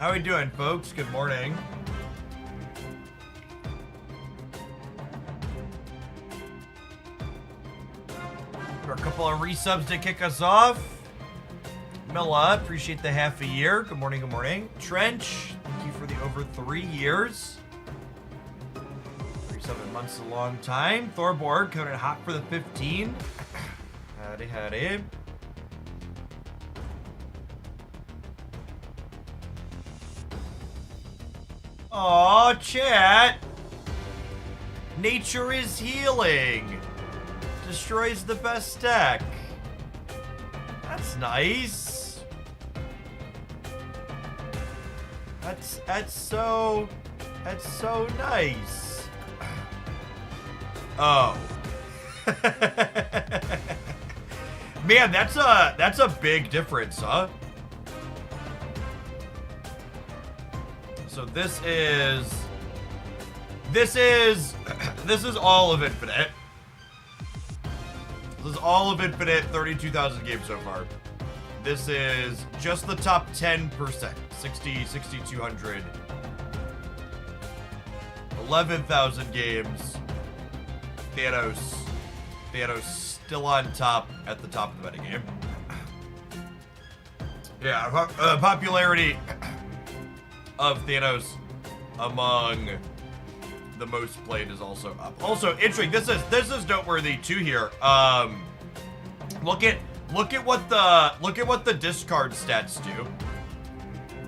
How we doing, folks? Good morning. For a couple of resubs to kick us off. Milla, appreciate the half a year. Good morning, good morning. Trench, thank you for the over 3 years. 37 months is a long time. Thorborg coming in hot for the 15. Howdy, howdy. Aw, chat. Nature is healing. Destroys the best deck. That's nice. That's so nice. Oh. Man, that's a big difference, huh? So this is all of Infinite. This is all of Infinite, 32,000 games so far. This is just the top 10%. 6,200. 11,000 games. Thanos still on top at the top of the metagame. Yeah, popularity of Thanos among the most played is also up. Also, interesting. This is noteworthy too here. Look at what the discard stats do.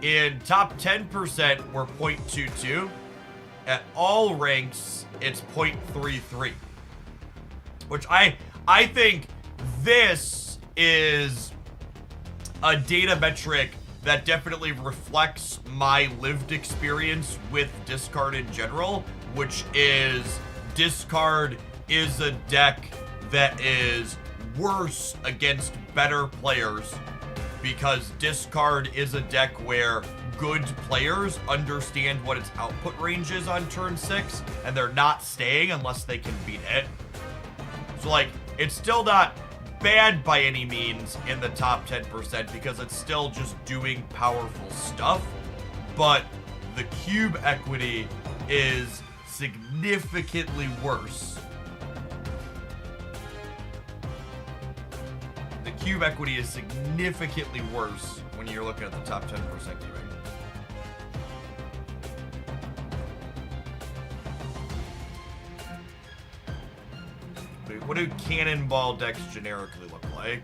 In top 10%, we're 0.22. At all ranks, it's 0.33. Which I think this is a data metric that definitely reflects my lived experience with discard in general, which is discard is a deck that is worse against better players because discard is a deck where good players understand what its output range is on turn 6 and they're not staying unless they can beat it. So like, it's still not bad by any means in the top 10% because it's still just doing powerful stuff, but the cube equity is significantly worse. The cube equity is significantly worse when you're looking at the top 10% cubing. What do cannonball decks generically look like?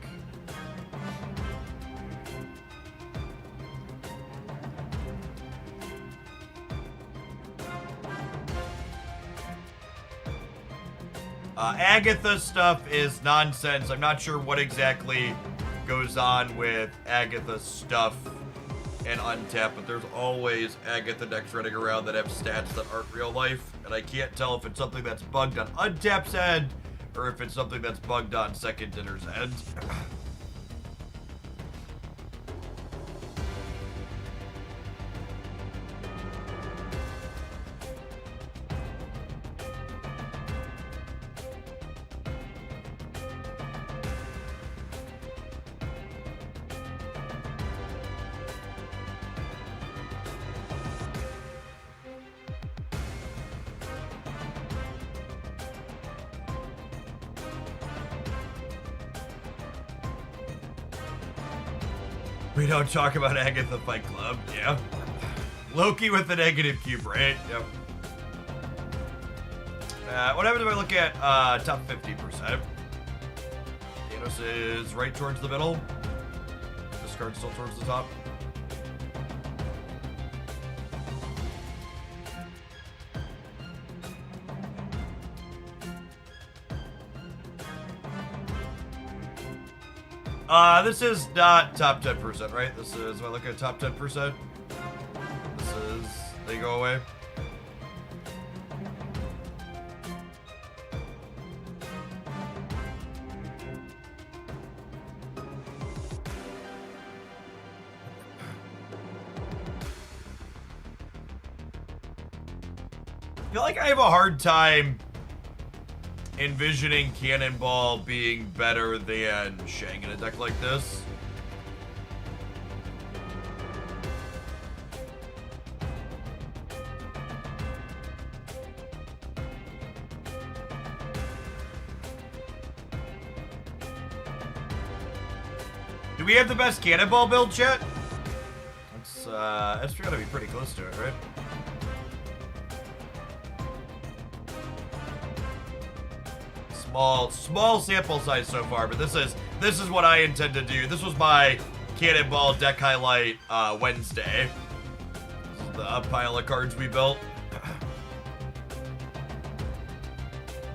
Agatha stuff is nonsense. I'm not sure what exactly goes on with Agatha stuff and Untap, but there's always Agatha decks running around that have stats that aren't real life, and I can't tell if it's something that's bugged on Untap's end or if it's something that's bugged on Second Dinner's end. We don't talk about Agatha Fight Club, yeah. Loki with the negative cube, right? Yep. What happens if I look at top 50%? Thanos is right towards the middle. Discard still towards the top. This is not top 10%, right? This is, if I look at top 10%, this is, they go away. I feel like I have a hard time envisioning Cannonball being better than Shang in a deck like this. Do we have the best cannonball build, chat? That's gotta be pretty close to it, right? Small sample size so far, but this is what I intend to do. This was my cannonball deck highlight Wednesday. This is the pile of cards we built.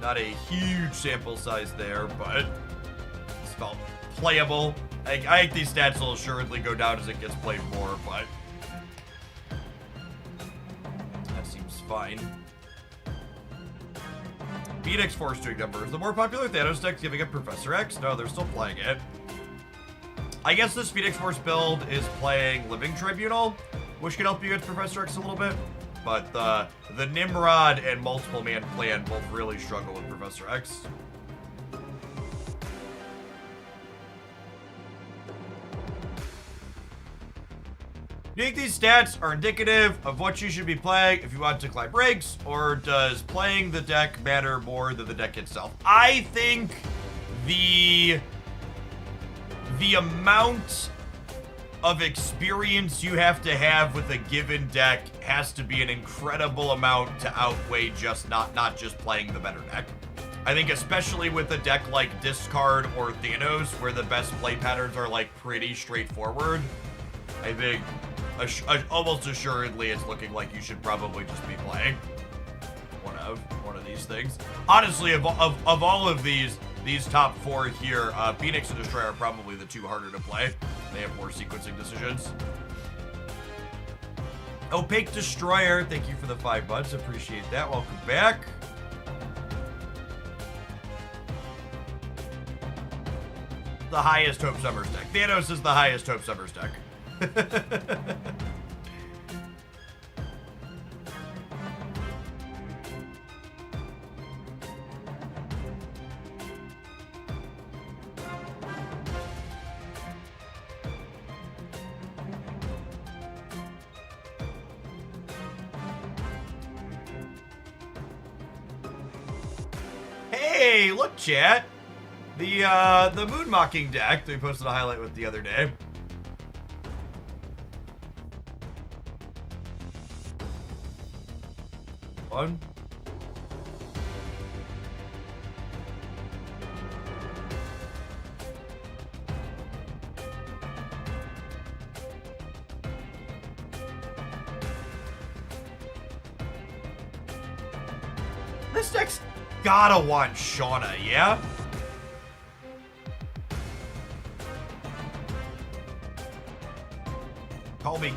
Not a huge sample size there, but it's felt playable. I think these stats will assuredly go down as it gets played more, but that seems fine. Phoenix Force doing numbers. The more popular Thanos deck's giving up Professor X? No, they're still playing it. I guess this Phoenix Force build is playing Living Tribunal, which can help you against Professor X a little bit. But the Nimrod and Multiple Man plan both really struggle with Professor X. Do you think these stats are indicative of what you should be playing if you want to climb ranks, or does playing the deck matter more than the deck itself? I think the amount of experience you have to have with a given deck has to be an incredible amount to outweigh just not just playing the better deck. I think especially with a deck like Discard or Thanos, where the best play patterns are like pretty straightforward, I think almost assuredly it's looking like you should probably just be playing one of these things. Honestly, of all of these top four here, Phoenix and Destroyer are probably the two harder to play. They have more sequencing decisions. Opaque Destroyer, thank you for the 5 months. Appreciate that. Welcome back. The highest Hope Summers deck. Thanos is the highest Hope Summers deck. Hey, look, chat. The Moon Mocking deck that we posted a highlight with the other day. Fun. This deck's gotta want Shauna, yeah?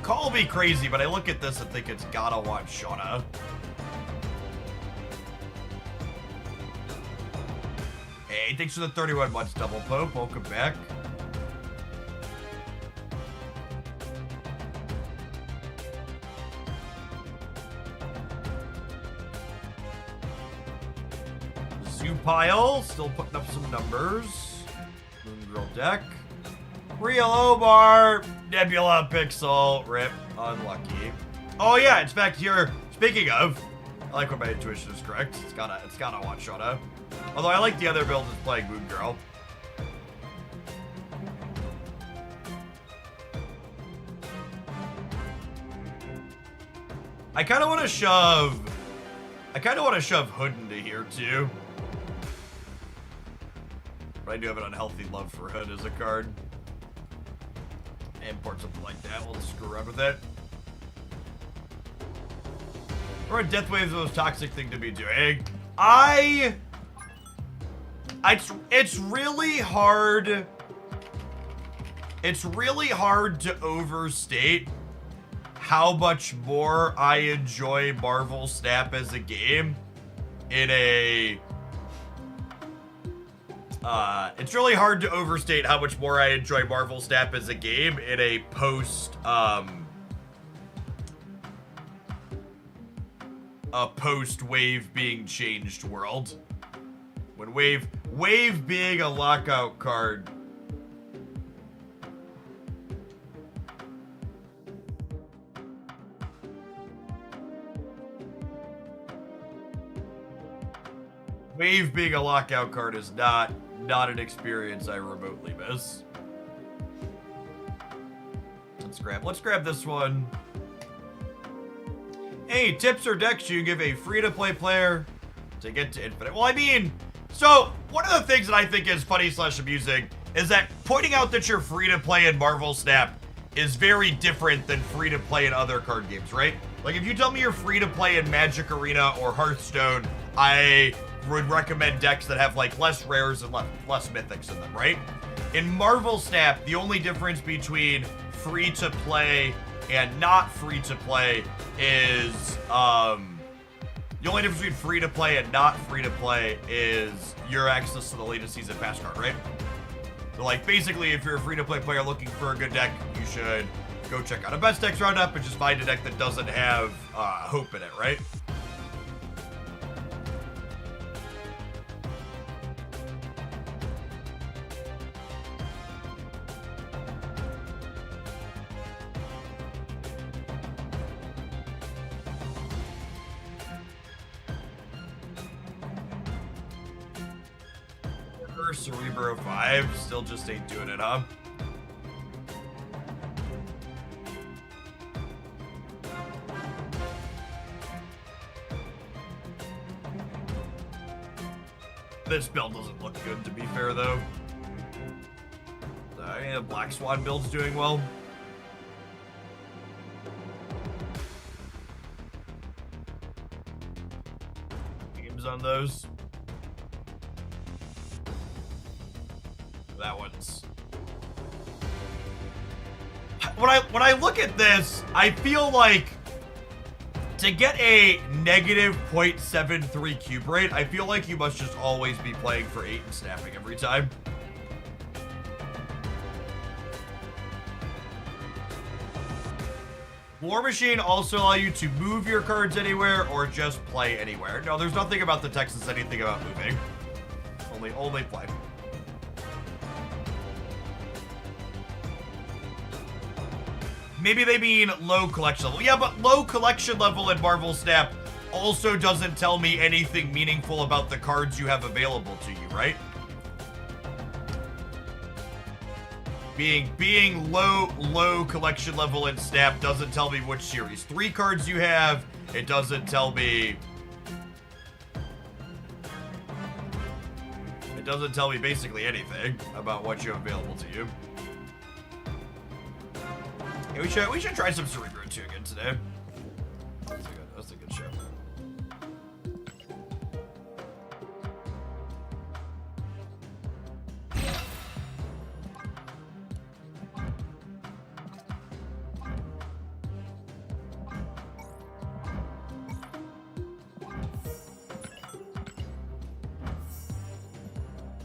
Call me crazy, but I look at this and think it's gotta want Shauna. Hey, thanks for the 31 months, Double Pope. Welcome back. Zoo Pile, still putting up some numbers. Moon Girl deck. Real Omar, Nebula Pixel, rip, unlucky. Oh yeah, in fact here, speaking of, I like when my intuition is correct. It's gotta want Shauna. Although I like the other build that's playing Moon Girl. I kinda wanna shove Hood into here too. But I do have an unhealthy love for Hood as a card. Import something like that. We'll just screw around with it. Or a Death Wave is the most toxic thing to be doing. It's really hard. It's really hard to overstate how much more I enjoy Marvel Snap as a game in a it's really hard to overstate how much more I enjoy Marvel Snap as a game in a post Wave being changed world. When Wave being a lockout card. Wave being a lockout card is not an experience I remotely miss. Let's grab this one. Hey, tips or decks you give a free-to-play player to get to infinite. Well, I mean, so one of the things that I think is funny / amusing is that pointing out that you're free-to-play in Marvel Snap is very different than free-to-play in other card games, right? Like, if you tell me you're free-to-play in Magic Arena or Hearthstone, I would recommend decks that have, like, less rares and less mythics in them, right? In Marvel Snap, the only difference between free-to-play and not free-to-play is, the only difference between free-to-play and not free-to-play is your access to the latest season pass card, right? So, like, basically, if you're a free-to-play player looking for a good deck, you should go check out a best decks roundup and just find a deck that doesn't have hope in it, right? Cerebro 5 still just ain't doing it, huh? This build doesn't look good, to be fair, though. Yeah, Black Swan build's doing well. Games on those. That one's... When I look at this, I feel like to get a negative 0.73 cube rate, I feel like you must just always be playing for 8 and snapping every time. War Machine also allow you to move your cards anywhere or just play anywhere. No, there's nothing about the text that says anything about moving. Only play. Maybe they mean low collection level. Yeah, but low collection level in Marvel Snap also doesn't tell me anything meaningful about the cards you have available to you, right? Being low collection level in Snap doesn't tell me which series 3 cards you have. It doesn't tell me... It doesn't tell me basically anything about what you have available to you. Yeah, we should try some Cerebro 2 again today. That's a good show.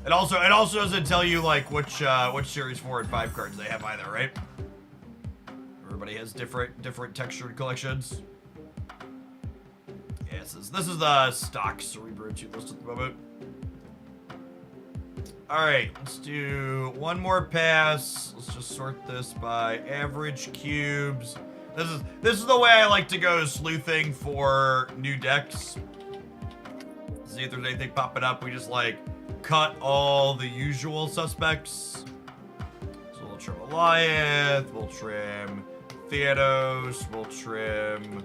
It also doesn't tell you like which series 4 and 5 cards they have either, right? Everybody has different textured collections. Yes, this is the stock Cerebro 2 list at the moment. Alright, let's do one more pass. Let's just sort this by average cubes. This is the way I like to go sleuthing for new decks. See if there's anything popping up. We just like cut all the usual suspects. So we'll trim Goliath, we'll trim Thanos, we'll trim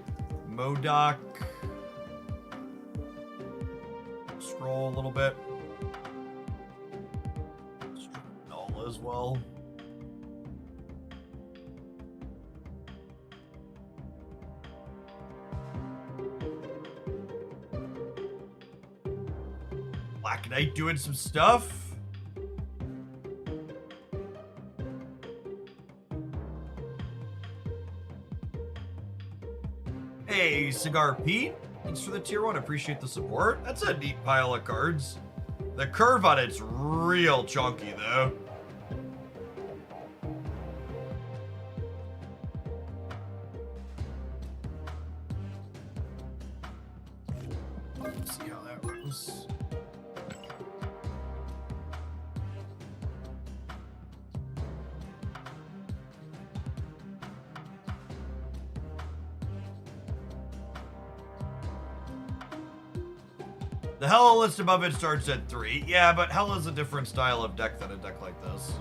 MODOK. Scroll a little bit. Null as well. Black Knight doing some stuff. Hey, Cigar Pete. Thanks for the tier 1. Appreciate the support. That's a neat pile of cards. The curve on it's real chunky, though. Let's see how that goes. The Hella list above it starts at 3. Yeah, but Hella's a different style of deck than a deck like this.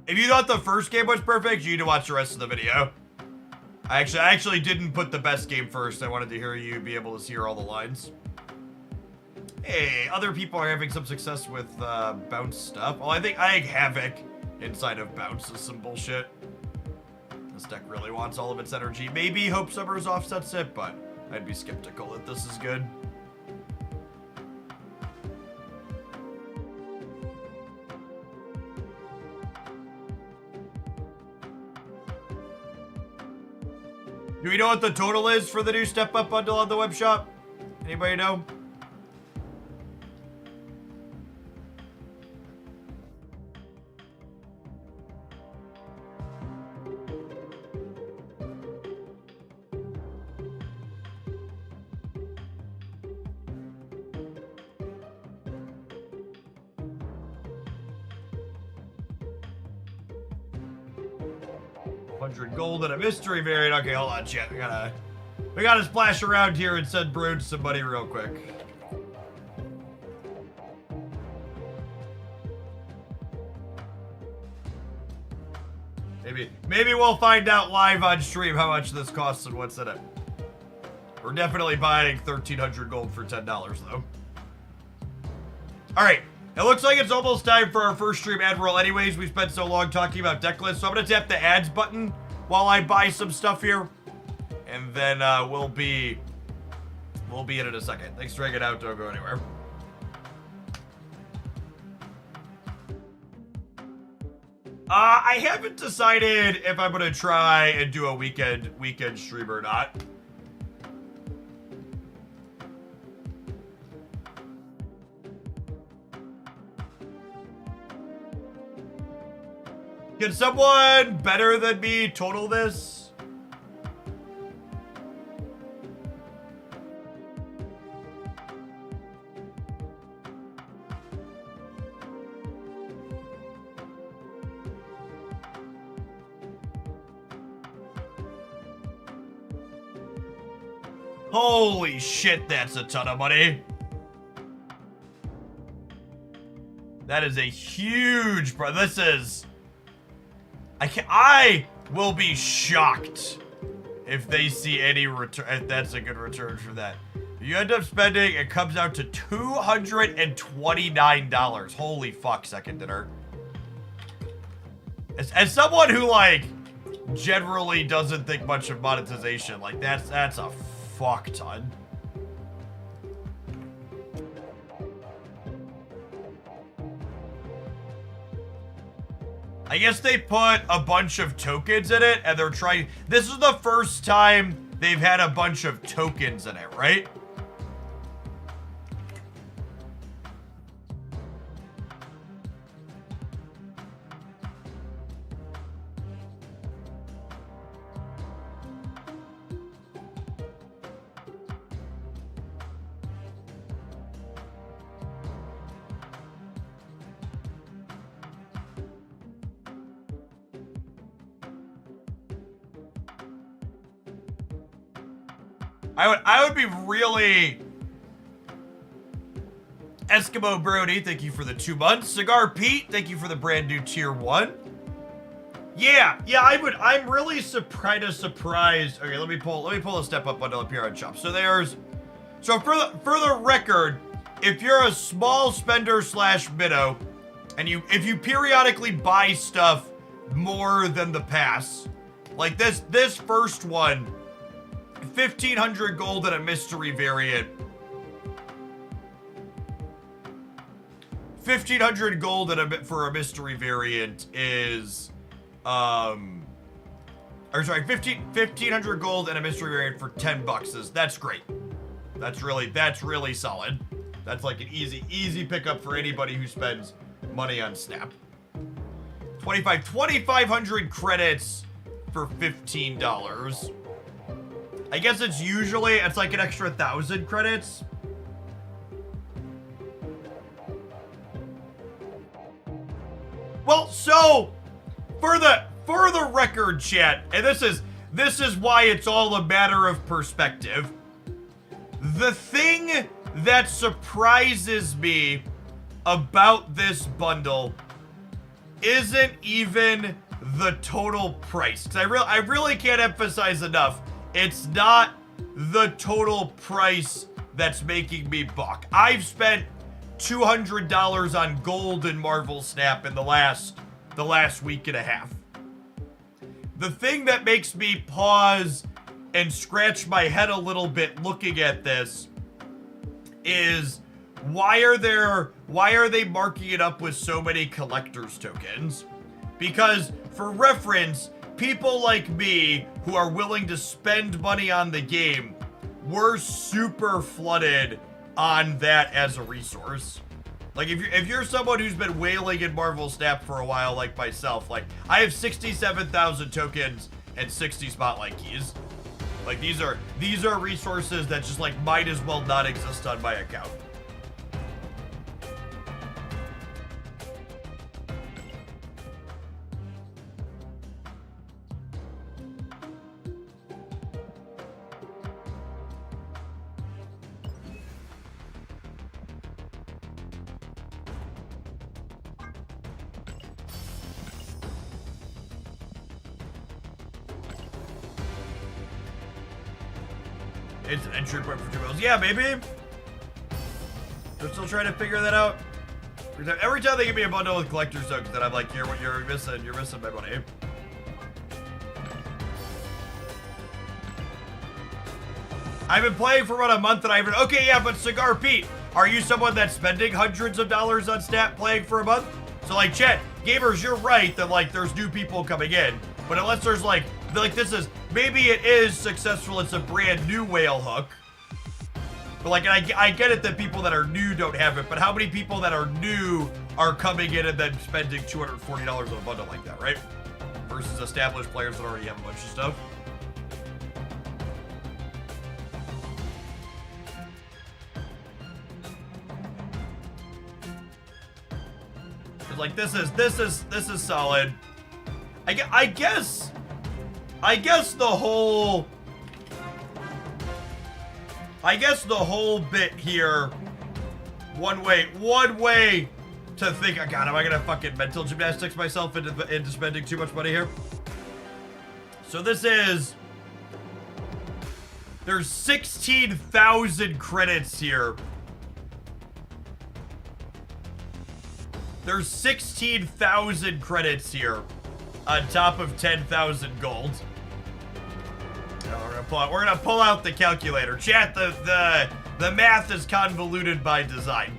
If you thought the first game was perfect, you need to watch the rest of the video. I actually didn't put the best game first. I wanted to hear you be able to hear all the lines. Hey, other people are having some success with bounce stuff. Well, I think Havoc inside of bounce is some bullshit. This deck really wants all of its energy. Maybe Hope Summers offsets it, but I'd be skeptical that this is good. Do we know what the total is for the new Step Up bundle on the web shop? Anybody know? Gold and a mystery variant. Okay, hold on, chat. We gotta splash around here and send Brood some money real quick. Maybe we'll find out live on stream how much this costs and what's in it. We're definitely buying 1,300 gold for $10 though. All right. It looks like it's almost time for our first stream ad roll anyways. We spent so long talking about deck lists, so I'm gonna tap the ads button while I buy some stuff here. And then we'll be in a second. Thanks for hanging out. Don't go anywhere. I haven't decided if I'm gonna try and do a weekend stream or not. Can someone better than me total this? Holy shit, that's a ton of money. That is a huge, bro. This is... I will be shocked if they see any return. If that's a good return for that. You end up spending, it comes out to $229. Holy fuck, second dinner. As someone who, like, generally doesn't think much of monetization, like, that's a fuck ton. I guess they put a bunch of tokens in it, and they're trying... This is the first time they've had a bunch of tokens in it, right? I would be really... Eskimo Brody, thank you for the 2 months. Cigar Pete, thank you for the brand new tier 1. Yeah, I'm really surprised. Okay, let me pull a step up bundle up here on Chop. So for the record, if you're a small spender / minnow, and if you periodically buy stuff more than the pass, like this first one, 1,500 gold and a mystery variant. 1,500 gold for a mystery variant is, or sorry, 1,500 gold and a mystery variant for $10 is, that's great. That's really solid. That's like an easy pickup for anybody who spends money on Snap. 2,500 credits for $15. I guess it's like an extra 1,000 credits. Well, so for the record, chat, and this is why it's all a matter of perspective. The thing that surprises me about this bundle isn't even the total price. Because I really can't emphasize enough. It's not the total price that's making me balk. I've spent $200 on gold in Marvel Snap in the last week and a half. The thing that makes me pause and scratch my head a little bit looking at this is why are they marking it up with so many collector's tokens? Because for reference, people like me who are willing to spend money on the game, we're super flooded on that as a resource. Like if you're someone who's been whaling in Marvel Snap for a while like myself, like I have 67,000 tokens and 60 spotlight keys. Like these are resources that just like might as well not exist on my account. It's an entry point for 2 bills. Yeah, maybe. They're still trying to figure that out. Every time they give me a bundle with collector's tokens, then I'm like, you're missing my money. I've been playing for about a month and okay, yeah, but Cigar Pete, are you someone that's spending hundreds of dollars on Snap playing for a month? So like, chat, gamers, you're right that like there's new people coming in, but unless there's like this is, maybe it is successful, it's a brand new whale hook. But like, I get it that people that are new don't have it, but how many people that are new are coming in and then spending $240 on a bundle like that, right? Versus established players that already have a bunch of stuff. Like this is solid. I guess the whole bit here, one way to think, God, am I gonna fucking mental gymnastics myself into spending too much money here? So there's 16,000 credits here. There's 16,000 credits here on top of 10,000 gold. We're gonna pull out the calculator. Chat, the math is convoluted by design.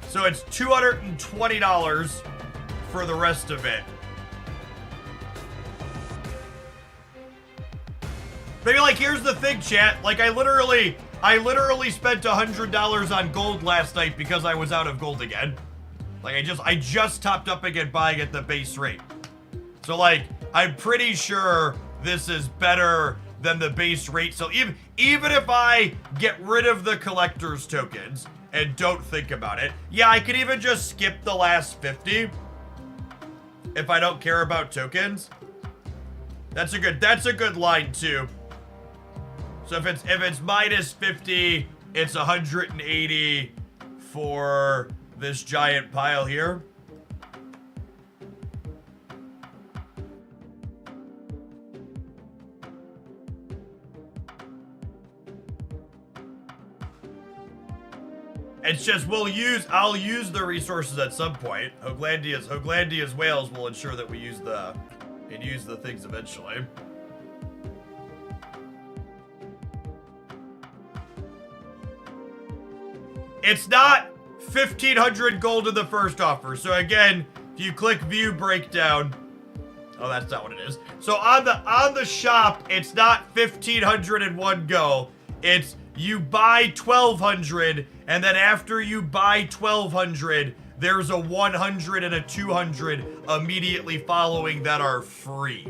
So it's $220 for the rest of it. Maybe like, here's the thing, chat. Like I literally spent $100 on gold last night because I was out of gold again. Like I just topped up again buying at the base rate. So like, I'm pretty sure this is better than the base rate. So even if I get rid of the collector's tokens and don't think about it, yeah, I could even just skip the last 50 if I don't care about tokens. That's a good line too. So if it's minus 50, it's 180 for this giant pile here. It's just I'll use the resources at some point. Hoaglandia's whales will ensure that we use the things eventually. It's not 1,500 gold in the first offer. So again, if you click view breakdown, oh, that's not what it is. So on the shop, it's not 1,500 in one go. It's you buy 1,200, and then after you buy 1,200, there's a 100 and a 200 immediately following that are free.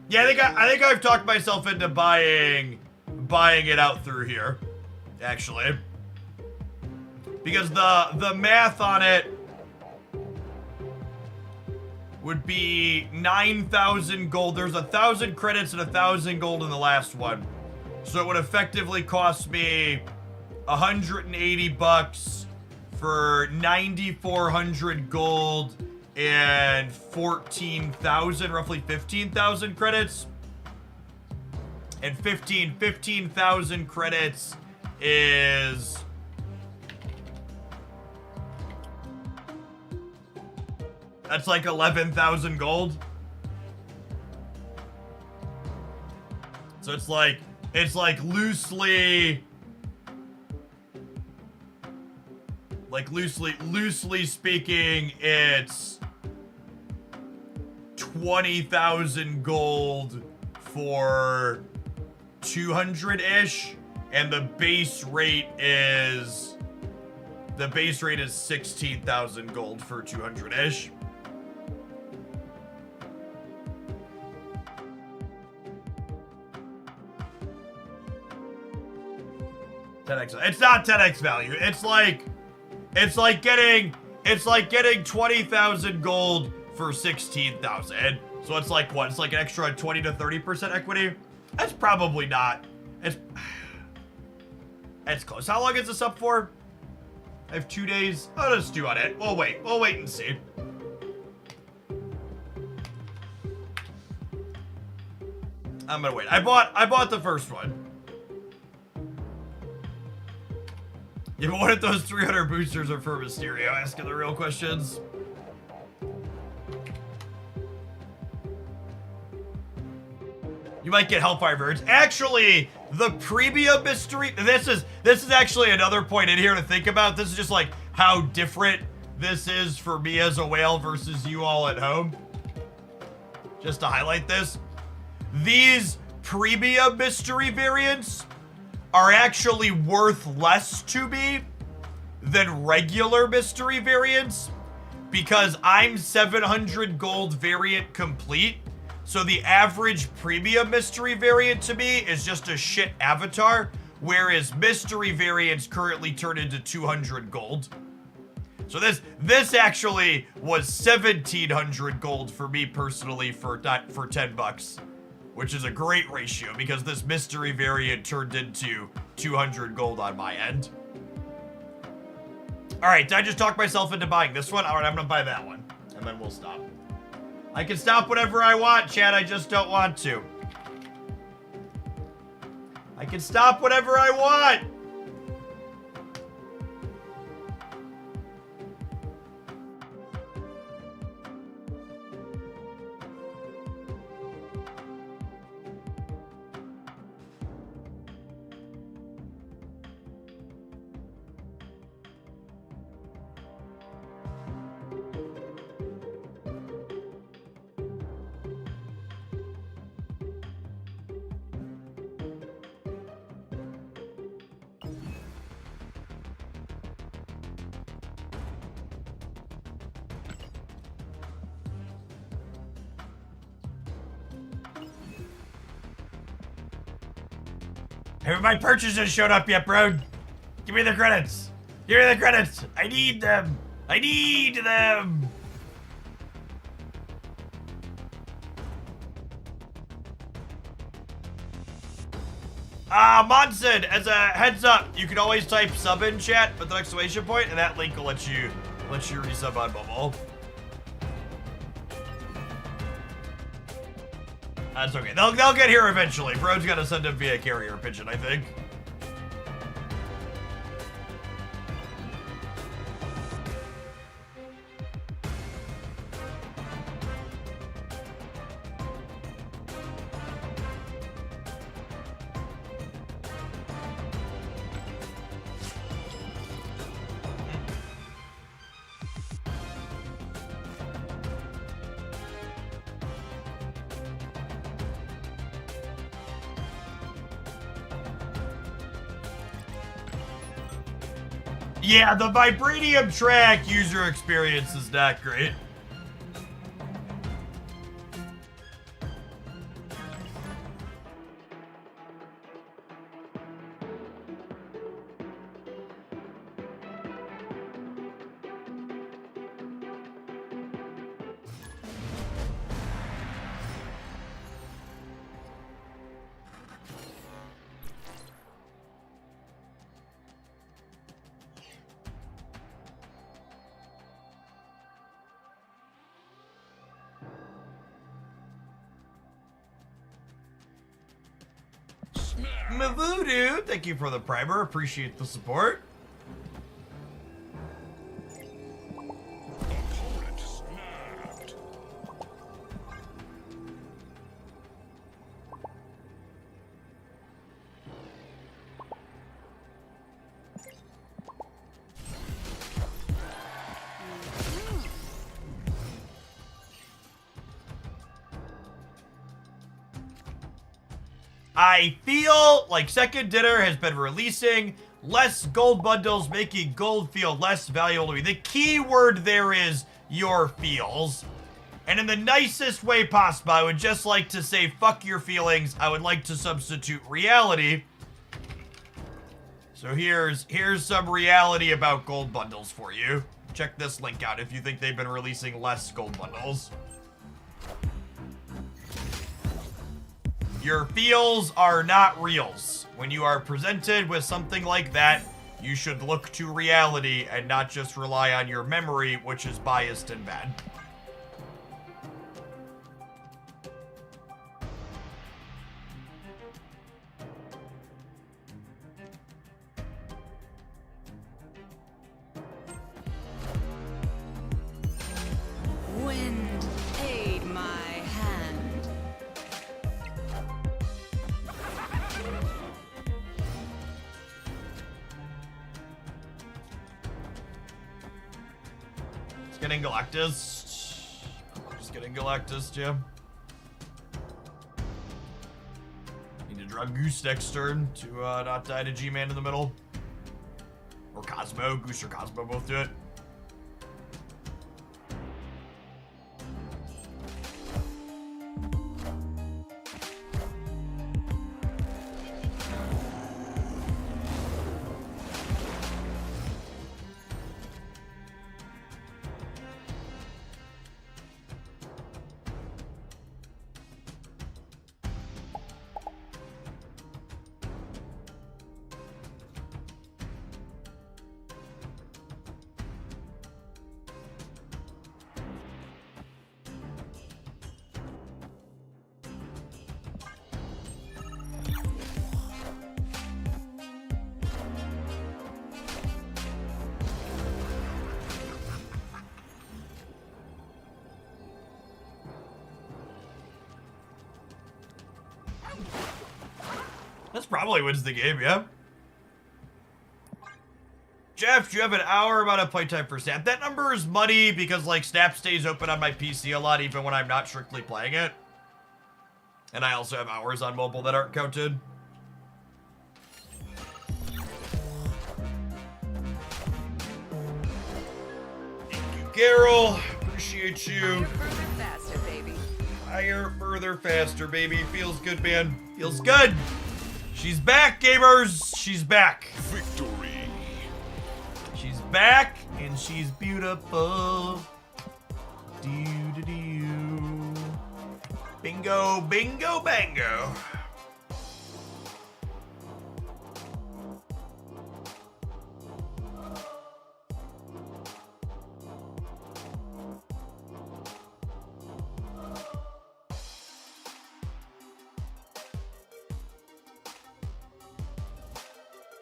Yeah, I think I've talked myself into buying it out through here, actually, because the math on it would be 9,000 gold. There's 1,000 credits and 1,000 gold in the last one, so it would effectively cost me $180 for 9,400 gold and 14,000, roughly 15,000 credits. And 15,000 credits is... That's like 11,000 gold. So it's like loosely speaking, it's 20,000 gold for 200-ish, and the base rate is 16,000 gold for 200-ish. It's not 10x value. It's like getting 20,000 gold for 16,000. So it's like what? It's like an extra 20 to 30% equity. That's probably not. It's close. How long is this up for? I have 2 days. I'll just do on it. We'll wait and see. I'm gonna wait. I bought the first one. Yeah, but what if those 300 boosters are for Mysterio? Asking the real questions. You might get Hellfire Birds. Actually, the premium mystery. This is actually another point in here to think about. This is just like how different this is for me as a whale versus you all at home. Just to highlight this, these premium mystery variants are actually worth less to me than regular mystery variants because I'm 700 gold variant complete. So the average premium mystery variant to me is just a shit avatar, whereas mystery variants currently turn into 200 gold. So this actually was 1,700 gold for me personally for 10 bucks. Which is a great ratio because this mystery variant turned into 200 gold on my end. All right, did I just talk myself into buying this one? All right, I'm gonna buy that one, and then we'll stop. I can stop whenever I want, Chad. I just don't want to. I can stop whenever I want. Haven't my purchases showed up yet, bro? Give me the credits. Give me the credits. I need them. I need them. Monson, as a heads up, you can always type sub in chat with an exclamation point, and that link will let you resub on mobile. That's okay. They'll get here eventually. Bro's gotta send them via carrier pigeon, I think. Yeah, the Vibranium track user experience is not great. Mavudu, thank you for the primer. Appreciate the support. Opponent snapped. I feel like Second Dinner has been releasing less gold bundles, making gold feel less valuable to me. The key word there is your feels. And in the nicest way possible, I would just like to say fuck your feelings. I would like to substitute reality. So here's some reality about gold bundles for you. Check this link out if you think they've been releasing less gold bundles. Your feels are not reals. When you are presented with something like that, you should look to reality and not just rely on your memory, which is biased and bad. Wind, aid my hand. Just getting Galactus. Just getting Galactus, Jim. Need to draw Goose next turn to not die to G-Man in the middle. Or Cosmo. Goose or Cosmo both do it. That's probably wins the game, yeah. Jeff, do you have an hour about a playtime for Snap? That number is muddy because, like, Snap stays open on my PC a lot even when I'm not strictly playing it. And I also have hours on mobile that aren't counted. Thank you, Carol. Appreciate you. Further, faster, baby. Higher, further, faster, baby. Feels good, man. Feels good. She's back, gamers. She's back. Victory. She's back, and she's beautiful. Do-do-do. Bingo, bingo, bango.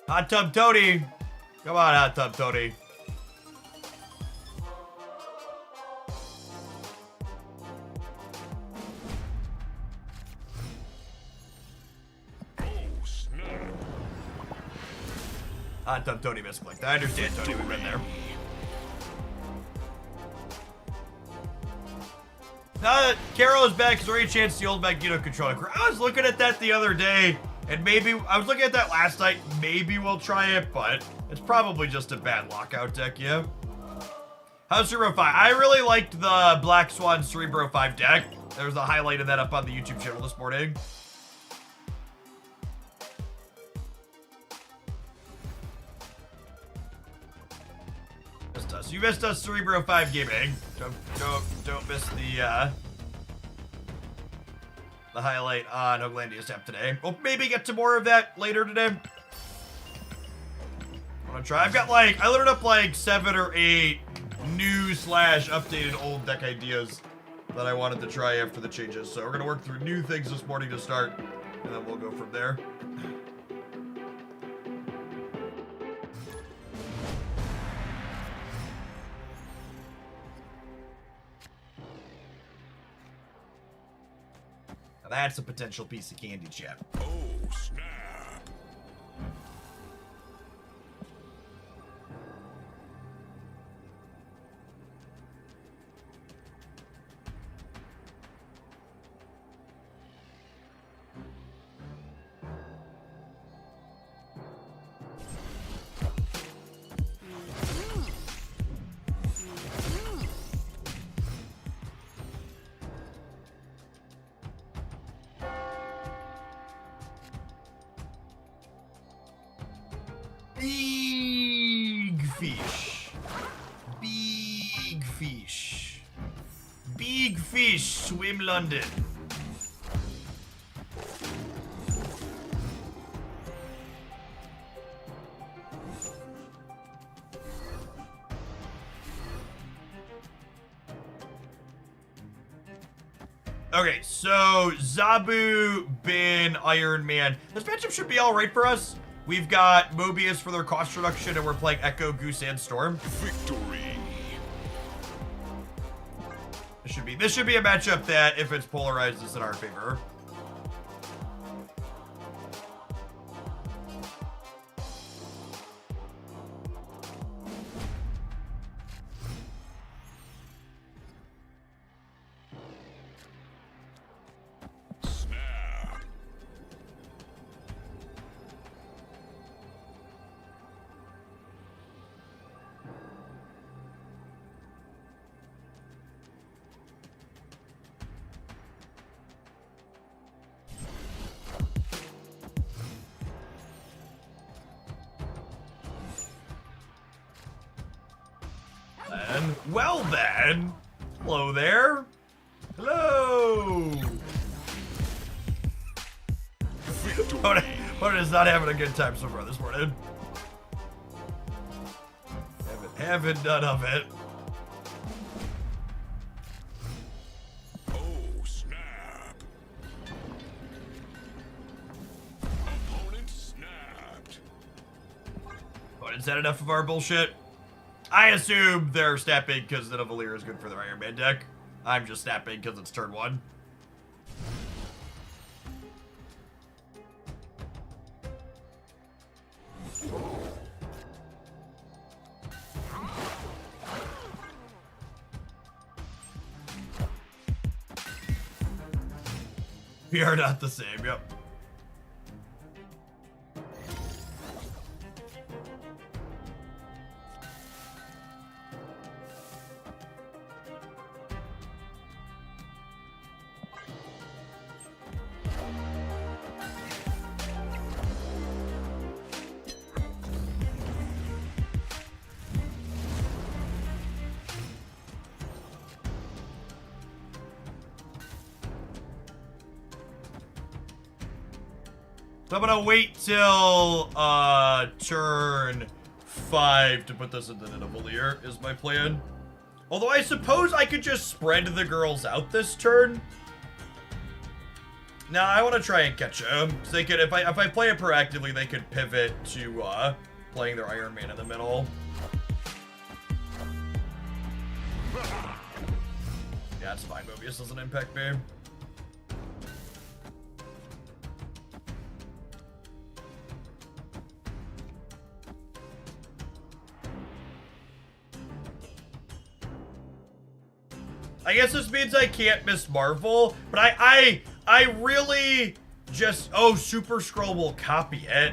Hot Tub Tony. Come on, Hot Tub Tony. Oh, snap. Hot Tub Tony misclicked. I understand, Tony. We've been there. Now that Carol is back, is there any chance the old Magneto controller? I was looking at that the other day, and maybe I was looking at that last night. Maybe we'll try it, but it's probably just a bad lockout deck, yeah. How's Cerebro 5? I really liked the Black Swan Cerebro 5 deck. There was a highlight of that up on the YouTube channel this morning. Missed us. You missed us, Cerebro 5 gaming. Don't miss the highlight on Hoaglandia Step today. We'll maybe get to more of that later today. I want to try. I've got like, I loaded up like 7 or 8 new / updated old deck ideas that I wanted to try after the changes. So we're going to work through new things this morning to start, and then we'll go from there. That's a potential piece of candy, chat. Oh, snap. Big fish. Big fish. Big fish swim London. Okay, so Zabu, Bin, Iron Man. This matchup should be alright for us. We've got Mobius for their cost reduction, and we're playing Echo, Goose, and Storm. Victory. This should be a matchup that, if it's polarized, is in our favor. Snap. And, well then, hello there. Hello. Opponent is not having a good time so far this morning. Haven't none of it. Oh, snap. Opponent snapped. But is that enough of our bullshit? I assume they're snapping because the Navalier is good for their Iron Man deck. I'm just snapping because it's turn 1. We are not the same, yep. So I'm gonna wait till turn 5 to put this into the Navalier is my plan. Although I suppose I could just spread the girls out this turn. Nah, I want to try and catch them. So they could, if I play it proactively, they could pivot to playing their Iron Man in the middle. Yeah, it's fine. Mobius doesn't impact me. I guess this means I can't miss Marvel, but I really just, oh, Super Scroll will copy it.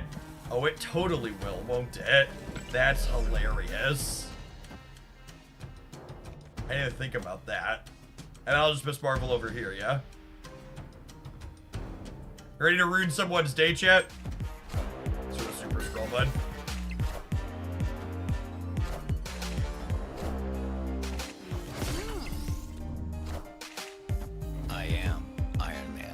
Oh, it totally will, won't it? That's hilarious. I didn't think about that. And I'll just miss Marvel over here, yeah? Ready to ruin someone's day, chat? Let's do a Super Scroll, bud. I am Iron Man.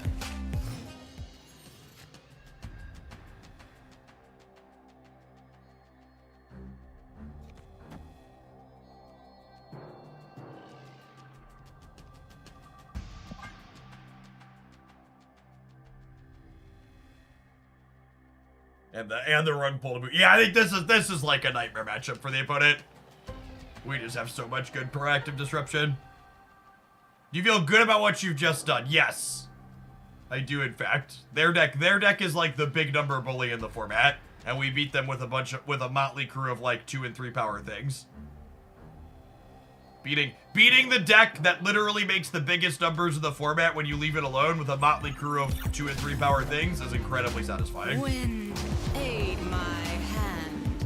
And the run pull. Yeah, I think this is like a nightmare matchup for the opponent. We just have so much good proactive disruption. Do you feel good about what you've just done? Yes. I do, in fact. Their deck is like the big number bully in the format, and we beat them with a motley crew of like 2 and 3 power things. Beating the deck that literally makes the biggest numbers in the format when you leave it alone with a motley crew of 2 and 3 power things is incredibly satisfying. Wind, aid my hand.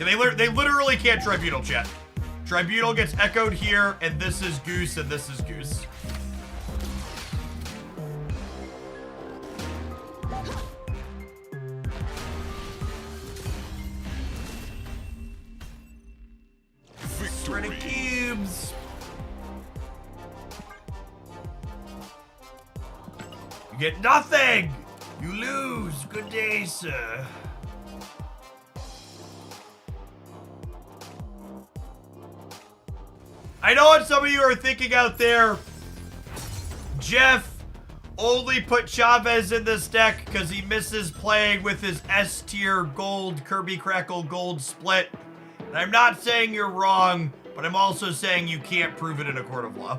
Yeah, they literally can't Tribunal, chat. Tribunal gets echoed here, and this is Goose, and this is Goose. Victory. Cubes. You get nothing. You lose. Good day, sir. I know what some of you are thinking out there. Jeff only put Chavez in this deck because he misses playing with his S tier gold Kirby Crackle gold split. And I'm not saying you're wrong, but I'm also saying you can't prove it in a court of law.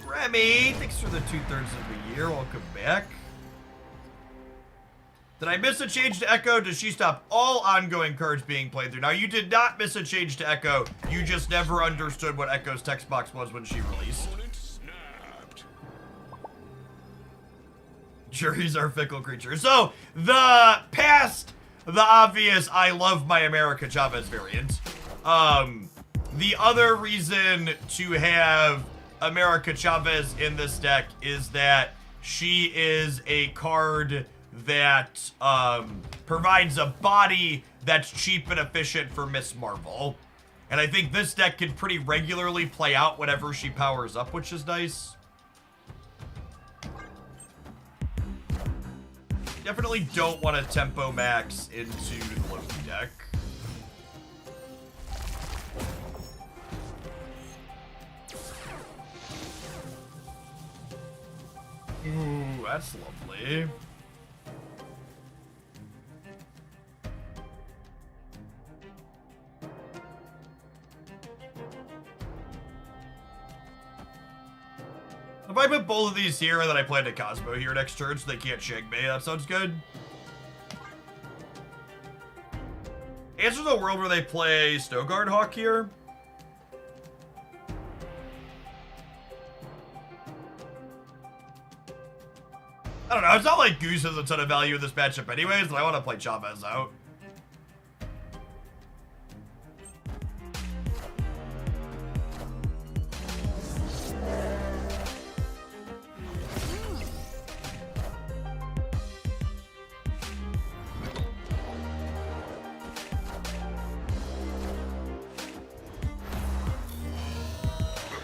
Remy, thanks for the 2/3 of the year. Welcome back. Did I miss a change to Echo? Does she stop all ongoing cards being played through? Now, you did not miss a change to Echo. You just never understood what Echo's text box was when she released. Opponent snapped. Juries are fickle creatures. So, past the obvious I love my America Chavez variant, the other reason to have America Chavez in this deck is that she is a card that provides a body that's cheap and efficient for Miss Marvel. And I think this deck can pretty regularly play out whenever she powers up, which is nice. Definitely don't want to tempo max into the Loki deck. Ooh, that's lovely. If I put both of these here and then I plan to Cosmo here next turn so they can't shake me, that sounds good. Answer the world where they play Snowguard Hawk here. I don't know, it's not like Goose has a ton of value in this matchup anyways, but I want to play Chavez out.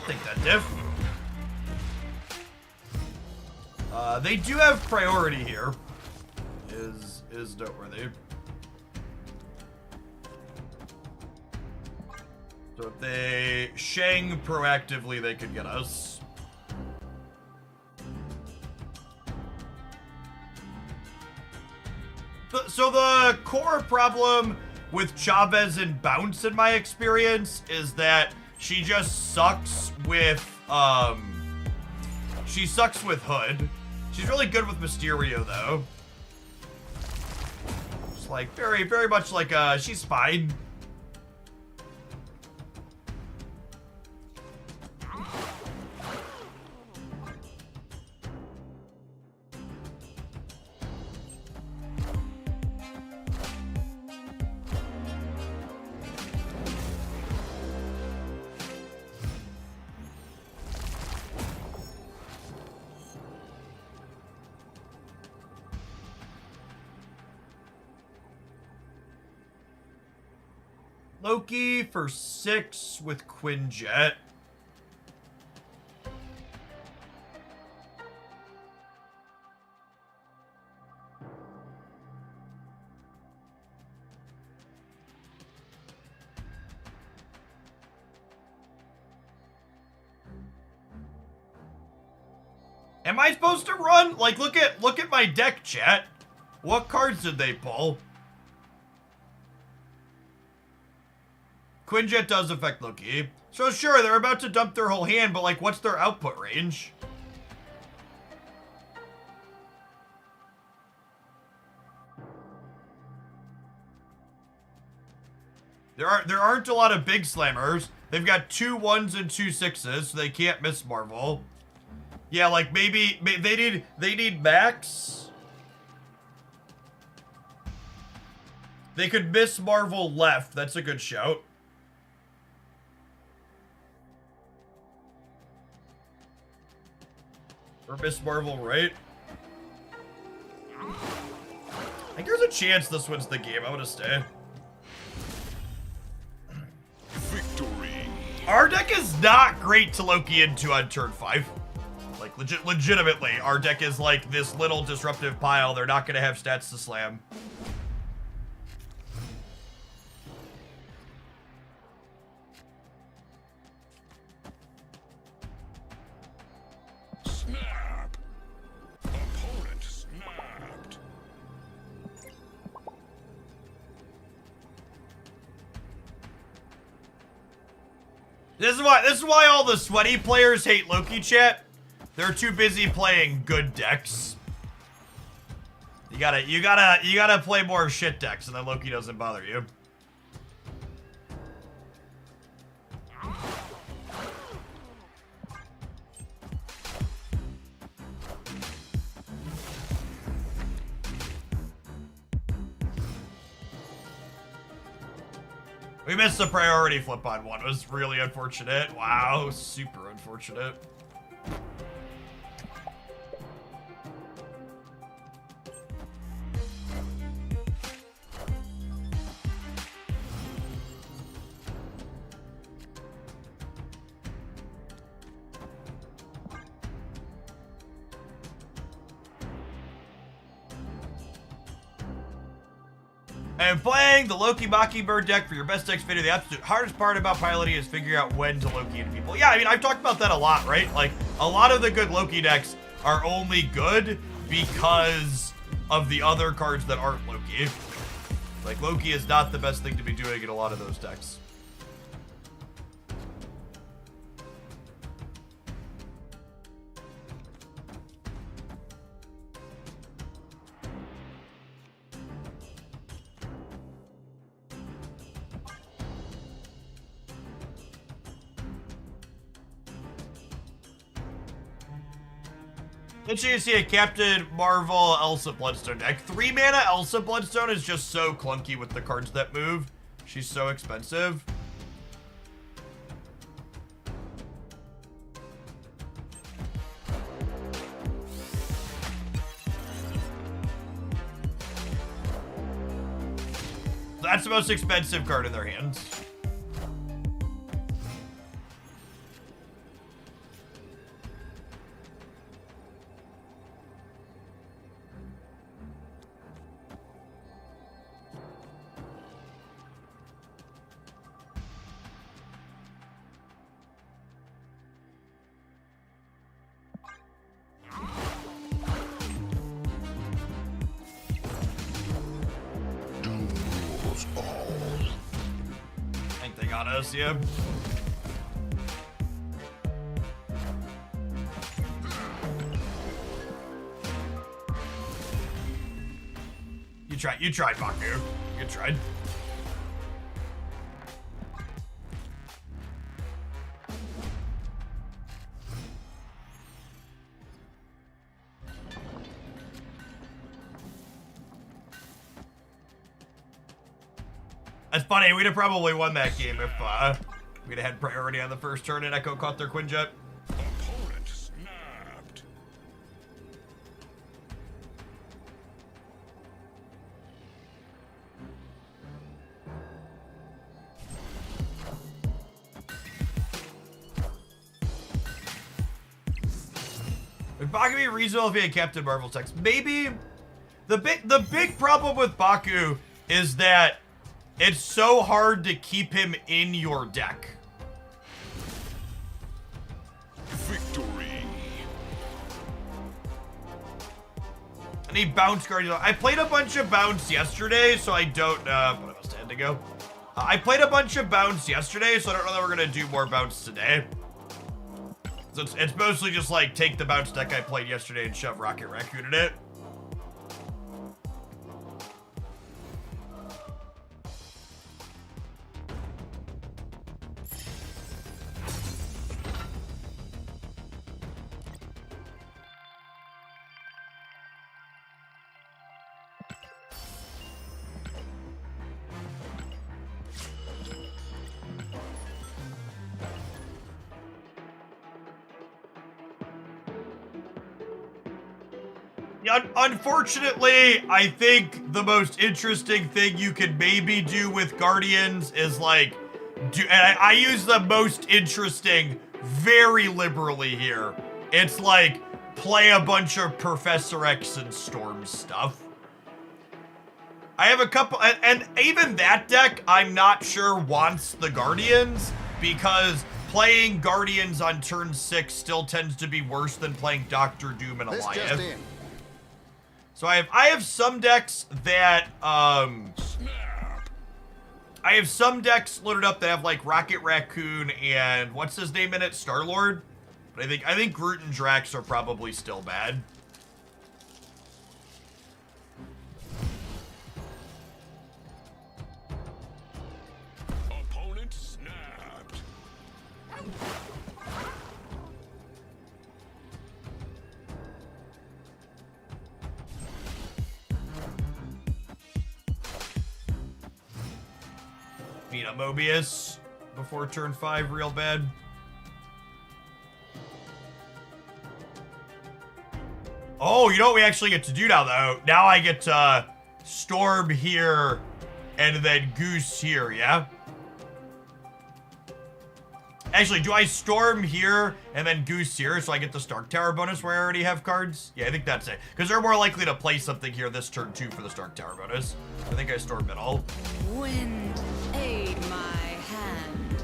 Take that diff. They do have priority here. Is noteworthy. So if they Shang proactively, they could get us. So the core problem with Chavez and Bounce, in my experience, is that she just sucks with, she sucks with Hood. She's really good with Mysterio, though. Just like, very, very much like, she's fine. Loki for 6 with Quinjet. Am I supposed to run? Like, look at my deck, chat. What cards did they pull? Quinjet does affect Loki. So sure, they're about to dump their whole hand, but like, what's their output range? There aren't a lot of big slammers. They've got 2 1s and 2 6s, so they can't miss Marvel. Yeah, like maybe they need Max. They could miss Marvel left. That's a good shout. Or miss Marvel right. I think there's a chance this wins the game. I'm gonna stay. Victory. Our deck is not great to Loki into on turn 5. Like, legitimately, our deck is like this little disruptive pile. They're not gonna have stats to slam. Snap. Opponent snapped. This is why all the sweaty players hate Loki, chat. They're too busy playing good decks. You gotta play more shit decks, and then Loki doesn't bother you. We missed the priority flip on one. It was really unfortunate. Wow, super unfortunate. And playing the Loki Mockingbird deck for your best decks video, the absolute hardest part about piloting is figuring out when to Loki into people. Yeah, I mean, I've talked about that a lot, right? Like, a lot of the good Loki decks are only good because of the other cards that aren't Loki. Like, Loki is not the best thing to be doing in a lot of those decks. Interesting to see a Captain Marvel Elsa Bloodstone deck. 3 mana Elsa Bloodstone is just so clunky with the cards that move. She's so expensive. That's the most expensive card in their hands. I think they got us, yeah. You tried, Baku. You tried. That's funny. We'd have probably won that game if we'd have had priority on the first turn and Echo caught their Quinjet. Opponent snapped. Would Baku be reasonable if he had Captain Marvel text? Maybe. The big problem with Baku is that it's so hard to keep him in your deck. Victory. I need bounce guardians. I played a bunch of bounce yesterday, so I don't, but I must have to go. I played a bunch of bounce yesterday, so I don't know that we're gonna do more bounce today. So it's mostly just like take the bounce deck I played yesterday and shove Rocket Raccoon in it. Unfortunately, I think the most interesting thing you could maybe do with Guardians is like, and I use the most interesting very liberally here. It's like, play a bunch of Professor X and Storm stuff. I have a couple, and even that deck, I'm not sure wants the Guardians, because playing Guardians on turn 6 still tends to be worse than playing Doctor Doom and Aliyah. So I have some decks that, I have some decks loaded up that have like Rocket Raccoon and what's his name in it? Star-Lord? But I think Groot and Drax are probably still bad. Opponent snapped. Beat a Mobius before turn 5 real bad. Oh, you know what we actually get to do now, though? Now I get to Storm here and then Goose here, yeah? Actually, do I Storm here and then Goose here so I get the Stark Tower bonus where I already have cards? Yeah, I think that's it. Because they're more likely to play something here this turn, too, for the Stark Tower bonus. I think I Storm it all. Wind, aid my hand.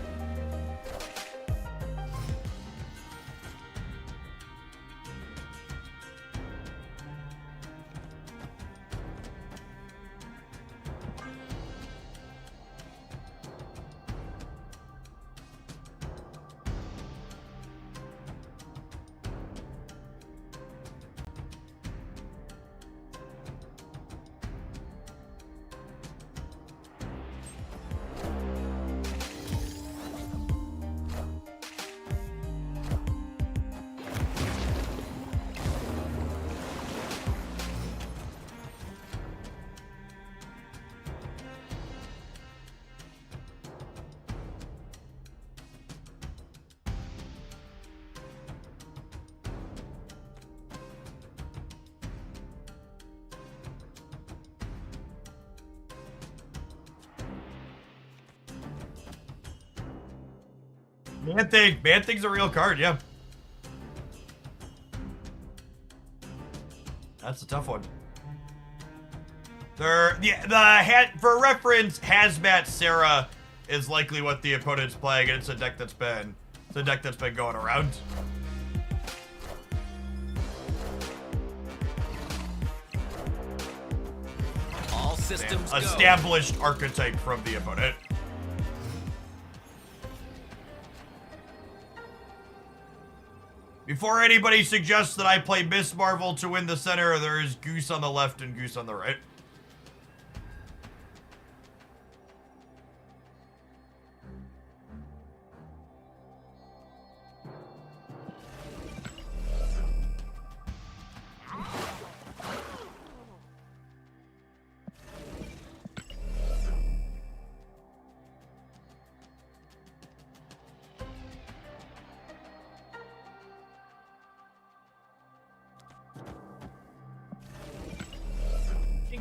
Man-Thing's a real card, yeah. That's a tough one. For reference, Hazmat Sarah is likely what the opponent's playing, and it's a deck that's been going around. All systems go. Established archetype from the opponent. Before anybody suggests that I play Miss Marvel to win the center, there is Goose on the left and Goose on the right.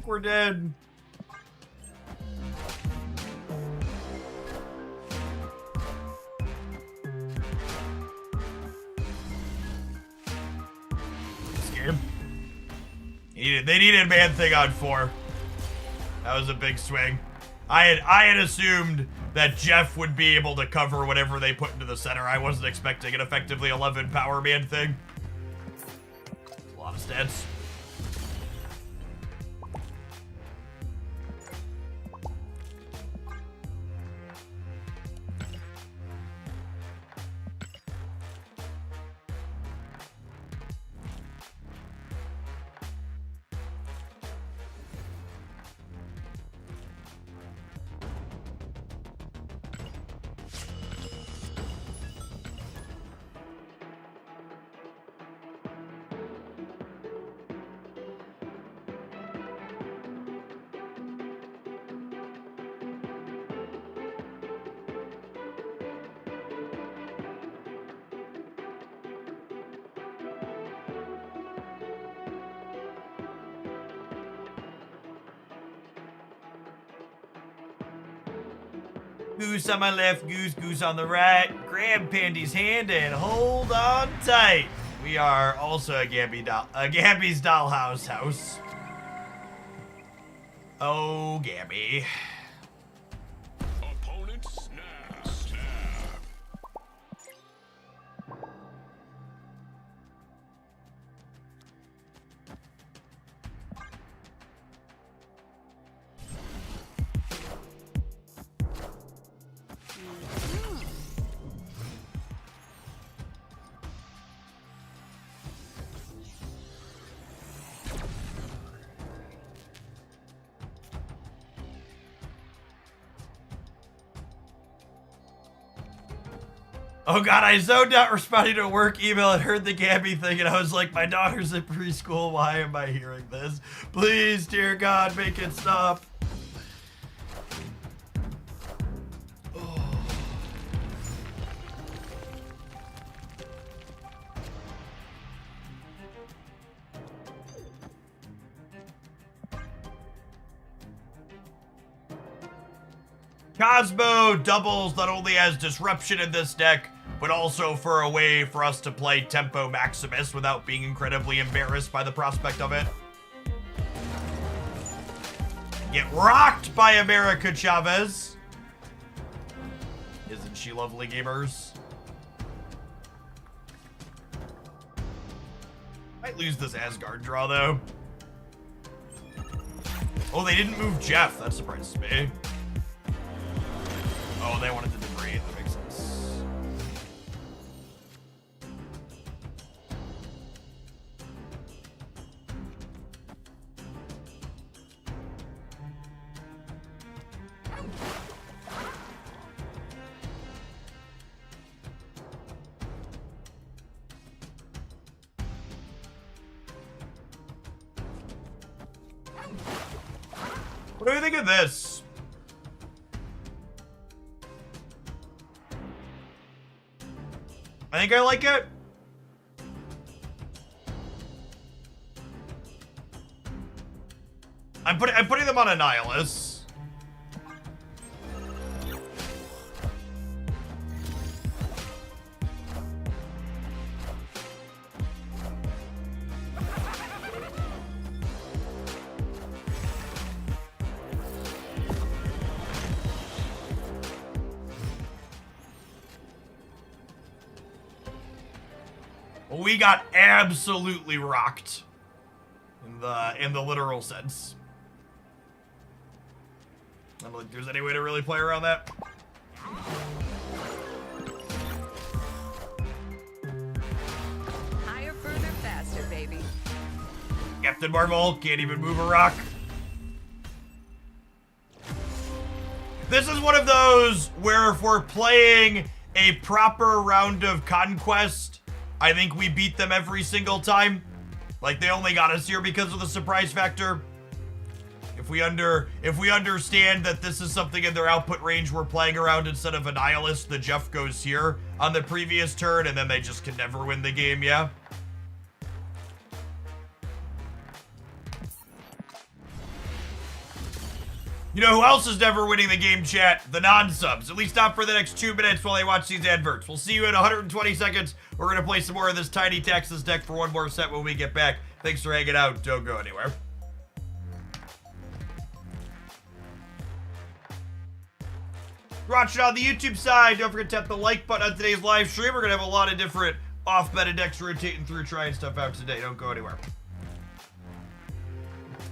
We're dead. Scam. They needed Man-Thing on 4. That was a big swing. I had assumed that Jeff would be able to cover whatever they put into the center. I wasn't expecting an effectively 11 power Man-Thing. A lot of stats. Goose on my left, goose on the right. Grab Pandy's hand and hold on tight. We are also a Gabby's dollhouse house. Oh, Gabby. Opponent snap. Oh god, I zoned out responding to a work email and heard the Gabby thing, and I was like, my daughter's in preschool, why am I hearing this? Please, dear God, make it stop. Cosmo doubles not only as disruption in this deck, but also for a way for us to play Tempo Maximus without being incredibly embarrassed by the prospect of it. Get rocked by America Chavez. Isn't she lovely, gamers? Might lose this Asgard draw, though. Oh, they didn't move Jeff. That surprises me. Oh, they wanted to debris. That makes sense. What do you think of this? I think I like it. I'm putting them on Annihilus. We got absolutely rocked in the literal sense. I don't think there's any way to really play around that. Higher, further, faster, baby. Captain Marvel can't even move a rock. This is one of those where if we're playing a proper round of Conquest, I think we beat them every single time. Like, they only got us here because of the surprise factor. If we understand that this is something in their output range we're playing around instead of Annihilus, the Jeff goes here on the previous turn, and then they just can never win the game, yeah? You know who else is never winning the game, chat? The non-subs. At least not for the next 2 minutes while they watch these adverts. We'll see you in 120 seconds. We're going to play some more of this Tiny Texas deck for one more set when we get back. Thanks for hanging out. Don't go anywhere. Watch it on the YouTube side. Don't forget to tap the like button on today's live stream. We're going to have a lot of different off-meta decks rotating through, trying stuff out today. Don't go anywhere.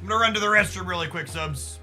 I'm going to run to the restroom really quick, subs.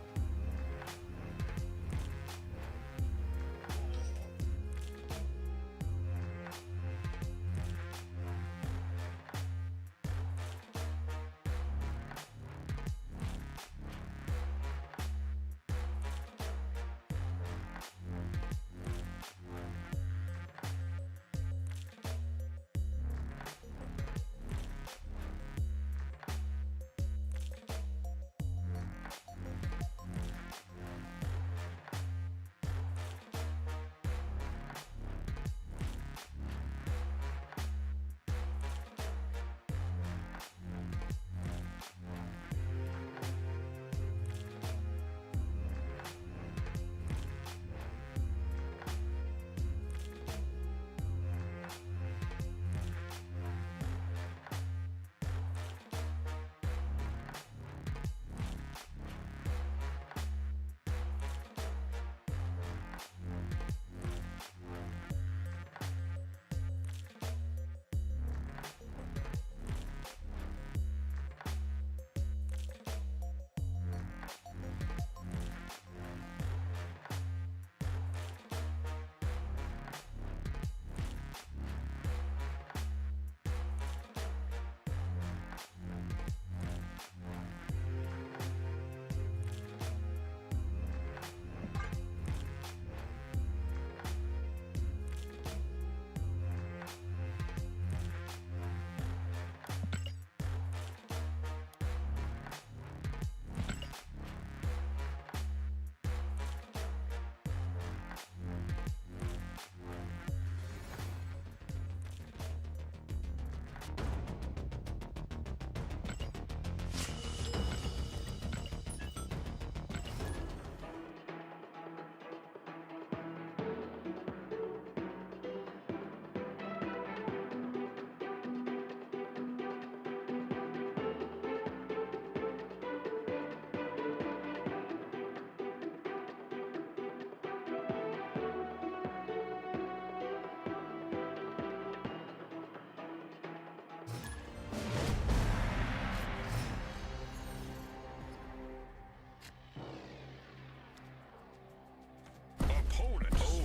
Opponent. Oh,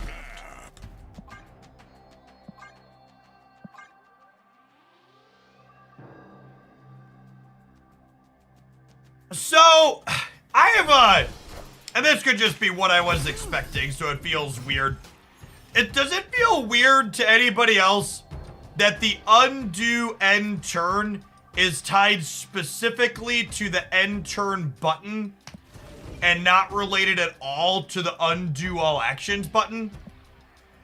snap. So, I have a, and this could just be what I was expecting, so it feels weird. Does it feel weird to anybody else that the undo end turn is tied specifically to the end turn button and not related at all to the undo all actions button?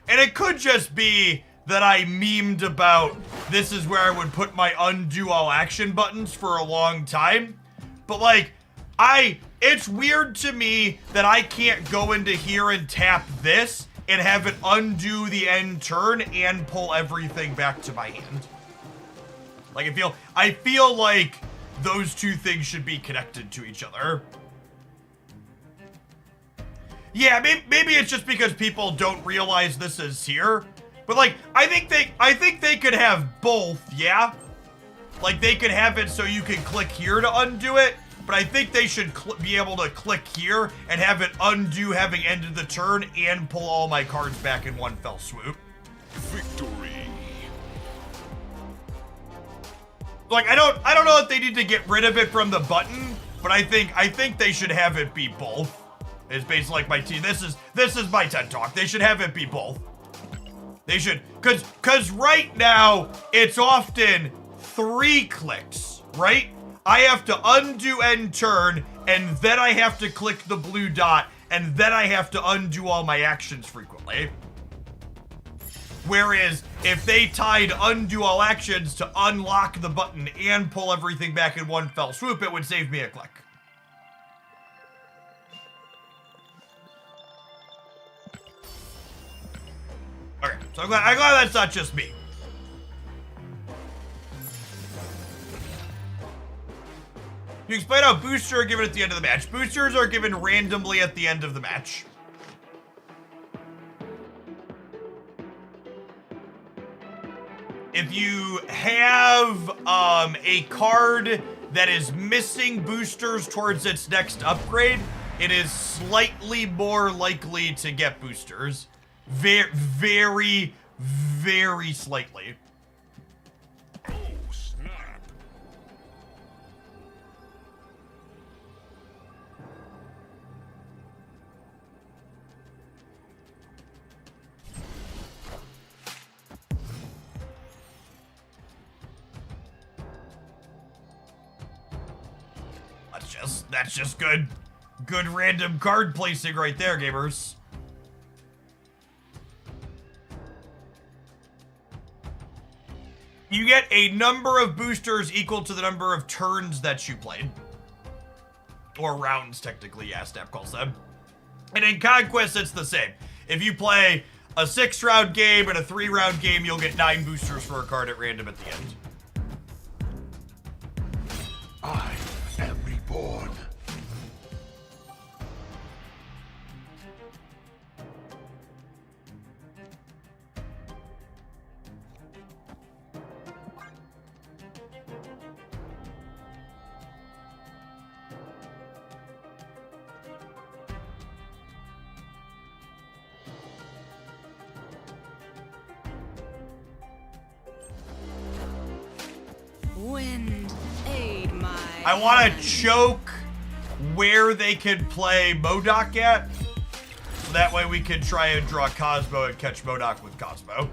And it could just be that I memed about this is where I would put my undo all action buttons for a long time. But like, it's weird to me that I can't go into here and tap this and have it undo the end turn and pull everything back to my hand. Like, I feel like those two things should be connected to each other. Yeah, maybe it's just because people don't realize this is here. But like, I think they could have both, yeah? Like, they could have it so you can click here to undo it, but I think they should be able to click here and have it undo having ended the turn and pull all my cards back in one fell swoop. Victory. Like, I don't know if they need to get rid of it from the button, but I think they should have it be both. It's basically like my team. This is my TED Talk. They should have it be both. They should, cause right now it's often 3 clicks, right? I have to undo end turn, and then I have to click the blue dot, and then I have to undo all my actions frequently. Whereas if they tied undo all actions to unlock the button and pull everything back in one fell swoop, it would save me a click. Okay, so I'm glad that's not just me. You explain how boosters are given at the end of the match. Boosters are given randomly at the end of the match. If you have a card that is missing boosters towards its next upgrade, it is slightly more likely to get boosters. Very, very slightly. Oh, snap. That's just good random card placing right there, gamers. You get a number of boosters equal to the number of turns that you played. Or rounds, technically, yeah, Snap calls them. And in Conquest, it's the same. If you play a 6-round game and a 3-round game, you'll get 9 boosters for a card at random at the end. I am reborn. Wind, aid my. I want hand. to choke where they can play MODOK at. So that way we can try and draw Cosmo and catch MODOK with Cosmo.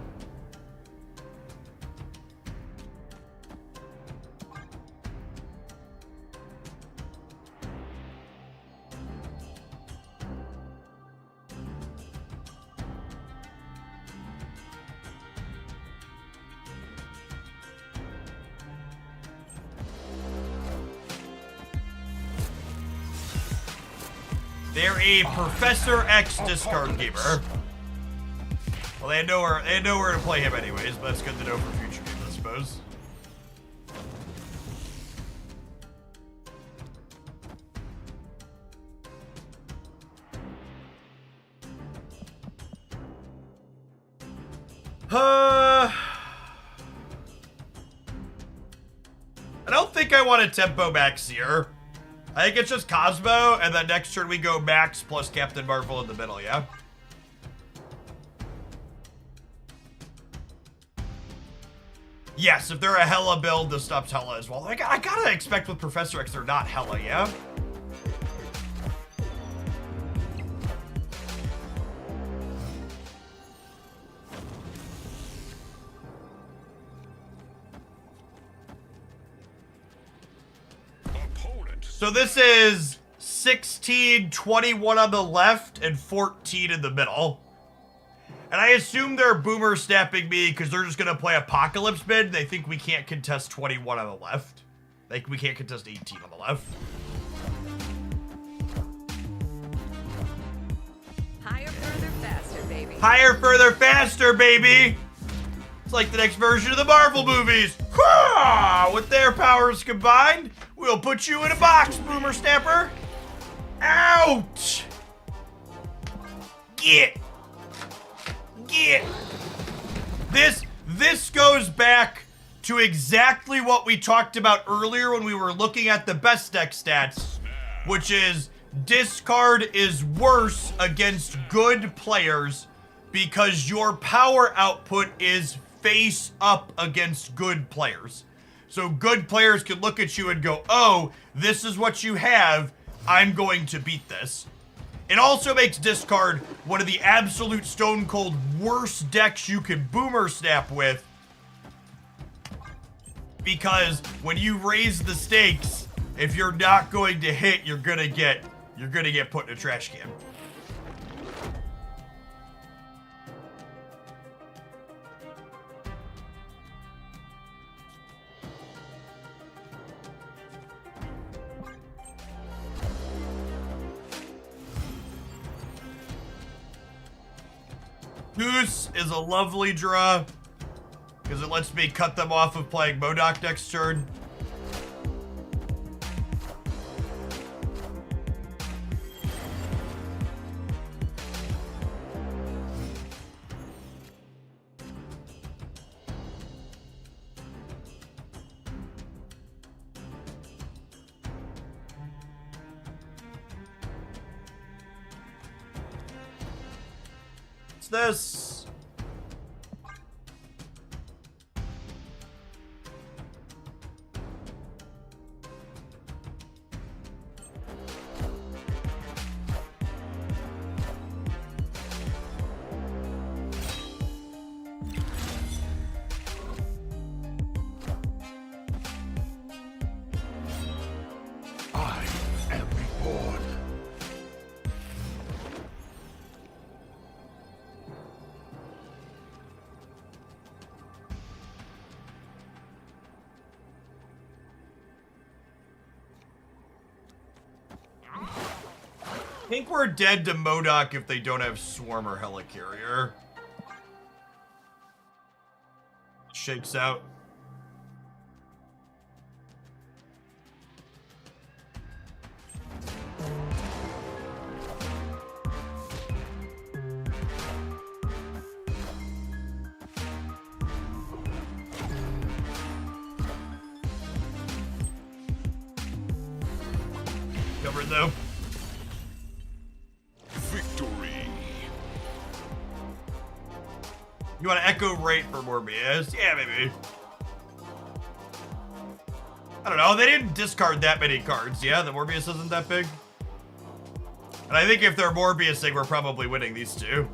They're a Professor X discard gamer. Well, they know where to play him anyways, but that's good to know for future games, I suppose. think I want a tempo max here. I think it's just Cosmo, and then next turn we go Max plus Captain Marvel in the middle, yeah? Yes, if they're a Hella build, this stuff's Hella as well. I gotta expect with Professor X they're not Hella, yeah? So this is 16, 21 on the left, and 14 in the middle. And I assume they're boomer snapping me because they're just going to play Apocalypse mid. They think we can't contest 21 on the left. Like, we can't contest 18 on the left. Higher, further, faster, baby. Higher, further, faster, baby! It's like the next version of the Marvel movies. With their powers combined, we'll put you in a box, Boomer Snapper. Out! Get! This goes back to exactly what we talked about earlier when we were looking at the best deck stats, which is discard is worse against good players because your power output is face up against good players. So good players can look at you and go, oh, this is what you have. I'm going to beat this. It also makes discard one of the absolute stone cold worst decks you can boomer snap with. Because when you raise the stakes, if you're not going to hit, you're gonna get put in a trash can. Goose is a lovely draw because it lets me cut them off of playing MODOK next turn. This. I am reborn. I think we're dead to MODOK if they don't have Swarm or Helicarrier. Shakes out. Covered though. Victory. You want to Echo Rate for Morbius? Yeah, maybe. I don't know. They didn't discard that many cards. Yeah, the Morbius isn't that big. And I think if they're Morbiusing, we're probably winning these two.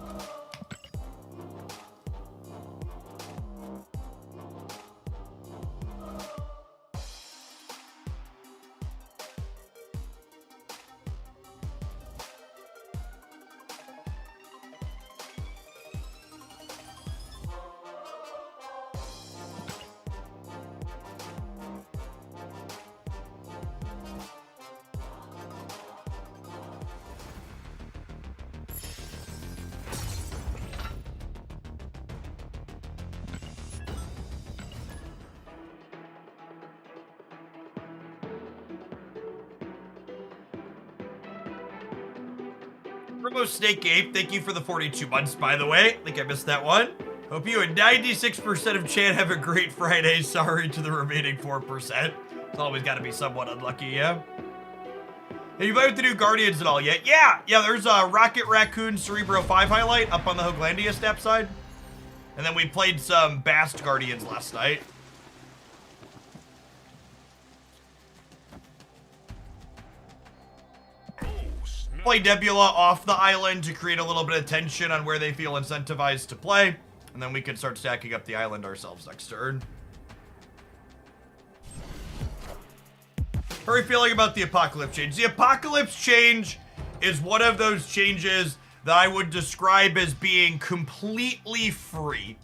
Turbo Snake Ape, thank you for the 42 months, by the way. I think I missed that one. Hope you and 96% of chat have a great Friday. Sorry to the remaining 4%. It's Always got to be somewhat unlucky, yeah? Have you played with the new Guardians at all yet? Yeah, there's a Rocket Raccoon Cerebro 5 highlight up on the Hoaglandia step side. And then we played some Bast Guardians last night. Play Nebula off the island to create a little bit of tension on where they feel incentivized to play. And then we can start stacking up the island ourselves next turn. How are you feeling about the Apocalypse change? The Apocalypse change is one of those changes that I would describe as being completely free.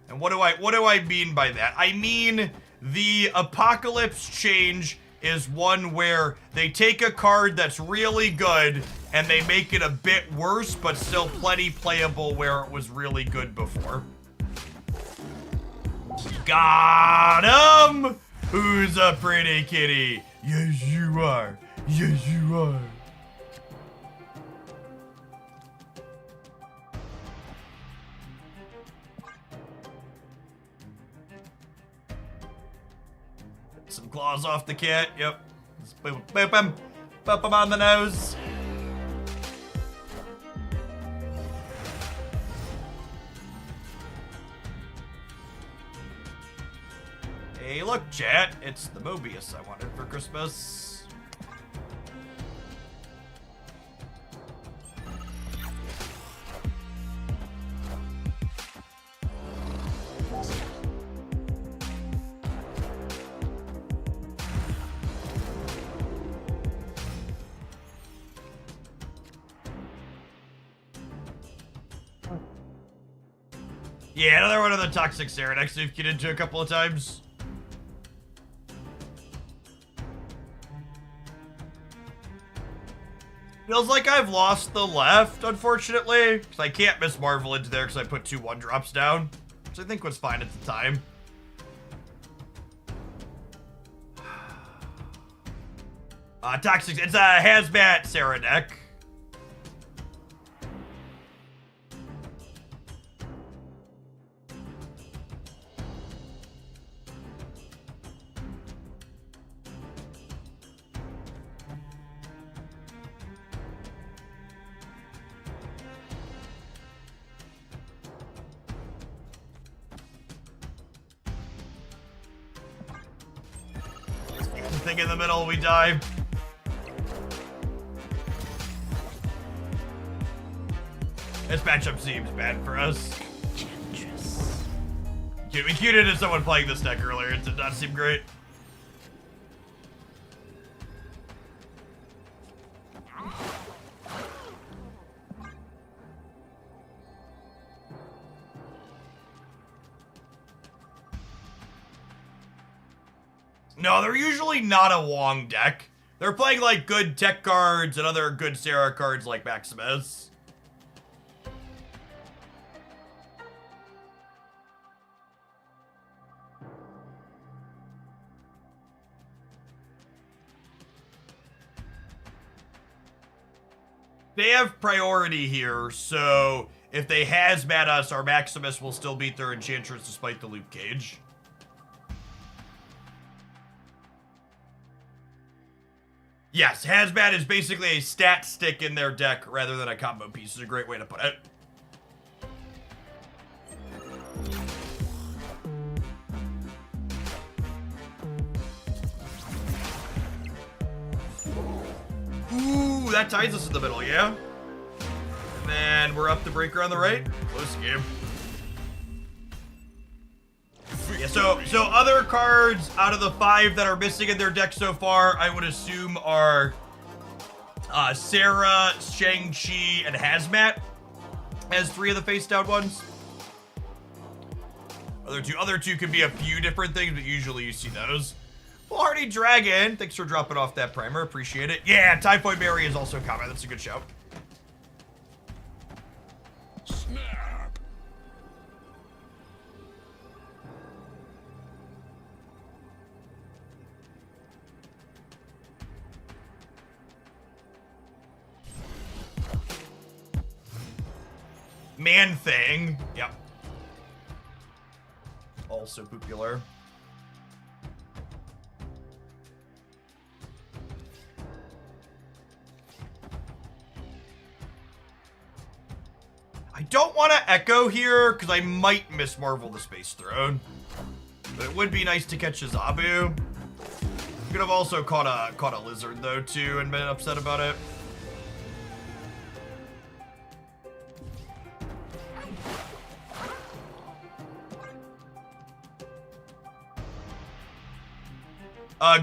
And what do I mean by that? I mean the Apocalypse change is one where they take a card that's really good and they make it a bit worse, but still plenty playable where it was really good before. Got him! Who's a pretty kitty? Yes, you are. Yes, you are. Some claws off the cat. Yep. Just boop, boop him. Boop him on the nose. Hey, look, chat. It's the Mobius I wanted for Christmas. Yeah, another one of the Toxic Ceradex we've get into a couple of times. Feels like I've lost the left, unfortunately, because I can't miss Marvel into there because I put 2 1-drops down, which I think was fine at the time. Toxic, it's a Hazmat Ceradex. Thing in the middle, we die. This matchup seems bad for us. We queued into someone playing this deck earlier. It did not seem great. No, they're usually not a Wong deck. They're playing like good tech cards and other good Sarah cards like Maximus. They have priority here, so if they Hazmat us, our Maximus will still beat their Enchantress despite the Luke Cage. Yes, Hazmat is basically a stat stick in their deck rather than a combo piece. Is a great way to put it. Ooh, that ties us in the middle, yeah? And then we're up the breaker on the right. Close game. Yeah, so other cards out of the 5 that are missing in their deck so far, I would assume are Sarah, Shang-Chi, and Hazmat as 3 of the face-down ones. Other two could be a few different things, but usually you see those. Hardy Dragon, thanks for dropping off that primer. Appreciate it. Yeah, Typhoid Berry is also common. That's a good shout. Snap. Man Thing. Yep. Also popular. I don't want to echo here because I might miss Marvel the Space Throne. But it would be nice to catch a Zabu. Could have also caught a lizard though too and been upset about it.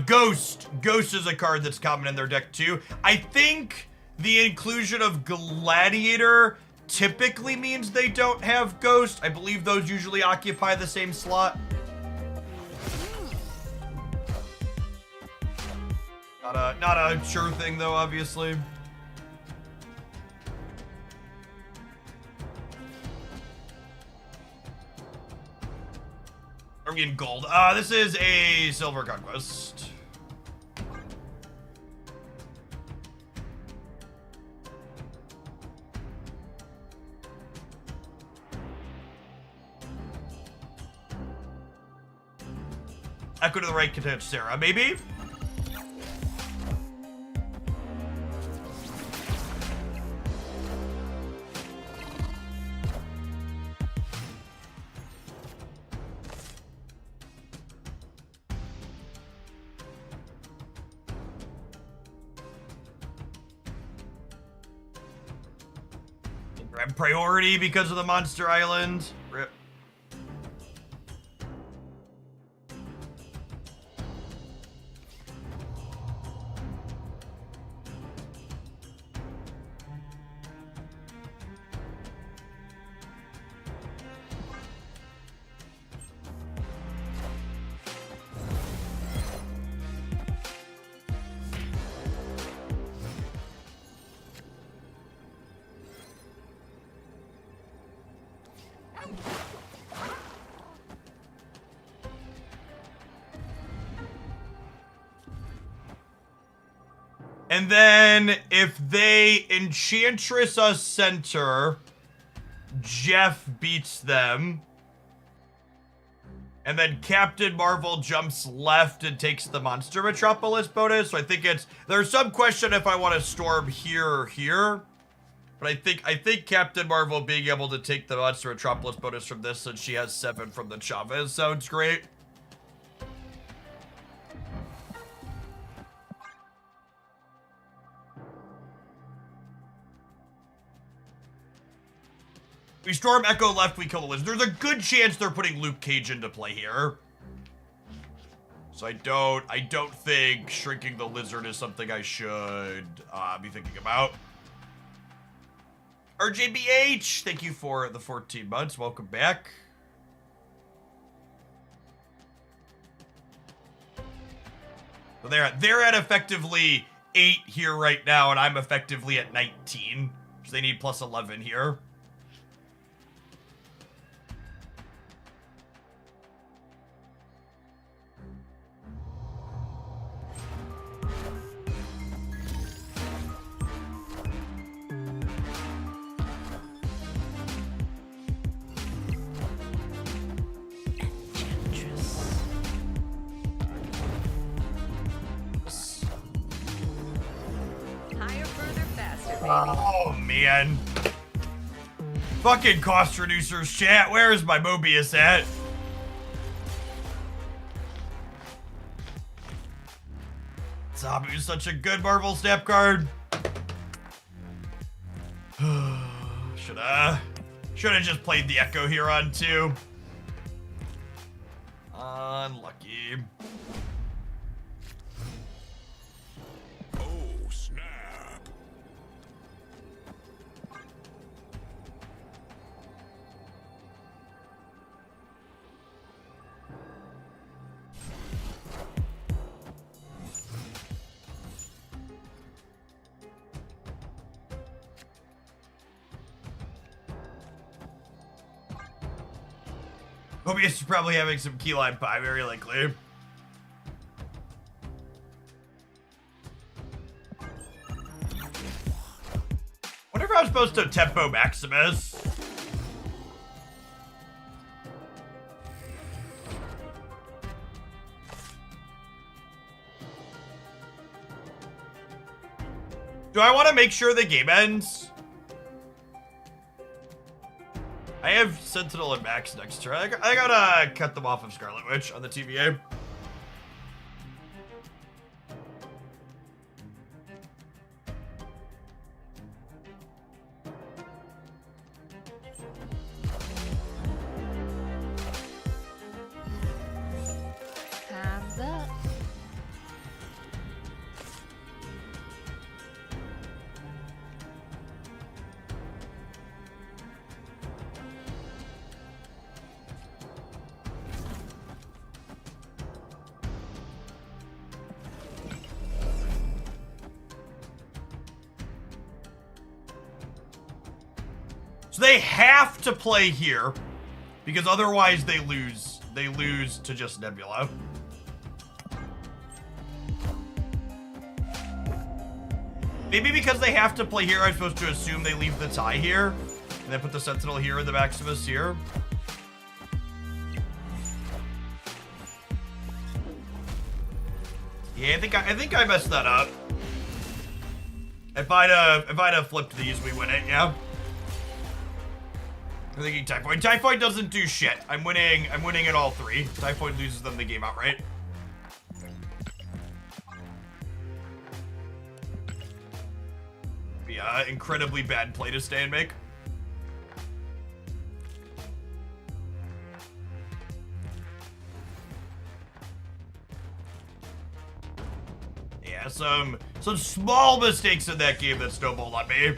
Ghost. Ghost is a card that's common in their deck too. I think the inclusion of Gladiator typically means they don't have Ghost. I believe those usually occupy the same slot. Not a sure thing though, obviously. Are we in gold? This is a silver conquest. Echo to the right, content Sarah, maybe? Grab priority because of the Monster Island. Rip. And then if they Enchantress us center, Jeff beats them. And then Captain Marvel jumps left and takes the Monster Metropolis bonus. So I think there's some question if I want to storm here or here. But I think Captain Marvel being able to take the Monster Metropolis bonus from this since she has 7 from the Chavez sounds great. We storm Echo left, we kill the lizard. There's a good chance they're putting Luke Cage into play here. So I don't think shrinking the lizard is something I should be thinking about. RJBH, thank you for the 14 months. Welcome back. So they're at effectively 8 here right now, and I'm effectively at 19. So they need plus 11 here. Oh, man. Fucking cost reducers, chat. Where is my Mobius at? Zabu is such a good Marvel Snap card. Shoulda just played the Echo here on 2. Unlucky. Mobius is probably having some key lime pie, very likely. Wonder if I'm supposed to tempo Maximus. Do I want to make sure the game ends? I have Sentinel and Max next turn. I gotta cut them off of Scarlet Witch on the TVA. Time's up. So they have to play here, because otherwise they lose. They lose to just Nebula. Maybe because they have to play here, I'm supposed to assume they leave the tie here, and then put the Sentinel here and the Maximus here. Yeah, I think I messed that up. If I'd have flipped these, we win it. Yeah. I'm thinking Typhoid. Typhoid doesn't do shit. I'm winning in all three. Typhoid loses them the game outright. Yeah, incredibly bad play to stay and make. Yeah, some small mistakes in that game that snowballed on me.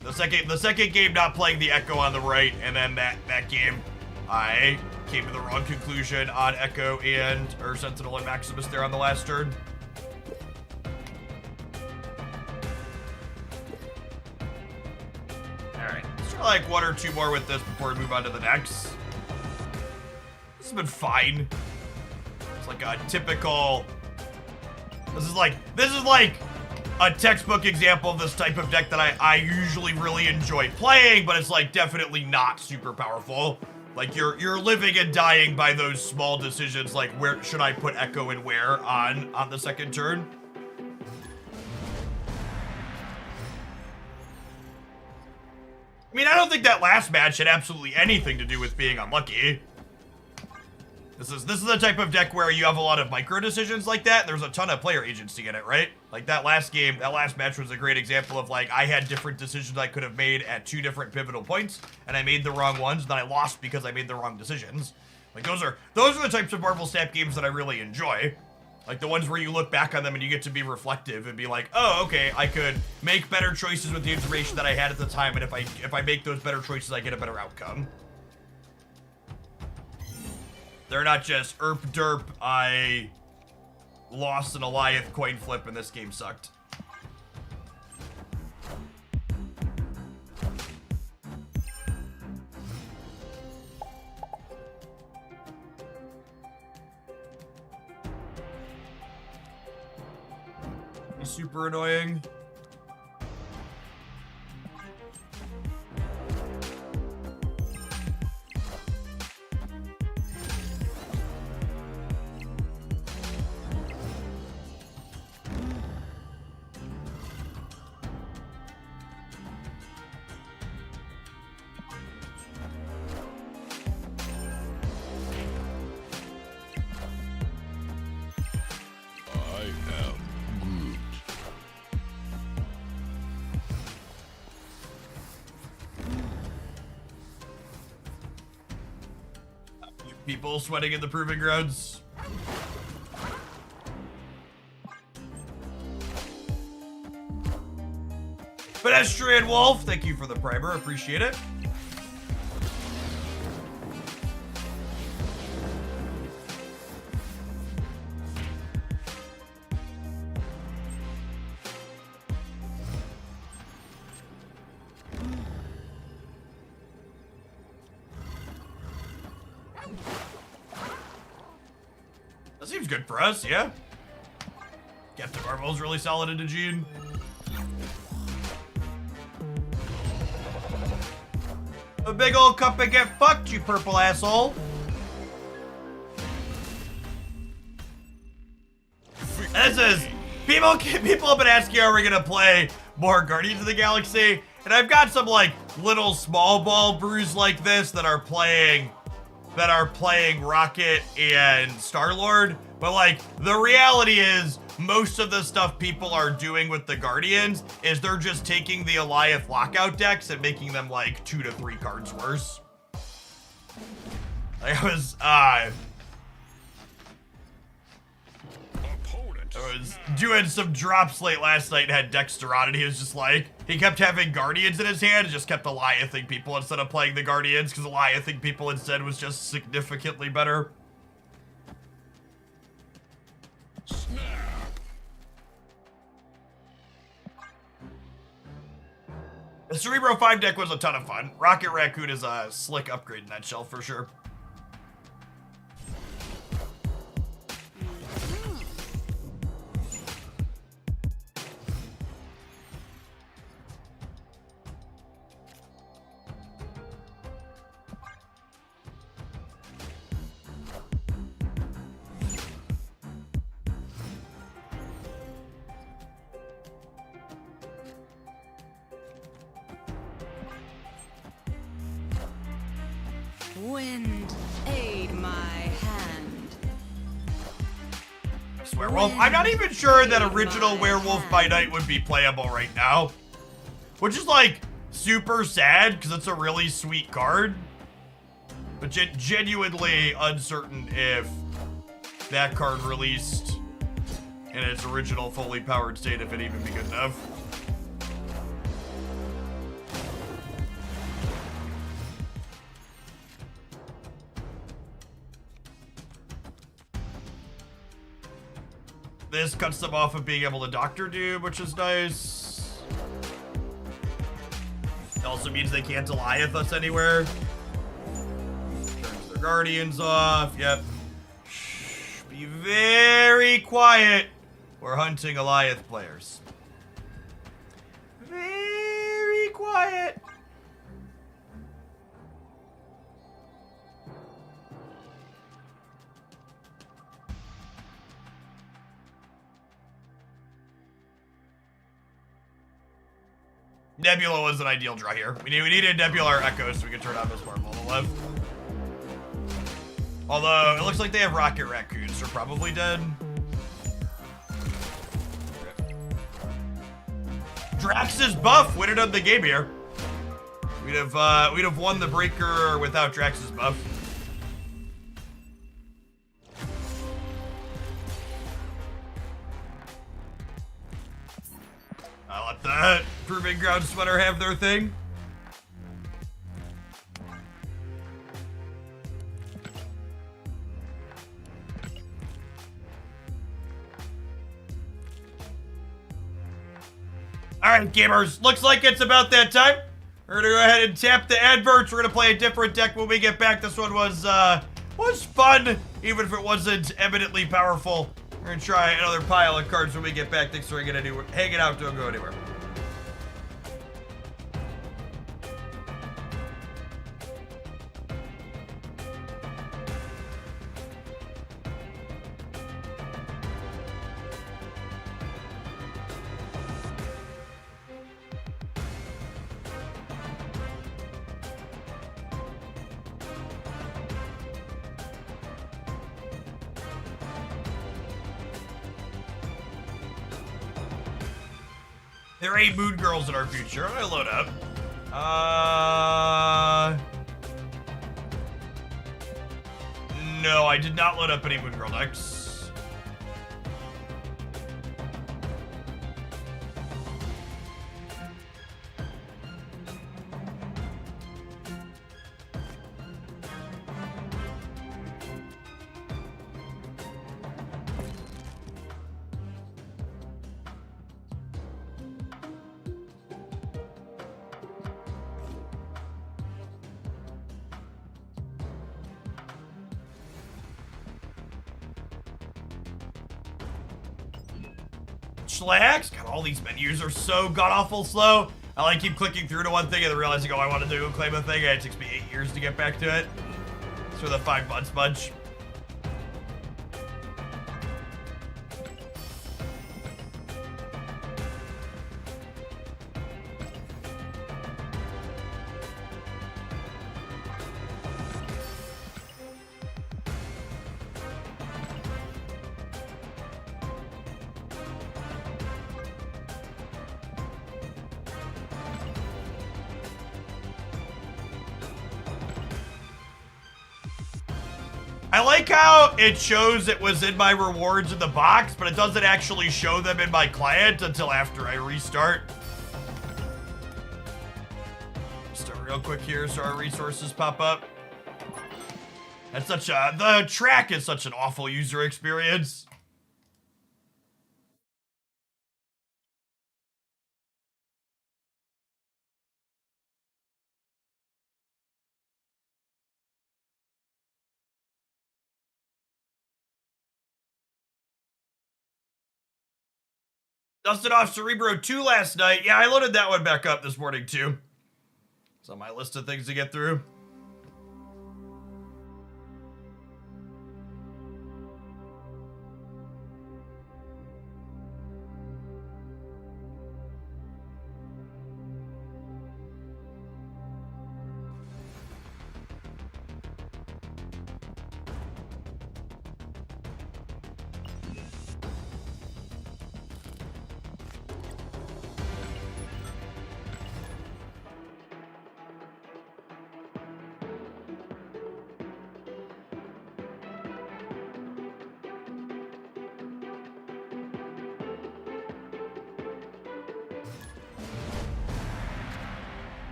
The second game not playing the Echo on the right, and then that game, I came to the wrong conclusion on Echo or Sentinel and Maximus there on the last turn. Alright, let's try like one or two more with this before we move on to the next. This has been fine. It's like a typical... This is like a textbook example of this type of deck that I usually really enjoy playing, but it's like definitely not super powerful. Like you're living and dying by those small decisions, like where should I put Echo and where on the second turn. I mean, I don't think that last match had absolutely anything to do with being unlucky. This is the type of deck where you have a lot of micro decisions like that, and there's a ton of player agency in it, right? Like that last match was a great example of like I had different decisions I could have made at two different pivotal points, and I made the wrong ones, and then I lost because I made the wrong decisions. Like those are the types of Marvel Snap games that I really enjoy. Like the ones where you look back on them and you get to be reflective and be like, oh, okay, I could make better choices with the information that I had at the time, and if I make those better choices, I get a better outcome. They're not just erp derp, I lost an Alioth coin flip and this game sucked. He's super annoying. People sweating in the proving grounds. Pedestrian Wolf, thank you for the primer, appreciate it. That seems good for us, yeah. Captain Marvel's really solid into Gene. A big old cup and get fucked, you purple asshole. And this is people have been asking, are we gonna play more Guardians of the Galaxy? And I've got some like little small ball brews like this that are playing Rocket and Star-Lord. But like the reality is most of the stuff people are doing with the Guardians is they're just taking the Alioth lockout decks and making them like 2 to 3 cards worse. Like I was doing some drops late last night and had Dexter on, and he was just like, he kept having Guardians in his hand and just kept Aliothing people instead of playing the Guardians, because Aliothing people instead was just significantly better. Snap. The Cerebro 5 deck was a ton of fun. Rocket Raccoon is a slick upgrade in that shelf for sure. Wind, aid my hand. Werewolf. I'm not even sure that original Werewolf by Night would be playable right now. Which is like super sad because it's a really sweet card. But genuinely uncertain if that card released in its original fully powered state, if it'd even be good enough. This cuts them off of being able to Doctor Doom, which is nice. It also means they can't Alioth us anywhere. Turns their Guardians off. Yep. Shh, be very quiet. We're hunting Alioth players. Very quiet. Nebula was an ideal draw here. We needed Nebula or Echo so we could turn on Miss Marvel on the left. Although, it looks like they have Rocket Raccoons, so probably dead. Drax's buff winning up the game here. We'd have won the breaker without Drax's buff. I'll let that Proving Ground Sweater have their thing. Alright, gamers. Looks like it's about that time. We're gonna go ahead and tap the adverts. We're gonna play a different deck when we get back. This one was fun, even if it wasn't eminently powerful. We're gonna try another pile of cards when we get back. Thanks for hanging out. Don't go anywhere. There ain't Moon Girls in our future. I'm gonna load up. No, I did not load up any Moon Girl decks. Slacks? God, all these menus are so god-awful slow. I like keep clicking through to one thing and then realizing, oh, I want to do claim a thing, and it takes me 8 years to get back to it. It's for the 5 months bunch. I like how it shows it was in my rewards in the box, but it doesn't actually show them in my client until after I restart. Start real quick here so our resources pop up. That's such a, the track is such an awful user experience. Dusted off Cerebro 2 last night. Yeah, I loaded that one back up this morning too. It's on my list of things to get through.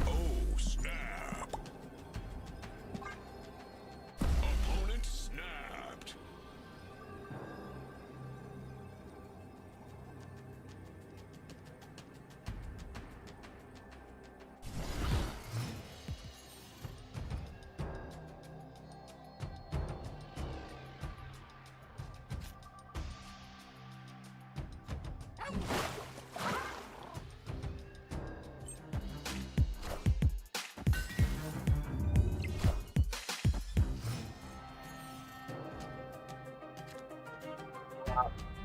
Oh, snap. Opponent snapped.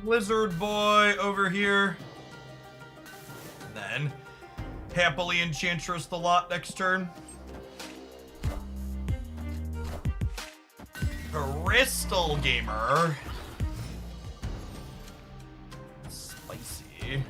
Lizard boy over here. Then, happily Enchantress the lot next turn. Crystal Gamer. Spicy.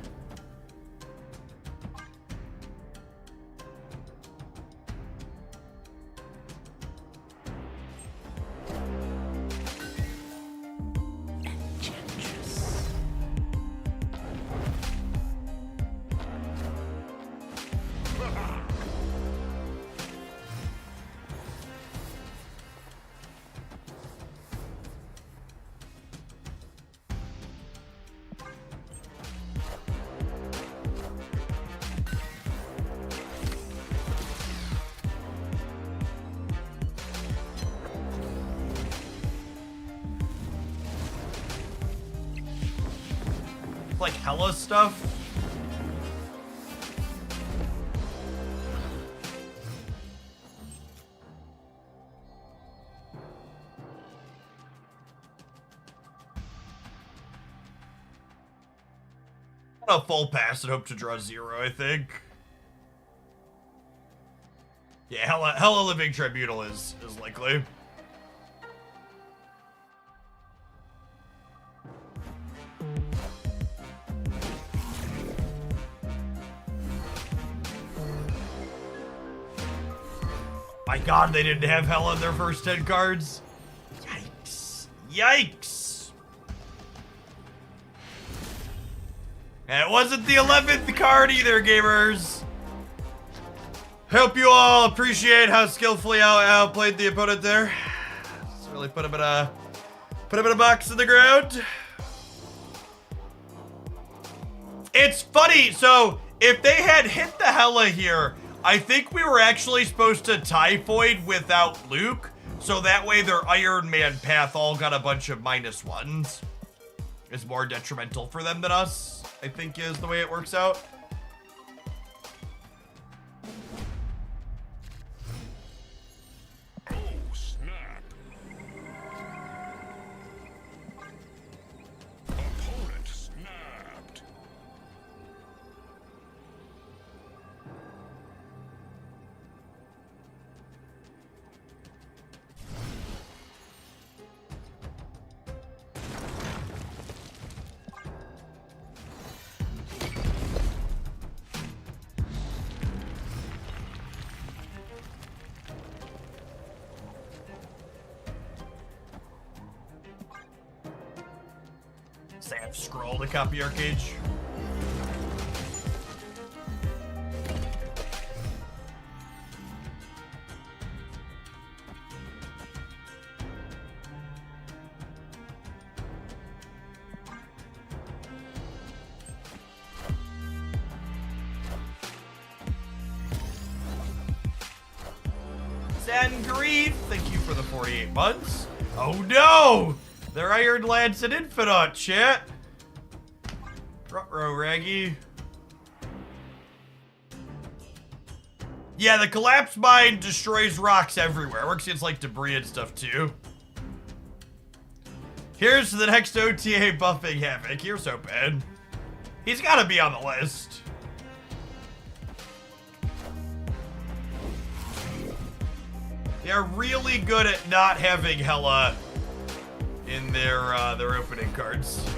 Like hella stuff. A full pass and hope to draw 0, I think. Yeah, hella Living Tribunal is likely. My god, they didn't have hell on their first 10 cards. Yikes. Yikes. And it wasn't the 11th card either, gamers. Hope you all appreciate how skillfully I outplayed the opponent there. Let's really put him in a box in the ground. It's funny, so if they had hit the hella here, I think we were actually supposed to Typhoid without Luke, so that way their Iron Man path all got a bunch of -1s. It's more detrimental for them than us, I think is the way it works out. Oh, snap. Opponent snapped. Say I have scroll to copy Arcade. Grief, thank you for the 48 months. Oh no! They're Iron Lance and Infinite, chat. Ruh-roh, Raggy. Yeah, the collapse mine destroys rocks everywhere. Works against like debris and stuff too. Here's the next OTA buffing Havoc. Here's hoping. He's gotta be on the list. They're really good at not having Hela in their opening cards.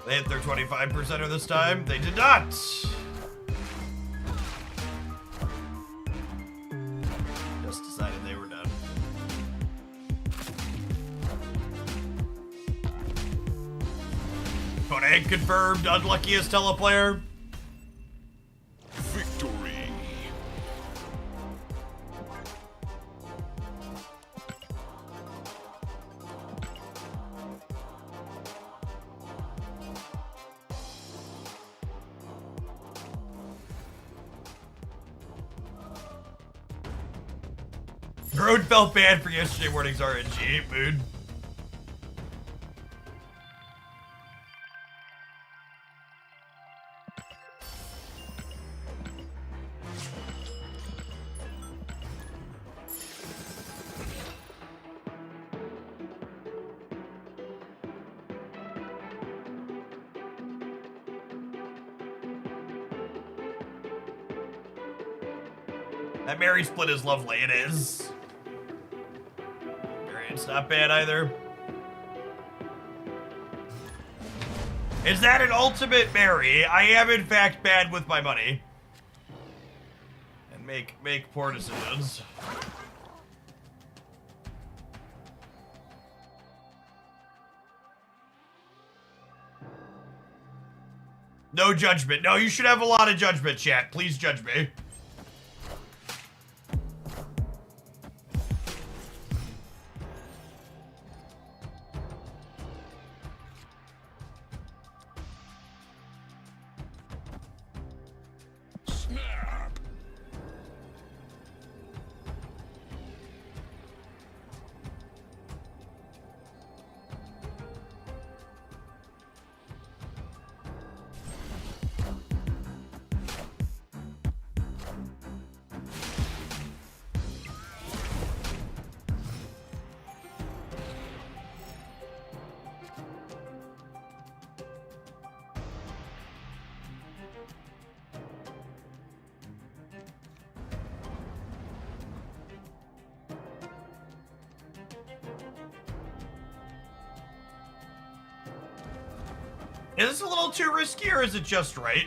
They hit their 25%er this time. They did not. Just decided they were done. Kodak confirmed unluckiest teleplayer. Victory. Road felt bad for yesterday morning's RNG, mood. That Mary split is lovely, it is. It's not bad either. Is that an ultimate Mary? I am in fact bad with my money. And make poor decisions. No judgment. No, you should have a lot of judgment, chat. Please judge me. Snap. Is this a little too risky, or is it just right?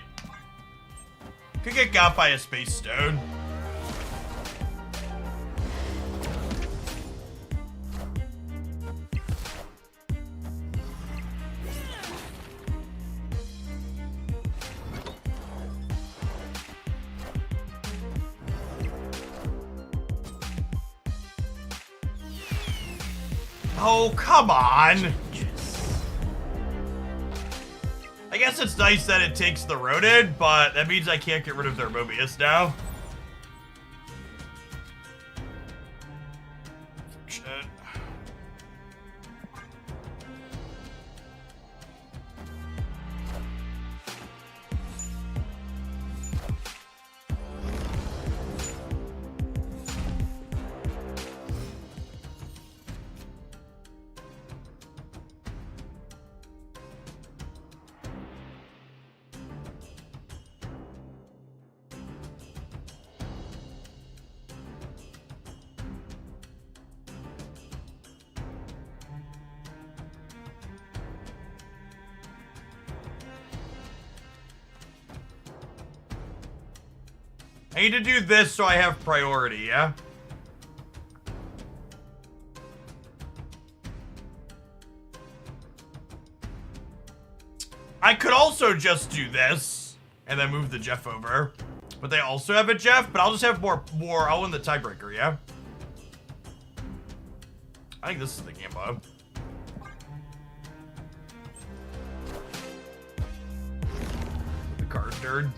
Could get got by a space stone. Oh, come on! I guess it's nice that it takes the Ronin, but that means I can't get rid of their Mobius now. Shit. I need to do this so I have priority, yeah? I could also just do this and then move the Jeff over. But they also have a Jeff, but I'll just have more. I'll win the tiebreaker, yeah? I think this is the game, Bob. The card nerd.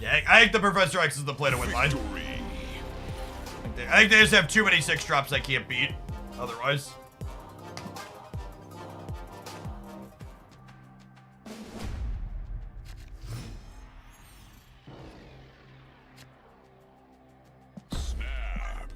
Yeah, I think the Professor X is the play to win line. I think they just have too many 6-drops I can't beat otherwise. Snap.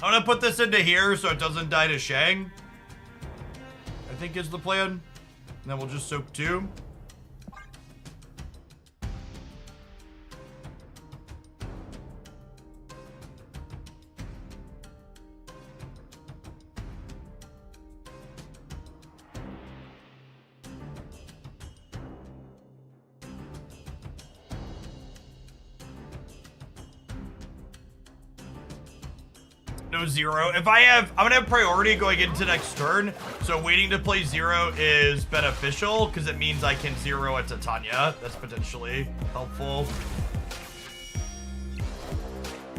I'm gonna put this into here so it doesn't die to Shang. I think is the plan. And then we'll just soak 2. No 0. If I have, I'm gonna have priority going into next turn. So waiting to play 0 is beneficial because it means I can 0 a Titania. That's potentially helpful.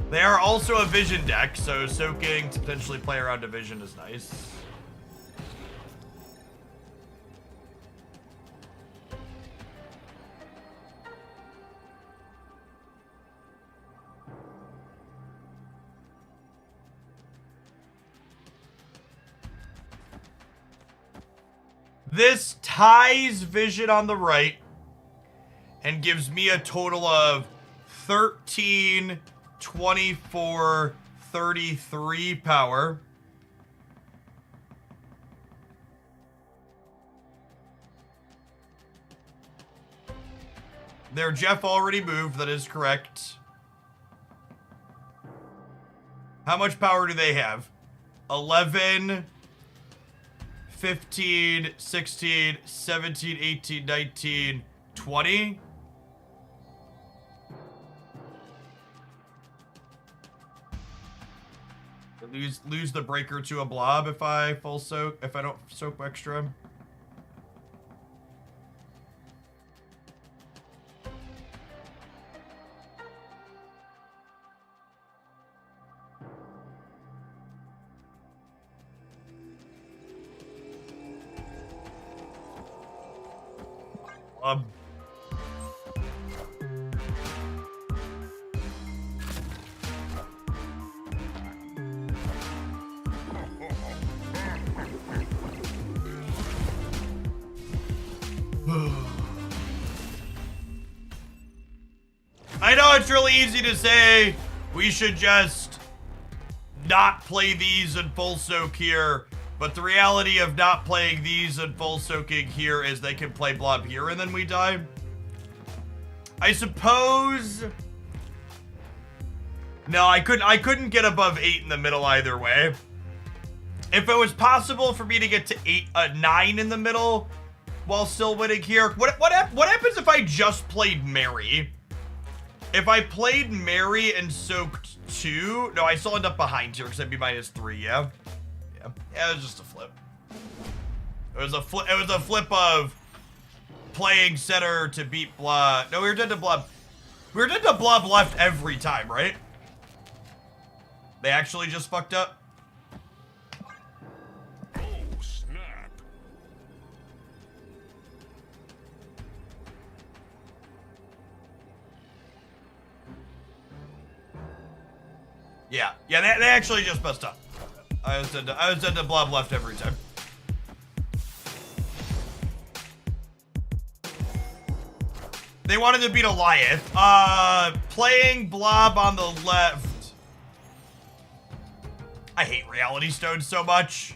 They are also a vision deck, so soaking to potentially play around a vision is nice. This ties vision on the right and gives me a total of 13, 24, 33 power. Their Jeff already moved, that is correct. How much power do they have? 11, 15, 16, 17, 18, 19, 20. Lose the breaker to a blob if I full soak, if I don't soak extra. I know it's really easy to say we should just not play these in full soak here, but the reality of not playing these in full soaking here is they can play blob here and then we die. I suppose... No, I couldn't get above 8 in the middle either way. If it was possible for me to get to 9 in the middle while still winning here, what happens if I just played Mary? If I played Mary and soaked 2, no, I still end up behind here because I'd be -3, yeah? Yeah, it was just a flip. It was a flip of playing center to beat blob. No, we were dead to blob. We were dead to blob left every time, right? They actually just fucked up. Oh, snap. Yeah, they actually just messed up. I was dead to blob left every time. They wanted to beat Eliath. Playing blob on the left. I hate Reality Stones so much.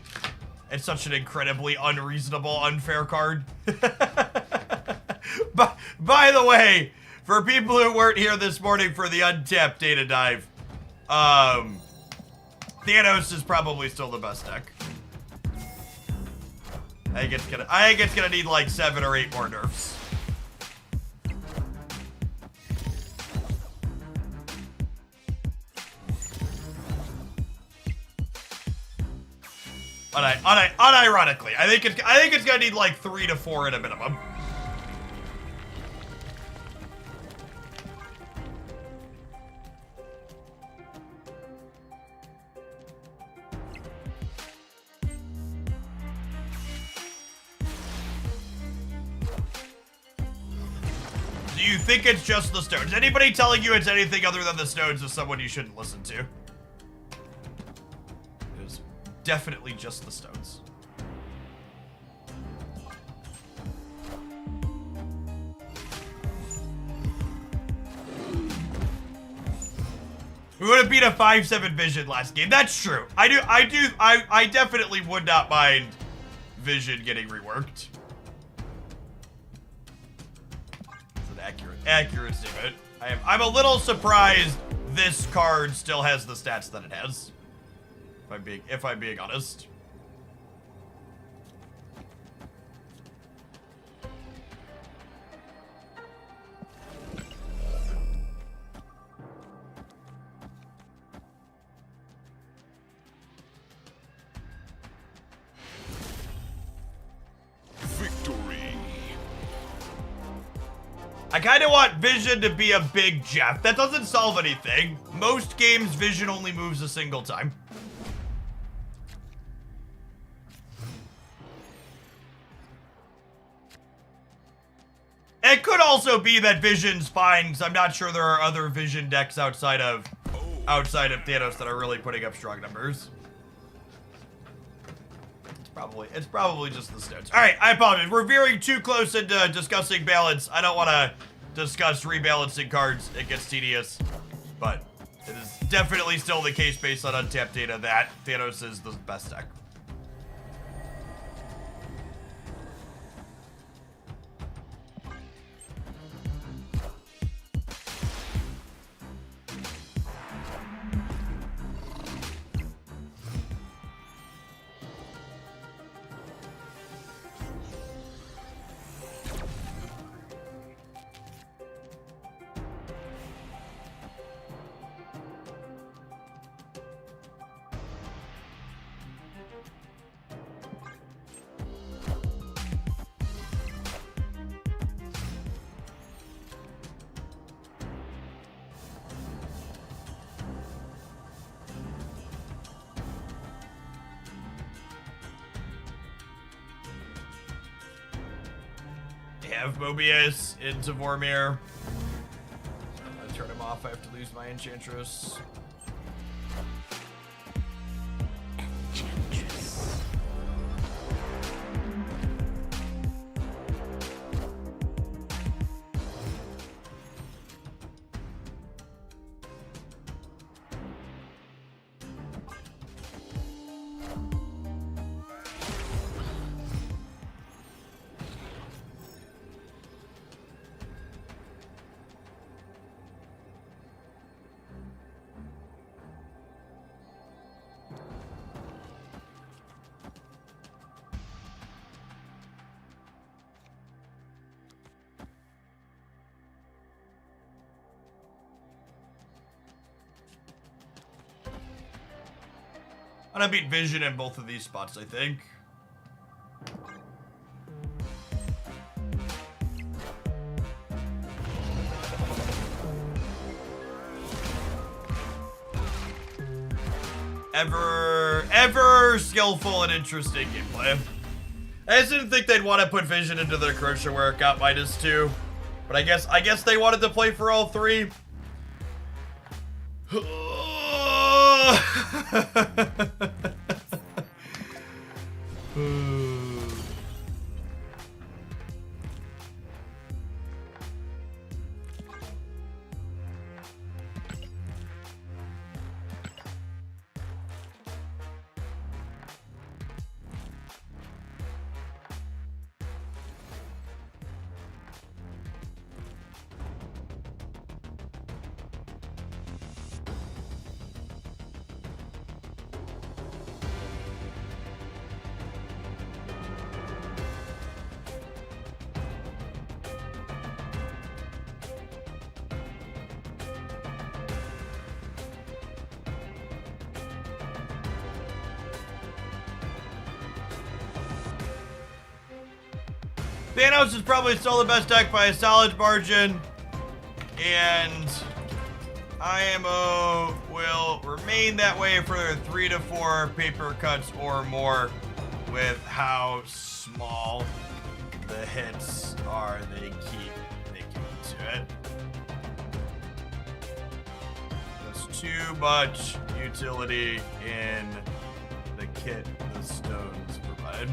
It's such an incredibly unreasonable, unfair card. But by the way, for people who weren't here this morning for the untapped data dive, Thanos is probably still the best deck. I think it's gonna need like 7 or 8 more nerfs. Unironically, I think it's gonna need like 3 to 4 at a minimum. Do you think it's just the stones? Anybody telling you it's anything other than the stones is someone you shouldn't listen to. It is definitely just the stones. We would have beat a 5-7 Vision last game. That's true. I definitely would not mind Vision getting reworked. It's an accurate statement. I'm a little surprised this card still has the stats that it has. If I'm being honest. I kind of want Vision to be a big Jeff. That doesn't solve anything. Most games, Vision only moves a single time. It could also be that Vision's fine, because I'm not sure there are other Vision decks outside of Thanos that are really putting up strong numbers. It's probably just the stones. All right, I apologize. We're veering too close into discussing balance. I don't want to discuss rebalancing cards. It gets tedious, but it is definitely still the case based on untapped data that Thanos is the best deck. Have Mobius into Vormir. I'm gonna turn him off. I have to lose my Enchantress. I'm gonna beat Vision in both of these spots, I think. Ever skillful and interesting gameplay. I just didn't think they'd want to put Vision into their Crochet where it got -2. But I guess they wanted to play for all three. Thanos is probably still the best deck by a solid margin, and IMO will remain that way for 3 to 4 paper cuts or more with how small the hits are they keep making to it. There's too much utility in the kit the stones provide.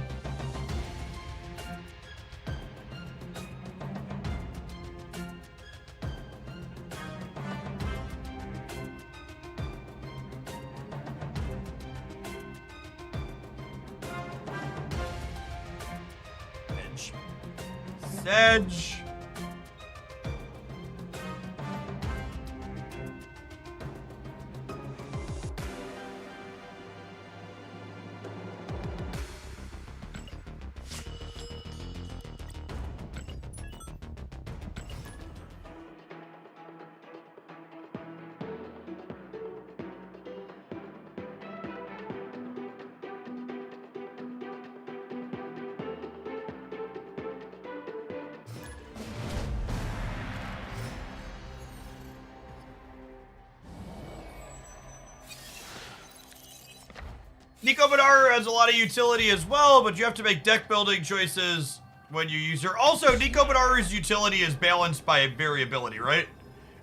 Edge. Nico Badaru has a lot of utility as well, but you have to make deck building choices when you use her. Also, Nico Badaru's utility is balanced by variability, right?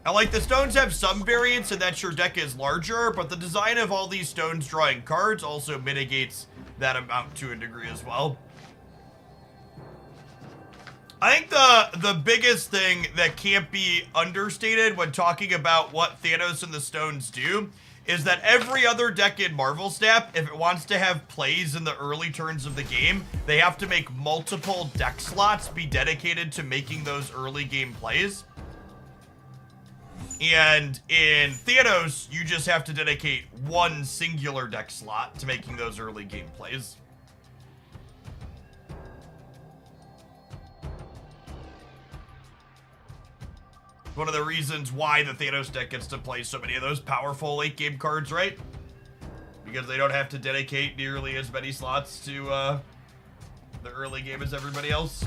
And like the stones have some variance in that your deck is larger, but the design of all these stones drawing cards also mitigates that amount to a degree as well. I think the biggest thing that can't be understated when talking about what Thanos and the stones do is that every other deck in Marvel Snap, if it wants to have plays in the early turns of the game, they have to make multiple deck slots be dedicated to making those early game plays. And in Thanos, you just have to dedicate one singular deck slot to making those early game plays. One of the reasons why the Thanos deck gets to play so many of those powerful late game cards, right? Because they don't have to dedicate nearly as many slots to the early game as everybody else.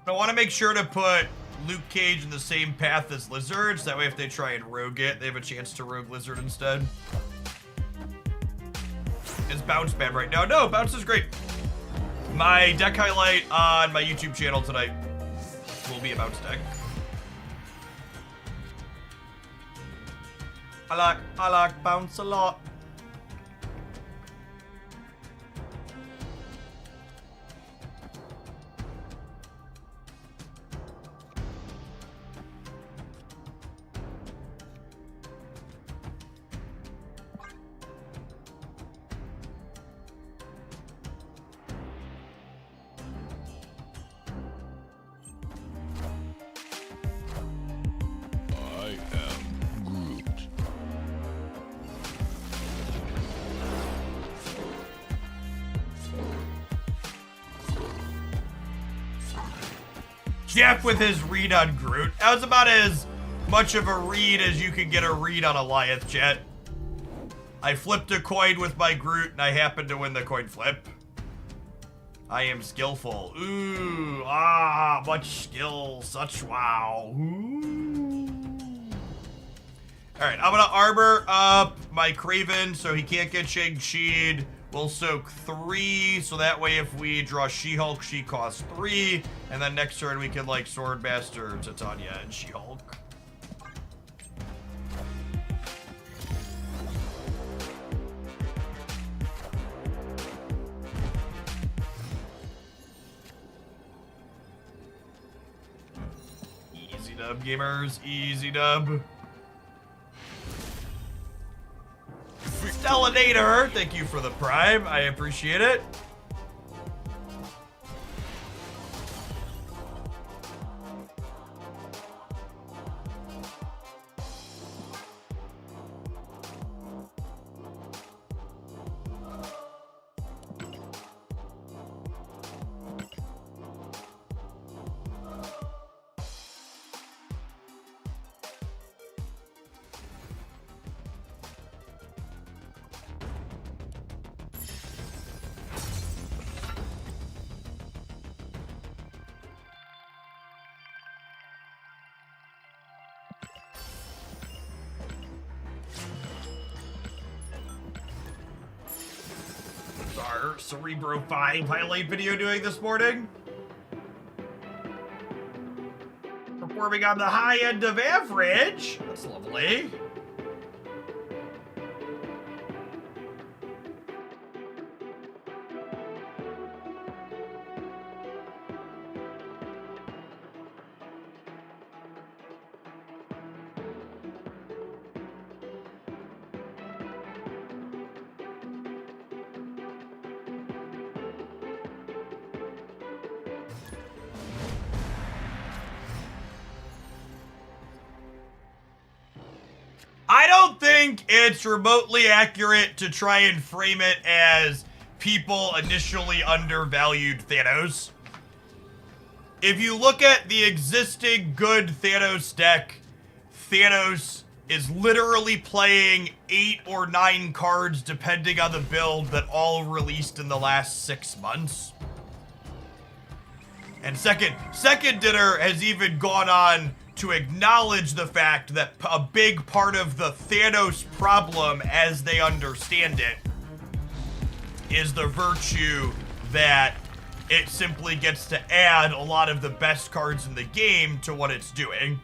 I want to make sure to put Luke Cage in the same path as Lizards. That way if they try and rogue it, they have a chance to rogue Lizard instead. Is Bounce bad right now? No, Bounce is great. My deck highlight on my YouTube channel tonight will be a Bounce deck. I like Bounce a lot. Jeff with his read on Groot. That was about as much of a read as you could get a read on Alliance, chat. I flipped a coin with my Groot and I happened to win the coin flip. I am skillful. Ooh, much skill, such wow. Ooh. All right, I'm gonna armor up my Craven so he can't get Shang-Chi'd. We'll soak 3, so that way if we draw She-Hulk, she costs 3. And then next turn we can like Swordmaster Titania and She-Hulk. Easy dub, gamers. Easy dub. Stellinator, thank you for the prime. I appreciate it. Our Cerebro 5 highlight video doing this morning. Performing on the high end of average. That's lovely. I don't think it's remotely accurate to try and frame it as people initially undervalued Thanos. If you look at the existing good Thanos deck, Thanos is literally playing 8 or 9 cards depending on the build that all released in the last 6 months. And second Dinner has even gone on to acknowledge the fact that a big part of the Thanos problem, as they understand it, is the virtue that it simply gets to add a lot of the best cards in the game to what it's doing.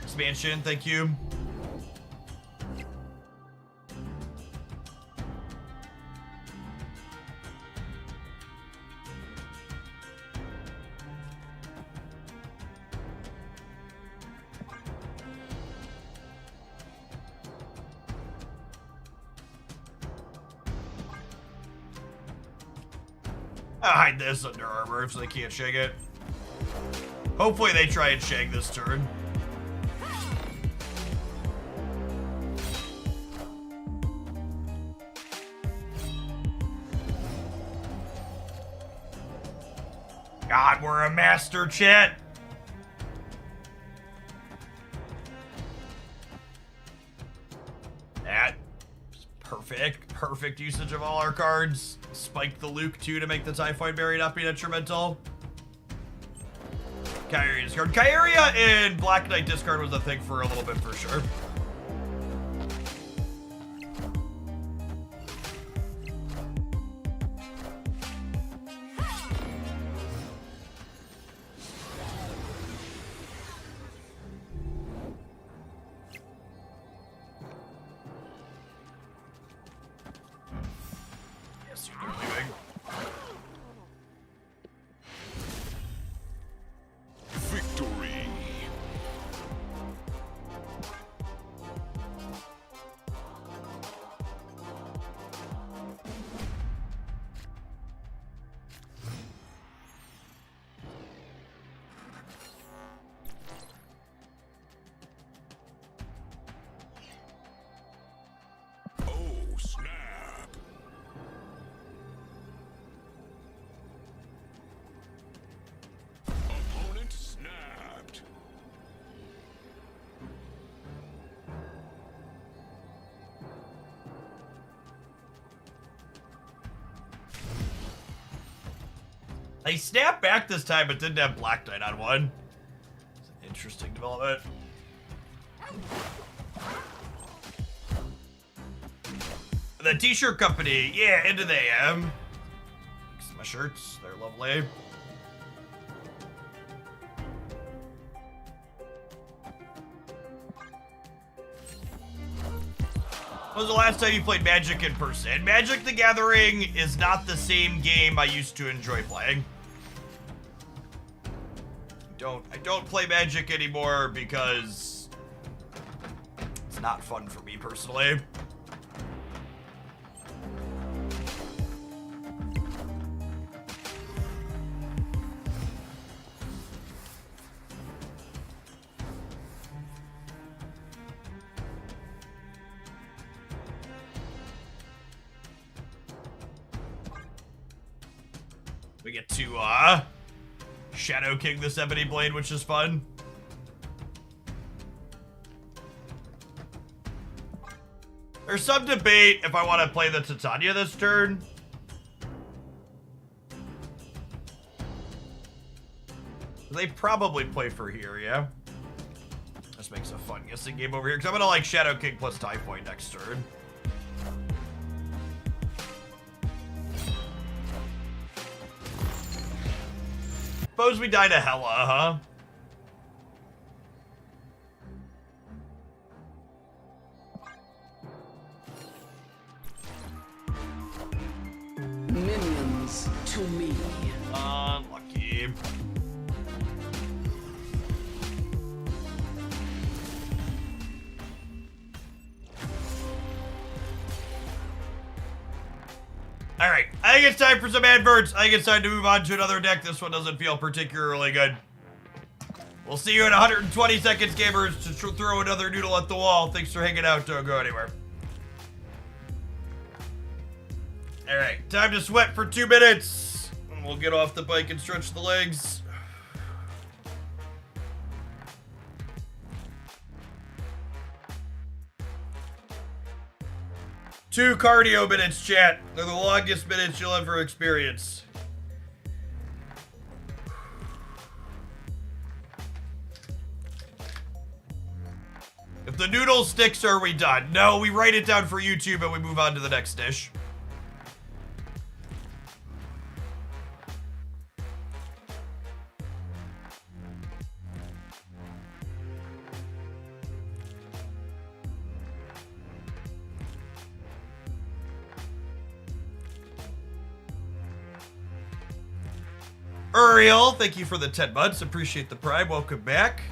Expansion, thank you. I'll hide this under armor so they can't shake it. Hopefully they try and shake this turn. God, we're a master, chat. That is perfect usage of all our cards. Spike the Luke too to make the Typhoid Berry not be detrimental. Kyria discard. Kyria in Black Knight discard was a thing for a little bit for sure. They snapped back this time, but didn't have Black Knight on one. It's an interesting development. The t-shirt company, yeah, into the AM. My shirts, they're lovely. When was the last time you played Magic in person? Magic the Gathering is not the same game I used to enjoy playing. I don't play Magic anymore because it's not fun for me personally. We get to, Shadow King this Ebony Blade, which is fun. There's some debate if I want to play the Titania this turn. They probably play for here, yeah? This makes a fun guessing game over here, because I'm going to like Shadow King plus Typhoid next turn. Suppose we die to Hela, huh? Minions to me. Unlucky. Alright, I think it's time for some adverts. I think it's time to move on to another deck. This one doesn't feel particularly good. We'll see you in 120 seconds, gamers, to throw another noodle at the wall. Thanks for hanging out. Don't go anywhere. Alright, time to sweat for 2 minutes. And we'll get off the bike and stretch the legs. Two cardio minutes, chat. They're the longest minutes you'll ever experience. If the noodle sticks, are we done? No, we write it down for YouTube and we move on to the next dish. Uriel, thank you for the 10 months. Appreciate the prime. Welcome back.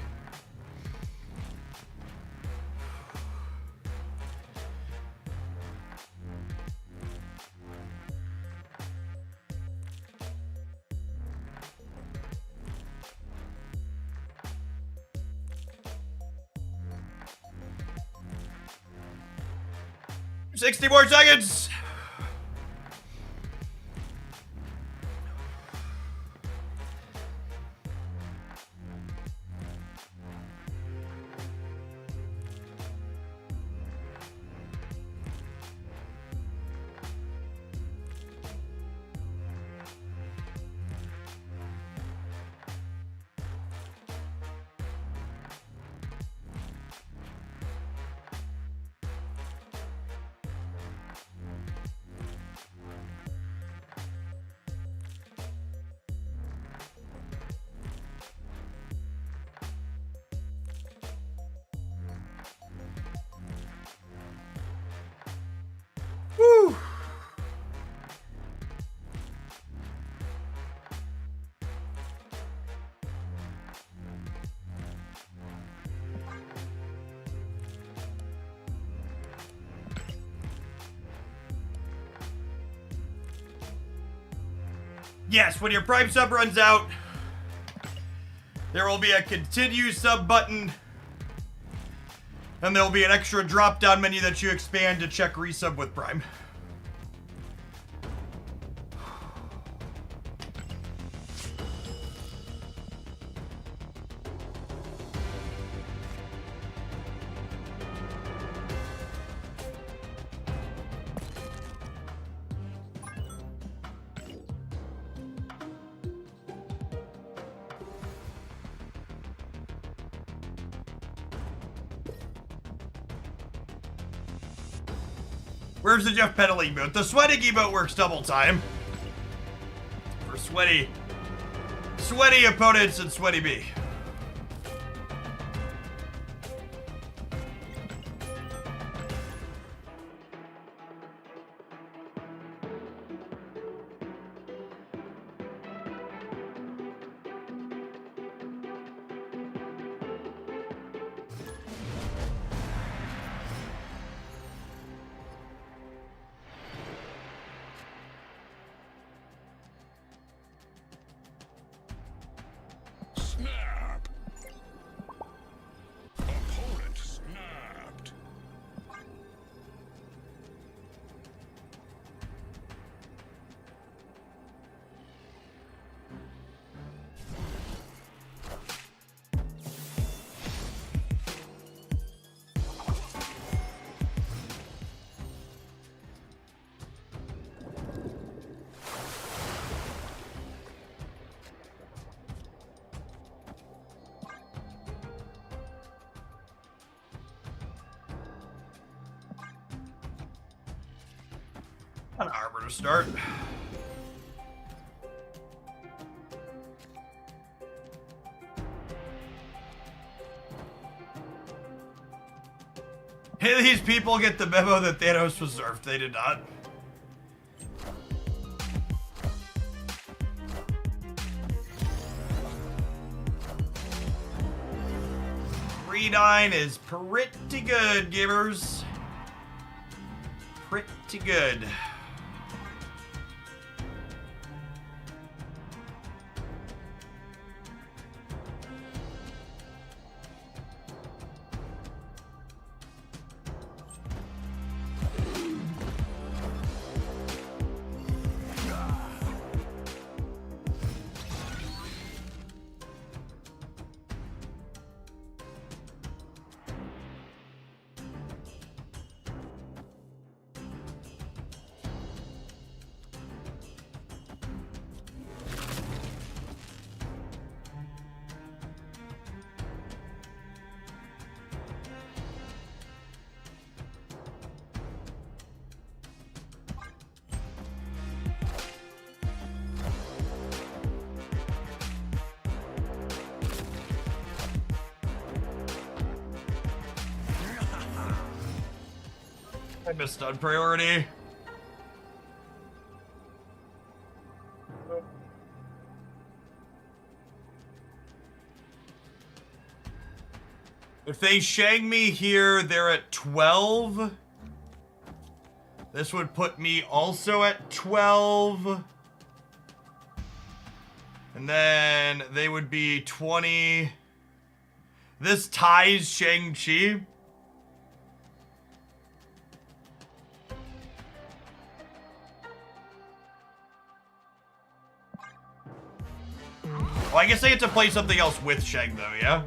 $60 more seconds. Woo! Yes, when your Prime sub runs out, there will be a continue sub button, and there will be an extra drop-down menu that you expand to check resub with Prime. Where's the Jeff Pedaling emote? The sweating emote works double time. For sweaty opponents and sweaty me. Snap. Opponent snapped. An armor to start. Hey, these people get the memo that Thanos was nerfed. They did not. $3.9 is pretty good, gamers. Pretty good. I missed on priority. If they shang me here, they're at 12. This would put me also at 12. And then they would be 20. This ties Shang-Chi. Well, I guess I get to play something else with Shang, though, yeah?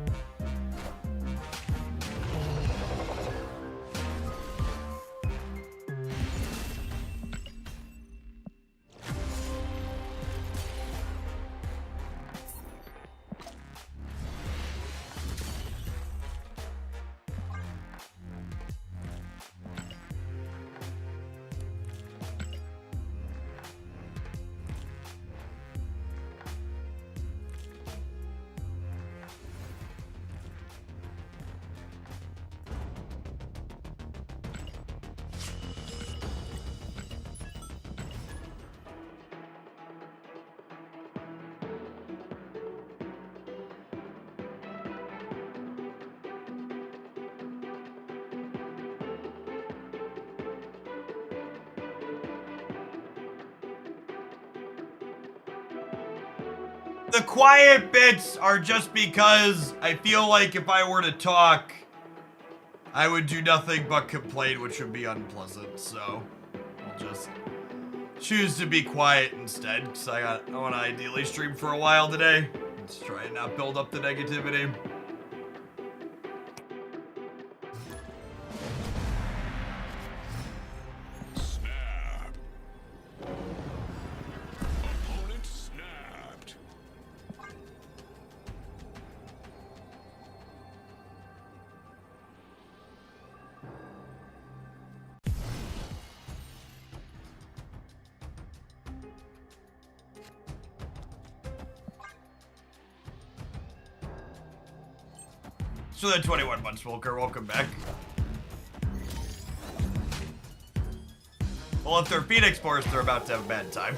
The quiet bits are just because I feel like if I were to talk, I would do nothing but complain, which would be unpleasant. So I'll just choose to be quiet instead, because I want to ideally stream for a while today. Let's try and not build up the negativity. Snap. Opponent snapped. So the 21 months, Wilker. Welcome back. Well, if they're Phoenix Force, they're about to have a bad time.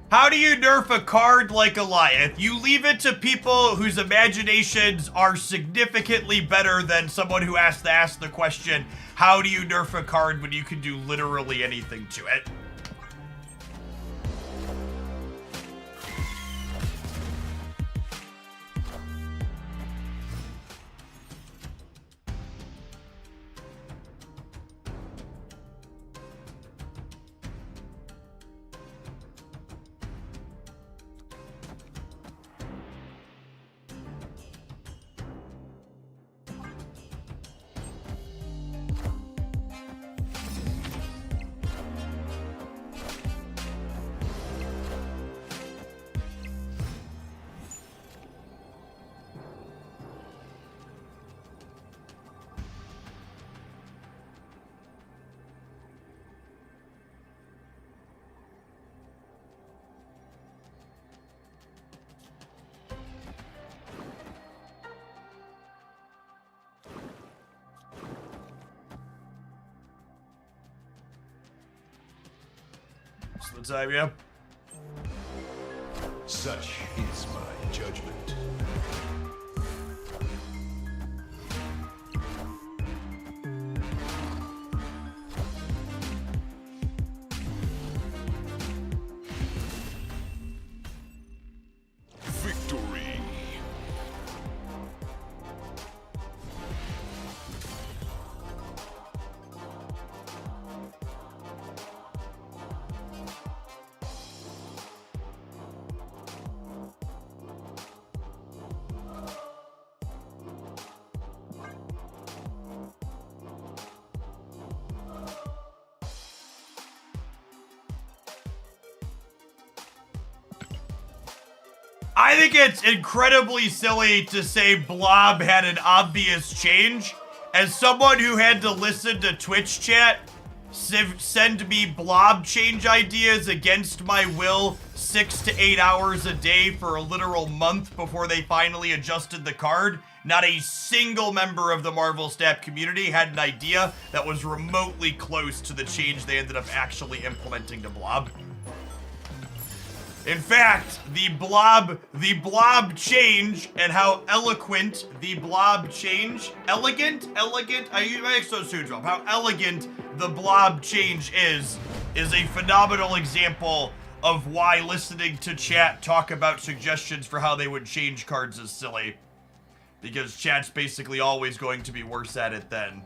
How do you nerf a card like Goliath? You leave it to people whose imaginations are significantly better than someone who has to ask the question, how do you nerf a card when you can do literally anything to it? It's the time, yeah. Such is my judgment. Victory. I think it's incredibly silly to say Blob had an obvious change. As someone who had to listen to Twitch chat send me Blob change ideas against my will 6 to 8 hours a day for a literal month before they finally adjusted the card, not a single member of the Marvel Snap community had an idea that was remotely close to the change they ended up actually implementing to Blob. In fact, the blob change and how eloquent the blob change, elegant, I make so soon, Rob, how elegant the blob change is a phenomenal example of why listening to chat talk about suggestions for how they would change cards is silly. Because chat's basically always going to be worse at it than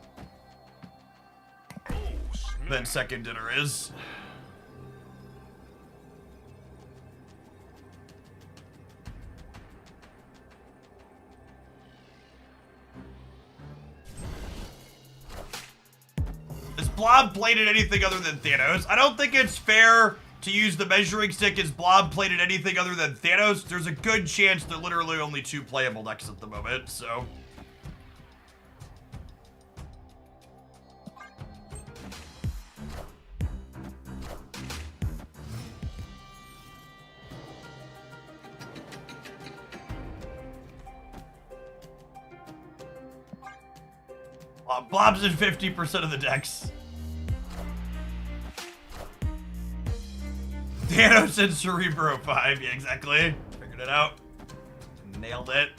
Second Dinner is. Is Blob played at anything other than Thanos? I don't think it's fair to use the measuring stick as Blob played at anything other than Thanos. There's a good chance there are literally only 2 playable decks at the moment, so. Blob's in 50% of the decks. Thanos and Cerebro 5, yeah, exactly. Figured it out. Nailed it.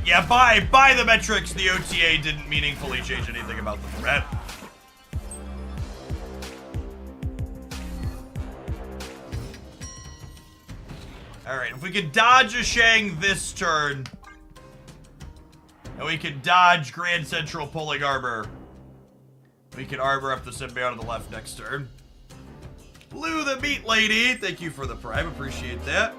Yeah, by the metrics, the OTA didn't meaningfully change anything about the threat. Alright, if we could dodge a Shang this turn, and we can dodge Grand Central pulling armor, we can armor up the symbiote on the left next turn. Blue the Meat Lady, thank you for the prime, appreciate that.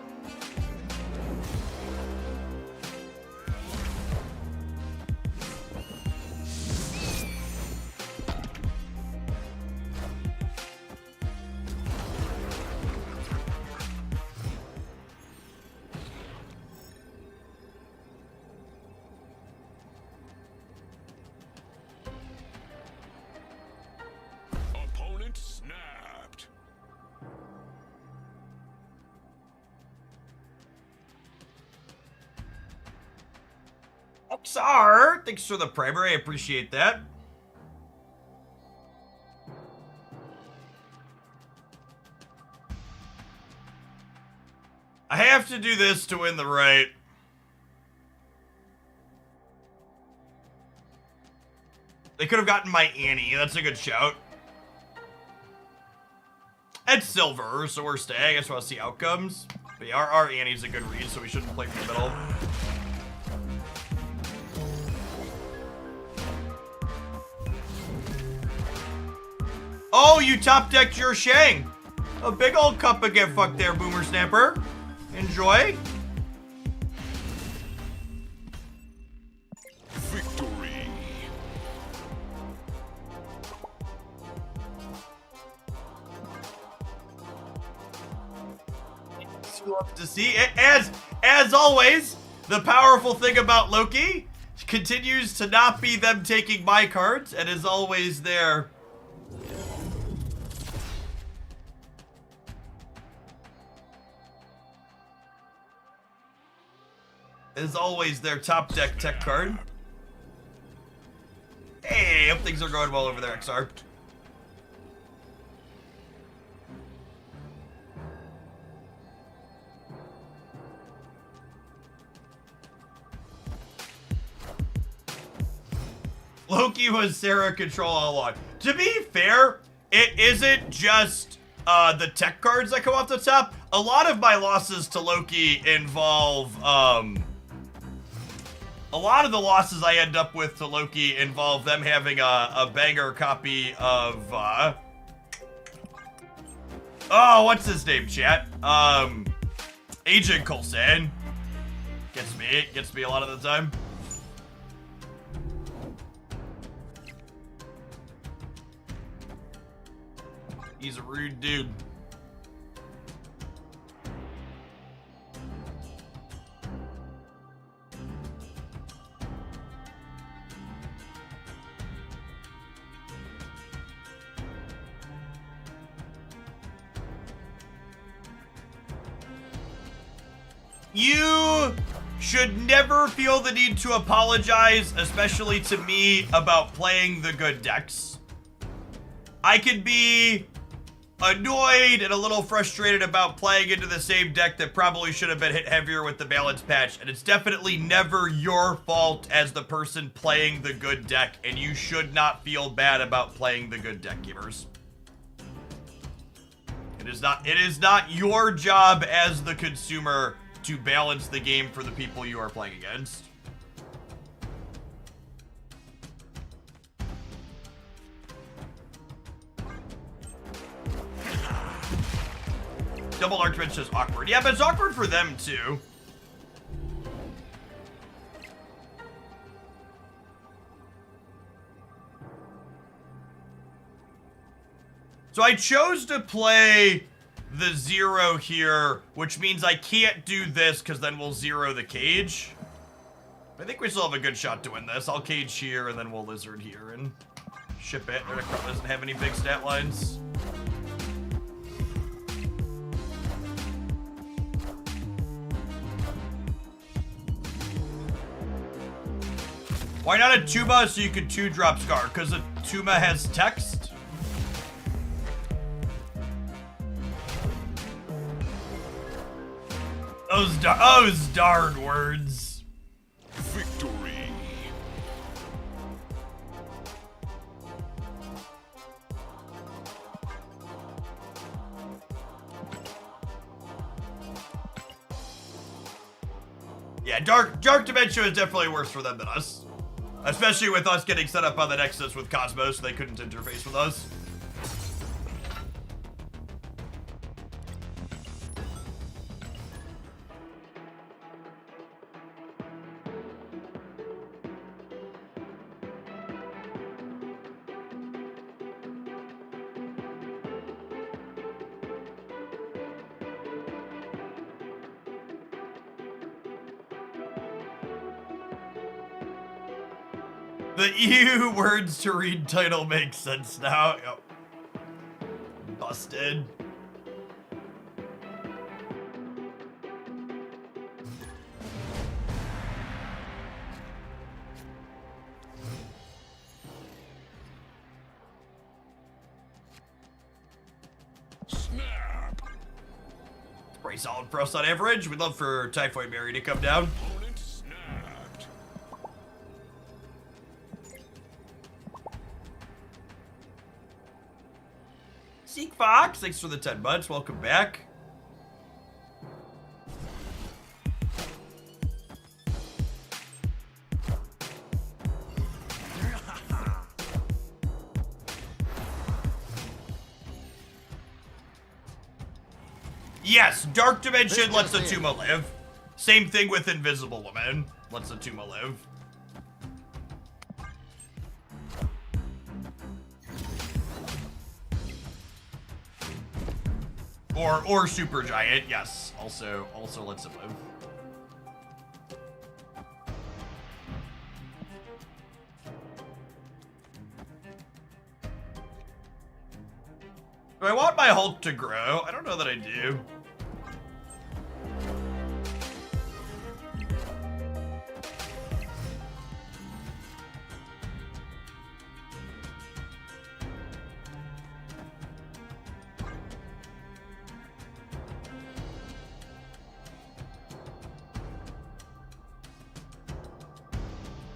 Opponent snapped. Oxar, thanks for the primer, I appreciate that. I have to do this to win the right. They could have gotten my Annie, that's a good shout. It's silver, so we're staying. I just want to see outcomes. But yeah, our Annie's a good read, so we shouldn't play from the middle. Oh, you top decked your Shang. A big old cup of get fucked there, Boomer Snapper. Enjoy. Victory. Love to see it. As always, the powerful thing about Loki continues to not be them taking my cards, and is always there. Is always their top deck tech card. Hey, hope things are going well over there, XR. Loki was Sarah control all along. To be fair, it isn't just the tech cards that come off the top. A lot of my losses to Loki involve, a lot of the losses I end up with to Loki involve them having a banger copy of, oh, what's his name, chat? Agent Coulson. Gets me a lot of the time. He's a rude dude. You should never feel the need to apologize, especially to me, about playing the good decks. I could be annoyed and a little frustrated about playing into the same deck that probably should have been hit heavier with the balance patch, and it's definitely never your fault as the person playing the good deck, and you should not feel bad about playing the good deck, gamers. It is not your job as the consumer to balance the game for the people you are playing against. Double Archbench is awkward. Yeah, but it's awkward for them too. So I chose to play the 0 here, which means I can't do this because then we'll 0 the cage. I think we still have a good shot to win this. I'll cage here and then we'll lizard here and ship it. Their deck doesn't have any big stat lines. Why not a Tuba so you could 2-drop Scar? Because a Tuba has text? Those darn words. Victory. Yeah, Dark Dementia is definitely worse for them than us. Especially with us getting set up on the Nexus with Cosmos, they couldn't interface with us. The EU words to read title makes sense now. Yep. Busted. Snap. Pretty solid for us on average. We'd love for Typhoid Mary to come down. Opponent snapped. Seek Fox, thanks for the 10 months. Welcome back. Yes, Dark Dimension lets the Tuma live. Same thing with Invisible Woman. Lets the Tuma live. Or Super Giant, yes. Also lets it live. Do I want my Hulk to grow? I don't know that I do.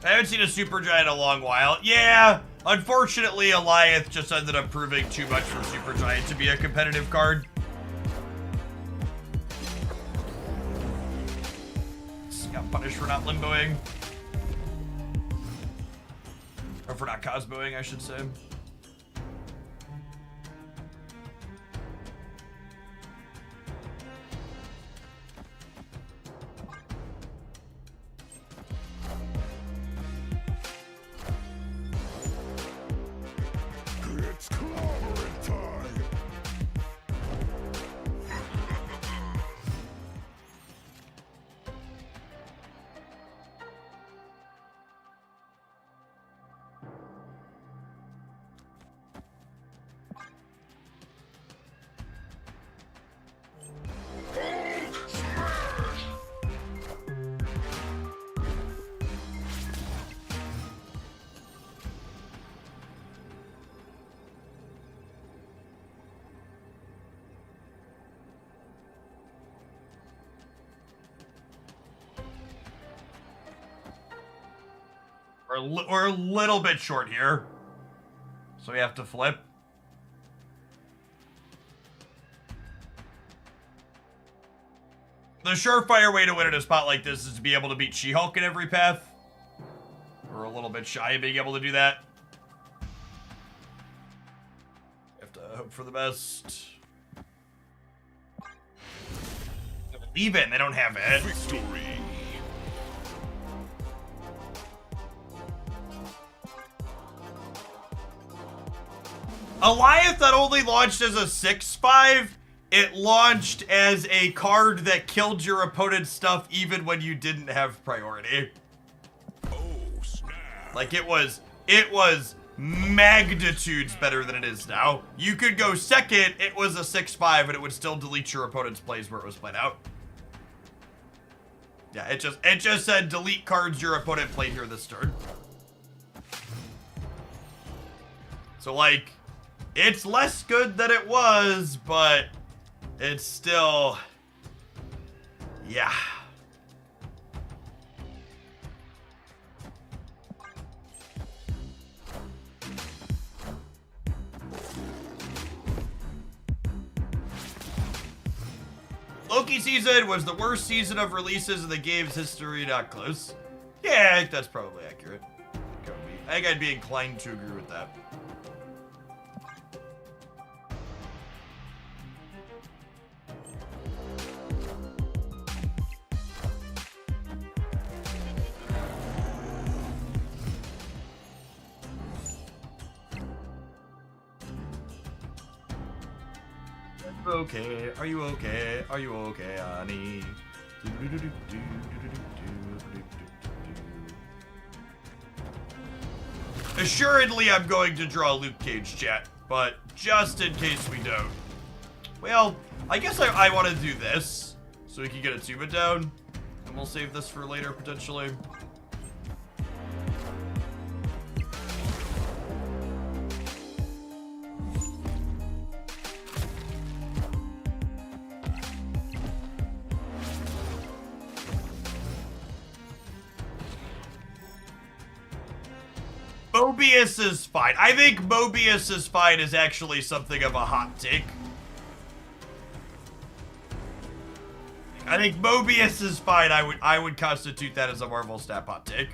I haven't seen a Supergiant in a long while. Yeah, unfortunately, Eliath just ended up proving too much for Supergiant to be a competitive card. Got punished for not limboing. Or for not Cosmoing, I should say. It's clobbering time. We're a little bit short here. So we have to flip. The surefire way to win in a spot like this is to be able to beat She-Hulk in every path. We're a little bit shy of being able to do that. Have to hope for the best. Leave it, they don't have it. Victory. Eliath not only launched as a 6/5, it launched as a card that killed your opponent's stuff even when you didn't have priority. Oh, snap. Like it was magnitudes better than it is now. You could go second, it was a 6/5, and it would still delete your opponent's plays where it was played out. Yeah, it just said delete cards your opponent played here this turn. So like, it's less good than it was, but it's still, yeah. Loki season was the worst season of releases in the game's history, not close. Yeah, I think that's probably accurate. I think I'd be inclined to agree with that. Okay, are you okay? Are you okay, honey? Assuredly, I'm going to draw Luke Cage, chat, but just in case we don't. Well, I guess I want to do this, so we can get a tuba down, and we'll save this for later, potentially. Mobius is fine. I think Mobius is fine is actually something of a hot take. I think Mobius is fine. I would constitute that as a Marvel Snap hot take.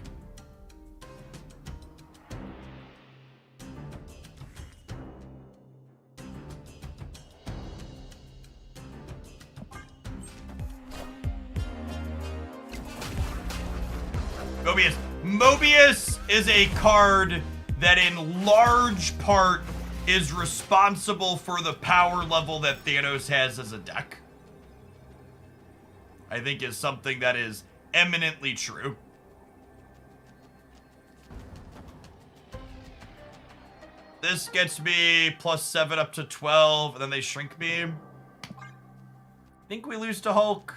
Mobius is a card that in large part is responsible for the power level that Thanos has as a deck. I think is something that is eminently true. This gets me +7 up to 12, and then they shrink me. Think we lose to Hulk.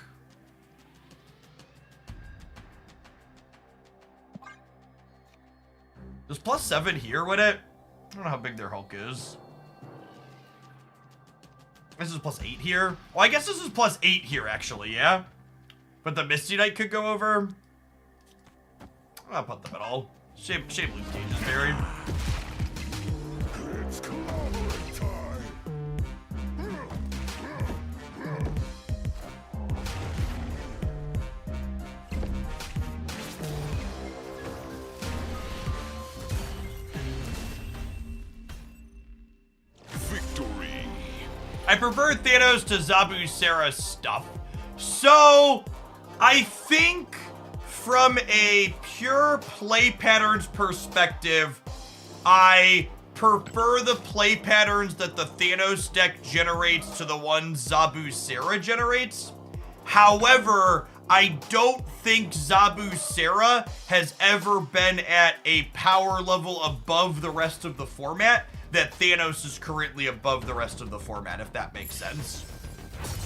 Does +7 here win it? I don't know how big their Hulk is. This is +8 here. Well, I guess this is +8 here, actually, yeah? But the Misty Knight could go over. I'll put them at all. Shame Luke Cage is buried. It's clobbering time. Victory. I prefer Thanos to Zabu Sarah's stuff. So, I think from a pure play patterns perspective, I prefer the play patterns that the Thanos deck generates to the ones Zabu Sarah generates. However, I don't think Zabu Sarah has ever been at a power level above the rest of the format that Thanos is currently above the rest of the format, if that makes sense.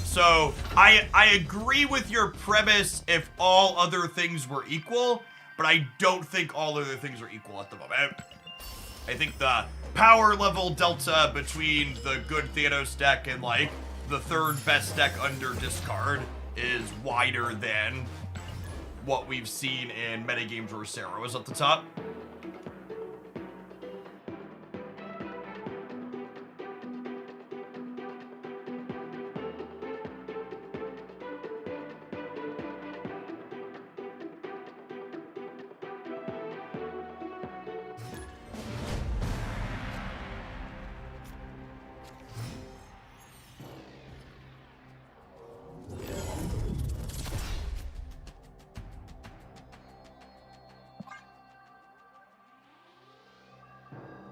So, I agree with your premise if all other things were equal, but I don't think all other things are equal at the moment. I think the power level delta between the good Thanos deck and, like, the third best deck under discard is wider than what we've seen in metagames where Sarah was at the top.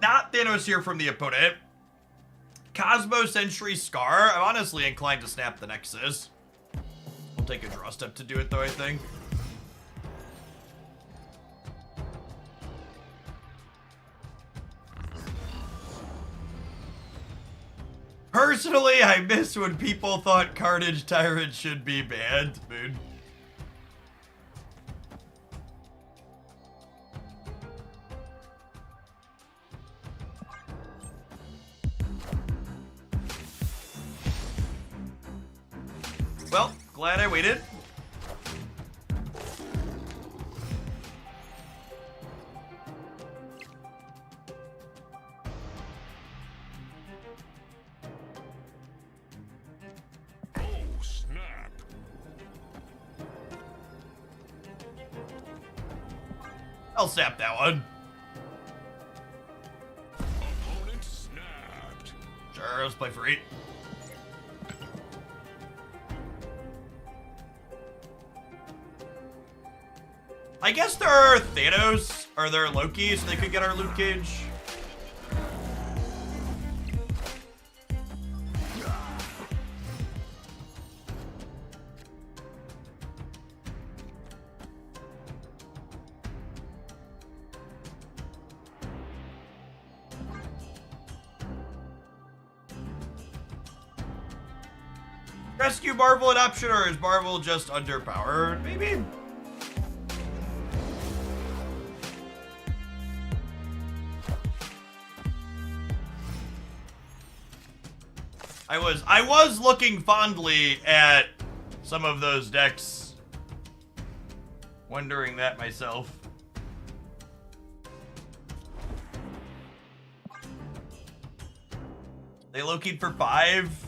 Not Thanos here from the opponent. Cosmo Sentry Scar. I'm honestly inclined to snap the Nexus. I'll take a draw step to do it though, I think. Personally, I miss when people thought Carnage Tyrant should be banned, Moon. Well, glad I waited. Oh, snap. I'll sap that one. Opponent snapped. Sure, let's play for 8. I guess there are Thanos, or there are Loki, so they could get our Luke Cage. Rescue Marvel an option, or is Marvel just underpowered? Maybe. I was looking fondly at some of those decks, wondering that myself. They Loki'd for 5.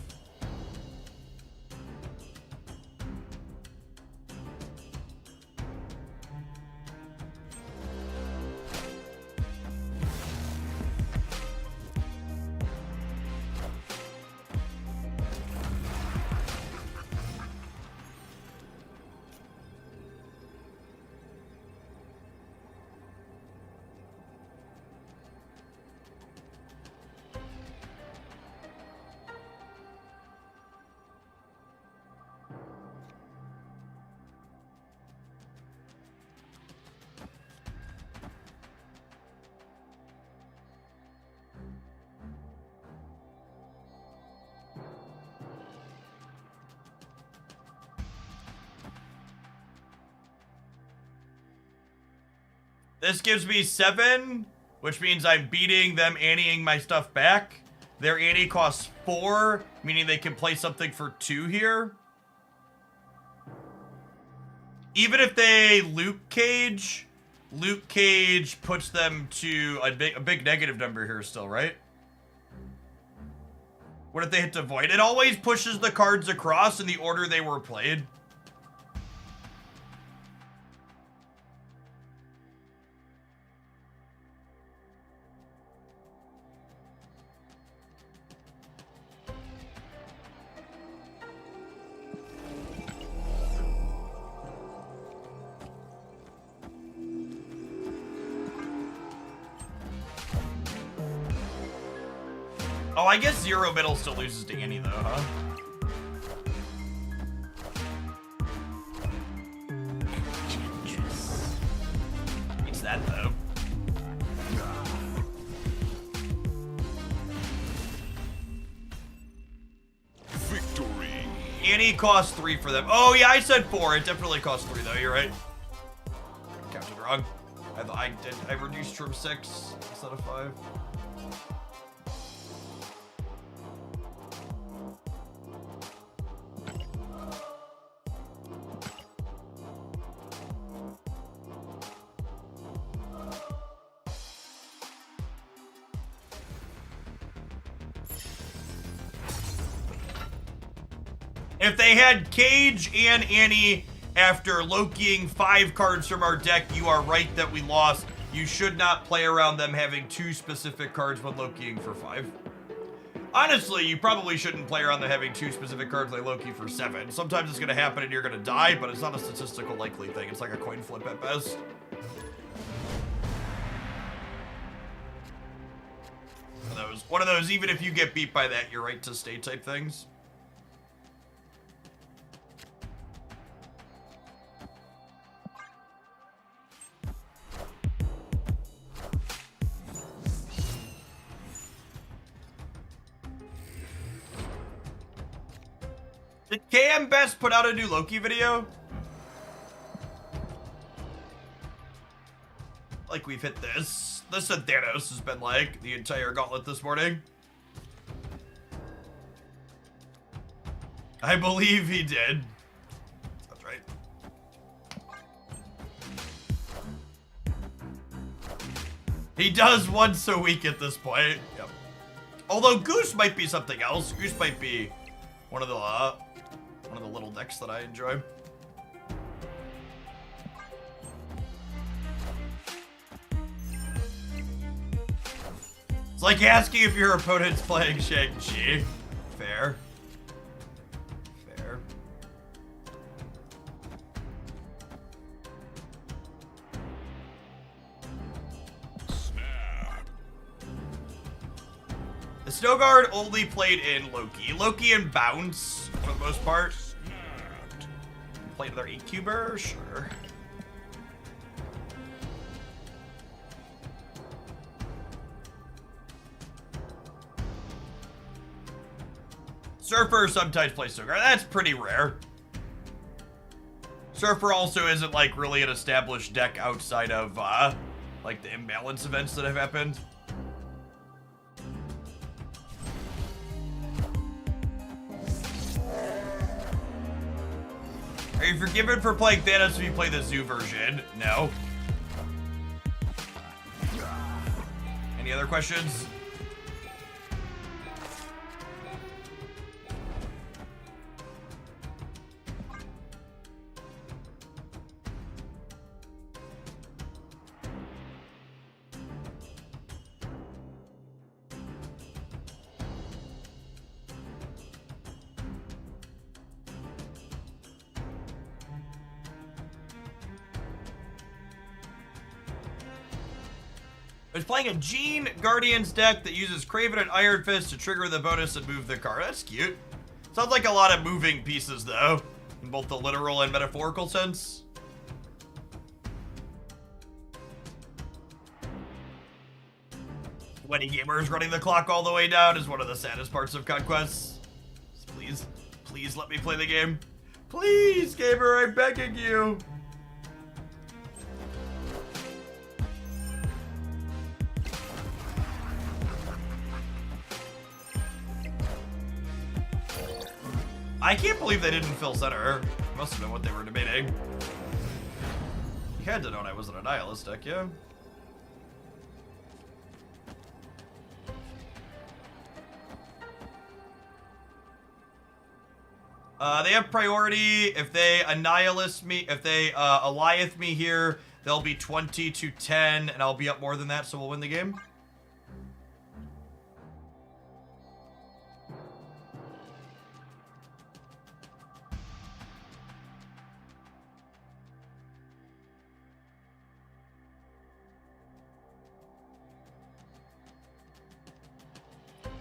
This gives me 7, which means I'm beating them anteing my stuff back. Their ante costs 4, meaning they can play something for 2 here. Even if they Luke Cage puts them to a big negative number here still, right? What if they hit to void? It always pushes the cards across in the order they were played. Oh, I guess Zero Middle still loses to Annie, though, huh? It's that, though. Victory. Annie costs 3 for them. Oh, yeah, I said 4. It definitely costs 3, though. You're right. Counted wrong. I reduced from 6 instead of 5. If they had Cage and Annie after Lokiing 5 cards from our deck, you are right that we lost. You should not play around them having 2 specific cards when Lokiing for 5. Honestly, you probably shouldn't play around them having 2 specific cards like Loki for 7. Sometimes it's going to happen and you're going to die, but it's not a statistical likely thing. It's like a coin flip at best. One of those, even if you get beat by that, you're right to stay type things. Did KM Best put out a new Loki video? Like we've hit this. This and Thanos has been like the entire gauntlet this morning. I believe he did. That's right. He does once a week at this point. Yep. Although Goose might be something else. Goose might be one of the little decks that I enjoy. It's like asking if your opponent's playing Shang-Chi. Fair. Fair. Snap. The Snow Guard only played in Loki. Loki and Bounce, for the most part. Snapped. Played their 8-cuber? Sure. Surfer sometimes plays Snow Guard. That's pretty rare. Surfer also isn't, like, really an established deck outside of, like, the imbalance events that have happened. Are you forgiven for playing Thanos if you play the Zoo version? No. Any other questions? I was playing a Gene Guardians deck that uses Craven and Iron Fist to trigger the bonus and move the card. That's cute. Sounds like a lot of moving pieces, though, in both the literal and metaphorical sense. 20 gamers running the clock all the way down is one of the saddest parts of Conquest. Please, please let me play the game. Please, gamer, I'm begging you. I can't believe they didn't fill center. Must have been what they were debating. You had to know I wasn't a nihilist deck, yeah? They have priority. If they annihilist me, if they Alliath me here, they'll be 20 to 10, and I'll be up more than that, so we'll win the game.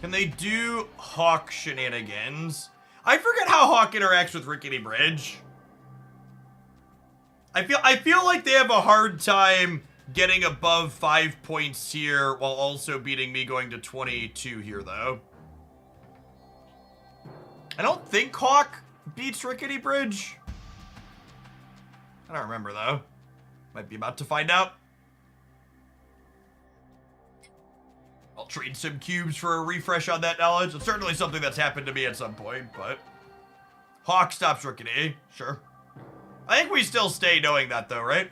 Can they do Hawk shenanigans? I forget how Hawk interacts with Rickety Bridge. I feel like they have a hard time getting above 5 points here while also beating me going to 22 here, though. I don't think Hawk beats Rickety Bridge. I don't remember, though. Might be about to find out. I'll trade some cubes for a refresh on that knowledge. It's certainly something that's happened to me at some point, but... Hawk stops Rickety, sure. I think we still stay knowing that, though, right?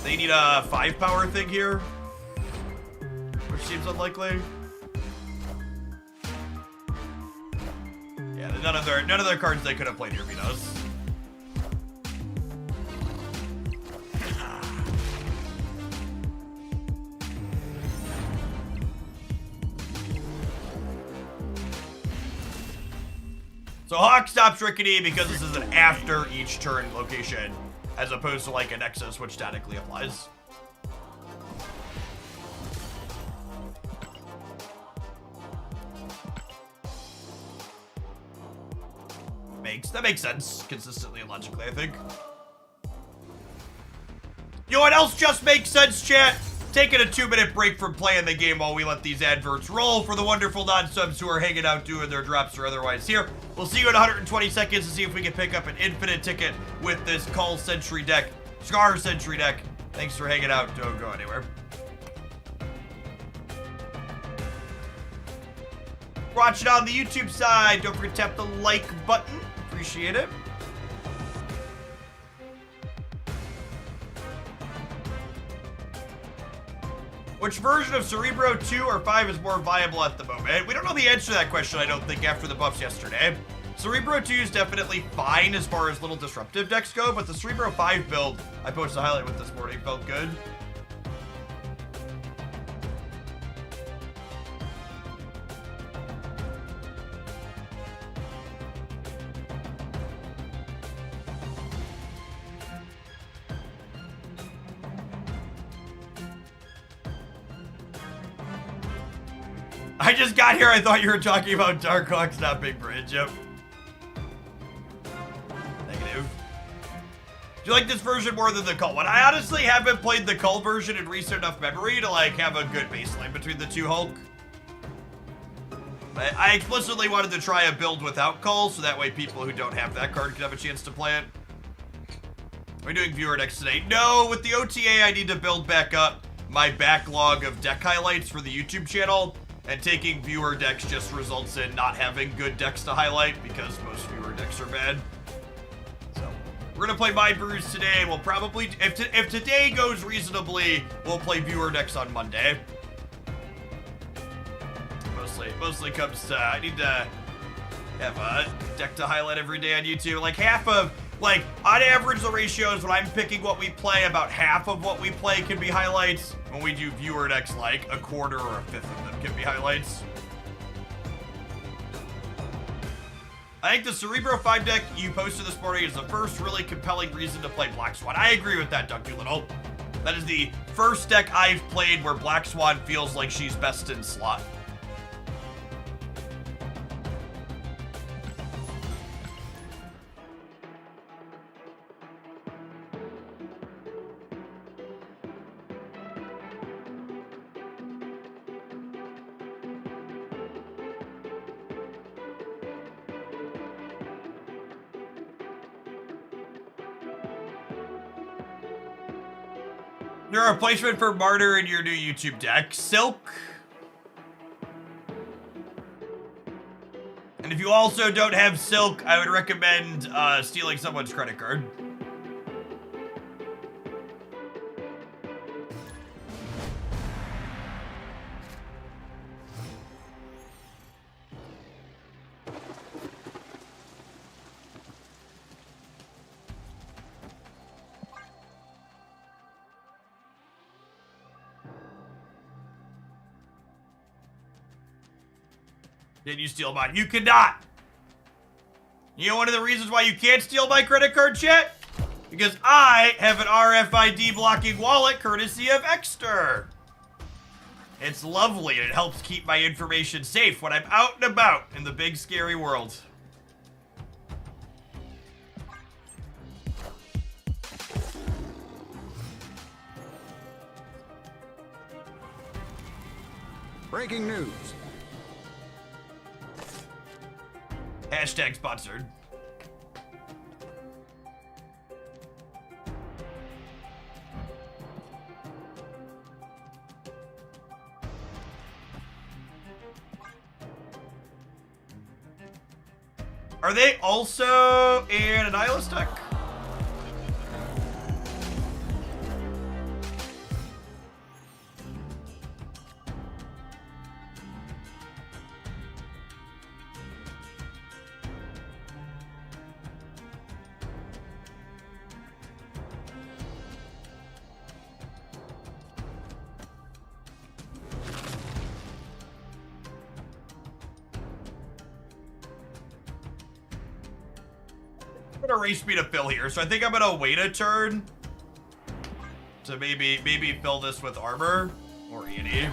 They need a 5-power thing here, which seems unlikely. Yeah, none of their cards they could have played here beat us. So Hawk stops Rickety because this is an after each turn location, as opposed to like a Nexus, which statically applies. That makes sense, consistently and logically, I think. You know what else just makes sense, chat? Taking a 2-minute break from playing the game while we let these adverts roll for the wonderful non-subs who are hanging out doing their drops or otherwise here. We'll see you in 120 seconds to see if we can pick up an infinite ticket with this Call Sentry deck, Scar Sentry deck. Thanks for hanging out. Don't go anywhere. Watch it on the YouTube side. Don't forget to tap the like button. Appreciate it. Which version of Cerebro 2 or 5 is more viable at the moment? We don't know the answer to that question, I don't think, after the buffs yesterday. Cerebro 2 is definitely fine as far as little disruptive decks go, but the Cerebro 5 build I posted a highlight with this morning felt good. I just got here. I thought you were talking about Darkhawks, not Big Bridge. Yep. Negative. Do you like this version more than the Cull one? I honestly haven't played the Cull version in recent enough memory to like have a good baseline between the two Hulk. I explicitly wanted to try a build without Cull, so that way people who don't have that card can have a chance to play it. Are we doing viewer decks today? No, with the OTA, I need to build back up my backlog of deck highlights for the YouTube channel, and taking viewer decks just results in not having good decks to highlight because most viewer decks are bad. So, we're gonna play Mind Brews today. We'll probably, if today goes reasonably, we'll play viewer decks on Monday. Mostly comes to, I need to have a deck to highlight every day on YouTube. Like half of, like on average the ratios when I'm picking what we play, about half of what we play can be highlights. When we do viewer decks, like a quarter or a fifth of them can be highlights. I think the Cerebro 5 deck you posted this morning is the first really compelling reason to play Black Swan. I agree with that, Doug Doolittle. That is the first deck I've played where Black Swan feels like she's best in slot. Your replacement for Martyr in your new YouTube deck, Silk. And if you also don't have Silk, I would recommend stealing someone's credit card. Can you steal mine? You cannot! You know one of the reasons why you can't steal my credit card, chat? Because I have an RFID blocking wallet courtesy of Exter. It's lovely and it helps keep my information safe when I'm out and about in the big scary world. Breaking news. Hashtag sponsored. Are they also in a Nihilist deck? Gonna race me to fill here, so I think I'm gonna wait a turn to maybe fill this with armor or Annie.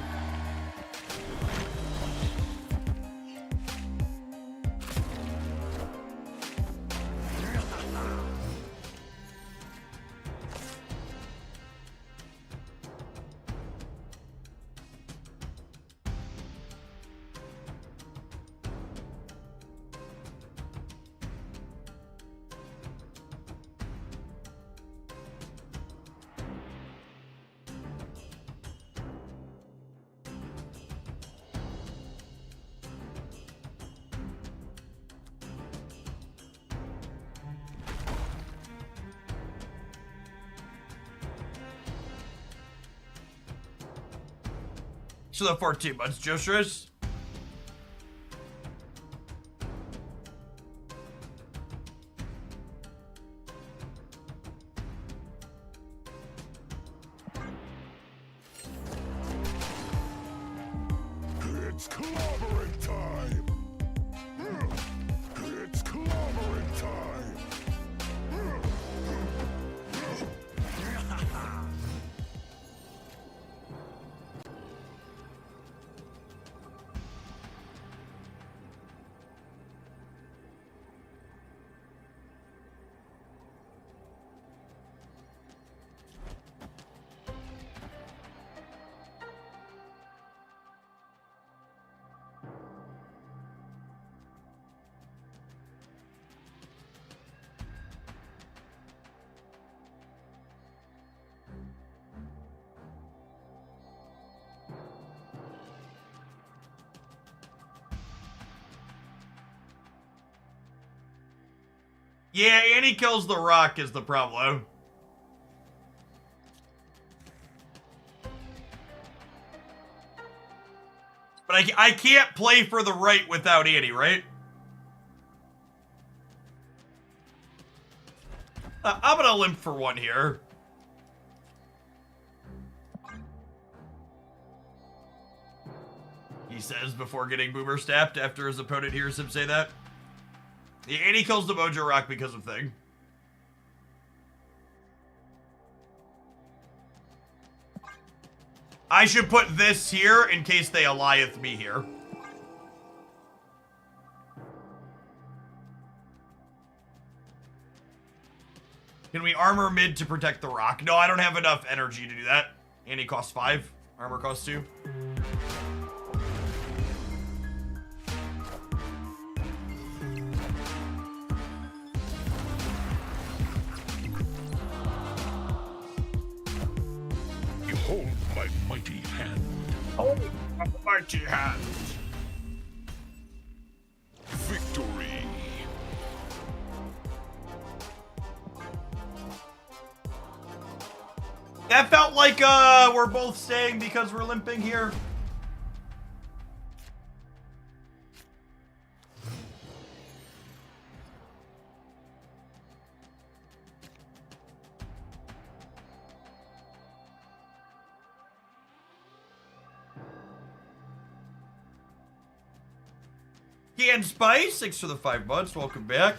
So the 14 months, Joshua. It's clobbering time! It's clobbering time! Yeah, Annie kills the rock is the problem. But I can't play for the right without Annie, right? I'm gonna limp for one here. He says before getting boomer stabbed after his opponent hears him say that. Yeah, Annie kills the Mojo Rock because of Thing. I should put this here in case they Allieth me here. Can we armor mid to protect the rock? No, I don't have enough energy to do that. Annie costs 5. Armor costs 2. Behold my mighty hand. Oh, my mighty hand. Victory. That felt like we're both staying because we're limping here. Can Spice, 6 for the 5 months. Welcome back.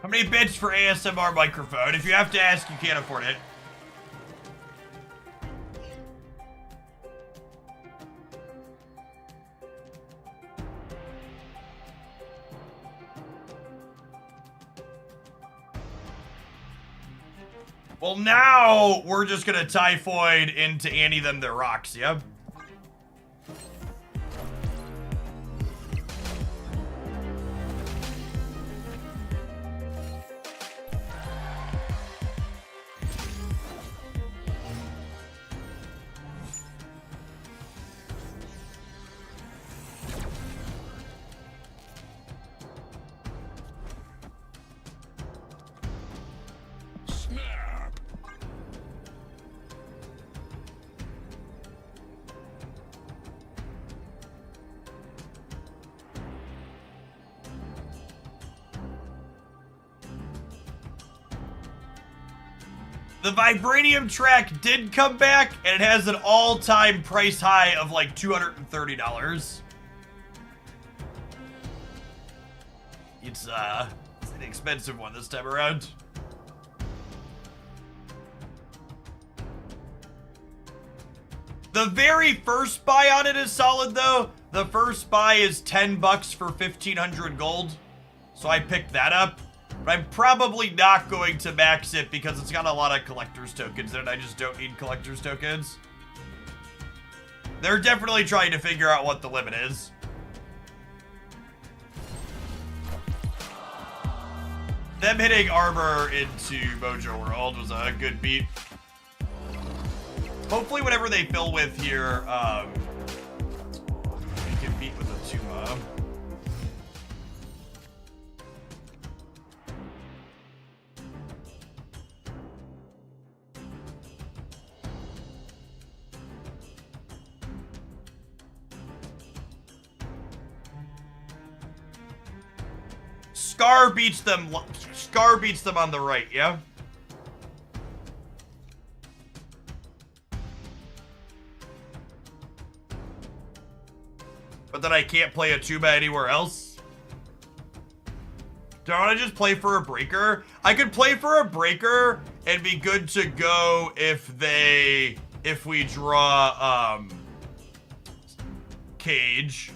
How many bits for ASMR microphone? If you have to ask, you can't afford it. Well, now we're just gonna Typhoid into Annie them their rocks, yeah? Snap. The Vibranium track did come back, and it has an all-time price high of like $230. It's an expensive one this time around. The very first buy on it is solid though. The first buy is 10 bucks for 1,500 gold. So I picked that up. But I'm probably not going to max it because it's got a lot of collector's tokens in it. I just don't need collector's tokens. They're definitely trying to figure out what the limit is. Them hitting armor into Mojo World was a good beat. Hopefully whatever they fill with here, we can beat with a Tuma. Scar beats them on the right, yeah? But then I can't play a tuba anywhere else. Do I want to just play for a breaker? I could play for a breaker and be good to go if we draw, Cage.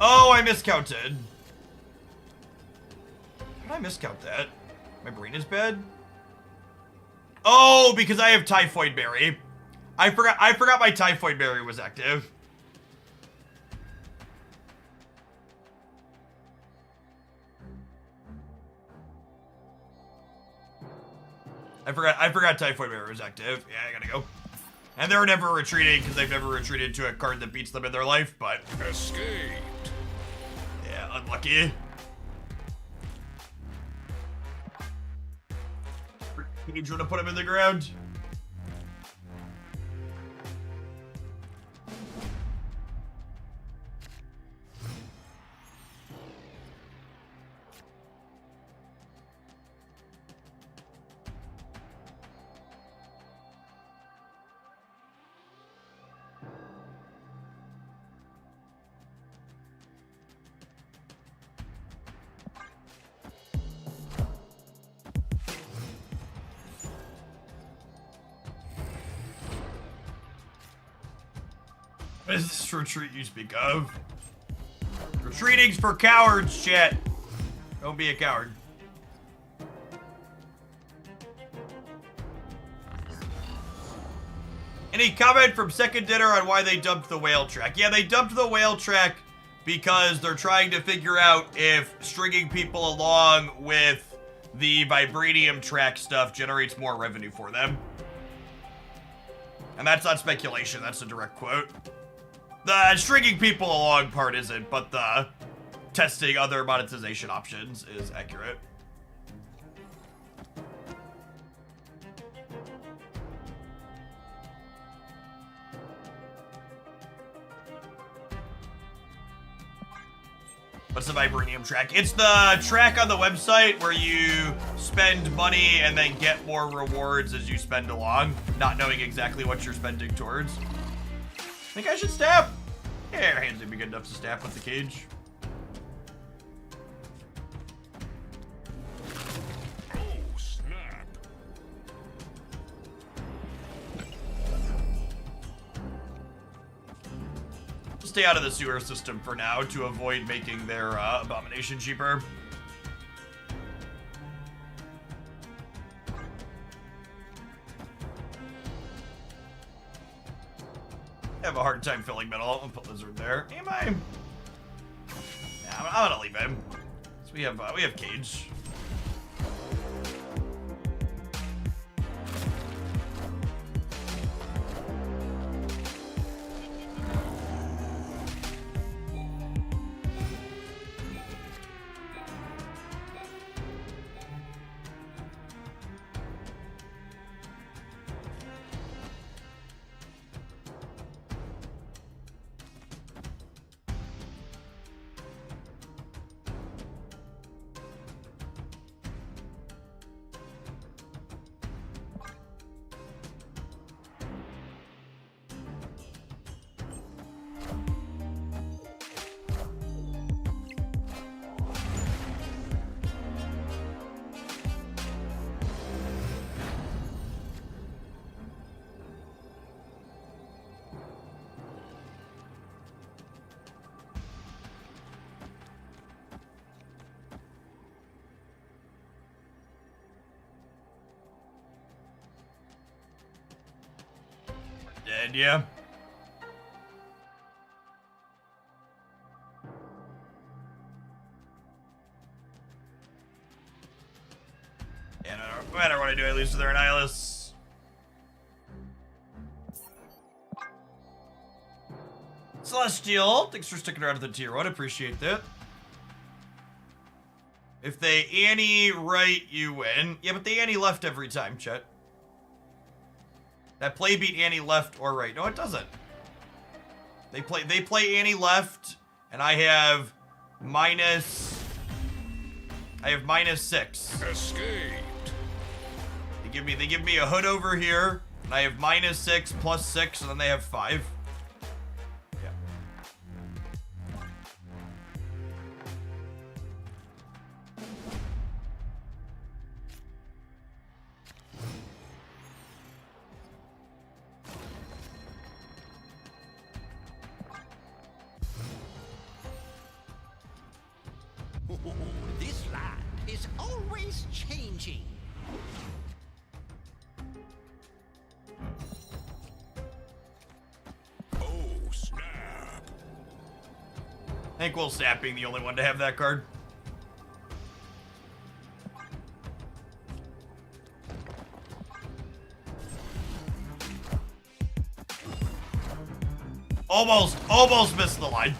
Oh, I miscounted. How did I miscount that? My brain is bad. Oh, because I have Typhoid Berry. I forgot my Typhoid Berry was active. I forgot Typhoid Berry was active. Yeah, I gotta go. And they're never retreating because they've never retreated to a card that beats them in their life, but... Escaped. Yeah, unlucky. Cage would have put him in the ground. What is this retreat you speak of? Retreating's for cowards, shit. Don't be a coward. Any comment from Second Dinner on why they dumped the whale track? Yeah, they dumped the whale track because they're trying to figure out if stringing people along with the vibranium track stuff generates more revenue for them. And that's not speculation, that's a direct quote. The stringing people along part isn't, but the testing other monetization options is accurate. What's the vibranium track? It's the track on the website where you spend money and then get more rewards as you spend along, not knowing exactly what you're spending towards. Think I should stab? Yeah, your hands would be good enough to stab with the cage. Oh, snap. Stay out of the sewer system for now to avoid making their abomination cheaper. I have a hard time filling metal. I'll put Lizard there. Am I? Yeah, I'm gonna leave him. So we have Cage. Dead, yeah. Yeah, no matter what I do, I lose to their Annihilus. Celestial, thanks for sticking around to the tier 1, appreciate that. If they Annie right, you win. Yeah, but they Annie left every time, Chet. That play beat Annie left or right. No, it doesn't. They play Annie left, and I have minus 6. Escaped. They give me a hood over here, and I have minus 6 plus 6, and then they have 5. Yeah. is changing. Oh, snap. I think we'll snap being the only one to have that card. Almost missed the line.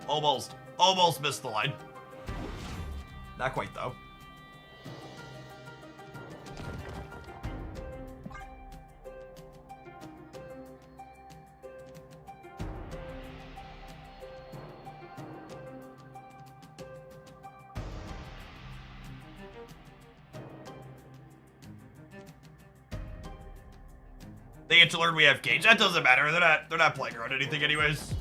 Almost missed the line. Not quite, though. They get to learn we have gauge. That doesn't matter. They're not playing around anything anyways.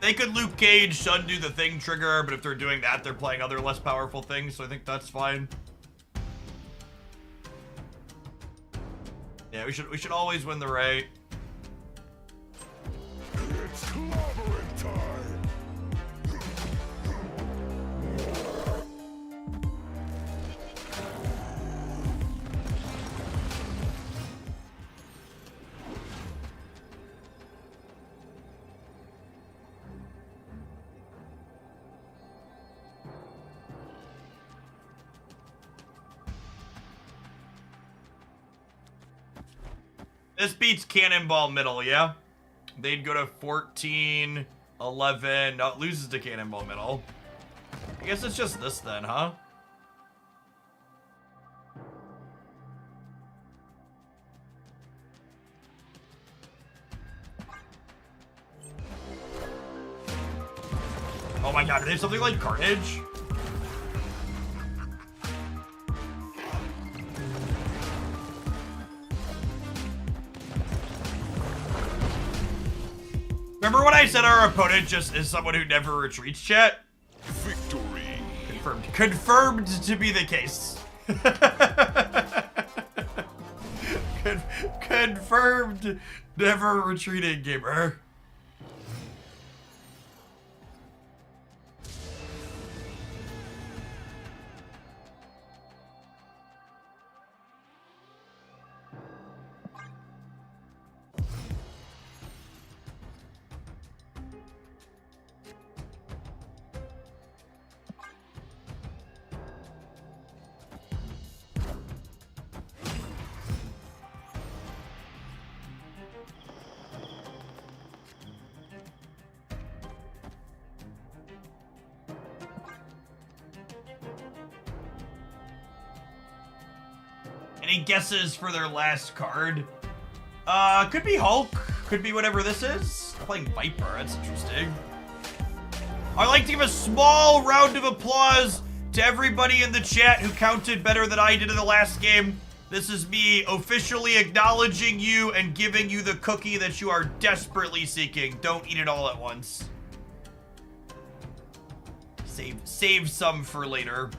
They could Luke Cage to undo the thing trigger, but if they're doing that, they're playing other less powerful things, so I think that's fine. Yeah, we should always win the raid. It's clobbering time. This beats Cannonball Middle, yeah? They'd go to 14, 11. No, it loses to Cannonball Middle. I guess it's just this then, huh? Oh my god, do they have something like Carnage? Remember when I said our opponent just is someone who never retreats, chat? Victory. Confirmed. Confirmed to be the case. Confirmed never retreating gamer. Any guesses for their last card? Could be Hulk. Could be whatever this is. I'm playing Viper. That's interesting. I'd like to give a small round of applause to everybody in the chat who counted better than I did in the last game. This is me officially acknowledging you and giving you the cookie that you are desperately seeking. Don't eat it all at once. Save some for later.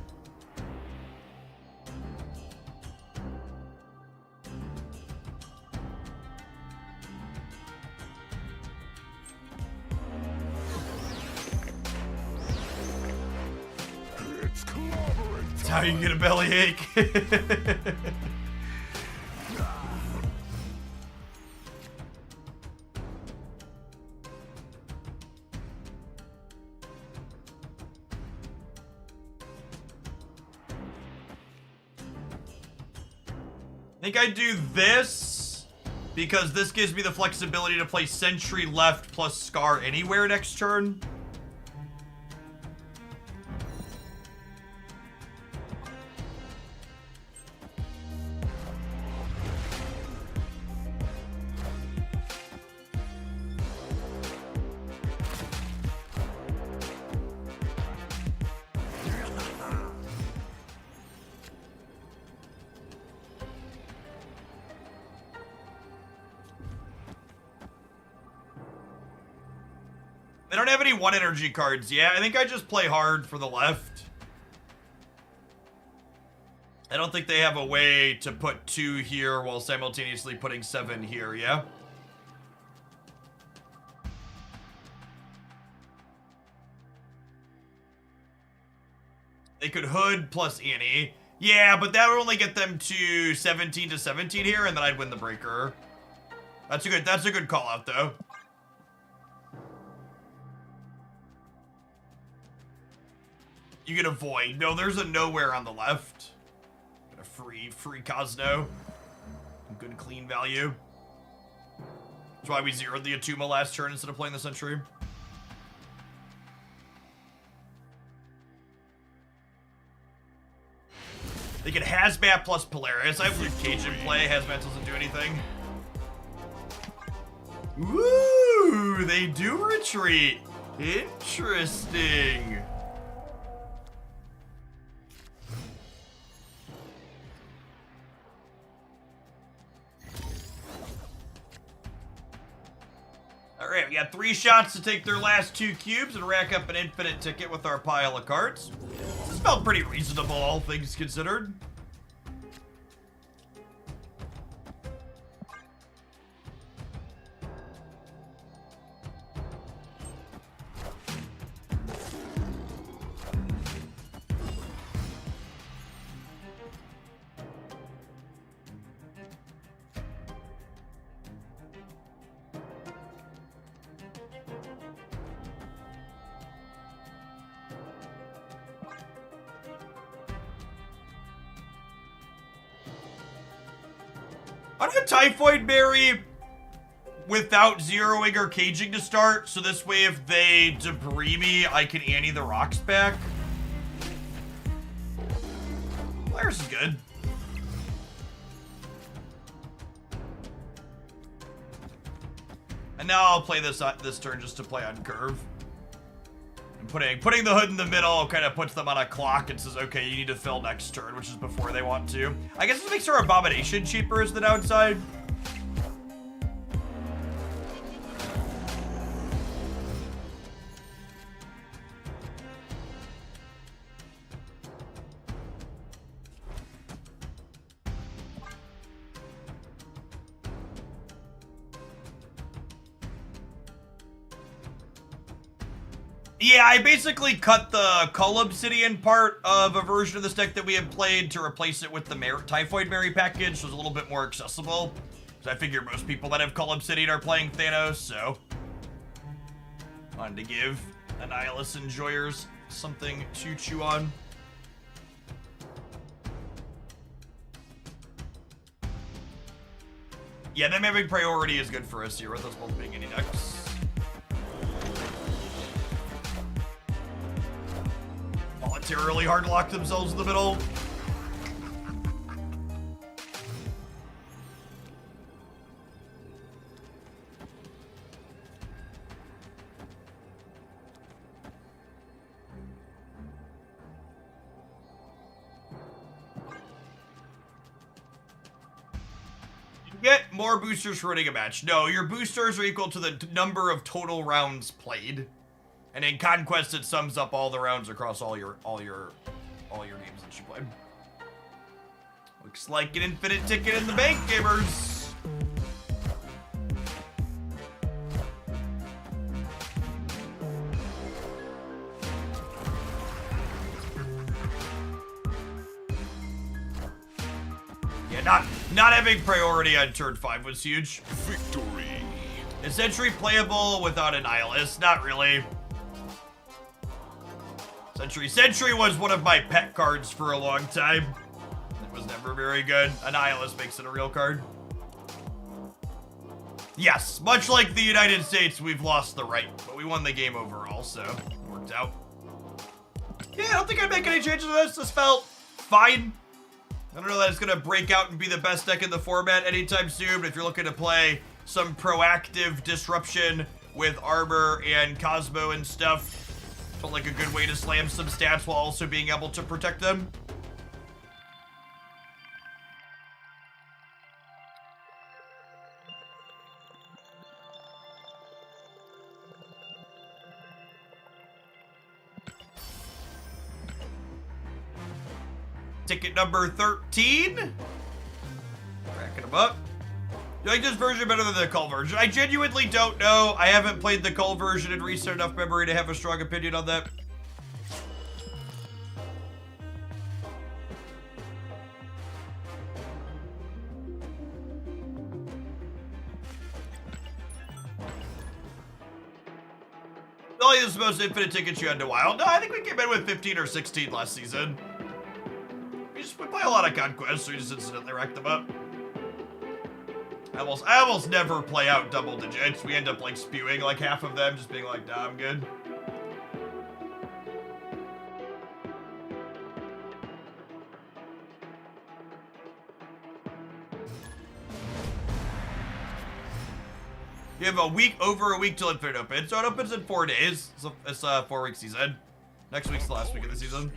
It's clobbering That's how you get a bellyache. I think I do this because this gives me the flexibility to play Sentry left plus Scar anywhere next turn. They don't have any 1 energy cards. Yeah, I think I just play hard for the left. I don't think they have a way to put 2 here while simultaneously putting 7 here, yeah? They could Hood plus Annie. Yeah, but that would only get them to 17 to 17 here, and then I'd win the breaker. That's a good call out though. You can avoid. No, there's a nowhere on the left. Got a free Cosno. Good clean value. That's why we zeroed the Atuma last turn instead of playing the Sentry. They get Hazmat plus Polaris. I have Luke Cage in play. Hazmat doesn't do anything. Ooh, they do retreat. Interesting. Alright, we got 3 shots to take their last 2 cubes and rack up an infinite ticket with our pile of cards. This felt pretty reasonable, all things considered. I'm gonna Typhoid Berry without zeroing or caging to start, so this way if they debris me, I can Annie the rocks back. Polaris is good. And now I'll play this turn just to play on curve. And putting the Hood in the middle kind of puts them on a clock and says, okay, you need to fill next turn, which is before they want to. I guess this makes our Abomination cheaper is the downside. Yeah, I basically cut the Cull Obsidian part of a version of this deck that we had played to replace it with the Typhoid Mary package, so it's a little bit more accessible. Because I figure most people that have Cull Obsidian are playing Thanos, so... wanted to give Annihilus enjoyers something to chew on. Yeah, them having priority is good for us here, with us both being any decks. Voluntarily hard lock themselves in the middle. Get more boosters for winning a match. No, your boosters are equal to the number of total rounds played. And in Conquest, it sums up all the rounds across all your games that you played. Looks like an infinite ticket in the bank, gamers. Yeah, not having priority on turn 5 was huge. Victory. Is Sentry playable without Annihilus? Not really. Sentry was one of my pet cards for a long time. It was never very good. Annihilus makes it a real card. Yes, much like the United States, we've lost the right, but we won the game overall, so it worked out. Yeah, I don't think I'd make any changes to this. This felt fine. I don't know that it's going to break out and be the best deck in the format anytime soon, but if you're looking to play some proactive disruption with armor and Cosmo and stuff, felt like a good way to slam some stats while also being able to protect them. Ticket number 13. Racking them up. Do you like this version better than the Cull version? I genuinely don't know. I haven't played the Cull version in recent enough memory to have a strong opinion on that. Only this is the most infinite tickets you had in a while. No, I think we came in with 15 or 16 last season. We play a lot of conquests, so we just incidentally rack them up. I almost never play out double digits. We end up like spewing like half of them, just being like, nah, I'm good. You have over a week till Infinite opens. So it opens in 4 days. So it's a 4-week season. Next week's the last week of the season.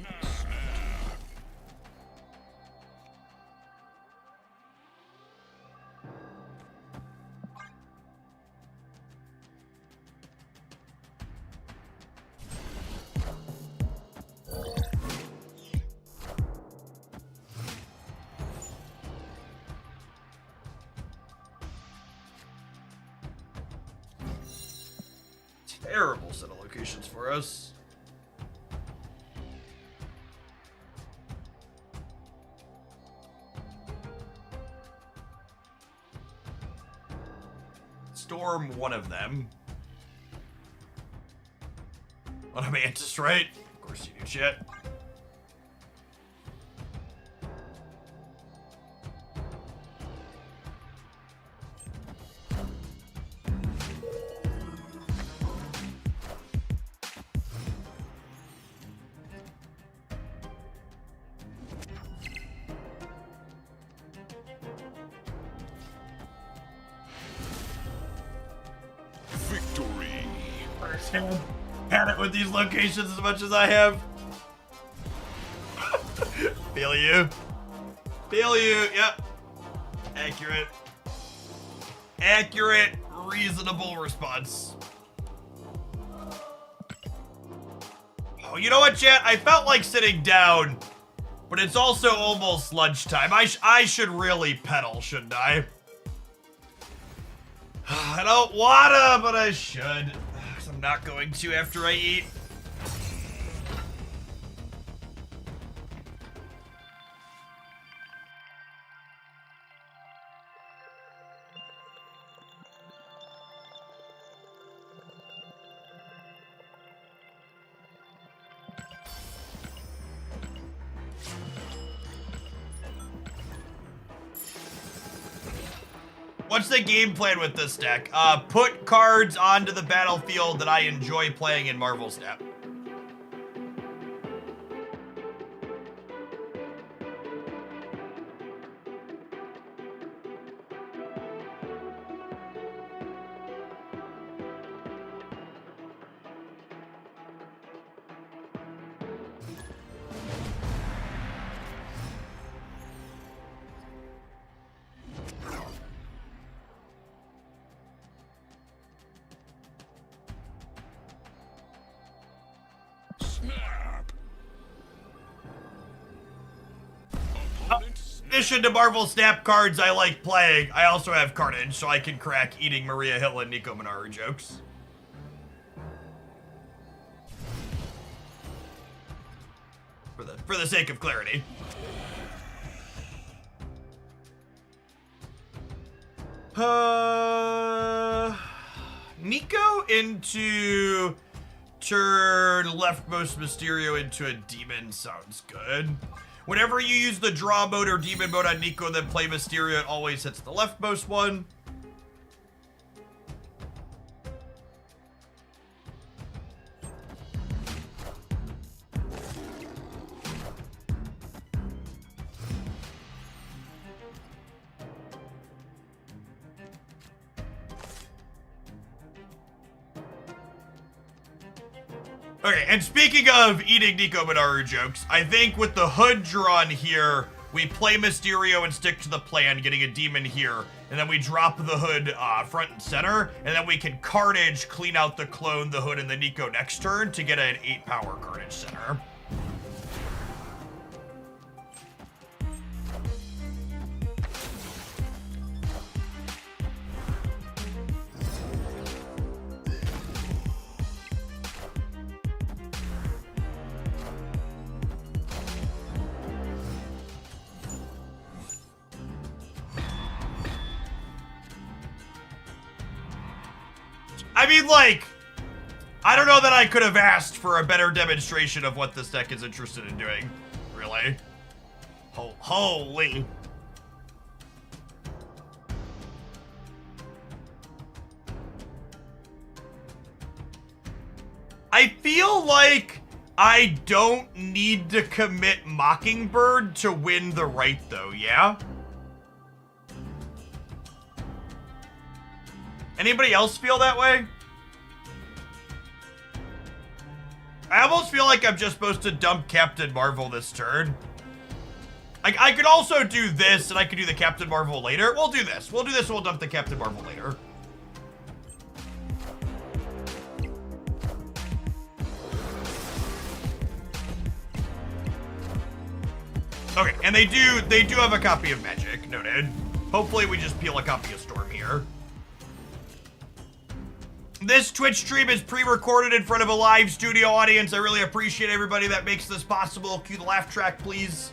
Terrible set of locations for us. Storm one of them. On a Mantis, right? Of course you do, shit. Victory. Had it with these locations as much as I have. Feel you. Feel you. Yep. Accurate. Accurate, reasonable response. Oh, you know what, chat? I felt like sitting down, but it's also almost lunchtime. I should really pedal, shouldn't I? I don't wanna, but I should. 'Cause I'm not going to after I eat. What's the game plan with this deck? Put cards onto the battlefield that I enjoy playing in Marvel Snap. Snap. In addition to Marvel Snap cards I like playing, I also have Carnage, so I can crack eating Maria Hill and Nico Minaru jokes. For the sake of clarity. Nico into turn leftmost Mysterio into a demon sounds good. Whenever you use the draw mode or demon mode on Nico and then play Mysterio, it always hits the leftmost one. Okay, and speaking of eating Nico Minaru jokes, I think with the hood drawn here, we play Mysterio and stick to the plan, getting a demon here, and then we drop the hood front and center, and then we can Carnage, clean out the clone, the hood, and the Nico next turn to get an 8-power Carnage center. I mean, like, I don't know that I could have asked for a better demonstration of what this deck is interested in doing. Really. Holy. I feel like I don't need to commit Mockingbird to win the right, though, yeah? Anybody else feel that way? I almost feel like I'm just supposed to dump Captain Marvel this turn. I could also do this, and I could do the Captain Marvel later. We'll do this. We'll do this, and we'll dump the Captain Marvel later. Okay, and they do have a copy of Magic, noted. Hopefully we just peel a copy of Storm here. This Twitch stream is pre-recorded in front of a live studio audience. I really appreciate everybody that makes this possible. Cue the laugh track, please.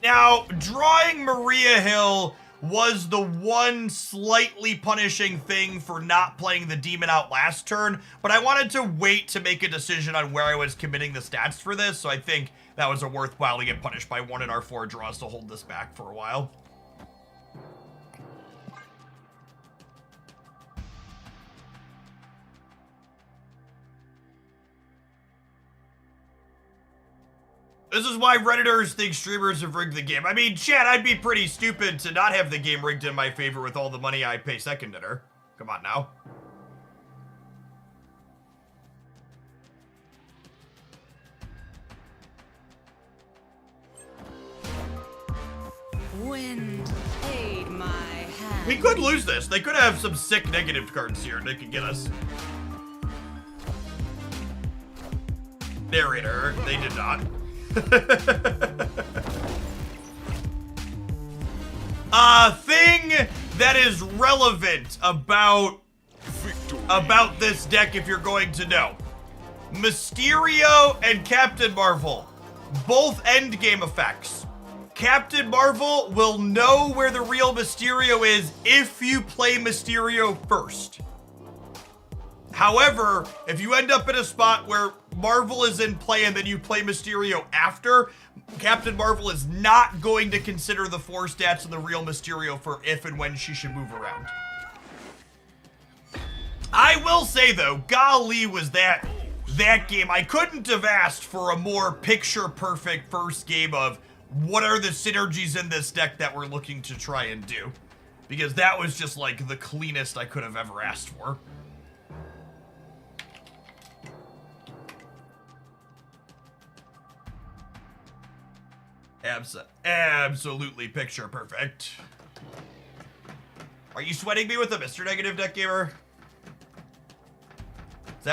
Now, drawing Maria Hill was the one slightly punishing thing for not playing the demon out last turn, but I wanted to wait to make a decision on where I was committing the stats for this, so I think that was a worthwhile to get punished by 1 in our 4 draws to hold this back for a while. This is why Redditors think streamers have rigged the game. I mean, chat, I'd be pretty stupid to not have the game rigged in my favor with all the money I pay second dinner. Come on now. Wind, aid my hand. We could lose this. They could have some sick negative cards here. They could get us. Narrator, they did not. Thing that is relevant about this deck, if you're going to know. Mysterio and Captain Marvel, both endgame effects. Captain Marvel will know where the real Mysterio is if you play Mysterio first. However, if you end up in a spot where Marvel is in play and then you play Mysterio after, Captain Marvel is not going to consider the 4 stats of the real Mysterio for if and when she should move around. I will say though, golly was that game. I couldn't have asked for a more picture perfect first game of what are the synergies in this deck that we're looking to try and do. Because that was just like the cleanest I could have ever asked for. Absolutely picture perfect. Are you sweating me with a Mr. Negative Deck Gamer?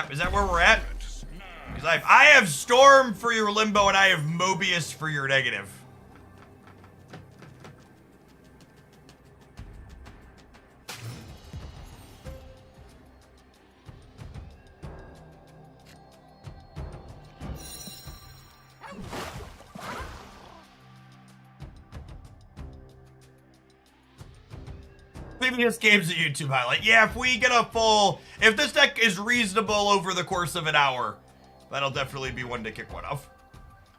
Is that where we're at? Because I have Storm for your Limbo and I have Mobius for your negative. Previous games at YouTube highlight. Yeah, if we get a full... If this deck is reasonable over the course of an hour, that'll definitely be one to kick one off.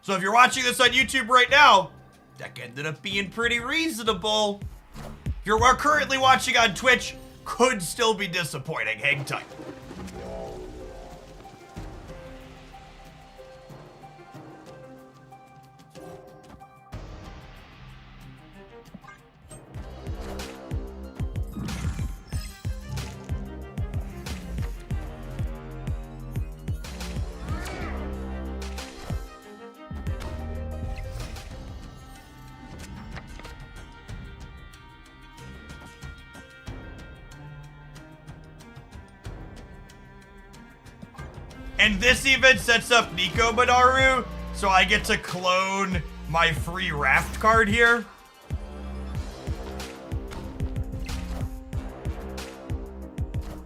So if you're watching this on YouTube right now, deck ended up being pretty reasonable. If you're currently watching on Twitch, could still be disappointing. Hang tight. And this even sets up Nico Manaru, so I get to clone my free raft card here.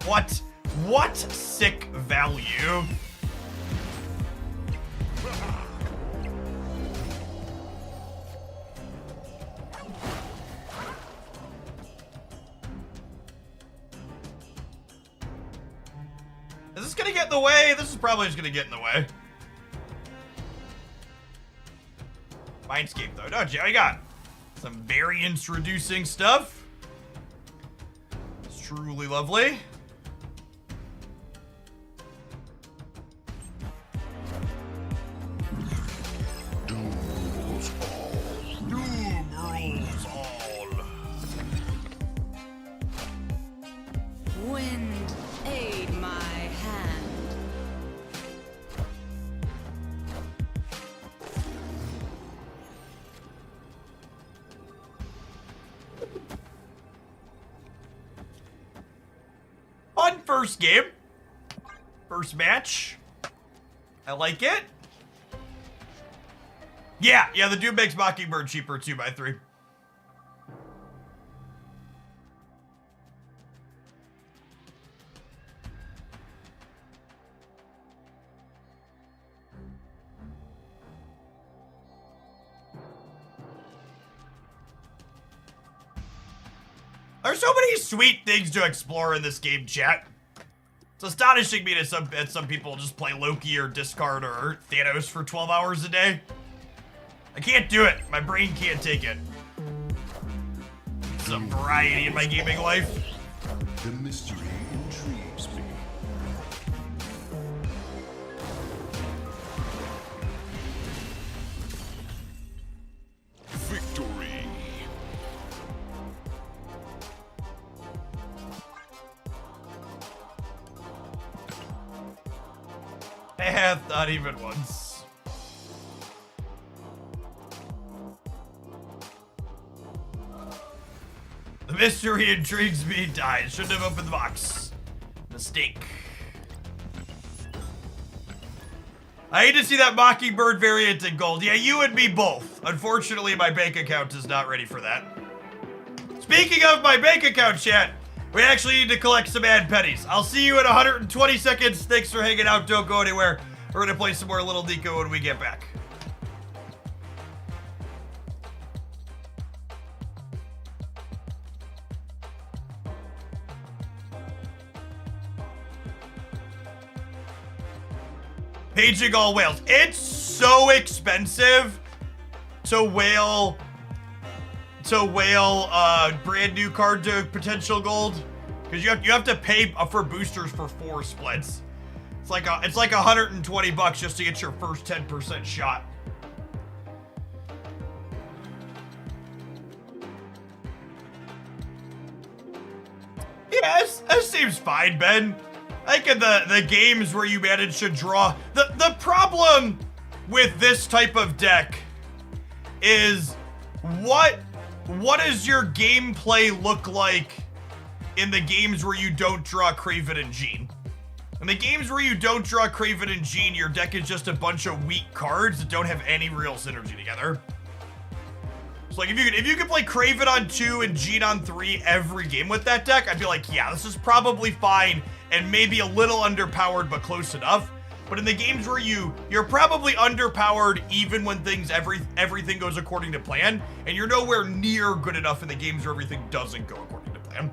What? What sick value. Is this gonna get in the way? This is probably just gonna get in the way. Mindscape though, don't you? I got some variance reducing stuff. It's truly lovely. Doom rules all. Doom rules all. Wind, aid my hand. Fun first game. First match. I like it. Yeah, the Doom makes Mockingbird cheaper 2x3. There's so many sweet things to explore in this game, chat. It's astonishing me that some people just play Loki or discard or Thanos for 12 hours a day. I can't do it. My brain can't take it. Some variety in my gaming life. The mystery intrigues me. Victory. Not even once. The mystery intrigues me. Dies. Shouldn't have opened the box. Mistake. I hate to see that Mockingbird variant in gold. Yeah, you and me both. Unfortunately, my bank account is not ready for that. Speaking of my bank account, chat, we actually need to collect some ad pennies. I'll see you in 120 seconds. Thanks for hanging out. Don't go anywhere. We're gonna play some more Little Nico when we get back. Paging all whales. It's so expensive to whale brand new card to potential gold, because you have to pay for boosters for 4 splits. It's like 120 bucks just to get your first 10% shot. Yeah, this seems fine, Ben. I think in the games where you manage to draw, the problem with this type of deck is what does your gameplay look like in the games where you don't draw Craven and Jean? In the games where you don't draw Craven and Jean, your deck is just a bunch of weak cards that don't have any real synergy together. So like if you could play Craven on 2 and Jean on 3 every game with that deck, I'd be like, yeah, this is probably fine and maybe a little underpowered but close enough. But in the games where you're probably underpowered even when everything goes according to plan, and you're nowhere near good enough in the games where everything doesn't go according to plan.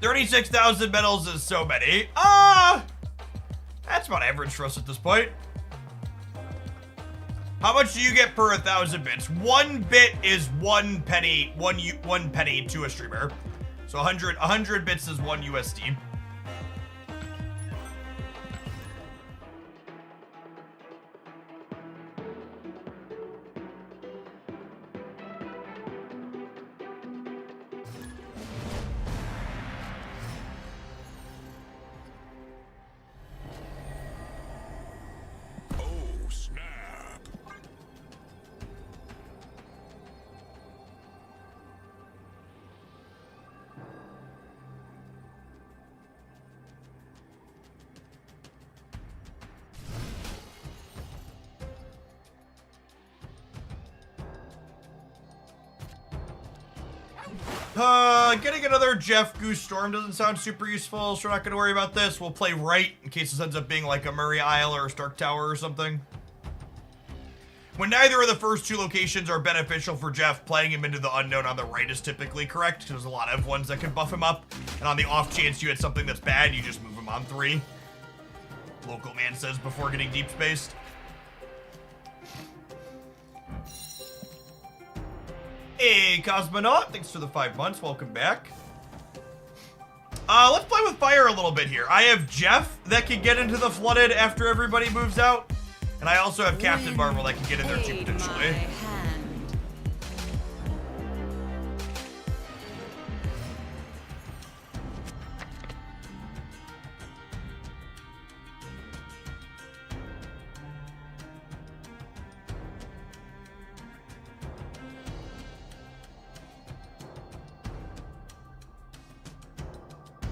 $36,000 medals is so many. That's about average for us at this point. How much do you get per 1,000 bits? 1 bit is 1 penny, one penny to a streamer. So 100 bits is 1 USD. Oh, snap. Getting another Jeff Goose Storm doesn't sound super useful, so we're not going to worry about this. We'll play right in case this ends up being like a Murray Isle or a Stark Tower or something. When neither of the first two locations are beneficial for Jeff, playing him into the unknown on the right is typically correct, because there's a lot of ones that can buff him up. And on the off chance you had something that's bad, you just move him on 3. Local man says before getting deep spaced. Hey, Cosmonaut, thanks for the 5 months. Welcome back. Let's play with fire a little bit here. I have Jeff that can get into the flooded after everybody moves out. And I also have Captain Marvel that can get in there too, potentially.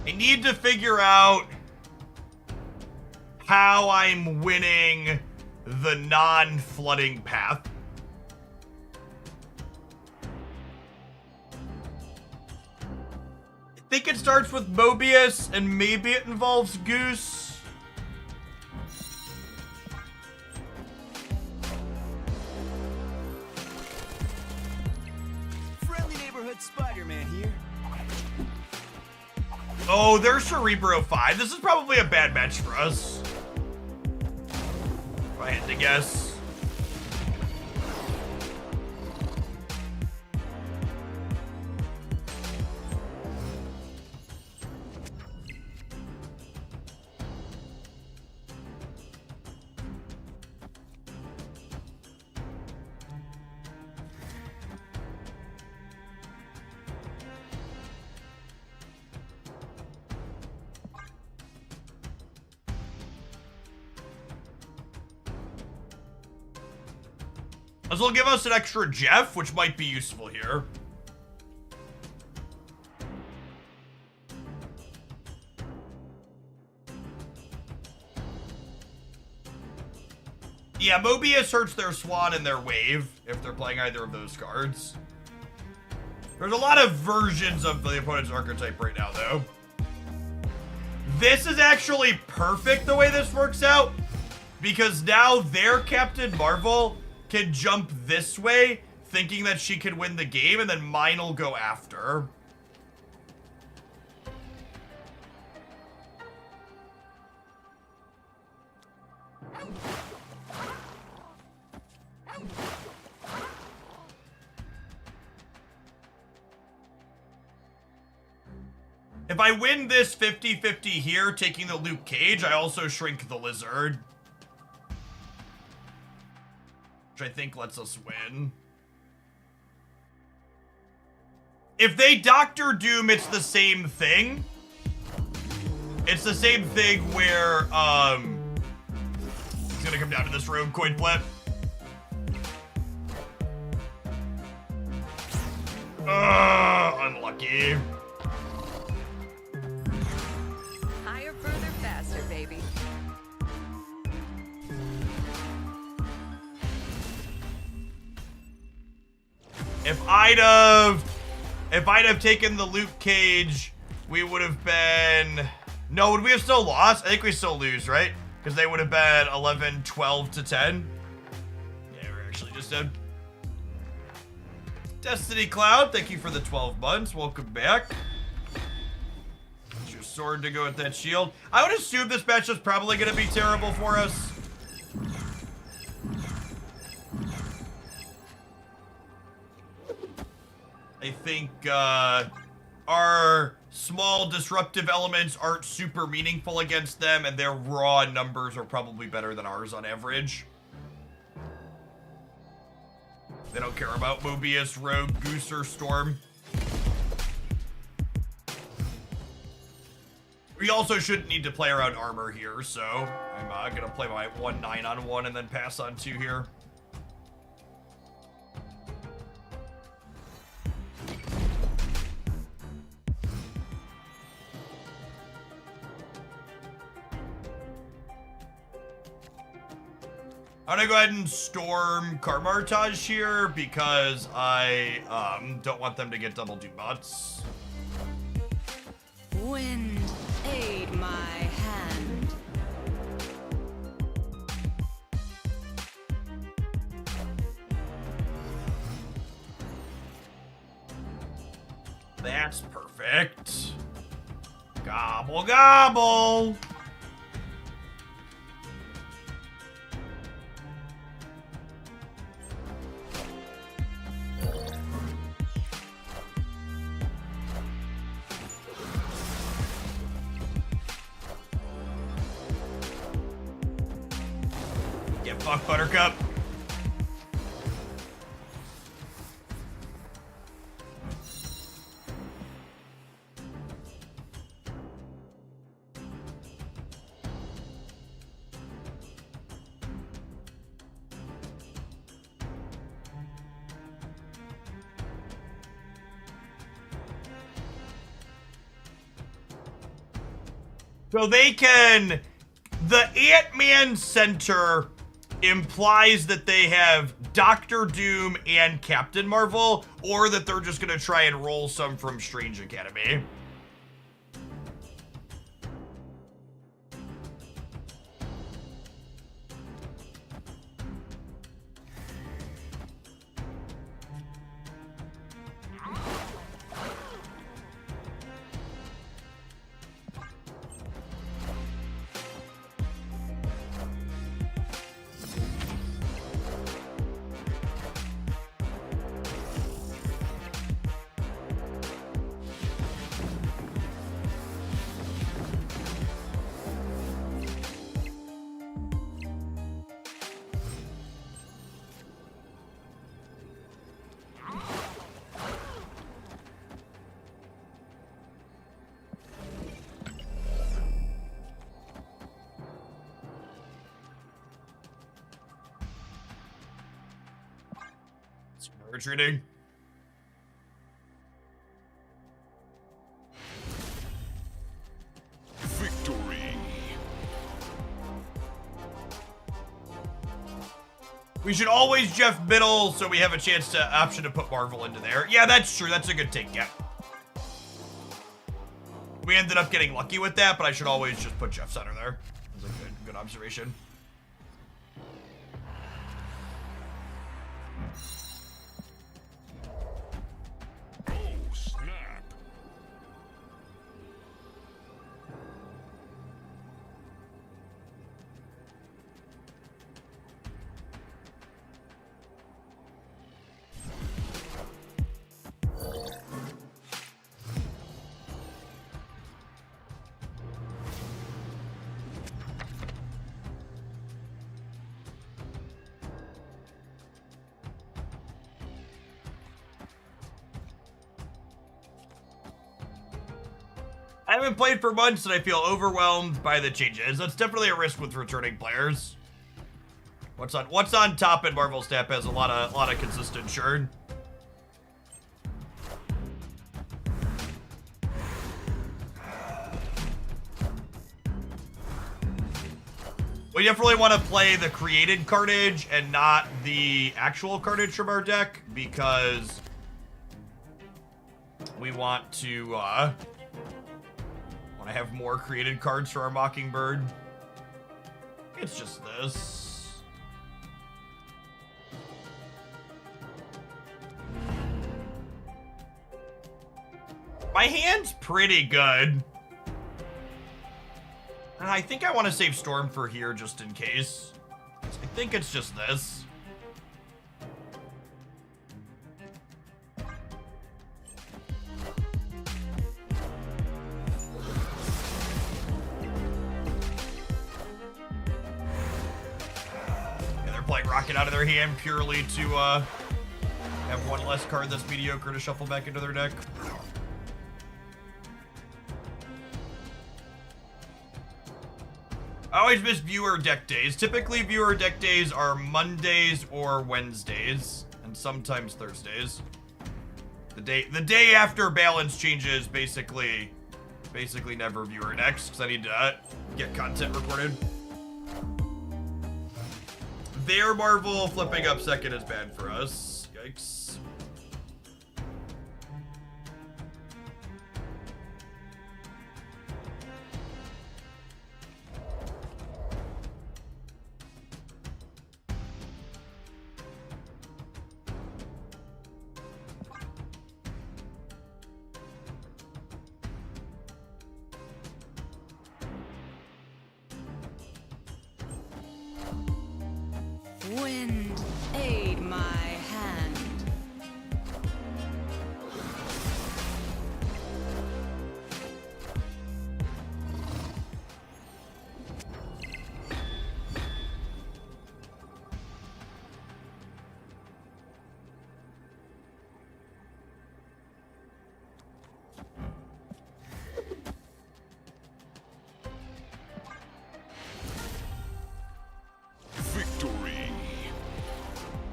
I need to figure out how I'm winning the non-flooding path. I think it starts with Mobius, and maybe it involves Goose. Friendly neighborhood Spider-Man here. Oh, there's Cerebro 5. This is probably a bad match for us, if I had to guess. This will give us an extra Jeff, which might be useful here. Yeah, Mobius hurts their Swan and their Wave if they're playing either of those cards. There's a lot of versions of the opponent's archetype right now, though. This is actually perfect the way this works out, because now their Captain Marvel can jump this way, thinking that she can win the game, and then mine will go after. If I win this 50-50 here, taking the Luke Cage, I also shrink the Lizard, which I think lets us win. If they Doctor Doom, it's the same thing. It's the same thing where, it's gonna come down to this rogue coin flip. Unlucky. Higher, further, faster, baby. If I'd have taken the Luke Cage, we would have been... No, would we have still lost? I think we still lose, right? Because they would have been 11, 12 to 10. Yeah, we're actually just dead. Destiny Cloud, thank you for the 12 months. Welcome back. Use your sword to go with that shield. I would assume this match is probably going to be terrible for us. I think our small disruptive elements aren't super meaningful against them, and their raw numbers are probably better than ours on average. They don't care about Mobius, Rogue, Goose, or Storm. We also shouldn't need to play around armor here, so I'm gonna play my 1/9 on 1 and then pass on 2 here. I'm gonna go ahead and storm Carmartage here because I don't want them to get double do bots. Wind, aid my hand. That's perfect. Gobble, gobble. Get fucked, Buttercup. So they can... The Ant-Man Center implies that they have Doctor Doom and Captain Marvel, or that they're just gonna try and roll some from Strange Academy. Retreating. Victory. We should always Jeff middle so we have a chance to option to put Marvel into there. Yeah, that's true. That's a good take, yeah. We ended up getting lucky with that, but I should always just put Jeff center there. That's a good observation. Oh, snap. I haven't played for months and I feel overwhelmed by the changes. That's definitely a risk with returning players. What's on top in Marvel Snap has a lot of consistent churn. We definitely want to play the created carnage and not the actual carnage from our deck because we want to I have more created cards for our Mockingbird. It's just this. My hand's pretty good. And I think I want to save Storm for here just in case. I think it's just this. Playing Rocket out of their hand purely to have one less card that's mediocre to shuffle back into their deck. I always miss viewer deck days. Typically viewer deck days are Mondays or Wednesdays, and sometimes Thursdays. The day after balance changes, basically never viewer decks, because I need to get content recorded. Their Marvel flipping up second is bad for us. Yikes. Wind, aid my hand. Victory.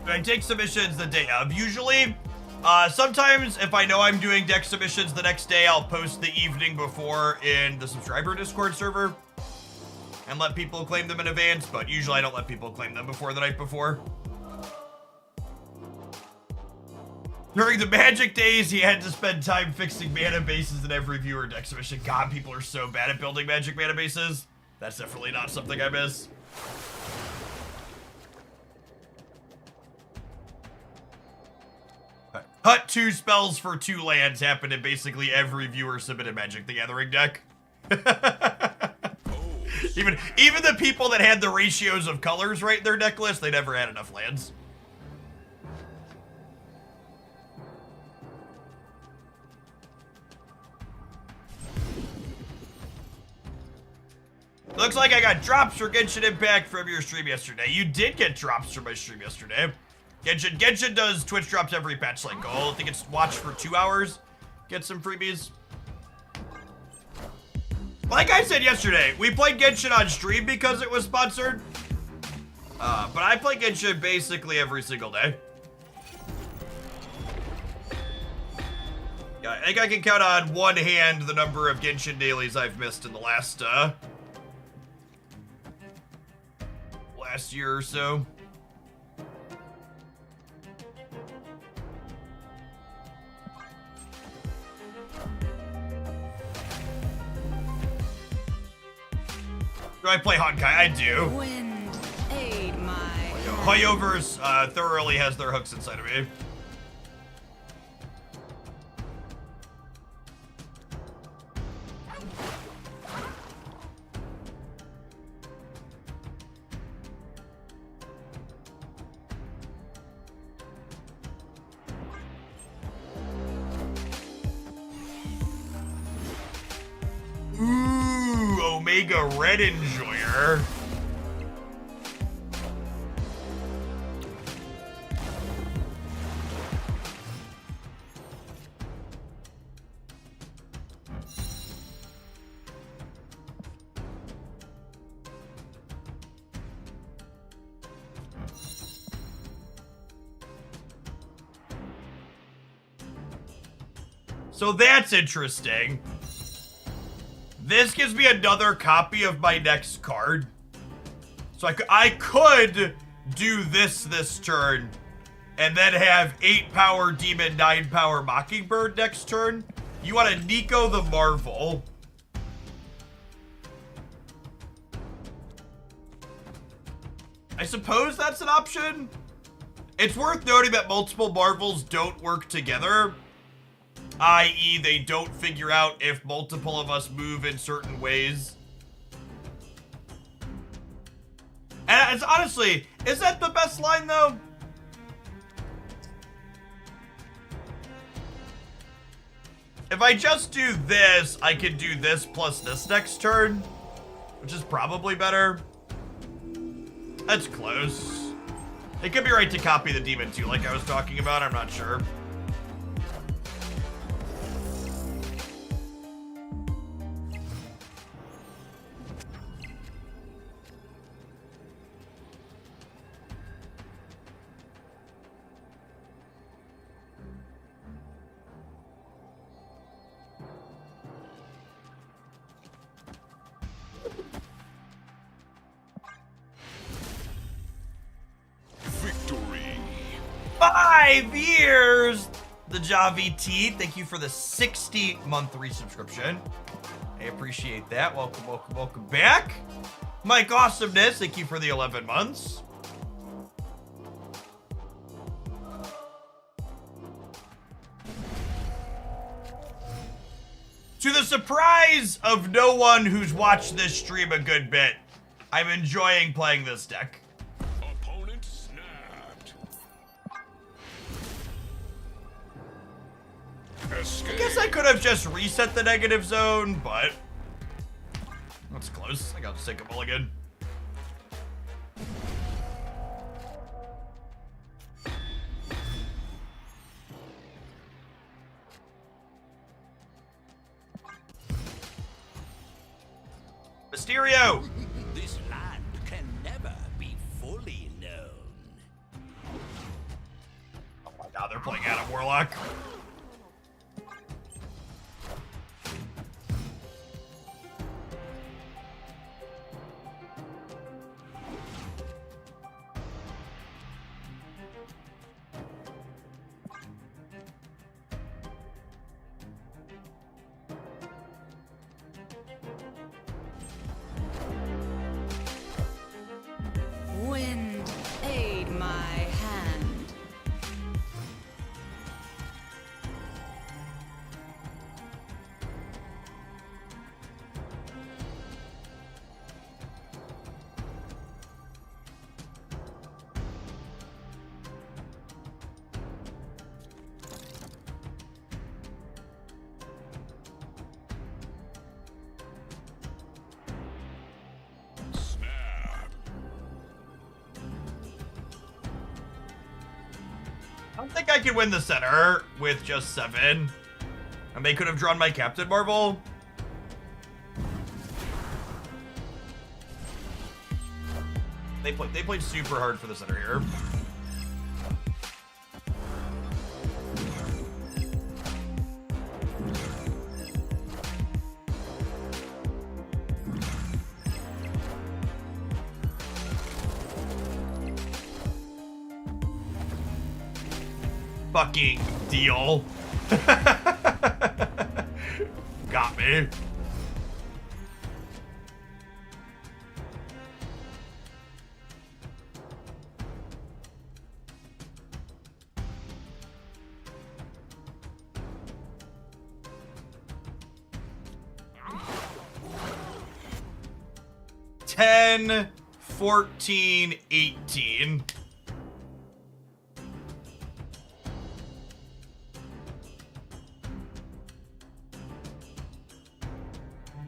I take submissions the day of, usually. Sometimes, if I know I'm doing deck submissions the next day, I'll post the evening before in the subscriber Discord server and let people claim them in advance, but usually I don't let people claim them before the night before. During the Magic days, he had to spend time fixing mana bases in every viewer deck submission. God, people are so bad at building Magic mana bases. That's definitely not something I miss. Hut 2 spells for 2 lands happen in basically every viewer submitted Magic the Gathering deck. Even the people that had the ratios of colors right in their deck list, they never had enough lands. Looks like I got drops for Genshin Impact from your stream yesterday. You did get drops from my stream yesterday. Genshin does Twitch drops every patch cycle. I think it's watch for 2 hours. Get some freebies. Like I said yesterday, we played Genshin on stream because it was sponsored. But I play Genshin basically every single day. Yeah, I think I can count on one hand the number of Genshin dailies I've missed in the last year or so. Do I play Honkai? I do. Wind, aid my hand. Hoyoverse thoroughly has their hooks inside of me. Ooh, Omega Red Enjoyer. So that's interesting. This gives me another copy of my next card. So I could do this turn and then have 8 power Demon, 9 power Mockingbird next turn. You want to Nico the Marvel. I suppose that's an option. It's worth noting that multiple Marvels don't work together. I.e., they don't figure out if multiple of us move in certain ways. And it's honestly, is that the best line though? If I just do this, I can do this plus this next turn, which is probably better. That's close. It could be right to copy the demon too, like I was talking about, I'm not sure. Victory. 5 years! The Javi T, thank you for the 60-month resubscription. I appreciate that. Welcome, welcome, welcome back. Mike Awesomeness, thank you for the 11 months. To the surprise of no one who's watched this stream a good bit, I'm enjoying playing this deck. Opponent I could have just reset the negative zone, but that's close. I think I'll just take a mulligan. Mysterio! This land can never be fully known. Oh my god, they're playing Adam Warlock. Wind, aid my hand. Snap. I don't think I could win the center with just 7. And they could have drawn my Captain Marvel. They played super hard for the center here. Fucking deal. Got me. $10, 14, 18.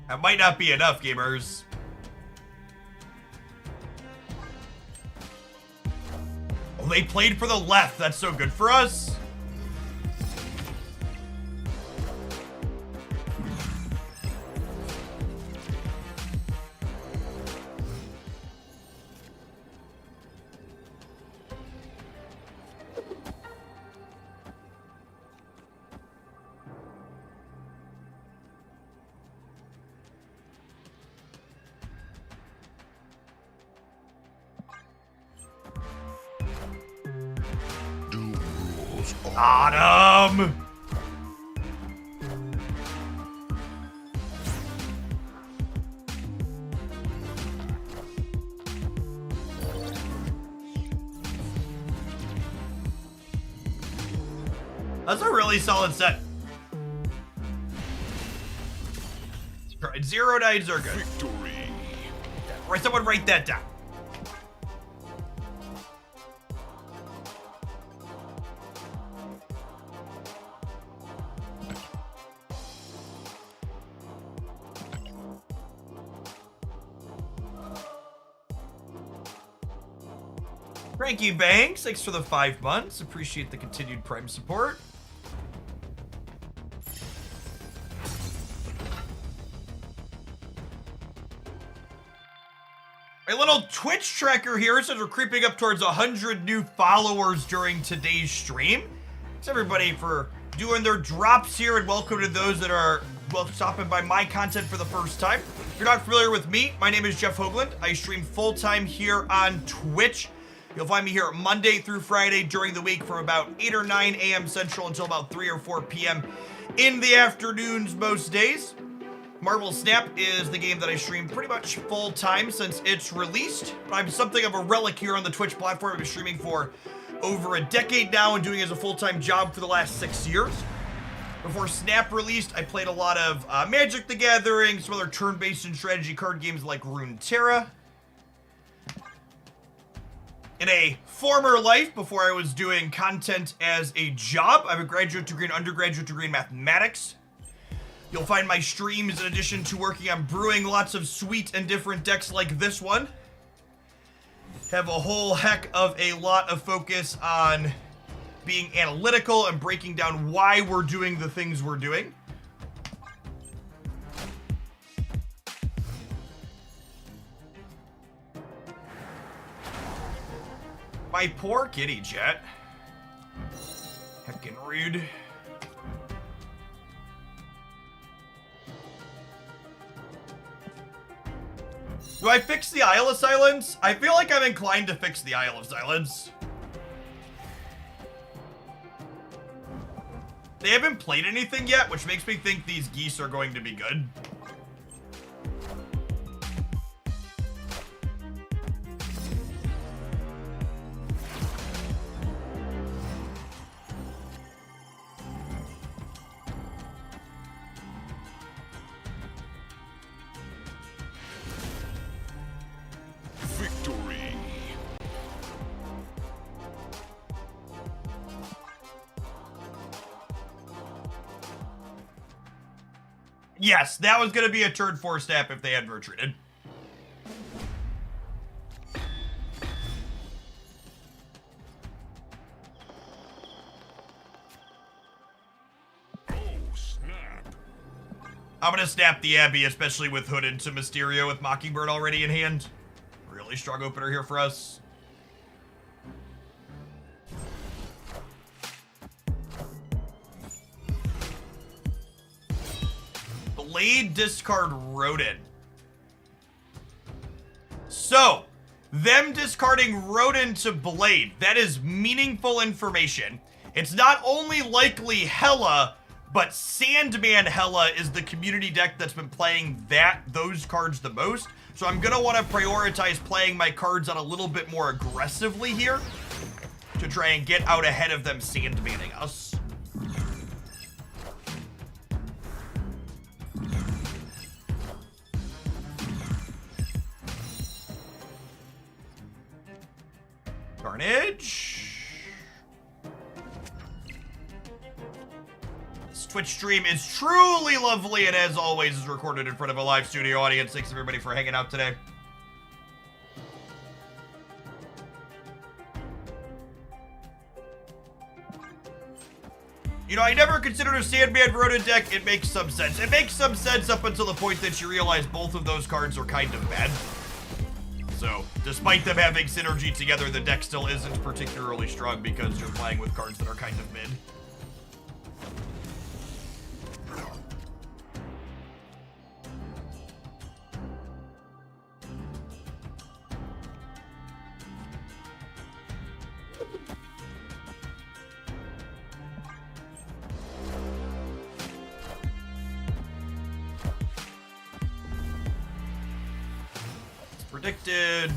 That might not be enough, gamers. Oh, they played for the left. That's so good for us. Got him! That's a really solid set. Right, 0 9s are good. Victory. Right, someone write that down. Frankie Banks, thanks for the 5 months. Appreciate the continued Prime support. A little Twitch tracker here says we're creeping up towards 100 new followers during today's stream. Thanks everybody for doing their drops here, and welcome to those that are stopping by my content for the first time. If you're not familiar with me, my name is Jeff Hoagland. I stream full-time here on Twitch. You'll find me here Monday through Friday during the week from about 8 or 9 a.m. Central until about 3 or 4 p.m. in the afternoons most days. Marvel Snap is the game that I stream pretty much full-time since it's released. I'm something of a relic here on the Twitch platform. I've been streaming for over a decade now and doing it as a full-time job for the last 6 years. Before Snap released, I played a lot of Magic the Gathering, some other turn-based and strategy card games like Runeterra. In a former life, before I was doing content as a job, I have a graduate degree and undergraduate degree in mathematics You'll find my streams, in addition to working on brewing lots of sweet and different decks like this one, have a whole heck of a lot of focus on being analytical and breaking down why we're doing the things we're doing. My poor kitty, Jet. Heckin' rude. Do I fix the Isle of Silence? I feel like I'm inclined to fix the Isle of Silence. They haven't played anything yet, which makes me think these geese are going to be good. Victory. Yes, that was going to be a turn 4 snap if they hadn't retreated. Oh, snap. I'm going to snap the Abbey, especially with Hood into Mysterio with Mockingbird already in hand. Really strong opener here for us. Blade, discard Rodent. So, them discarding Rodent to Blade, that is meaningful information. It's not only likely Hela, but Sandman Hela is the community deck that's been playing those cards the most. So I'm gonna want to prioritize playing my cards on a little bit more aggressively here to try and get out ahead of them Sandmaning us. Carnage. This Twitch stream is truly lovely and as always is recorded in front of a live studio audience. Thanks everybody for hanging out today. You know, I never considered a Sandman Rodent deck. It makes some sense. It makes some sense up until the point that you realize both of those cards are kind of bad. So, despite them having synergy together, the deck still isn't particularly strong because you're playing with cards that are kind of mid. Predicted.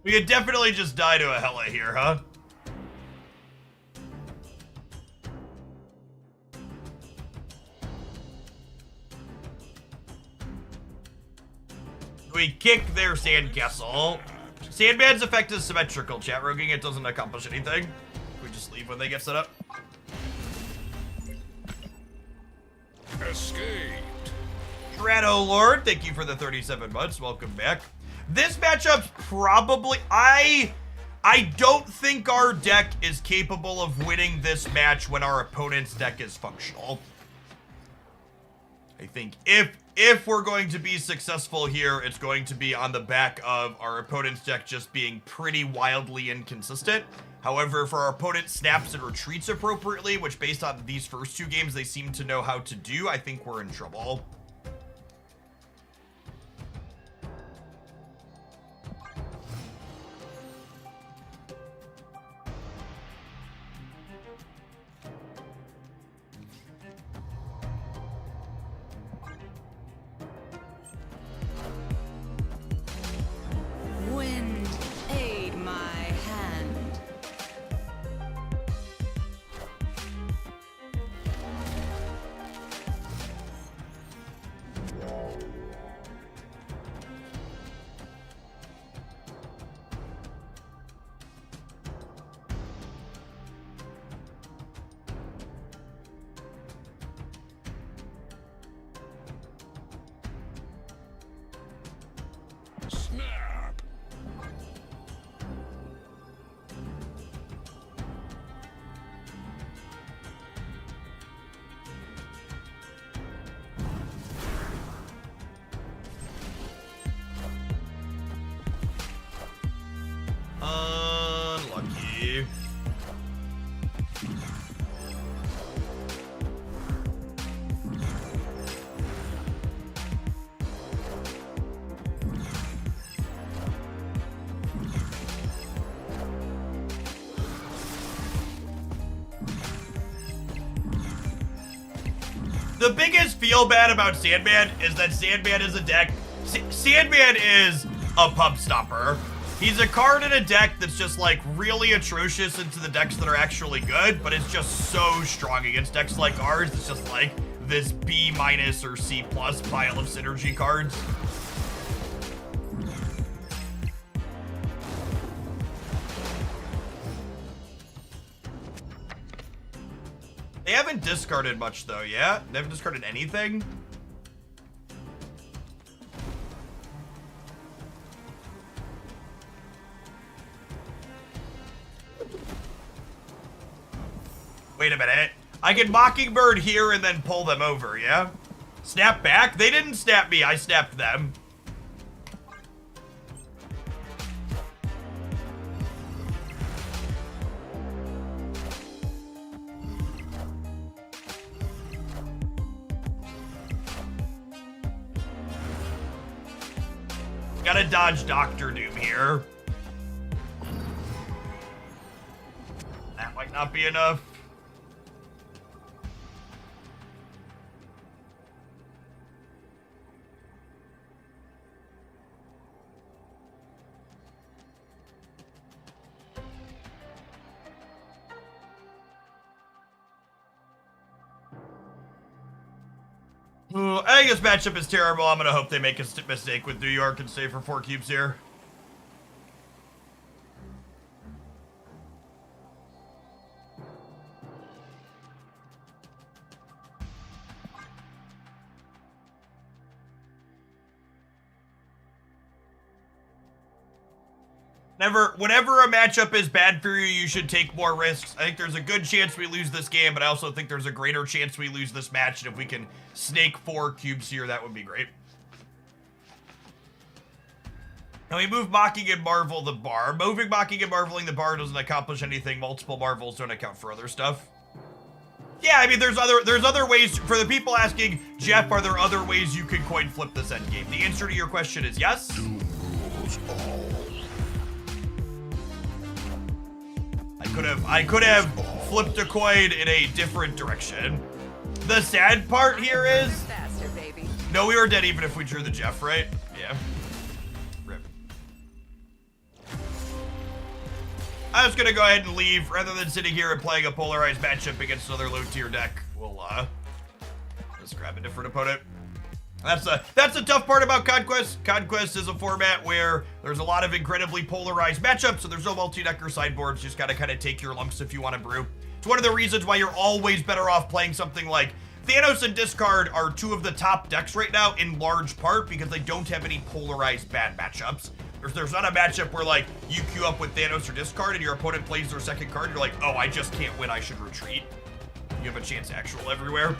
We could definitely just die to a Hela here, huh? We kick their Sandcastle. Sandman's effect is symmetrical, chat roguing. It doesn't accomplish anything. We just leave when they get set up. Escaped. Shadow Lord, thank you for the 37 months. Welcome back. This matchup's probably... I don't think our deck is capable of winning this match when our opponent's deck is functional. I think if we're going to be successful here, it's going to be on the back of our opponent's deck just being pretty wildly inconsistent. However, if our opponent snaps and retreats appropriately, which based on these first two games they seem to know how to do, I think we're in trouble. Wind, aid my hand. The biggest feel bad about Sandman is that Sandman is a deck. Sandman is a pub stopper. He's a card in a deck that's just like really atrocious into the decks that are actually good, but it's just so strong against decks like ours. It's just like this B- or C+ pile of synergy cards. They haven't discarded much though, yeah? They haven't discarded anything? Wait a minute. I can Mockingbird here and then pull them over, yeah? Snap back? They didn't snap me, I snapped them. Gotta dodge Dr. Doom here. That might not be enough. I think this matchup is terrible. I'm gonna hope they make a mistake with New York and stay for 4 cubes here. Whenever a matchup is bad for you, you should take more risks. I think there's a good chance we lose this game, but I also think there's a greater chance we lose this match, and if we can snake 4 cubes here, that would be great. Now we move Mocking and Marvel the bar. Moving Mocking and Marveling the bar doesn't accomplish anything. Multiple Marvels don't account for other stuff. Yeah, I mean, there's other ways. For the people asking, Jeff, are there other ways you can coin flip this endgame? The answer to your question is yes. I could have flipped a coin in a different direction. The sad part here is... Faster, baby. No, we were dead even if we drew the Jeff, right? Yeah. Rip. I was gonna go ahead and leave rather than sitting here and playing a polarized matchup against another low tier deck. We'll let's grab a different opponent. That's a tough part about Conquest. Conquest is a format where there's a lot of incredibly polarized matchups, so there's no multi-decker sideboards. You just gotta kind of take your lumps if you want to brew. It's one of the reasons why you're always better off playing something like Thanos and Discard are 2 of the top decks right now, in large part because they don't have any polarized bad matchups. There's not a matchup where like you queue up with Thanos or Discard and your opponent plays their second card, you're like, oh, I just can't win, I should retreat. You have a chance actual everywhere.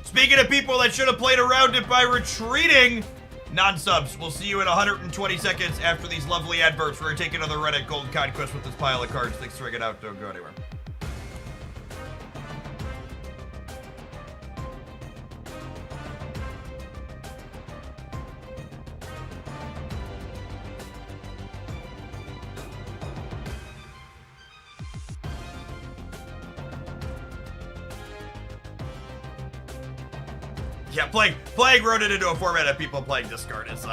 Speaking of people that should have played around it by retreating, non-subs. We'll see you in 120 seconds after these lovely adverts. We're going to take another run at Gold Conquest with this pile of cards. Thanks for hanging out. Don't go anywhere. Yeah, playing Ronin into a format of people playing Discard is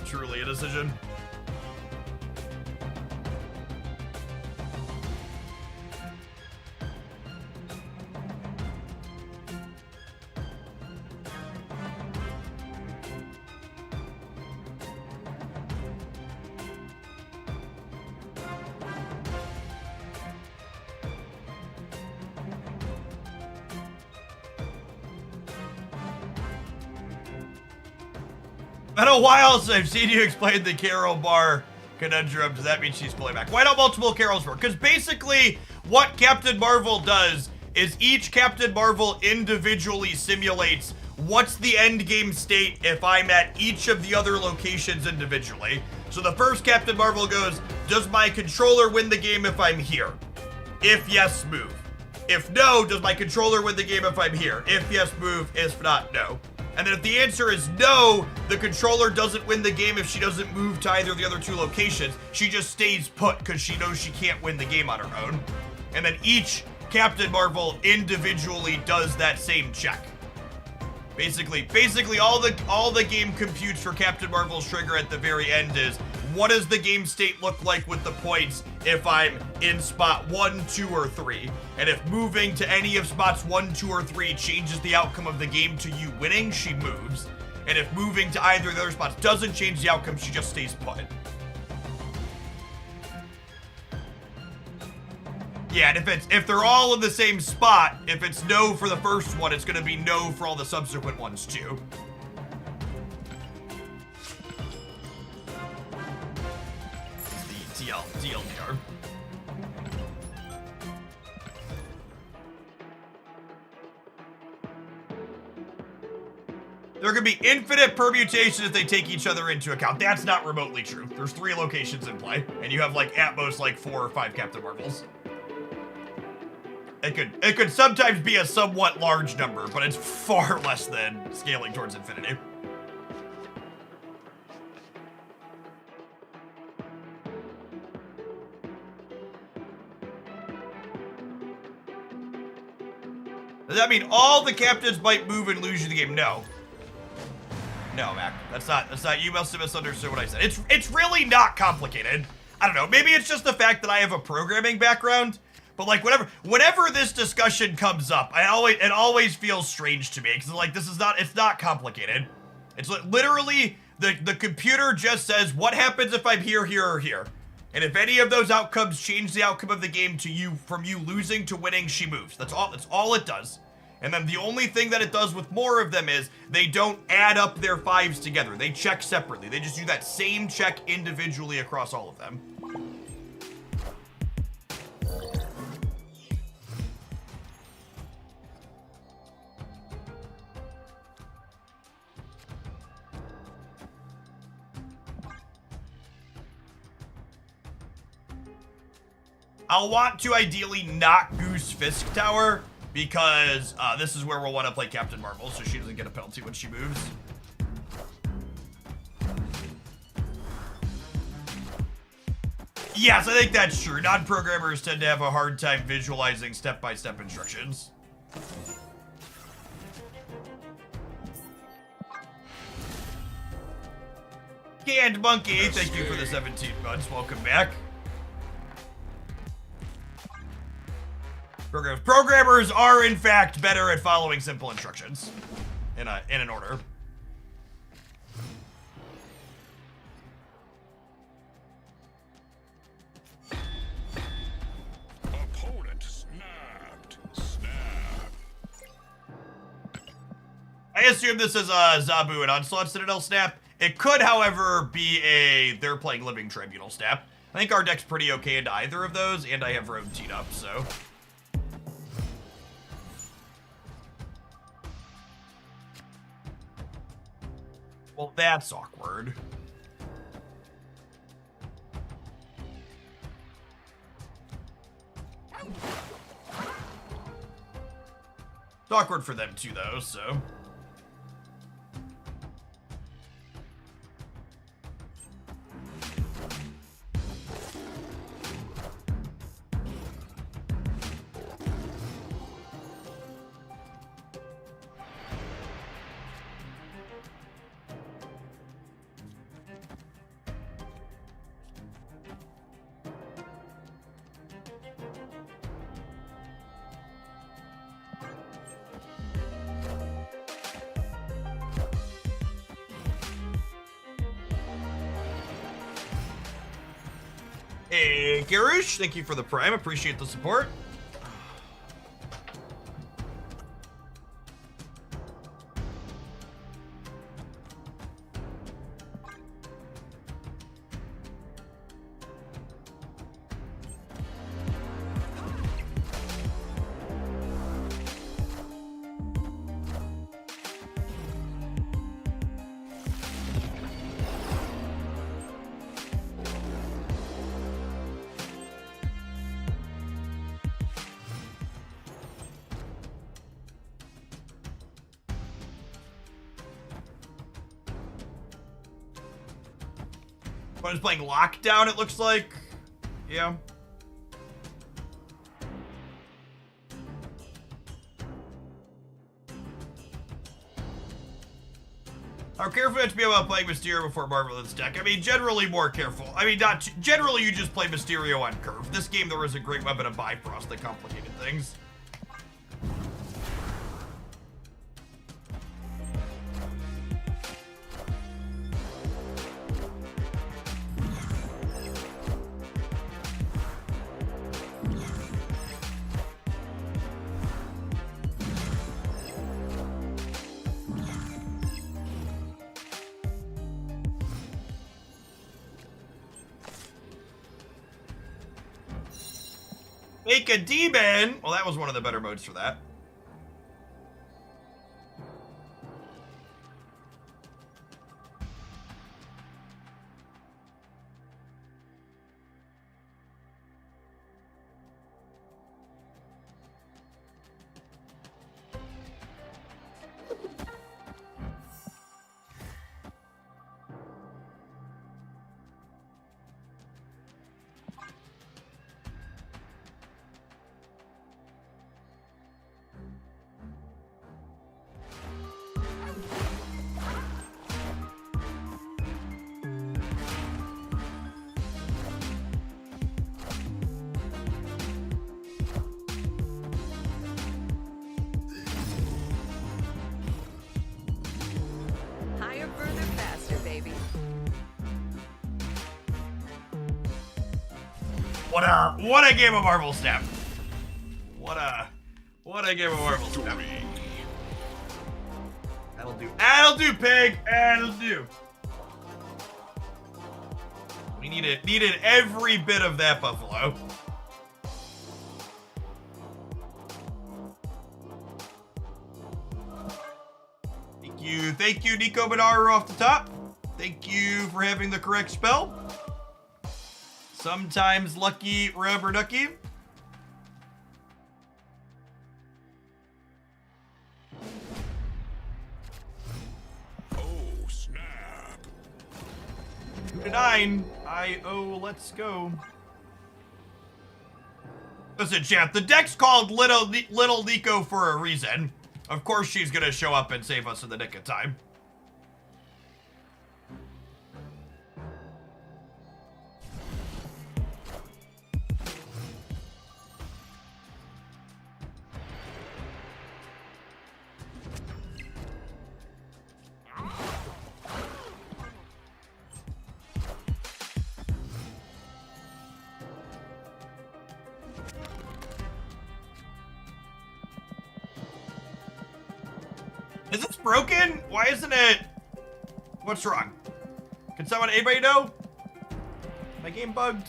truly a decision. Been a while since I've seen you explain the Carol Bar conundrum. Does that mean she's pulling back? Why not multiple Carols Bar? Because basically what Captain Marvel does is each Captain Marvel individually simulates what's the end game state if I'm at each of the other locations individually. So the first Captain Marvel goes, does my controller win the game if I'm here? If yes, move. If no, does my controller win the game if I'm here? If yes, move. If not, no. And then if the answer is no, the controller doesn't win the game if she doesn't move to either of the other 2 locations. She just stays put because she knows she can't win the game on her own. And then each Captain Marvel individually does that same check. Basically all the game computes for Captain Marvel's trigger at the very end is, what does the game state look like with the points if I'm in spot 1, 2, or 3? And if moving to any of spots 1, 2, or 3 changes the outcome of the game to you winning, she moves. And if moving to either of the other spots doesn't change the outcome, she just stays put. Yeah, and if they're all in the same spot, if it's no for the first one, it's gonna be no for all the subsequent ones too. The TLDR. There can be infinite permutations if they take each other into account. That's not remotely true. There's 3 locations in play, and you have like at most like 4 or 5 Captain Marvels. It could sometimes be a somewhat large number, but it's far less than scaling towards infinity. Does that mean all the captains might move and lose you the game? No. No, Mac. That's not, you must have misunderstood what I said. It's really not complicated. I don't know, maybe it's just the fact that I have a programming background. But like whenever this discussion comes up, it always feels strange to me because like it's not complicated. It's literally the computer just says what happens if I'm here, here, or here, and if any of those outcomes change the outcome of the game to you from you losing to winning, she moves. That's all it does. And then the only thing that it does with more of them is they don't add up their 5s together. They check separately. They just do that same check individually across all of them. I'll want to ideally not Goose Fisk Tower because this is where we'll want to play Captain Marvel so she doesn't get a penalty when she moves. Yes, I think that's true. Non-programmers tend to have a hard time visualizing step-by-step instructions. Canned Monkey, thank you for the 17 months. Welcome back. Programmers are, in fact, better at following simple instructions in an order. Opponent snapped. Snap. I assume this is a Zabu and Onslaught Citadel snap. It could, however, be they're playing Living Tribunal snap. I think our deck's pretty okay into either of those, and I have Rogue teed up, so... Well, that's awkward. It's awkward for them too, though, so... Hey, Garush, thank you for the Prime. Appreciate the support. But it's playing Lockdown, it looks like. Yeah. How careful you have to be about playing Mysterio before Marvel in this deck? I mean, generally more careful. I mean, generally you just play Mysterio on curve. This game, there was a great weapon of Bifrost that complicated things. Make a demon! Well, that was one of the better modes for that. Higher, further, faster, baby. What a game of Marvel Snap. What a game of Marvel Snap. That'll do. That'll do, pig. That'll do. We needed every bit of that, Buffalo. Thank you, Nico Banaru off the top. Thank you for having the correct spell. Sometimes lucky rubber ducky. Oh, snap. 2-9. Let's go. Listen, champ, the deck's called Little Nico for a reason. Of course she's gonna show up and save us in the nick of time. Is this broken? Why isn't it? What's wrong? Can anybody know? My game bugged.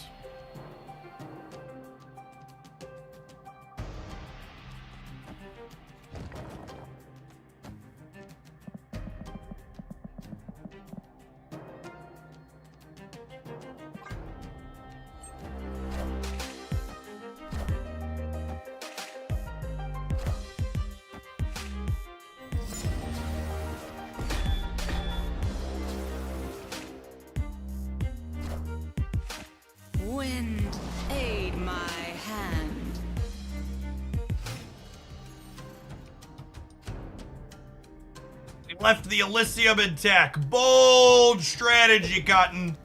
Wind, aid my hand. We left the Elysium intact. Bold strategy, Cotton.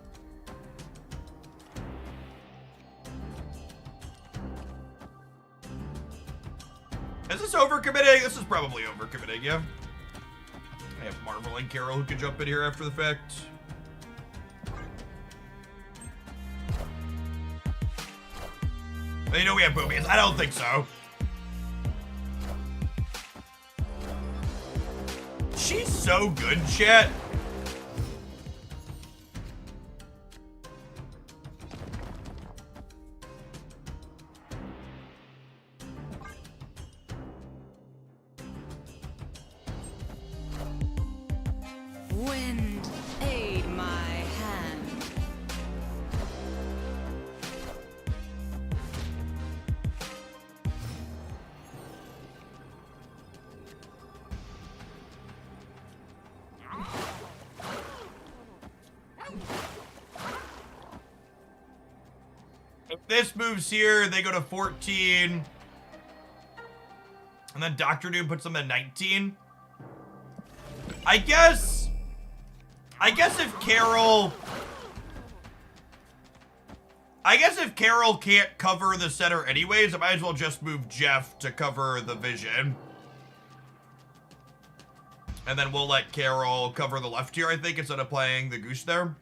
Is this overcommitting? This is probably overcommitting, yeah. I have Marvel and Carol who can jump in here after the fact. You know we have boobies. I don't think so. She's so good, chat. Wind, aid my hand. If this moves here, they go to 14. And then Doctor Doom puts them at 19. I guess I guess if Carol can't cover the center anyways, I might as well just move Jeff to cover the vision. And then we'll let Carol cover the left here, I think, instead of playing the goose there.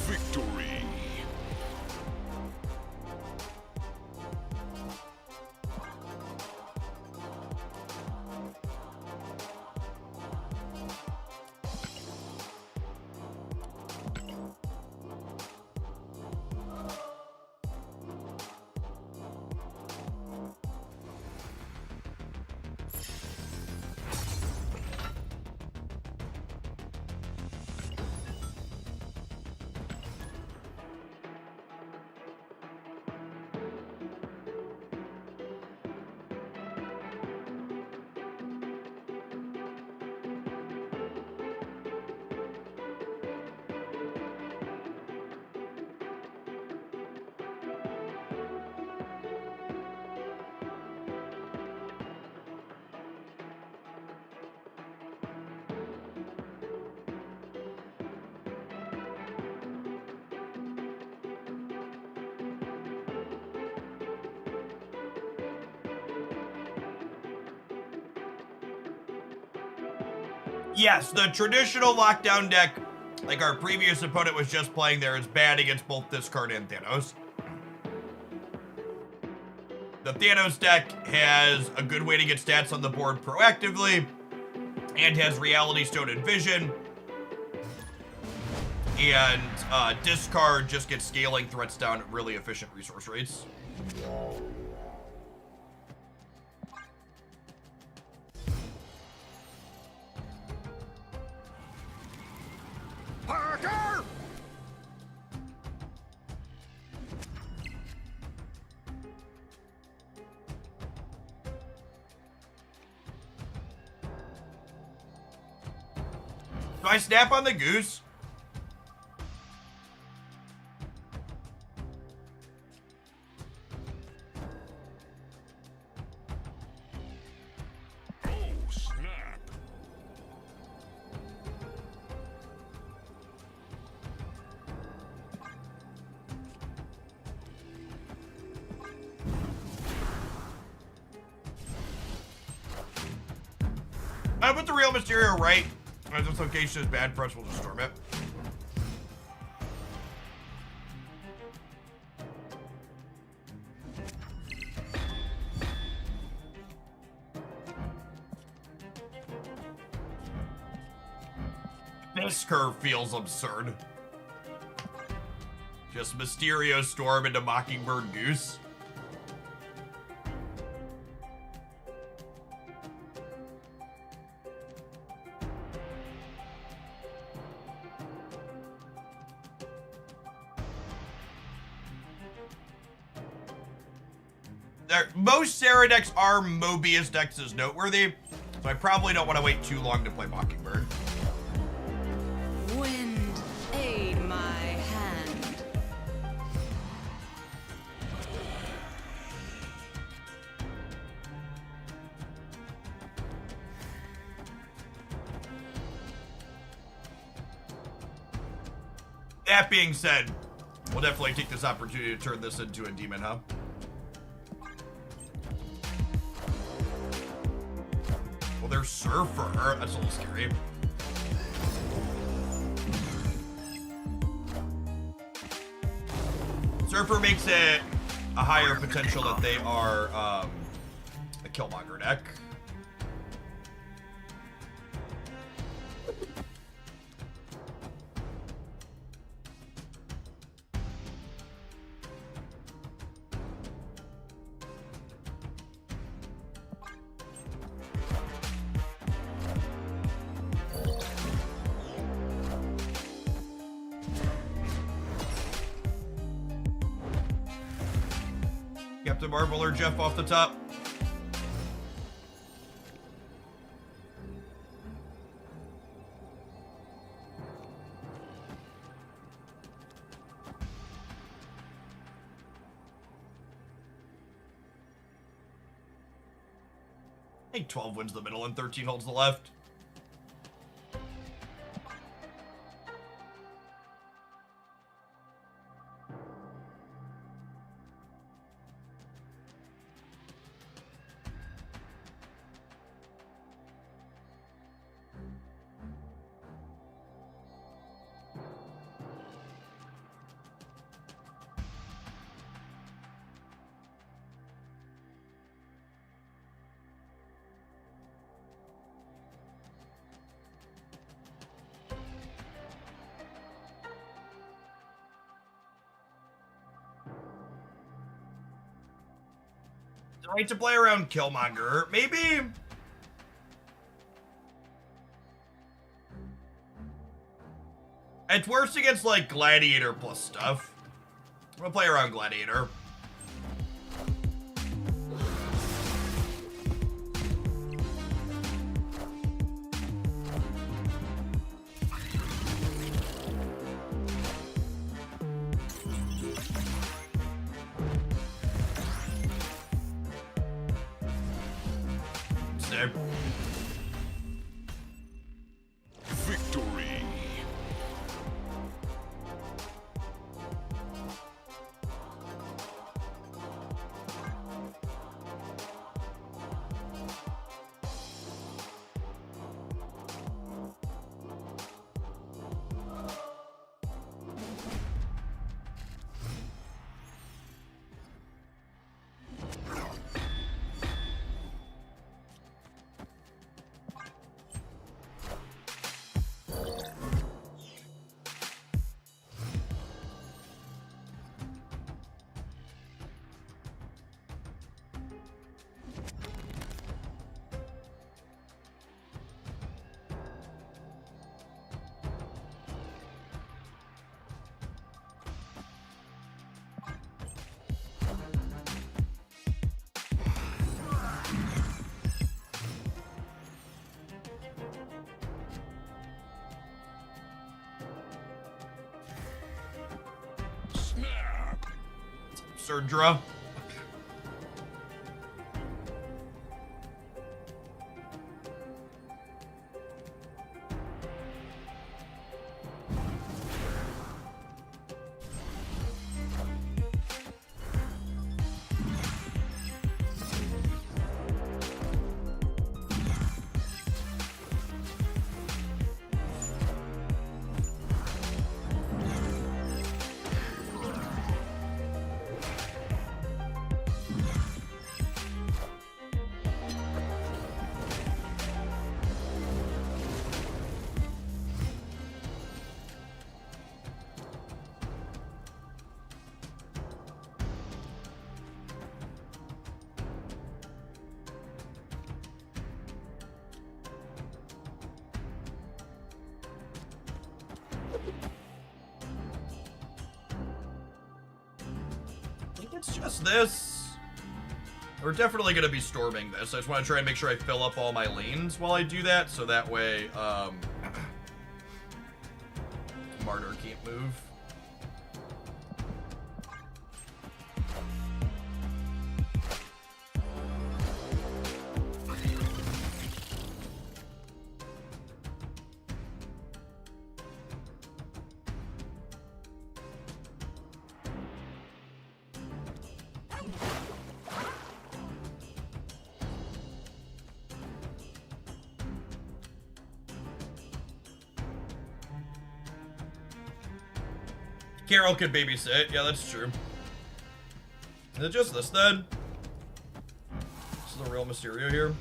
Victory. Yes, the traditional lockdown deck, like our previous opponent was just playing there, is bad against both this card and Thanos. The Thanos deck has a good way to get stats on the board proactively, and has Reality Stone and Vision. And discard just gets scaling threats down at really efficient resource rates. Parker! Do I snap on the goose? Oh, snap. I put the real Mysterio right. As this location is bad for us, we'll just storm it. This curve feels absurd. Just Mysterio storm into Mockingbird Goose. Most Sarah decks are Mobius decks is noteworthy, so I probably don't want to wait too long to play Mockingbird. Wind, aid my hand. That being said, we'll definitely take this opportunity to turn this into a demon hub. Well, there's Surfer. That's a little scary. Surfer makes it a higher potential that they are a Killmonger deck. Captain Marvel or Jeff off the top. I think 12 wins the middle and 13 holds the left. Right to play around Killmonger. Maybe. It's worse against like Gladiator plus stuff. I'm gonna play around Gladiator. Stay. Victory. Snap. Surdra. I think it's just this. We're definitely going to be storming this. I just want to try and make sure I fill up all my lanes while I do that, so that way, Martyr can't move. Carol could babysit. Yeah, that's true. Is it just this then? This is the real Mysterio here.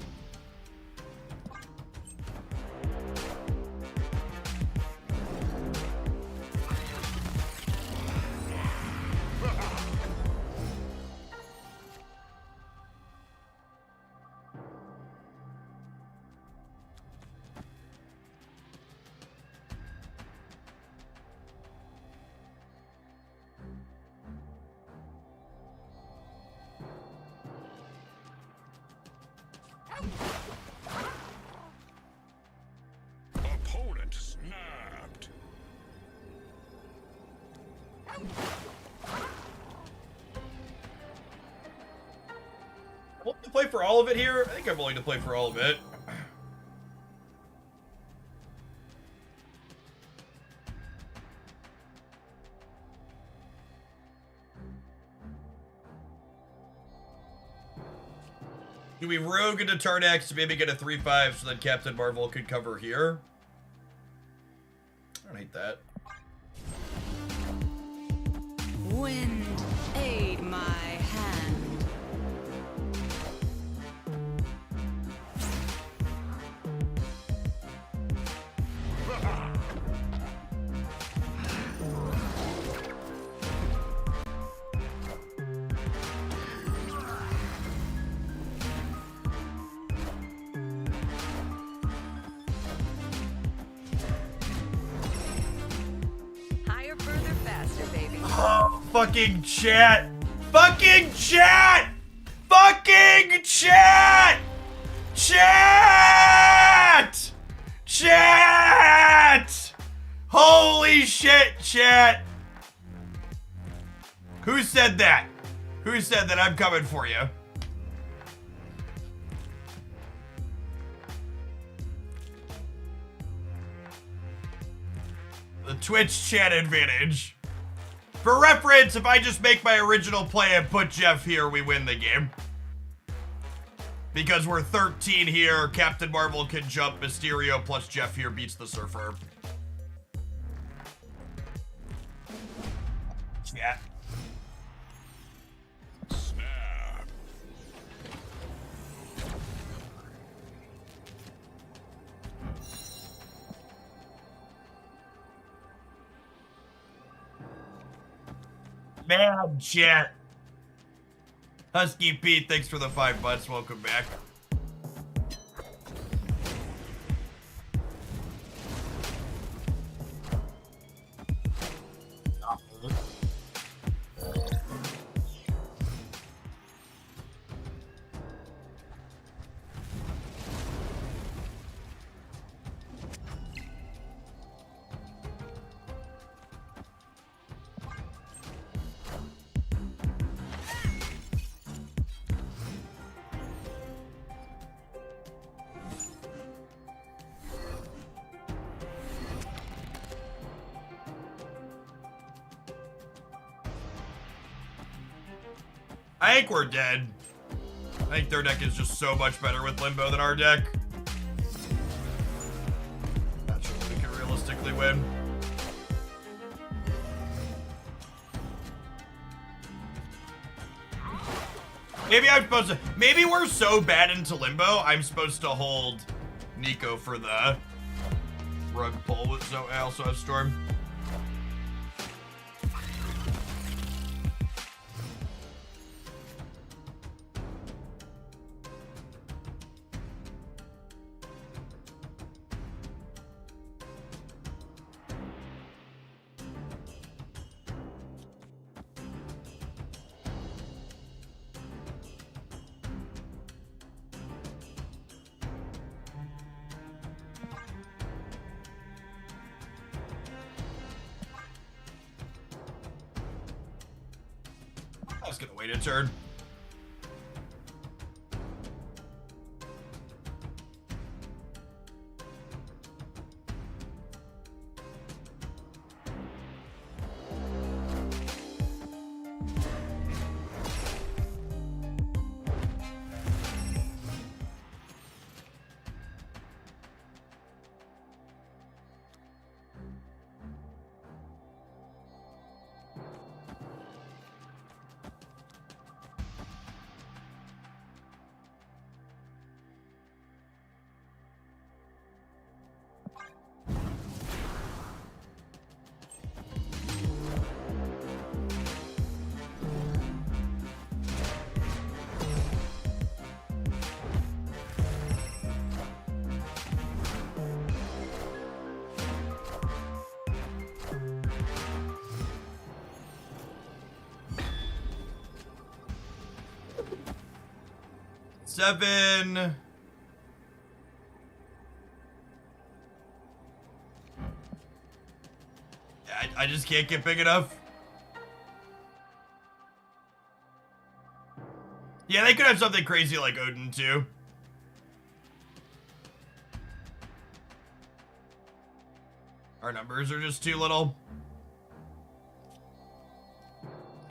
willing to play for all of it here? I think I'm willing to play for all of it. Do we rogue into turn X to maybe get a 3-5 so that Captain Marvel could cover here? I don't hate that. Wind, aid my hand. Higher, further, faster, baby. Oh, fucking chat! Fucking chat! Fucking chat! Chat! Chat! Holy shit, chat! Who said that? Who said that? I'm coming for you. The Twitch chat advantage. For reference, if I just make my original play and put Jeff here, we win the game. Because we're 13 here, Captain Marvel can jump, Mysterio plus Jeff here beats the Surfer. Chat. Snap. Man, chat. Husky Pete, thanks for the 5 months. Welcome back. I think we're dead. I think their deck is just so much better with Limbo than our deck. Not sure we can realistically win. Maybe I'm supposed to. Maybe we're so bad into Limbo, I'm supposed to hold Nico for the rug pull. So I also have Storm. I was gonna wait a turn. Seven. I just can't get big enough. Yeah, they could have something crazy like Odin, too. Our numbers are just too little.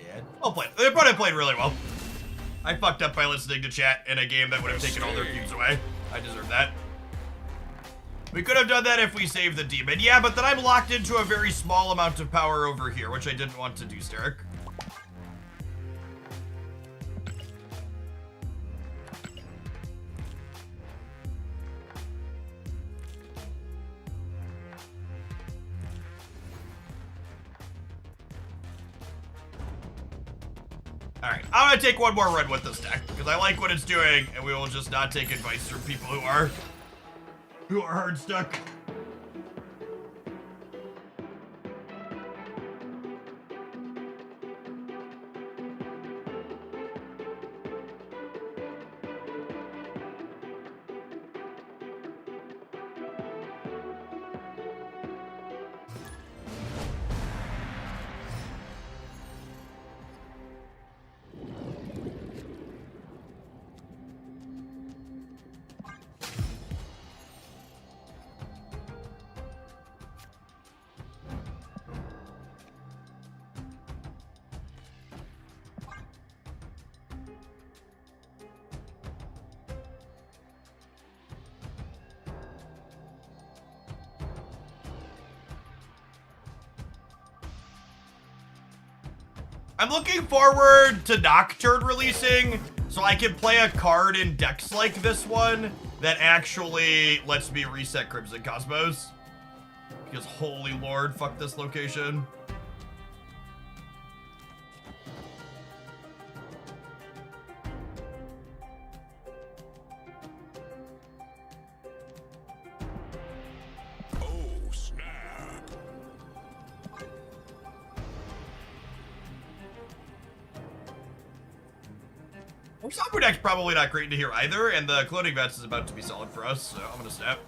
Yeah, well played. They probably played really well. I fucked up by listening to chat in a game that would have taken all their cubes away. I deserve that. We could have done that if we saved the demon. Yeah, but then I'm locked into a very small amount of power over here, which I didn't want to do, Steric. Alright, I'm gonna take one more run with this deck, because I like what it's doing, and we will just not take advice from people who are hard stuck. I'm looking forward to Nocturne releasing, so I can play a card in decks like this one that actually lets me reset Crimson Cosmos. Because holy lord, fuck this location. Oh, snap. Our Somber deck's probably not great to hear either, and the Cloning Vets is about to be solid for us, so I'm gonna snap.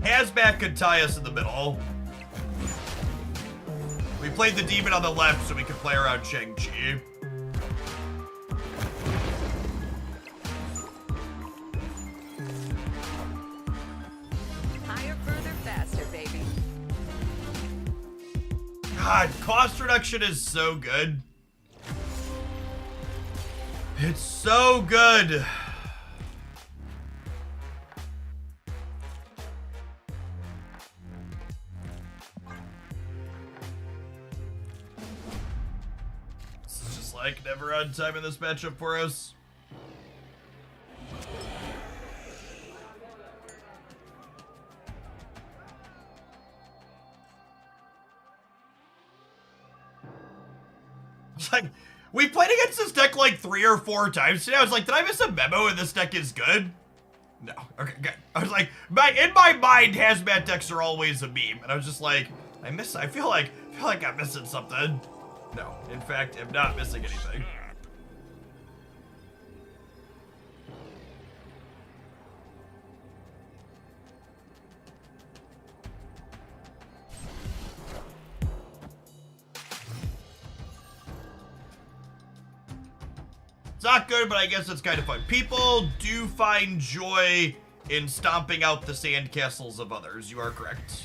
Hazmat could tie us in the middle. We played the demon on the left so we could play around Shang-Chi. Higher, further, faster, baby. God, cost reduction is so good. It's so good. Like, never on time in this matchup for us. It's like, we played against this deck like 3 or 4 times today. I was like, did I miss a memo and this deck is good? No. Okay, good. I was like, in my mind, hazmat decks are always a meme, and I was just like, I feel like I'm missing something. No, in fact, I'm not missing anything. It's not good, but I guess it's kind of fun. People do find joy in stomping out the sandcastles of others. You are correct.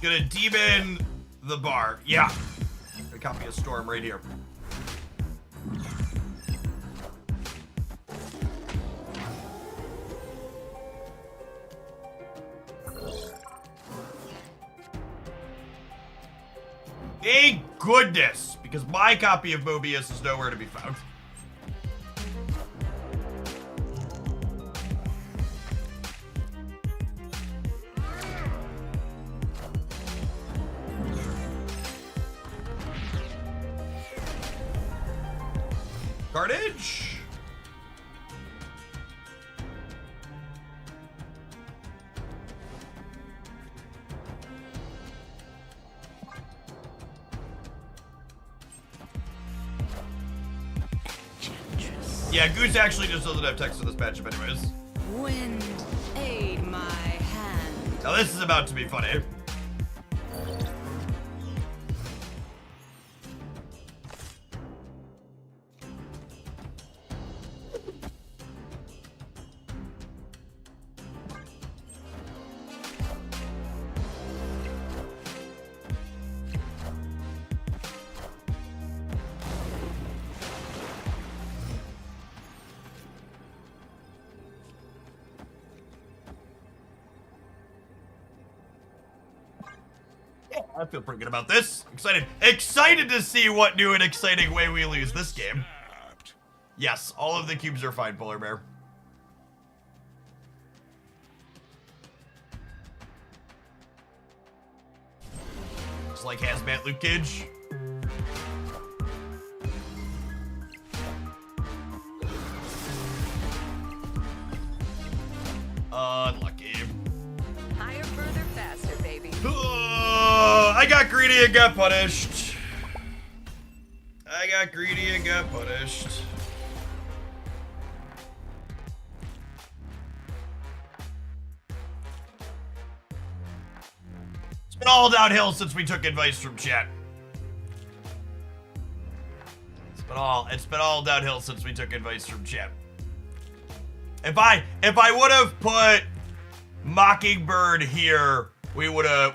Gonna demon the bar. Yeah. A copy of Storm right here. Thank goodness, because my copy of Mobius is nowhere to be found. Carnage? Yeah, Goose actually just doesn't have text in this matchup anyways. Wind, aid my hand. Now this is about to be funny. I feel pretty good about this. Excited to see what new and exciting way we lose this game. Yes, all of the cubes are fine, Polar Bear. Just like Hazmat Luke Cage. Unlucky. Higher, further, faster, baby. I got greedy and got punished. I got greedy and got punished. It's been all downhill since we took advice from chat. It's been all downhill since we took advice from chat. If I would have put Mockingbird here, we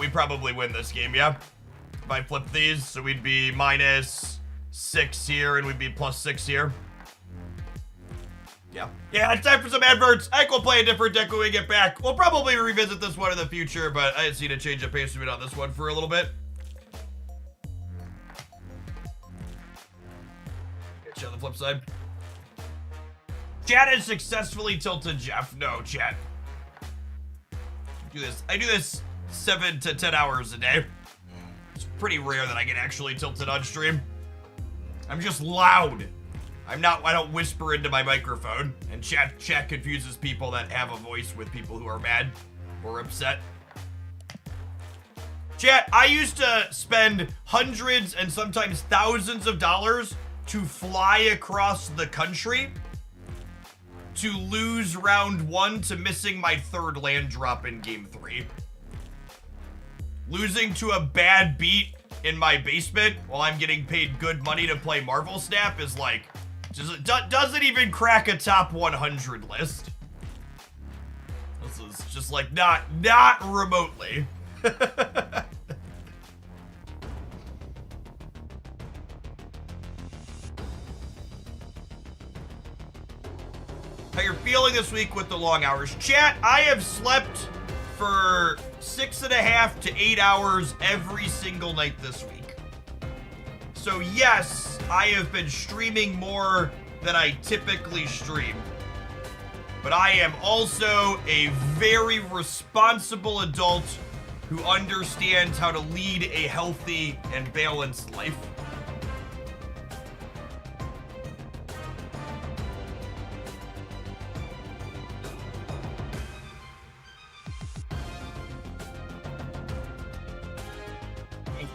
probably win this game, yeah? If I flip these, so we'd be -6 here, and we'd be +6 here. Yeah. Yeah, it's time for some adverts. I will play a different deck when we get back. We'll probably revisit this one in the future, but I just need to change the pace a bit on this one for a little bit. Catch you on the flip side. Chat has successfully tilted Jeff. No, chat. I do this 7 to 10 hours a day. It's pretty rare that I get actually tilted on stream. I'm just loud. I don't whisper into my microphone, and chat confuses people that have a voice with people who are mad or upset. Chat, I used to spend hundreds and sometimes thousands of dollars to fly across the country to lose round 1 to missing my 3rd land drop in game 3. Losing to a bad beat in my basement while I'm getting paid good money to play Marvel Snap is like, doesn't even crack a top 100 list. This is just like not remotely. How you're feeling this week with the long hours? Chat, I have slept for 6.5 to 8 hours every single night this week. So yes, I have been streaming more than I typically stream. but I am also a very responsible adult who understands how to lead a healthy and balanced life.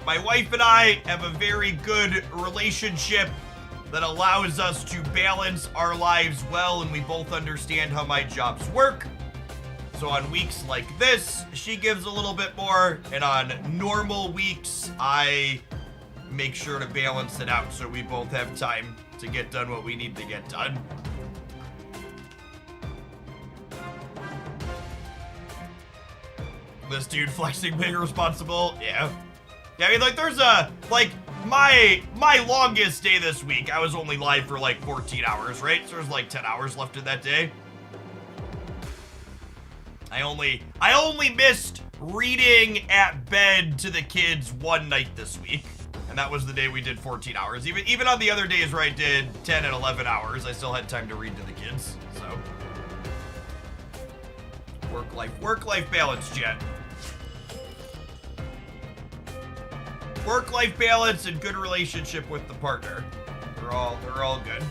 My wife and I have a very good relationship that allows us to balance our lives well, and we both understand how my jobs work. So on weeks like this, she gives a little bit more, and on normal weeks, I make sure to balance it out so we both have time to get done what we need to get done. This dude flexing being responsible, yeah. Yeah, I mean, like, there's my longest day this week, I was only live for like 14 hours, right? So there's like 10 hours left in that day. I only missed reading at bed to the kids one night this week. And that was the day we did 14 hours. Even on the other days where I did 10 and 11 hours, I still had time to read to the kids, so. Work-life balance, Jen. Work-life balance and good relationship with the partner. They're all good.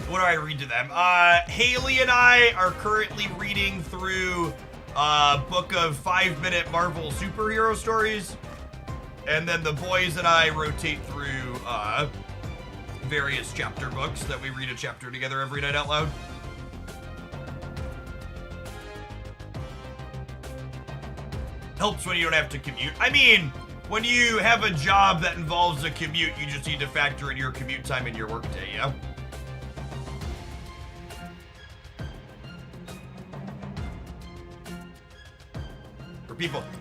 What do I read to them? Haley and I are currently reading through a book of 5-minute Marvel superhero stories. And then the boys and I rotate through various chapter books that we read a chapter together every night out loud. Helps when you don't have to commute. I mean, when you have a job that involves a commute, you just need to factor in your commute time in your workday, yeah?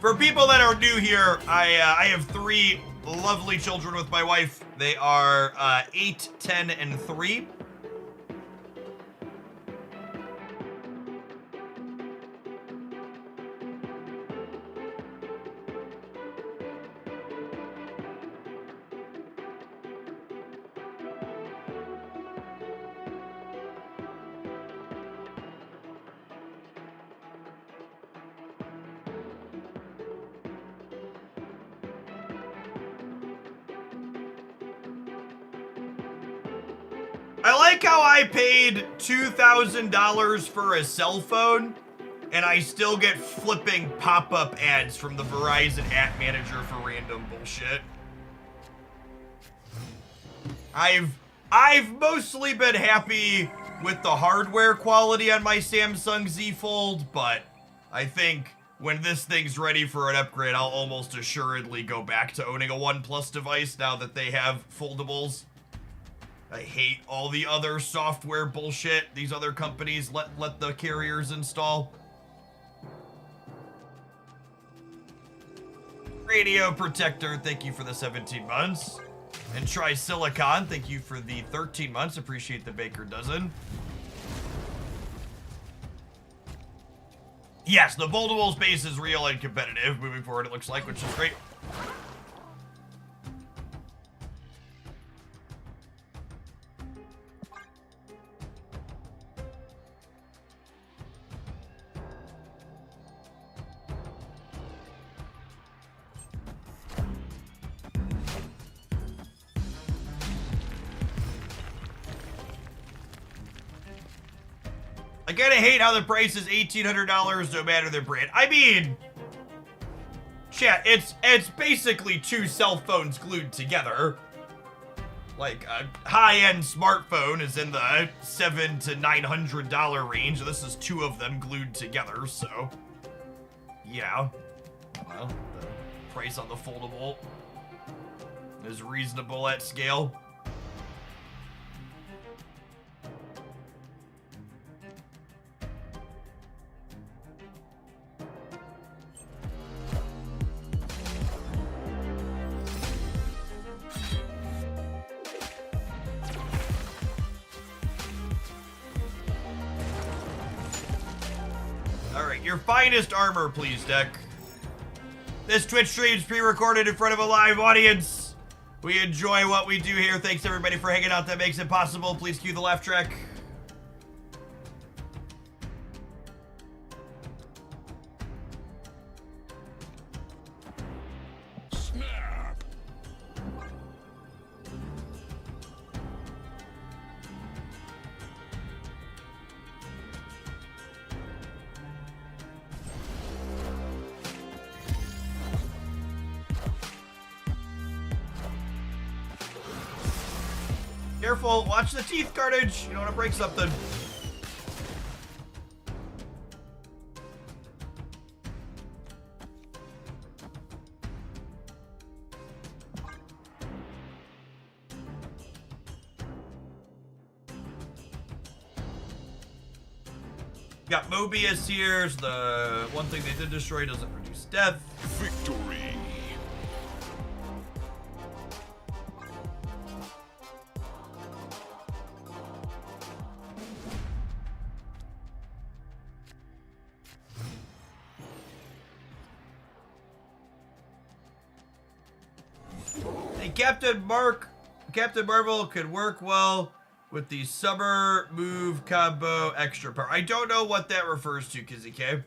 For people that are new here, I have 3 lovely children with my wife. They are 8, 10, and 3. I like how I paid $2,000 for a cell phone, and I still get flipping pop-up ads from the Verizon app manager for random bullshit. I've mostly been happy with the hardware quality on my Samsung Z Fold, but I think when this thing's ready for an upgrade, I'll almost assuredly go back to owning a OnePlus device now that they have foldables. I hate all the other software bullshit these other companies let the carriers install. Radio Protector, thank you for the 17 months. And Trisilicon, thank you for the 13 months. Appreciate the baker dozen. Yes, the foldable space is real and competitive moving forward, it looks like, which is great. I kinda hate how the price is $1,800 no matter the brand. I mean, chat, it's basically 2 cell phones glued together. Like, a high-end smartphone is in the $700 to $900 range. This is 2 of them glued together, so yeah. Well, the price on the foldable is reasonable at scale. Alright, your finest armor, please, Deck. This Twitch stream's pre-recorded in front of a live audience. We enjoy what we do here. Thanks, everybody, for hanging out. That makes it possible. Please cue the laugh track. Careful, watch the teeth, Carnage. You don't want to break something. Got Mobius here. So the one thing they did destroy doesn't reduce death. Victory. Hey, Captain Marvel could work well with the summer move combo extra power. I don't know what that refers to, Kizzy K.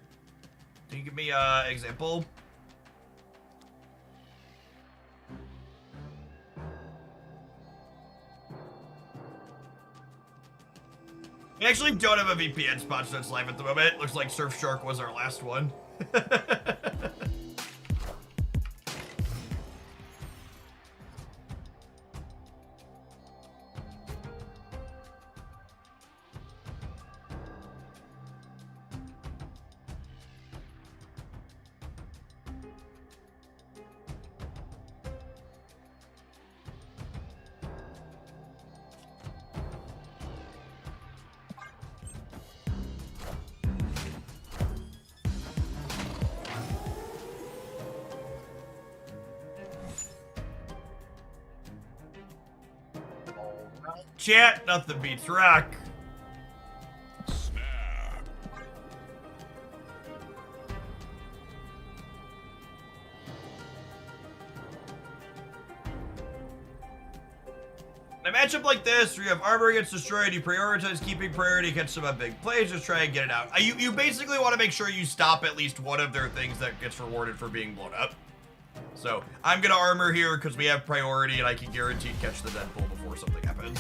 Can you give me an example? We actually don't have a VPN spot that's live at the moment. Looks like Surfshark was our last one. Chat, nothing beats rock. Snap. In a matchup like this, where you have armor gets destroyed, you prioritize keeping priority against some big plays, just try and get it out. You basically want to make sure you stop at least one of their things that gets rewarded for being blown up. So, I'm gonna armor here because we have priority and I can guarantee catch the Deadpool before something happens.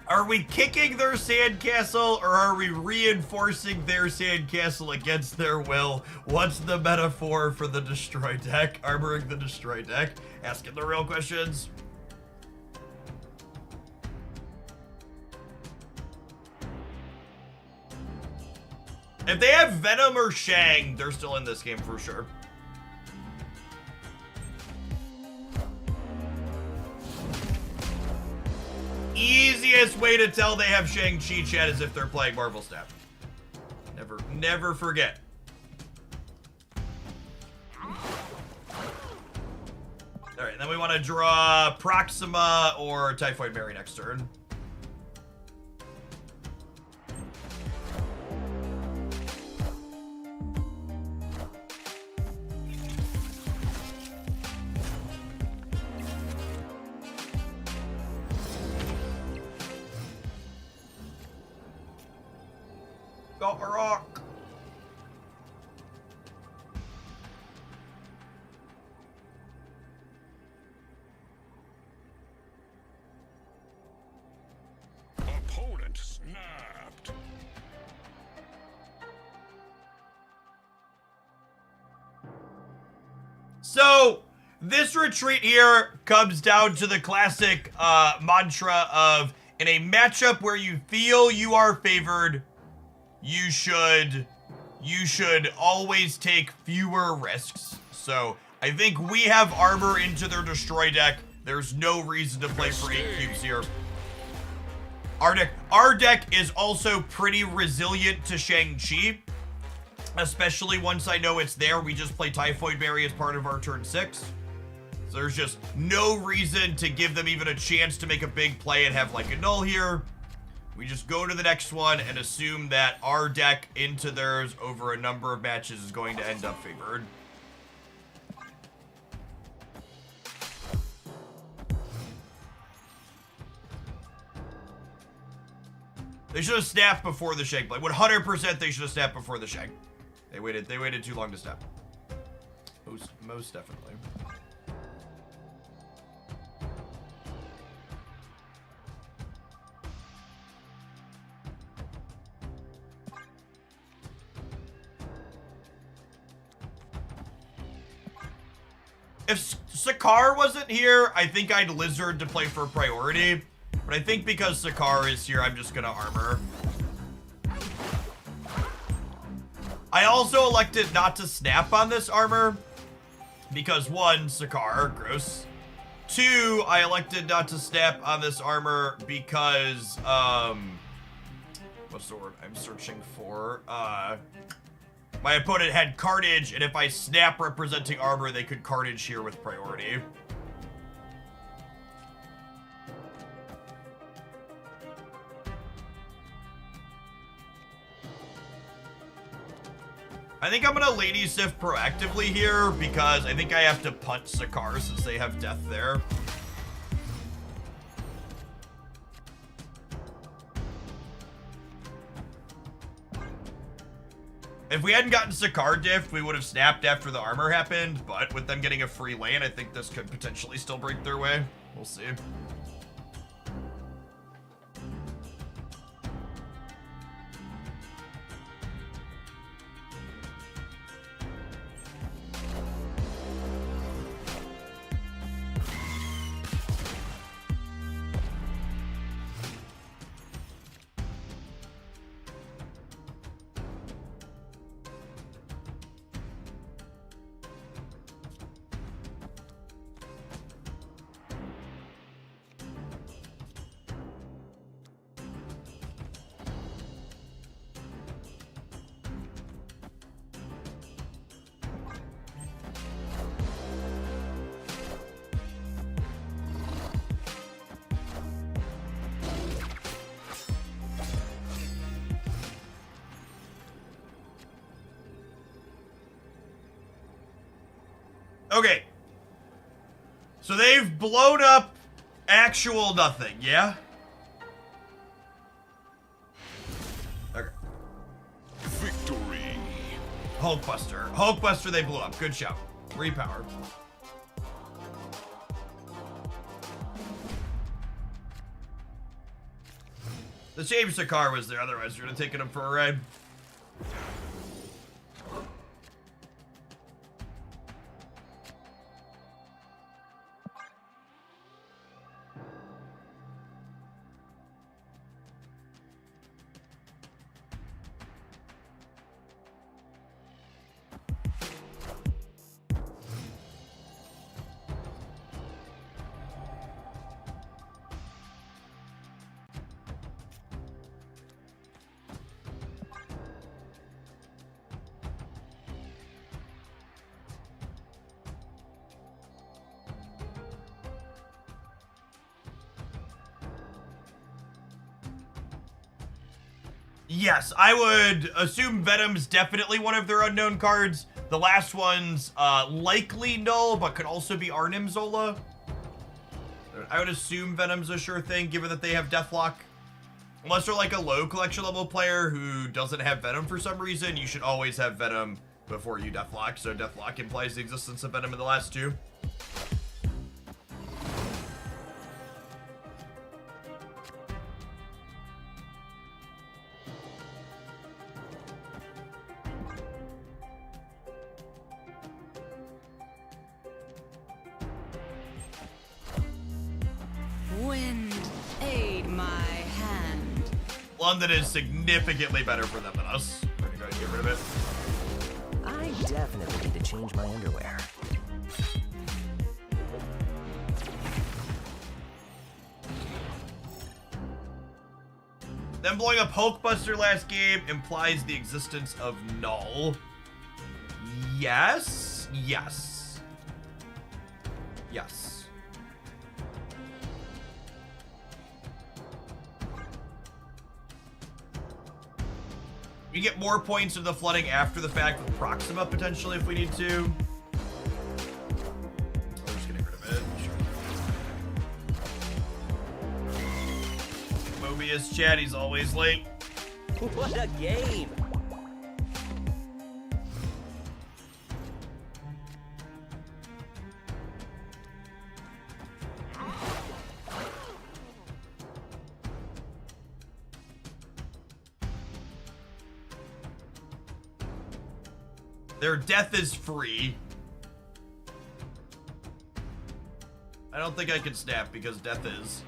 Are we kicking their sandcastle, or are we reinforcing their sandcastle against their will? What's the metaphor for the destroy deck? Armoring the destroy deck? Asking the real questions. If they have Venom or Shang, they're still in this game for sure. Easiest way to tell they have Shang-Chi, chat, is if they're playing Marvel Snap. Never forget. Alright, then we want to draw Proxima or Typhoid Mary next turn. Got a rock. Opponent snapped. So, this retreat here comes down to the classic mantra of, in a matchup where you feel you are favored, you should always take fewer risks. So, I think we have armor into their destroy deck. There's no reason to play for 8 cubes here. Our deck is also pretty resilient to Shang-Chi. Especially once I know it's there, we just play Typhoid Mary as part of our turn 6. So there's just no reason to give them even a chance to make a big play and have like a null here. We just go to the next one and assume that our deck into theirs over a number of matches is going to end up favored. They should have snapped before the Shang play. 100% they should have snapped before the Shang. They waited too long to snap. Most definitely. If Sakar wasn't here, I think I'd Lizard to play for priority. But I think because Sakar is here, I'm just gonna armor. I also elected not to snap on this armor because 1, Sakar, gross. 2, I elected not to snap on this armor because, what's the word I'm searching for? My opponent had Carnage, and if I snap representing armor, they could Carnage here with priority. I think I'm gonna Lady Sif proactively here because I think I have to punt Sakar since they have death there. If we hadn't gotten Sakar diff, we would have snapped after the armor happened, but with them getting a free lane, I think this could potentially still break their way. We'll see. Okay. So they've blown up actual nothing, yeah? Okay. Victory. Hulkbuster. Hulkbuster they blew up. Good shout. Repower. The shame Sakar was there, otherwise we would have taken him for a ride. Yes, I would assume Venom's definitely one of their unknown cards. The last one's likely null, but could also be Arnim Zola. I would assume Venom's a sure thing, given that they have Deathlock. Unless they're like a low collection level player who doesn't have Venom for some reason, you should always have Venom before you Deathlock. So Deathlock implies the existence of Venom in the last two. Wind, aid my hand. London is significantly better for them than us. We're gonna go ahead and get rid of it. I definitely need to change my underwear. Them blowing up Hulkbuster last game implies the existence of Null. Yes. Yes. Yes. We get more points of the flooding after the fact with Proxima potentially if we need to. We're just getting rid of it. Sure. Mobius chat, he's always late. What a game! Their death is free. I don't think I can snap because death is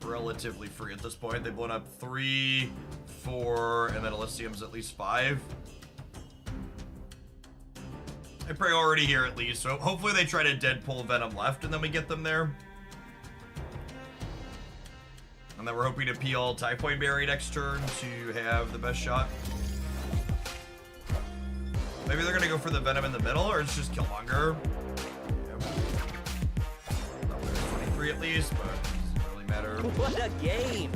relatively free at this point. They've blown up 3, 4, and then Elysium's at least 5. I priority here at least, so hopefully they try to Deadpool Venom left and then we get them there. And then we're hoping to peel Typhoid Berry next turn to have the best shot. Maybe they're gonna go for the Venom in the middle, or it's just Killmonger. Yep. Not very 23 at least, but it doesn't really matter. What a game!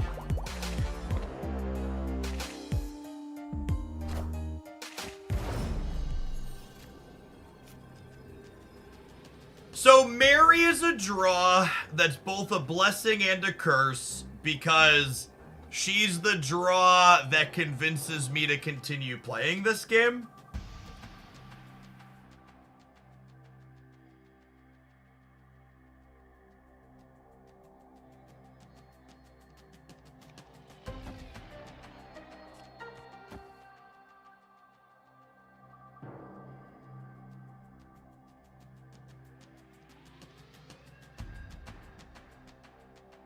So Mary is a draw that's both a blessing and a curse because she's the draw that convinces me to continue playing this game.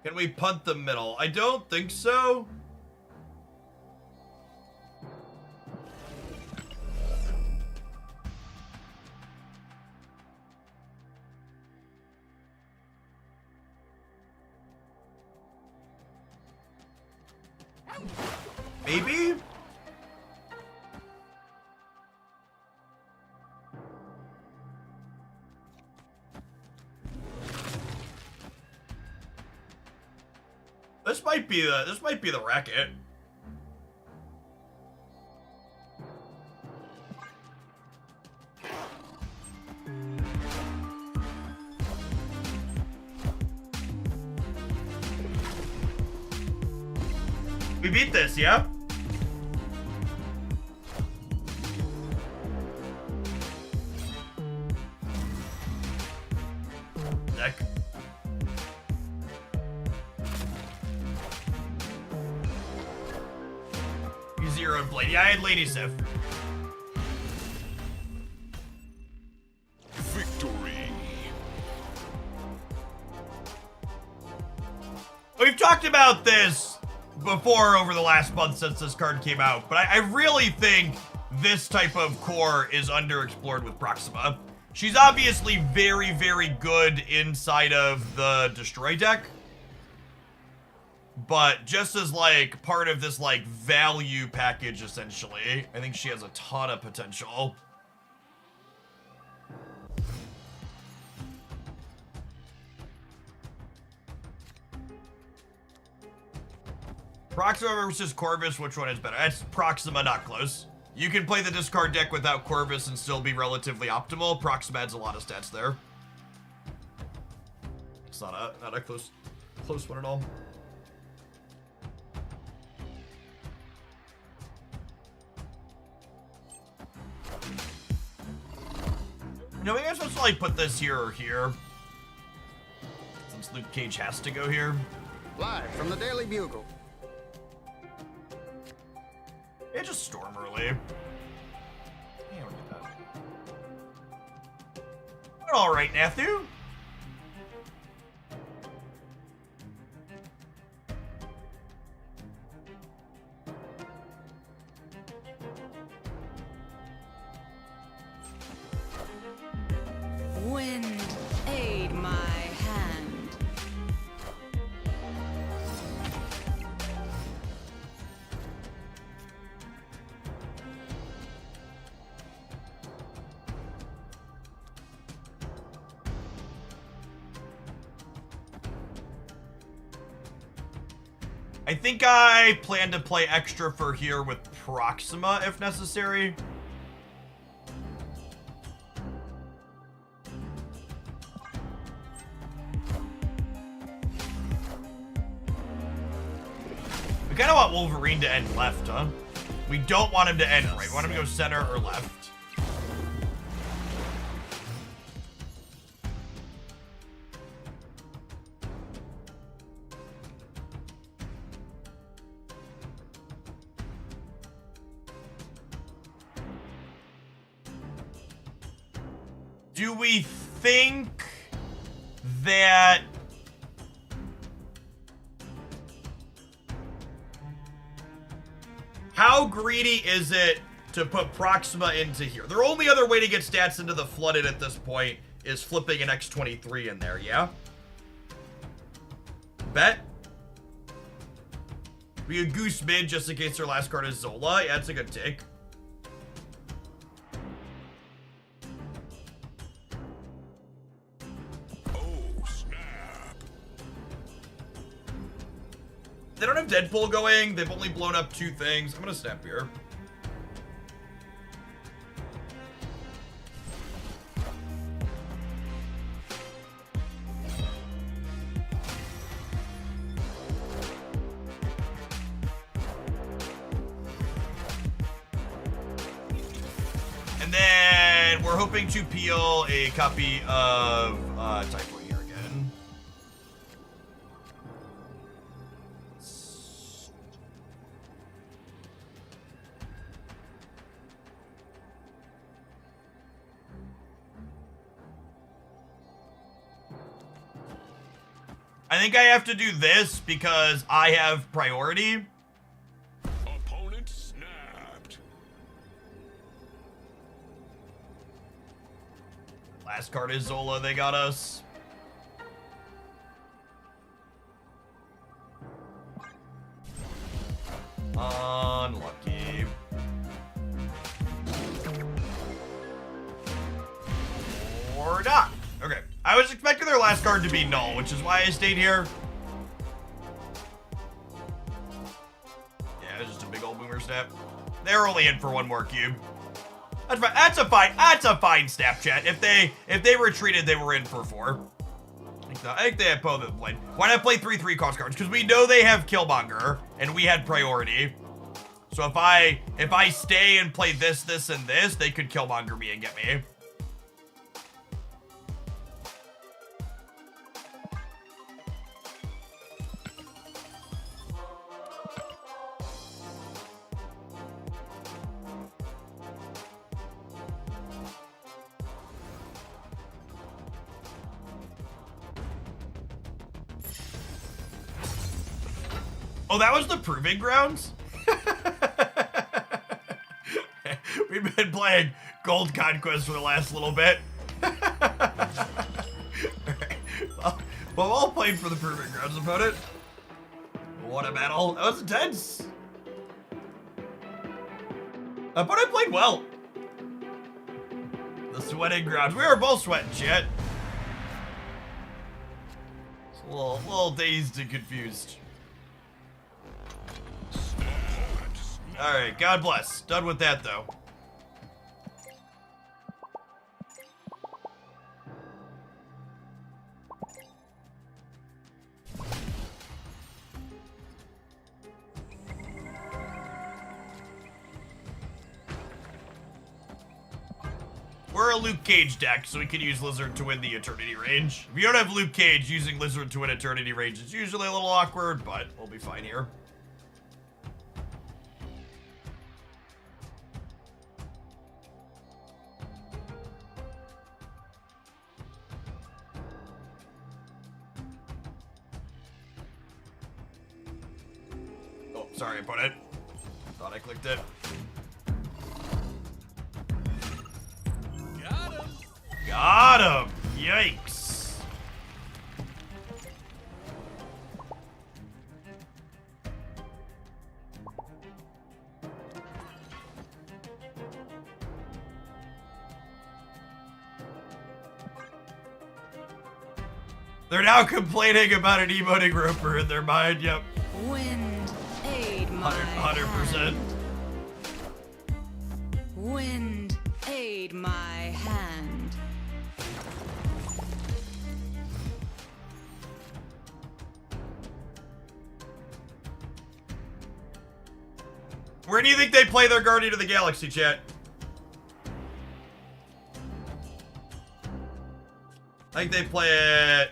Can we punt the middle? I don't think so. Maybe? This might be the racket. We beat this, yeah? Deck. You zeroed Blade. Yeah, I had Lady Sif. Victory. We've talked about this before over the last month since this card came out, but I really think this type of core is underexplored with Proxima. She's obviously very, very good inside of the Destroy deck, but just as like part of this like value package essentially, I think she has a ton of potential. Proxima versus Corvus, which one is better? That's Proxima, not close. You can play the discard deck without Corvus and still be relatively optimal. Proxima adds a lot of stats there. It's not a close one at all. You know, maybe I'm supposed to like put this here or here, since Luke Cage has to go here. Live from the Daily Bugle. Yeah, just storm early. Yeah, we'll get that. All right, Nathu. Wind, aid my hand. I think I plan to play extra for here with Proxima if necessary. We kind of want Wolverine to end left, huh? We don't want him to end right. We want him to go center or left. Do we think that... How greedy is it to put Proxima into here? Their only other way to get stats into the Flooded at this point is flipping an X23 in there, yeah? Bet? We could Goose mid just in case their last card is Zola. Yeah, that's a good take. Oh, snap. They don't have Deadpool going. They've only blown up 2 things. I'm gonna snap here. And then we're hoping to peel a copy of Typhoid here again. I think I have to do this because I have priority. Opponent snapped. Last card is Zola, they got us. Unlucky. Or not. Okay. I was expecting their last card to be null, which is why I stayed here. Yeah, it was just a big old boomer snap. They're only in for 1 more cube. That's fine. That's a fine snap, chat. If they retreated, they were in for 4. I think they had both of them played. Why not play 3/3 cost cards? Because we know they have Killmonger, and we had priority. So if I stay and play this, and this, they could Killmonger me and get me. Oh, that was the Proving Grounds? We've been playing Gold Conquest for the last little bit. Well, all played for the Proving Grounds opponent. What a battle. That was intense. Opponent played well. The Sweating Grounds. We were both sweating shit. It's a little dazed and confused. Alright, God bless. Done with that, though. We're a Luke Cage deck, so we can use Lizard to win the Eternity range. If you don't have Luke Cage, using Lizard to win Eternity range is usually a little awkward, but we'll be fine here. Sorry, opponent. Thought I clicked it. Got him. Got him! Yikes. They're now complaining about an emoting roper in their mind, yep. Wind, aid my 100%. hand. Wind, aid my hand. Where do you think they play their Guardian of the Galaxy, chat? I think they play it...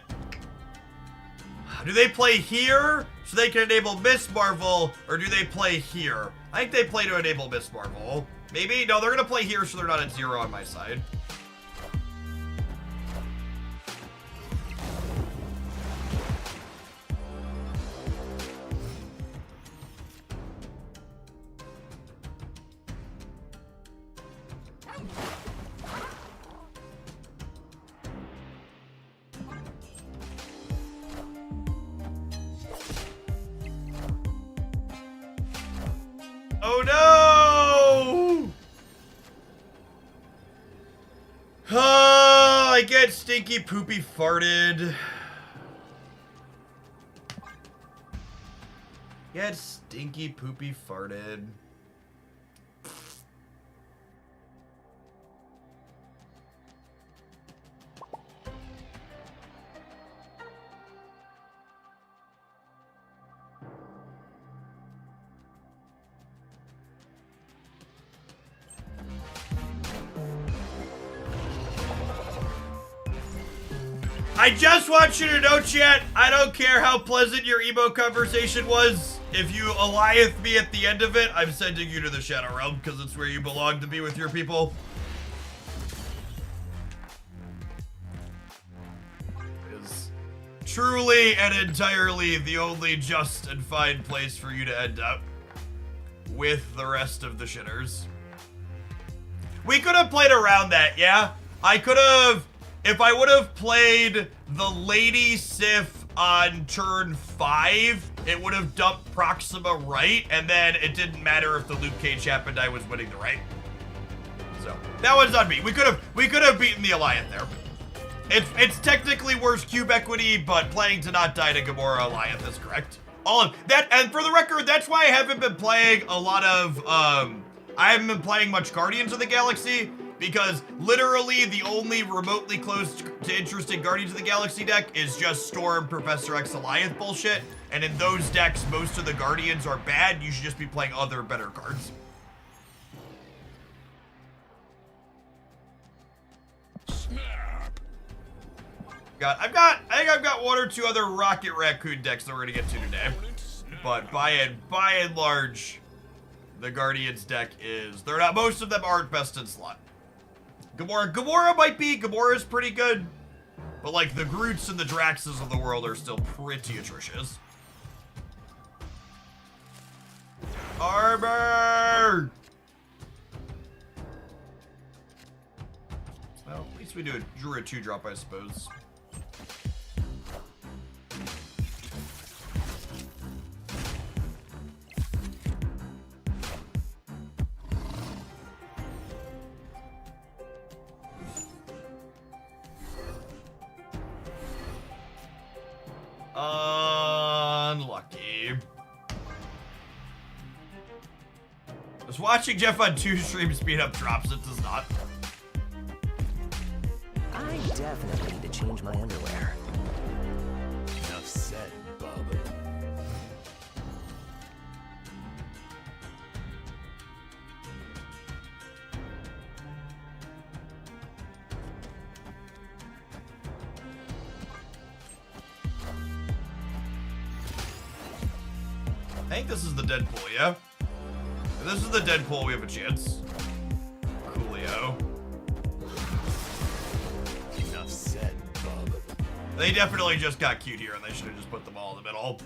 Do they play here so they can enable Miss Marvel, or do they play here? I think they play to enable Miss Marvel. Maybe? No, they're going to play here so they're not at 0 on my side. Oh no! Oh, I get stinky poopy farted. Get stinky poopy farted. I just want you to know, chat, I don't care how pleasant your emo conversation was. If you Alliance me at the end of it, I'm sending you to the Shadow Realm because it's where you belong to be with your people. It is truly and entirely the only just and fine place for you to end up with the rest of the shitters. We could have played around that, yeah? I could have... If I would have played the Lady Sif on turn 5, it would have dumped Proxima right, and then it didn't matter if the Luke Cage happened, I was winning the right. So, that was on me. We could have beaten the Alliance there. It's technically worse cube equity, but playing to not die to Gamora Alliance is correct. All of that, and for the record, that's why I haven't been playing a lot of, I haven't been playing much Guardians of the Galaxy, because literally the only remotely close to interesting Guardians of the Galaxy deck is just Storm, Professor X, Alliance bullshit. And in those decks, most of the Guardians are bad. You should just be playing other better cards. Snap. I think I've got one or two other Rocket Raccoon decks that we're gonna get to today. But by and large, the Guardians deck is, they're not, most of them aren't best in slot. Gamora might be. Gamora's pretty good. But like the Groots and the Draxes of the world are still pretty atrocious. Armor! Well, at least we drew a 2-drop, I suppose. Unlucky. Just watching Jeff on 2 streams speed up drops, it does not. I definitely need to change my underwear. Enough said, Bob. I think this is the Deadpool, yeah? If this is the Deadpool, we have a chance. Coolio. Enough said, Bob. They definitely just got cute here, and they should have just put them all in the middle.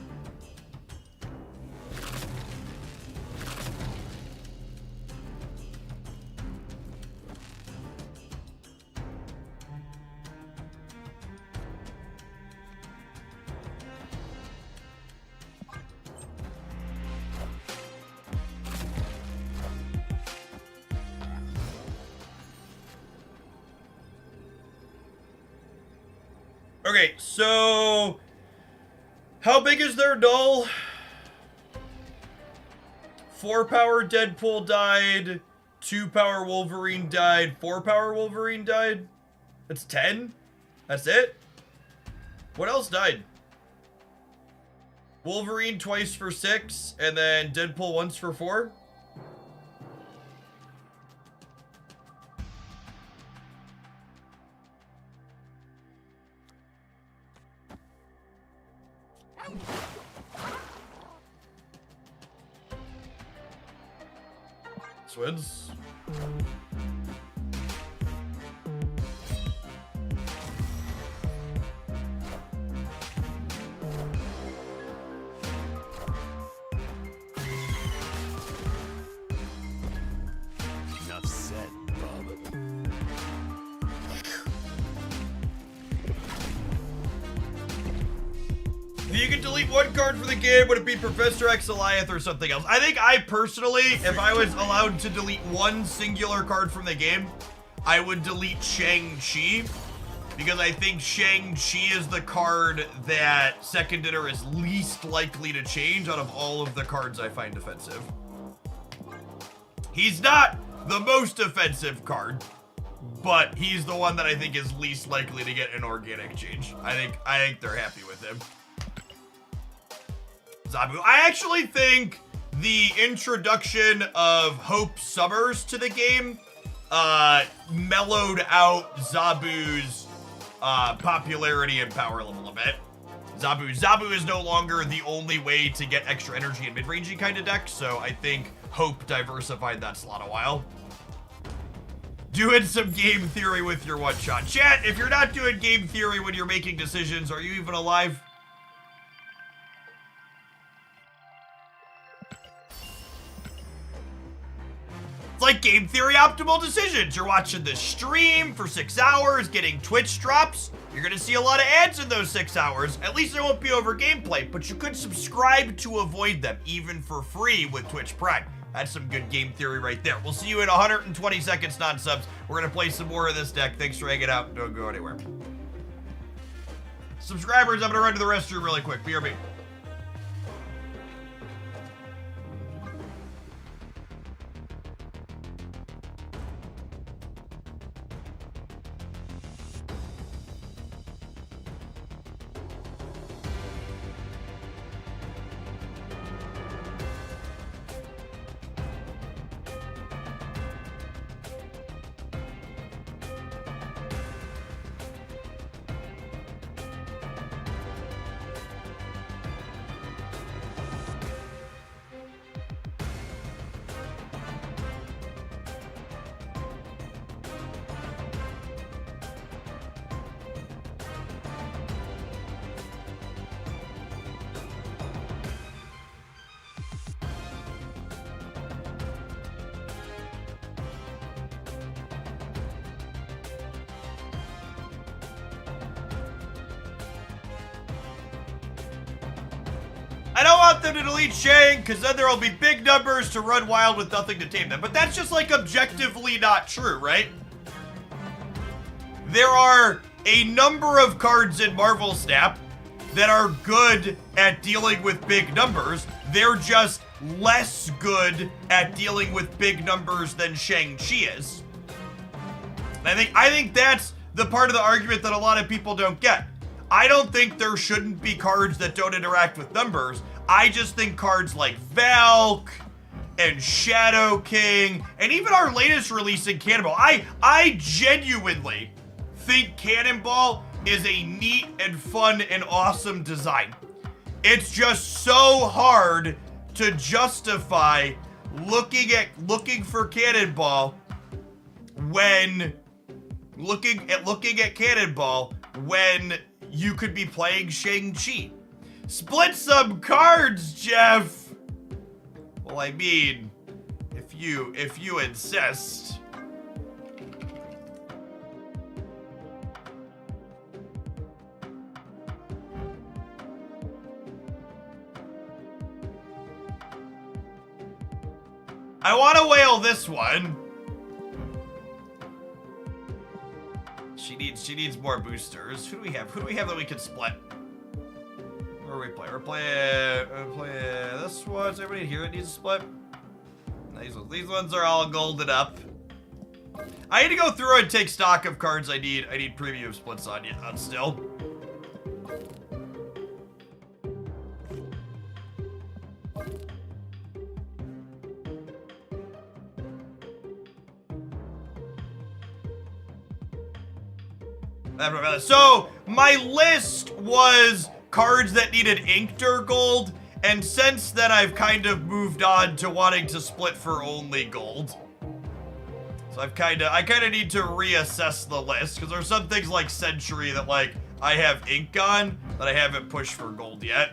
Okay, so how big is their null? 4 power Deadpool died, 2 power Wolverine died, 4 power Wolverine died. That's 10? That's it? What else died? Wolverine twice for 6, and then Deadpool once for 4? Swids. Enough said, Bob. you could delete one card from the game, would it be Professor X, Goliath, or something else? I think I personally, if I was allowed to delete one singular card from the game, I would delete Shang-Chi. Because I think Shang-Chi is the card that Second Dinner is least likely to change out of all of the cards I find offensive. He's not the most offensive card, but he's the one that I think is least likely to get an organic change. I think they're happy with him. Zabu. I actually think the introduction of Hope Summers to the game mellowed out Zabu's popularity and power level a bit. Zabu is no longer the only way to get extra energy in mid-rangey kind of deck, so I think Hope diversified that slot a while. Doing some game theory with your one-shot. Chat, if you're not doing game theory when you're making decisions, are you even alive? It's like game theory optimal decisions. You're watching the stream for 6 hours, getting Twitch drops. You're gonna see a lot of ads in those 6 hours. At least they won't be over gameplay, but you could subscribe to avoid them, even for free with Twitch Prime. That's some good game theory right there. We'll see you in 120 seconds, non-subs. We're gonna play some more of this deck. Thanks for hanging out. Don't go anywhere. Subscribers, I'm gonna run to the restroom really quick. BRB. I don't want them to delete Shang, because then there will be big numbers to run wild with nothing to tame them. But that's just, like, objectively not true, right? There are a number of cards in Marvel Snap that are good at dealing with big numbers. They're just less good at dealing with big numbers than Shang-Chi is. And I think that's the part of the argument that a lot of people don't get. I don't think there shouldn't be cards that don't interact with numbers. I just think cards like Valk and Shadow King and even our latest release in Cannonball. I genuinely think Cannonball is a neat and fun and awesome design. It's just so hard to justify looking for Cannonball when looking at Cannonball when you could be playing Shang-Chi. Split some cards, Jeff. Well, I mean, if you insist. I want to whale this one. She needs more boosters. Who do we have? Who do we have that we can split? Where are we playing? We're playing this one. Is everybody here that needs a split? These ones are all golded up. I need to go through and take stock of cards I need premium splits on still. So my list was cards that needed inked or gold, and since then I've kind of moved on to wanting to split for only gold. So I kind of need to reassess the list, because there's some things like Century that like I have ink on that I haven't pushed for gold yet.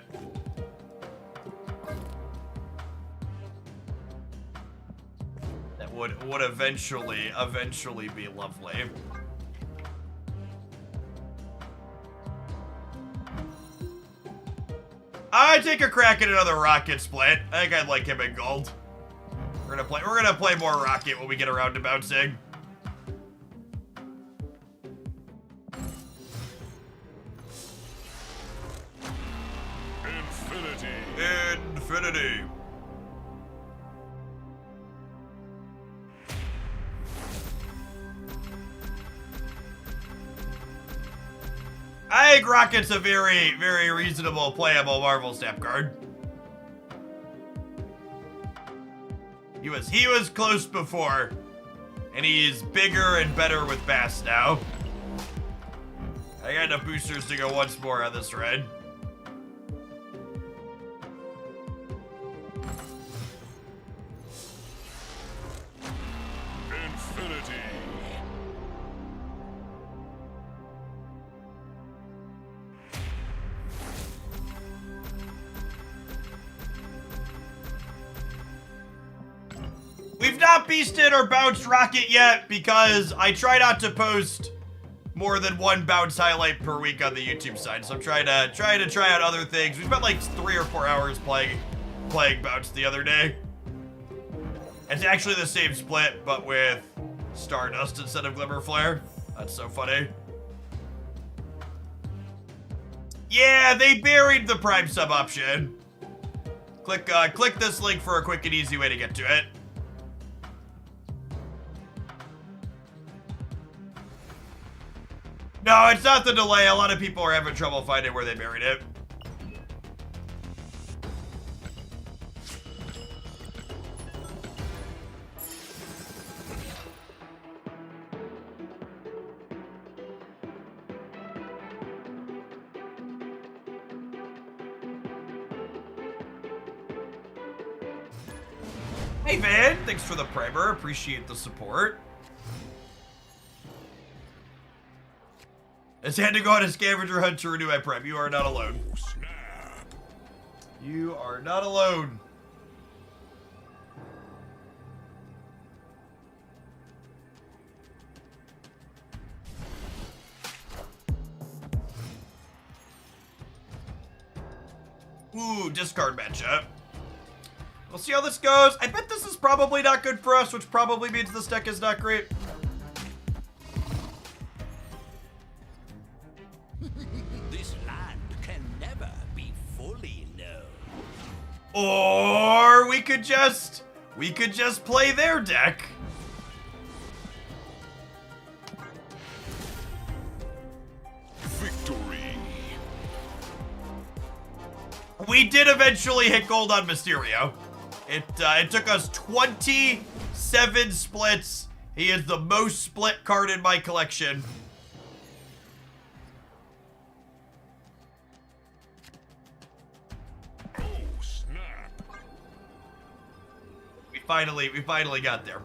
That would eventually be lovely. I take a crack at another rocket split. I think I'd like him in gold. We're gonna play more rocket when we get around to bouncing. Infinity. I think Rocket's a very, very reasonable, playable Marvel Snap card. He was close before, and he's bigger and better with Bass now. I got enough boosters to go once more on this red. Infinity. We've not beasted or bounced Rocket yet because I try not to post more than one bounce highlight per week on the YouTube side. So I'm trying to try out other things. We spent like 3 or 4 hours playing bounce the other day. It's actually the same split, but with Stardust instead of Glimmer Flare. That's so funny. Yeah, they buried the Prime sub option. Click this link for a quick and easy way to get to it. No, it's not the delay. A lot of people are having trouble finding where they buried it. Hey, Van. Thanks for the primer. Appreciate the support. I had to go on a scavenger hunt to renew my prep. You are not alone. Oh, snap. You are not alone. Ooh, discard matchup. We'll see how this goes. I bet this is probably not good for us, which probably means this deck is not great. This land can never be fully known. Or we could just play their deck. Victory. We did eventually hit gold on Mysterio. It took us 27 splits. He is the most split card in my collection. Oh, snap. We finally got there.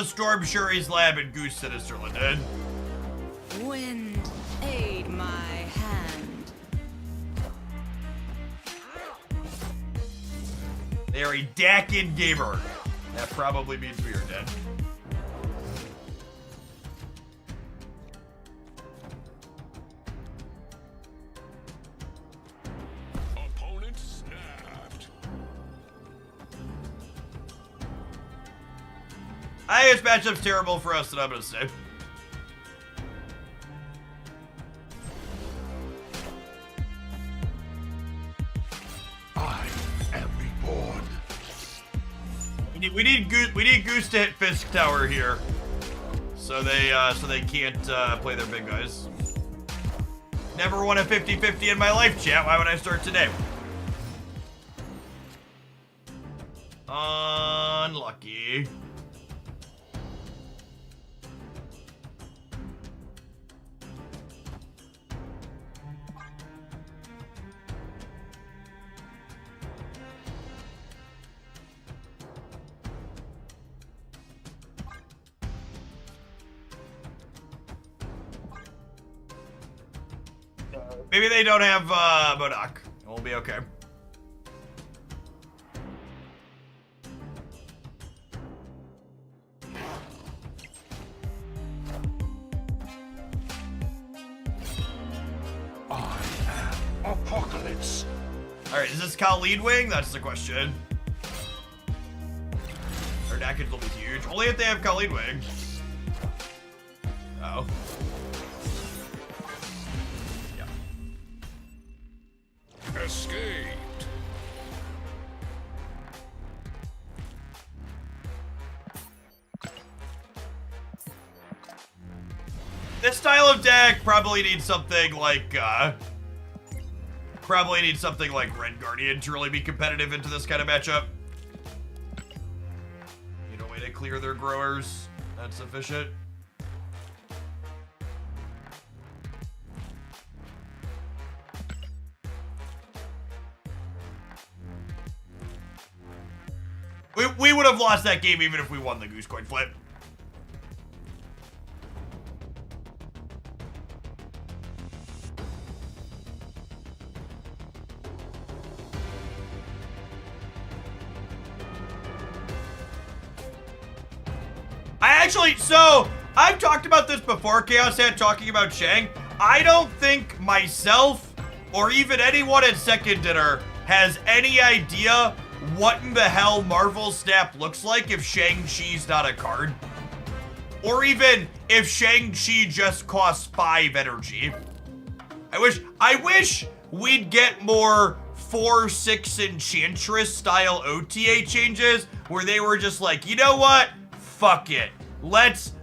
Storm Shuri's Lab and Goose Sinisterland did. Wind, aid my hand. They are a Dakin gamer. That probably means we are dead. Opponent snapped. I think this matchup's terrible for us, and I'm gonna say. I am reborn. We need Goose to hit Fisk Tower here, so they can't play their big guys. Never won a 50-50 in my life, chat. Why would I start today? Unlucky. Maybe they don't have Modoc. We'll be okay. I am Apocalypse. Alright, is this Cal lead wing? That's the question. Their Nakeds will be huge. Only if they have Cal lead wing. Oh. Yeah. Escaped. This style of deck probably needs something like, Red Guardian to really be competitive into this kind of matchup. You know, way to clear their growers. That's sufficient. We would have lost that game even if we won the Goose Coin Flip. So, I've talked about this before, Chaos Hat, talking about Shang. I don't think myself, or even anyone at Second Dinner, has any idea what in the hell Marvel Snap looks like if Shang-Chi's not a card. Or even if Shang-Chi just costs 5 energy. I wish we'd get more 4/6 Enchantress style OTA changes where they were just like, you know what? Fuck it. Let's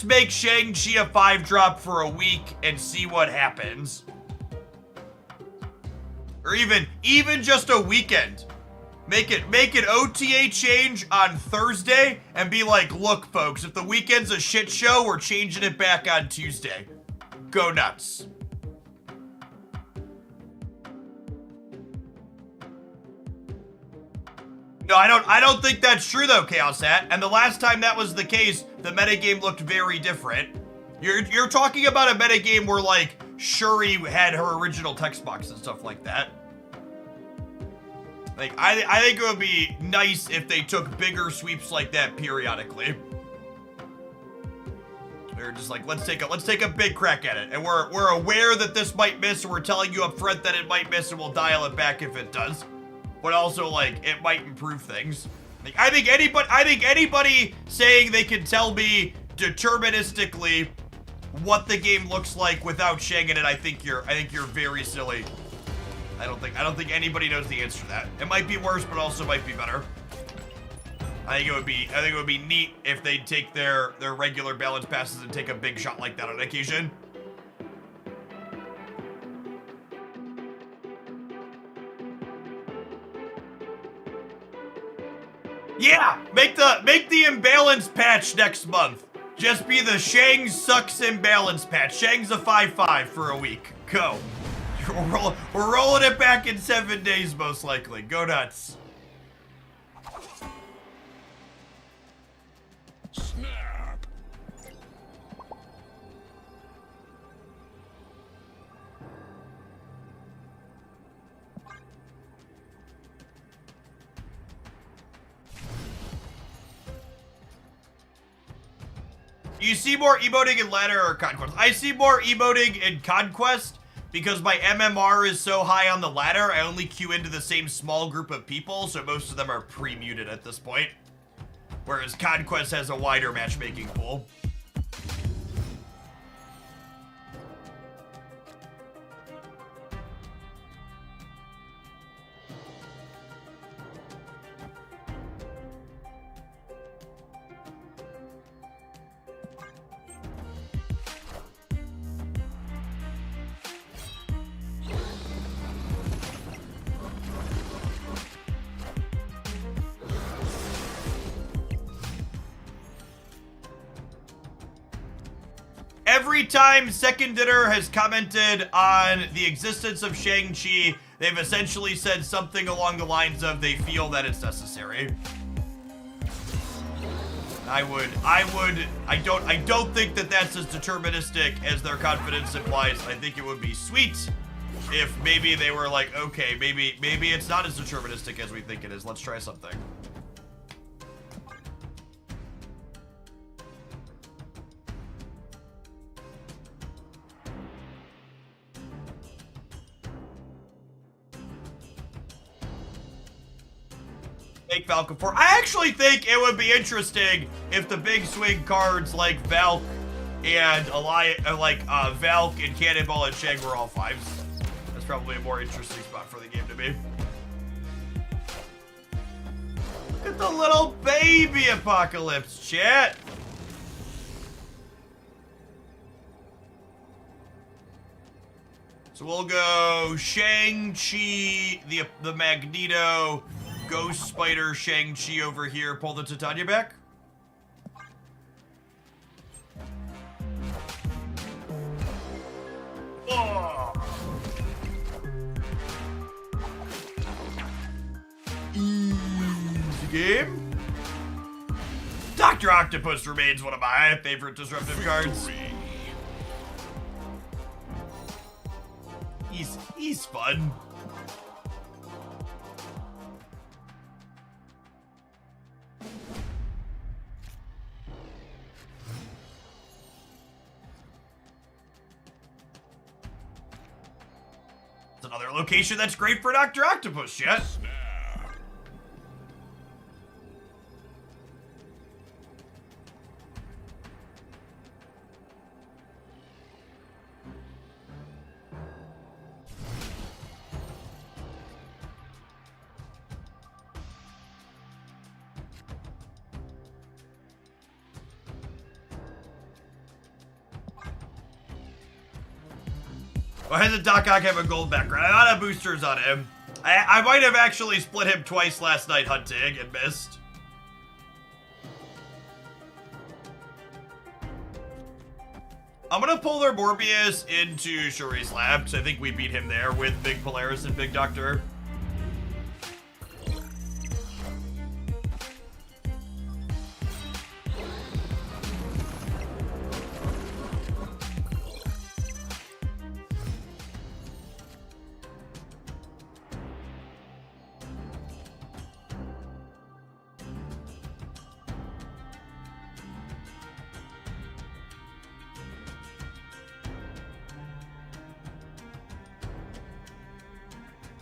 make Shang-Chi a 5-drop for a week and see what happens. Or even just a weekend. Make an OTA change on Thursday and be like, look folks, if the weekend's a shit show, we're changing it back on Tuesday. Go nuts. No, I don't think that's true though, Chaos Hat. And the last time that was the case, the metagame looked very different. You're talking about a metagame where like Shuri had her original text box and stuff like that. Like I think it would be nice if they took bigger sweeps like that periodically. They're just like, let's take a big crack at it. And we're aware that this might miss, and we're telling you up front that it might miss, and we'll dial it back if it does. But also, like, it might improve things. Like, I think anybody saying they can tell me deterministically what the game looks like without Shang in it, I think you're very silly. I don't think anybody knows the answer to that. It might be worse, but also might be better. I think it would be neat if they'd take their regular balance passes and take a big shot like that on occasion. Yeah, make the imbalance patch next month. Just be the Shang sucks imbalance patch. Shang's a 5/5 for a week. Go. We're rolling it back in 7 days, most likely. Go nuts. Snap. You see more emoting in Ladder or Conquest? I see more emoting in Conquest because my MMR is so high on the ladder, I only queue into the same small group of people, so most of them are pre-muted at this point. Whereas Conquest has a wider matchmaking pool. Every time Second Dinner has commented on the existence of Shang-Chi, they've essentially said something along the lines of they feel that it's necessary. I don't think that that's as deterministic as their confidence implies. I think it would be sweet if maybe they were like, okay, maybe it's not as deterministic as we think it is. Let's try something. Make Valk 4. I actually think it would be interesting if the big swing cards like Valk and Valk and Cannonball and Shang were all 5s. That's probably a more interesting spot for the game to be. Look at the little baby Apocalypse, chat. So we'll go Shang-Chi, the Magneto, Ghost Spider, Shang-Chi over here. Pull the Titania back. Oh. Easy game. Dr. Octopus remains one of my favorite disruptive cards. He's fun. It's another location that's great for Dr. Octopus, chat. Why doesn't Doc Ock have a gold background? I don't have boosters on him. I might have actually split him twice last night hunting and missed. I'm gonna pull their Morbius into Shuri's lab, because I think we beat him there with Big Polaris and Big Doctor.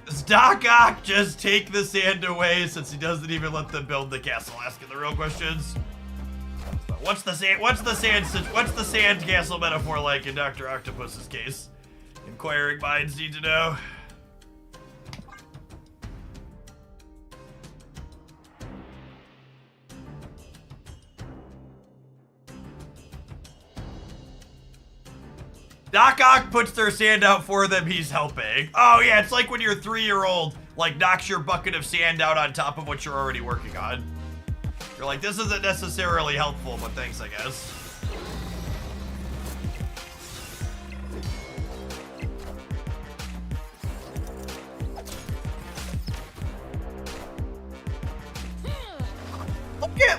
Does Doc Ock just take the sand away since he doesn't even let them build the castle? Asking the real questions. What's the sand castle metaphor like in Dr. Octopus's case? Inquiring minds need to know. Doc Ock puts their sand out for them, he's helping. Oh yeah, it's like when your 3-year-old like knocks your bucket of sand out on top of what you're already working on. You're like, this isn't necessarily helpful, but thanks, I guess.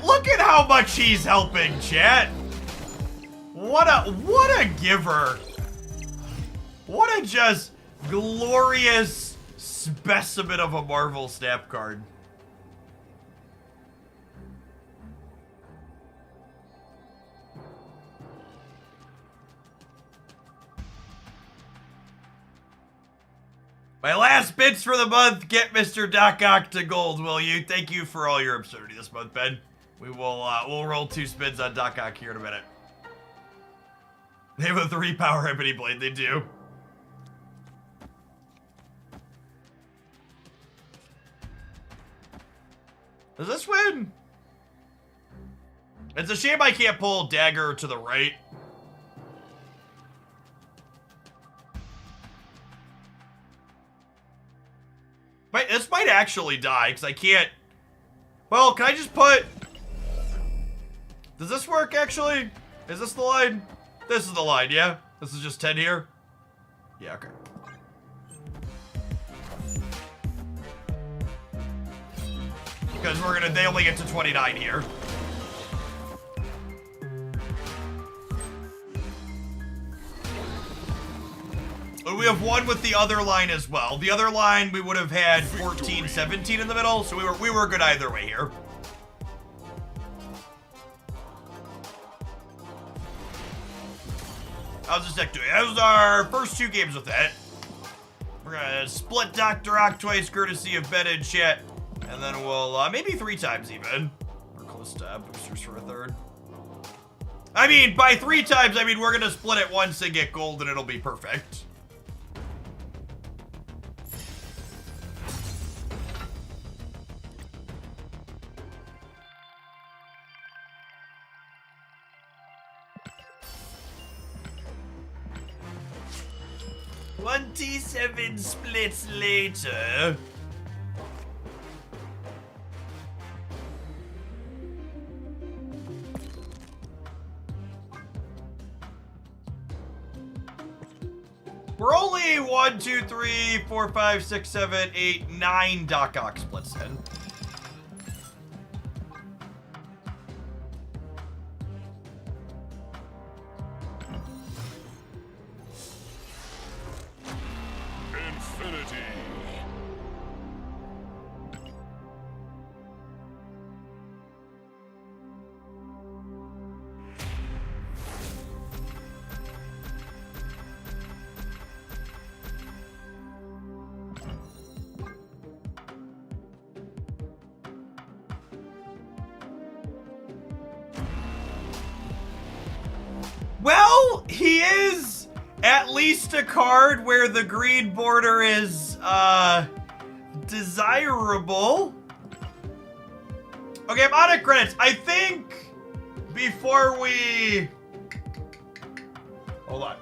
Look at how much he's helping, chat. What a giver. What a just glorious specimen of a Marvel snap card. My last bits for the month, get Mr. Doc Ock to gold, will you? Thank you for all your absurdity this month, Ben. We will, we'll roll 2 spins on Doc Ock here in a minute. They have a 3 power ebony blade, they do. Does this win? It's a shame I can't pull Dagger to the right. This might actually die, because I can't... Well, can I just put... Does this work, actually? Is this the line? This is the line, yeah? This is just 10 here? Yeah, okay. Because they only get to 29 here. Ooh, we have one with the other line as well. The other line, we would have had 14, 17 in the middle, so we were good either way here. How's this deck doing? That was our first 2 games with that. We're gonna split Dr. Ock twice, courtesy of Ben and chat. And then we'll, maybe 3 times even. We're close to boosters for a third. I mean, by 3 times, I mean, we're gonna split it once and get gold and it'll be perfect. "27 splits later." We're only 1, 2, 3, 4, 5, 6, 7, 8, 9 Doc Ock splits in. Infinity. Well, he is at least a card where the green border is, desirable. Okay, I'm out of credits. I think before we... Hold on.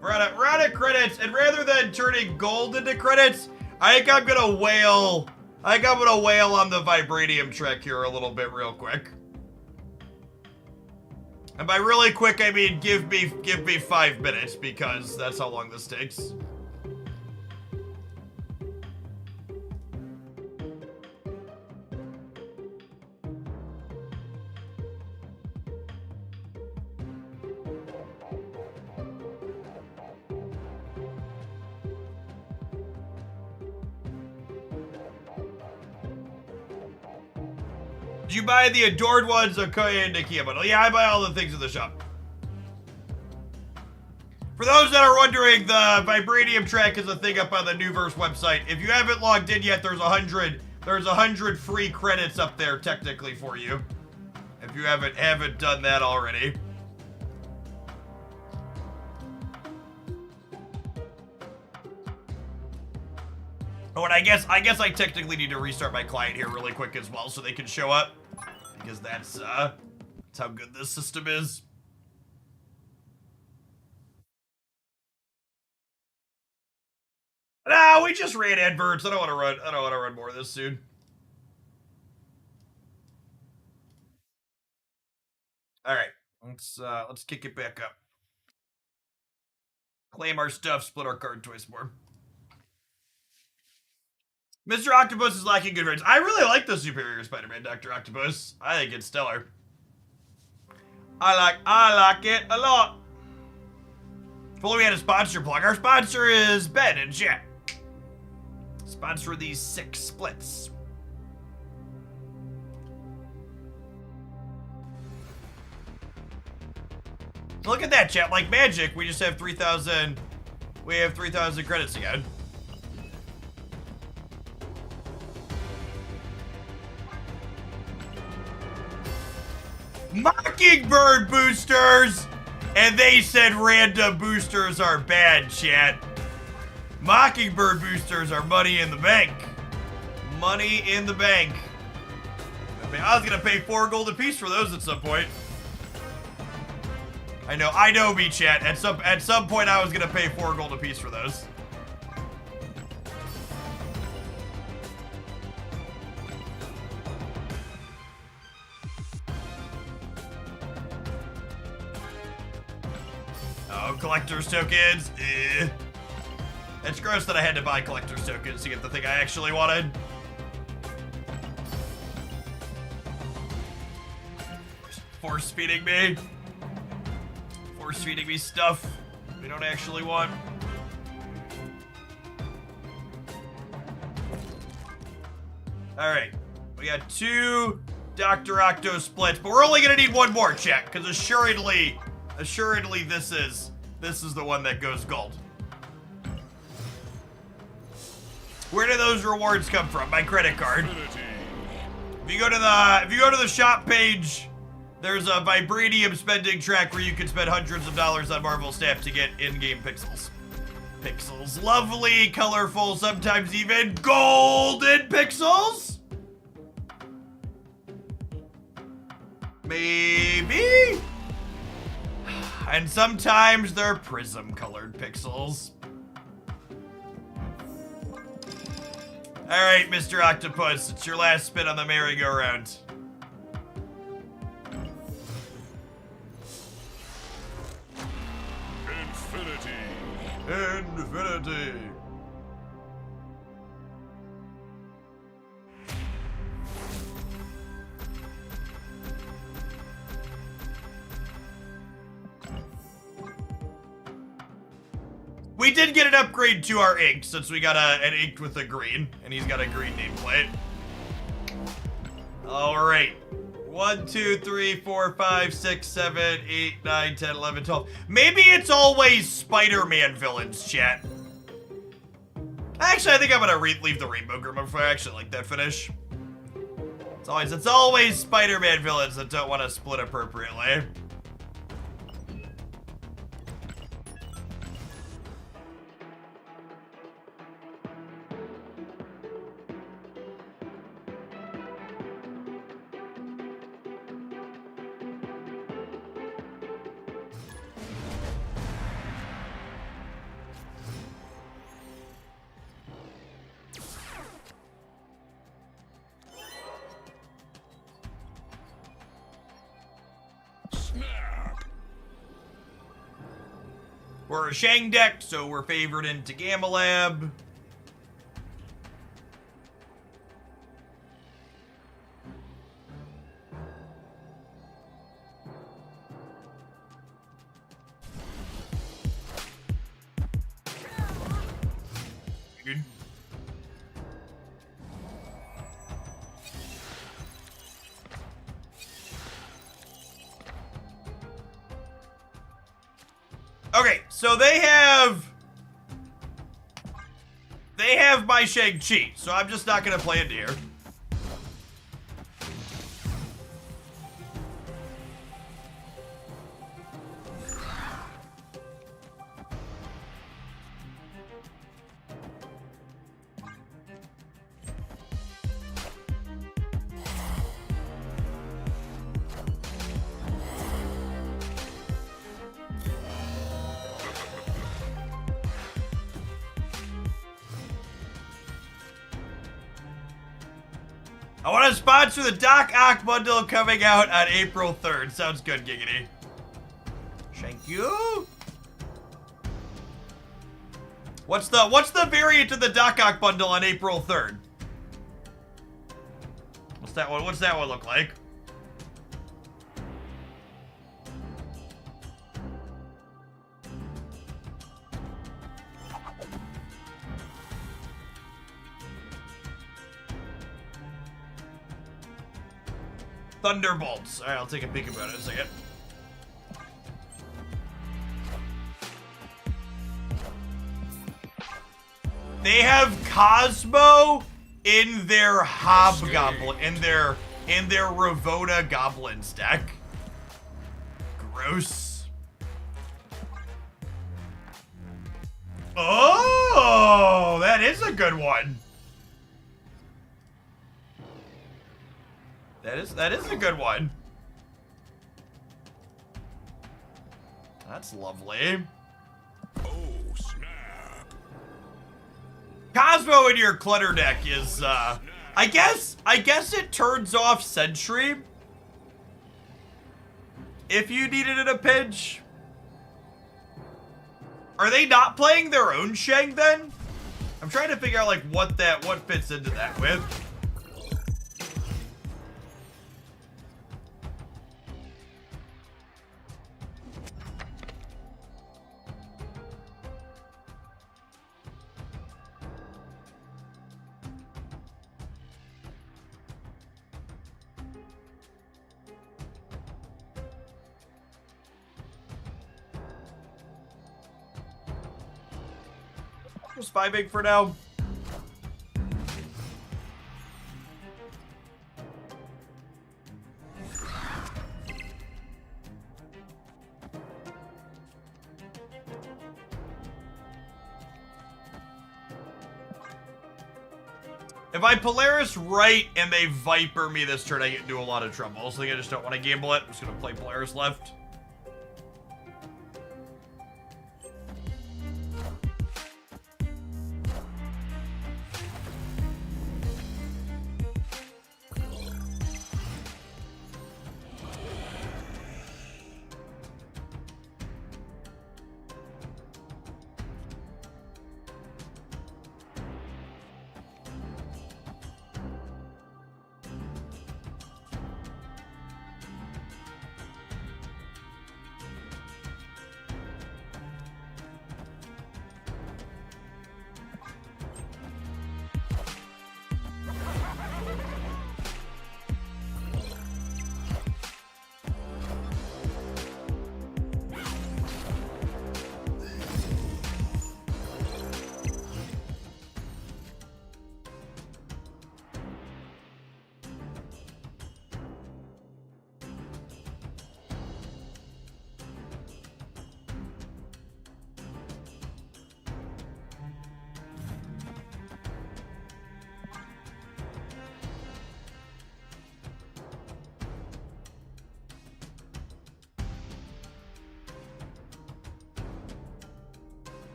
We're out of credits, and rather than turning gold into credits, I think I'm gonna wail on the Vibranium trek here a little bit real quick. And by really quick, I mean give me 5 minutes, because that's how long this takes. Did you buy the Adored Ones, Okoye, and Nakia bundle? Yeah, I buy all the things in the shop. For those that are wondering, the Vibranium track is a thing up on the Newverse website. If you haven't logged in yet, there's 100 free credits up there technically for you. If you haven't done that already. Oh, and I guess I technically need to restart my client here really quick as well so they can show up. Because that's how good this system is. No, we just ran adverts. I don't want to run more of this soon. All right, let's kick it back up. Claim our stuff, split our card twice more. Mr. Octopus is lacking good ratings. I really like the Superior Spider-Man, Dr. Octopus. I think it's stellar. I like it a lot. If only we had a sponsor plug. Our sponsor is Ben and chat. Sponsor these 6 splits. Look at that, chat. Like magic, we just have 3,000. We have 3,000 credits again. Mockingbird boosters! And they said random boosters are bad, chat. Mockingbird boosters are money in the bank. Money in the bank. I was gonna pay 4 gold apiece for those at some point. I know me, chat. At some point I was gonna pay 4 gold apiece for those. Oh, collector's tokens. It's gross that I had to buy collector's tokens to get the thing I actually wanted. Force feeding me. Force feeding me stuff we don't actually want. Alright. We got 2 Dr. Octo splits, but we're only gonna need 1 more, chat, because assuredly this is the one that goes gold. Where do those rewards come from? My credit card. If you go to the shop page, there's a vibranium spending track where you can spend hundreds of dollars on Marvel Snap to get in-game pixels. Pixels. Lovely, colorful, sometimes even golden pixels? Maybe? And sometimes they're prism-colored pixels. Alright, Mr. Octopus, it's your last spin on the merry-go-round. Infinity. We did get an upgrade to our ink since we got an ink with a green, and he's got a green nameplate. All right. 1, 2, 3, 4, 5, 6, 7, 8, 9, 10, 11, 12. Maybe it's always Spider-Man villains, chat. Actually, I think I'm gonna leave the Rainbow Grim before I actually like that finish. It's always Spider-Man villains that don't want to split appropriately. We're a Shang deck, so we're favored into Gamma Lab. Good. Okay, so they have my Shang-Chi, so I'm just not gonna play into here. I want to sponsor the Doc Ock bundle coming out on April 3rd. Sounds good, Giggity. Thank you. What's the variant of the Doc Ock bundle on April 3rd? What's that one? What's that one look like? Thunderbolts. Alright, I'll take a peek about it in a second. They have Cosmo in their Hobgoblin, in their Ravona Goblins deck. Gross. Oh, that is a good one. That is a good one. That's lovely. Oh, snap. Cosmo in your clutter deck is I guess it turns off Sentry if you need it in a pinch. Are they not playing their own Shang then? I'm trying to figure out like what fits into that with. Just vibing for now. If I Polaris right and they Viper me this turn, I get into a lot of trouble. So I just don't want to gamble it. I'm just going to play Polaris left.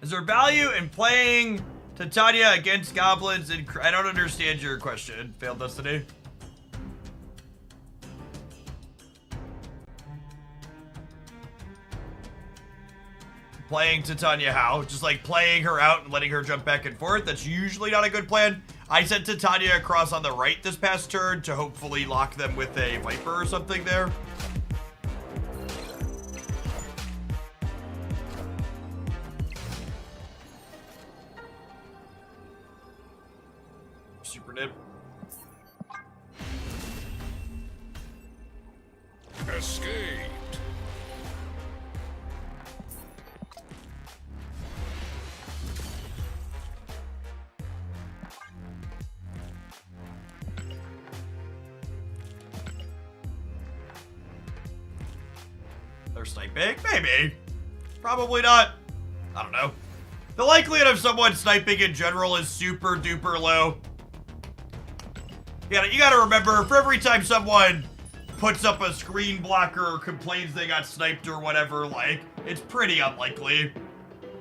Is there value in playing Titania against goblins? I don't understand your question, Failed Destiny. Playing Titania how? Just like playing her out and letting her jump back and forth? That's usually not a good plan. I sent Titania across on the right this past turn to hopefully lock them with a Viper or something there. Super nib. Escaped. They're sniping? Maybe. Probably not. I don't know. The likelihood of someone sniping in general is super duper low. You gotta remember, for every time someone puts up a screen blocker or complains they got sniped or whatever, like, it's pretty unlikely.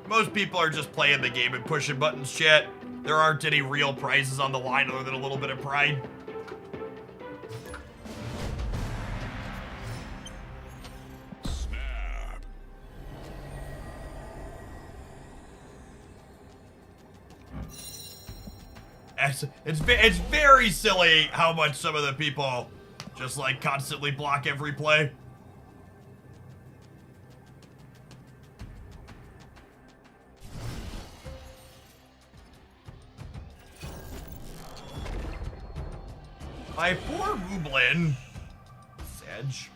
Most people are just playing the game and pushing buttons, chat. There aren't any real prizes on the line other than a little bit of pride. Snap. It's very silly how much some of the people just like constantly block every play. My poor Rublin. Sedge.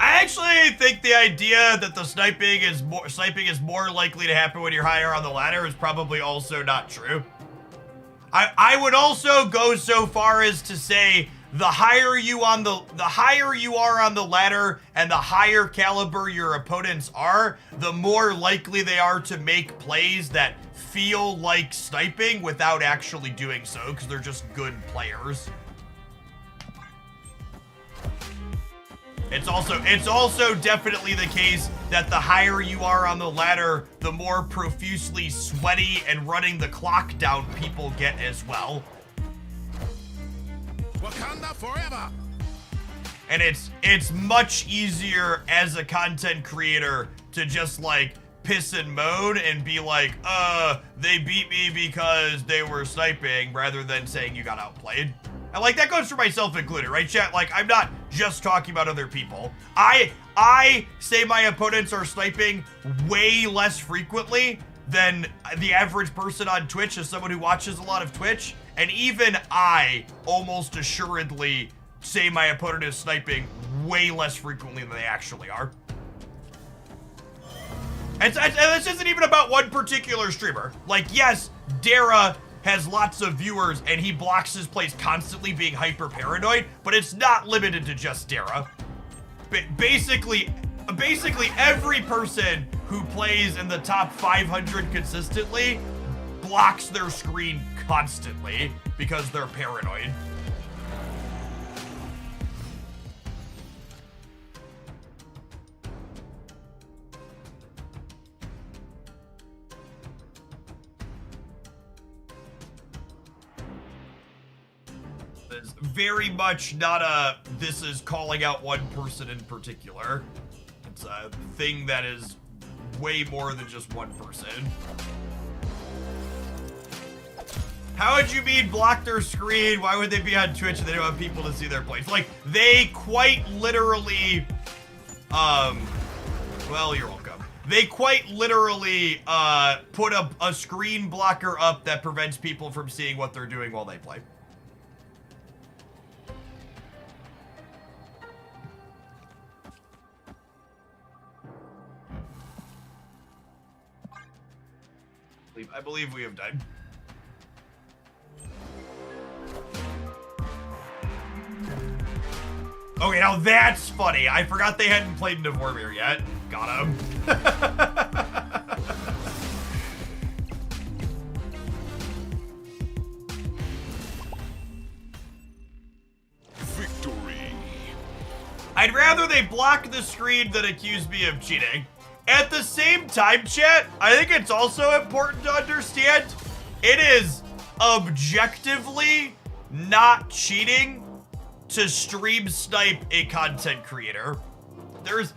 I actually think the idea that the sniping is more likely to happen when you're higher on the ladder is probably also not true. I would also go so far as to say the higher you are on the ladder and the higher caliber your opponents are, the more likely they are to make plays that feel like sniping without actually doing so, because they're just good players. It's also definitely the case that the higher you are on the ladder, the more profusely sweaty and running the clock down people get as well. Wakanda forever. And it's much easier as a content creator to just like piss and moan and be like, they beat me because they were sniping, rather than saying you got outplayed. And like, that goes for myself included, right, chat? Like, I'm not just talking about other people. I say my opponents are sniping way less frequently than the average person on Twitch, as someone who watches a lot of Twitch. And even I almost assuredly say my opponent is sniping way less frequently than they actually are. And this isn't even about one particular streamer. Like, yes, Dara has lots of viewers and he blocks his plays constantly being hyper paranoid, but it's not limited to just Dara. Basically every person who plays in the top 500 consistently blocks their screen constantly because they're paranoid. It's very much not this is calling out one person in particular. It's a thing that is way more than just one person. How would you mean block their screen? Why would they be on Twitch if they don't want people to see their plays? Like, they quite literally, well, you're welcome. They quite literally, put a screen blocker up that prevents people from seeing what they're doing while they play. I believe we have died. Okay, now that's funny. I forgot they hadn't played into Vormir yet. Got him. Victory. I'd rather they block the screen than accuse me of cheating. At the same time, chat, I think it's also important to understand it is objectively not cheating to stream snipe a content creator. There's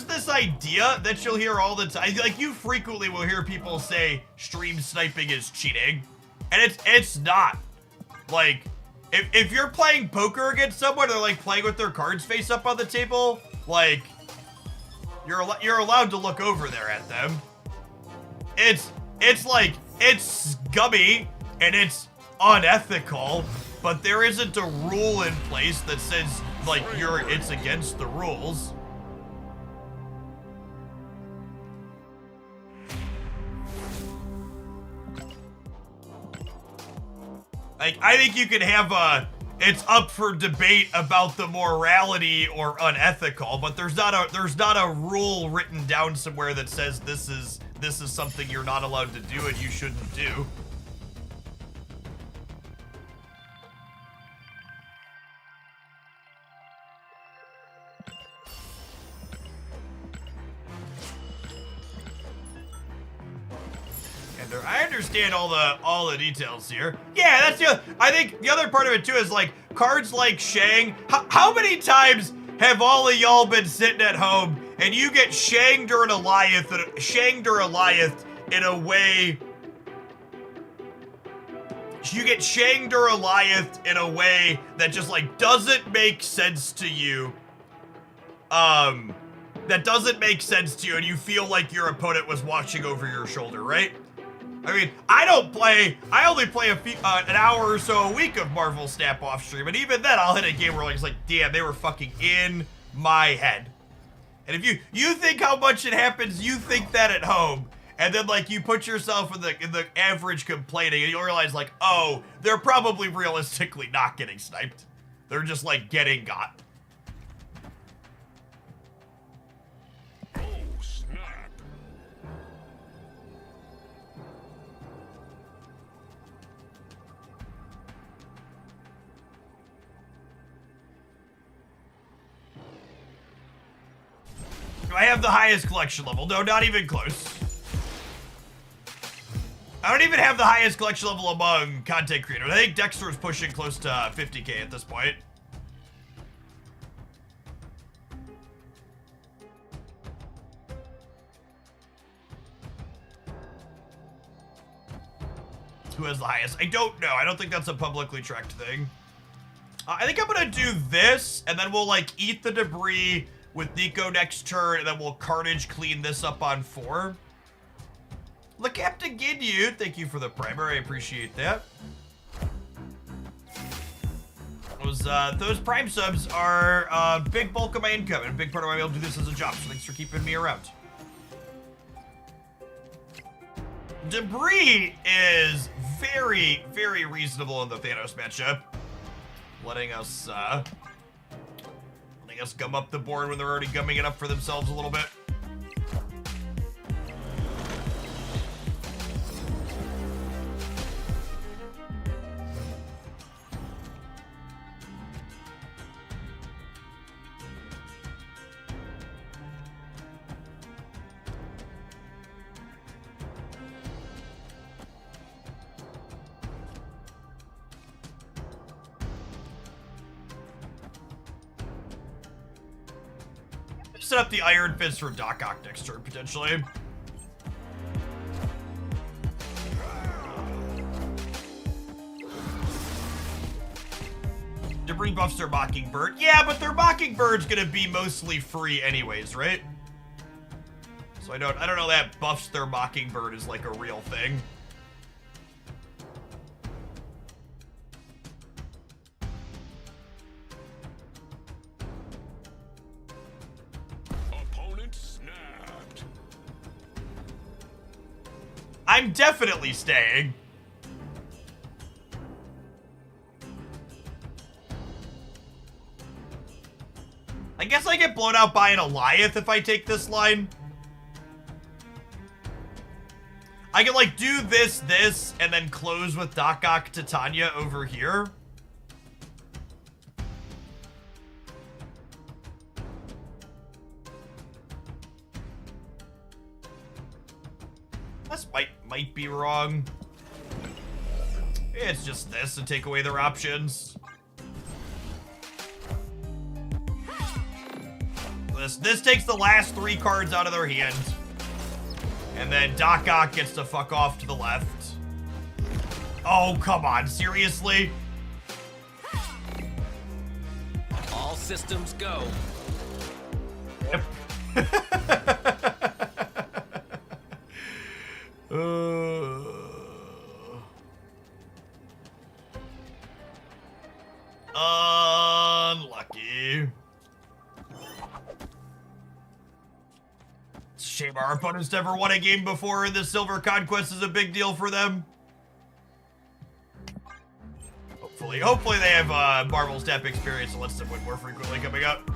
this idea that you'll hear all the time. Like, you frequently will hear people say stream sniping is cheating, and it's not. Like, if you're playing poker against someone or like playing with their cards face up on the table, like, you're allowed to look over there at them. It's like, it's scummy and it's unethical, but there isn't a rule in place that says like it's against the rules. Like, I think you can have it's up for debate about the morality or unethical, but there's not a rule written down somewhere that says this is something you're not allowed to do and you shouldn't do. I understand all the details here. Yeah, that's I think the other part of it too is like cards like Shang. How many times have all of y'all been sitting at home and you get Shanged or Alioth in a way? You get Shanged or Alioth in a way that just like doesn't make sense to you. That doesn't make sense to you, and you feel like your opponent was watching over your shoulder, right? I mean, I only play an hour or so a week of Marvel Snap off stream, and even then I'll hit a game where it's like, damn, they were fucking in my head. And if you think how much it happens, you think that at home, and then like you put yourself in the average complaining, and you'll realize like, oh, they're probably realistically not getting sniped. They're just like getting got. Oh, snap. Do I have the highest collection level? No, not even close. I don't even have the highest collection level among content creators. I think Dexter's pushing close to 50k at this point. Who has the highest? I don't know. I don't think that's a publicly tracked thing. I think I'm gonna do this, and then we'll, like, eat the debris with Nico next turn, and then we'll Carnage clean this up on 4. The Captain Ginyu, thank you for the primer. I appreciate that. Those Prime subs are a big bulk of my income, and a big part of why I'm able to do this as a job, so thanks for keeping me around. Debris is very, very reasonable in the Thanos matchup. Letting us gum up the board when they're already gumming it up for themselves a little bit. Set up the Iron Fist for Doc Ock next turn, potentially. Debris buffs their Mockingbird. Yeah, but their Mockingbird's gonna be mostly free anyways, right? So I don't know that buffs their Mockingbird is like a real thing. I'm definitely staying. I guess I get blown out by an Goliath if I take this line. I can, like, do this, and then close with Doc Ock Titania over here. This might be wrong. It's just this to take away their options. This takes the last 3 cards out of their hand. And then Doc Ock gets to fuck off to the left. Oh, come on, seriously? All systems go. Yep. Unlucky. It's a shame our opponents never won a game before, and this Silver Conquest is a big deal for them. Hopefully they have Marvel Step experience that lets them win more frequently coming up.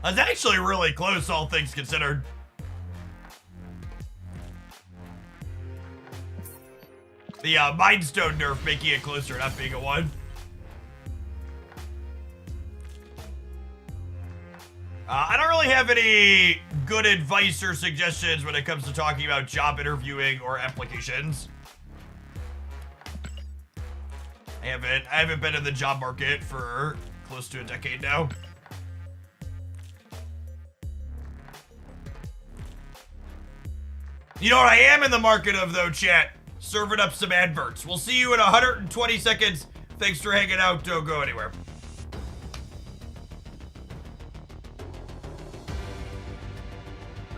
That's actually really close, all things considered. The Mind Stone nerf making it closer, not being a 1. I don't really have any good advice or suggestions when it comes to talking about job interviewing or applications. I haven't been in the job market for close to a decade now. You know what I am in the market of, though, chat? Serving up some adverts. We'll see you in 120 seconds. Thanks for hanging out. Don't go anywhere.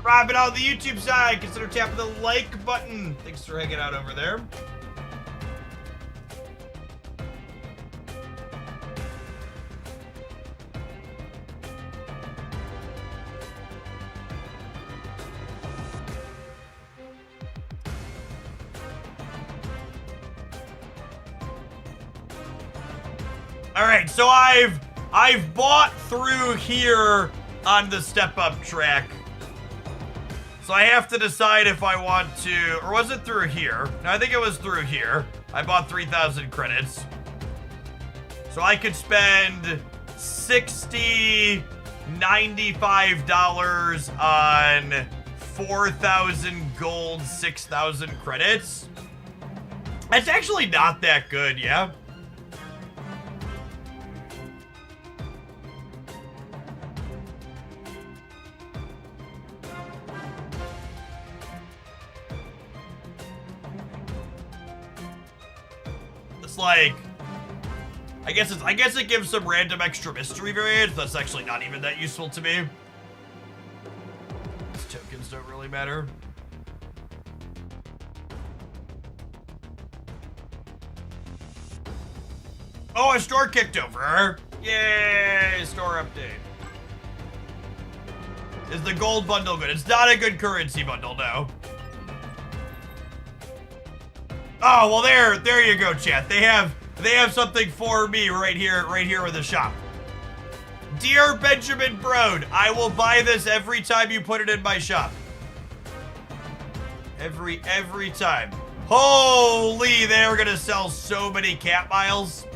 Robin on the YouTube side, consider tapping the like button. Thanks for hanging out over there. All right, so I've bought through here on the step-up track. So I have to decide if I want to, or was it through here? No, I think it was through here. I bought 3,000 credits. So I could spend $60, $95 on 4,000 gold, 6,000 credits. That's actually not that good, yeah. It's like, I guess it gives some random extra mystery variants. That's actually not even that useful to me. These tokens don't really matter. Oh, a store kicked over. Yay, store update. Is the gold bundle good? It's not a good currency bundle, no. Oh, well there you go, chat. They have something for me right here in the shop. Dear Benjamin Broad, I will buy this every time you put it in my shop. Every time. Holy, they're gonna sell so many cat miles.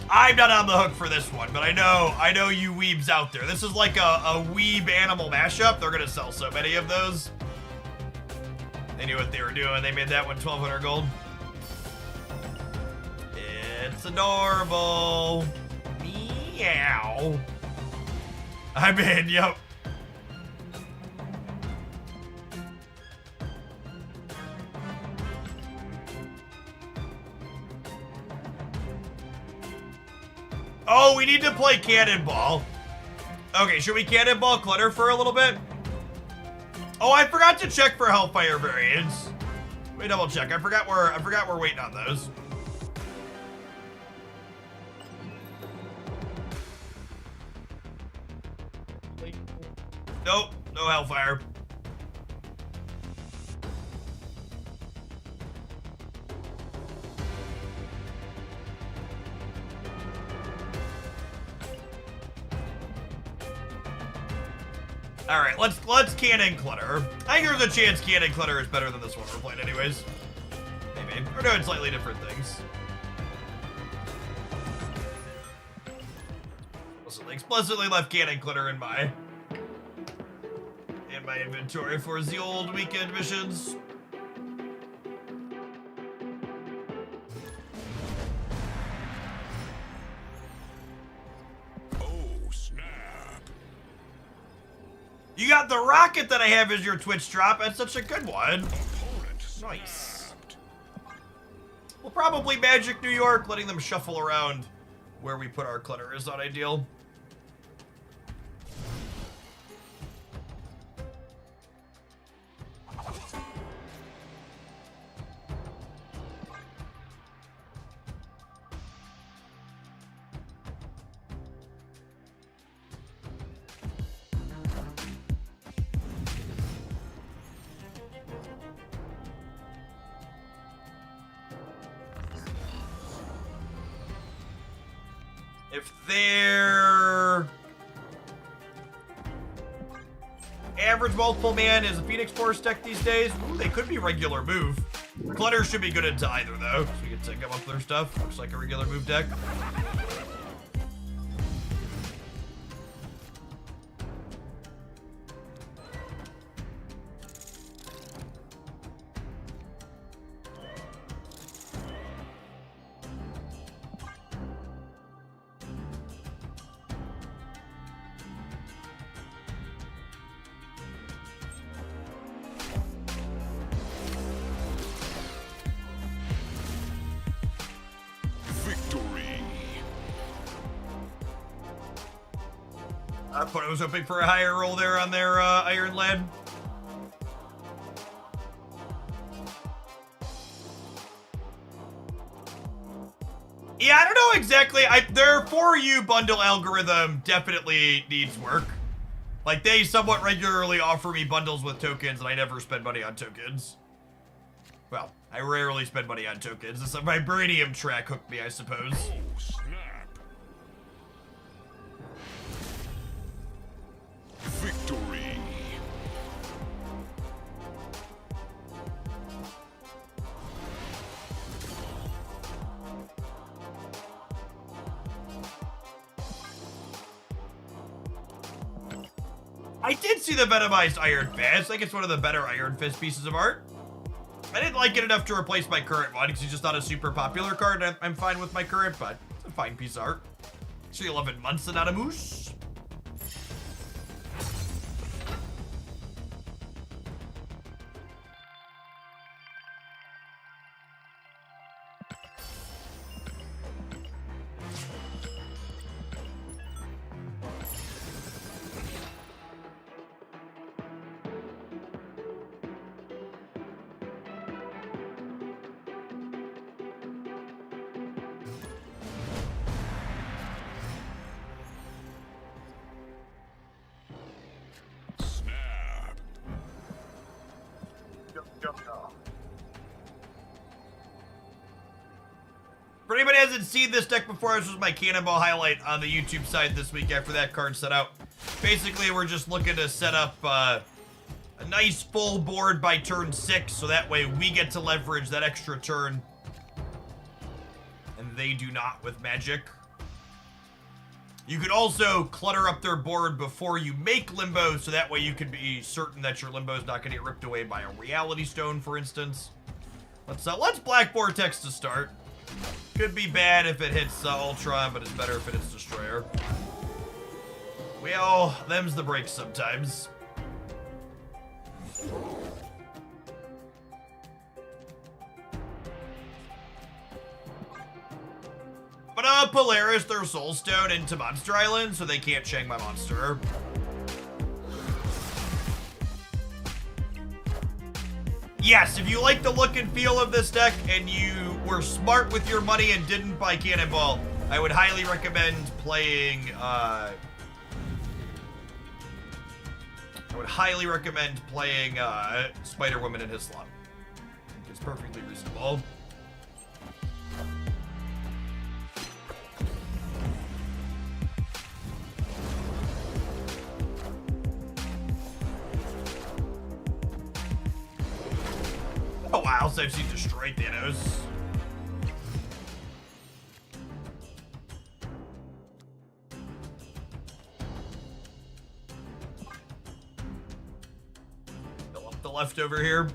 I'm not on the hook for this one, but I know you weebs out there. This is like a weeb animal mashup. They're gonna sell so many of those. They knew what they were doing. They made that one 1,200 gold. It's adorable. Meow. I'm in, yep. Oh, we need to play Cannonball. Okay, should we Cannonball Clutter for a little bit? Oh, I forgot to check for Hellfire variants. Let me double check. I forgot we're waiting on those. Nope, no Hellfire. All right, let's Cannon Clutter. I hear the chance Cannon Clutter is better than this one we're playing anyways. Maybe. We're doing slightly different things. Explicitly left Cannon Clutter in my inventory for the old weekend missions. You got the rocket that I have as your Twitch drop. That's such a good one. Nice. We'll probably Magic New York, letting them shuffle around where we put our clutter is not ideal. If their average multiple man is a Phoenix Force deck these days, ooh, they could be regular move. Clutter should be good into either though, so we can take them up their stuff. Looks like a regular move deck. I was hoping for a higher roll there on their Iron Lad. Yeah, I don't know exactly. Their For You bundle algorithm definitely needs work. Like, they somewhat regularly offer me bundles with tokens, and I never spend money on tokens. Well, I rarely spend money on tokens. This Vibranium track hooked me, I suppose. Oh, snap. Victory. I did see the Venomized Iron Fist. I think it's one of the better Iron Fist pieces of art. I didn't like it enough to replace my current one because it's just not a super popular card. I'm fine with my current, but it's a fine piece of art. So 11 months and not a moose. Snap. For anybody who hasn't seen this deck before, this was my Cannonball highlight on the YouTube side this week after that card set out. Basically, we're just looking to set up a nice full board by turn 6, so that way we get to leverage that extra turn. And they do not with Magic. You could also clutter up their board before you make Limbo, so that way you can be certain that your Limbo is not going to get ripped away by a Reality Stone, for instance. Let's Black Vortex to start. Could be bad if it hits Ultron, but it's better if it hits Destroyer. Well, them's the breaks sometimes. But Polaris their Soulstone into Monster Island, so they can't Shang my monster. Yes, if you like the look and feel of this deck and you were smart with your money and didn't buy Cannonball, I would highly recommend playing Spider-Woman in his slot. It's perfectly reasonable. Oh wow, so I've seen destroy Thanos. Fill up the leftover here.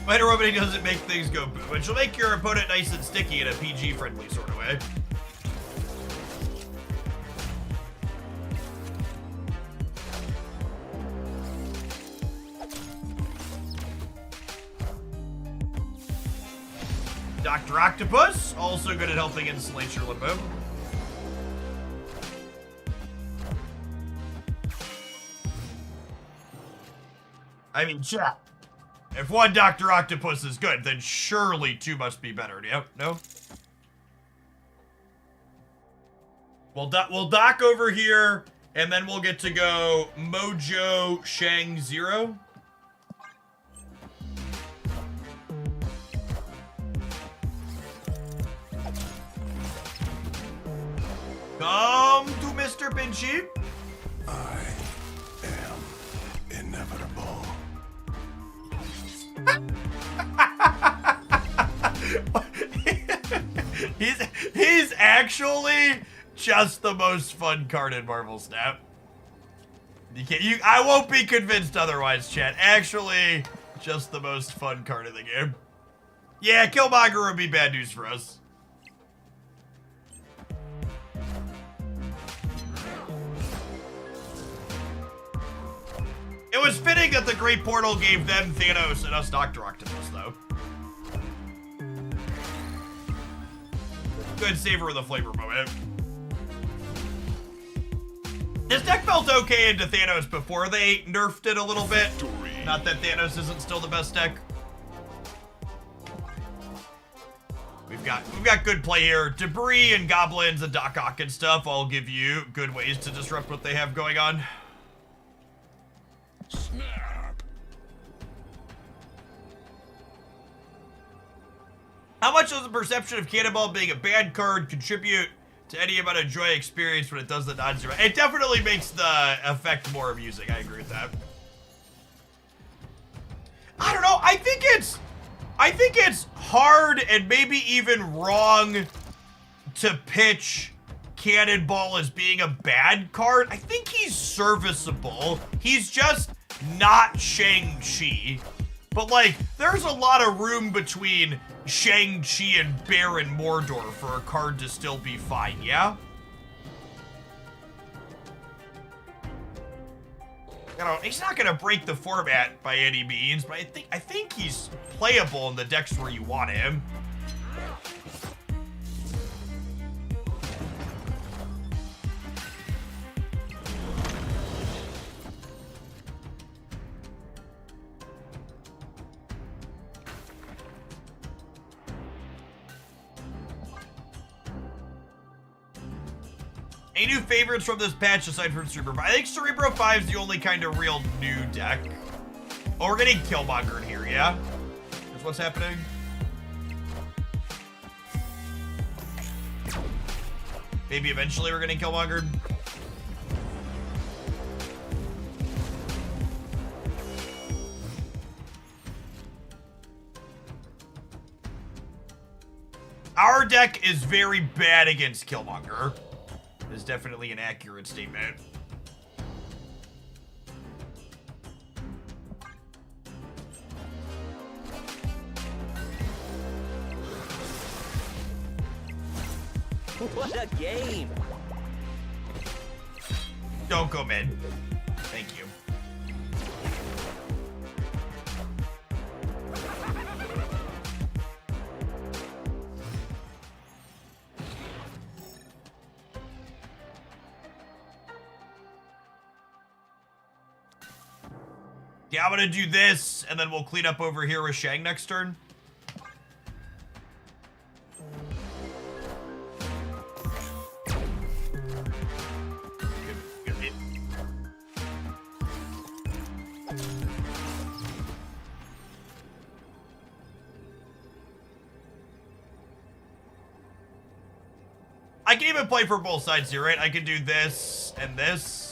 Spider-Woman doesn't make things go boom, but she'll make your opponent nice and sticky in a PG-friendly sort of way. Dr. Octopus, also good at helping insulate your Limbo. I mean, chat. If one Dr. Octopus is good, then surely two must be better. Yep, no? We'll dock over here, and then we'll get to go Mojo Shang 0. Come to Mr. Pinchy. I am inevitable. He's actually just the most fun card in Marvel Snap. I won't be convinced otherwise, chat. Actually, just the most fun card in the game. Yeah, Killmonger would be bad news for us. It was fitting that the Great Portal gave them Thanos and us Dr. Octopus, though. Good savor of the flavor moment. This deck felt okay into Thanos before they nerfed it a little bit. Not that Thanos isn't still the best deck. We've got good play here. Debris and Goblins and Doc Ock and stuff all give you good ways to disrupt what they have going on. Snap. How much does the perception of Cannonball being a bad card contribute to any amount of joy experience when it does the non-zero? It definitely makes the effect more amusing. I agree with that. I don't know. I it's hard and maybe even wrong to pitch Cannonball as being a bad card. I think he's serviceable. He's just not Shang-Chi. But like, there's a lot of room between Shang-Chi and Baron Mordor for a card to still be fine, yeah? You know, he's not gonna break the format by any means, but I think he's playable in the decks where you want him. Any new favorites from this patch aside from Cerebro 5? I think Cerebro 5 is the only kind of real new deck. Oh, we're getting Killmonger in here, yeah? That's what's happening. Maybe eventually we're getting Killmonger. Our deck is very bad against Killmonger. Is definitely an accurate statement. What a game! Don't go mid. Thank you. Yeah, I'm gonna do this, and then we'll clean up over here with Shang next turn. Good hit. I can even play for both sides here, right? I can do this and this.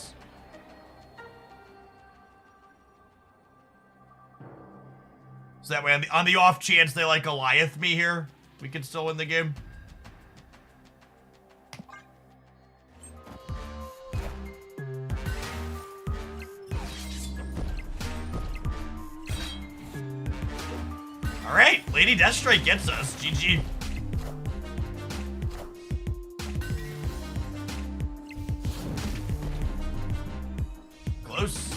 So that way, on the off chance they like Goliath me here, we can still win the game. All right, Lady Deathstrike gets us. GG. Close.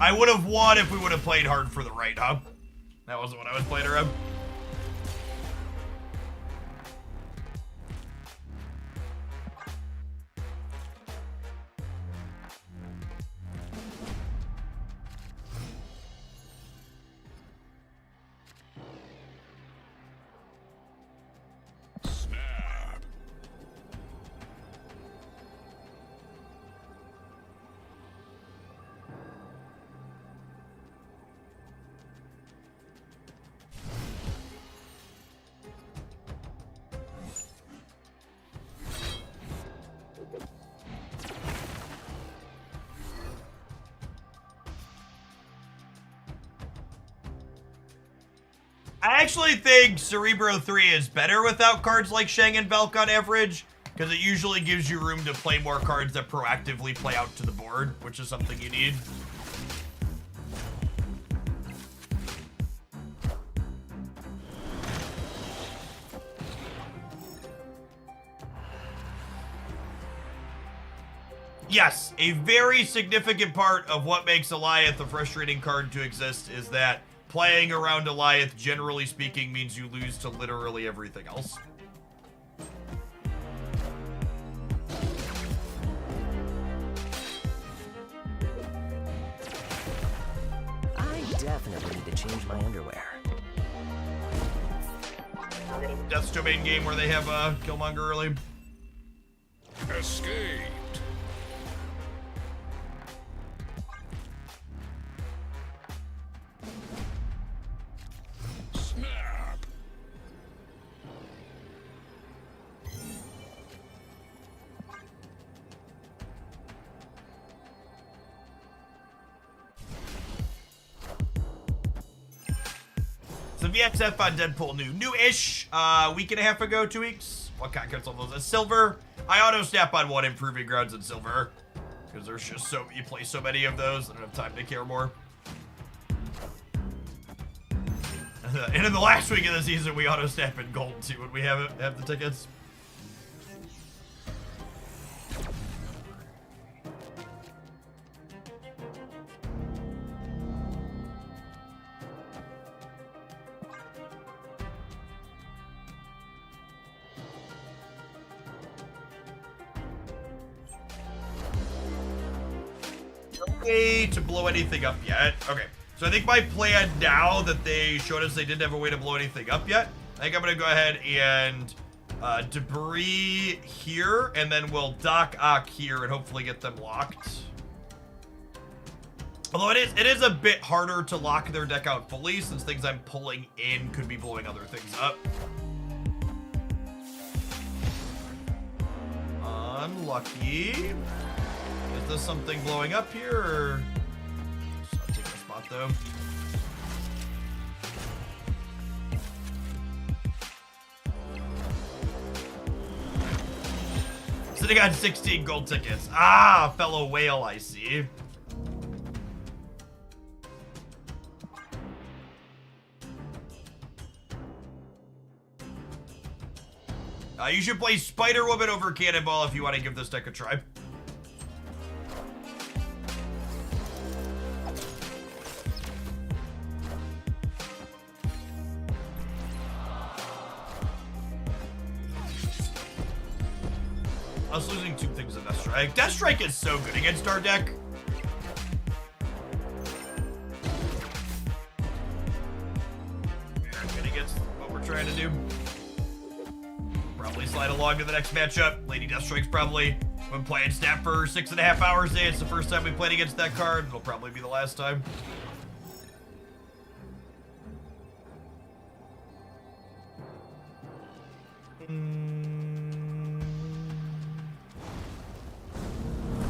I would have won if we would have played hard for the right, huh? That wasn't what I was playing around. Snap. I actually think Cerebro 3 is better without cards like Shang and Belk on average, because it usually gives you room to play more cards that proactively play out to the board, which is something you need. Yes, a very significant part of what makes Goliath a frustrating card to exist is that playing around Goliath, generally speaking, means you lose to literally everything else. I definitely need to change my underwear. Death's Domain game where they have Killmonger early. Escaped. Snap. So VXF on Deadpool new-ish, week and a half ago, 2 weeks. What kind of cards are those? A silver. I auto snap on one improving grounds in silver. Because there's just you play so many of those, I don't have time to care more. And in the last week of the season, we auto snap in gold too when we have the tickets. To blow anything up yet. Okay, so I think my plan now that they showed us they didn't have a way to blow anything up yet, I think I'm gonna go ahead and debris here, and then we'll dock here and hopefully get them locked. Although it is a bit harder to lock their deck out fully since things I'm pulling in could be blowing other things up. Unlucky. Is this something blowing up here, or... I'll take a spot, though. Sitting on 16 gold tickets. Ah, fellow whale, I see. You should play Spider-Woman over Cannonball if you want to give this deck a try. I was losing 2 things in Death Strike. Death Strike is so good against our deck. Good against what we're trying to do. Probably slide along to the next matchup. Lady Death Strike's probably been playing Snap for 6.5 hours today. It's the first time we played against that card. It'll probably be the last time.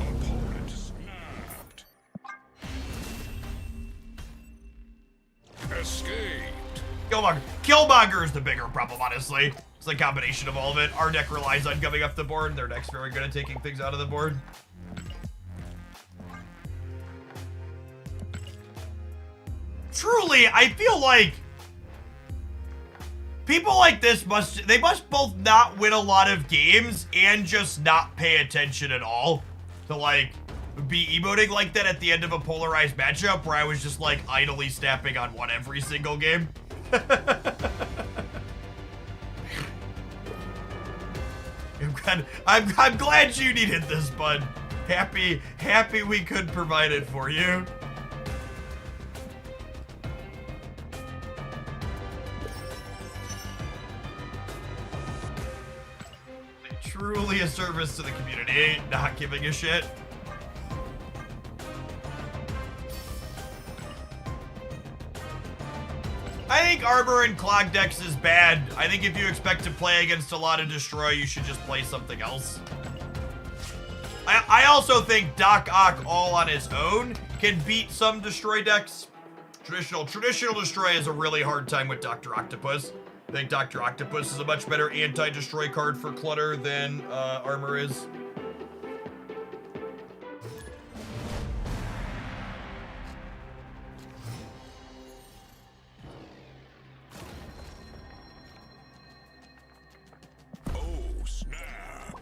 Opponent snapped. Escaped. Killmonger is the bigger problem, honestly. It's the combination of all of it. Our deck relies on coming up the board. Their deck's very good at taking things out of the board. Truly, I feel like people like this must both not win a lot of games and just not pay attention at all to, like, be emoting like that at the end of a polarized matchup where I was just, like, idly snapping on one every single game. I'm glad you needed this, bud. Happy we could provide it for you. Truly a service to the community, not giving a shit. I think Armor and Clog decks is bad. I think if you expect to play against a lot of Destroy, you should just play something else. I also think Doc Ock all on his own can beat some Destroy decks. Traditional Destroy has a really hard time with Dr. Octopus. I think Dr. Octopus is a much better anti-destroy card for Clutter than Armor is. Oh, snap.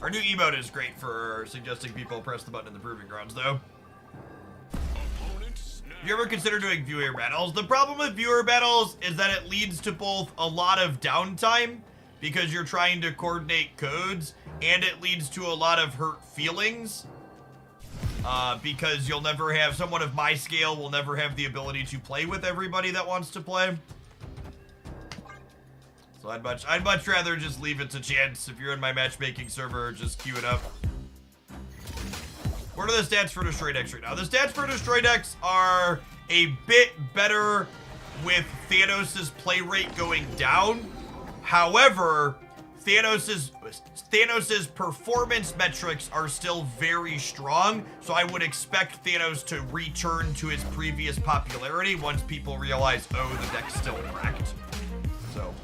Our new emote is great for suggesting people press the button in the Proving Grounds, though. Opponent snapped. Have you ever considered doing viewer battles? The problem with viewer battles is that it leads to both a lot of downtime because you're trying to coordinate codes, and it leads to a lot of hurt feelings because you'll never have someone of my scale will never have the ability to play with everybody that wants to play. So I'd much rather just leave it to chance. If you're in my matchmaking server, just queue it up. What are the stats for Destroy decks right now? The stats for Destroy decks are a bit better with Thanos' play rate going down. However, Thanos' performance metrics are still very strong, so I would expect Thanos to return to his previous popularity once people realize, oh, the deck's still cracked. So,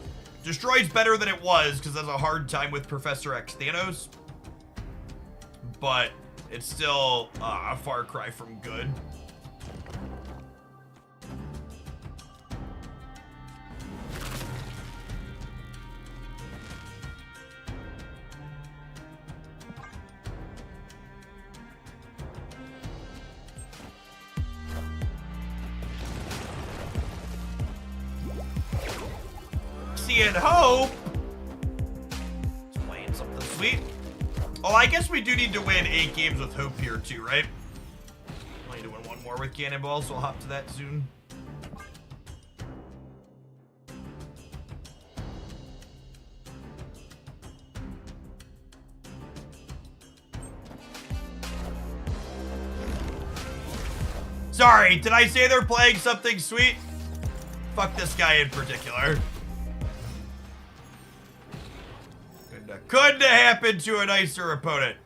destroy's better than it was because that's a hard time with Professor X Thanos. But it's still a far cry from good. And hope. It's playing something sweet. Oh, I guess we do need to win 8 games with hope here too, right? I need to win 1 more with Cannonball, so I'll hop to that soon. Sorry, did I say they're playing something sweet? Fuck this guy in particular. Couldn't have happened to a nicer opponent.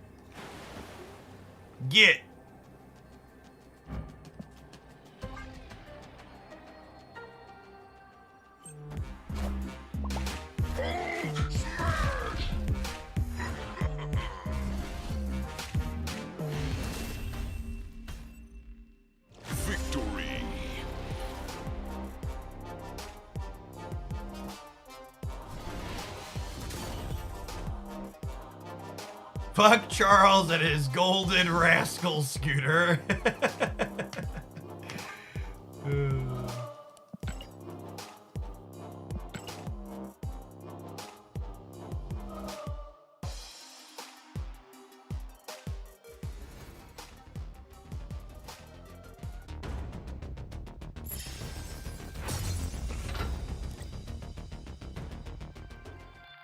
Get. Victory. Fuck Charles and his golden rascal scooter.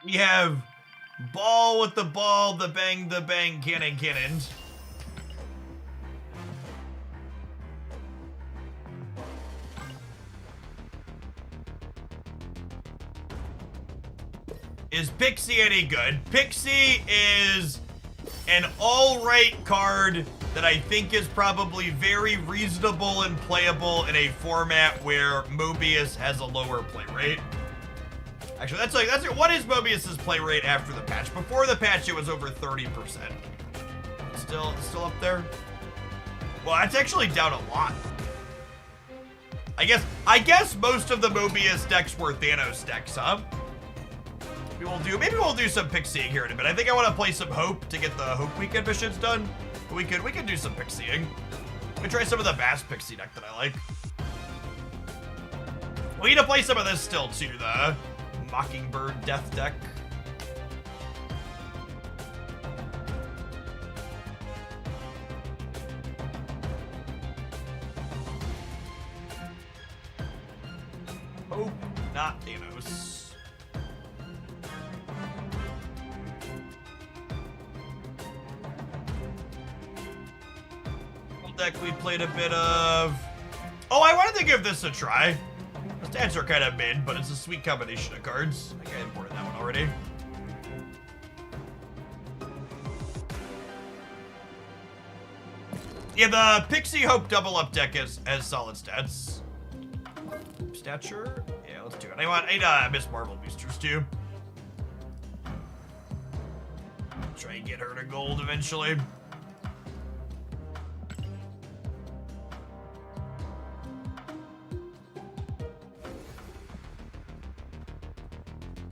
We have ball with the ball, the bang, cannon, cannons. Is Pixie any good? Pixie is an all-right card that I think is probably very reasonable and playable in a format where Mobius has a lower play rate. Actually, that's like, what is Mobius's play rate after the patch? Before the patch, it was over 30%. Still up there? Well, that's actually down a lot. I guess most of the Mobius decks were Thanos decks, huh? Maybe we'll do some Pixieing here in a bit. I think I want to play some Hope to get the Hope Weekend missions done. But we could do some Pixieing. We try some of the Bass Pixie deck that I like. We need to play some of this still too, the Mockingbird Death deck. Hope, not Thanos. Deck we played a bit of. Oh, I wanted to give this a try. The stats are kind of mid, but it's a sweet combination of cards. I think I imported that one already. Yeah, the Pixie Hope double up deck has solid stats. Stature? Yeah, let's do it. I need Miss Marvel boosters too. Try and get her to gold eventually.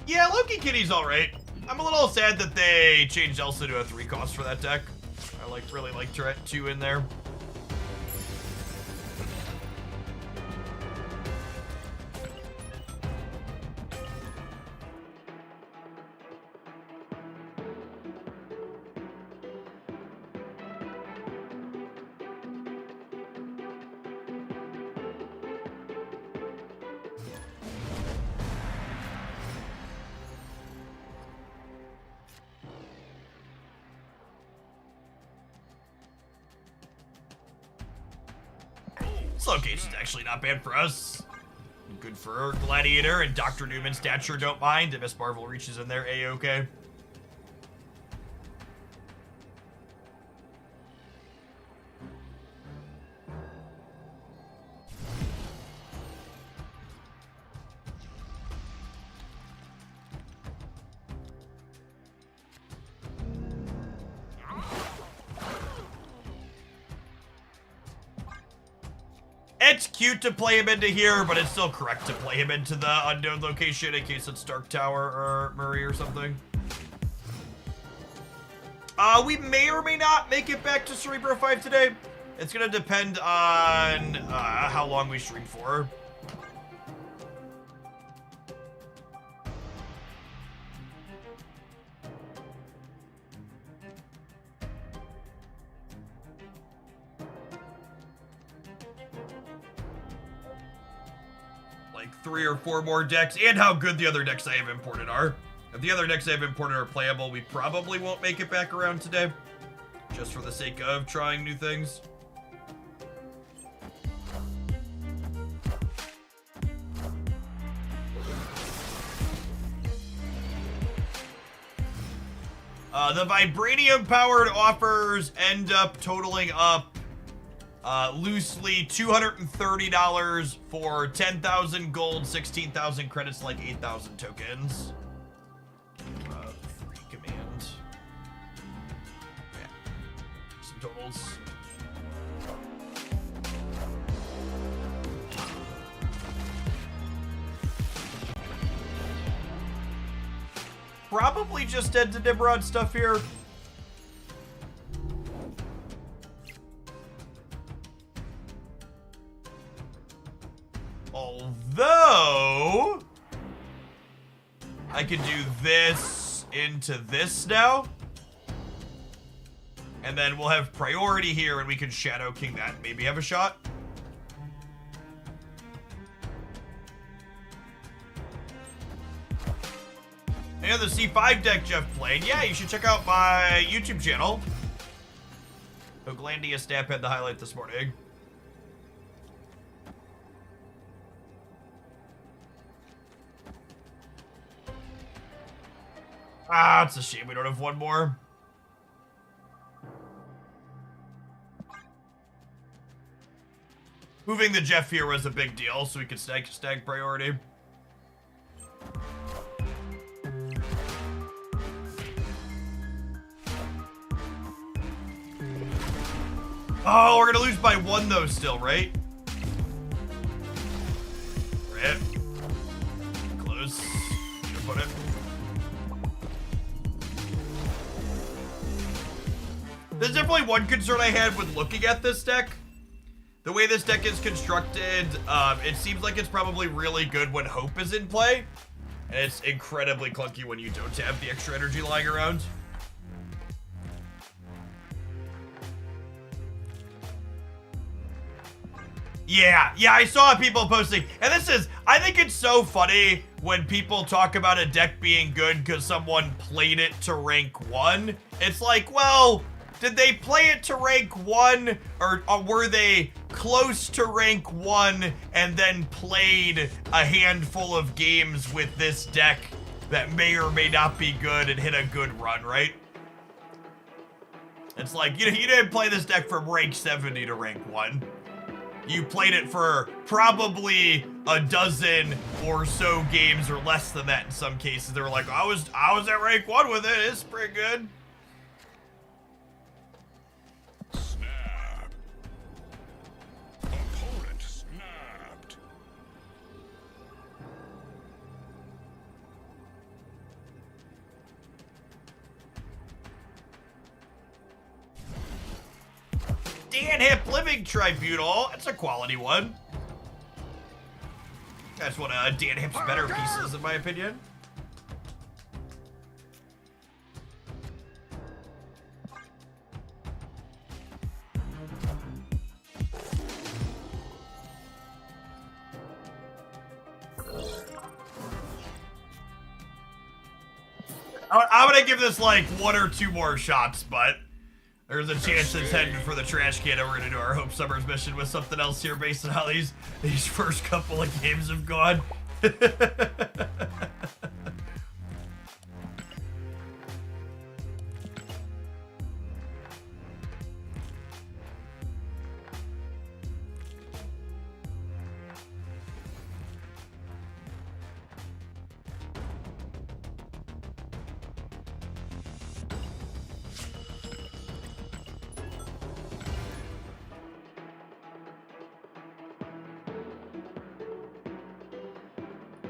Yeah, Loki Kitty's alright. I'm a little sad that they changed Elsa to a 3 cost for that deck. I really liked her at 2 in there. This location's actually not bad for us. Good for Gladiator and Dr. Newman's stature don't mind. If Miss Marvel reaches in there, A-okay. It's cute to play him into here, but it's still correct to play him into the unknown location in case it's Stark Tower or Murray or something. We may or may not make it back to Cerebro 5 today. It's gonna depend on how long we stream for. Like 3 or 4 more decks, and how good the other decks I have imported are. If the other decks I have imported are playable, we probably won't make it back around today. Just for the sake of trying new things. The Vibranium-powered offers end up totaling up loosely $230 for 10,000 gold, 16,000 credits, like 8,000 tokens. 3 command. Yeah. Some totals. Probably just dead to Nimrod stuff here. Although I could do this into this now. And then we'll have priority here and we can Shadow King that and maybe have a shot. And the C5 deck Jeff played. Yeah, you should check out my YouTube channel. Oglandia Snap had the highlight this morning. Ah, it's a shame we don't have one more. Moving the Jeff here was a big deal, so we could stag priority. Oh, we're gonna lose by 1 though still, right? Rip. Close. Should put it. There's definitely one concern I had with looking at this deck. The way this deck is constructed, it seems like it's probably really good when Hope is in play. And it's incredibly clunky when you don't have the extra energy lying around. Yeah, I saw people posting, and I think it's so funny when people talk about a deck being good because someone played it to rank 1. It's like, well, did they play it to rank 1, or were they close to rank 1 and then played a handful of games with this deck that may or may not be good and hit a good run, right? It's like, you didn't play this deck from rank 70 to rank 1. You played it for probably a dozen or so games, or less than that in some cases. They were like, I was at rank 1 with it. It's pretty good. Snap. Opponent snapped. Dan Hip Living Tribunal. That's a quality one. That's one of Dan Hip's better pieces, in my opinion. I'm gonna give this like 1 or 2 more shots, but there's a chance it's heading for the trash can, and we're gonna do our Hope Summers mission with something else here based on how these first couple of games have gone.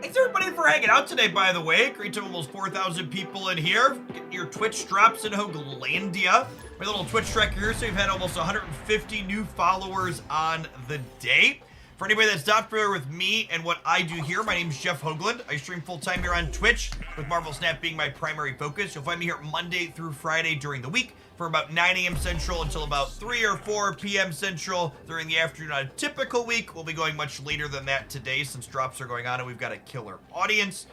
Thanks everybody for hanging out today, by the way. Great to have almost 4,000 people in here. Getting your Twitch drops in Hoaglandia. My little Twitch tracker here, so we've had almost 150 new followers on the day. For anybody that's not familiar with me and what I do here, my name is Jeff Hoagland. I stream full-time here on Twitch, with Marvel Snap being my primary focus. You'll find me here Monday through Friday during the week from about 9 a.m. Central until about 3 or 4 p.m. Central during the afternoon on a typical week. We'll be going much later than that today since drops are going on and we've got a killer audience.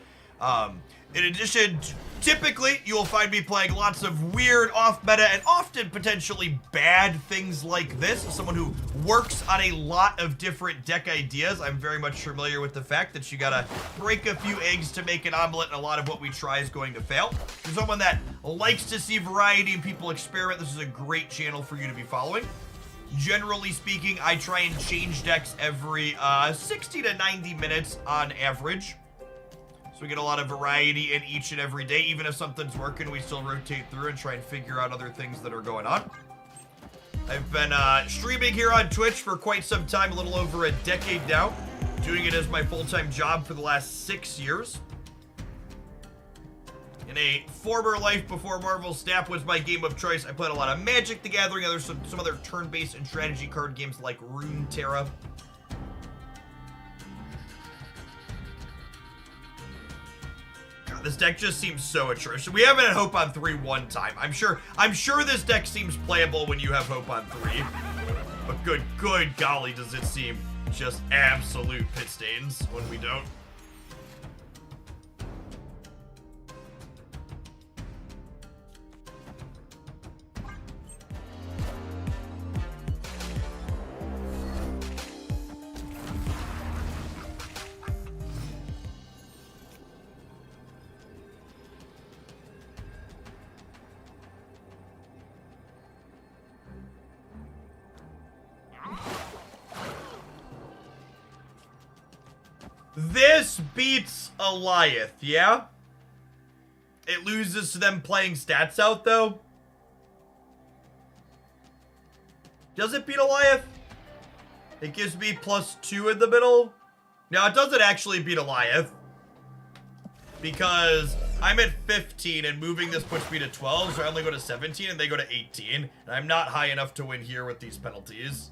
In addition, typically, you will find me playing lots of weird, off-meta, and often potentially bad things like this. As someone who works on a lot of different deck ideas, I'm very much familiar with the fact that you gotta break a few eggs to make an omelet, and a lot of what we try is going to fail. For someone that likes to see variety and people experiment, this is a great channel for you to be following. Generally speaking, I try and change decks every 60 to 90 minutes on average. So we get a lot of variety in each and every day. Even if something's working, we still rotate through and try and figure out other things that are going on. I've been streaming here on Twitch for quite some time, a little over a decade now. Doing it as my full-time job for the last 6 years. In a former life before Marvel Snap was my game of choice, I played a lot of Magic the Gathering, some other turn-based and strategy card games like Runeterra. This deck just seems so atrocious. We haven't had Hope on 3 one time. I'm sure this deck seems playable when you have Hope on 3. But good golly, does it seem just absolute pit stains when we don't. This beats Goliath, yeah? It loses to them playing stats out, though. Does it beat Goliath? It gives me +2 in the middle. No, it doesn't actually beat Goliath. Because I'm at 15 and moving this puts me to 12, so I only go to 17 and they go to 18. And I'm not high enough to win here with these penalties.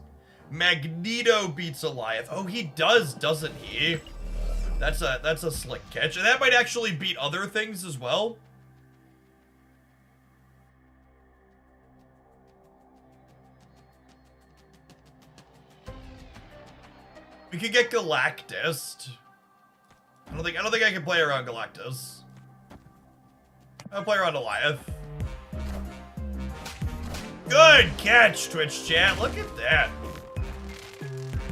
Magneto beats Goliath. Oh, he does, doesn't he? That's a slick catch. And that might actually beat other things as well. We could get Galactus. I don't think I can play around Galactus. I'll play around Goliath. Good catch, Twitch chat. Look at that.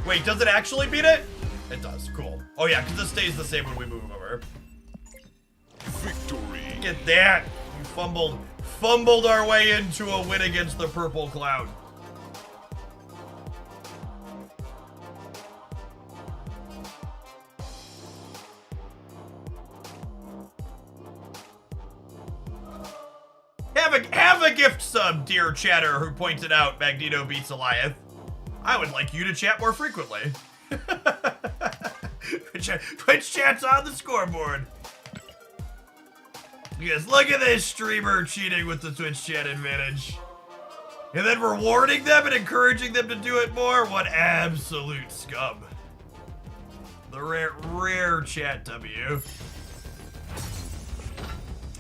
Wait, does it actually beat it? It does. Cool. Oh yeah, because this stays the same when we move over. Victory. Look at that. We fumbled our way into a win against the Purple Cloud. Have a gift sub, dear chatter, who pointed out Magneto beats Goliath. I would like you to chat more frequently. Twitch chat's on the scoreboard. You guys, look at this streamer cheating with the Twitch chat advantage. And then rewarding them and encouraging them to do it more? What absolute scum. The rare chat W.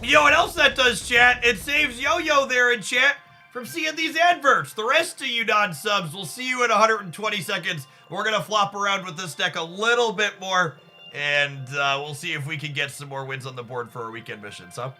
You know what else that does, chat? It saves Yo-Yo there in chat from seeing these adverts. The rest of you non-subs will see you in 120 seconds. We're going to flop around with this deck a little bit more, and we'll see if we can get some more wins on the board for our weekend missions, huh?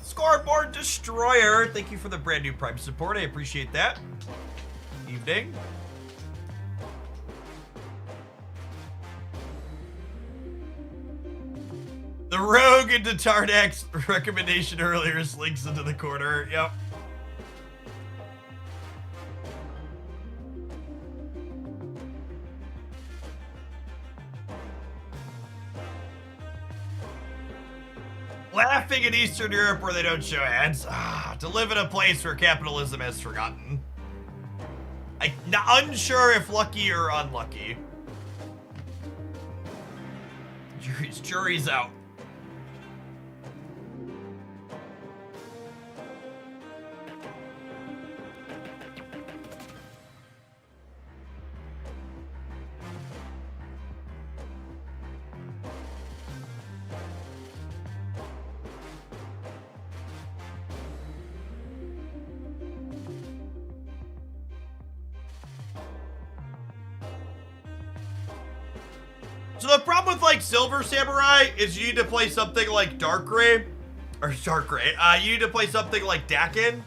Scoreboard Destroyer, thank you for the brand new Prime support. I appreciate that. Evening. The Rogue into Tardak's recommendation earlier slinks into the corner. Yep. Laughing in Eastern Europe where they don't show ads. To live in a place where capitalism has forgotten. Unsure if lucky or unlucky. Jury's out. So the problem with like Silver Samurai is you need to play something like Dark Gray, or Dark Gray. You need to play something like Dakin,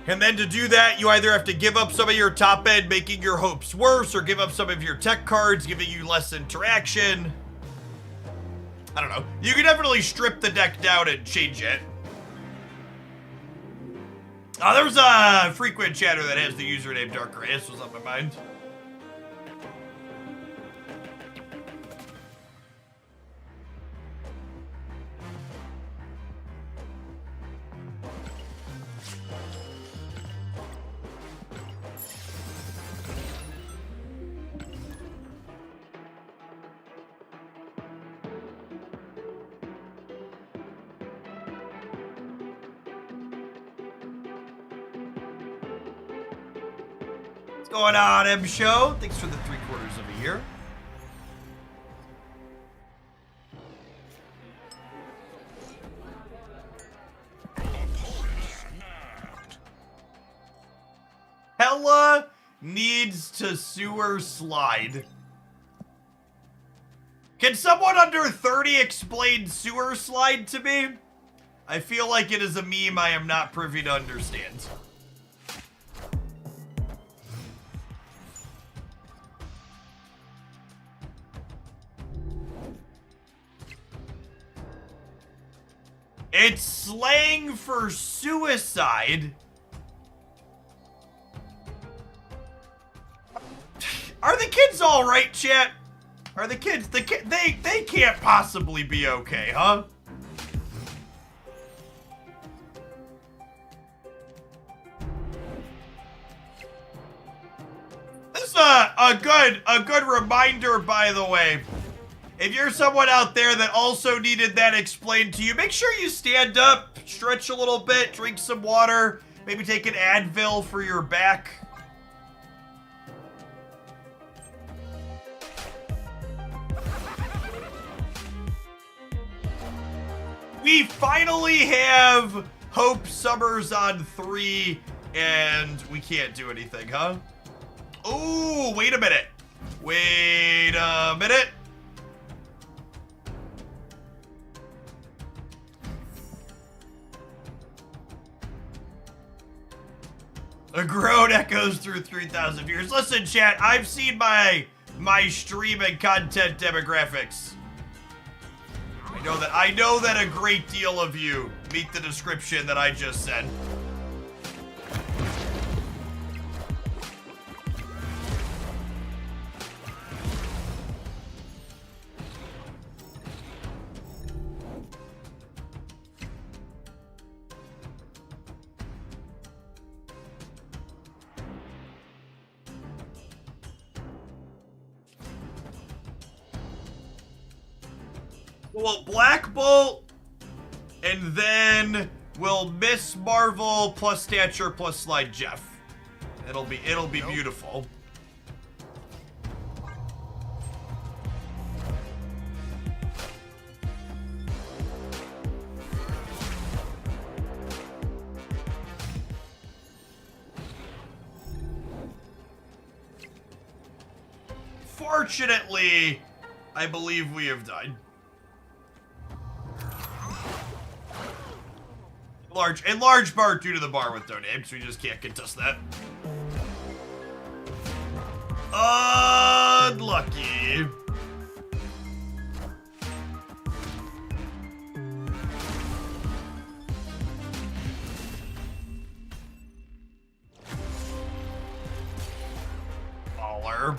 and then to do that, you either have to give up some of your top end, making your hopes worse, or give up some of your tech cards, giving you less interaction. I don't know. You can definitely strip the deck down and change it. There's a frequent chatter that has the username Dark Gray. This was on my mind. What's going on, M Show? Thanks for the 3/4 of a year. Hella needs to sewer slide. Can someone under 30 explain sewer slide to me? I feel like it is a meme I am not privy to understand. It's slang for suicide. Are the kids all right, chat? Are the kids, they can't possibly be okay, huh? This is a good reminder, by the way. If you're someone out there that also needed that explained to you, make sure you stand up, stretch a little bit, drink some water, maybe take an Advil for your back. We finally have Hope Summers on 3, and we can't do anything, huh? Oh, wait a minute. Wait a minute. A groan echoes through 3,000 viewers. Listen, chat, I've seen my stream and content demographics. I know that a great deal of you meet the description that I just said. Well, Black Bolt, and then we'll Miss Marvel plus Stature plus Slide Jeff. It'll be beautiful. Fortunately, I believe we have died. In large part due to the bar with no names, we just can't contest that. Unlucky. Baller.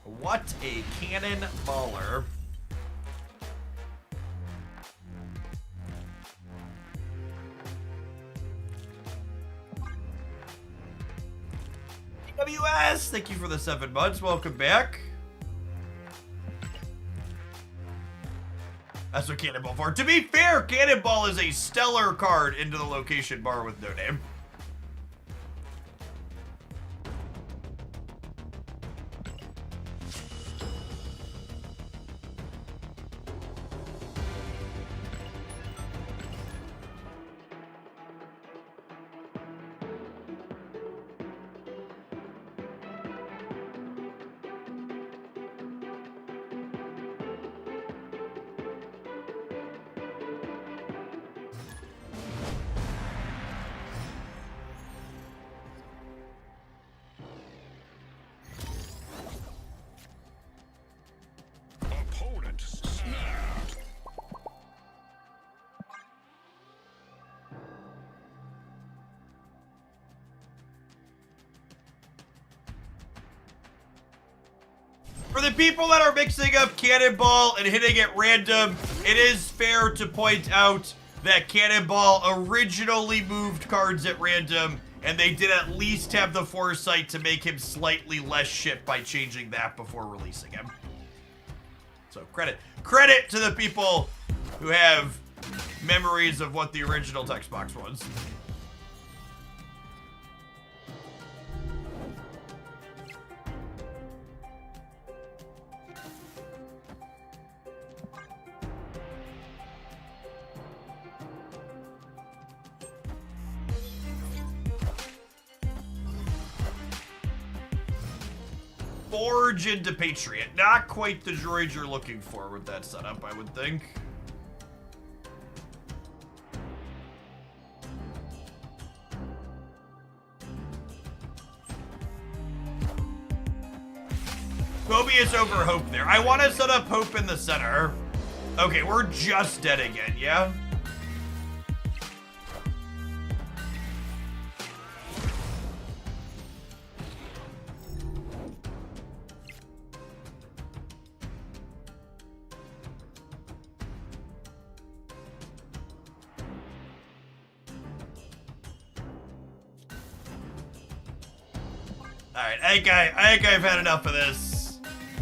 What a cannon baller. WS, thank you for the 7 months. Welcome back. That's what Cannonball for. To be fair, Cannonball is a stellar card into the location bar with no name. Opponent snapped. For the people that are mixing up Cannonball and hitting at random, it is fair to point out that Cannonball originally moved cards at random, and they did at least have the foresight to make him slightly less shit by changing that before releasing him. So credit to the people who have memories of what the original text box was. Forge into Patriot. Not quite the droid you're looking for with that setup, I would think. Phobia's over Hope there. I want to set up Hope in the center. Okay, we're just dead again, yeah? Alright, I think I've had enough of this.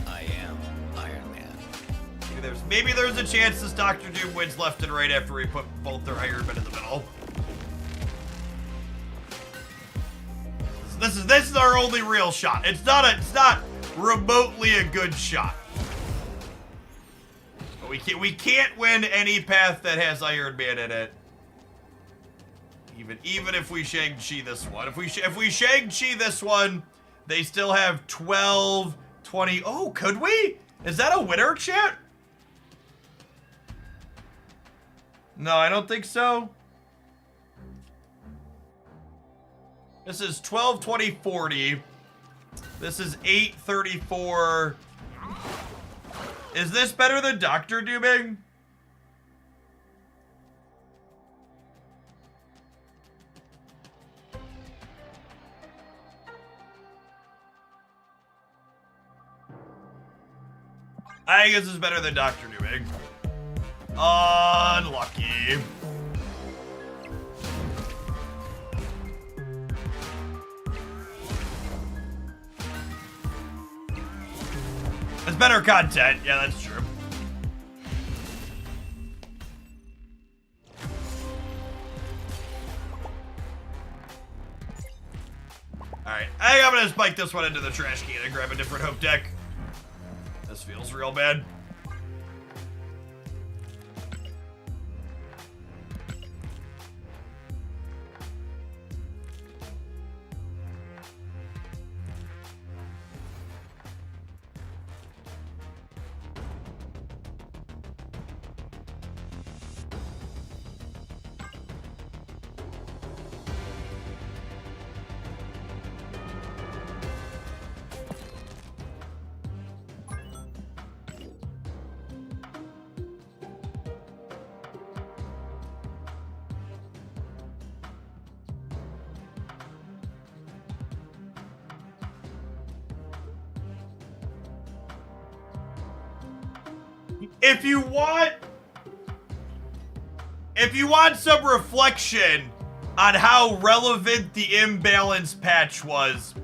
I am Iron Man. Maybe there's a chance this Doctor Doom wins left and right after we put both their Iron Men in the middle. This is our only real shot. It's not remotely a good shot. But we can't win any path that has Iron Man in it. Even if we Shang-Chi this one. If we Shang-Chi this one, they still have 12, 20. Oh, could we? Is that a winner, chat? No, I don't think so. This is 12, 20, 40. This is 8, 34. Is this better than Doctor Dooming? I think this is better than Doctor Dooming. Unlucky. It's better content. Yeah, that's true. Alright, I think I'm gonna spike this one into the trash can and grab a different Hope deck. This feels real bad. If you want some reflection on how relevant the imbalance patch was,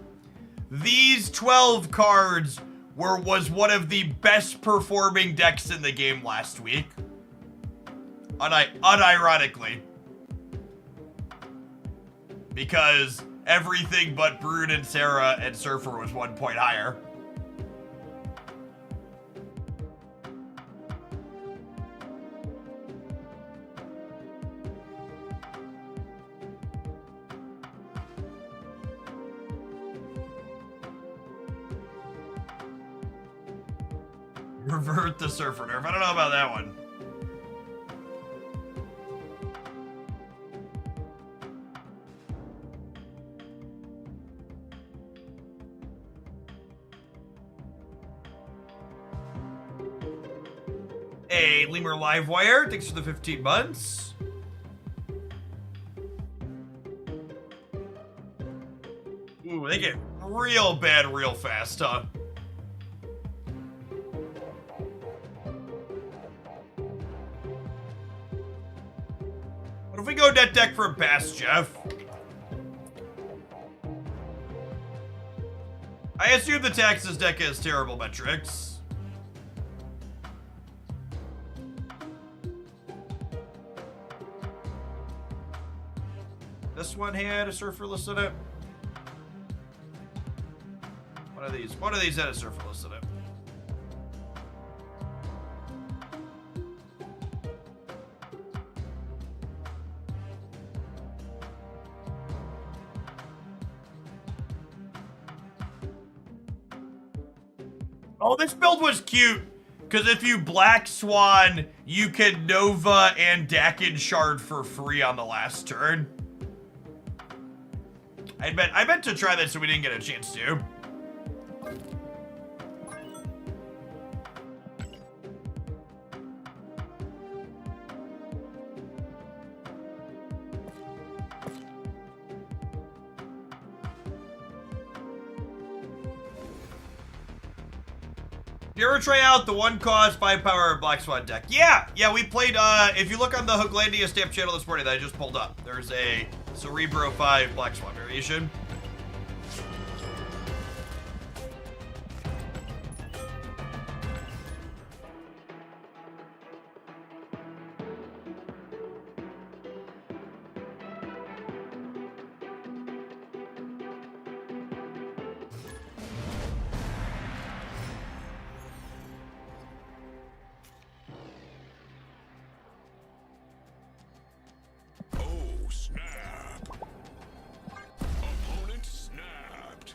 these 12 cards was one of the best performing decks in the game last week. Unironically. Because everything but Brood and Sarah and Surfer was 1 point higher. Revert the Surfer nerf. I don't know about that one. Hey, Lemur Livewire, thanks for the 15 months. Ooh, they get real bad real fast, huh? What if we go net deck for a pass, Jeff? I assume the Taxes deck has terrible metrics. This one had a Surferless in it. One of these had a Surferless in it. Oh, this build was cute. Because if you Black Swan, you can Nova and Dakin Shard for free on the last turn. I meant to try this so we didn't get a chance to. You ever try out the 1 cost 5 power Black Swan deck? Yeah, we played, if you look on the Hooglandia Stamp channel this morning that I just pulled up, there's a Cerebro 5 Black Swan variation. Oh, snap. Opponent snapped.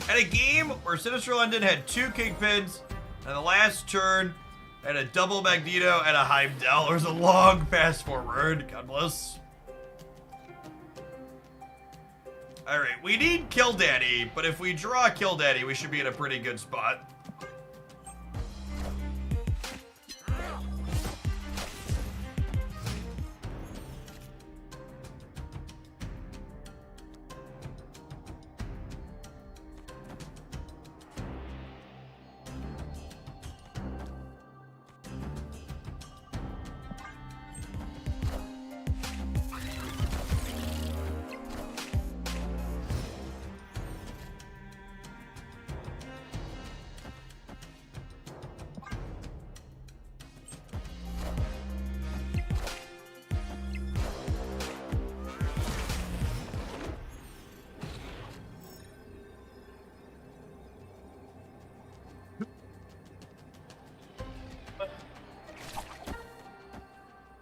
At a game where Sinister London had 2 Kingpins, and the last turn had a double Magneto and a Heimdall. There was a long pass forward. God bless. Alright, we need Kill Daddy, but if we draw Kill Daddy, we should be in a pretty good spot.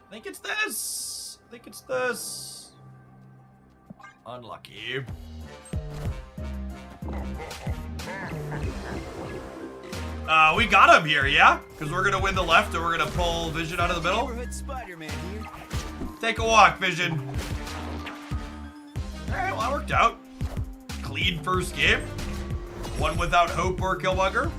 I think it's this. I think it's this. Unlucky. We got him here, yeah? Because we're gonna win the left and we're gonna pull Vision out of the middle. Neighborhood Spider-Man here. Take a walk, Vision. Alright, well, that worked out. Clean first game. One without hope or Killmonger.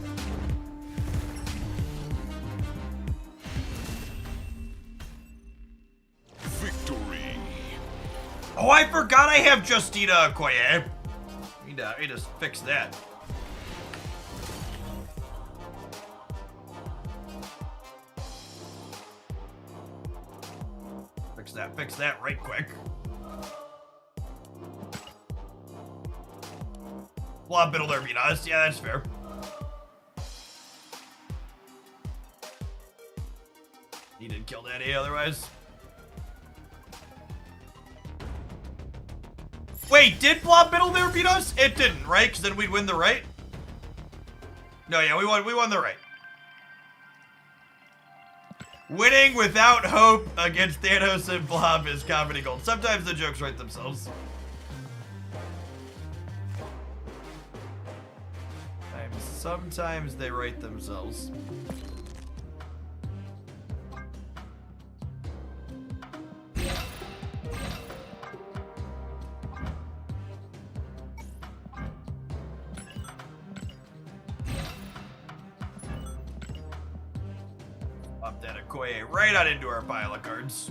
Victory. Oh, I forgot I have Justina Okoye. Need to fix that. Fix that right quick. Blob Biddle there beat us. Yeah, that's fair. He didn't kill Daddy otherwise. Wait, did Blob Biddle there beat us? It didn't, right? Because then we'd win the right. No, yeah, we won the right. Winning without hope against Thanos and Blob is comedy gold. Sometimes the jokes write themselves. Sometimes they write themselves. Pop that Okoye right out into our pile of cards.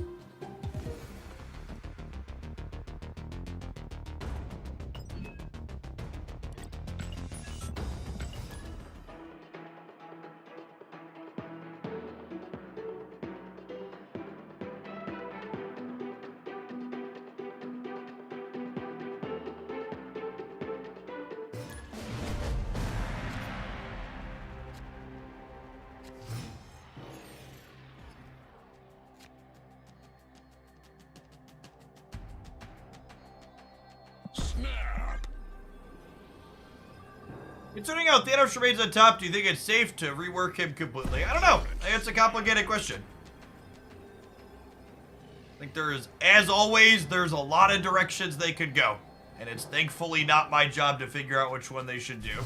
Snap. Considering how Thanos remains on top, do you think it's safe to rework him completely? I don't know. I think it's a complicated question. I think as always, there's a lot of directions they could go. And it's thankfully not my job to figure out which one they should do.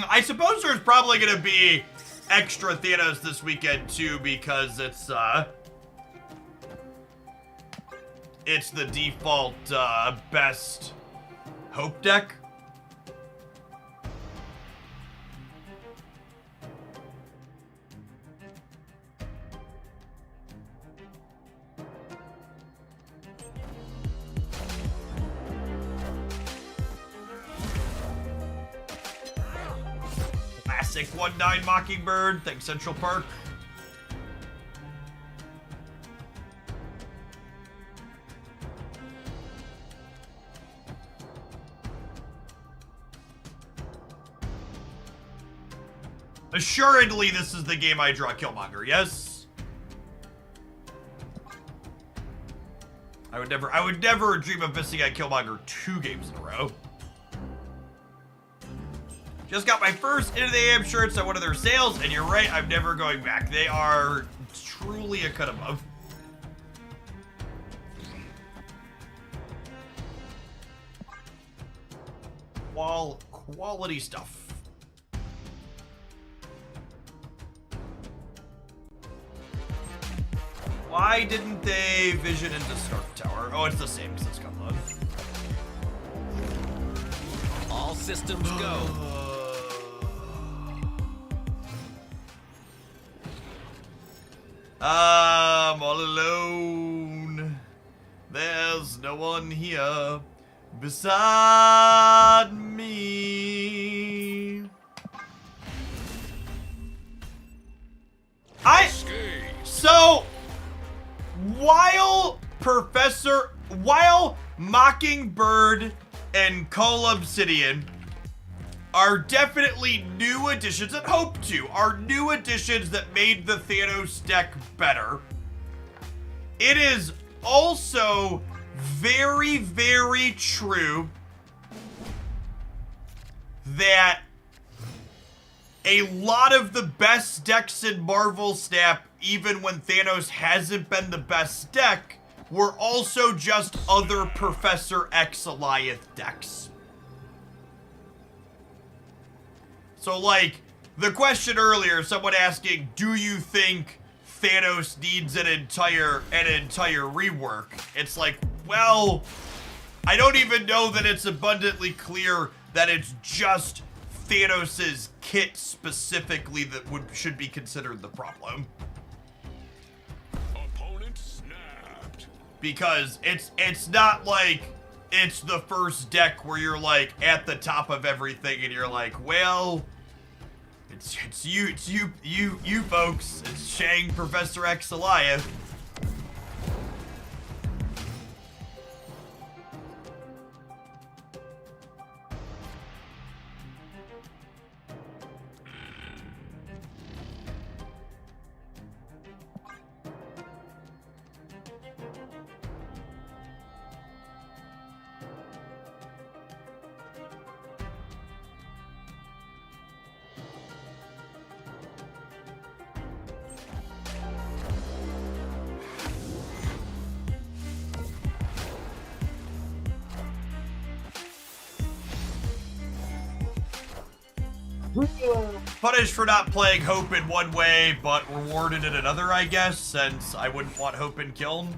I suppose there's probably going to be extra Thanos this weekend too, because it's the default best hope deck. Classic 1-9 Mockingbird. Thanks, Central Park. Assuredly, this is the game I draw Killmonger, yes? I would never dream of missing out Killmonger 2 games in a row. Just got my first Into the AM shirts at one of their sales, and you're right, I'm never going back. They are truly a cut above. Quality stuff. Why didn't they vision into Stark Tower? Oh, it's the same because it's Gunload. All systems go. I'm all alone. There's no one here beside me. So while Mockingbird and Call Obsidian are definitely new additions, and hope to, are new additions that made the Thanos deck better, it is also very, very true that a lot of the best decks in Marvel Snap, even when Thanos hasn't been the best deck, were also just other Professor X Alliance decks. So, like, the question earlier, someone asking, do you think Thanos needs an entire rework? It's like, well, I don't even know that it's abundantly clear that it's just Thanos's kit specifically that should be considered the problem. Opponent snapped. Because it's not like it's the first deck where you're like at the top of everything and you're like, well, it's you folks. It's Shang, Professor X, Aliyah. Punished for not playing Hope in one way, but rewarded in another, I guess, since I wouldn't want Hope in Kiln.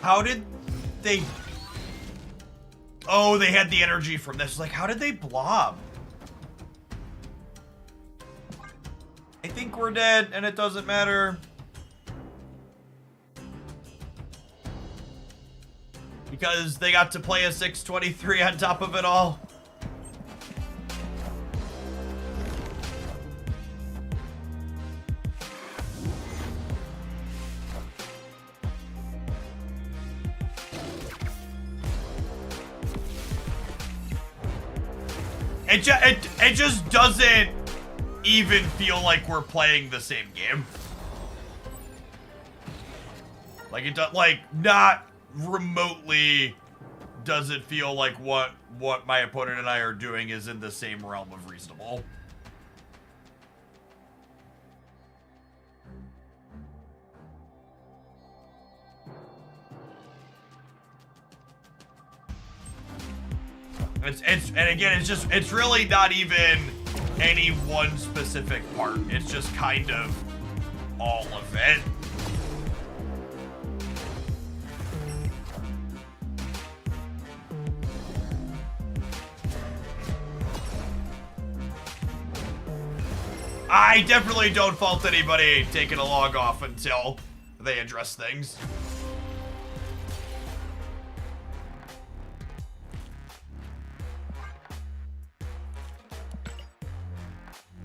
How did they... Oh, they had the energy from this. Like, how did they blob? I think we're dead, and it doesn't matter. Because they got to play a 623 on top of it all. It just doesn't even feel like we're playing the same game. Like it does, like not remotely does it feel like what my opponent and I are doing is in the same realm of reasonable. And again, it's really not even any one specific part. It's just kind of all of it. I definitely don't fault anybody taking a log off until they address things.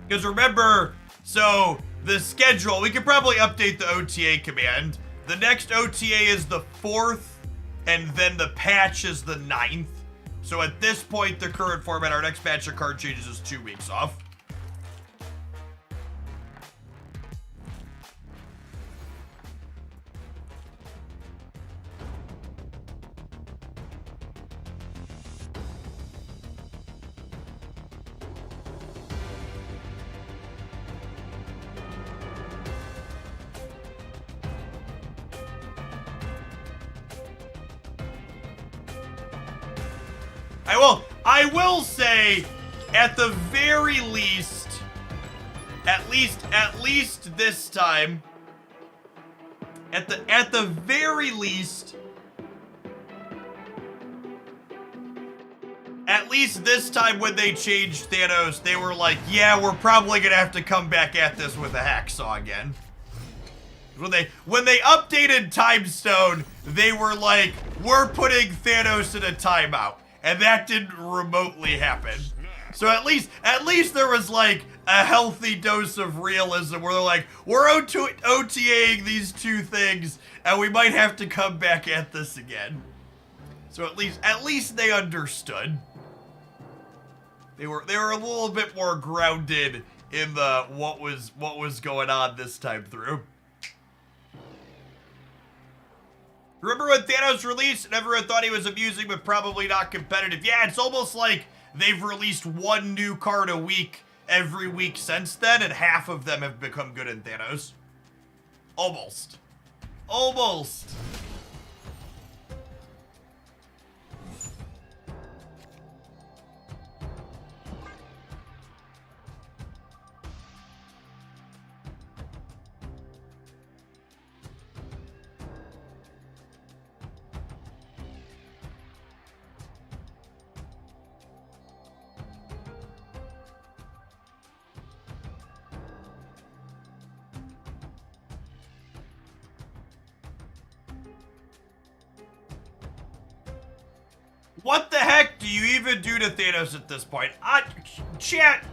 Because remember, so the schedule, we could probably update the OTA command. The next OTA is the 4th, and then the patch is the 9th. So at this point, the current format, our next batch of card changes is 2 weeks off. I will say, at the very least, at least this time, at the very least, at least this time when they changed Thanos, they were like, yeah, we're probably gonna have to come back at this with a hacksaw again. When they updated Time Stone, they were like, we're putting Thanos in a timeout. And that didn't remotely happen. So at least there was like a healthy dose of realism where they're like, we're OTAing these two things and we might have to come back at this again. So at least they understood. They were a little bit more grounded in the what was going on this time through. Remember when Thanos released and everyone thought he was amusing but probably not competitive? Yeah, it's almost like they've released one new card a week every week since then, and half of them have become good in Thanos. Almost. Almost. What the heck do you even do to Thanos at this point? Chat,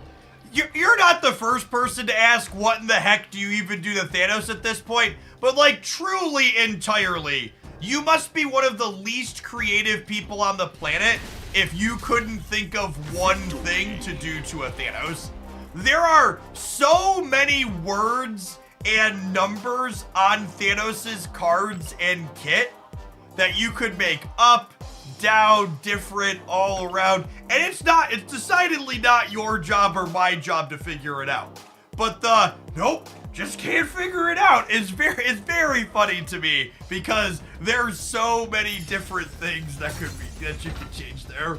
you're not the first person to ask what in the heck do you even do to Thanos at this point, but like truly entirely, you must be one of the least creative people on the planet if you couldn't think of one thing to do to a Thanos. There are so many words and numbers on Thanos's cards and kit that you could make up, down, different, all around, and it's decidedly not your job or my job to figure it out. But the nope, just can't figure it out is very funny to me, because there's so many different things that you could change there.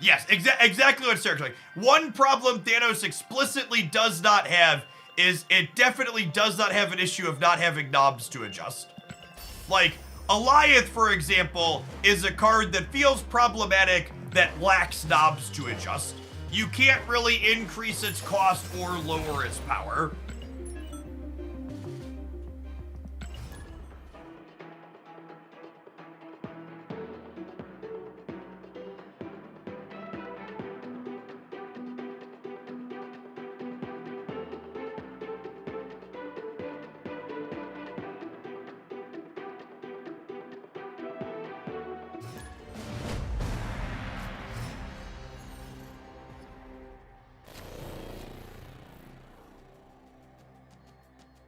Yes, exactly what Sarah's like. One problem Thanos explicitly does not have is it definitely does not have an issue of not having knobs to adjust. Like, Alioth, for example, is a card that feels problematic that lacks knobs to adjust. You can't really increase its cost or lower its power.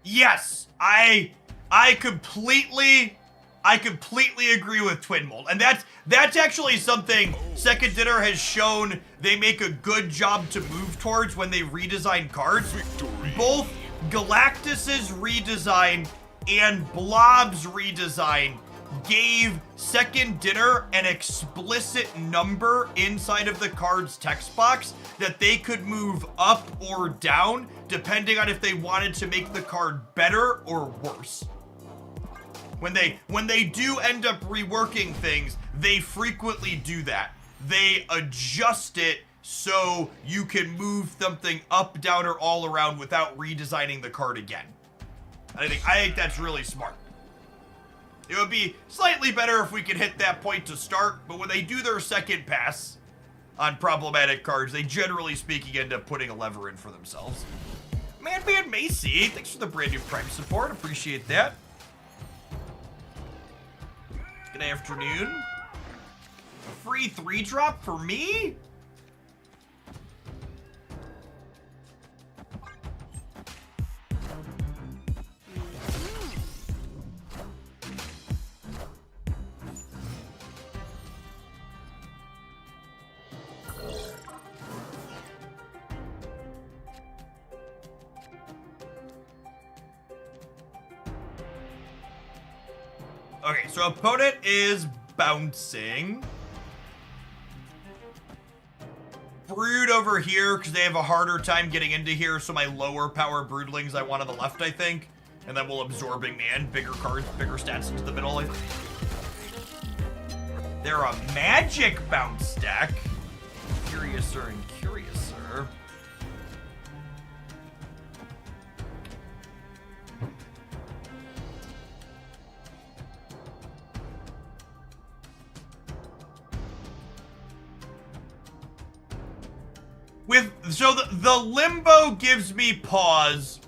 Yes, I completely agree with Twin Mold, and that's actually something Second Dinner has shown they make a good job to move towards when they redesign cards. Both Galactus's redesign and Blob's redesign gave Second Dinner an explicit number inside of the card's text box that they could move up or down depending on if they wanted to make the card better or worse. When they do end up reworking things, they frequently do that. They adjust it so you can move something up, down, or all around without redesigning the card again. I think that's really smart. It would be slightly better if we could hit that point to start, but when they do their second pass on problematic cards, they generally speaking end up putting a lever in for themselves. Man Macy, thanks for the brand new Prime support. Appreciate that. Good afternoon. A free 3-drop for me? Okay, so opponent is bouncing. Brood over here, because they have a harder time getting into here, so my lower power broodlings I want on the left, I think. And then we'll Absorbing Man, bigger cards, bigger stats into the middle. They're a magic bounce deck. Curiouser and curiouser. So the limbo gives me pause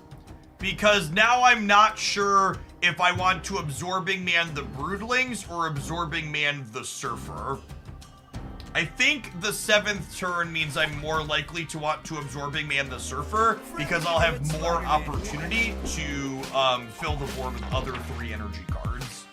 because now I'm not sure if I want to Absorbing Man the Broodlings or Absorbing Man the Surfer. I think the 7th turn means I'm more likely to want to Absorbing Man the Surfer because I'll have more opportunity to fill the board with other 3 energy cards.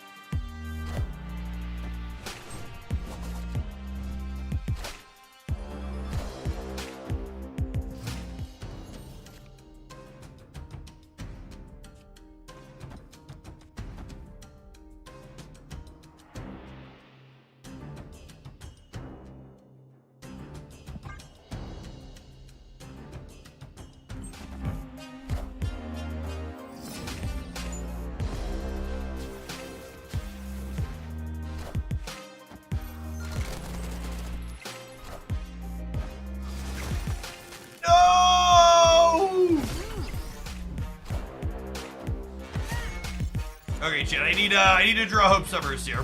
Okay, chat. I need to draw Hope Summers here.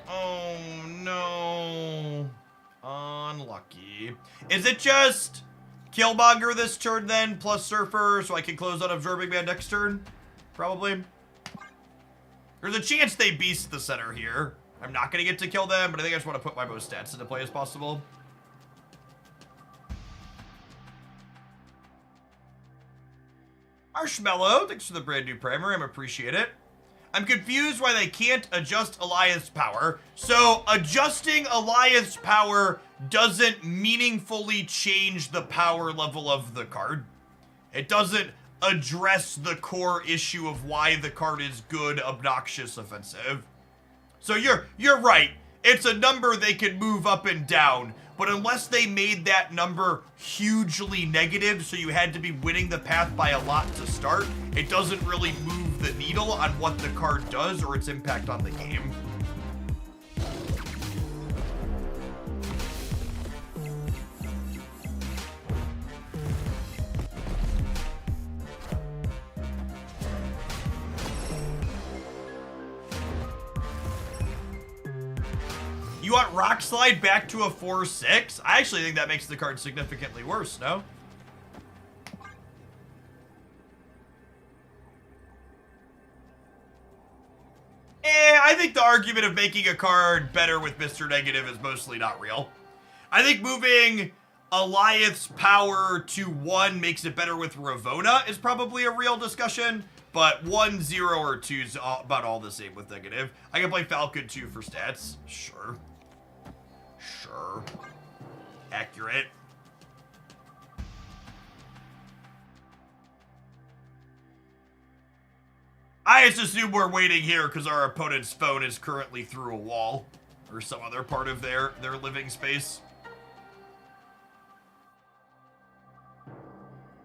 Oh no, unlucky. Is it just Killmonger this turn then, plus Surfer, so I can close on Absorbing Man next turn? Probably. There's a chance they beast the center here. I'm not gonna get to kill them, but I think I just want to put my most stats into play as possible. Marshmallow, thanks for the brand new primer. I appreciate it. I'm confused why they can't adjust Alliance power. So adjusting Alliance power doesn't meaningfully change the power level of the card. It doesn't address the core issue of why the card is good, obnoxious, offensive. So you're right. It's a number they can move up and down, but unless they made that number hugely negative, so you had to be winning the path by a lot to start, it doesn't really move the needle on what the card does or its impact on the game. You want Rock Slide back to a 4/6? I actually think that makes the card significantly worse, no? I think the argument of making a card better with Mr. Negative is mostly not real. I think moving Alliance power to 1 makes it better with Ravona is probably a real discussion, but 1, 0, or 2 is about all the same with Negative. I can play Falcon 2 for stats. Sure. Sure. Accurate. I just assume we're waiting here because our opponent's phone is currently through a wall or some other part of their living space.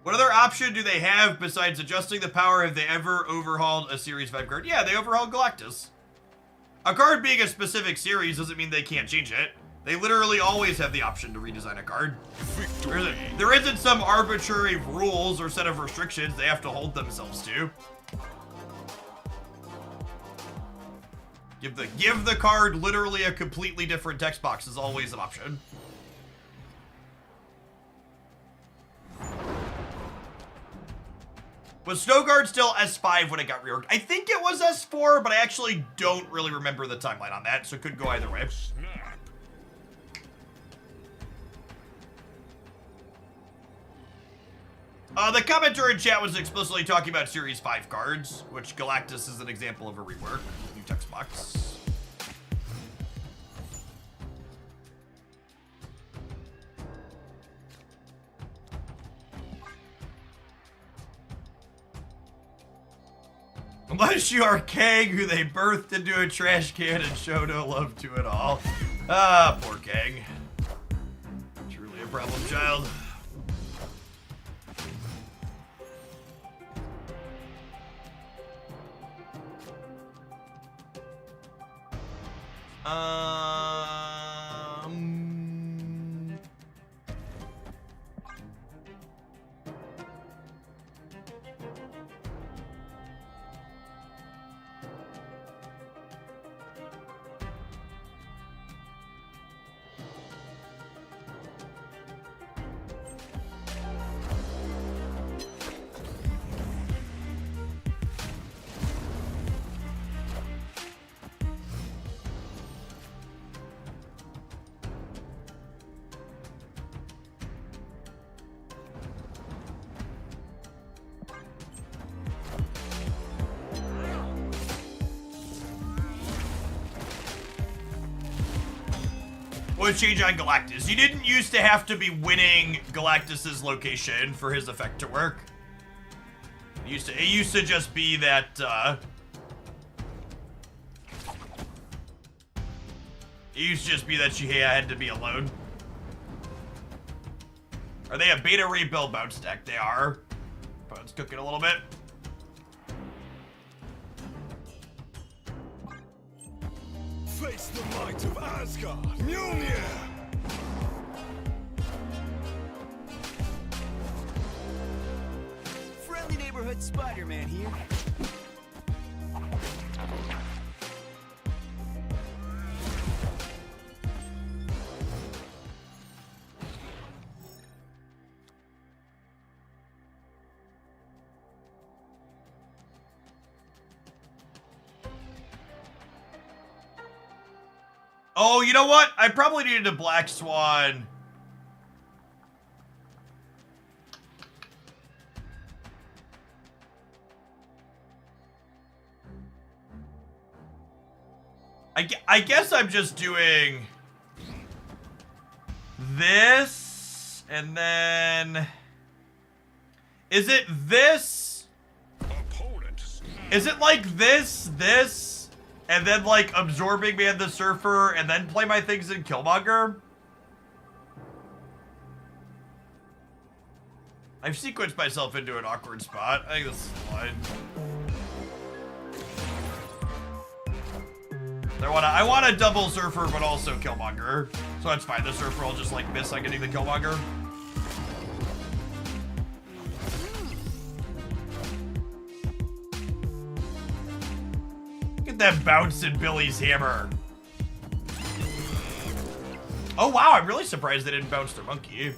What other option do they have besides adjusting the power? Have they ever overhauled a Series 5 card? Yeah, they overhauled Galactus. A card being a specific series doesn't mean they can't change it. They literally always have the option to redesign a card. There isn't some arbitrary rules or set of restrictions they have to hold themselves to. Give the card literally a completely different text box is always an option. Was Snowguard still S5 when it got reorged? I think it was S4, but I actually don't really remember the timeline on that, so it could go either way. The commenter in chat was explicitly talking about Series 5 cards, which Galactus is an example of a rework. New text box. Unless you are Kang, who they birthed into a trash can and show no love to at all. Ah, poor Kang. Truly a problem child. a change on Galactus. You didn't used to have to be winning Galactus's location for his effect to work. It used to just be that, it used to just be that she had to be alone. Are they a beta rebuild bounce deck? They are. Bones cooking a little bit. Face the might of Asgard. Mjolnir! Friendly neighborhood Spider-Man here. Oh, you know what? I probably needed a Black Swan. I guess I'm just doing this, and then... Is it this? Opponent. Is it like this, and then like absorbing Man the Surfer, and then play my things in Killmonger? I've sequenced myself into an awkward spot. I think this is fine. I want a double Surfer, but also Killmonger. So that's fine. The Surfer will just like miss on getting the Killmonger. Look at that bounce in Billy's hammer. Oh wow, I'm really surprised they didn't bounce their monkey.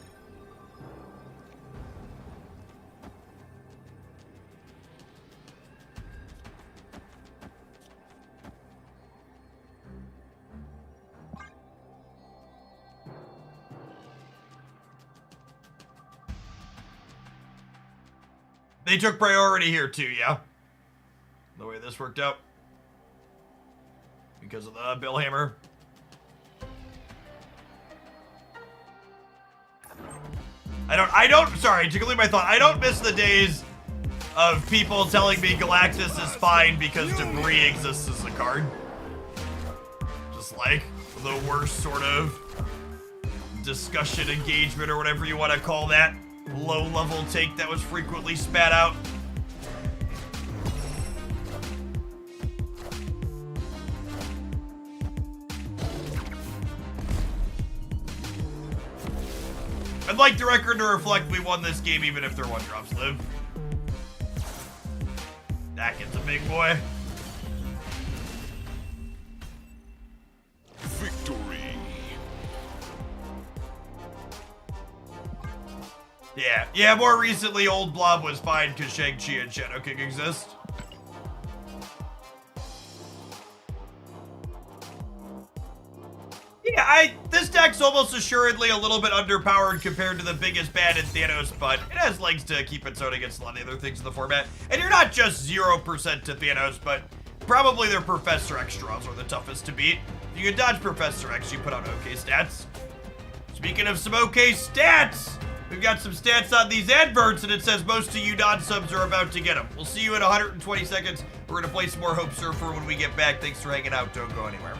They took priority here too, yeah? The way this worked out. Because of the Bill Hammer. Sorry, to complete my thought, I don't miss the days of people telling me Galactus is fine because debris exists as a card. Just like the worst sort of discussion engagement or whatever you want to call that. Low-level take that was frequently spat out. I'd like the record to reflect we won this game even if their one-drops live. That gets a big boy. Victory. Yeah, more recently, Old Blob was fine because Shang-Chi and Shadow King exist. Yeah, this deck's almost assuredly a little bit underpowered compared to the biggest bad in Thanos, but it has legs to keep its own against a lot of the other things in the format. And you're not just 0% to Thanos, but probably their Professor X draws are the toughest to beat. If you can dodge Professor X, you put on okay stats. Speaking of some okay stats, we've got some stats on these adverts, and it says most of you non-subs are about to get them. We'll see you in 120 seconds. We're going to play some more Hope Surfer when we get back. Thanks for hanging out. Don't go anywhere.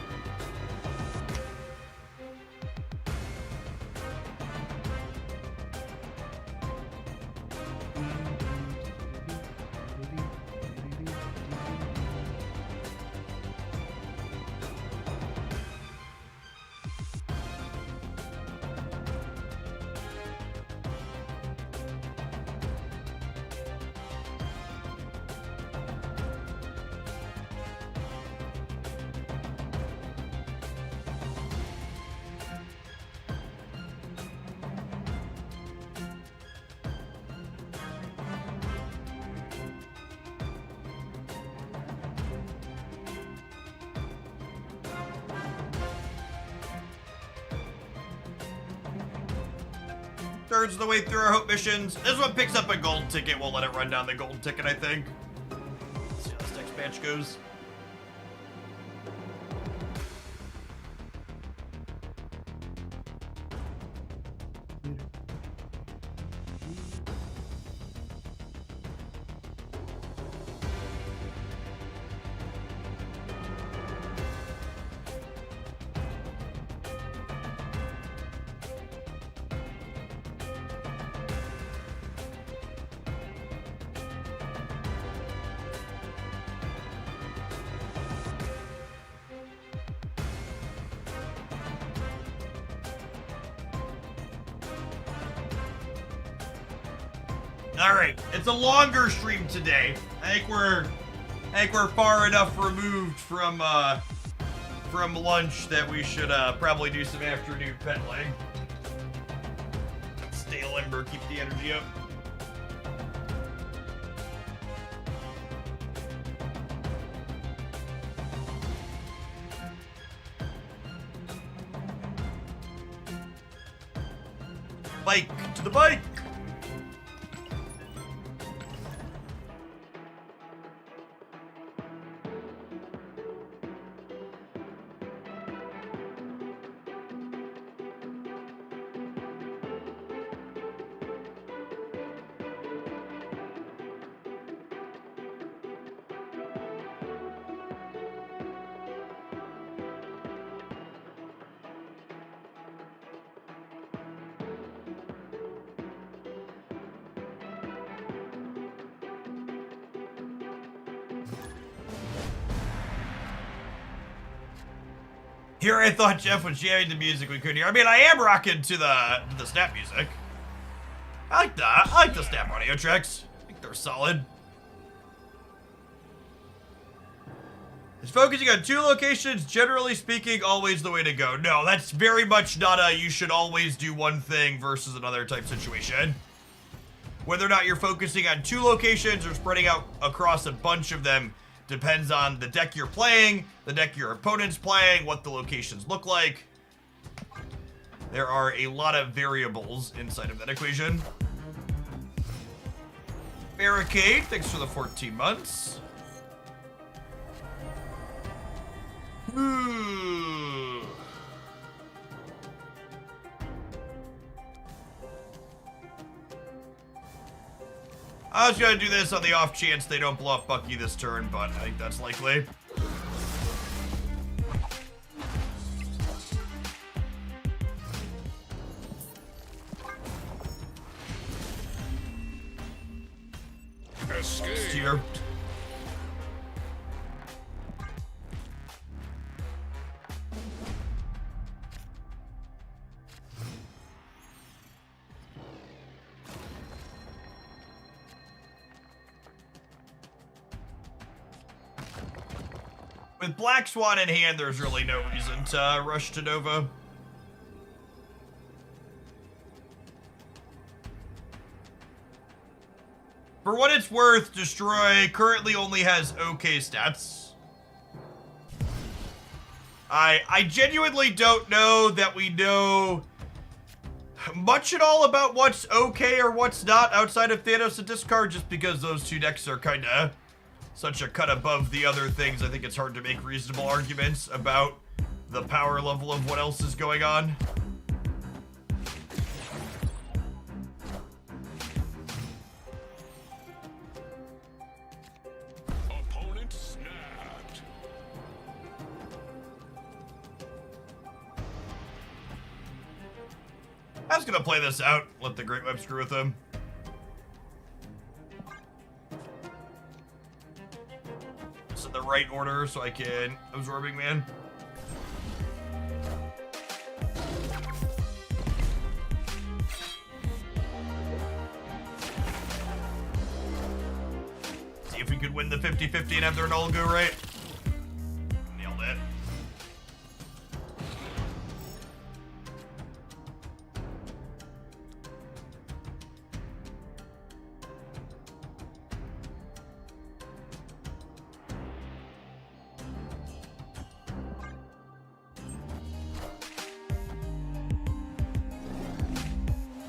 Thirds of the way through our Hope missions. This one picks up a gold ticket. We'll let it run down the gold ticket, I think. Let's see how this next match goes. All right, it's a longer stream today. I think we're far enough removed from lunch that we should probably do some afternoon peddling. Stay limber, keep the energy up. Bike to the bike. Here I thought Jeff was jamming the music we couldn't hear. I mean, I am rocking to the snap music. I like that. I like the snap audio tracks. I think they're solid. Is focusing on two locations, generally speaking, always the way to go? No, that's very much not a you should always do one thing versus another type situation. Whether or not you're focusing on two locations or spreading out across a bunch of them depends on the deck you're playing, the deck your opponent's playing, what the locations look like. There are a lot of variables inside of that equation. Barricade, thanks for the 14 months. Ooh. I was gonna do this on the off chance they don't blow up Bucky this turn, but I think that's likely. Escape. Here. With Black Swan in hand, there's really no reason to rush to Nova. For what it's worth, Destroy currently only has okay stats. I genuinely don't know that we know much at all about what's okay or what's not outside of Thanos and Discard, just because those two decks are kinda such a cut above the other things. I think it's hard to make reasonable arguments about the power level of what else is going on. Opponent snapped. I was gonna play this out, let the Great Web screw with him. It's in the right order so I can Absorbing Man. See if we could win the 50-50 and have their null go right. Nailed it.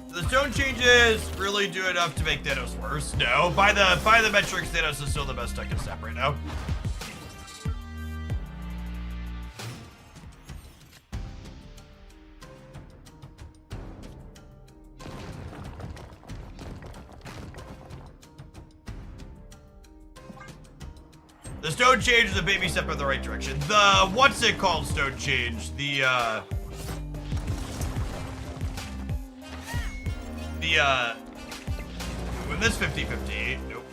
The zone changes really do enough to make Thanos worse. No, by the metrics, Thanos is still the best deck in step right now. The stone change is a baby step in the right direction. The what's it called stone change? When this 50-50, nope.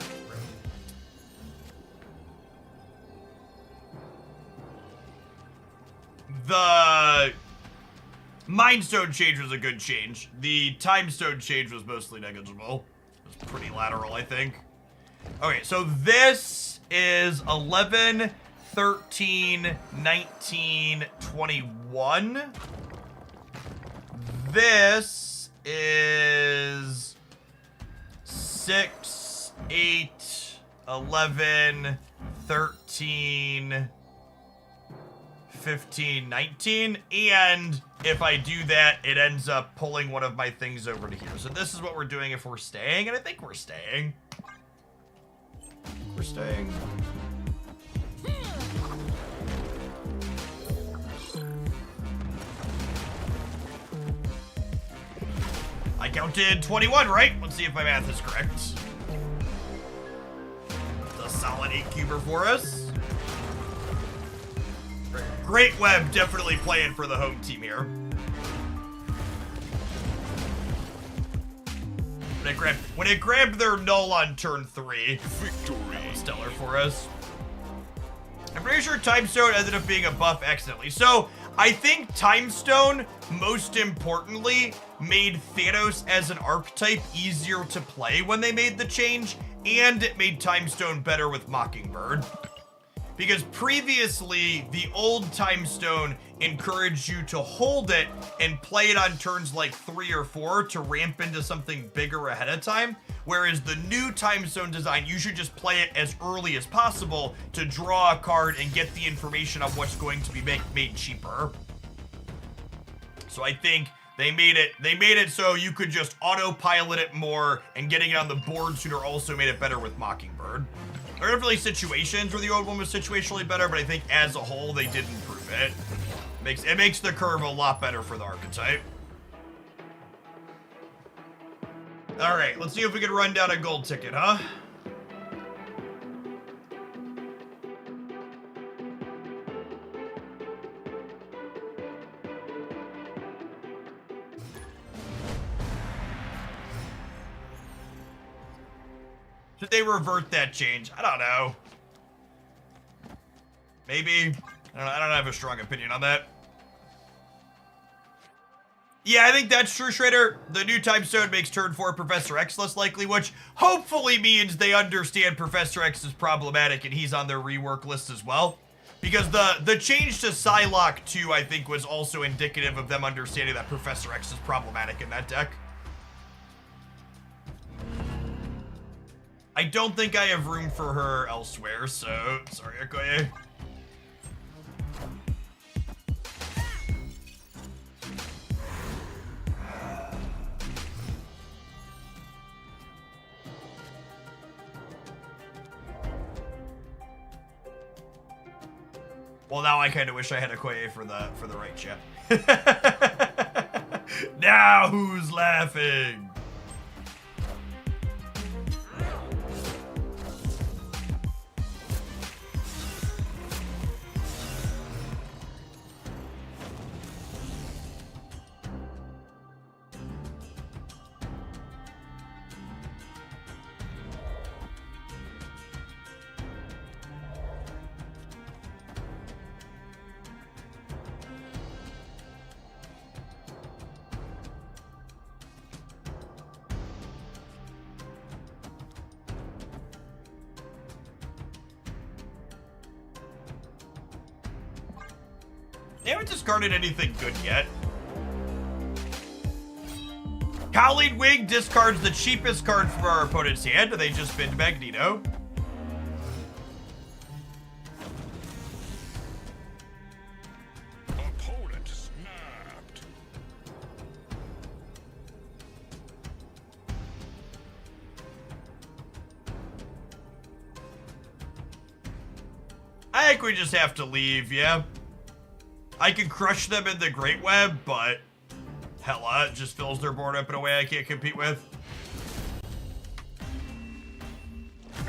The Mind Stone change was a good change. The Time Stone change was mostly negligible. It was pretty lateral, I think. Okay, so this is 11, 13, 19, 21. This is 6, 8, 11, 13, 15, 19, and if I do that, it ends up pulling one of my things over to here. So this is what we're doing if we're staying, and I think we're staying. We're staying. I counted 21, right? Let's see if my math is correct. It's a solid 8-cuber for us. Great Web definitely playing for the home team here. When it grabbed their null on turn 3, Victory. that was stellar for us. I'm pretty sure Time Stone ended up being a buff accidentally. So I think Time Stone, most importantly, made Thanos as an archetype easier to play when they made the change, and it made Time Stone better with Mockingbird. Because previously, the old Time Stone encouraged you to hold it and play it on turns like 3 or 4 to ramp into something bigger ahead of time. Whereas the new Time Stone design, you should just play it as early as possible to draw a card and get the information on what's going to be made cheaper. So I think they made it so you could just autopilot it more, and getting it on the board sooner also made it better with Mockingbird. There are definitely situations where the old one was situationally better, but I think as a whole, they did improve it. It makes the curve a lot better for the archetype. All right, let's see if we can run down a gold ticket, huh? Should they revert that change? I don't know. Maybe. I don't have a strong opinion on that. Yeah, I think that's true, Shredder. The new Time Stone makes turn 4 Professor X less likely, which hopefully means they understand Professor X is problematic and he's on their rework list as well. Because the change to Psylocke 2, I think, was also indicative of them understanding that Professor X is problematic in that deck. I don't think I have room for her elsewhere, so sorry, Okoye. Well, now I kind of wish I had Okoye for the right chat. Now who's laughing? They haven't discarded anything good yet. Cowled Wig discards the cheapest card from our opponent's hand. Do they just spin Magneto? Opponent snapped. I think we just have to leave, yeah. I can crush them in the Great Web, but hella, it just fills their board up in a way I can't compete with.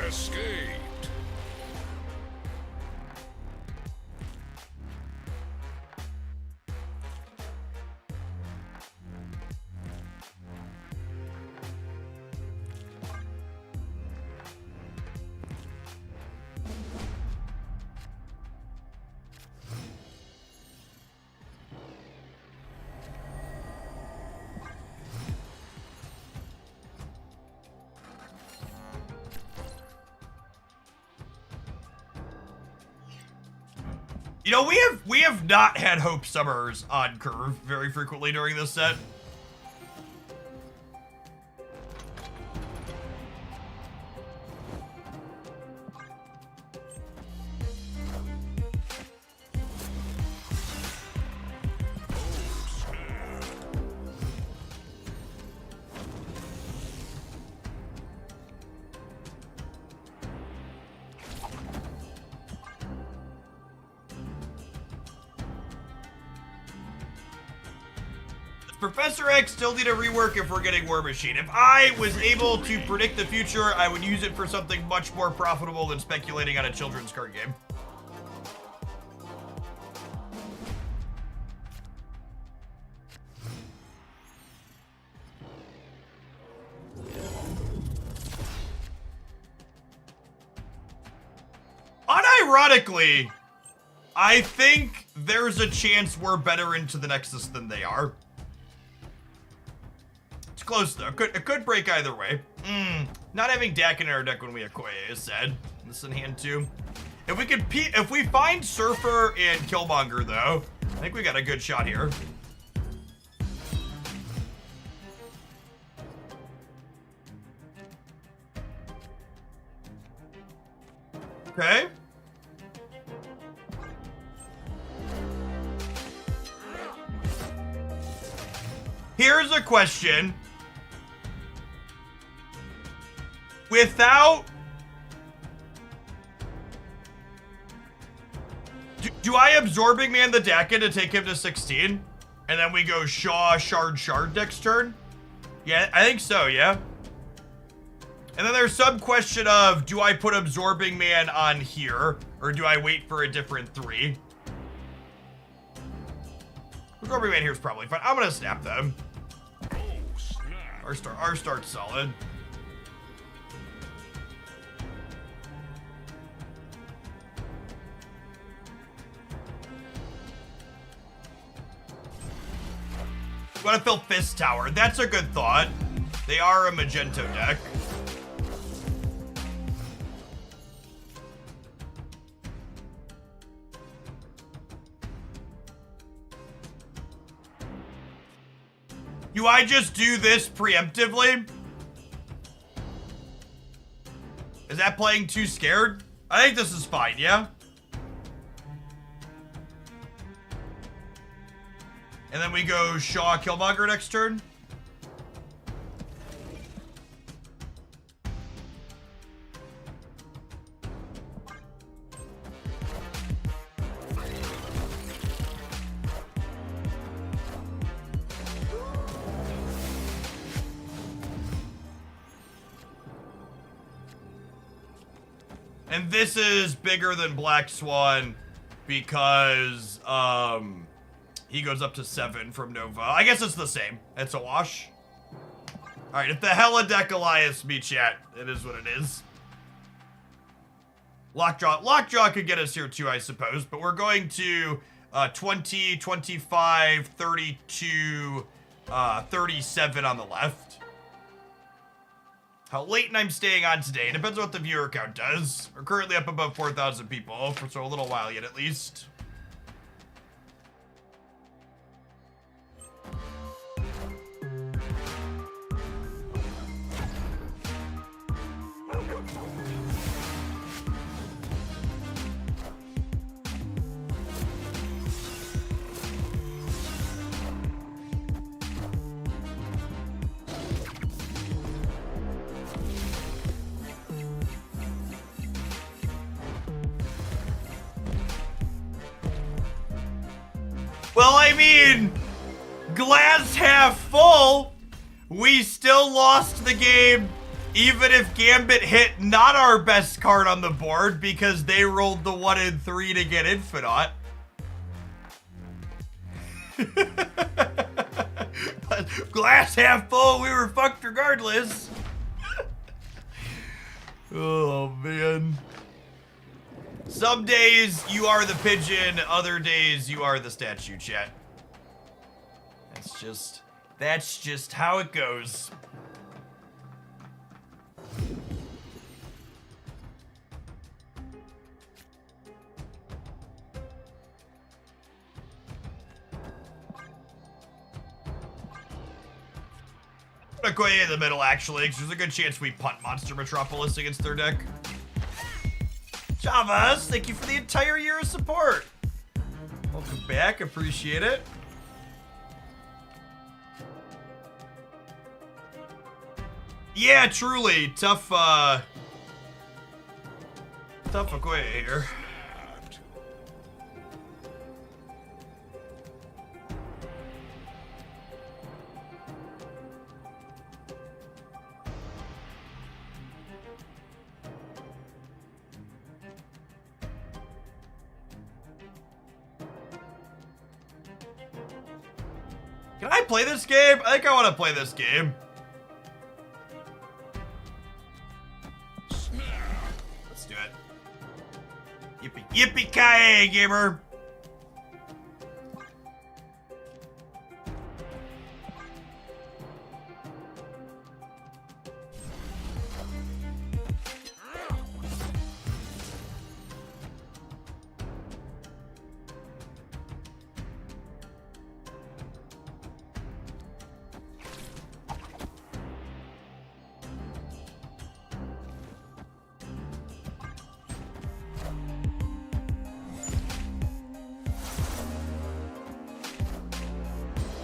Escaped. You know, we have not had Hope Summers on curve very frequently during this set. Professor X still need a rework if we're getting War Machine. If I was able to predict the future, I would use it for something much more profitable than speculating on a children's card game. Unironically, I think there's a chance we're better into the Nexus than they are. It's close though. It could break either way. Not having Dak in our deck when we acquire is sad. This in hand too. If we find Surfer and Killmonger though, I think we got a good shot here. Okay. Here's a question. Without... Do I Absorbing Man the Dakin to take him to 16? And then we go Shaw, Shard next turn? Yeah, I think so, yeah. And then there's some question of, do I put Absorbing Man on here? Or do I wait for a different 3? Absorbing Man here is probably fine. I'm gonna snap them. Our start's solid. Want to fill Fist Tower. That's a good thought. They are a Magento deck. Do I just do this preemptively? Is that playing too scared? I think this is fine, yeah? And then we go Shaw, Killmonger next turn. And this is bigger than Black Swan because he goes up to 7 from Nova. I guess it's the same. It's a wash. All right, if the Helideck Elias me chat, it is what it is. Lockjaw could get us here too, I suppose, but we're going to 20, 25, 32, 37 on the left. How late I'm staying on today depends on what the viewer count does. We're currently up above 4,000 people, for so a little while yet at least. Well, I mean, glass half full, we still lost the game, even if Gambit hit not our best card on the board because they rolled the 1 and 3 to get Infinite. But glass half full, we were fucked regardless. Oh, man. Some days you are the pigeon, other days you are the statue, chat. That's just how it goes. Okoye in the middle, actually, 'cause there's a good chance we punt Monster Metropolis against their deck. Javas, thank you for the entire year of support. Welcome back, appreciate it. Yeah, truly, tough Okoye here. Can I play this game? I think I want to play this game. Let's do it. Yippee-ki-yay, gamer.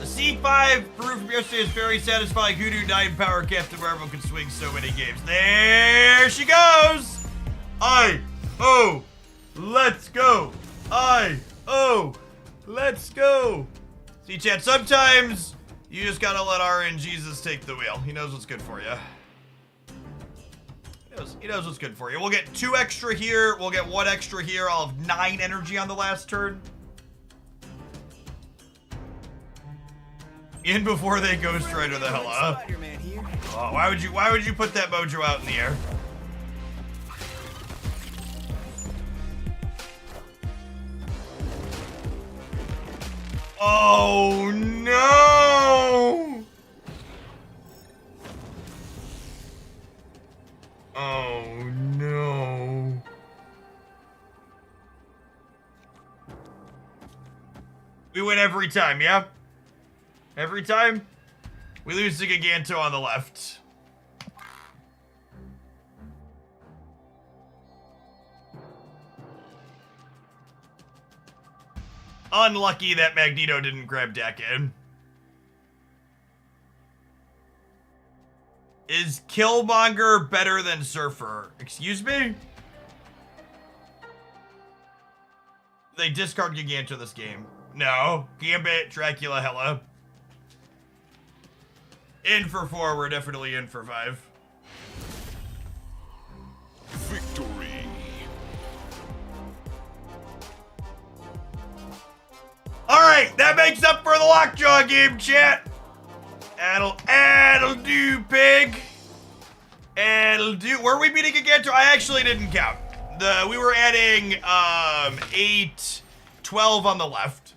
C5 proof from yesterday is very satisfying. Who knew 9 power Captain Marvel could swing so many games? There she goes! Let's go! Let's go! See, chat, sometimes you just gotta let RNGesus take the wheel. He knows what's good for you. He knows what's good for you. We'll get 2 extra here. We'll get 1 extra here. I'll have 9 energy on the last turn. In before they Ghost Rider the hell up. Oh, why would you put that mojo out in the air? Oh no! Oh no. We win every time, yeah? Every time, we lose to Giganto on the left. Unlucky that Magneto didn't grab deck in. Is Killmonger better than Surfer? Excuse me? They discard Giganto this game. No. Gambit, Dracula, Hela. In for 4, we're definitely in for 5. Victory. Alright, that makes up for the Lockjaw game, chat. That'll do, pig. It'll do. Were we beating Giganto? I actually didn't count. We were adding 8, 12 on the left.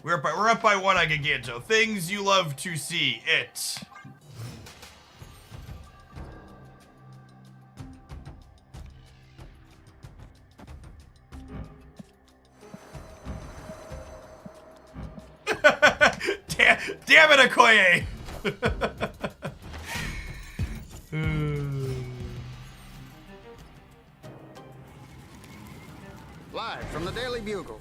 We're up by 1 on Giganto. Things you love to see. It. Damn it, Okoye! Live from the Daily Bugle.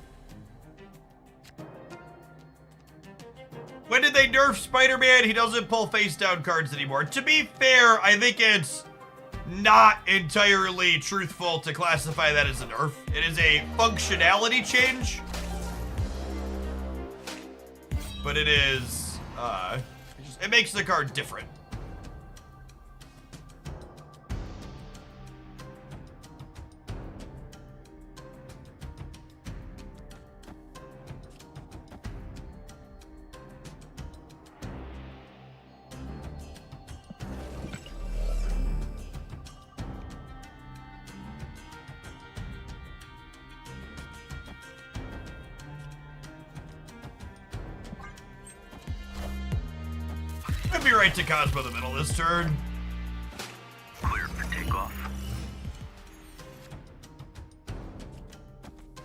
When did they nerf Spider-Man? He doesn't pull face-down cards anymore. To be fair, I think it's not entirely truthful to classify that as a nerf. It is a functionality change. But it is, it makes the card different. I'd be right to Cosmo the middle this turn. Clear for takeoff.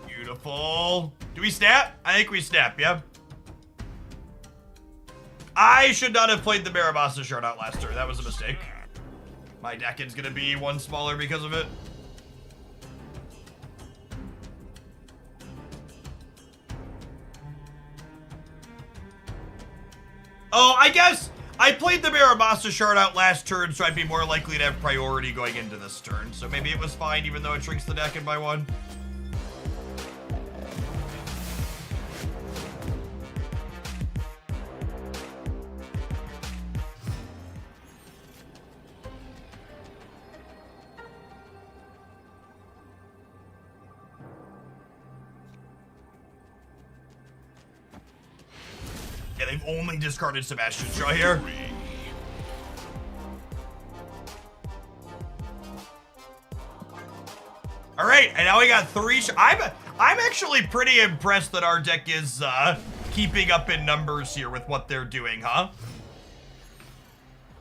Beautiful. Do we snap? I think we snap, yeah. I should not have played the Barabasa shard out last turn. That was a mistake. My deck is gonna be one smaller because of it. Oh, I guess I played the Barabasa shard out last turn, so I'd be more likely to have priority going into this turn. So maybe it was fine, even though it shrinks the deck in by one. Yeah, they've only discarded Sebastian's Jaw here. All right, and now we got 3. I'm actually pretty impressed that our deck is keeping up in numbers here with what they're doing, huh?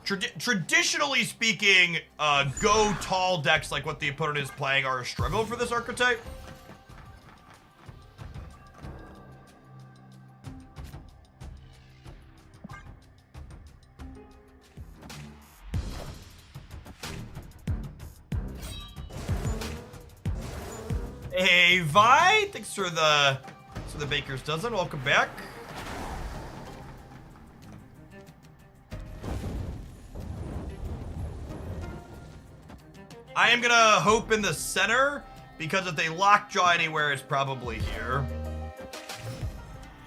Traditionally speaking, go tall decks like what the opponent is playing are a struggle for this archetype. Hey, Vi, thanks for the Baker's Dozen. Welcome back. I am gonna hope in the center, because if they lockjaw anywhere, it's probably here.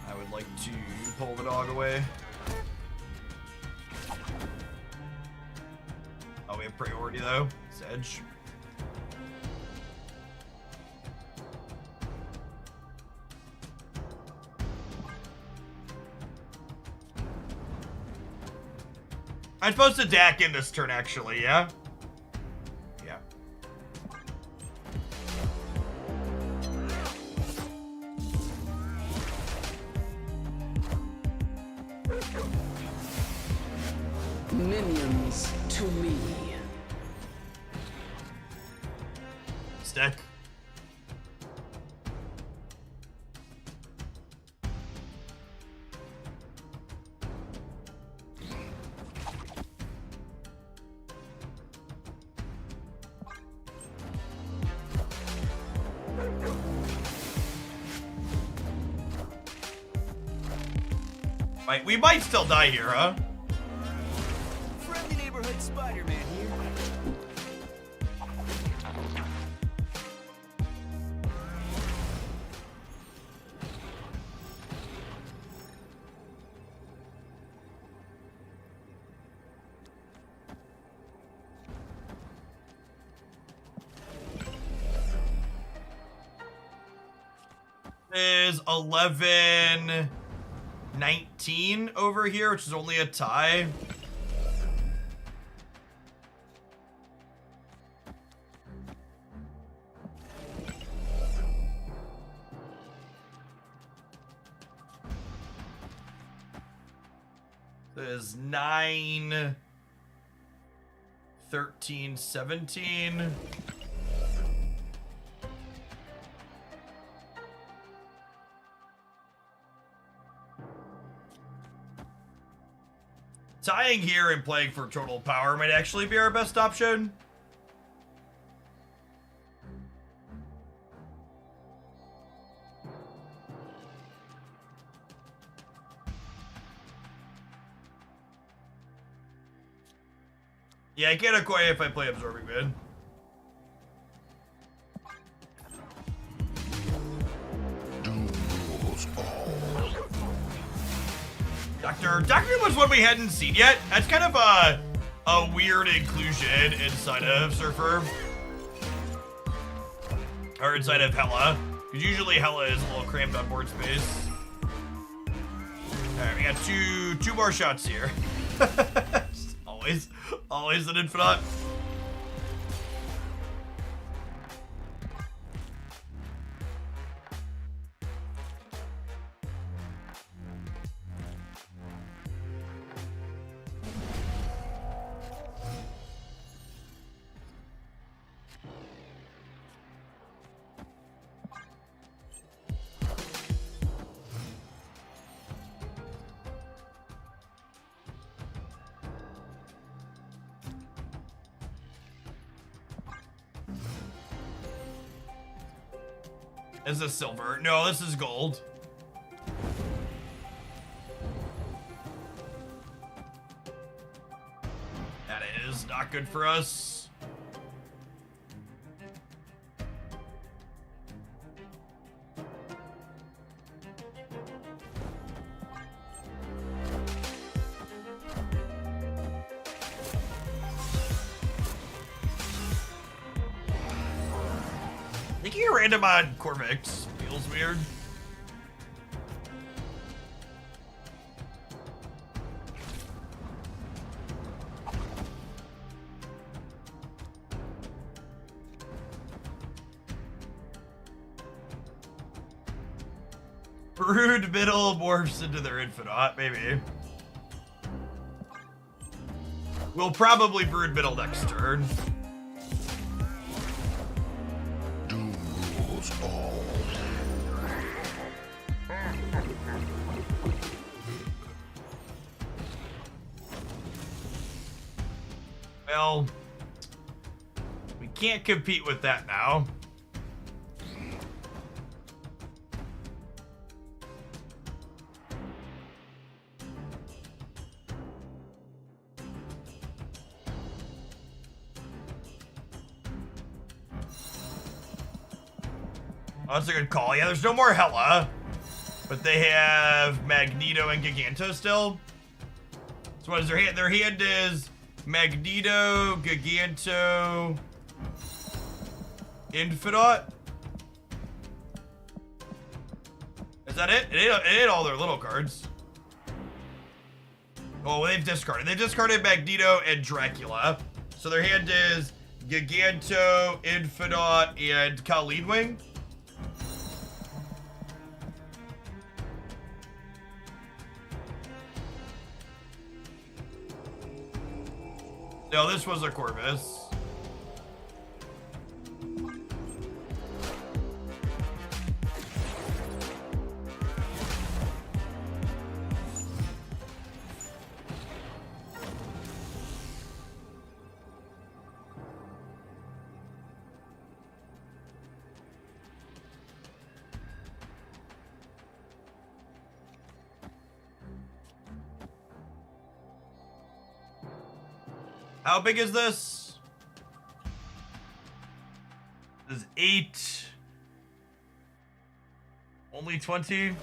I would like to pull the dog away. Oh, we have priority though. It's edge. I'm supposed to DAC in this turn, actually, yeah? Yeah. Minions to me. Stack. We might still die here, huh? Friendly neighborhood Spider-Man here. Is 11-19 over here, which is only a tie. There's 9, 13, 17. Tying here and playing for total power might actually be our best option. Yeah, I can't acquire if I play Absorbing Mid. Doctor was one we hadn't seen yet. That's kind of a weird inclusion inside of Surfer. Or inside of Hela. Because usually Hela is a little cramped on board space. Alright, we got two more shots here. always an infinite. Is this silver? No, this is gold. That is not good for us. Making a random on Corvix feels weird. Brood middle morphs into their Infinite, maybe. We'll probably brood middle next turn. Doom rules all. Well, we can't compete with that now. Oh, that's a good call. Yeah, there's no more Hela, but they have Magneto and Giganto still. So what is their hand? Their hand is Magneto, Giganto, Infinite. Is that it? It ain't all their little cards. Oh, they've discarded. They discarded Magneto and Dracula. So their hand is Giganto, Infinite, and Khalidwing. No, this was a Corvus. How big is this? This is 8. Only 20.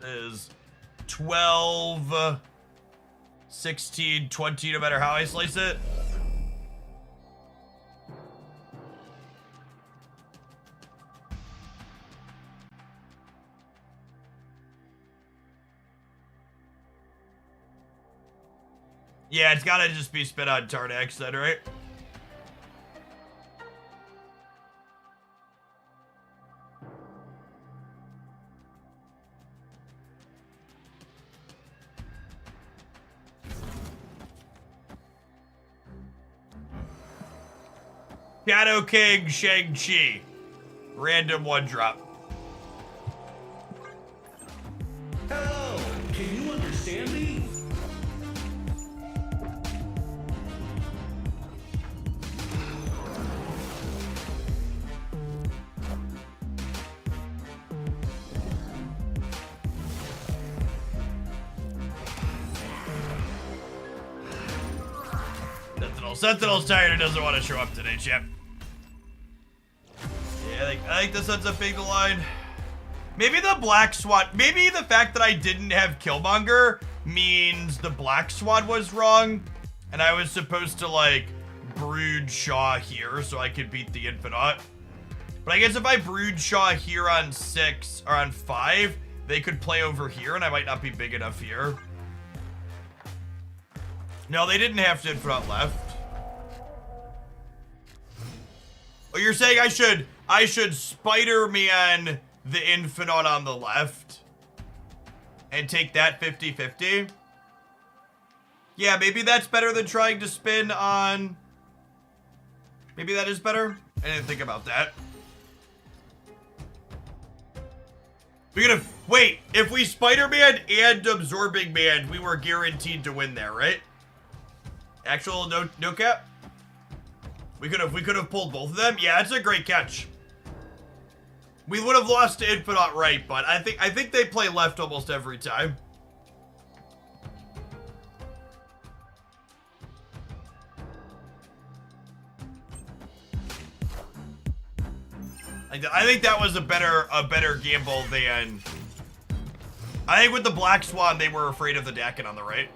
Is 12, 16, 20, no matter how I slice it. Yeah, it's gotta just be spit on Tarnax then, right? Shadow King, Shang-Chi. Random one drop. Hello, can you understand me? Sentinel's tired and doesn't want to show up today, champ. Yeah, I think this ends up being the line. Maybe the Black Swan, maybe the fact that I didn't have Killmonger means the Black Swan was wrong, and I was supposed to, like, brood Shaw here so I could beat the Infinite. But I guess if I brood Shaw here on 6, or on 5, they could play over here, and I might not be big enough here. No, they didn't have to Infinite left. Oh, you're saying I should Spider-Man the Infinite on the left and take that 50-50? Yeah, maybe that's better than trying to spin on... Maybe that is better? I didn't think about that. We could have, wait, if we Spider-Man and Absorbing Man, we were guaranteed to win there, right? Actual no cap? We could have pulled both of them. Yeah, it's a great catch. We would have lost to Infinite right, but I think they play left almost every time. I think that was a better gamble than. I think with the Black Swan, they were afraid of the Dakin on the right.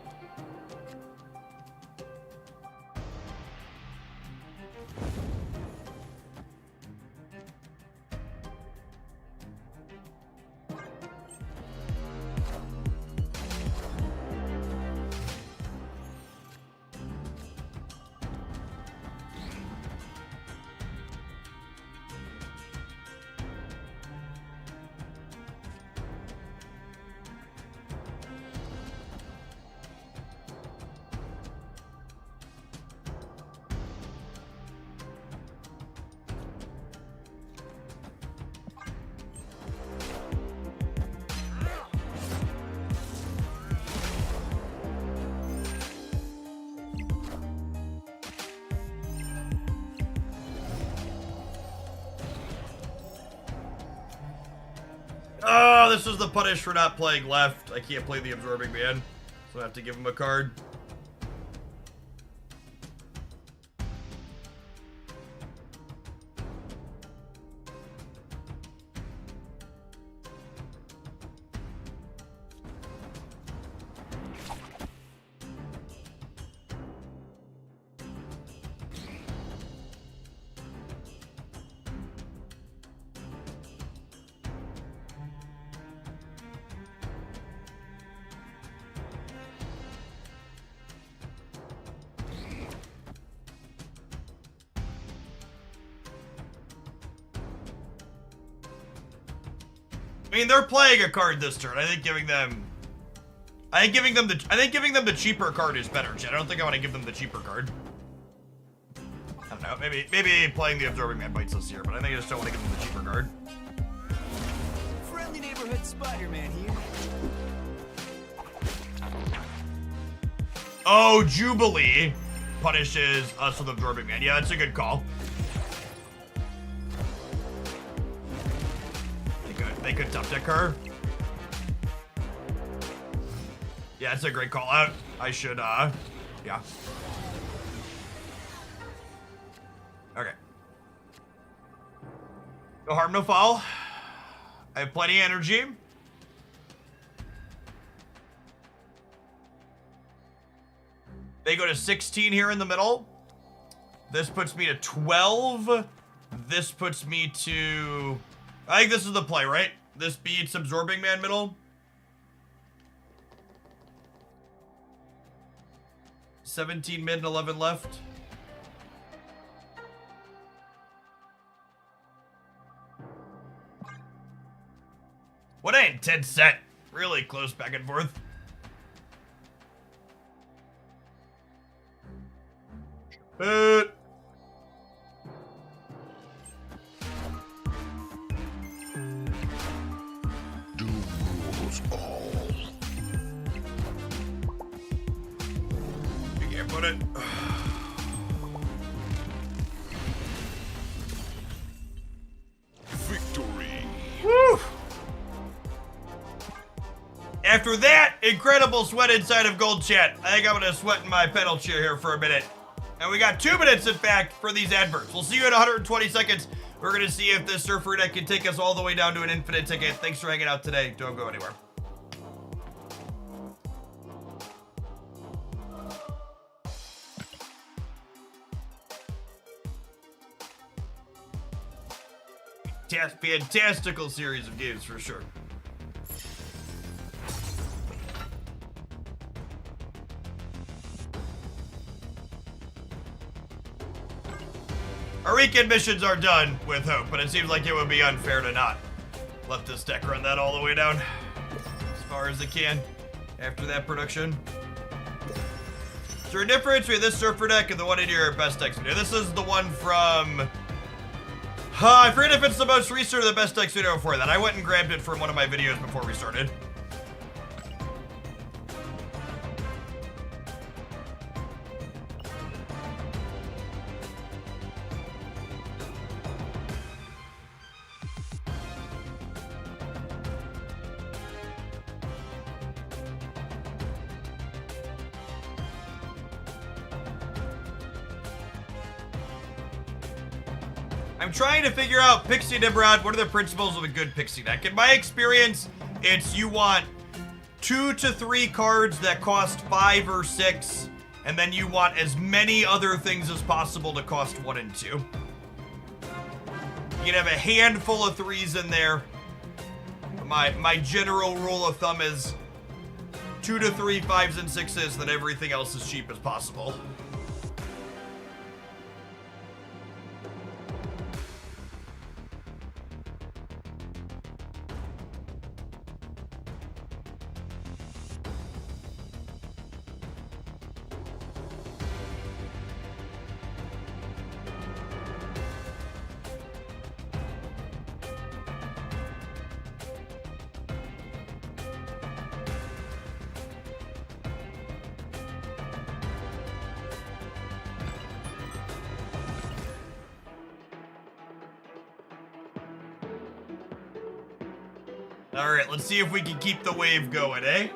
Oh, this was the punish for not playing left. I can't play the Absorbing Man, so I have to give him a card. I mean, they're playing a card this turn. I think giving them the cheaper card is better. I don't think I want to give them the cheaper card. I don't know. Maybe playing the Absorbing Man bites us here, but I think I just don't want to give them the cheaper card. Friendly neighborhood Spider-Man here. Oh, Jubilee punishes us with Absorbing Man. Yeah, that's a good call. They could top deck her. Yeah, it's a great call out. I should, yeah. Okay. No harm, no foul. I have plenty of energy. They go to 16 here in the middle. This puts me to 12. This puts me to... I think this is the play, right? This beats Absorbing Man middle. 17 mid and 11 left. What an intense set. Really close back and forth. Doom rules all. You can't put it. Victory. Woo! After that incredible sweat inside of Gold Chat, I think I'm gonna sweat in my pedal chair here for a minute. And we got 2 minutes, in fact, for these adverts. We'll see you in 120 seconds. We're gonna see if this surfer deck can take us all the way down to an infinite ticket. Thanks for hanging out today. Don't go anywhere. Fantastical series of games for sure. Our weekend missions are done with Hope, but it seems like it would be unfair to not let this deck run that all the way down as far as it can after that production. Is there a difference between this surfer deck and the one in your best decks video? This is the one from I forget if it's the most recent or the best deck video for that. I went and grabbed it from one of my videos before we started. I'm trying to figure out Pixie Nimrod. What are the principles of a good Pixie deck? In my experience, it's you want 2 to 3 cards that cost 5 or 6, and then you want as many other things as possible to cost 1 and 2. You can have a handful of 3s in there. My general rule of thumb is 2 to 3 5s and 6s, then everything else as cheap as possible. All right, let's see if we can keep the wave going, eh?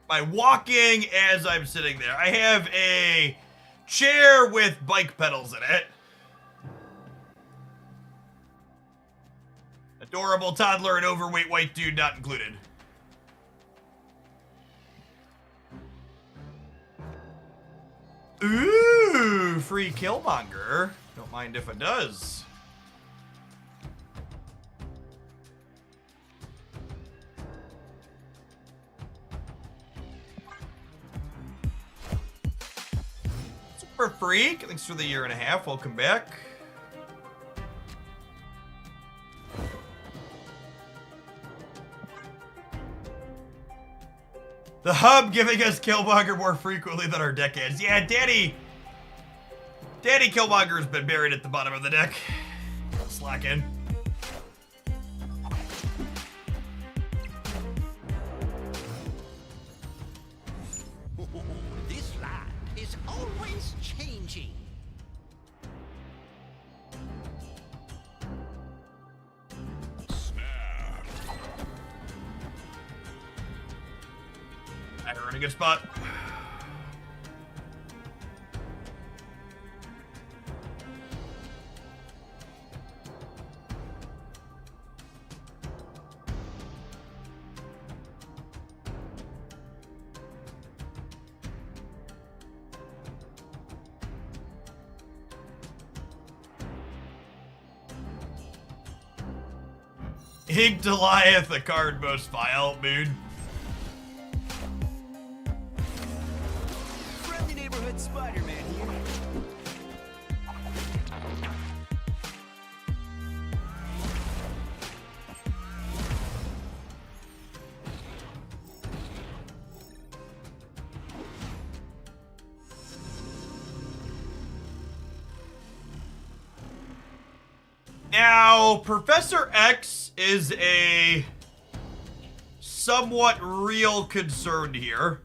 By walking as I'm sitting there. I have a chair with bike pedals in it. Adorable toddler and overweight white dude not included. Ooh, free Killmonger. Don't mind if it does. Super Freak, thanks for the 1.5 years. Welcome back. The hub giving us Killmonger more frequently than our decades. Yeah, Danny Killmonger's been buried at the bottom of the deck. Slacking. This land is always changing. We're in a good spot. Ink Goliath, the card most vile, mood. Friendly neighborhood Spider-Man here. Now, Professor X is a somewhat real concern here.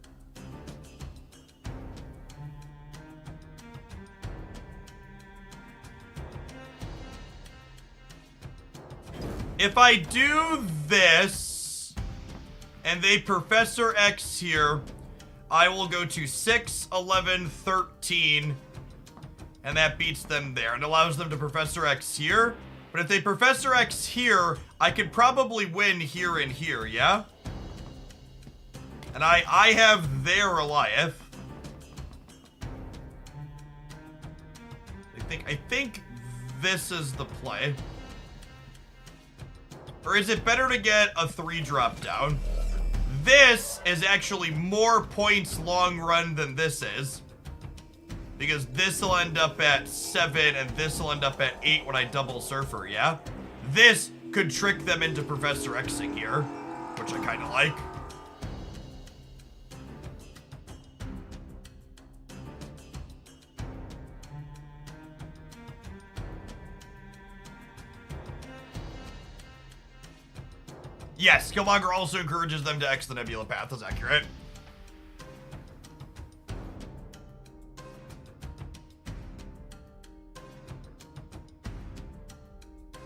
If I do this, and they Professor X here, I will go to 6, 11, 13, and that beats them there. And allows them to Professor X here. But if they Professor X here, I could probably win here and here, yeah? And I have their Goliath. I think this is the play. Or is it better to get a 3 drop down? This is actually more points long run than this is. Because this will end up at 7 and this will end up at 8 when I double Surfer, yeah? This could trick them into Professor Xing here. which I kind of like. Yes, Killmonger also encourages them to X the Nebula path, that's accurate.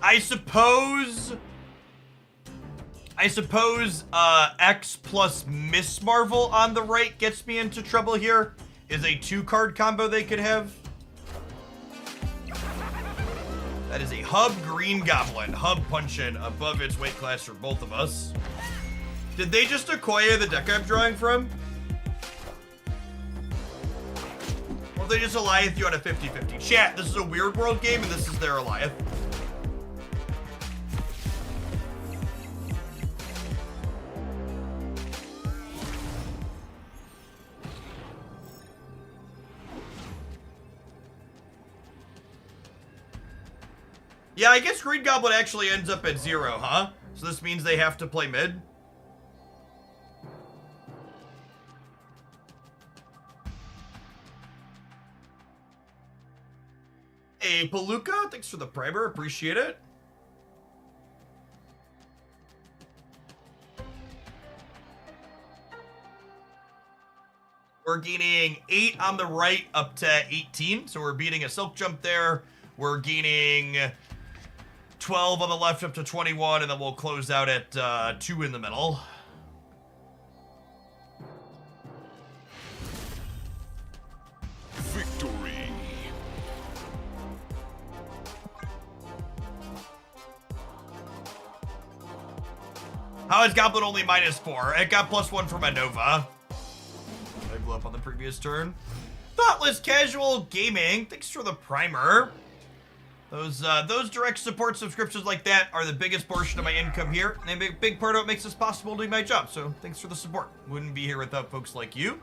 I suppose X plus Miss Marvel on the right gets me into trouble here. Is a 2-card combo they could have. That is a Hub Green Goblin. Hub punch-in above its weight class for both of us. Did they just Okoye the deck I'm drawing from? Or they just Eliath you on a 50-50? Chat, this is a Weird World game and this is their Eliath. Yeah, I guess Green Goblin actually ends up at 0, huh? So this means they have to play mid? Hey, Palooka, thanks for the primer, appreciate it. We're gaining 8 on the right up to 18, so we're beating a Silk Jump there. We're gaining 12 on the left up to 21, and then we'll close out at 2 in the middle. Victory. How is Goblin only -4? It got +1 from a Nova. I blew up on the previous turn. Thoughtless Casual Gaming, thanks for the primer. Those direct support subscriptions like that are the biggest portion of my income here, and a big part of what makes this possible doing my job, so thanks for the support. Wouldn't be here without folks like you.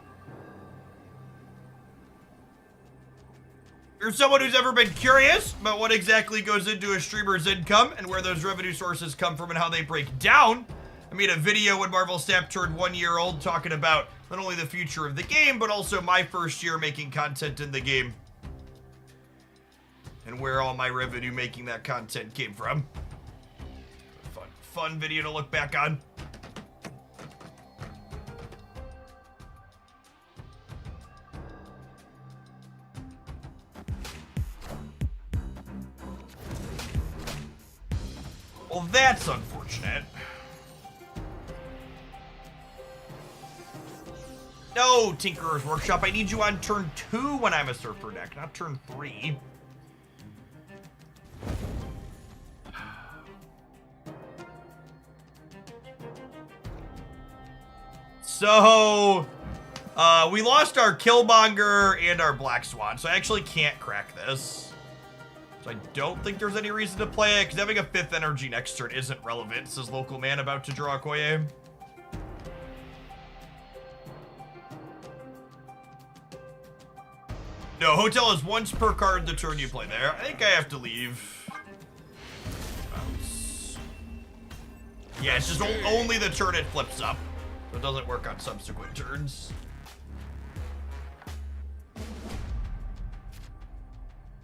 If you're someone who's ever been curious about what exactly goes into a streamer's income and where those revenue sources come from and how they break down, I made a video when Marvel Snap turned 1 year old talking about not only the future of the game, but also my first year making content in the game. And where all my revenue making that content came from. Fun video to look back on. Well, that's unfortunate. No, Tinkerer's Workshop, I need you on turn 2 when I'm a Surfer deck, not turn 3. So, we lost our Killmonger and our Black Swan, so I actually can't crack this. So I don't think there's any reason to play it, because having a 5th energy next turn isn't relevant, says Local Man about to draw Okoye. No, Hotel is once per card the turn you play there. I think I have to leave. Yeah, it's just only the turn it flips up. So it doesn't work on subsequent turns.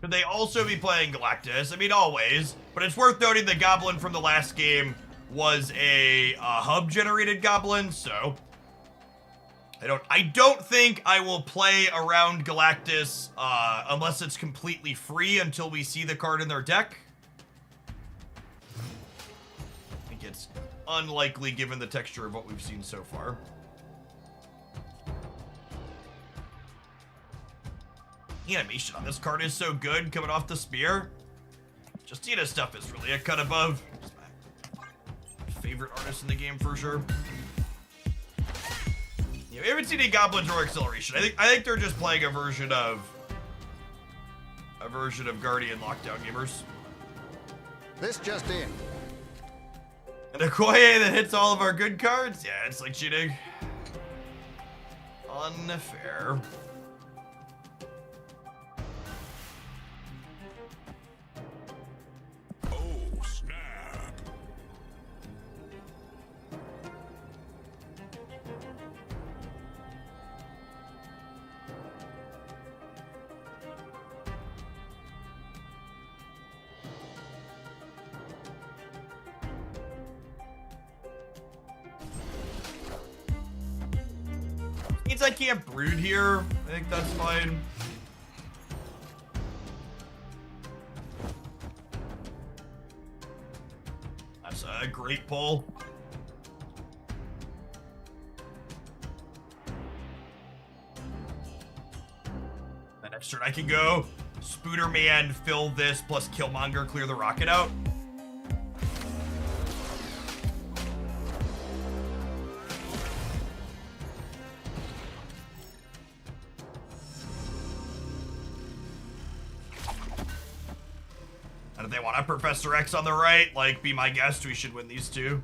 Could they also be playing Galactus? I mean, always. But it's worth noting the Goblin from the last game was a hub-generated Goblin, so... I don't think I will play around Galactus unless it's completely free until we see the card in their deck. I think it's unlikely given the texture of what we've seen so far. The animation on this card is so good coming off the spear. Justina's stuff is really a cut above. He's my favorite artist in the game for sure. We haven't seen any Goblins or Acceleration. I think they're just playing a version of Guardian Lockdown Gamers. This just in. And Okoye that hits all of our good cards? Yeah, it's like cheating. Unfair. Oh, snap. means I can't brood here. I think that's fine. That's a great pull. The next turn I can go Spooderman, fill this, plus Killmonger, clear the rocket out. And if they want a Professor X on the right, like, be my guest, we should win these two.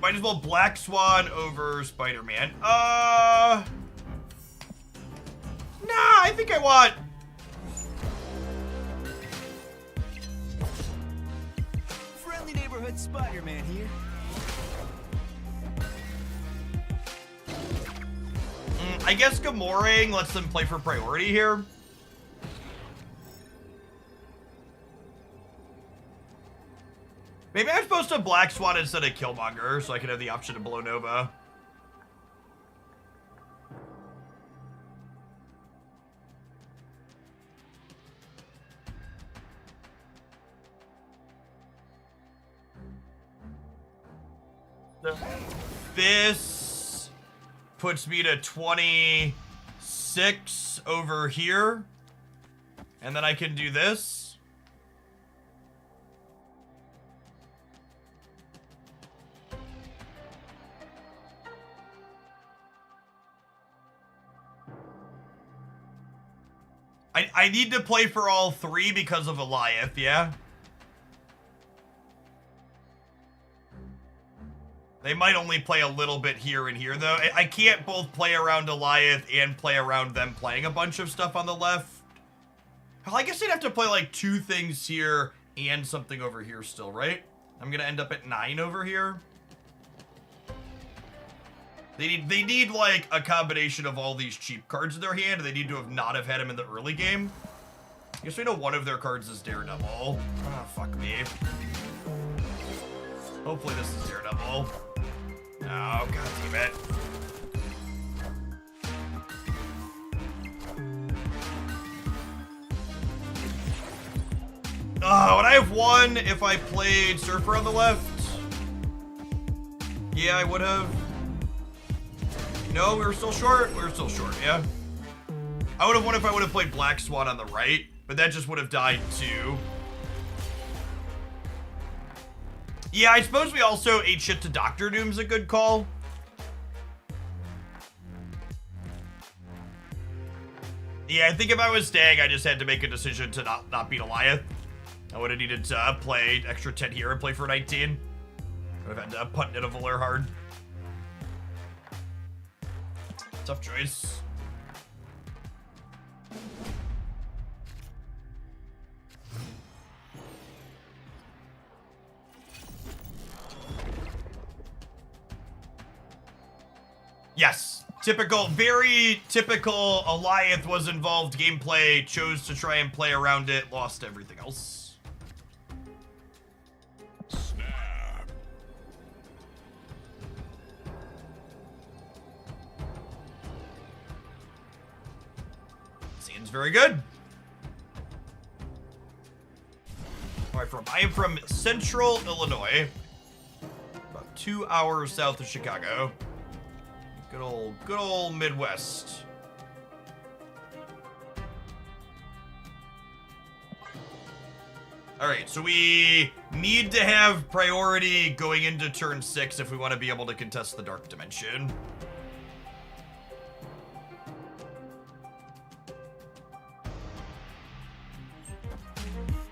Might as well Black Swan over Spider-Man. Nah, I think I want... Friendly neighborhood Spider-Man here. I guess Gamorreing lets them play for priority here. Maybe I'm supposed to Black Swan instead of Killmonger, so I can have the option to blow Nova. This puts me to 26 over here. And then I can do this. I need to play for all three because of Eliath, yeah? They might only play a little bit here and here, though. I can't both play around Eliath and play around them playing a bunch of stuff on the left. Well, I guess they'd have to play, like, 2 things here and something over here still, right? I'm gonna end up at 9 over here. They need like a combination of all these cheap cards in their hand. They need to not have had him in the early game. I guess we know one of their cards is Daredevil. Oh, fuck me. Hopefully this is Daredevil. Oh, god damn it. Oh, would I have won if I played Surfer on the left? Yeah, I would have. No, we were still short? We were still short, yeah. I would have won if I would have played Black Swan on the right, but that just would have died too. Yeah, I suppose we also ate shit to Doctor Doom's a good call. Yeah, I think if I was staying, I just had to make a decision to not beat Eliath. I would have needed to play extra 10 here and play for 19. I would have had to punt Nidavellir hard. Tough choice. Yes. Typical, very typical Eliath was involved gameplay, chose to try and play around it, lost everything else. Snap. Seems very good. I am from Central Illinois, about 2 hours south of Chicago. Good old Midwest. All right, so we need to have priority going into turn 6 if we want to be able to contest the Dark Dimension.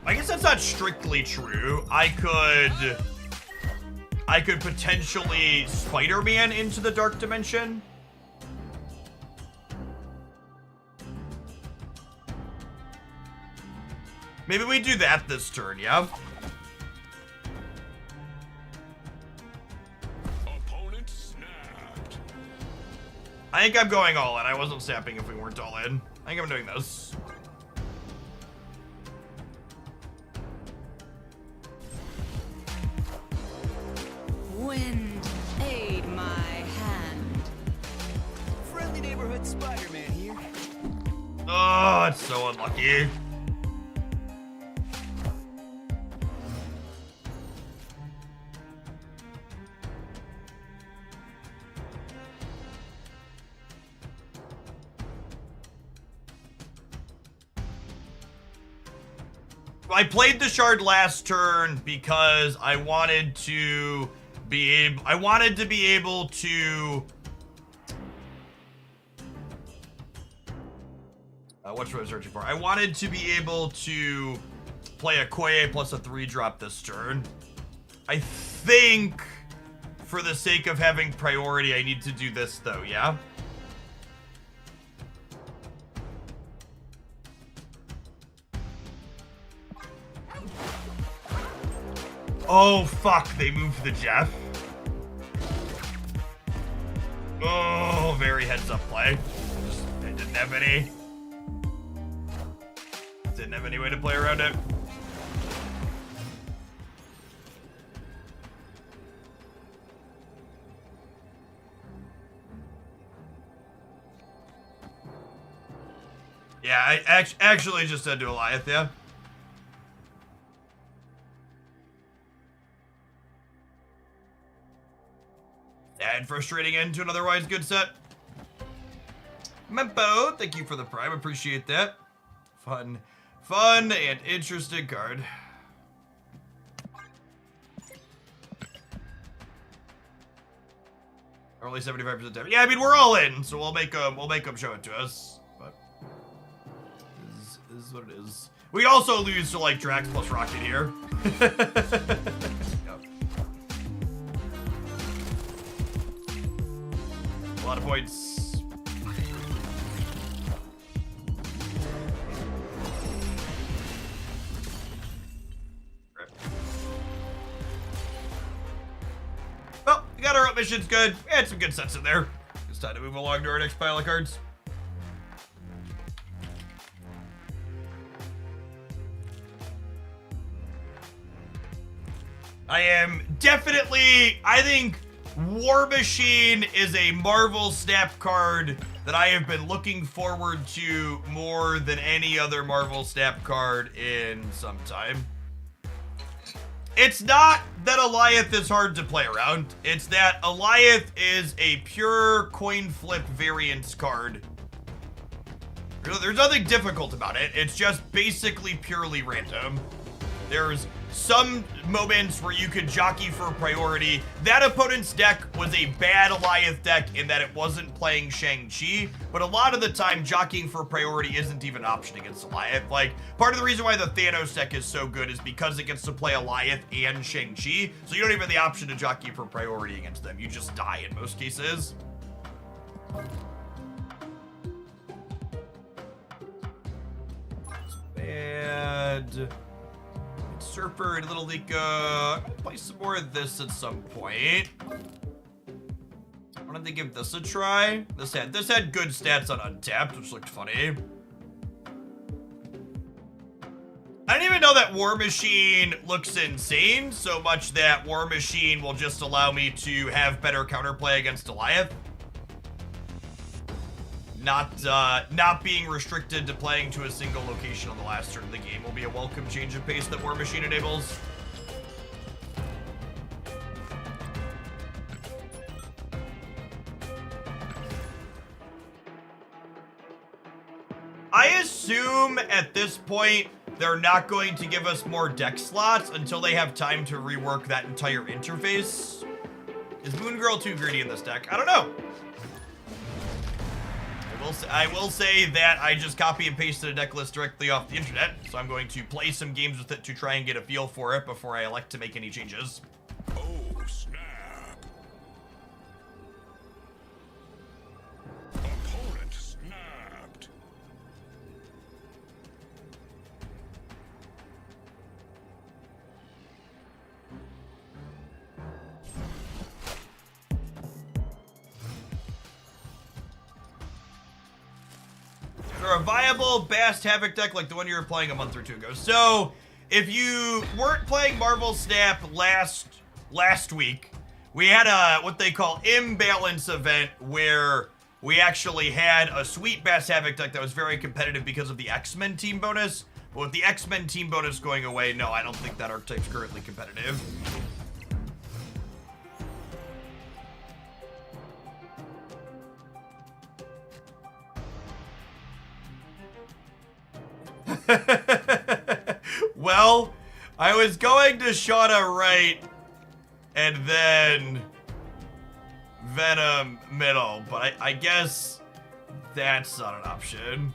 I guess that's not strictly true. I could potentially Spider-Man into the Dark Dimension. Maybe we do that this turn, yeah? Opponent snapped. I think I'm going all in. I wasn't snapping if we weren't all in. I think I'm doing this. so unlucky. I played the shard last turn because I wanted to be able to what was I searching for? I wanted to be able to play a Koye plus a 3-drop this turn. I think for the sake of having priority, I need to do this though, yeah? Oh, fuck, they moved the Jeff. Oh, very heads up play. I didn't have any way to play around it. Yeah, I actually just said to Eliath, yeah. And frustrating end to an otherwise good set. Mempo, thank you for the prime, appreciate that. Fun and interesting card. Only 75% damage. Yeah, I mean we're all in, so we'll make them show it to us. But is what it is. We also lose to like Drax plus Rocket here. Yep. A lot of points. Right. Well, we got our up missions good. We had some good sets in there. It's time to move along to our next pile of cards. I think War Machine is a Marvel Snap card that I have been looking forward to more than any other Marvel Snap card in some time. It's not that Eliath is hard to play around. It's that Eliath is a pure coin flip variance card. There's nothing difficult about it. It's just basically purely random. There's some moments where you could jockey for priority. That opponent's deck was a bad Eliath deck in that it wasn't playing Shang-Chi, but a lot of the time jockeying for priority isn't even an option against Eliath. Like, part of the reason why the Thanos deck is so good is because it gets to play Eliath and Shang-Chi, so you don't even have the option to jockey for priority against them. You just die in most cases. It's bad. Surfer and Little Lika. Play some more of this at some point. I wanted to give this a try. This had good stats on Untapped, which looked funny. I didn't even know that War Machine looks insane so much that War Machine will just allow me to have better counterplay against Eliath. Not being restricted to playing to a single location on the last turn of the game will be a welcome change of pace that War Machine enables. I assume at this point they're not going to give us more deck slots until they have time to rework that entire interface. Is Moon Girl too greedy in this deck? I don't know. I will say that I just copy and pasted a deck list directly off the internet, so I'm going to play some games with it to try and get a feel for it before I elect to make any changes. Oh, snap. Opponent snapped. For a viable Bast Havoc deck like the one you were playing a month or two ago. So, if you weren't playing Marvel Snap last week, we had a what they call imbalance event where we actually had a sweet Bass Havoc deck that was very competitive because of the X-Men team bonus. But with the X-Men team bonus going away, no, I don't think that archetype's currently competitive. Well, I was going to Shauna right and then Venom middle, but I guess that's not an option.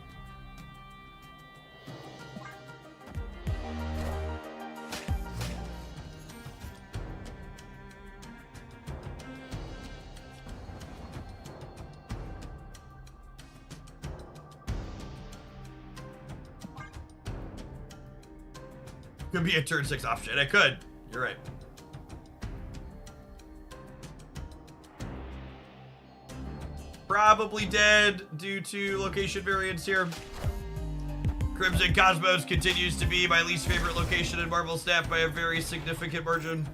Could be a turn 6 option. It could. You're right. Probably dead due to location variance here. Crimson Cosmos continues to be my least favorite location in Marvel Snap by a very significant margin.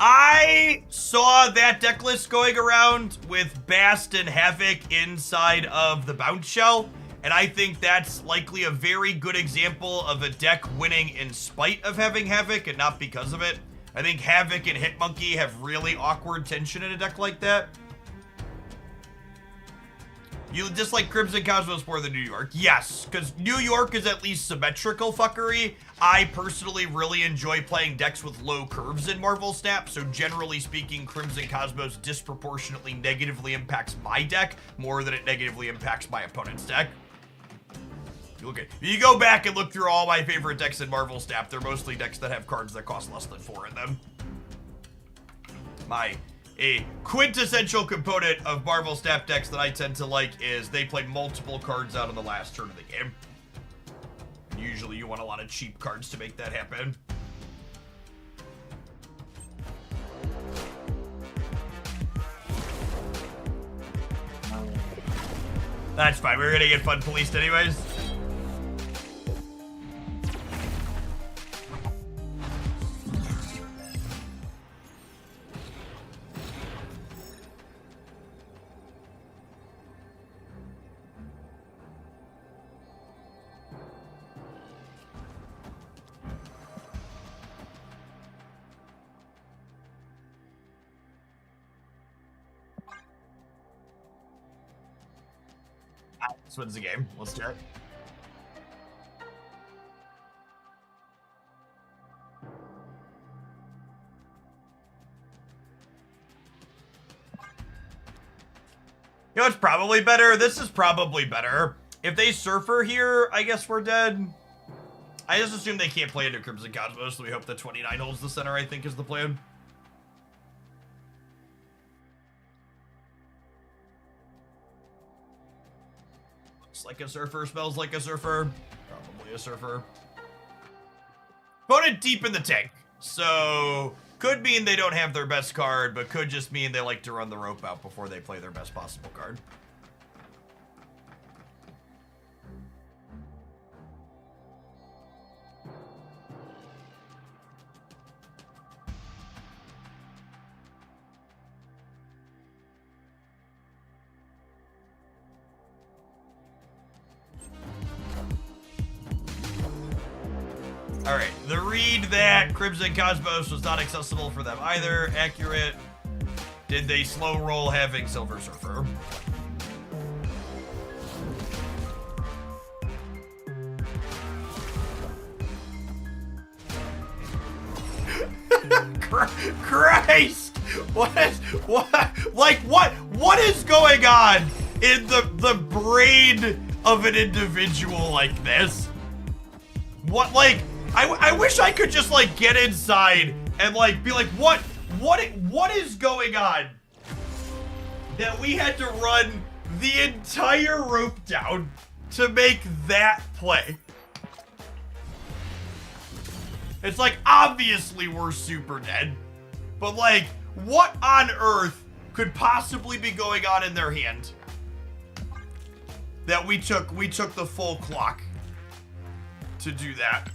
I saw that deck list going around with Bast and Havoc inside of the Bounce Shell, and I think that's likely a very good example of a deck winning in spite of having Havoc and not because of it. I think Havoc and Hitmonkey have really awkward tension in a deck like that. You dislike Crimson Cosmos more than New York? Yes, because New York is at least symmetrical fuckery. I personally really enjoy playing decks with low curves in Marvel Snap, so generally speaking, Crimson Cosmos disproportionately negatively impacts my deck more than it negatively impacts my opponent's deck. You go back and look through all my favorite decks in Marvel Snap, they're mostly decks that have cards that cost less than 4 in them. A quintessential component of Marvel Snap decks that I tend to like is they play multiple cards out on the last turn of the game. Usually you want a lot of cheap cards to make that happen. That's fine, we're gonna get fun policed anyways. This wins the game. Let's check. You know, it's probably better. This is probably better. If they Surfer here, I guess we're dead. I just assume they can't play into Crimson Cosmos, so we hope that 29 holds the center, I think, is the plan. Looks like a Surfer, smells like a Surfer. Probably a Surfer. Opponent deep in the tank. So, could mean they don't have their best card, but could just mean they like to run the rope out before they play their best possible card. Alright, the read that Crimson Cosmos was not accessible for them either. Accurate. Did they slow roll having Silver Surfer? Christ! What is going on in the brain of an individual like this? What, like, I wish I could just, like, get inside and, like, be like, what is going on that we had to run the entire rope down to make that play? It's like, obviously we're super dead, but, like, what on earth could possibly be going on in their hand? that we took the full clock to do that.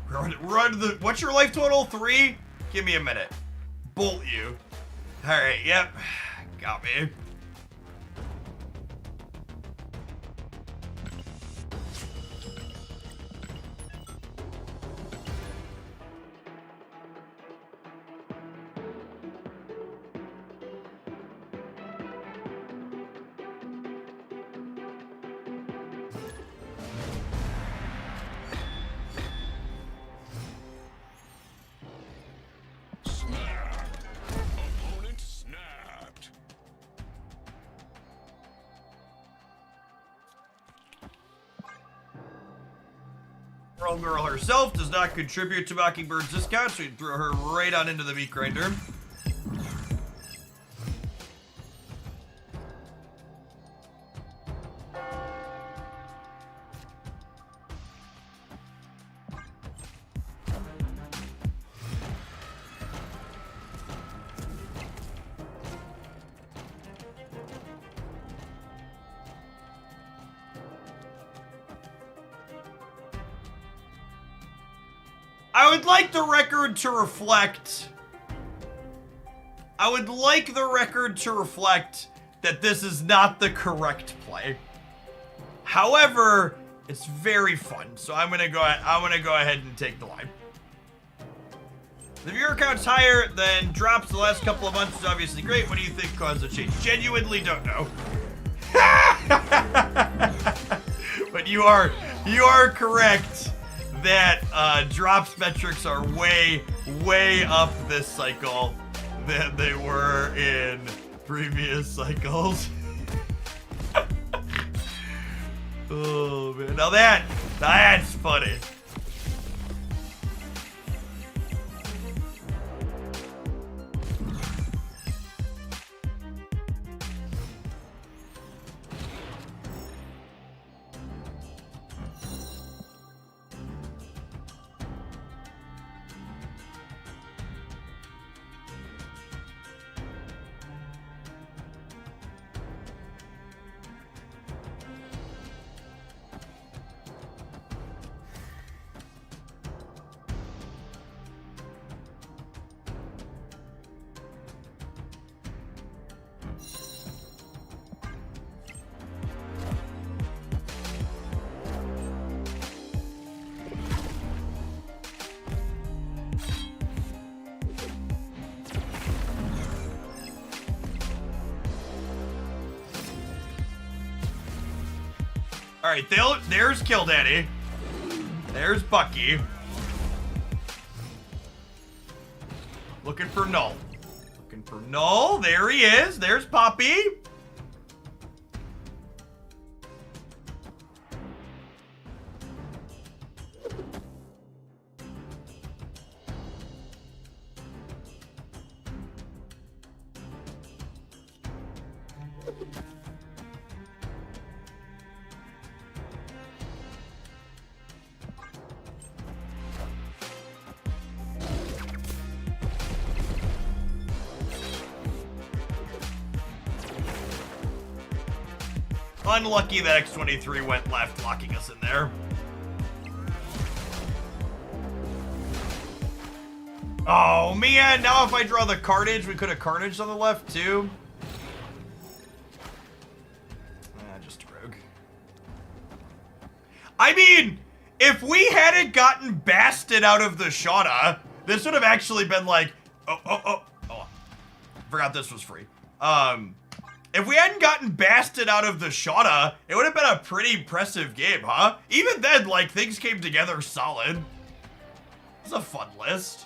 Run the, what's your life total? 3? Give me a minute. Bolt you. Alright, yep. Got me. Snapped. Opponent snapped. Girl herself does not contribute to Mockingbird's discount, so you can throw her right on into the meat grinder. I would like the record to reflect. I would like the record to reflect that this is not the correct play. However, it's very fun, so I'm gonna go ahead and take the line. The viewer count's higher than drops the last couple of months is obviously great. What do you think caused the change? Genuinely don't know. But you are correct that drops metrics are way up this cycle than they were in previous cycles. Oh man, now that's funny. All right, there's Kill Daddy. There's Bucky. Looking for Null. Looking for Null. There he is. There's Poppy. Unlucky that X23 went left, locking us in there. Oh man, now if I draw the Carnage, we could have Carnage on the left too. Just a rogue. I mean, if we hadn't gotten Basted out of the Shauna, this would have actually been like, oh, forgot this was free. If we hadn't gotten Basted out of the Shauna, it would have been a pretty impressive game, huh? Even then, like, things came together solid. It's a fun list.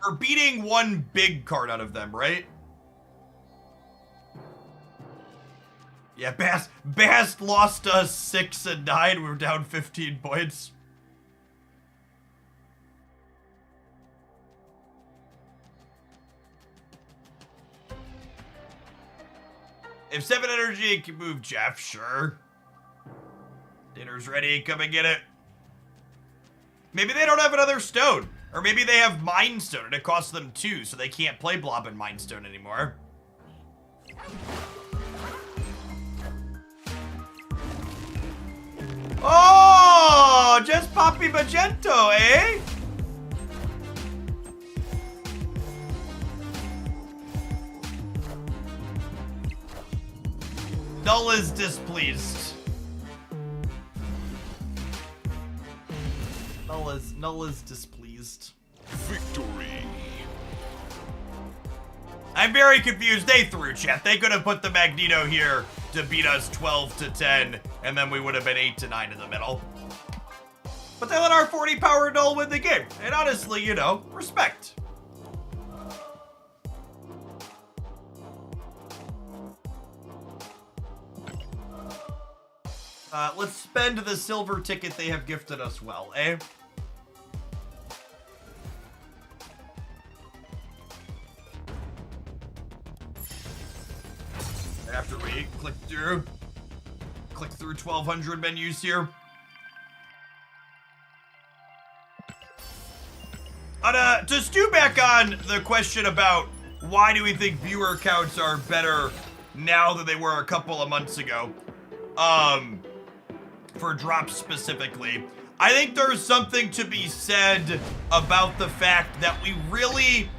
We're beating one big card out of them, right? Yeah, Bast lost us 6 and 9. We were down 15 points. If 7 energy can move Jeff, sure. Dinner's ready. Come and get it. Maybe they don't have another stone. Or maybe they have Mind Stone and it costs them 2, so they can't play Blob and Mind Stone anymore. Oh, just Papi Magento, eh? Null is displeased. Null is displeased. Victory. I'm very confused. They threw, chat. They could have put the Magneto here to beat us 12-10, and then we would have been 8-9 in the middle. But they let our 40 power Null win the game. And honestly, you know, respect. Let's spend the silver ticket they have gifted us well, eh? After we click through 1,200 menus here. To stew back on the question about why do we think viewer counts are better now than they were a couple of months ago, for drops specifically, I think there's something to be said about the fact that we really,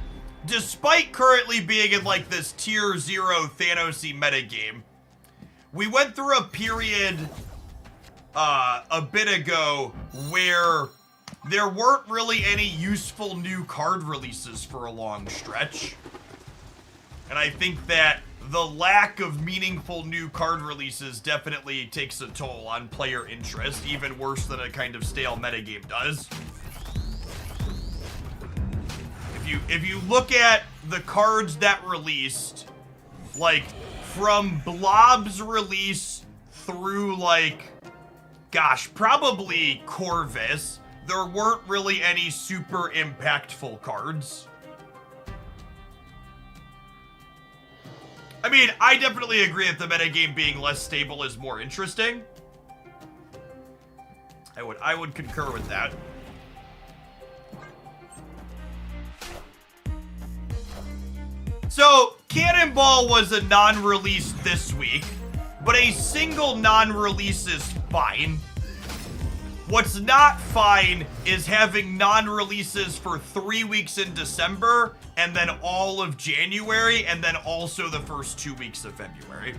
despite currently being in like this tier 0 Thanos-y metagame, we went through a period a bit ago where there weren't really any useful new card releases for a long stretch. And I think that the lack of meaningful new card releases definitely takes a toll on player interest, even worse than a kind of stale metagame does. If you look at the cards that released, like from Blob's release through like, gosh, probably Corvus, there weren't really any super impactful cards. I mean, I definitely agree that the metagame being less stable is more interesting. I would concur with that. So, Cannonball was a non-release this week, but a single non-release is fine. What's not fine is having non-releases for 3 weeks in December, and then all of January, and then also the first 2 weeks of February.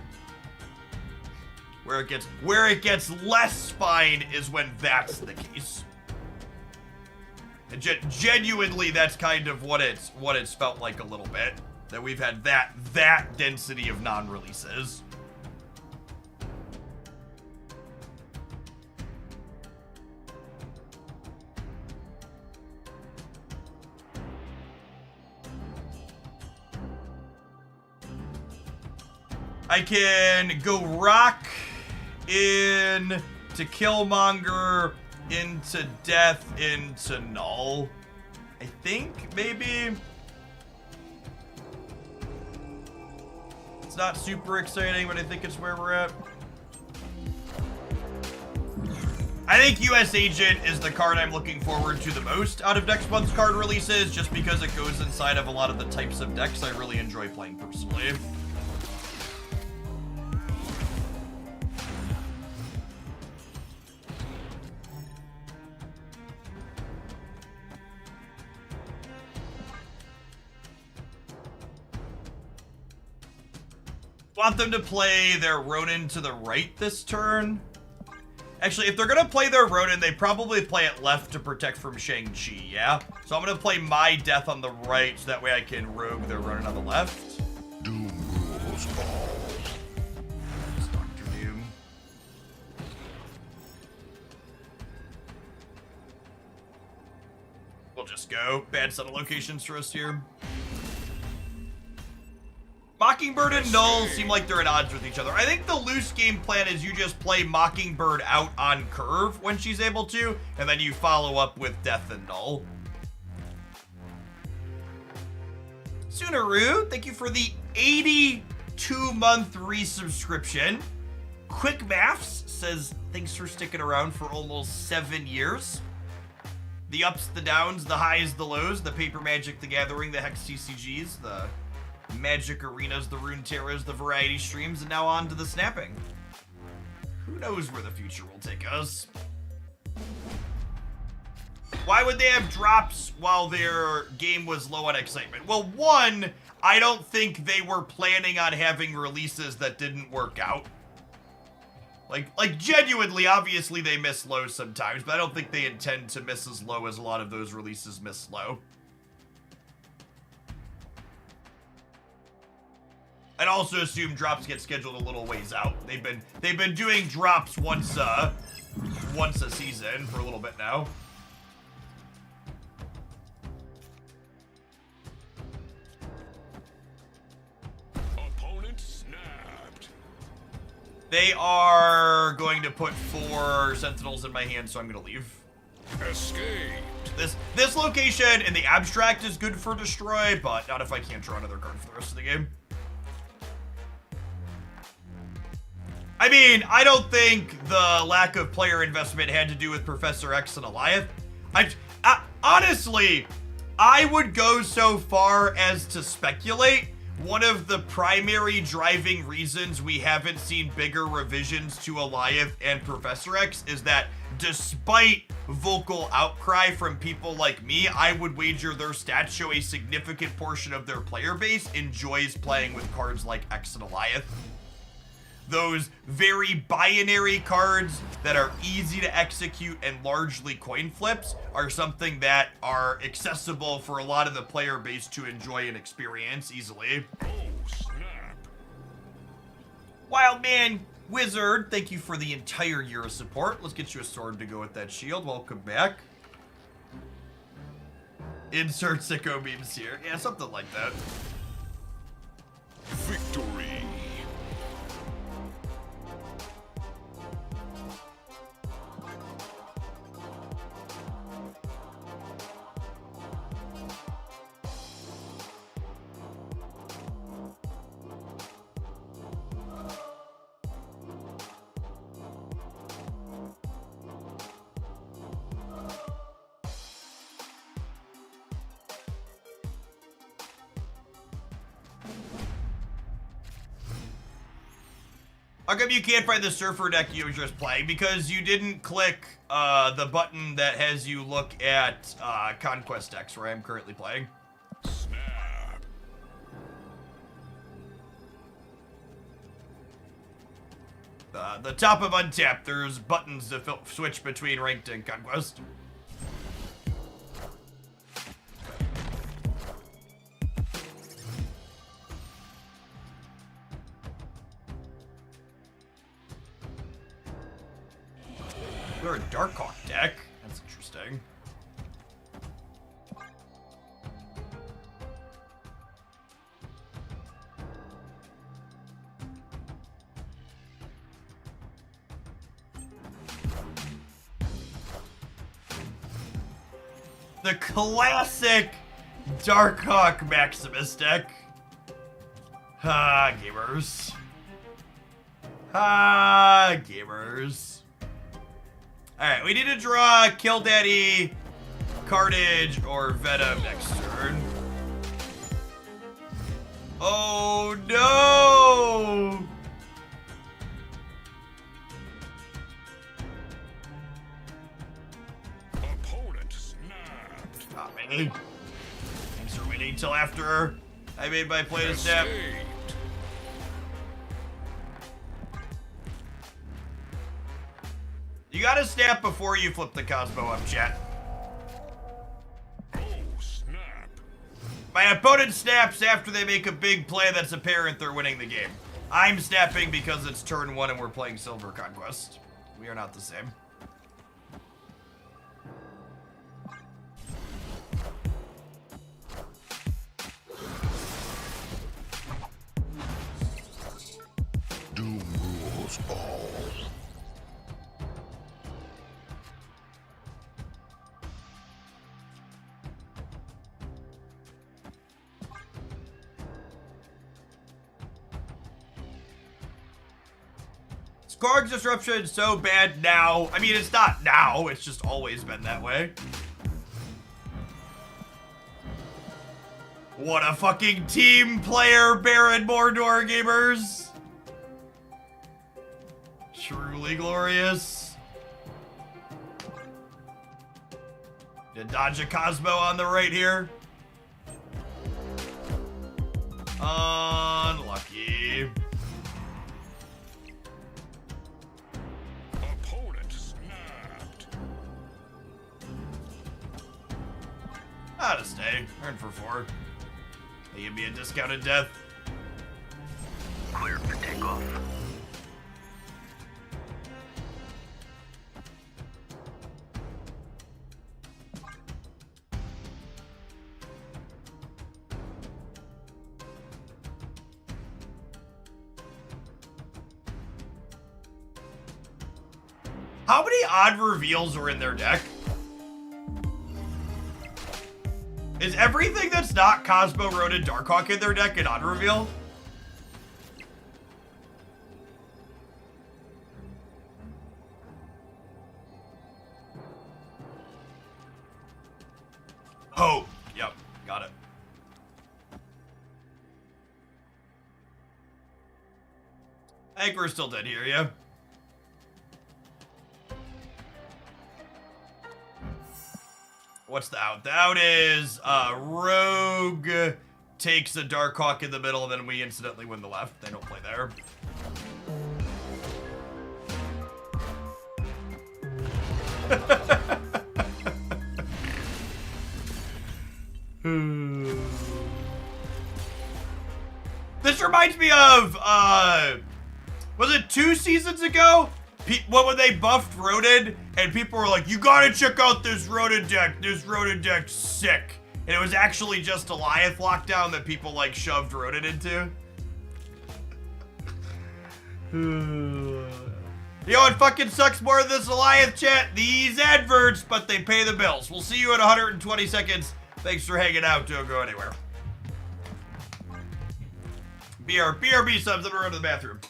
Where it gets less fine is when that's the case. And genuinely, that's kind of what it's felt like a little bit. That we've had that density of non-releases. I can go Rock in to Killmonger, into Death, into Null. I think, maybe. It's not super exciting, but I think it's where we're at. I think US Agent is the card I'm looking forward to the most out of next month's card releases, just because it goes inside of a lot of the types of decks I really enjoy playing personally. Want them to play their Ronin to the right this turn? Actually, if they're gonna play their Ronin, they probably play it left to protect from Shang-Chi, yeah? So I'm gonna play my Death on the right, so that way I can rogue their Ronin on the left. Doom rules all. It's Dr. Doom. We'll just go. Bad set of locations for us here. Mockingbird and Null seem like they're at odds with each other. I think the loose game plan is you just play Mockingbird out on curve when she's able to, and then you follow up with Death and Null. Sunaru, thank you for the 82-month resubscription. Quick Maths says, thanks for sticking around for almost 7 years. The ups, the downs, the highs, the lows, the Paper Magic, the Gathering, the Hex TCGs, the Magic Arenas, the Rune Terras, the Variety Streams, and now on to the Snapping. Who knows where the future will take us? Why would they have drops while their game was low on excitement? Well, one, I don't think they were planning on having releases that didn't work out. Like genuinely, obviously they miss low sometimes, but I don't think they intend to miss as low as a lot of those releases miss low. I'd also assume drops get scheduled a little ways out. They've been doing drops once a season for a little bit now. Opponent snapped. They are going to put 4 Sentinels in my hand, so I'm gonna leave. Escaped. This location in the abstract is good for destroy, but not if I can't draw another card for the rest of the game. I mean, I don't think the lack of player investment had to do with Professor X and Alioth. Honestly, I would go so far as to speculate one of the primary driving reasons we haven't seen bigger revisions to Alioth and Professor X is that despite vocal outcry from people like me, I would wager their stats show a significant portion of their player base enjoys playing with cards like X and Alioth. Those very binary cards that are easy to execute and largely coin flips are something that are accessible for a lot of the player base to enjoy and experience easily. Oh, snap. Wildman Wizard, thank you for the entire year of support. Let's get you a sword to go with that shield. Welcome back. Insert sicko memes here. Yeah, something like that. Victory. How come you can't find the Surfer deck you were just playing? Because you didn't click the button that has you look at Conquest decks where I'm currently playing. Snap. The top of Untapped, there's buttons to switch between Ranked and Conquest. They're a Darkhawk deck. That's interesting. The classic Darkhawk Maximus deck. Ha, gamers. Ha, gamers. Alright, we need to draw Kill Daddy, Carnage, or Venom next turn. Oh no! Opponent snapped. Not really. Thanks for waiting till after I made my play to snap. Escaped. You gotta snap before you flip the Cosmo up, chat. Oh, snap. My opponent snaps after they make a big play that's apparent they're winning the game. I'm snapping because it's turn 1 and we're playing Silver Conquest. We are not the same. Doom rules all. Skarg's Disruption is so bad now. I mean, it's not now. It's just always been that way. What a fucking team player, Baron Mordor gamers. Truly glorious. Did dodge a Cosmo on the right here. Unlucky. Opponent snapped. Gotta stay. Earn for 4. They give me a discounted death. Cleared for takeoff. How many odd reveals are in their deck? Is everything that's not Cosmo, Ronin, Darkhawk in their deck an odd reveal? Oh, yep, got it. I think we're still dead here, yeah? What's the out? The out is Rogue takes a Darkhawk in the middle, and then we incidentally win the left. They don't play there. This reminds me of, was it 2 seasons ago? When they buffed Ronin, and people were like, you gotta check out this Ronin deck. This Ronin deck's sick. And it was actually just Goliath lockdown that people, like, shoved Ronin into. You know what fucking sucks more than this Goliath chat? These adverts, but they pay the bills. We'll see you in 120 seconds. Thanks for hanging out. Don't go anywhere. BRB subs, I'm gonna run to the bathroom.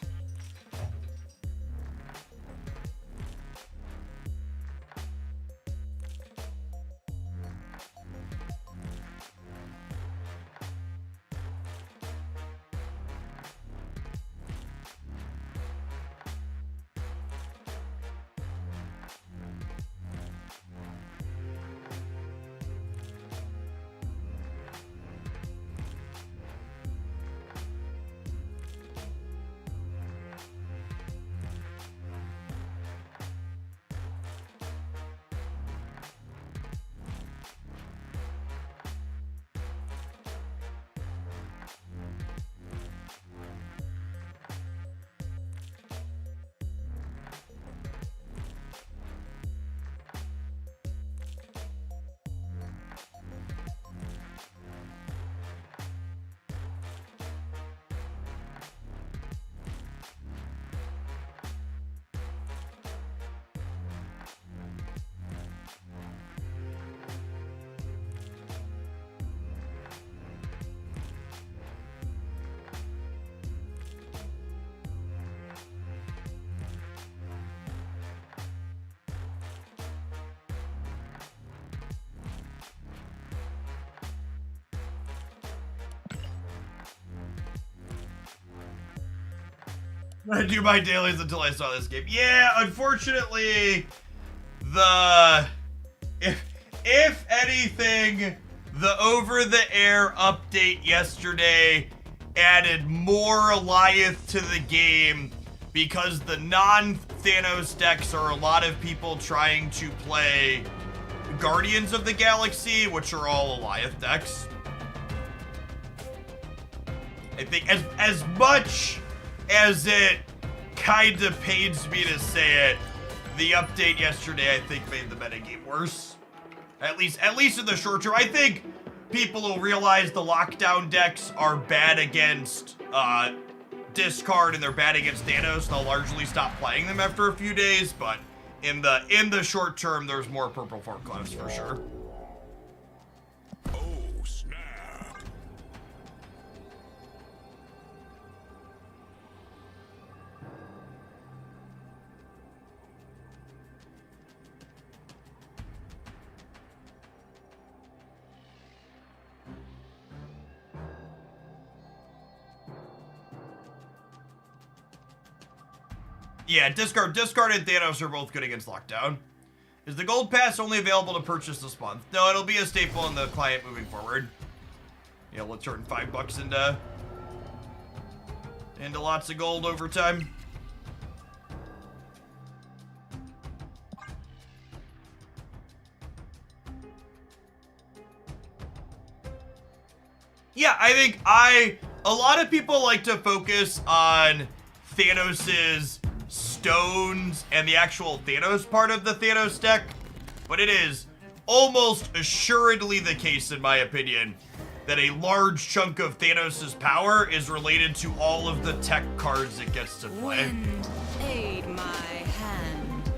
I do my dailies until I saw this game. Yeah, unfortunately, if anything, the over-the-air update yesterday added more Goliath to the game because the non-Thanos decks are a lot of people trying to play Guardians of the Galaxy, which are all Goliath decks. I think as much as it kind of pains me to say it, the update yesterday, I think, made the metagame worse. At least in the short term. I think people will realize the lockdown decks are bad against discard and they're bad against Thanos. They'll largely stop playing them after a few days, but in the short term, there's more purple forklifts for sure. Oh, snap. Yeah, discard and Thanos are both good against lockdown. Is the gold pass only available to purchase this month? No, it'll be a staple in the client moving forward. Yeah, let's turn $5 into lots of gold over time. Yeah, I think a lot of people like to focus on Thanos's stones and the actual Thanos part of the Thanos deck, but it is almost assuredly the case, in my opinion, that a large chunk of Thanos's power is related to all of the tech cards it gets to play. Wind, aid my hand.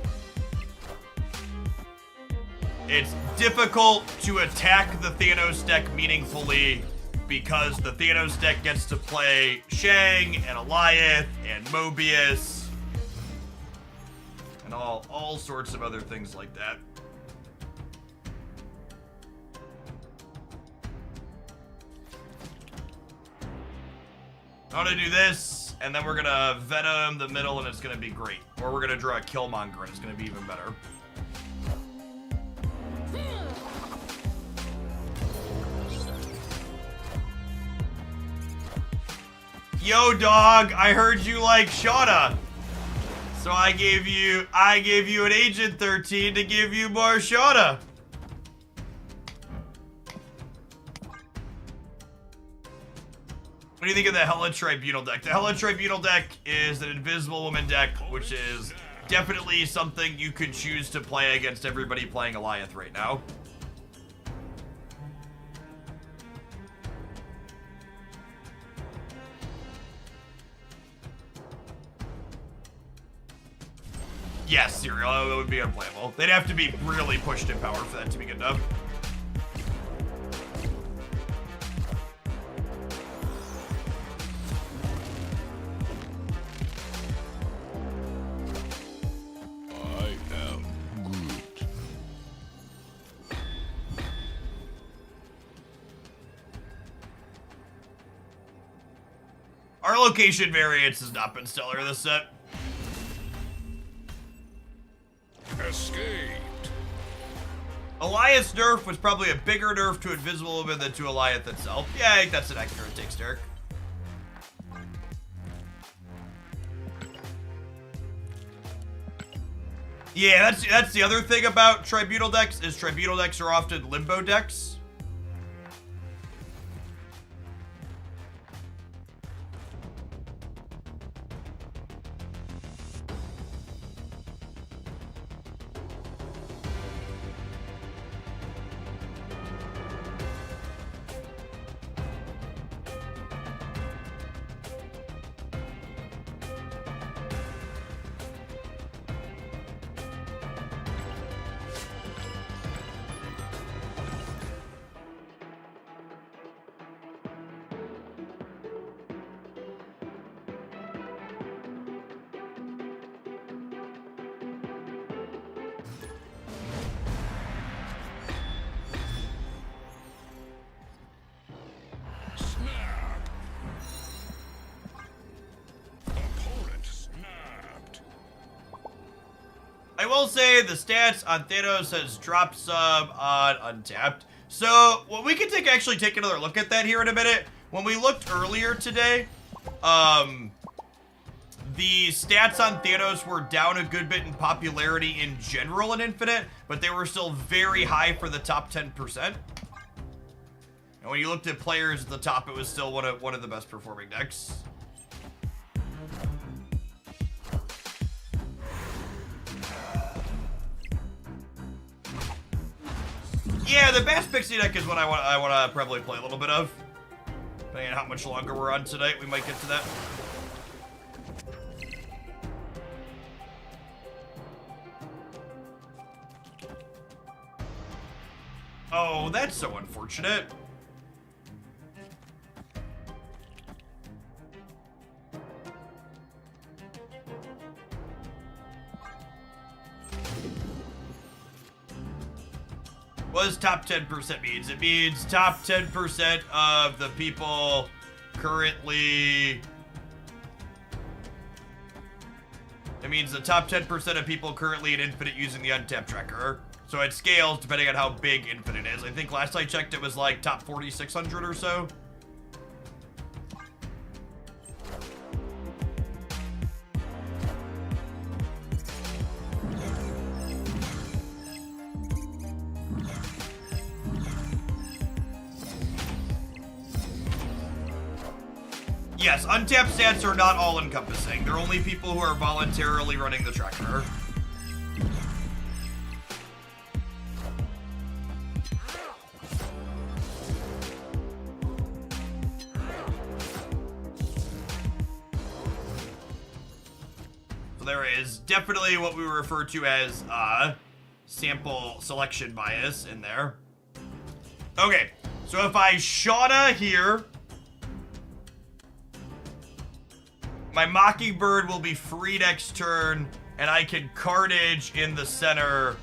It's difficult to attack the Thanos deck meaningfully because the Thanos deck gets to play Shang and Alioth and Mobius and all sorts of other things like that. I'm gonna do this, and then we're gonna Venom the middle, and it's gonna be great. Or we're gonna draw a Killmonger, and it's gonna be even better. Yo, dog, I heard you like Shauna. So I gave you an Agent 13 to give you more Shauna. What do you think of the Hella Tribunal deck? The Hella Tribunal deck is an Invisible Woman deck, which is definitely something you could choose to play against everybody playing Alioth right now. Yes, Serial, that would be unplayable. They'd have to be really pushed in power for that to be good enough. I am Groot. Our location variance has not been stellar this set. Escaped. Alioth's nerf was probably a bigger nerf to Invisible Woman than to Alioth itself. Yeah, I think that's an accurate take, Derek. Yeah, that's the other thing about Tribunal decks, is Tribunal decks are often limbo decks. Snap. Opponent snapped. I will say the stats on Thanos has dropped some on Untapped. So, well, we can actually take another look at that here in a minute. When we looked earlier today, the stats on Thanos were down a good bit in popularity in general in Infinite, but they were still very high for the top 10%. And when you looked at players at the top, it was still one of the best performing decks. Yeah, the Bass Pixie deck is what I want to probably play a little bit of. Depending on how much longer we're on tonight, we might get to that. Oh, that's so unfortunate. What does top 10% means? It means top 10% of the people currently... It It means the top 10% of people currently in Infinite using the untapped tracker. So it scales depending on how big Infinite is. I think last I checked it was like top 4,600 or so. Yes, untapped stats are not all-encompassing. They're only people who are voluntarily running the tracker. So there is definitely what we refer to as sample selection bias in there. Okay, so if I Shauna here, my Mockingbird will be free next turn, and I can Carnage in the center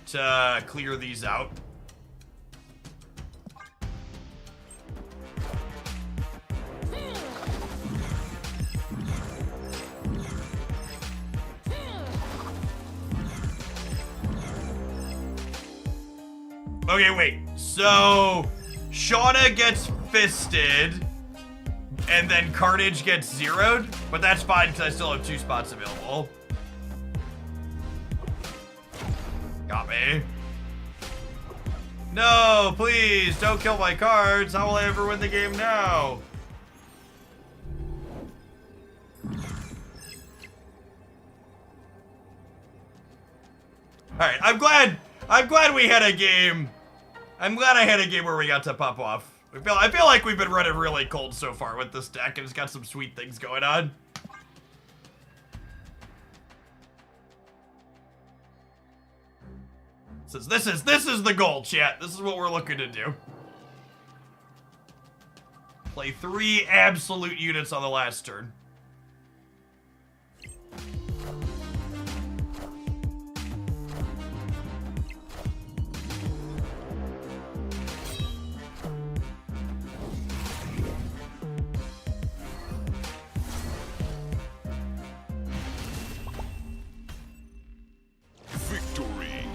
to clear these out. Okay, wait. So, Shauna gets fisted, and then Carnage gets zeroed, but that's fine because I still have 2 spots available. Got me. No, please, don't kill my cards. How will I ever win the game now? Alright, I'm glad we had a game. I'm glad I had a game where we got to pop off. I feel like we've been running really cold so far with this deck, and it's got some sweet things going on. Says this is the goal, chat. This is what we're looking to do. Play 3 absolute units on the last turn. Victory.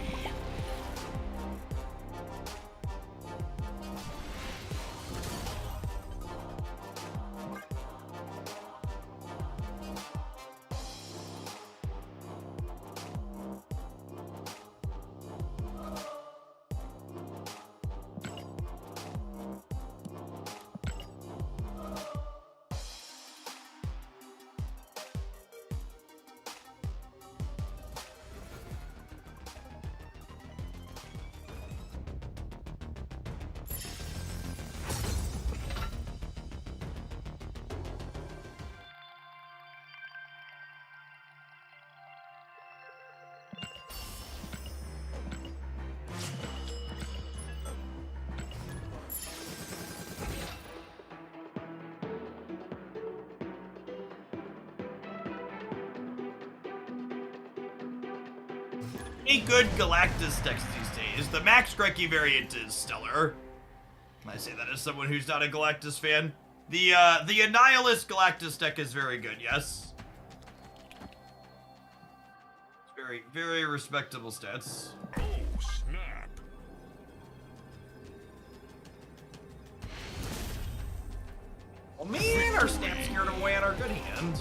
Any good Galactus decks these days? The Max Grecki variant is stellar. I say that as someone who's not a Galactus fan. The Annihilus Galactus deck is very good, yes. It's very, very respectable stats. Oh, snap. Well, me and our Snap scared away on our good hand.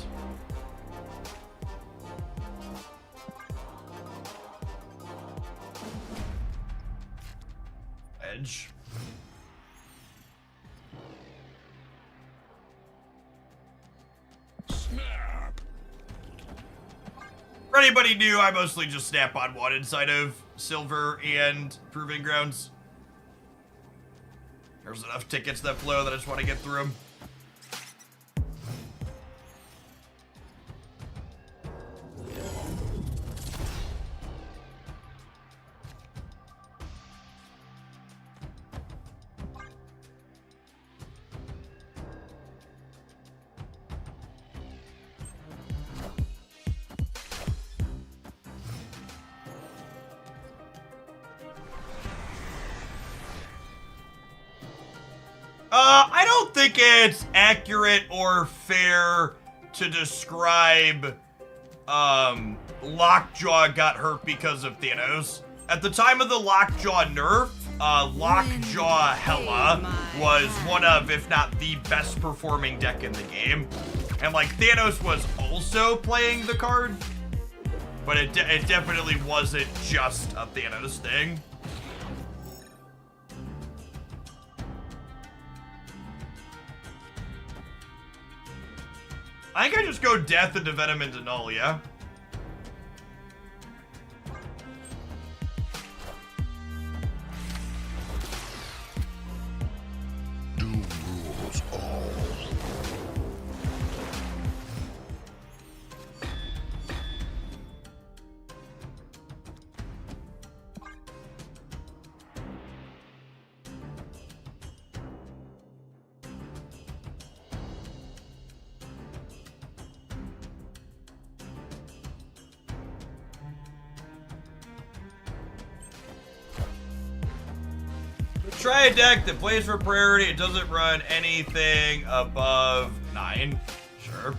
Edge. Snap. For anybody new, I mostly just snap on one inside of Silver and Proving Grounds. There's enough tickets that flow that I just want to get through them. I don't think it's accurate or fair to describe Lockjaw got hurt because of Thanos. At the time of the Lockjaw nerf, Lockjaw Hella was one of, if not the best performing deck in the game. And like Thanos was also playing the card, but it definitely wasn't just a Thanos thing. I think I just go Death into Venom into Null, yeah? Doom rules all. Try a deck that plays for priority. It doesn't run anything above 9. Sure.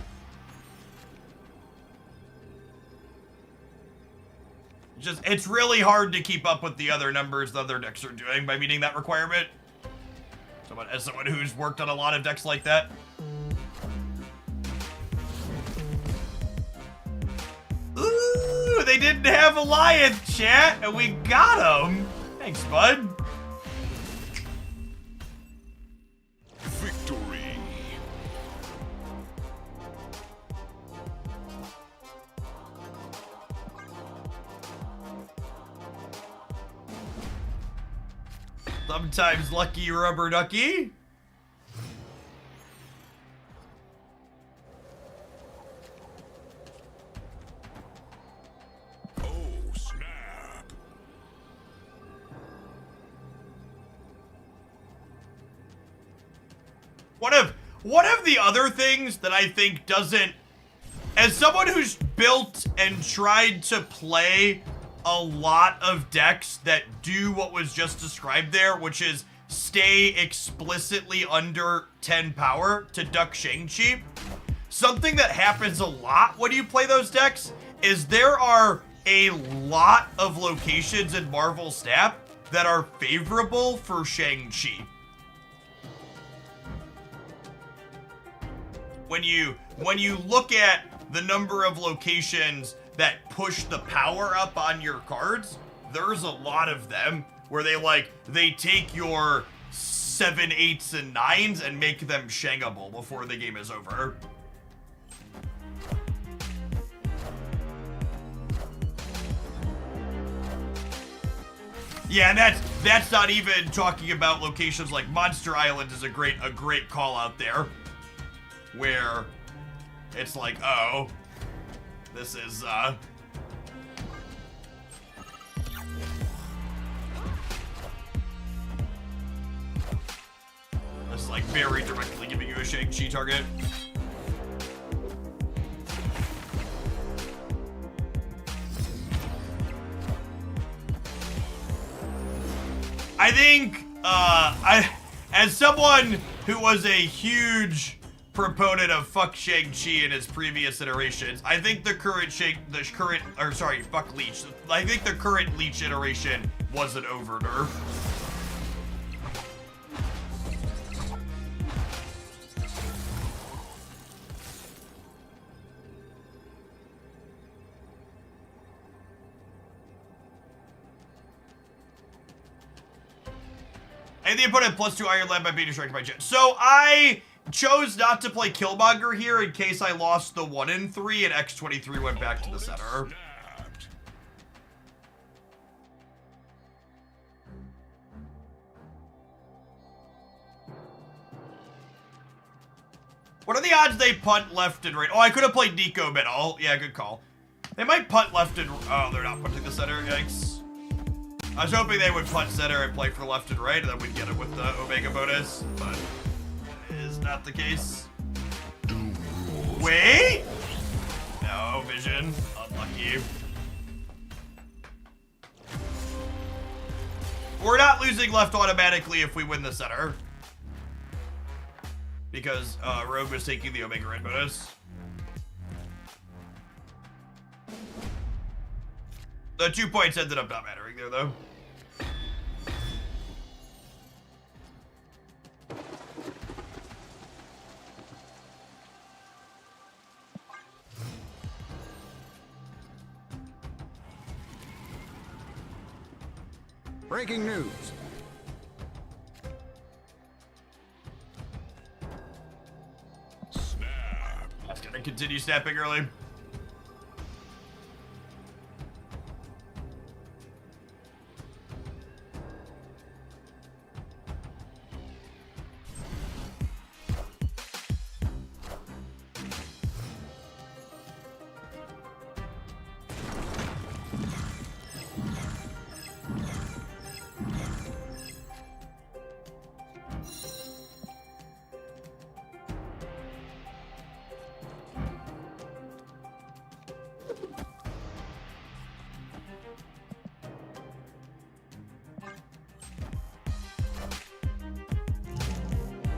It's really hard to keep up with the other numbers the other decks are doing by meeting that requirement. As someone who's worked on a lot of decks like that. Ooh, they didn't have Alliance, chat, and we got him. Thanks, bud. Victory. Sometimes lucky rubber ducky. Oh, snap. One of the other things that I think doesn't, as someone who's built and tried to play a lot of decks that do what was just described there, which is stay explicitly under 10 power to duck Shang-Chi, something that happens a lot when you play those decks is there are a lot of locations in Marvel Snap that are favorable for Shang-Chi. When you look at the number of locations that push the power up on your cards, there's a lot of them where they take your 7, 8s, and 9s and make them Shangable before the game is over. Yeah, and that's not even talking about locations like Monster Island is a great call out there, where it's like, oh, this is this is like very directly giving you a Shang-Chi target. I think, as someone who was a huge proponent of fuck Shang-Chi in his previous iterations, I think the current fuck Leech. I think the current Leech iteration was an over nerf. And the opponent +2 Iron Lad by being distracted by Jet. So I chose not to play Killmonger here in case I lost the 1 in 3 and X-23 went back to the center. Snapped. What are the odds they punt left and right? Oh, I could have played Nico middle. Yeah, good call. They might punt left and... Oh, they're not punting the center. Yikes. I was hoping they would punt center and play for left and right, and then we'd get it with the Omega bonus, but it is not the case. Doom rules. Wait! No, Vision. Unlucky. We're not losing left automatically if we win the center. Because Rogue was taking the Omega red bonus. The 2 points ended up not mattering there, though. Breaking news. Snap. That's gonna continue snapping early.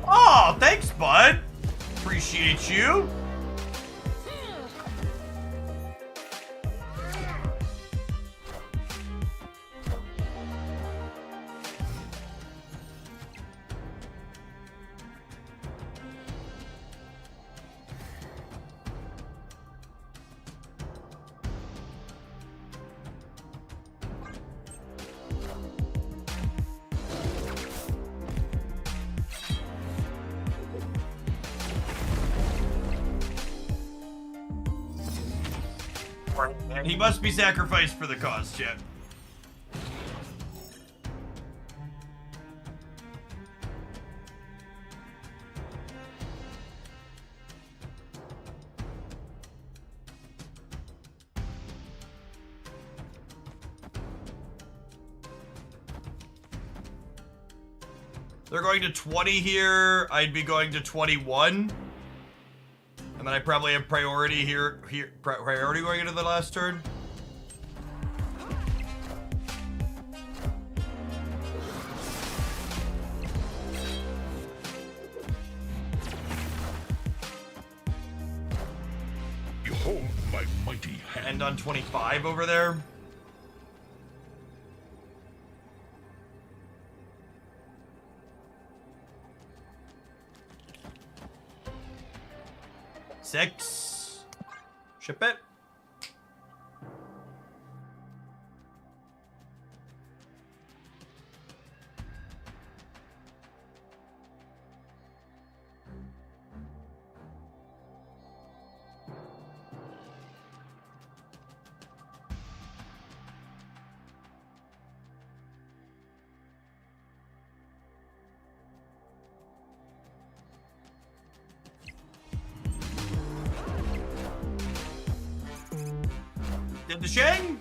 Oh, thanks, bud. Appreciate you. And he must be sacrificed for the cause, chat. They're going to 20 here. I'd be going to 21. And then I probably have priority here. Priority going into the last turn. Behold my mighty hand. End on 25 over there. Six. Ship it. Did the Shang?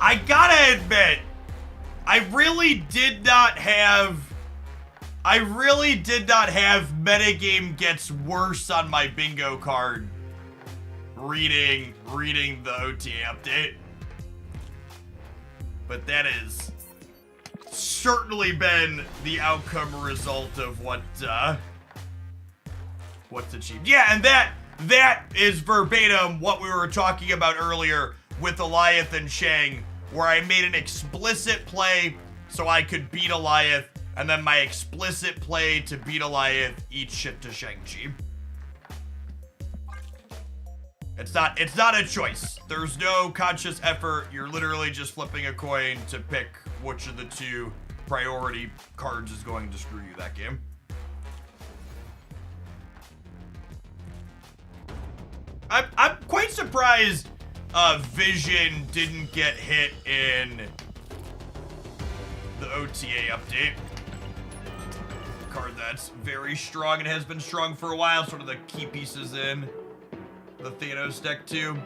I gotta admit, I really did not have metagame gets worse on my bingo card reading the OTA update. But that is certainly been the outcome result of what's achieved. Yeah, and that is verbatim what we were talking about earlier with Eliath and Shang, where I made an explicit play so I could beat Eliath, and then my explicit play to beat Eliath eats shit to Shang-Chi. It's not a choice. There's no conscious effort. You're literally just flipping a coin to pick which of the two priority cards is going to screw you that game. I'm quite surprised Vision didn't get hit in the OTA update. A card that's very strong and has been strong for a while. Sort of the key pieces in the Thanos deck too.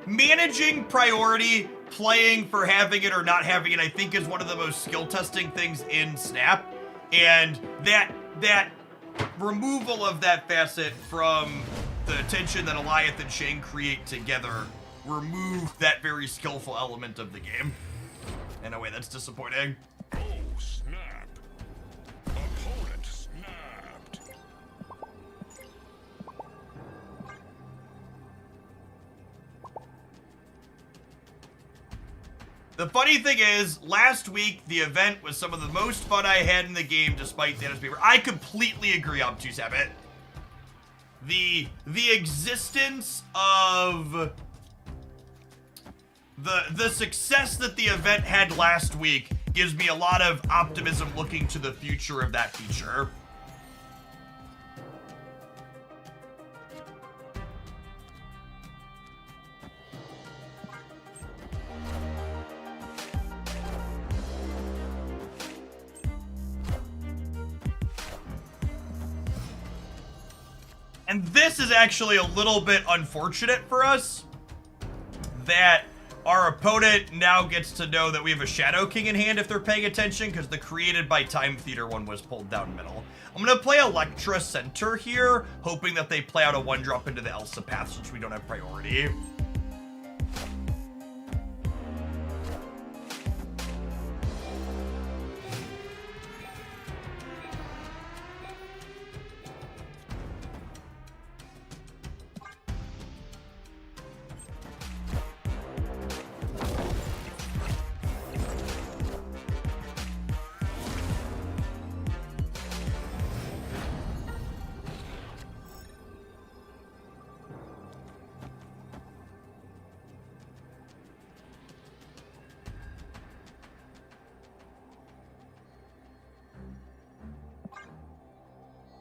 Managing priority, playing for having it or not having it, I think is one of the most skill testing things in Snap. And that removal of that facet from the tension that Eliath and Shane create together remove that very skillful element of the game. In a way that's disappointing. Oh, snap. Opponent snapped. The funny thing is, last week, the event was some of the most fun I had in the game despite Thanos Paper. I completely agree, Obtuse Habit. The existence of the success that the event had last week gives me a lot of optimism looking to the future of that feature. And this is actually a little bit unfortunate for us, that our opponent now gets to know that we have a Shadow King in hand if they're paying attention, because the Created by Time Theater one was pulled down middle. I'm going to play Electra Center here, hoping that they play out a 1-drop into the Elsa path since we don't have priority.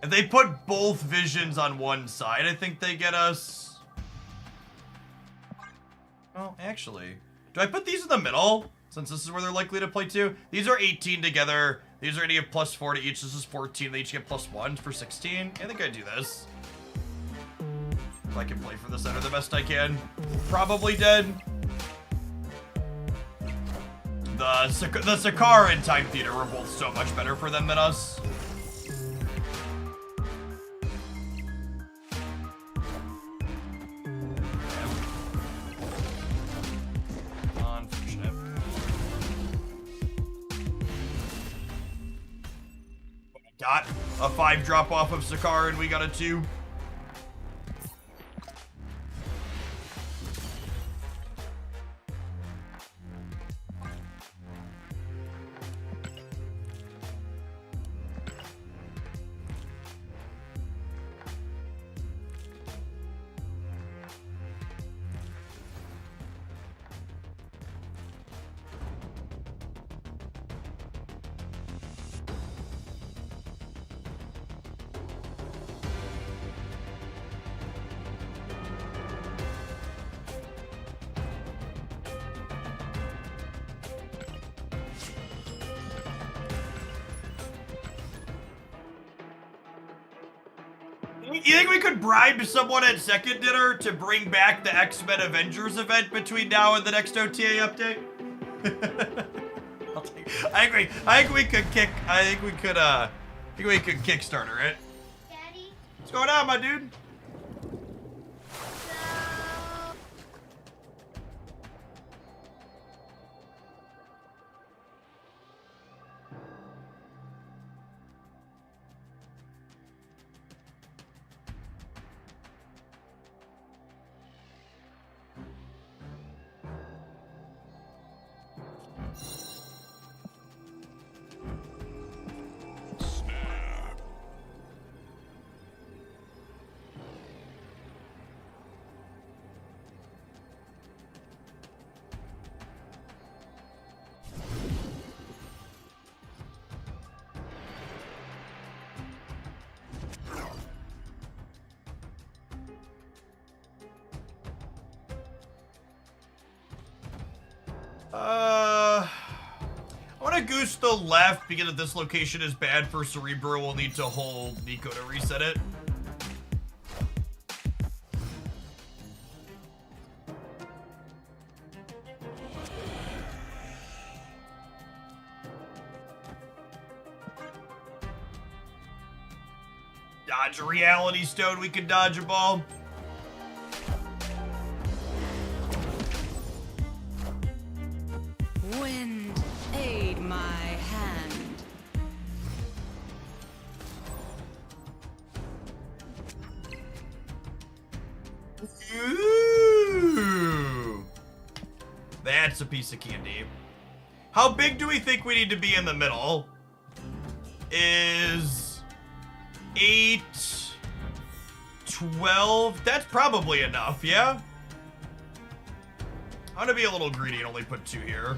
If they put both visions on one side, I think they get us... Well, actually, do I put these in the middle? Since this is where they're likely to play too? These are 18 together. These are going to get plus 4 to each. This is 14. They each get plus 1 for 16. I think I do this. If I can play for the center the best I can. Probably dead. The Sakar and Time Theater were both so much better for them than us. Got a 5 drop off of Sakar and we got a 2. You think we could bribe someone at second dinner to bring back the X-Men Avengers event between now and the next OTA update? I'll take it. I think we could Kickstarter it. Daddy? What's going on, my dude? I want to goose the left because if this location is bad for Cerebro, we'll need to hold Nico to reset it. Dodge a reality stone, we can dodge a ball. Wind, aid my hand. Ooh. That's a piece of candy. How big do we think we need to be in the middle? Is 8, 12? That's probably enough, yeah? I'm gonna be a little greedy and only put 2 here.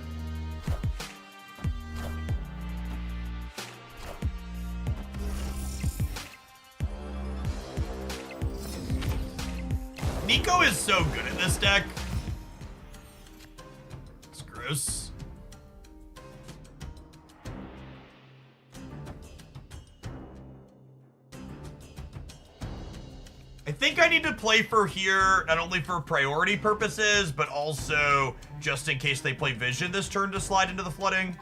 Nico is so good at this deck. It's gross. I think I need to play for here, not only for priority purposes, but also just in case they play Vision this turn to slide into the flooding.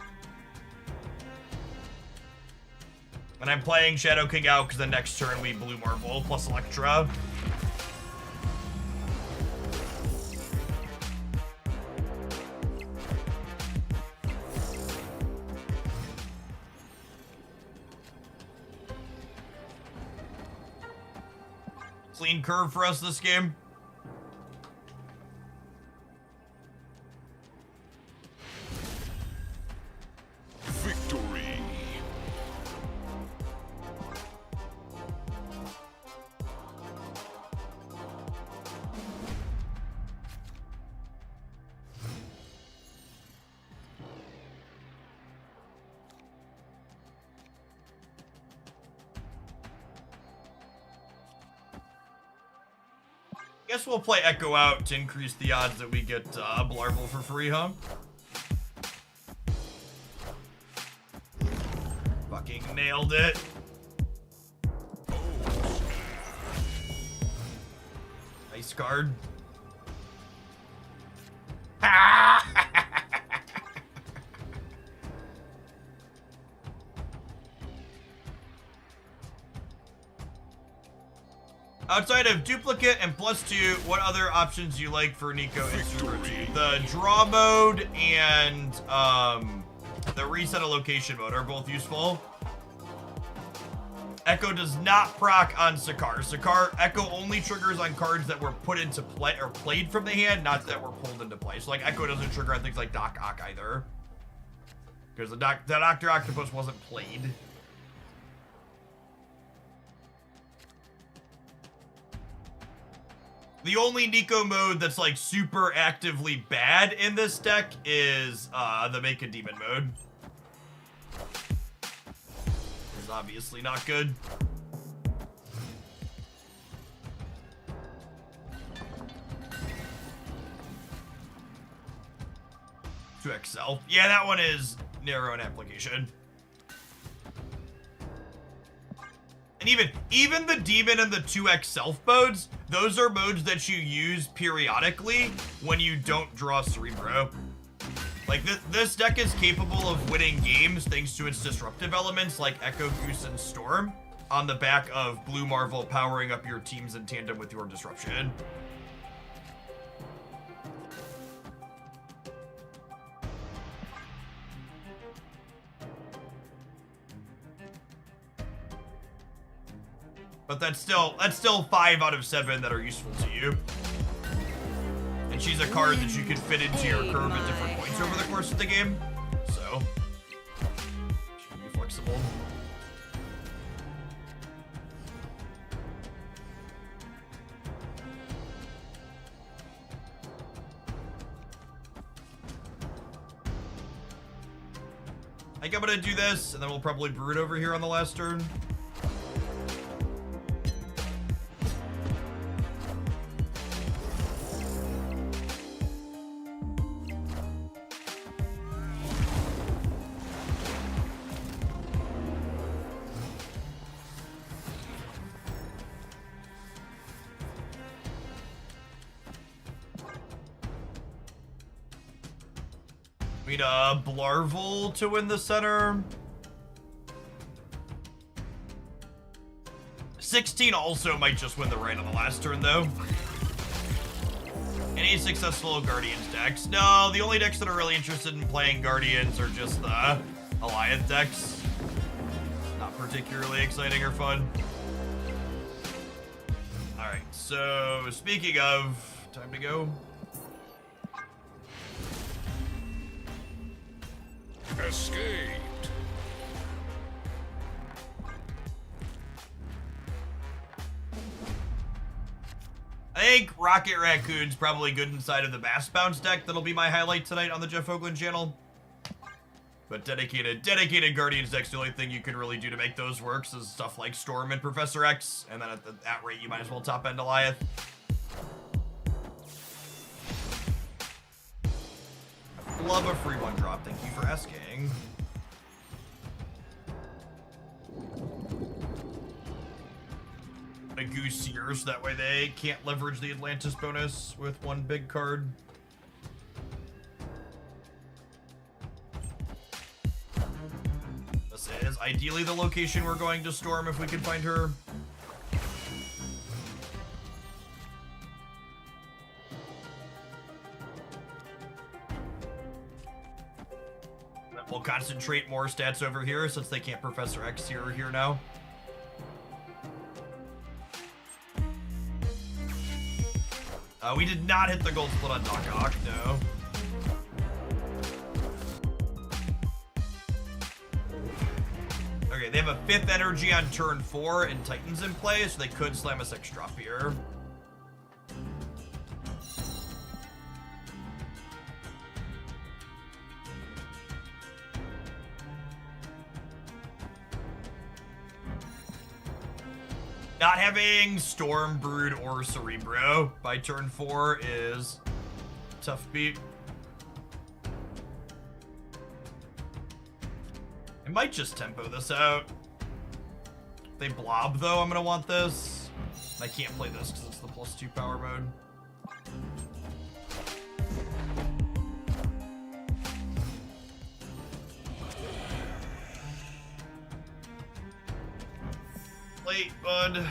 And I'm playing Shadow King out because the next turn we Blue Marvel plus Electra. Clean curve for us this game. Victory. Guess we'll play Echo out to increase the odds that we get Blarvel for free, huh? Fucking nailed it. Nice card. Outside of duplicate and +2, what other options do you like for Nico and Super 2? The draw mode and the reset a location mode are both useful. Echo does not proc on Sakar. Echo only triggers on cards that were put into play or played from the hand, not that were pulled into play. So like Echo doesn't trigger on things like Doc Ock either. Because the Dr. Octopus wasn't played. The only Nico mode that's like super actively bad in this deck is the Make a Demon mode. It's obviously not good. To Excel. Yeah, that one is narrow in application. And even the Demon and the 2x Self modes, those are modes that you use periodically when you don't draw Cerebro. Like, this deck is capable of winning games thanks to its disruptive elements like Echo, Goose, and Storm on the back of Blue Marvel powering up your teams in tandem with your disruption. But that's still 5 out of 7 that are useful to you. And she's a card that you can fit into your curve at different points over the course of the game. So, she can be flexible. I think I'm gonna do this, and then we'll probably brew it over here on the last turn. We need a Blarvel to win the center. 16 also might just win the raid on the last turn, though. Any successful Guardians decks? No, the only decks that are really interested in playing Guardians are just the Alliance decks. Not particularly exciting or fun. Alright, so speaking of, time to go. Escaped. I think Rocket Raccoon's probably good inside of the Bass Bounce deck. That'll be my highlight tonight on the Jeff Oakland channel. But dedicated Guardians deck's the only thing you can really do to make those work is stuff like Storm and Professor X, and then at that rate you might as well top end Goliath. Love a free one drop, thank you for asking. A Goose Sears, that way they can't leverage the Atlantis bonus with one big card. This is ideally the location we're going to storm if we can find her. We'll concentrate more stats over here since they can't Professor X here now. We did not hit the gold split on Doc Ock, no. Okay, they have a 5th energy on turn 4 and Titans in play, so they could slam a 6 drop here. Not having Storm, Brood, or Cerebro by turn 4 is a tough beat. I might just tempo this out. If they blob, though, I'm going to want this. I can't play this because it's the +2 power mode. Late, bud.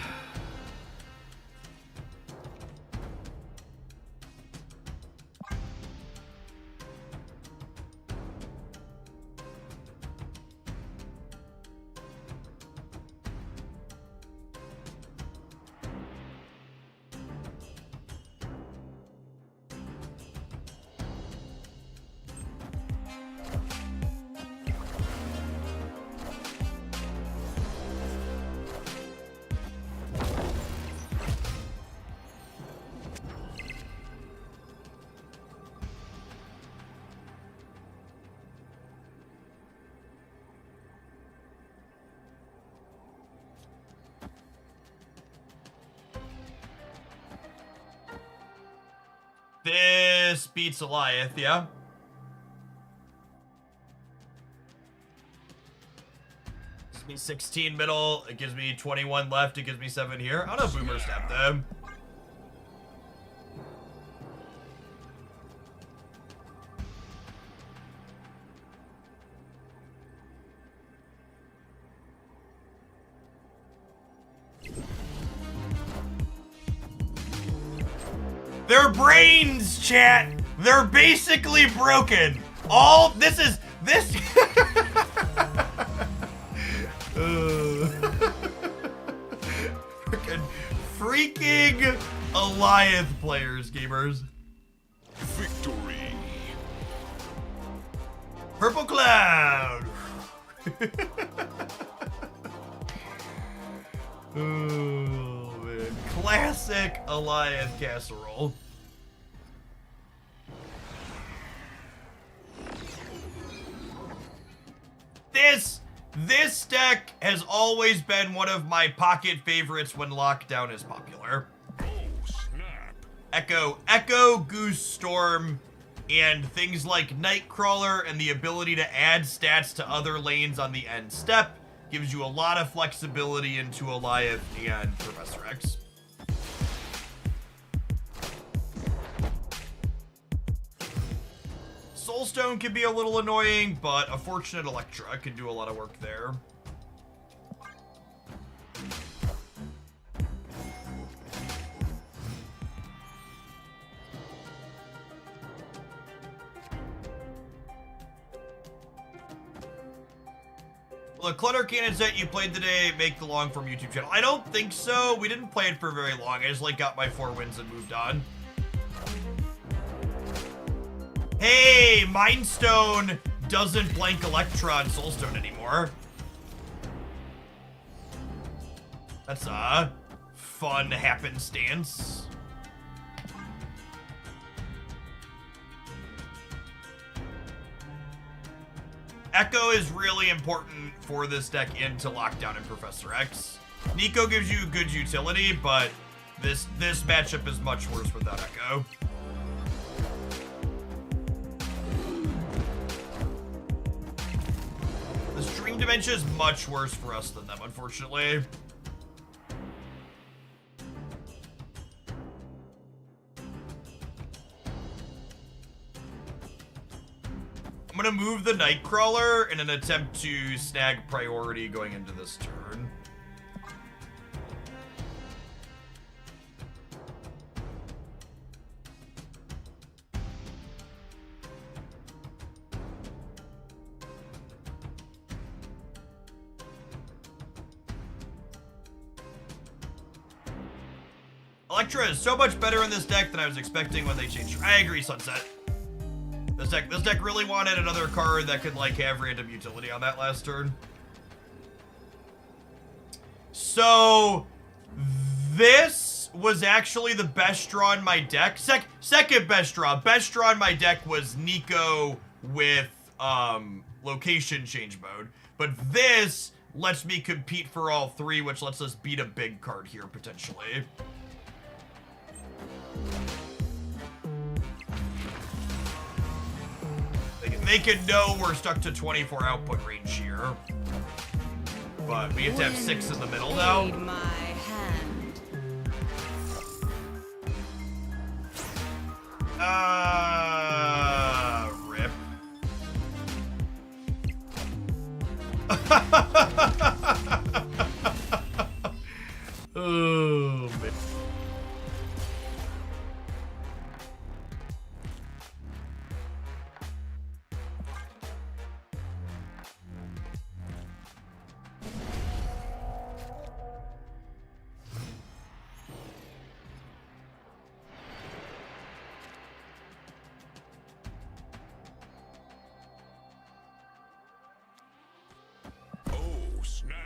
This beats Goliath, yeah? Gives me 16 middle, it gives me 21 left, it gives me 7 here. I'll Boomer Step them. Their brains, chat. They're basically broken. All this is this. Freaking Goliath players, gamers. Victory. Purple Cloud. Oh man, classic Goliath casserole. This deck has always been one of my pocket favorites when Lockdown is popular. Oh, snap. Echo, Goose, Storm, and things like Nightcrawler and the ability to add stats to other lanes on the end step gives you a lot of flexibility into Goliath and Professor X. Soulstone can be a little annoying, but a Fortunate Electra can do a lot of work there. the clutter cannon set you played today make the long form YouTube channel? I don't think so. We didn't play it for very long. I just like got my 4 wins and moved on. Hey, Mind Stone doesn't blank Electron Soulstone anymore. That's a fun happenstance. Echo is really important for this deck into Lockdown and Professor X. Nico gives you good utility, but this matchup is much worse without Echo. The Stream Dementia is much worse for us than them, unfortunately. I'm gonna move the Nightcrawler in an attempt to snag priority going into this turn. Electra is so much better in this deck than I was expecting when they changed. I agree, Sunset. This deck really wanted another card that could like have random utility on that last turn. So this was actually the best draw in my deck. Second best draw. Best draw in my deck was Nico with location change mode. But this lets me compete for all 3, which lets us beat a big card here potentially. They can know we're stuck to 24 output range here. But we have to have 6 in the middle now. Aid my hand. Rip. Oh, man. Oh, snap.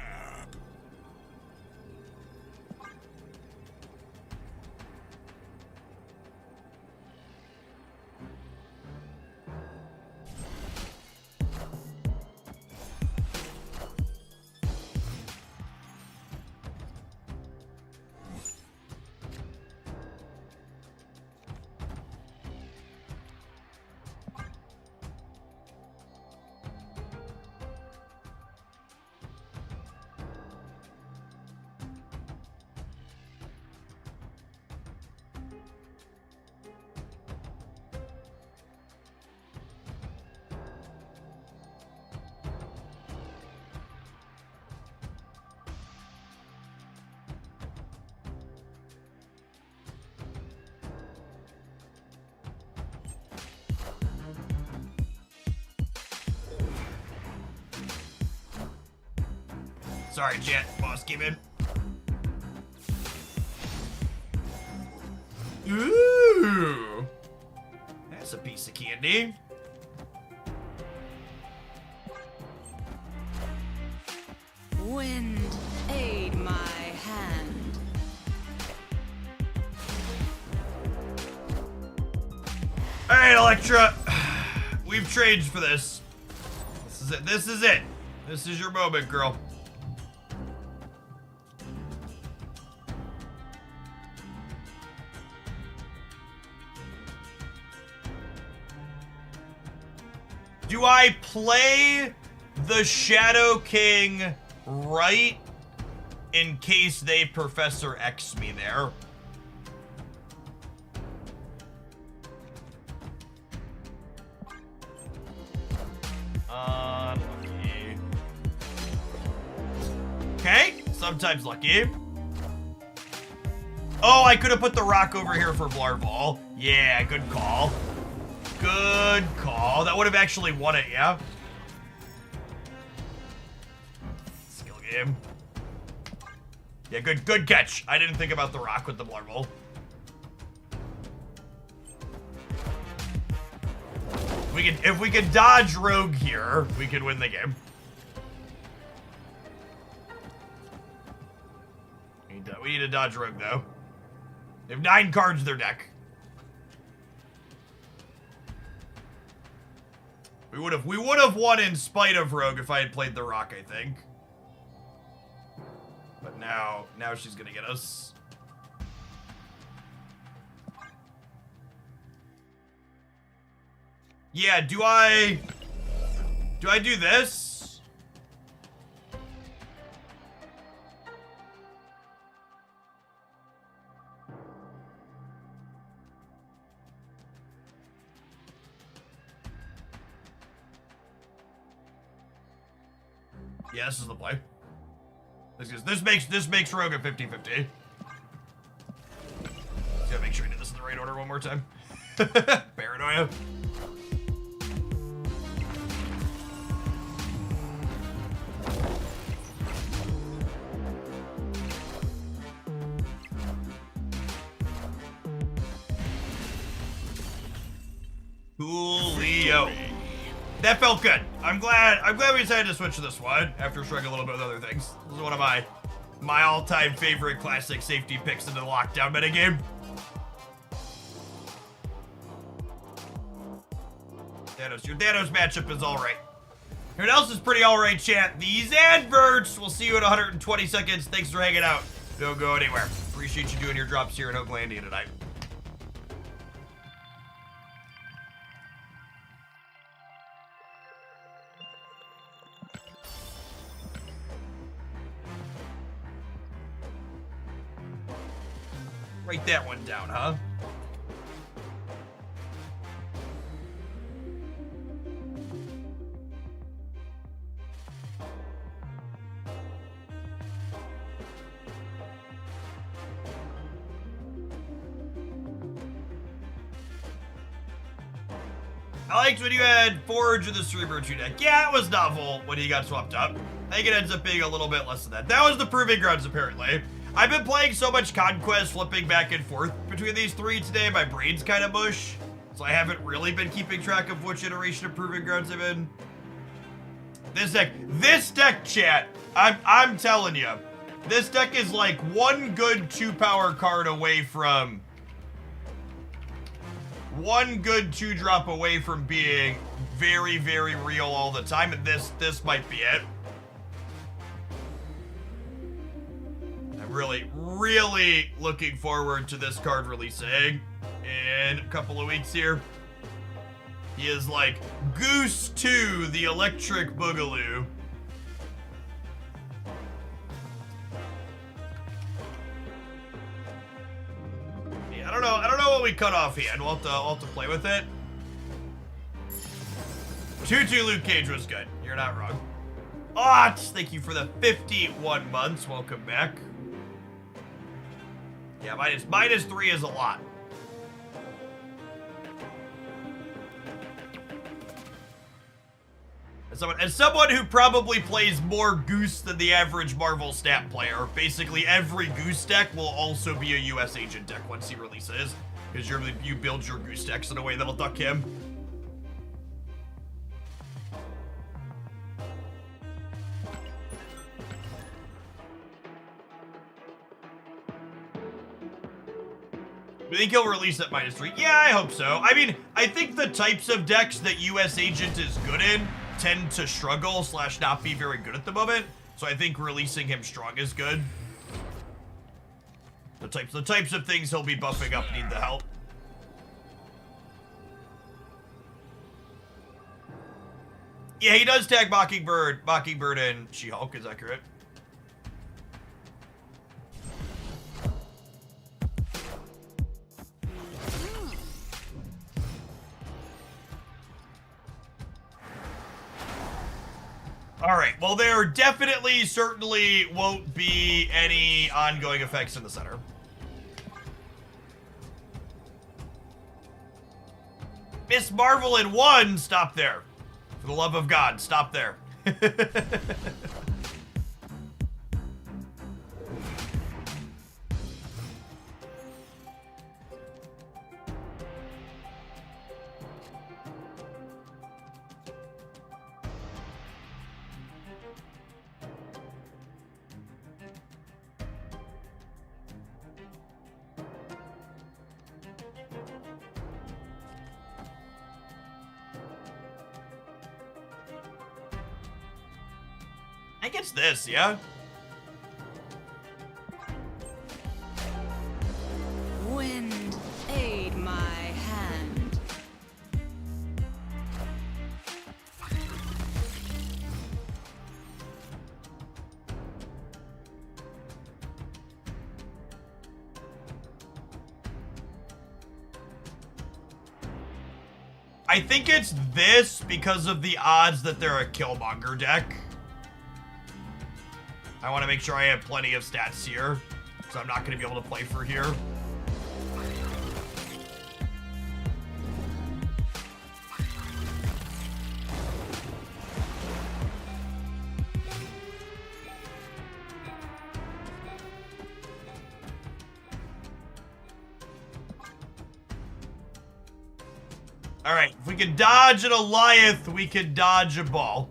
Sorry, Jet. Boss came in. Ooh. That's a piece of candy. Wind, aid my hand. All right, Electra. We've traded for this. This is it. This is it. This is your moment, girl. Do I play the Shadow King right in case they Professor X me there? Lucky. Okay, sometimes lucky. Oh, I could have put the rock over here for Blarval. Yeah, good call. Good call. That would have actually won it, yeah? game. Yeah, good catch. I didn't think about the rock with the marble. If we can dodge rogue here, we can win the game. We need to dodge rogue though. They have 9 cards in their deck. We would have won in spite of rogue if I had played the rock, I think. But now she's gonna get us. Yeah, do I do this? Yeah, this is the play. This makes rogue a 50-50. Gotta make sure I did this in the right order one more time. Paranoia. Coolio. That felt good. I'm glad we decided to switch to this one after struggling a little bit with other things. This is one of my all-time favorite classic safety picks into the lockdown metagame. Your Thanos matchup is alright. Everyone else is pretty alright, chat. These adverts. We'll see you in 120 seconds. Thanks for hanging out. Don't go anywhere. Appreciate you doing your drops here in Oaklandia tonight. Write that one down, huh? I liked when you had Forge of the Cerebro 2 deck. Yeah, it was novel when he got swapped up. I think it ends up being a little bit less than that. That was the Proving Grounds, apparently. I've been playing so much Conquest, flipping back and forth between these 3 today, my brain's kind of mush. So I haven't really been keeping track of which iteration of Proving Grounds I'm in. This deck, chat, I'm telling you, this deck is like one good 2-power card away from... one good 2-drop away from being very, very real all the time, and this might be it. I'm really, really looking forward to this card releasing in a couple of weeks here. He is like Goose 2, the Electric Boogaloo. Yeah, I don't know what we cut off here. We'll have to play with it. 2-2 Luke Cage was good. You're not wrong. Ot, thank you for the 51 months. Welcome back. Yeah, minus 3 is a lot. As someone who probably plays more Goose than the average Marvel stat player, basically every Goose deck will also be a US Agent deck once he releases, because you build your Goose decks in a way that'll duck him. Do you think he'll release at -3? Yeah, I hope so. I mean, I think the types of decks that US Agent is good in tend to struggle / not be very good at the moment. So I think releasing him strong is good. The types of things he'll be buffing up need the help. Yeah, he does tag Mockingbird and She-Hulk is accurate. All right, well, there definitely, certainly won't be any ongoing effects in the center. Miss Marvel in 1, stop there. For the love of God, stop there. I think it's this, yeah? Wind, aid my hand. I think it's this because of the odds that they're a Killmonger deck. I want to make sure I have plenty of stats here, so I'm not going to be able to play for here. All right, if we can dodge an Goliath, we can dodge a ball.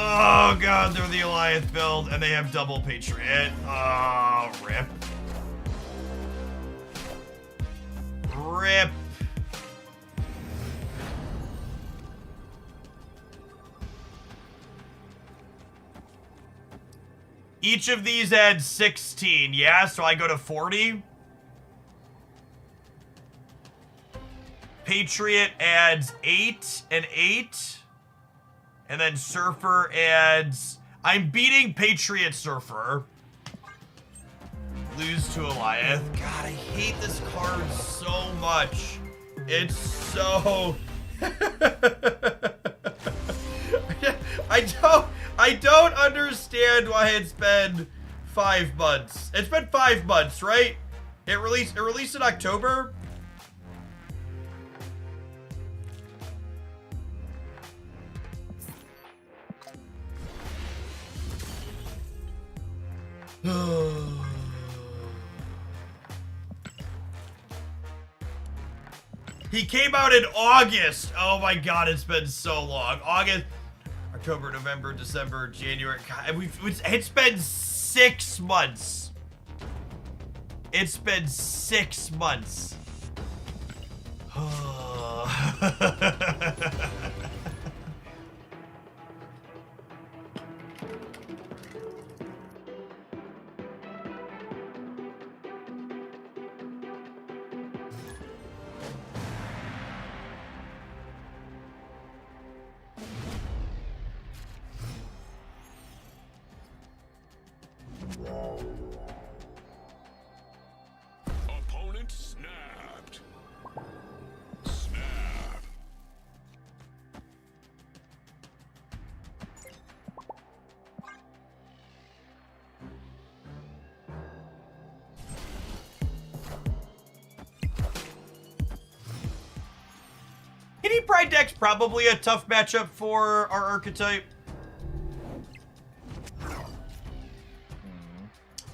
Oh god, they're the Goliath build, and they have double Patriot. Oh, rip. Rip. Each of these adds 16, yeah? So I go to 40. Patriot adds 8 and 8. And then Surfer adds... I'm beating Patriot Surfer. Lose to Goliath. God, I hate this card so much. It's so... I don't understand why it's been 5 months. It's been 5 months, right? It released in October. He came out in August. Oh my god, it's been so long. August, October, November, December, January. God, it's been 6 months. It's been 6 months. Opponent snapped. Snap. Kitty Pride deck's probably a tough matchup for our archetype.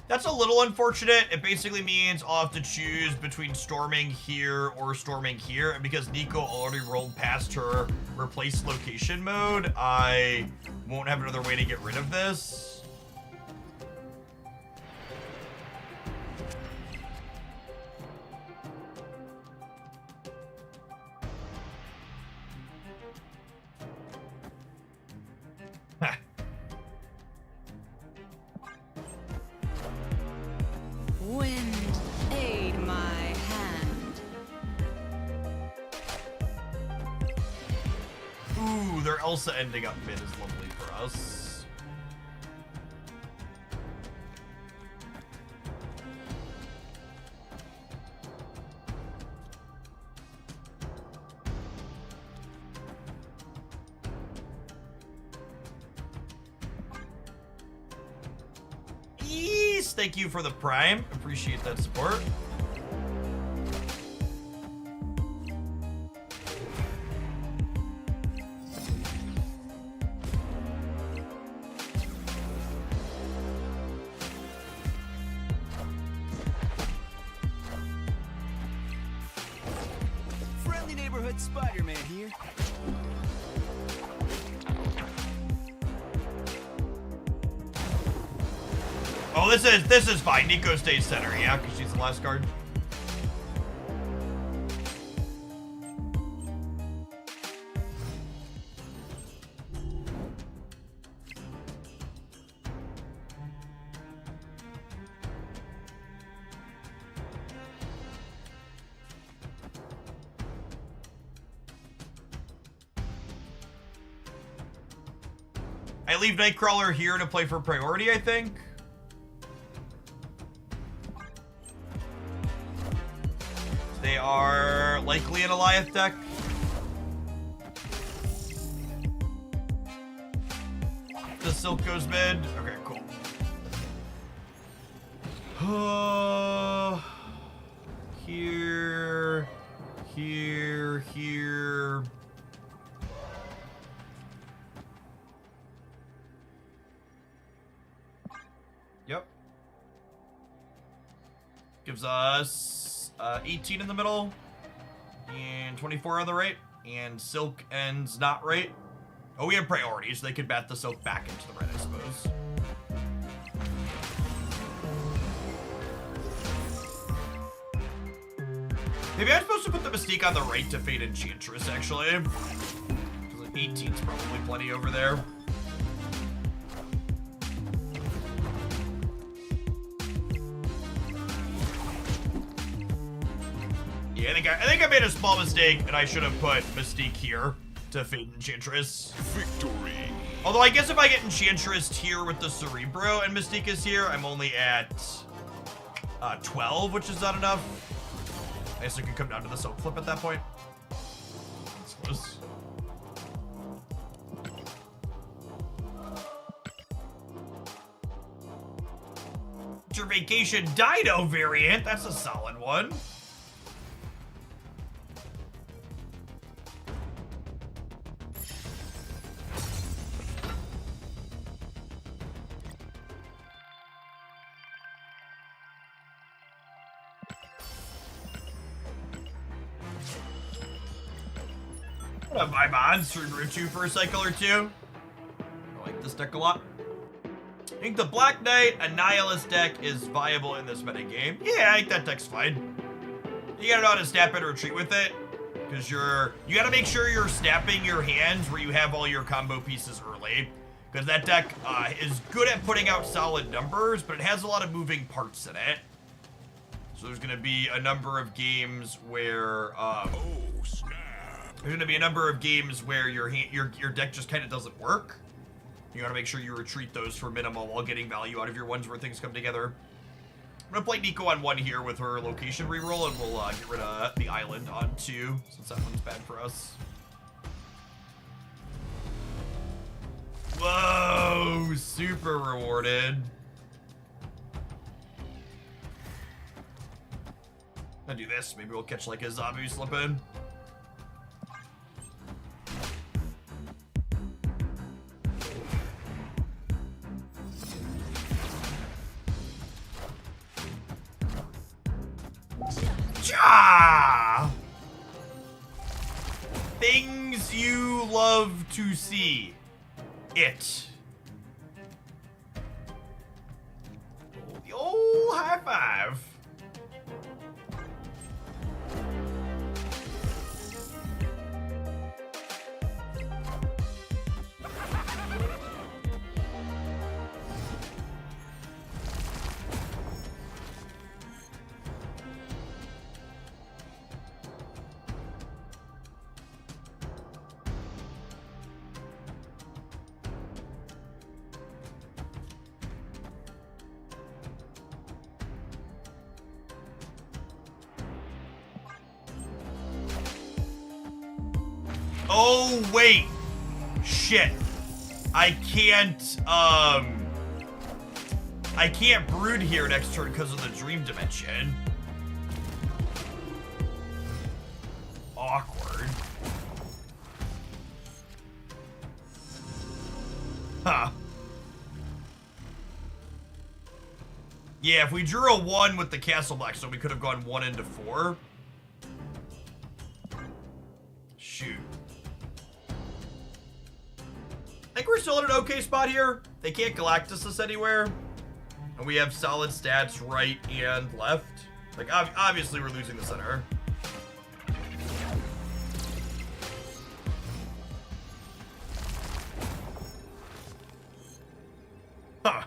That's a little unfortunate. It basically means I'll have to choose between storming here or storming here. And because Nico already rolled past her replace location mode, I won't have another way to get rid of this. Wind, aid my hand. Ooh, their Elsa ending up mid is lovely for us. Yes, thank you for the Prime. Appreciate that support. Friendly neighborhood Spider-Man here. Oh, this is fine. Nico stays center, yeah, because she's the last card. I leave Nightcrawler here to play for priority, I think. They are likely an Alioth deck. The Silk goes mid. Okay, cool. Here. Yep. Gives us 18 in the middle and 24 on the right, and Silk ends not right. Oh, we have priorities. They could bat the Silk back into the right, I suppose. Maybe I'm supposed to put the Mystique on the right to fade Enchantress, actually. Because 18's probably plenty over there. Yeah, I think I made a small mistake, and I should have put Mystique here to fade Enchantress. Victory. Although I guess if I get Enchantress here with the Cerebro and Mystique is here, I'm only at 12, which is not enough. I guess I could come down to the Silk Flip at that point. That's close. Your Vacation Dino variant, that's a solid one. I'm gonna buy mods for Cerebro for a cycle or two. I like this deck a lot. I think the Black Knight Annihilus deck is viable in this metagame. Yeah, I think that deck's fine. You gotta know how to snap it or retreat with it. Because you gotta make sure you're snapping your hands where you have all your combo pieces early. Because that deck is good at putting out solid numbers, but it has a lot of moving parts in it. So there's gonna be a number of games where there's gonna be a number of games where your deck just kind of doesn't work. You gotta make sure you retreat those for minimal while getting value out of your ones where things come together. I'm gonna play Nico on 1 here with her location reroll, and we'll get rid of the island on 2, since that one's bad for us. Whoa, super rewarded. I'll do this. Maybe we'll catch like a zombie slip in. Ja! Things you love to see. It. Oh, high five. Oh, wait. Shit. I can't brood here next turn because of the dream dimension. Awkward. Huh. Yeah, if we drew a 1 with the Castle Black, so we could have gone 1 into 4. Shoot. I think we're still in an okay spot here. They can't Galactus us anywhere. And we have solid stats right and left. Like, obviously we're losing the center. Huh.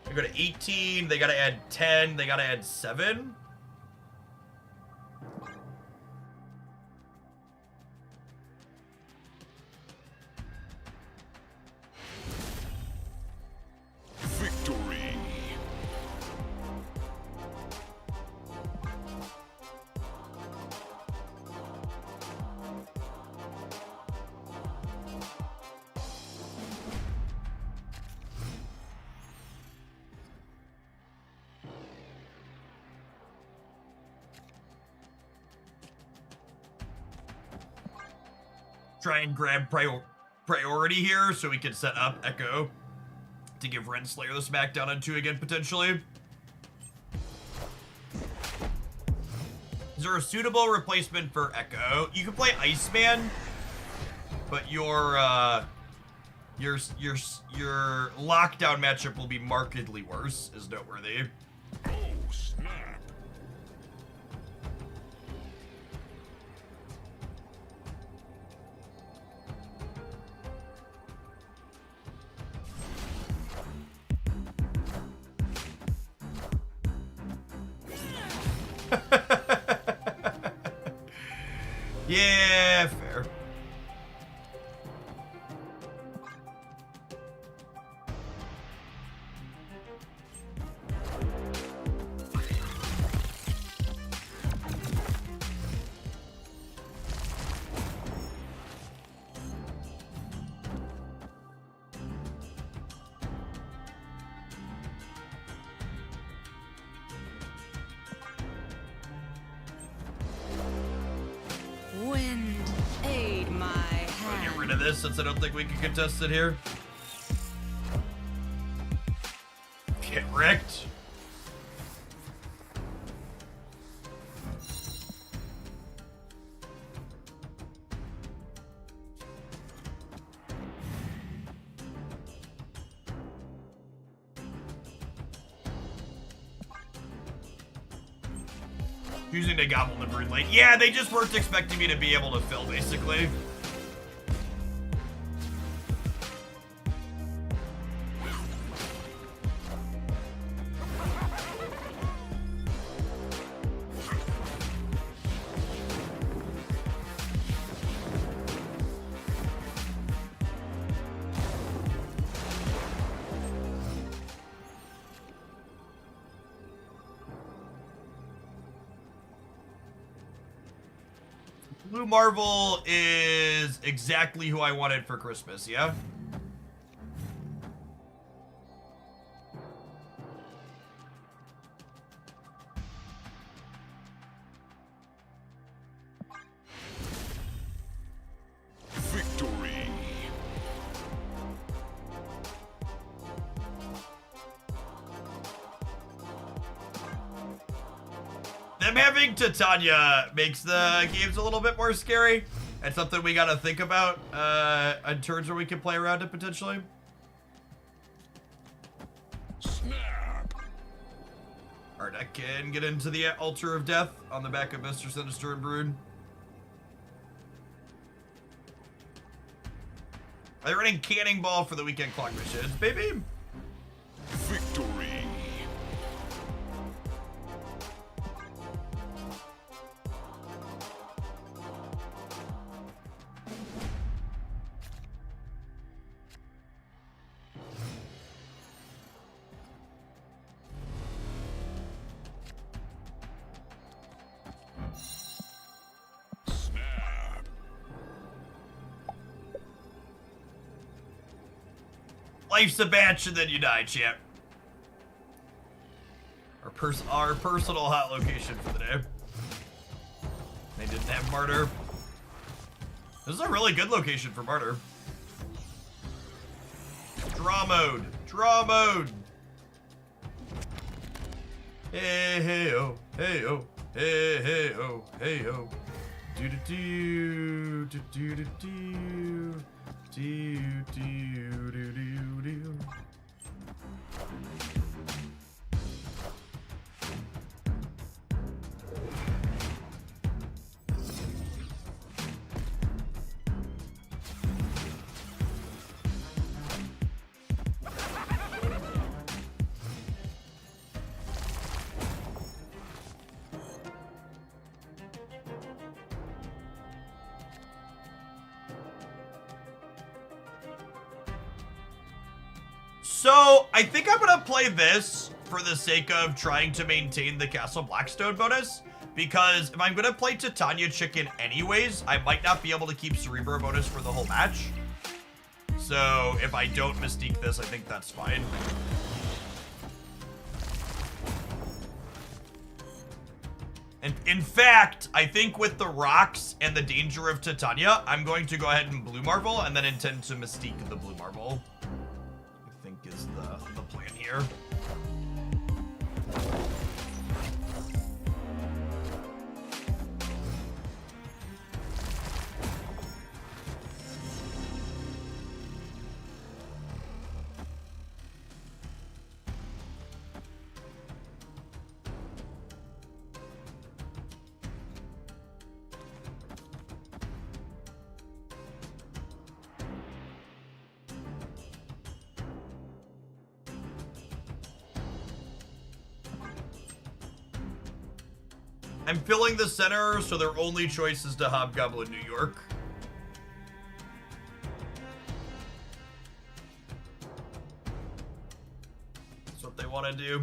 They go to 18, they gotta add 10, they gotta add 7. try and grab priority here so we can set up Echo to give Renslayer the smackdown on 2 again, potentially. Is there a suitable replacement for Echo? You can play Iceman, but your lockdown matchup will be markedly worse, is noteworthy. Oh, snap. Yeah, fair. Wind, aid my I'll get rid hand. of this since I don't think we can contest it here. Get wrecked. Using the Goblin and Brood late. Yeah, they just weren't expecting me to be able to fill, basically. Blue Marvel is exactly who I wanted for Christmas, yeah? Victory. Them having Titania makes the games a little bit more scary. It's something we gotta think about in terms where we can play around it potentially. Snap. Our deck can get into the Altar of Death on the back of Mr. Sinister and Brood. Are they running Cannonball for the weekend clock missions, baby? Victory. Snap. Life's a batch and then you die, champ. Our personal hot location for the day. They didn't have Martyr. This is a really good location for Martyr. Draw mode. Draw mode. Hey, hey, oh. Hey, oh. Hey, hey, oh. Hey, oh. Do do do do do do do do do do do do. So, I think I'm gonna play this for the sake of trying to maintain the Castle Blackstone bonus, because if I'm gonna play Titania Chicken anyways, I might not be able to keep Cerebro bonus for the whole match. So, if I don't Mystique this, I think that's fine. And in fact, I think with the rocks and the danger of Titania, I'm going to go ahead and Blue Marvel and then intend to Mystique the Blue Marvel. I think is the plan here. I'm filling the center, so their only choice is to Hobgoblin New York. That's what they want to do.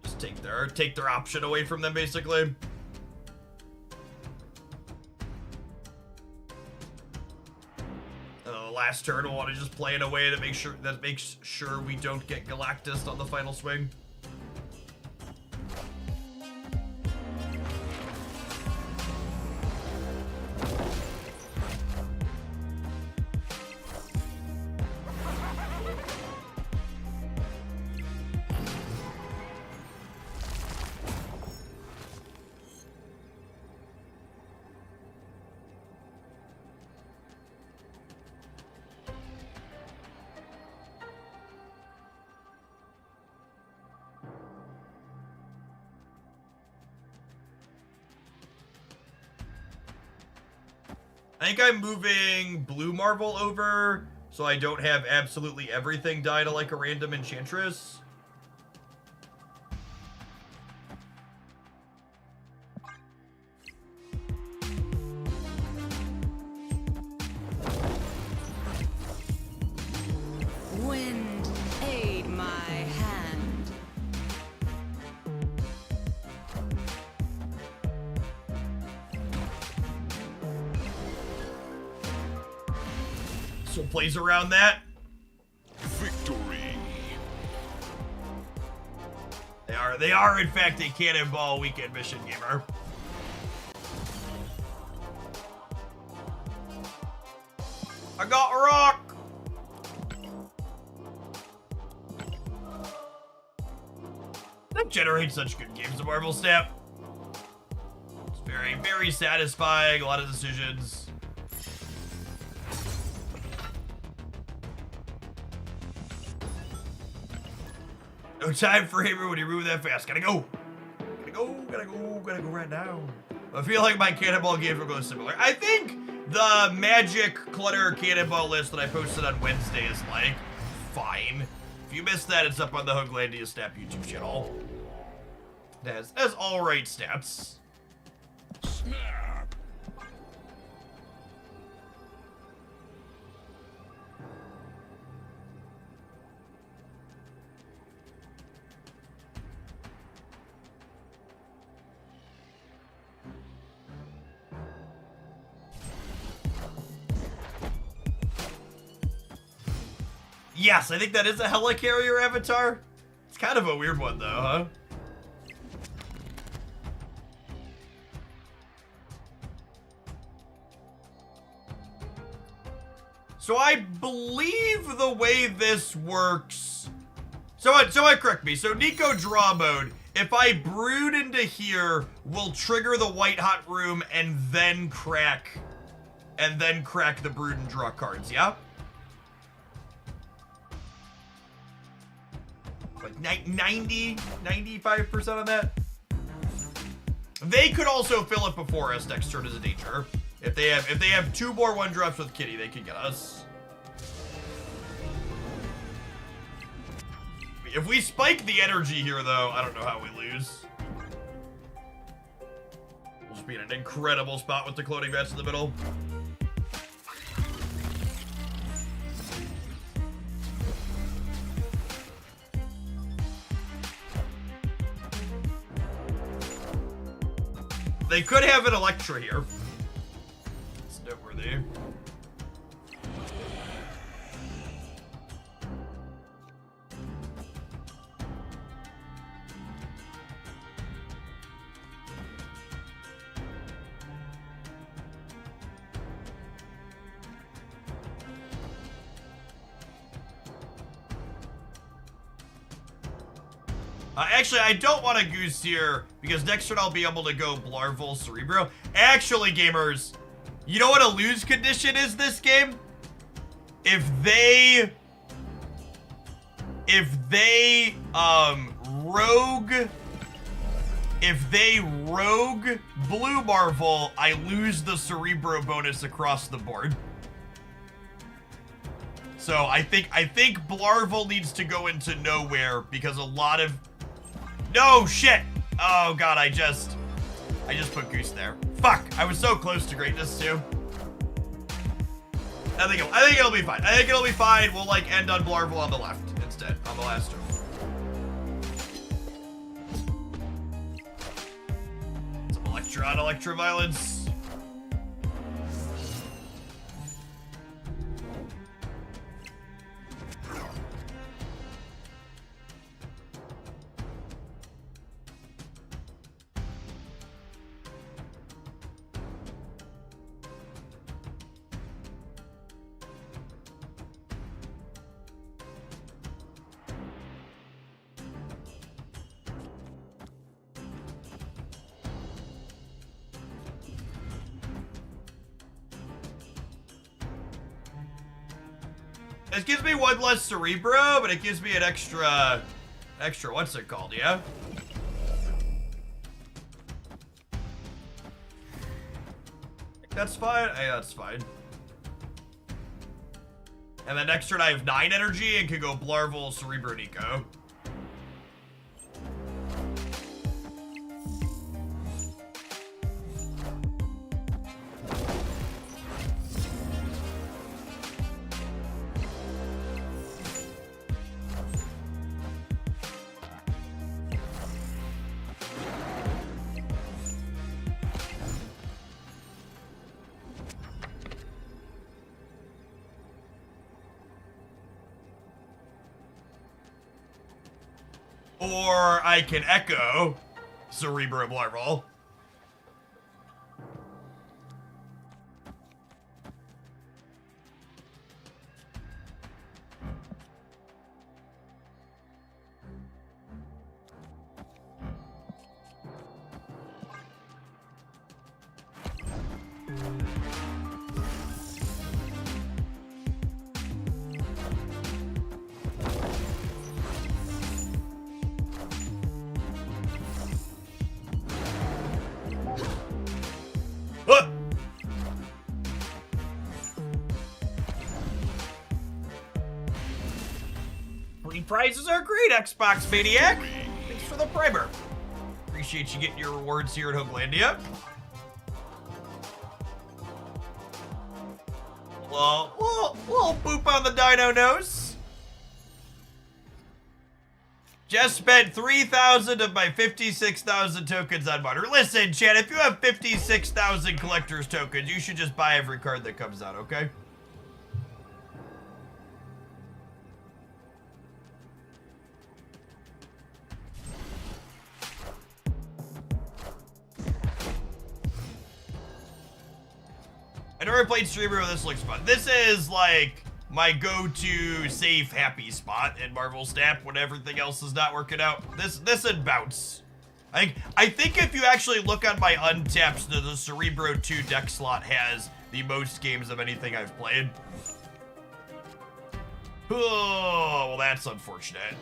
Just take their option away from them, basically. Last turn, we'll want to just play in a way that makes sure we don't get Galactus on the final swing. I think I'm moving Blue Marvel over so I don't have absolutely everything die to like a random Enchantress. Wind, aid my hand. So plays around that. Victory. They are in fact a Cannonball Weekend Mission gamer. I got a rock. That generates such good games of Marvel Snap. It's very, very satisfying. A lot of decisions. No time for Hammer when you move that fast. Gotta go. Gotta go right now. I feel like my Cannonball games will go similar. I think the Magic Clutter Cannonball list that I posted on Wednesday is like fine. If you missed that, it's up on the Hooglandia Snap YouTube channel. It has alright stats. Snap. Yes, I think that is a Helicarrier avatar. It's kind of a weird one though, huh? So I believe the way this works. So correct me. So Nico draw mode. If I brood into here, will trigger the white hot room and then crack the brood and draw cards. Yeah. Like 95% on that. They could also fill it before us next turn as a danger. If they have 2 more 1-drops with Kitty, they can get us. If we spike the energy here, though, I don't know how we lose. We'll just be in an incredible spot with the cloning vest in the middle. They could have an Electra here. It's noteworthy. Actually, I don't want a Goose here, because next turn I'll be able to go Blarvel, Cerebro. Actually, gamers, you know what a lose condition is this game? If they rogue Blue Marvel, I lose the Cerebro bonus across the board. So I think Blarvel needs to go into nowhere because a lot of... No, shit! Oh god, I just put Goose there. Fuck, I was so close to greatness too. I think it'll be fine. I think it'll be fine. We'll like end on Blarvel on the left instead, on the last turn. Some Electron, Electroviolence. This gives me one less Cerebro, but it gives me an extra, what's it called, yeah? That's fine. Hey, that's fine. And then next turn I have 9 energy and can go Blarvel, Cerebro, Nico. Or I can Echo Cerebro Blarvel. Prizes are great, Xbox Maniac. Thanks for the primer. Appreciate you getting your rewards here at Hooglandia. Little boop on the dino nose. Just spent 3,000 of my 56,000 tokens on butter. Listen, chat, if you have 56,000 collector's tokens, you should just buy every card that comes out, okay? I never played Streamer, this looks fun. This is like my go-to safe, happy spot in Marvel Snap when everything else is not working out. This and Bounce. I think if you actually look on my untaps, the Cerebro 2 deck slot has the most games of anything I've played. Oh, well that's unfortunate.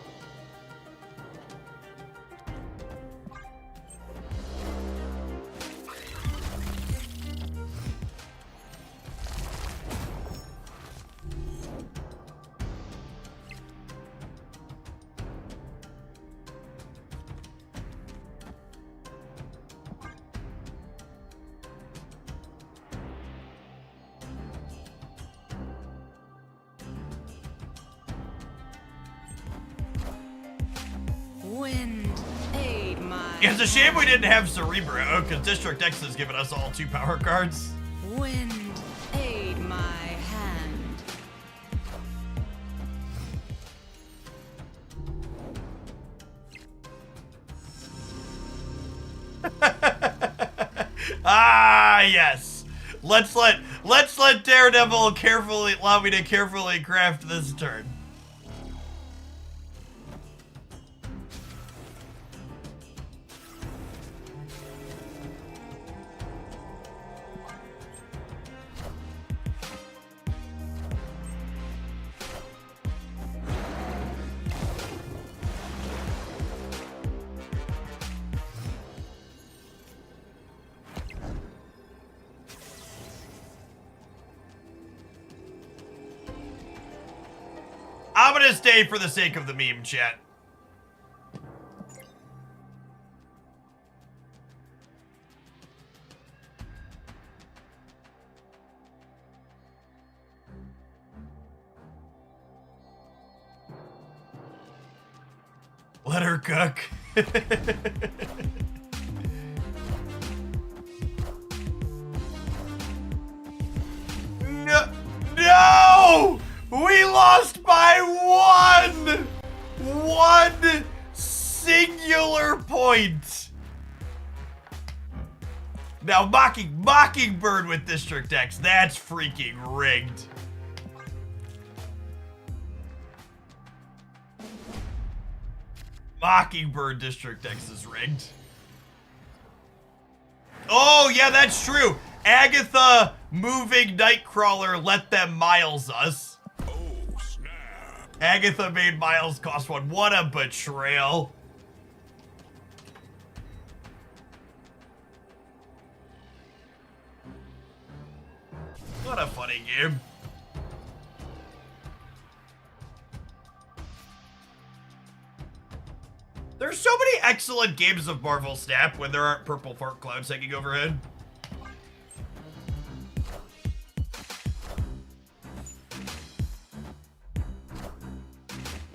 Wind, aid my It's a shame we didn't have Cerebro, because District X has given us all 2 power cards. wind, aid my hand. Ah, yes. Let's let Daredevil allow me to carefully craft this turn. gonna stay for the sake of the meme, chat. Let her cook. No! No! We lost by one! One singular point. Now Mockingbird with District X. That's freaking rigged. Mockingbird District X is rigged. Oh, yeah, that's true. Agatha moving Nightcrawler let them Miles us. Oh, snap. Agatha made Miles cost one. What a betrayal. What a funny game. There's so many excellent games of Marvel Snap when there aren't purple fart clouds hanging overhead.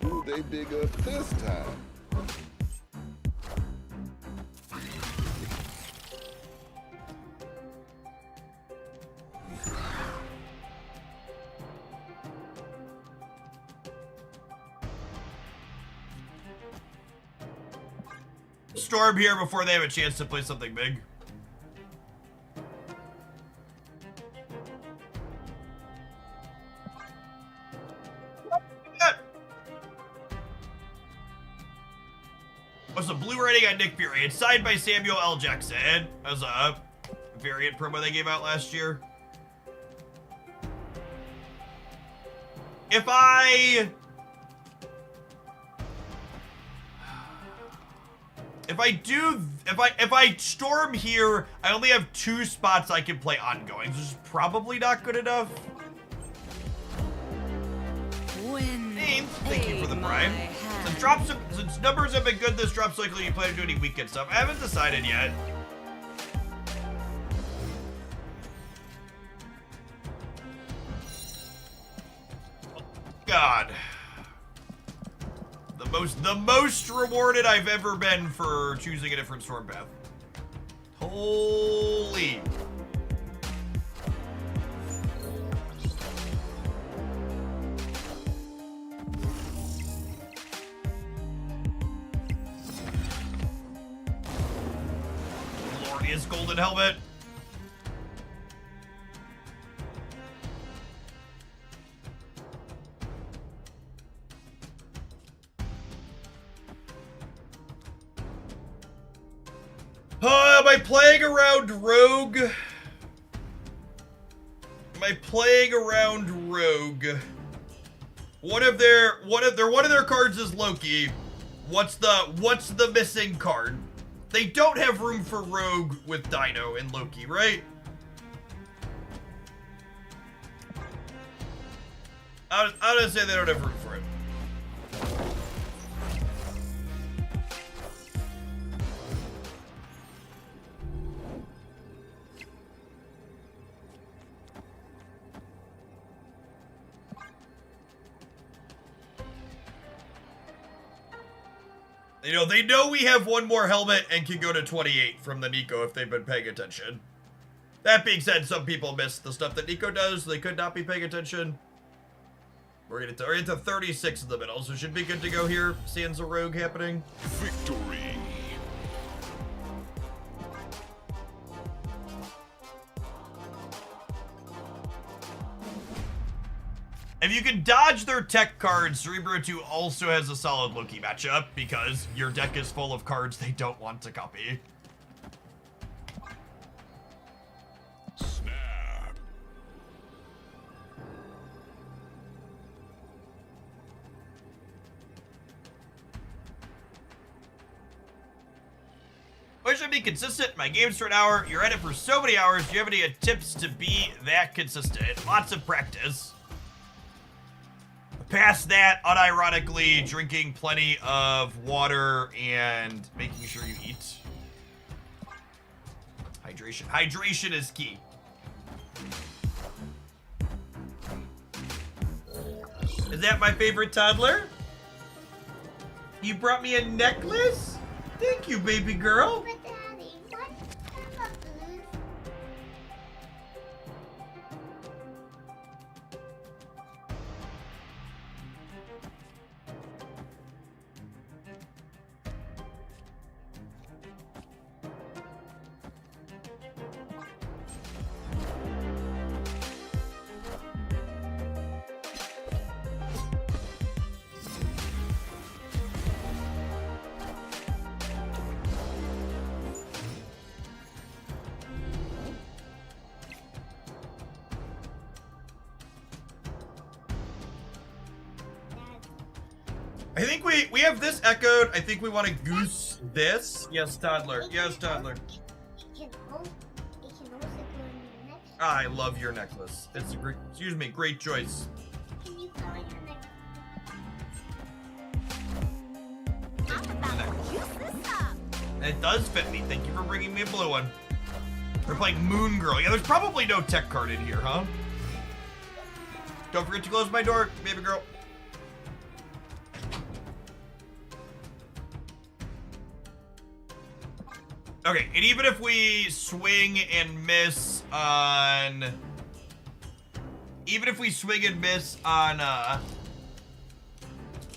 Who they dig up this time? Storm here before they have a chance to play something big. Was a blue rating on Nick Fury. It's signed by Samuel L. Jackson. As a variant promo they gave out last year. If I storm here, I only have 2 spots I can play ongoing, which is probably not good enough. Wind, Hey, thank you for the aid prime. my hand. Since numbers have been good this drop cycle, you plan to do any weekend stuff? I haven't decided yet. God. The most rewarded I've ever been for choosing a different storm path. Holy. Glorious golden helmet. Am I playing around Rogue? Am I playing around Rogue? One of their cards is Loki. What's the missing card? They don't have room for Rogue with Dino and Loki, right? I'm gonna say they don't have room for it. You know, they know we have one more helmet and can go to 28 from the Nico if they've been paying attention. That being said, some people miss the stuff that Nico does. They could not be paying attention. We're into 36 in the middle, so should be good to go here. Sans a Rogue happening. Victory. If you can dodge their tech cards, Cerebro 2 also has a solid Loki matchup because your deck is full of cards they don't want to copy. Snap. I should be consistent. My games for an hour. You're at it for so many hours. Do you have any tips to be that consistent? Lots of practice. Past that, unironically, drinking plenty of water and making sure you eat. Hydration. Hydration is key. Is that my favorite toddler? You brought me a necklace? Thank you, baby girl. But Daddy, what about blues? I think we have this echoed. I think we want to goose this. Yes, toddler. Yes, toddler. It can also go in your next. I love your necklace. It's a great, excuse me, great choice. Can you go in your next? And it does fit me. Thank you for bringing me a blue one. We're playing Moon Girl. Yeah, there's probably no tech card in here, huh? Don't forget to close my door, baby girl. Okay, and even if we swing and miss on... Even if we swing and miss on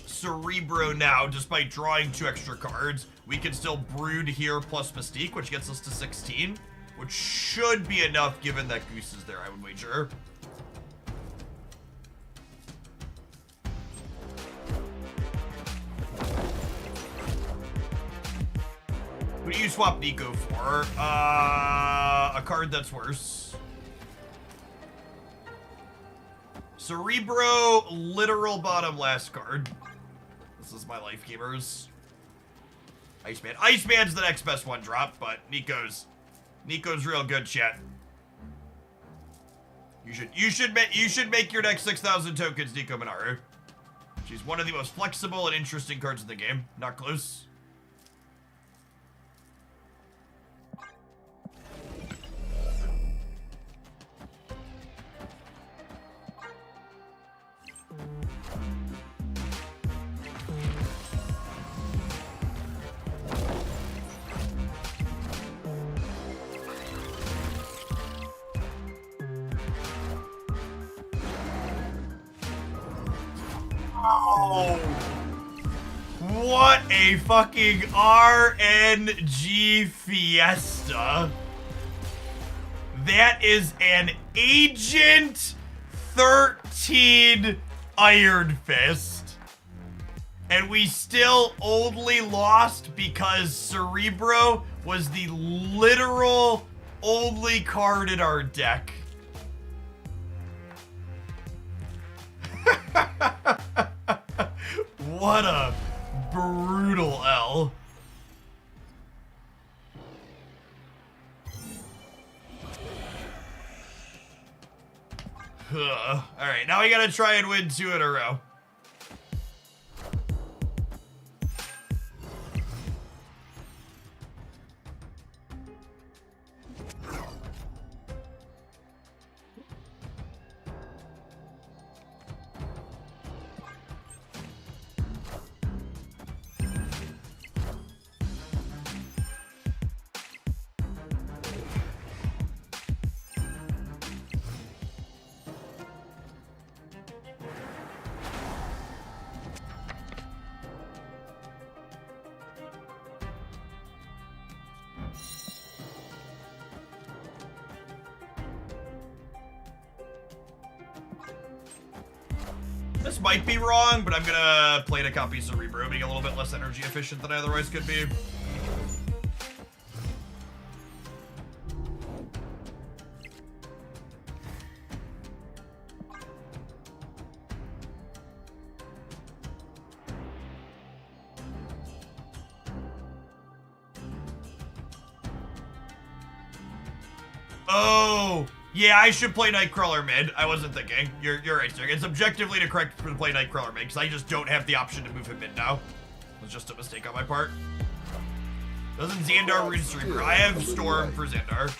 Cerebro now, just by drawing 2 extra cards, we can still Brood here plus Mystique, which gets us to 16, which should be enough given that Goose is there, I would wager. Who do you swap Nico for? A card that's worse. Cerebro, literal bottom last card. This is my life, gamers. Iceman. Iceman's the next best one drop, but Nico's real good, chat. You should make your next 6,000 tokens, Nico Minaru. She's one of the most flexible and interesting cards in the game. Not close. Oh, what a fucking RNG fiesta. That is an Agent 13 Iron Fist. And we still only lost because Cerebro was the literal only card in our deck. What a brutal L. Alright, now we gotta try and win 2 in a row. This might be wrong, but I'm gonna play to copy Cerebro, being a little bit less energy efficient than I otherwise could be. Oh, Yeah, I should play Nightcrawler mid. I wasn't thinking. You're right, sir. It's objectively correct to play Nightcrawler mid, because I just don't have the option to move him mid now. It was just a mistake on my part. Doesn't Xandar rune Streamer? I have Storm for Xandar.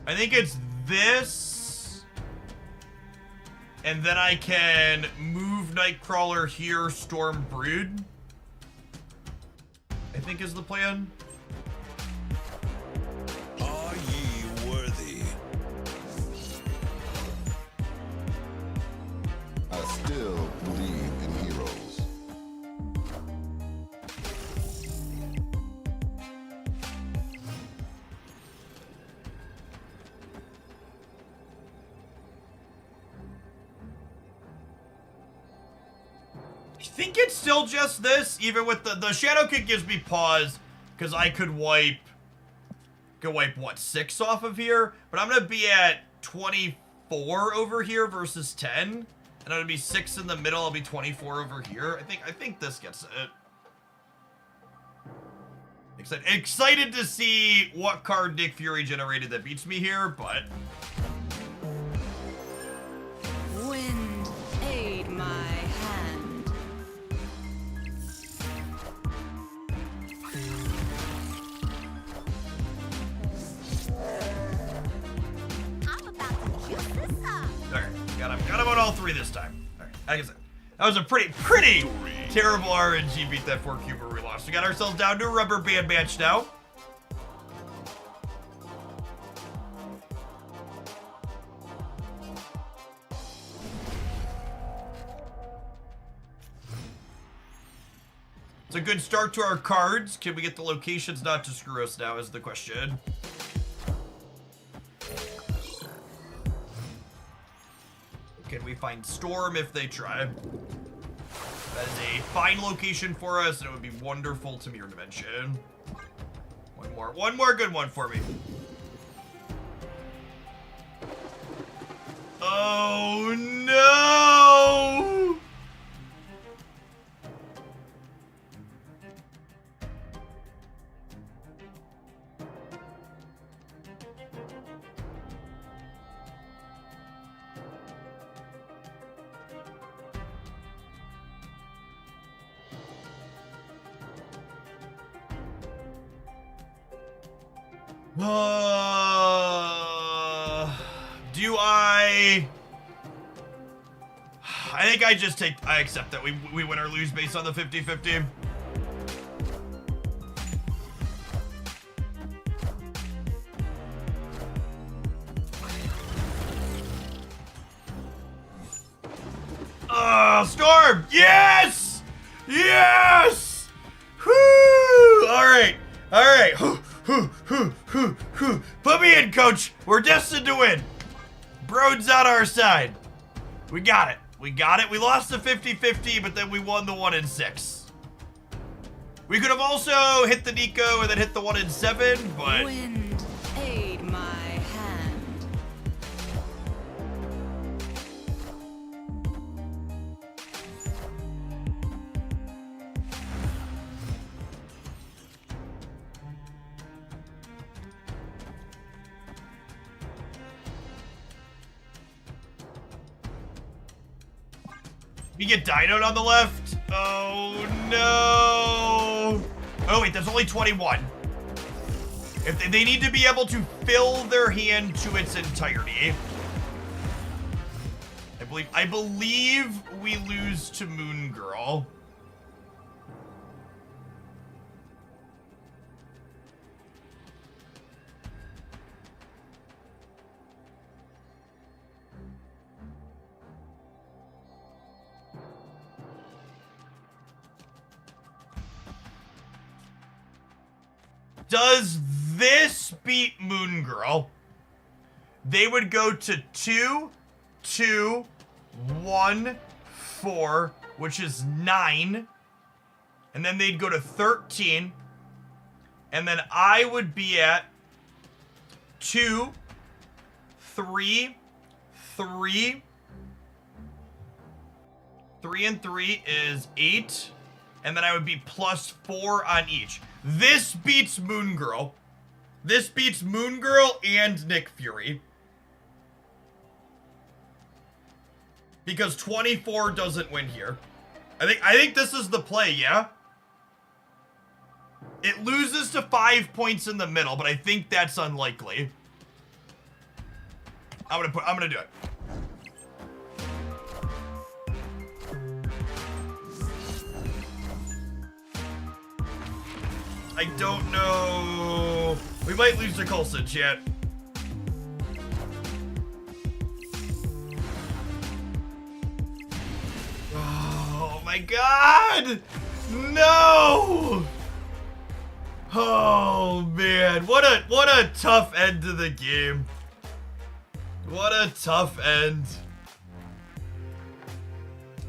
I think it's this, and then I can move Nightcrawler here, Storm Brood, I think is the plan. Are ye worthy? I still believe in heroes. I think it's still just this, even with the Shadow Kick gives me pause, because I could wipe, what, 6 off of here? But I'm going to be at 24 over here versus 10, and I'm going to be 6 in the middle, I'll be 24 over here. I think this gets it. Excited to see what card Nick Fury generated that beats me here, but... Wind, aid my hand. I'm about to juice this up. Alright, got him on all 3 this time. Alright, like I said, that was a pretty terrible RNG beat that 4 cuber we lost. We got ourselves down to a rubber band match now. It's a good start to our cards. Can we get the locations not to screw us now is the question. Can we find Storm if they try? That is a fine location for us, and it would be wonderful to Mirror Dimension. One more good one for me. Oh no! Do I think I accept that we win or lose based on the 50-50. Storm! Yes! Yes! Whoo! Alright. Put me in, coach. We're destined to win. Broad's on our side. We got it. We lost the 50-50, but then we won the 1 in 6. We could have also hit the Nico and then hit the 1 in 7, but... Wind, aid my hand. We get Dino'd on the left. Oh no. Oh wait, there's only 21. If they need to be able to fill their hand to its entirety. I believe we lose to Moon Girl. Does this beat Moon Girl? They would go to 2, 2, 1, 4, which is 9. And then they'd go to 13, And then I would be at 2, 3, 3. 3 and 3 is 8. And then I would be +4 on each. This beats Moon Girl. This beats Moon Girl and Nick Fury. Because 24 doesn't win here. I think this is the play, yeah? It loses to 5 points in the middle, but I think that's unlikely. I'm gonna do it. I don't know. We might lose to Coulson, chat. Oh my god! No! Oh man, what a tough end to the game. What a tough end.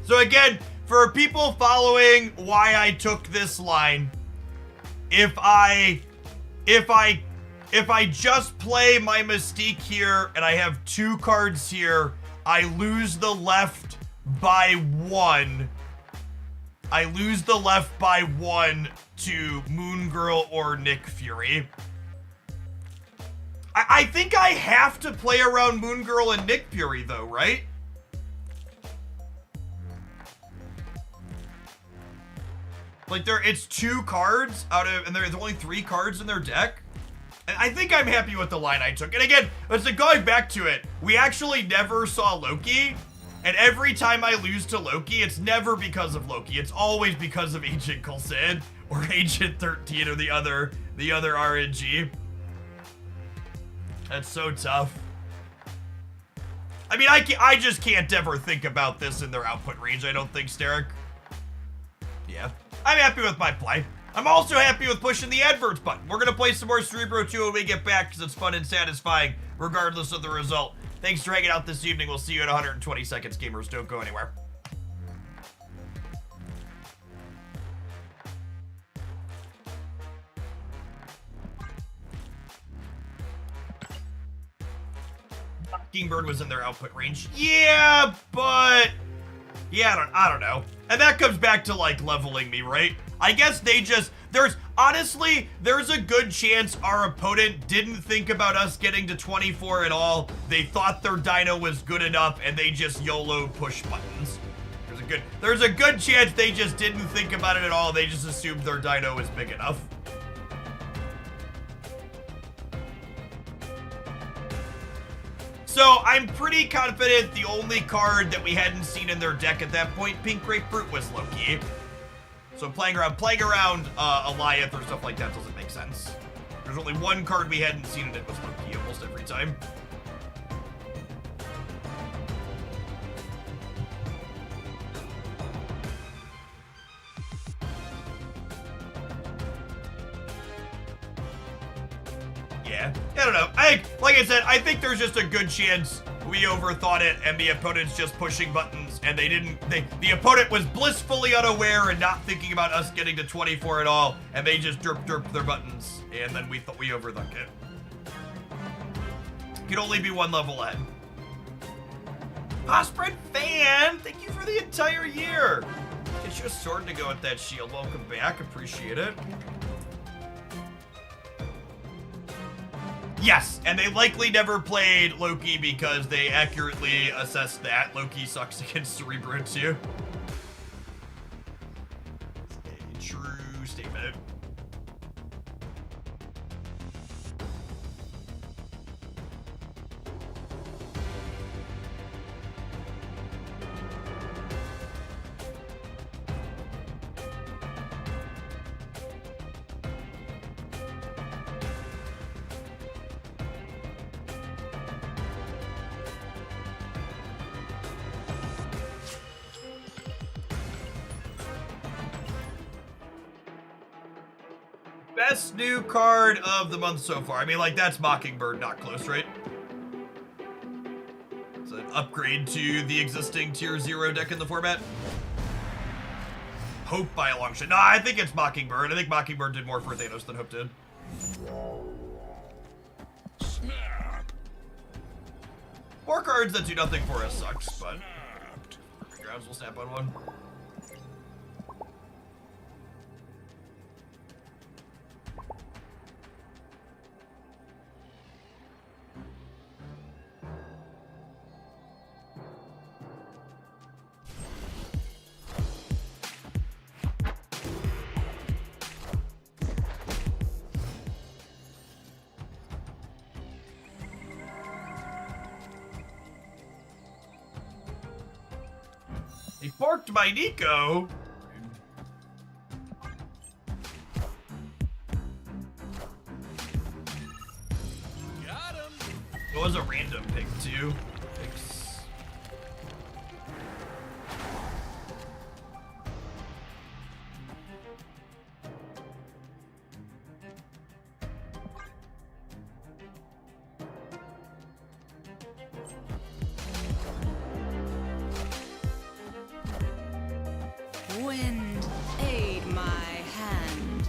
So again, for people following why I took this line, if I just play my Mystique here and I have 2 cards here, I lose the left by 1. I lose the left by 1 to Moon Girl or Nick Fury. I think I have to play around Moon Girl and Nick Fury though, right? Like it's 2 cards out of, and there's only 3 cards in their deck. And I think I'm happy with the line I took. And again, going back to it, we actually never saw Loki. And every time I lose to Loki, it's never because of Loki. It's always because of Agent Coulson or Agent 13 or the other RNG. That's so tough. I mean, I just can't ever think about this in their output range, I don't think, Steric. Yeah. I'm happy with my play. I'm also happy with pushing the adverts button. We're going to play some more Cerebro 2 when we get back because it's fun and satisfying regardless of the result. Thanks for hanging out this evening. We'll see you in 120 seconds, gamers. Don't go anywhere. Mockingbird was in their output range. Yeah, but... yeah, I don't know. And that comes back to, like, leveling me, right? I guess they just... honestly, there's a good chance our opponent didn't think about us getting to 24 at all. They thought their dino was good enough, and they just YOLO push buttons. There's a good chance they just didn't think about it at all. They just assumed their dino was big enough. So I'm pretty confident the only card that we hadn't seen in their deck at that point, Pink Grapefruit, was Loki. So playing around Alliance or stuff like that doesn't make sense. There's only one card we hadn't seen and it was Loki almost every time. Yeah, I don't know. Like I said, I think there's just a good chance we overthought it and the opponent's just pushing buttons and the opponent was blissfully unaware and not thinking about us getting to 24 at all, and they just derp their buttons, and then we thought we overthunk it. Could only be 1 level ahead. Osprey fan, thank you for the entire year. Get you a sword to go with that shield. Welcome back, appreciate it. Yes, and they likely never played Loki because they accurately assessed that Loki sucks against Cerebro too. A true statement. Best new card of the month so far. I mean, like, that's Mockingbird, not close, right? It's an upgrade to the existing tier 0 deck in the format. Hope by a long shot. No, I think it's Mockingbird. I think Mockingbird did more for Thanos than Hope did. More cards that do nothing for us sucks, but grounds will snap on one. He barked my Nico. Got him. It was a random pick too. Picks. Wind, aid my hand.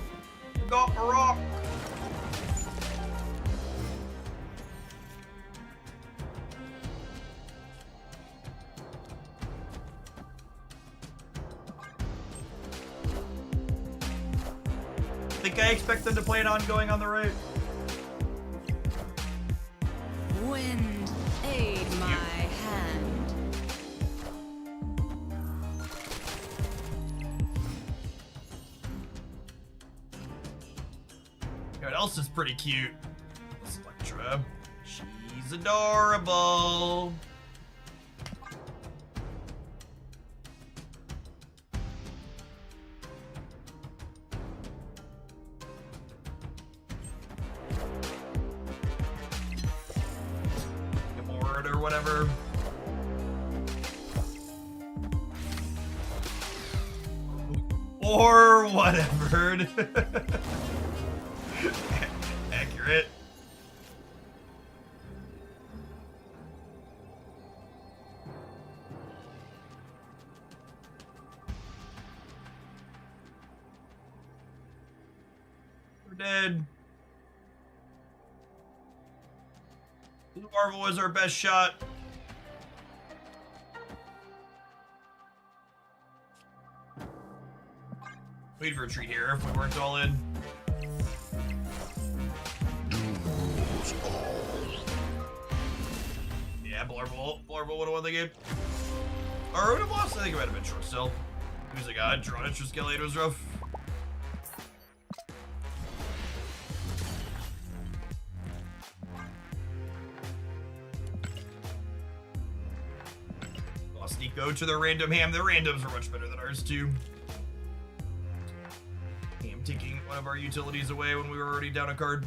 Got a rock. Think I expect them to play it ongoing on the right? Wind, aid my hand. You know what else is pretty cute? This Electra. She's adorable. Bored or whatever. Or whatever. Accurate. We're dead. Blue Marvel was our best shot. We'd retreat here if we weren't all in. Yeah, Blarble would have won the game. Or would have lost. I think it might have been short still. Who's the guy? Drawn Interest Escalade was rough. Lost Nico to the random ham. The randoms were much better than ours too. Ham taking one of our utilities away when we were already down a card.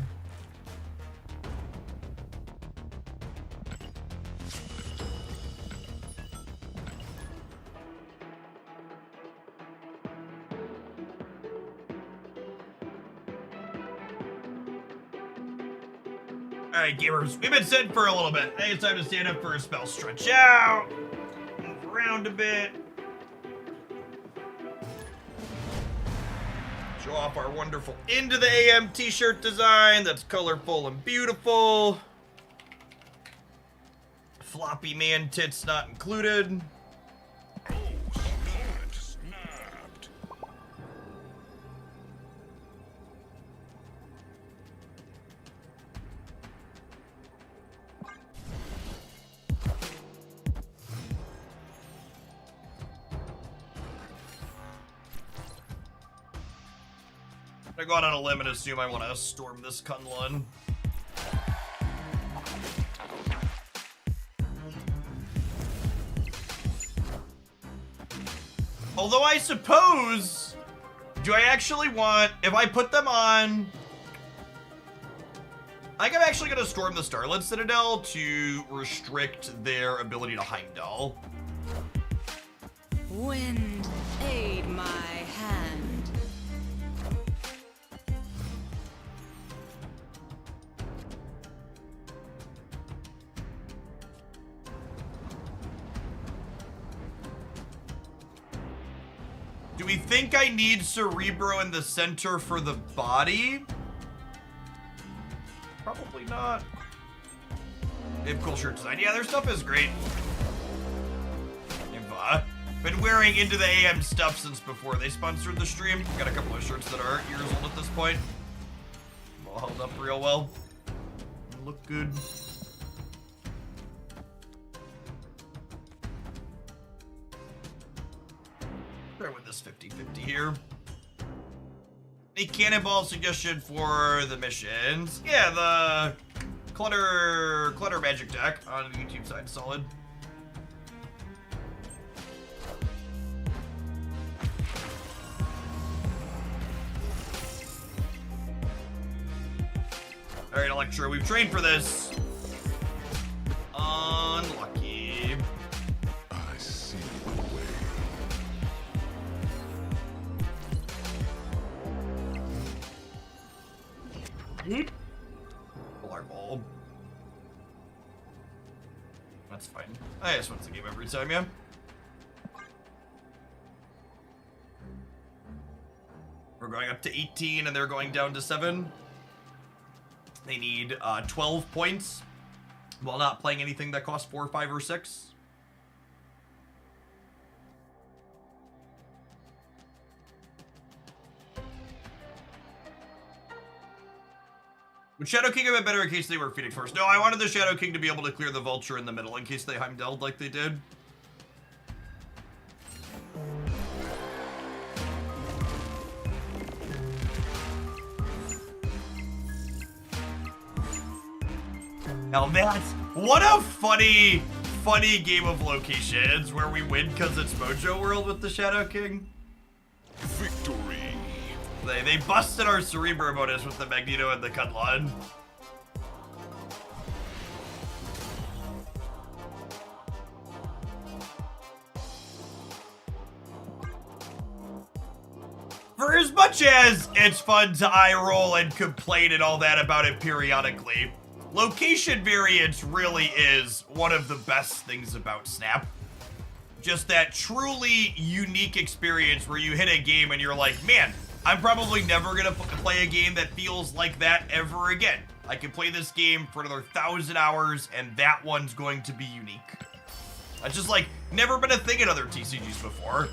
Alright, gamers, we've been sitting for a little bit. I think it's time to stand up for a spell. Stretch out, move around a bit. Show off our wonderful Into the AM t-shirt design that's colorful and beautiful. Floppy man tits not included. Snapped. I go out on a limb and assume I want to storm this Kunlun. Although I suppose, do I actually want, if I put them on, I think I'm actually going to storm the Starlit Citadel to restrict their ability to Heimdall. Wind, aid my hand. Do we think I need Cerebro in the center for the body? Probably not. They have cool shirt design. Yeah, their stuff is great. They've been wearing Into the AM stuff since before they sponsored the stream. Got a couple of shirts that are years old at this point. All held up real well. Look good. Start with this 50-50 here. A cannonball suggestion for the missions. Yeah, the clutter magic deck on the YouTube side, solid. All right, Electra, we've trained for this. Unlucky. I see the way. Polar bulb. That's fine. I just win the game every time, yeah. We're going up to 18 and they're going down to 7. They need 12 points while not playing anything that costs 4, 5, or 6. Would Shadow King have been better in case they were Phoenix first? No, I wanted the Shadow King to be able to clear the Vulture in the middle in case they Heimdalled like they did. Now that's... What a funny game of locations where we win because it's Mojo World with the Shadow King. Victory. They busted our Cerebro bonus with the Magneto and the Cudlon. For as much as it's fun to eye roll and complain and all that about it periodically, location variance really is one of the best things about Snap. Just that truly unique experience where you hit a game and you're like, man, I'm probably never gonna play a game that feels like that ever again. I can play this game for another 1,000 hours and that one's going to be unique. That's just like, never been a thing in other TCGs before.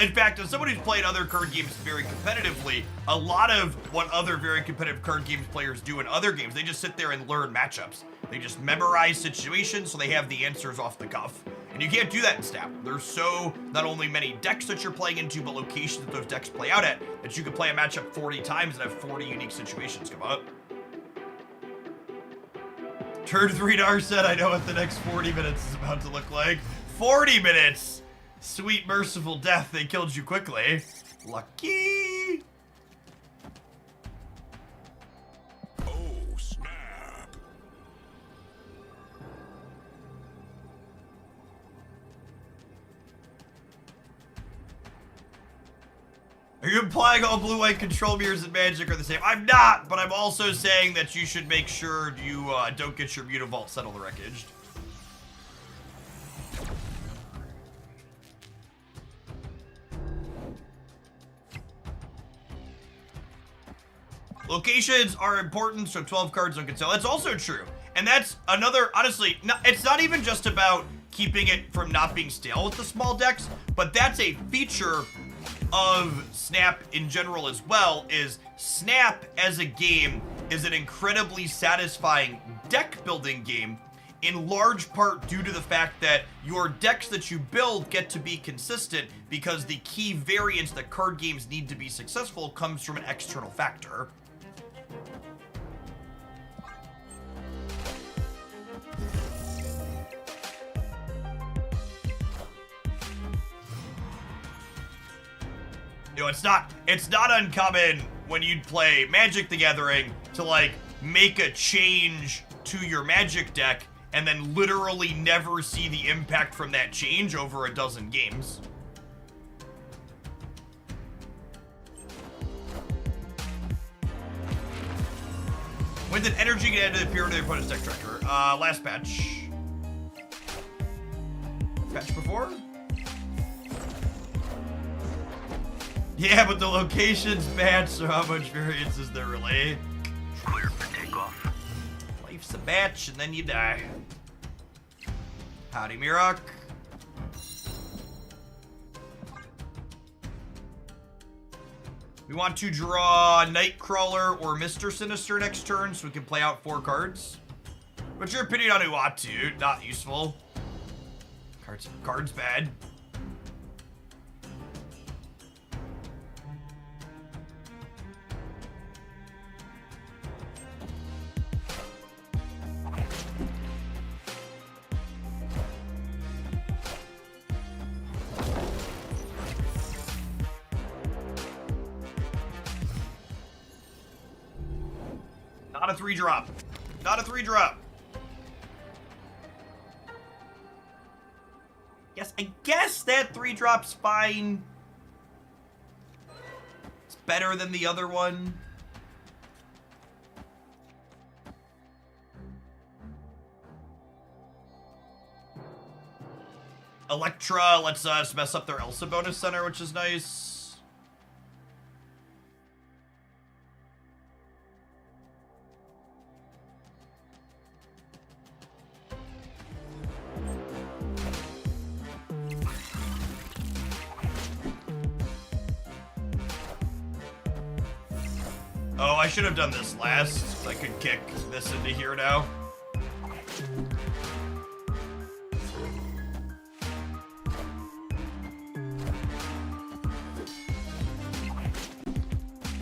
In fact, as somebody who's played other card games very competitively, a lot of what other very competitive card games players do in other games, they just sit there and learn matchups. They just memorize situations so they have the answers off the cuff. And you can't do that in Snap. There's so not only many decks that you're playing into, but locations that those decks play out at, that you can play a matchup 40 times and have 40 unique situations come up. Turn 3 Dar said, I know what the next 40 minutes is about to look like. 40 minutes! Sweet merciful death, they killed you quickly. Lucky! Oh, snap. Are you implying all blue-white control mirrors and Magic are the same? I'm not, but I'm also saying that you should make sure you don't get your Mutavault Settle the Wreckage. Locations are important, so 12 cards on console. That's also true. And that's another, honestly, it's not even just about keeping it from not being stale with the small decks, but that's a feature of Snap in general as well, is Snap as a game is an incredibly satisfying deck building game, in large part due to the fact that your decks that you build get to be consistent because the key variance that card games need to be successful comes from an external factor. You know, it's not uncommon when you'd play Magic the Gathering to like make a change to your Magic deck and then literally never see the impact from that change over a dozen games. When did energy get added to the appear to the opponent's deck tracker? Last patch. Patch before? Yeah, but the locations match, so how much variance is there really? Clear for takeoff. It's a batch, and then you die. Howdy, Mirok. We want to draw Nightcrawler or Mr. Sinister next turn so we can play out 4 cards. What's your opinion on Uatu? Not useful. Cards bad. Not a 3-drop. Not a 3-drop. I guess that 3-drop's fine. It's better than the other one. Electra lets us mess up their Elsa bonus center, which is nice. Oh, I should have done this last. I could kick this into here now.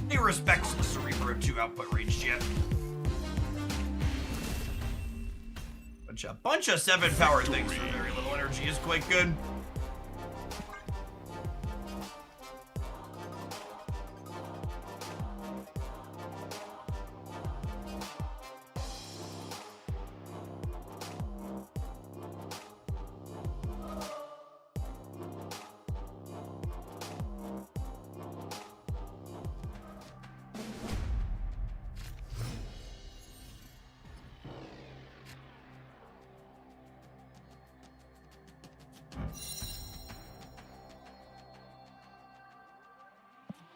He respects the Cerebro 2 output range yet. Bunch of 7 power things for very little energy is quite good.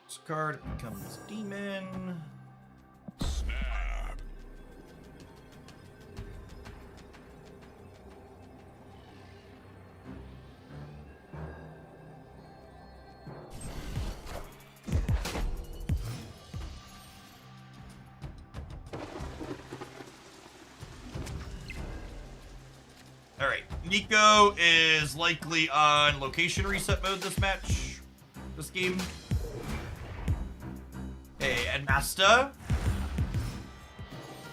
This card becomes demon. Snap. Alright, Nico is likely on location reset mode this match. This game. Hey, and Masta.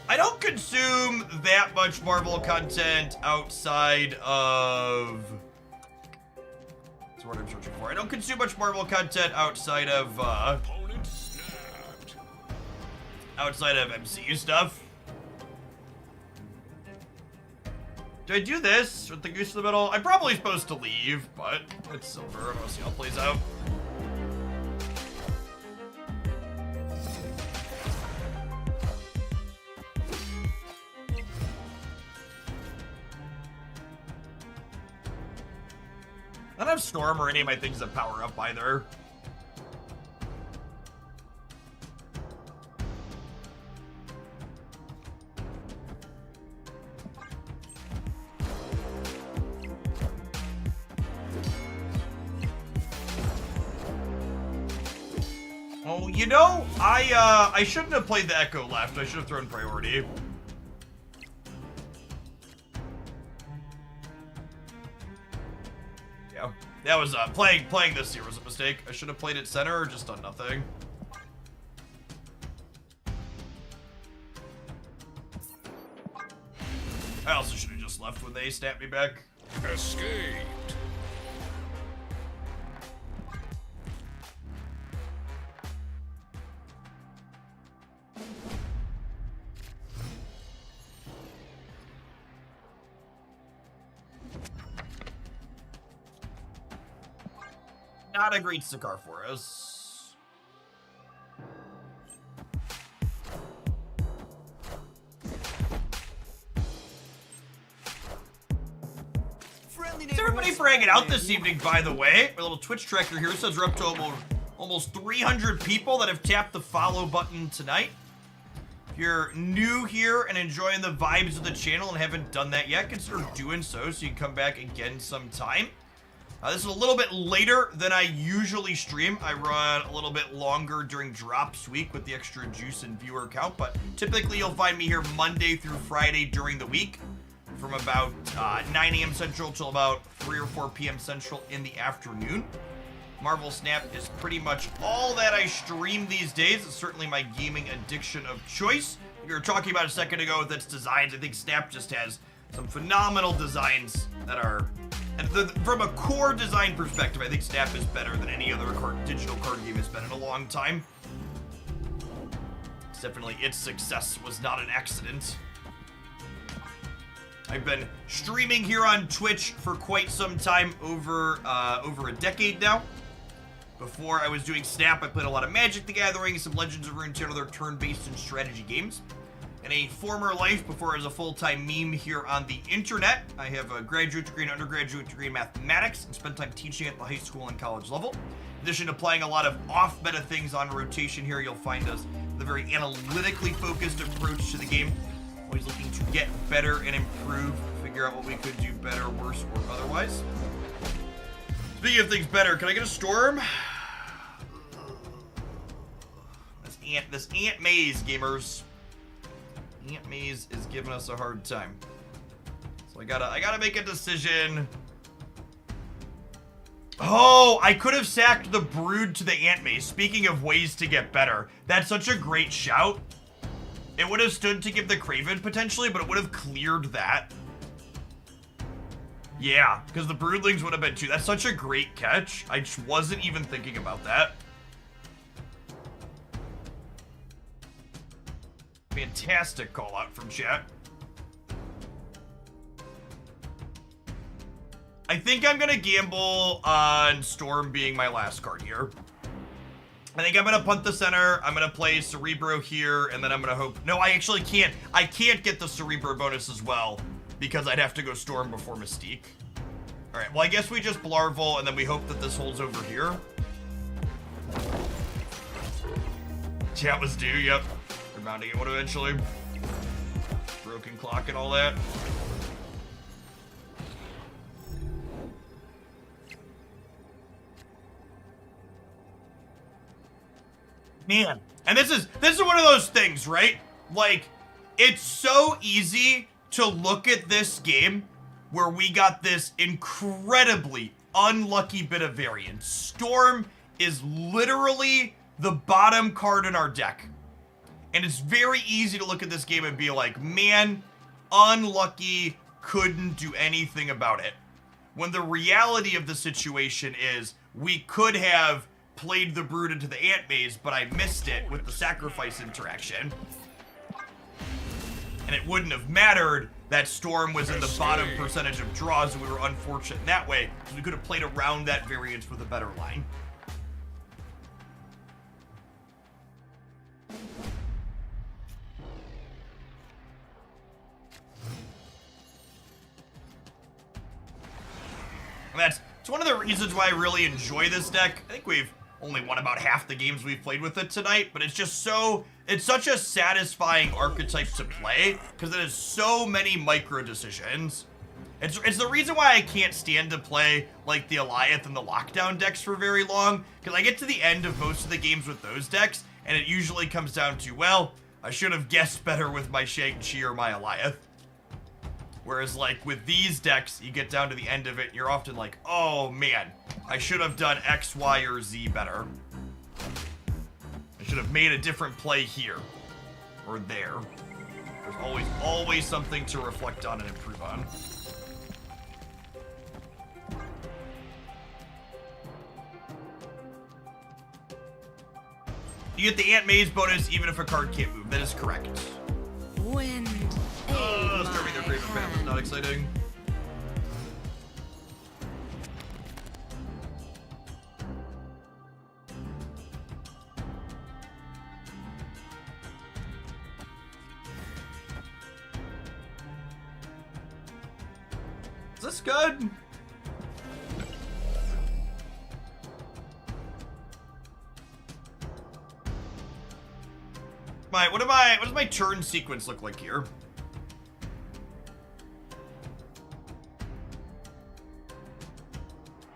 I don't consume that much Marvel content outside of... That's the word I'm searching for. I don't consume much Marvel content outside of, Opponent snapped. outside of MCU stuff. Do I do this with the goose in the middle? I'm probably supposed to leave, but it's silver. I want to see how it plays out. I don't have Storm or any of my things that power up either. Oh, you know, I shouldn't have played the Echo left. I should have thrown priority. Yeah, that was playing this here was a mistake. I should have played it center or just done nothing. I also should have just left when they snapped me back. Escaped. Not a great cigar for us. Is everybody for hanging out this evening, by the way? My little Twitch tracker here says we're up to almost 300 people that have tapped the follow button tonight. If you're new here and enjoying the vibes of the channel and haven't done that yet, consider doing so you can come back again sometime. This is a little bit later than I usually stream. I run a little bit longer during drops week with the extra juice and viewer count, but typically you'll find me here Monday through Friday during the week from about 9 a.m. Central till about 3 or 4 p.m. Central in the afternoon. Marvel Snap is pretty much all that I stream these days. It's certainly my gaming addiction of choice. We were talking about a second ago with its designs. I think Snap just has some phenomenal designs that are... And from a core design perspective, I think Snap is better than any other digital card game has been in a long time. Definitely its success was not an accident. I've been streaming here on Twitch for quite some time, over a decade now. Before I was doing Snap, I played a lot of Magic the Gathering, some Legends of Runeterra, other turn-based and strategy games. In a former life, before I was a full-time meme here on the internet, I have a graduate degree and undergraduate degree in mathematics and spent time teaching at the high school and college level. In addition to playing a lot of off-meta things on rotation here, you'll find us with a very analytically focused approach to the game. Always looking to get better and improve, figure out what we could do better, worse, or otherwise. Speaking of things better, can I get a storm? This Ant Maze, gamers. Ant Maze is giving us a hard time. So I gotta make a decision. Oh, I could have sacked the Brood to the Ant Maze. Speaking of ways to get better, that's such a great shout. It would have stood to give the Craven potentially, but it would have cleared that. Yeah, because the Broodlings would have been too. That's such a great catch. I just wasn't even thinking about that. Fantastic call out from chat. I think I'm gonna gamble on Storm being my last card here. I think I'm gonna punt the center. I'm gonna play Cerebro here, and then I'm gonna hope. No, I actually can't. I can't get the Cerebro bonus as well because I'd have to go Storm before Mystique. All right. Well, I guess we just Blarvel, and then we hope that this holds over here. Chat was due. Yep. We're bound to get one eventually. Broken clock and all that. Man, and this is one of those things, right? Like, it's so easy to look at this game where we got this incredibly unlucky bit of variance. Storm is literally the bottom card in our deck. And it's very easy to look at this game and be like, man, unlucky, couldn't do anything about it. When the reality of the situation is we could have played the Brood into the Ant Maze, but I missed it with the sacrifice interaction. And it wouldn't have mattered that Storm was in the bottom percentage of draws, and we were unfortunate in that way, so we could have played around that variance with a better line. And it's one of the reasons why I really enjoy this deck. I think we've only won about half the games we've played with it tonight, but it's just it's such a satisfying archetype to play because it has so many micro decisions. It's the reason why I can't stand to play like the Alioth and the Lockdown decks for very long, because I get to the end of most of the games with those decks, and it usually comes down to, well, I should have guessed better with my Shang-Chi or my Alioth. Whereas, like, with these decks, you get down to the end of it, and you're often like, oh, man, I should have done X, Y, or Z better. I should have made a different play here. Or there. There's always something to reflect on and improve on. You get the Ant Maze bonus even if a card can't move. That is correct. Wind. Starving their Craven Path is not exciting. Is this good? what does my turn sequence look like here?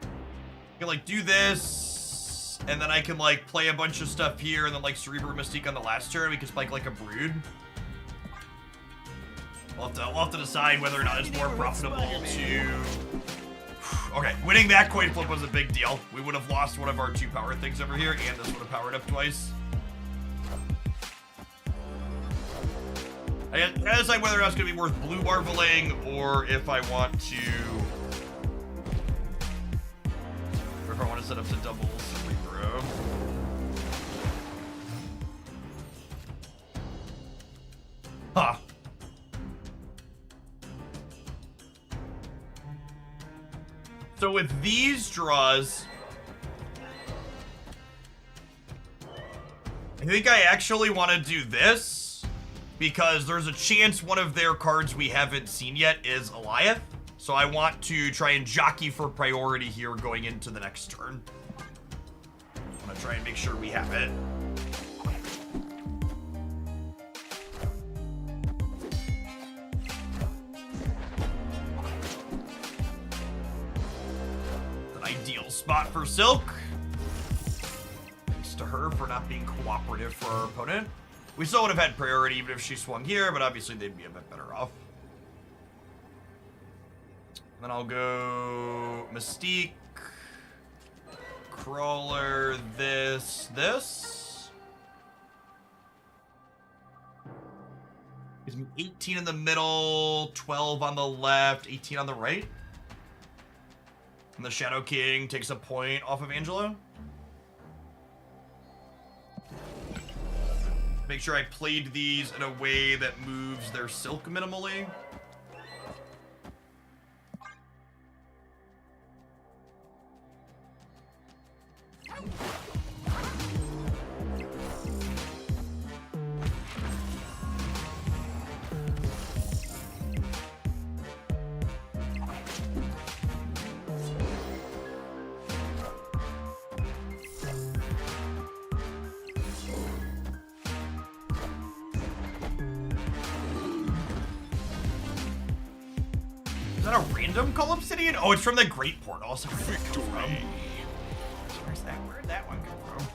I can like do this, and then I can like play a bunch of stuff here, and then like Cerebral Mystique on the last turn. We can spike like a Brood. We'll have to decide whether or not it's more profitable to. Okay, winning that coin flip was a big deal. We would have lost one of our 2 power things over here, and this would have powered up twice. I gotta decide whether or not it's gonna be worth blue marveling, or if I want to, or if I want to set up to double Cerebro. Huh. So with these draws, I think I actually want to do this, because there's a chance one of their cards we haven't seen yet is Eliath. So I want to try and jockey for priority here going into the next turn. I'm going to try and make sure we have it. Ideal spot for Silk. Thanks to her for not being cooperative for our opponent. We still would have had priority even if she swung here, but obviously they'd be a bit better off. Then I'll go Mystique, Crawler, this. Gives me 18 in the middle, 12 on the left, 18 on the right. And the Shadow King takes a point off of Angelo. Make sure I played these in a way that moves their Silk minimally. Is that a random Call Obsidian? Oh, it's from the Great Portal. So where'd that come from? Where'd that one come from?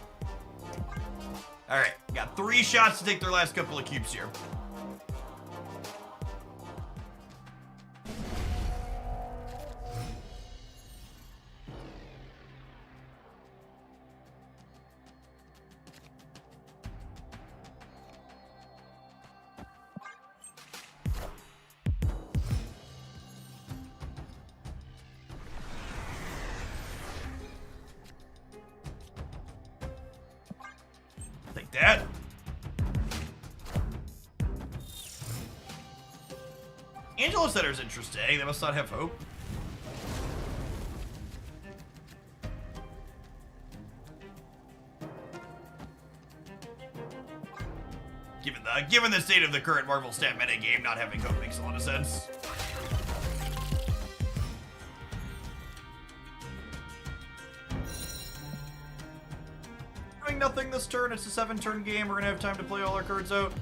Alright, got 3 shots to take their last couple of cubes here. Take that. Angelo Center's interesting. They must not have hope. Given the state of the current Marvel stat meta game, not having hope makes a lot of sense. Doing nothing this turn. It's a 7-turn game. We're gonna have time to play all our cards out.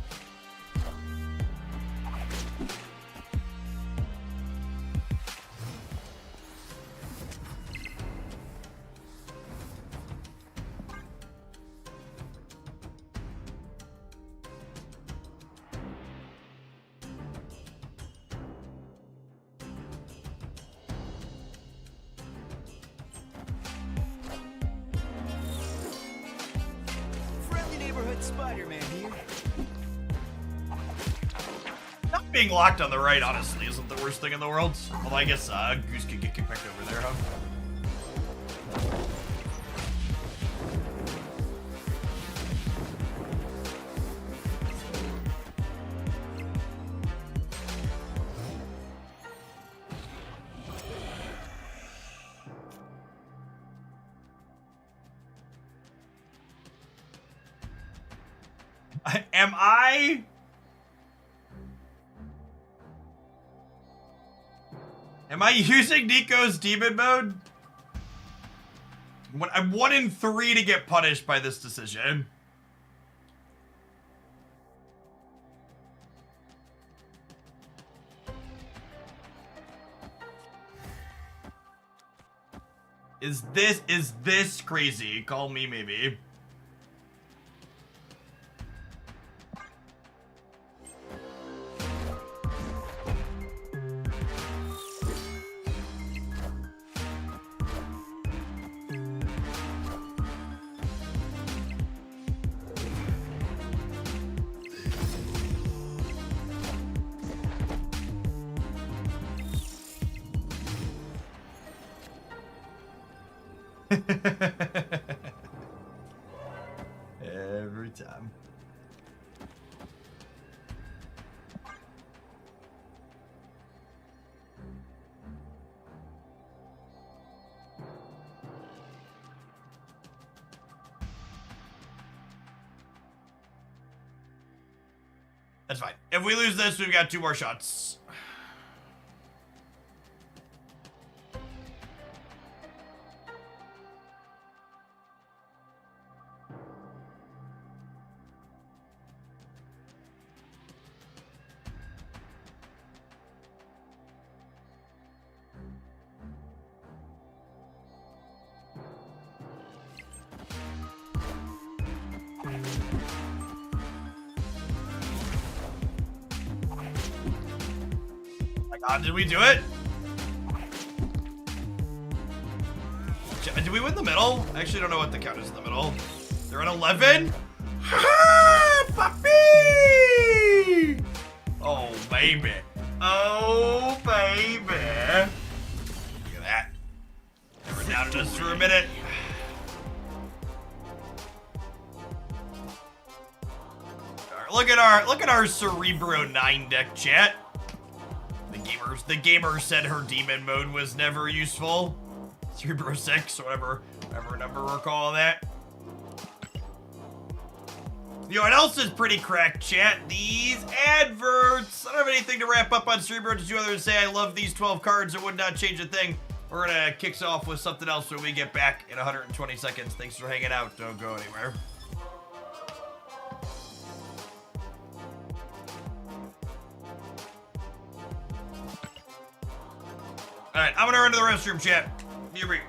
Spider-Man here. Not being locked on the right, honestly, isn't the worst thing in the world. Although I guess Goose could get kicked back over there, huh? Am I using Nico's demon mode? I'm 1 in 3 to get punished by this decision. Is this crazy? Call me maybe. Every time. That's fine. If we lose this, we've got 2 more shots. Did we do it? Did we win the middle? I actually don't know what the count is in the middle. They're at 11? Puppy! Oh, baby. Oh, baby. Look at that. They were down to us for a minute. Look at our Cerebro 9 deck, chat. The gamer said her demon mode was never useful. Cerebro 6, whatever number we're calling that. You know what else is pretty cracked, chat? These adverts. I don't have anything to wrap up on Cerebro to do other than say I love these 12 cards. It would not change a thing. We're gonna kick off with something else when we get back in 120 seconds. Thanks for hanging out. Don't go anywhere. Alright, I'm gonna run to the restroom, chat. You read.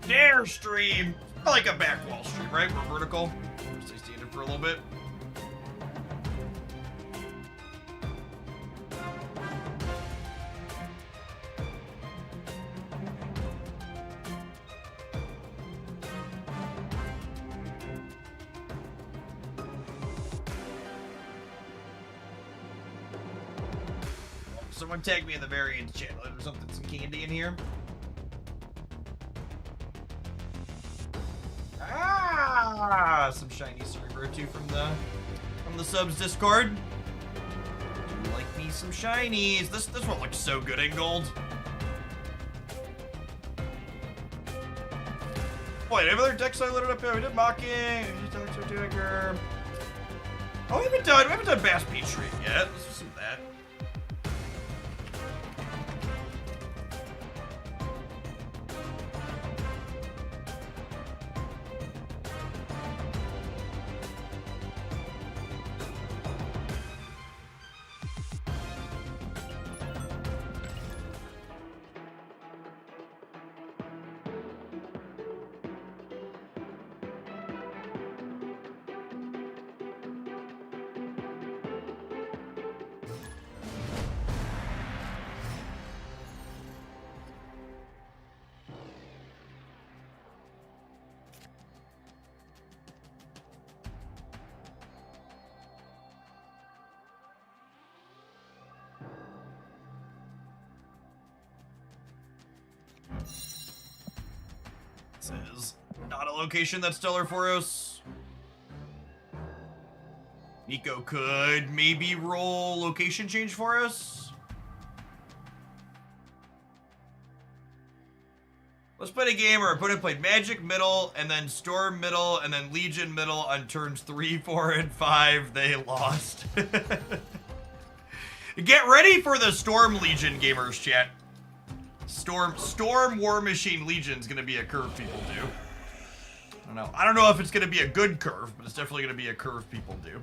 Dare stream. I like a back wall stream, right? We're vertical. Stay standing for a little bit. Someone tag me in the variants channel. There's something, some candy in here. Some shiny Cerebro too from the subs Discord. Do you like me some shinies? This one looks so good in gold. Wait, any other decks I loaded up here? We did Mocking, we did Dagger. Oh, we haven't done Bass Petrie yet. Let's do some of that. is not a location that's stellar for us. Nico could maybe roll location change for us. Let's play a game where our opponent played Magic middle, and then Storm middle, and then Legion middle on turns 3, 4, and 5. They lost. Get ready for the Storm Legion gamers, chat. Storm War Machine Legion's gonna be a curve people do. I don't know if it's gonna be a good curve, but it's definitely gonna be a curve people do.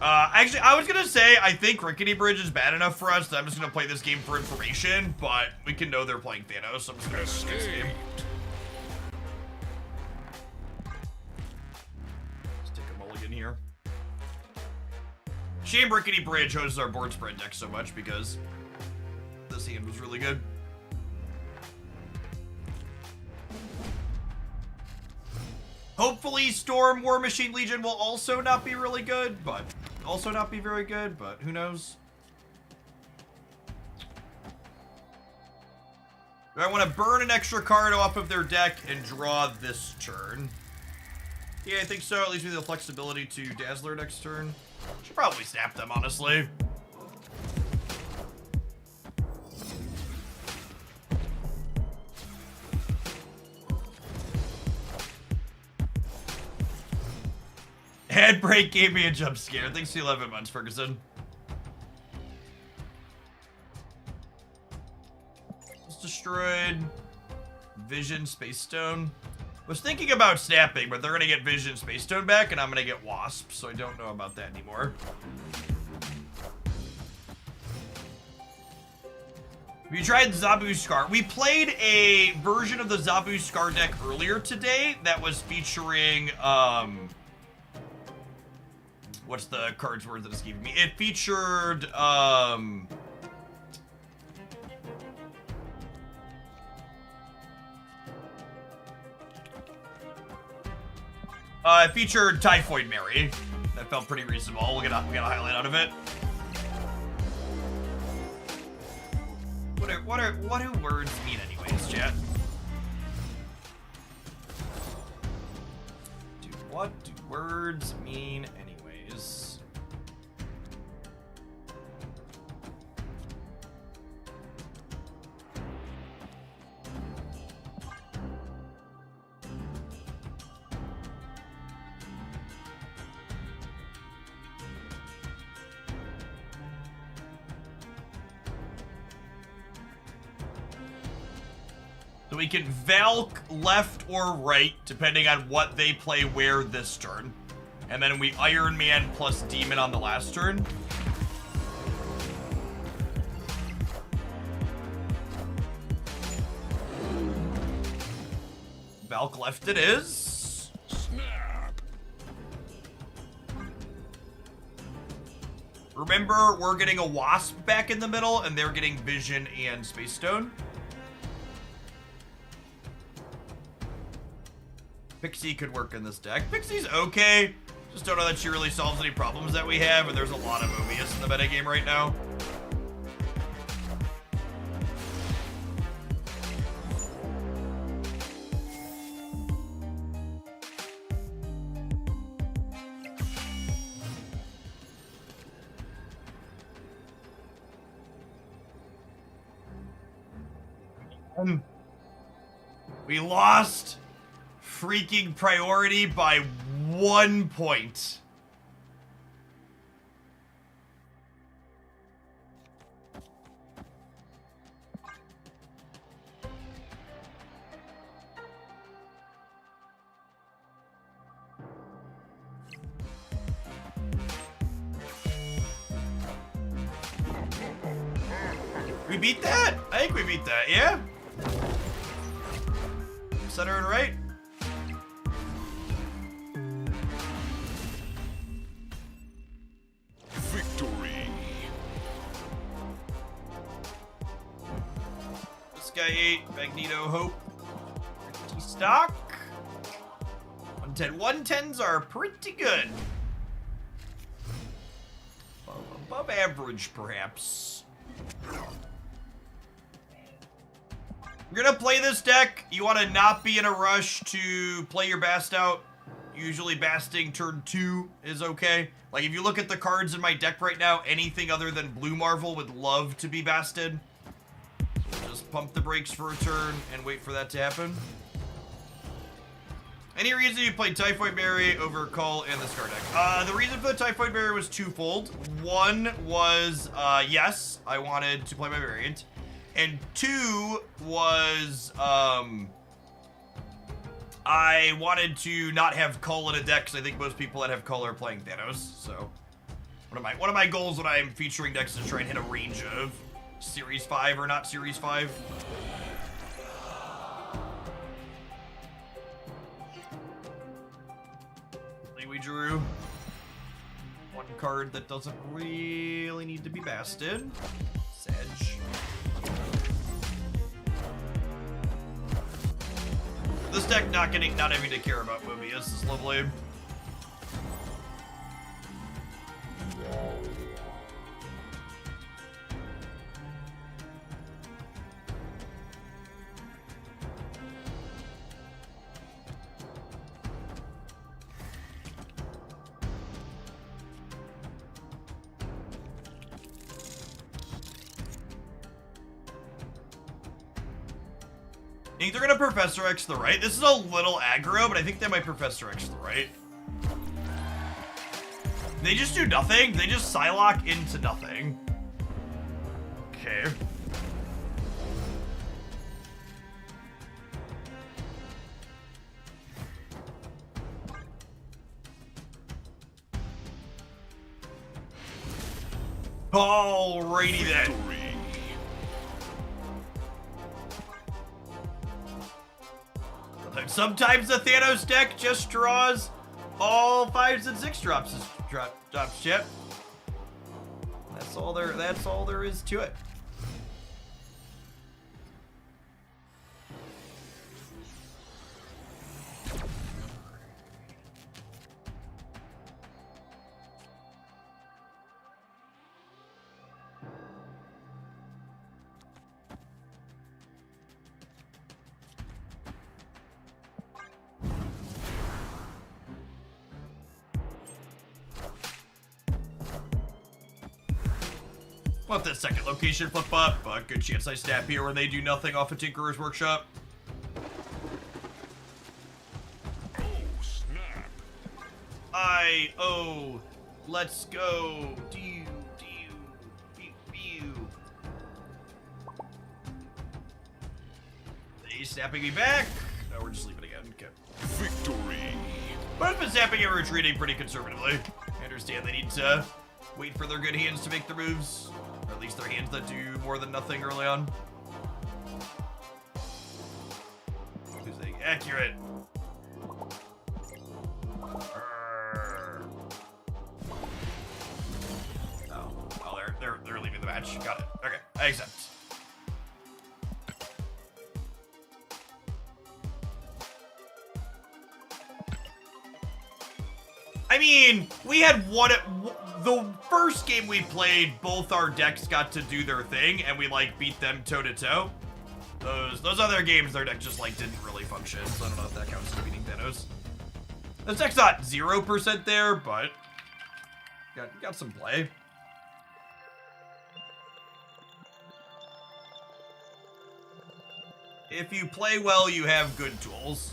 Actually, I was gonna say, I think Rickety Bridge is bad enough for us that I'm just gonna play this game for information, but we can know they're playing Thanos, so I'm just gonna do this game. Let's take a mulligan here. Shame Rickety Bridge hosts our board spread deck so much, because this hand was really good. Hopefully Storm War Machine Legion will also not be really good, but also not be very good, but who knows? Do I want to burn an extra card off of their deck and draw this turn? Yeah, I think so. At least with the flexibility to Dazzler next turn. Should probably snap them, honestly. Head break gave me a jump scare. Thanks to 11 months, Ferguson. It's destroyed. Vision, Space Stone. Was thinking about snapping, but they're gonna get Vision, Space Stone back, and I'm gonna get Wasp, so I don't know about that anymore. Have you tried Zabu Scar? We played a version of the Zabu Scar deck earlier today that was featuring, what's the card's word that it's giving me? It featured, it featured Typhoid Mary. That felt pretty reasonable. We got a highlight out of it. What do words mean anyways, chat? What do words mean anyways? So we can Valk left or right, depending on what they play where this turn. And then we Iron Man plus Demon on the last turn. Valk left it is. Snap. Remember, we're getting a Wasp back in the middle, and they're getting Vision and Space Stone. Pixie could work in this deck. Pixie's okay. Just don't know that she really solves any problems that we have, and there's a lot of Mobius in the metagame right now. We lost freaking priority by 1 point. We beat that? I think we beat that, yeah? Center and right. Victory. This guy ate Magneto Hope. Pretty stock. 110. 110s are pretty good. Above average, perhaps. you're gonna play this deck, you want to not be in a rush to play your Bast out. Usually Basting turn 2 is okay. Like, if you look at the cards in my deck right now, anything other than Blue Marvel would love to be Basted. So just pump the brakes for a turn and wait for that to happen. Any reason you played Typhoid Berry over Cull and this card deck? The reason for the Typhoid Berry was twofold. One was, yes, I wanted to play my variant. And two was, I wanted to not have Cull in a deck, because I think most people that have Cull are playing Thanos. So, one of my goals when I'm featuring decks is to try and hit a range of Series 5 or not Series 5. We drew one card that doesn't really need to be basted. Sedge. This deck not having to care about Mobius is lovely. I think they're gonna Professor X to the right. This is a little aggro, but I think they might Professor X to the right. They just do nothing. They just Psylocke into nothing. Okay. Alrighty then. Sometimes the Thanos deck just draws all 5s and 6 drops chip. That's all there is to it. Want that second location flip up, but good chance I snap here when they do nothing off of Tinkerer's Workshop. Oh, snap. Let's go. He's snapping me back. No, we're just leaving again. Okay. Victory. But I've been snapping and retreating pretty conservatively. I understand they need to wait for their good hands to make the moves. Or at least their hands that do more than nothing early on. Who's saying accurate? Oh, they're leaving the match. Got it. Okay, I accept. I mean, we had the first game we played, both our decks got to do their thing, and we, like, beat them toe-to-toe. Those other games, their deck just, like, didn't really function, so I don't know if that counts as beating Thanos. This deck's not 0% there, but got some play. If you play well, you have good tools.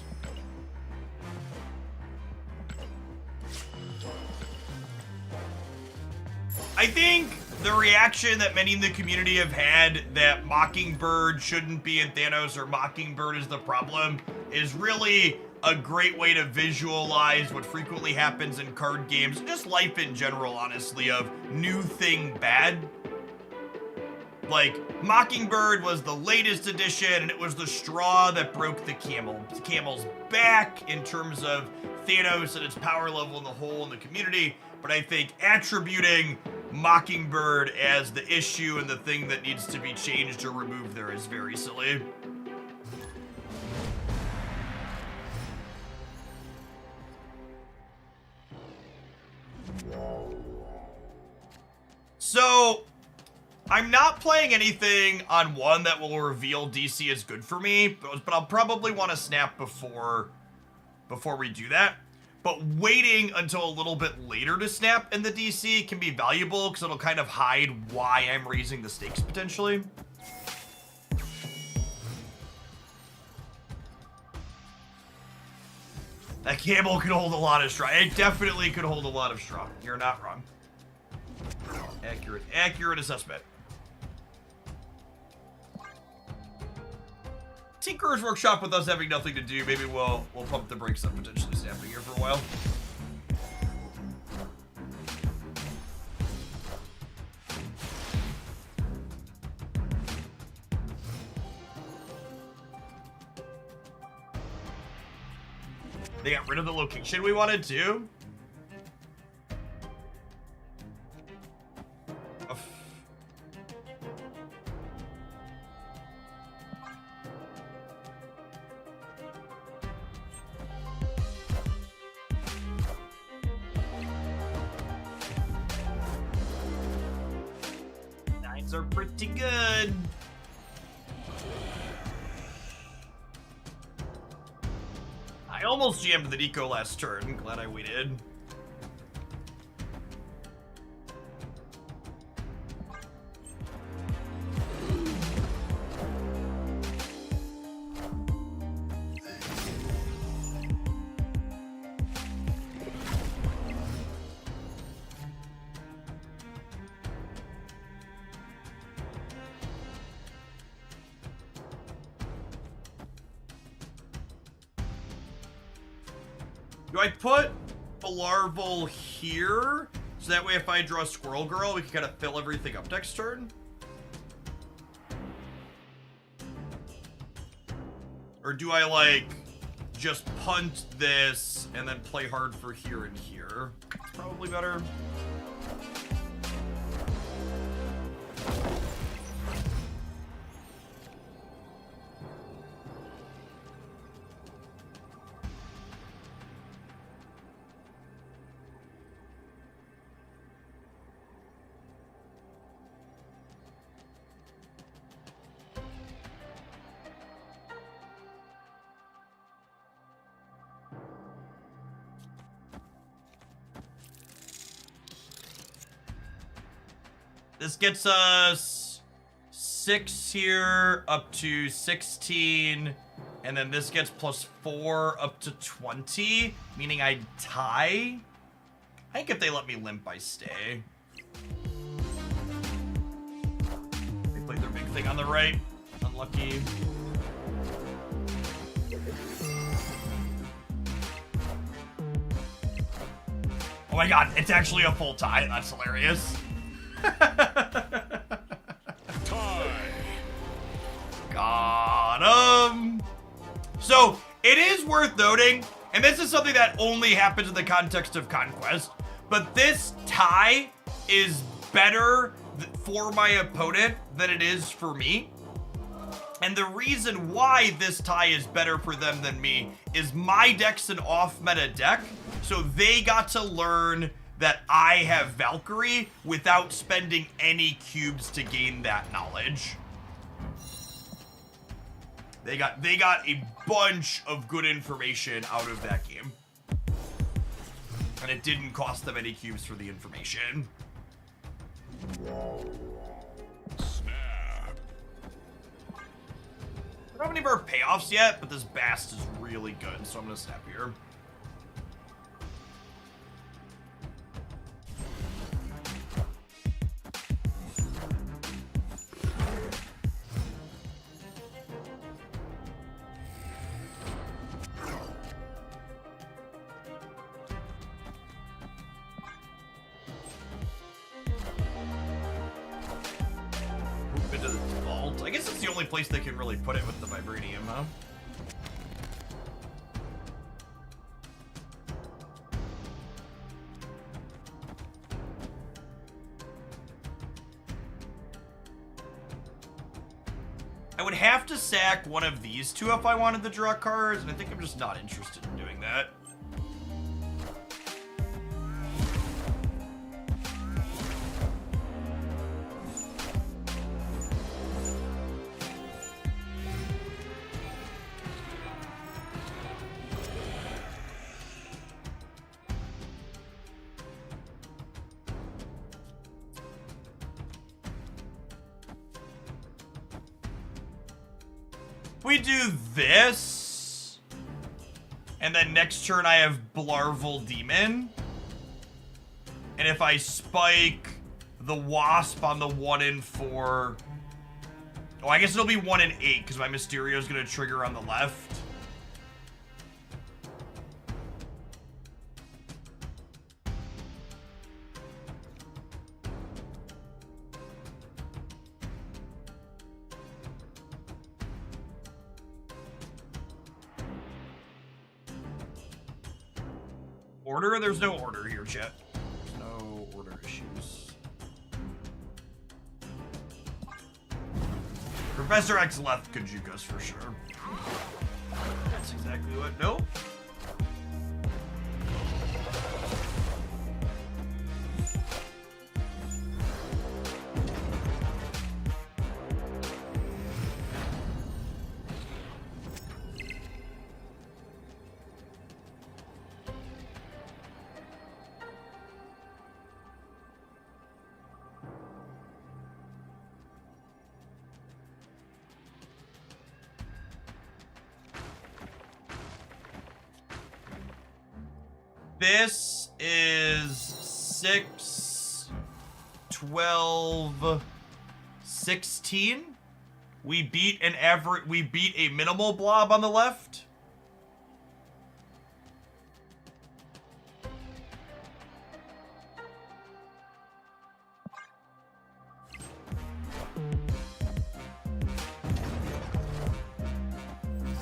I think the reaction that many in the community have had that Mockingbird shouldn't be in Thanos or Mockingbird is the problem is really a great way to visualize what frequently happens in card games, just life in general, honestly, of new thing bad. Like, Mockingbird was the latest edition, and it was the straw that broke the camel's back in terms of Thanos and its power level in the whole in the community. But I think attributing Mockingbird as the issue and the thing that needs to be changed or removed there is very silly. So, I'm not playing anything on 1 that will reveal DC is good for me, but I'll probably want to snap before we do that. But waiting until a little bit later to snap in the DC can be valuable because it'll kind of hide why I'm raising the stakes potentially. That camel could hold a lot of straw. It definitely could hold a lot of straw. You're not wrong. Accurate assessment. Tinkerer's Workshop with us having nothing to do. Maybe we'll pump the brakes on potentially snapping here for a while. They got rid of the location we wanted to. Nines are pretty good. I almost jammed the Nico last turn. Glad I waited. Do I put a larval here? So that way if I draw Squirrel Girl, we can kind of fill everything up next turn? Or do I, like, just punt this and then play hard for here and here? It's probably better. This gets us 6 here up to 16, and then this gets +4 up to 20, meaning I tie. I think if they let me limp, I stay. They played their big thing on the right. Unlucky. Oh my god, it's actually a full tie. That's hilarious. Tie. Got him. So it is worth noting, and this is something that only happens in the context of Conquest, but this tie is better for my opponent than it is for me. And the reason why this tie is better for them than me is my deck's an off-meta deck, so they got to learn that I have Valkyrie without spending any cubes to gain that knowledge. They got a bunch of good information out of that game. And it didn't cost them any cubes for the information. Snap. I don't have any more payoffs yet, but this Bast is really good, so I'm gonna snap here. Into the vault. I guess it's the only place they can really put it with the vibranium, huh? I would have to sack one of these two if I wanted to draw cards, and I think I'm just not interested in doing that. we do this, and then next turn I have Blarval Demon, and if I spike the Wasp on the 1 in 4, oh, I guess it'll be 1 in 8 because my Mysterio is gonna trigger on the left. Order? There's no order here, chat. There's no order issues. Professor X left Kajukas for sure. That's exactly what. Nope. This is 6, 12, 16. We beat a minimal blob on the left.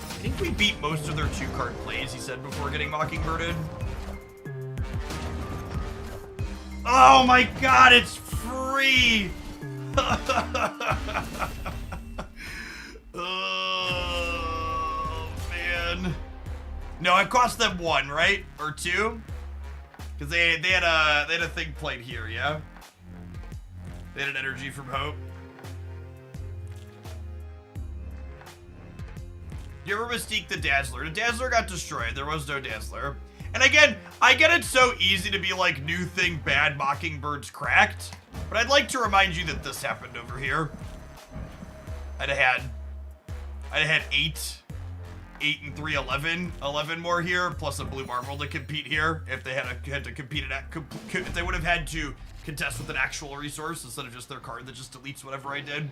I think we beat most of their 2-card plays, he said, before getting Mockingbirded. Oh my god, it's free! Oh, man. No, it cost them 1, right? Or 2? Because they had a thing played here, yeah? They had an Energy from Hope. You ever Mystique the Dazzler? The Dazzler got destroyed. There was no Dazzler. And again, I get it's so easy to be like, new thing bad, Mockingbird's cracked. But I'd like to remind you that this happened over here. I'd have had 8 and 3, 11 more here, plus a blue marble to compete here. If they had to compete if they would have had to contest with an actual resource instead of just their card that just deletes whatever I did.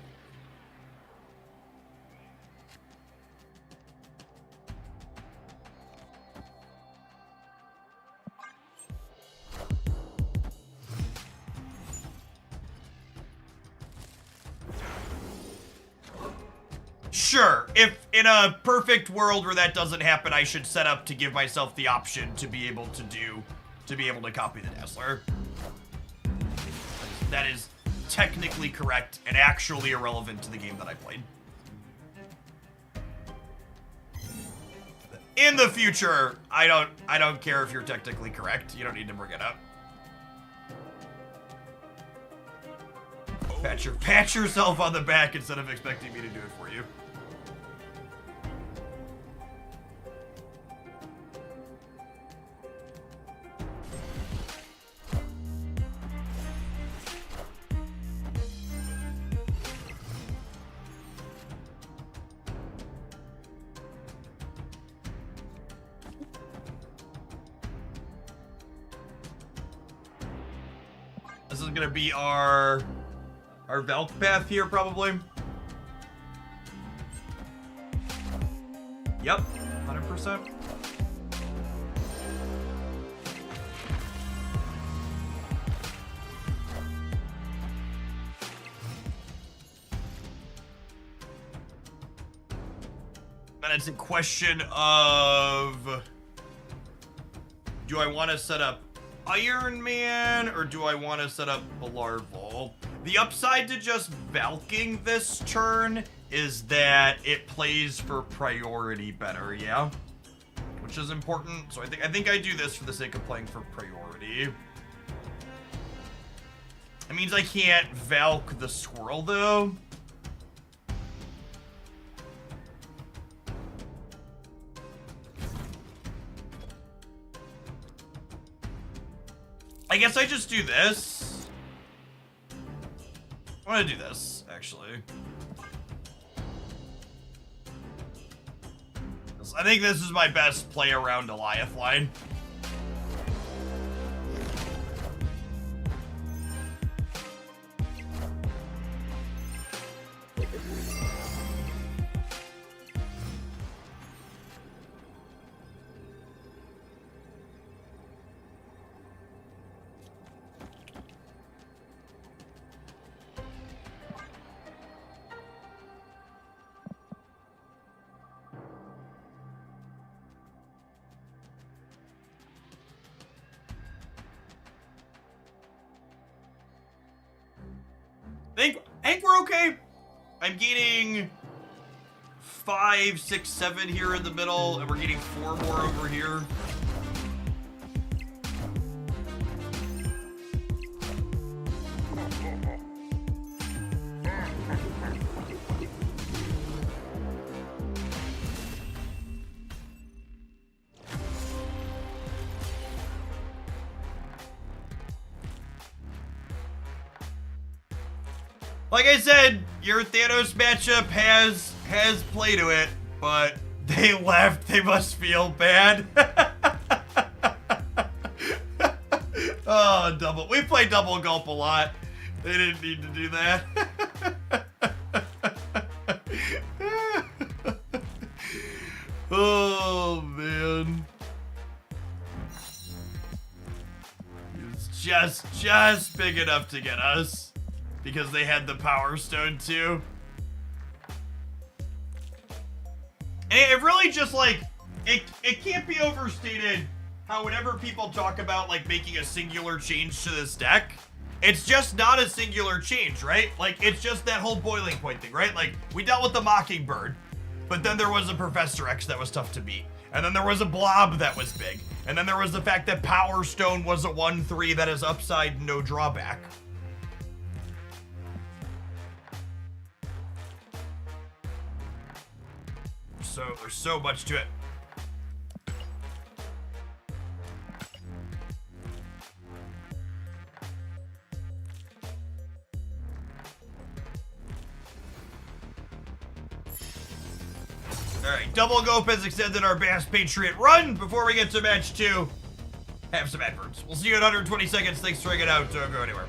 Sure, if in a perfect world where that doesn't happen, I should set up to give myself the option to be able to copy the Dazzler. That is technically correct and actually irrelevant to the game that I played. In the future, I don't care if you're technically correct. You don't need to bring it up. Pat yourself on the back instead of expecting me to do it for you. This is gonna be our Valk path here, probably. Yep, 100%. And it's a question of, do I want to set up Iron Man or do I want to set up Blarval? The upside to just Valking this turn is that it plays for priority better, yeah? Which is important, so I think I do this for the sake of playing for priority. It means I can't Valk the squirrel, though. I guess I just do this. I want to do this, actually. I think this is my best play around Goliath line. I think we're okay. I'm gaining 5, 6, 7 here in the middle, and we're getting 4 more over here. Like I said, your Thanos matchup has play to it, but they left. They must feel bad. Oh, double. We play double gulp a lot. They didn't need to do that. Oh, man. It's just big enough to get us. Because they had the Power Stone too. And it really just like, it can't be overstated how whenever people talk about like making a singular change to this deck, it's just not a singular change, right? Like it's just that whole boiling point thing, right? Like we dealt with the Mockingbird, but then there was a Professor X that was tough to beat. And then there was a Blob that was big. And then there was the fact that Power Stone was a 1/3 that is upside, no drawback. So there's so much to it. Alright, Double Gope has extended our Bass Patriot run. Before we get to match 2, have some adverts. We'll see you in 120 seconds. Thanks for hanging out. Don't go anywhere.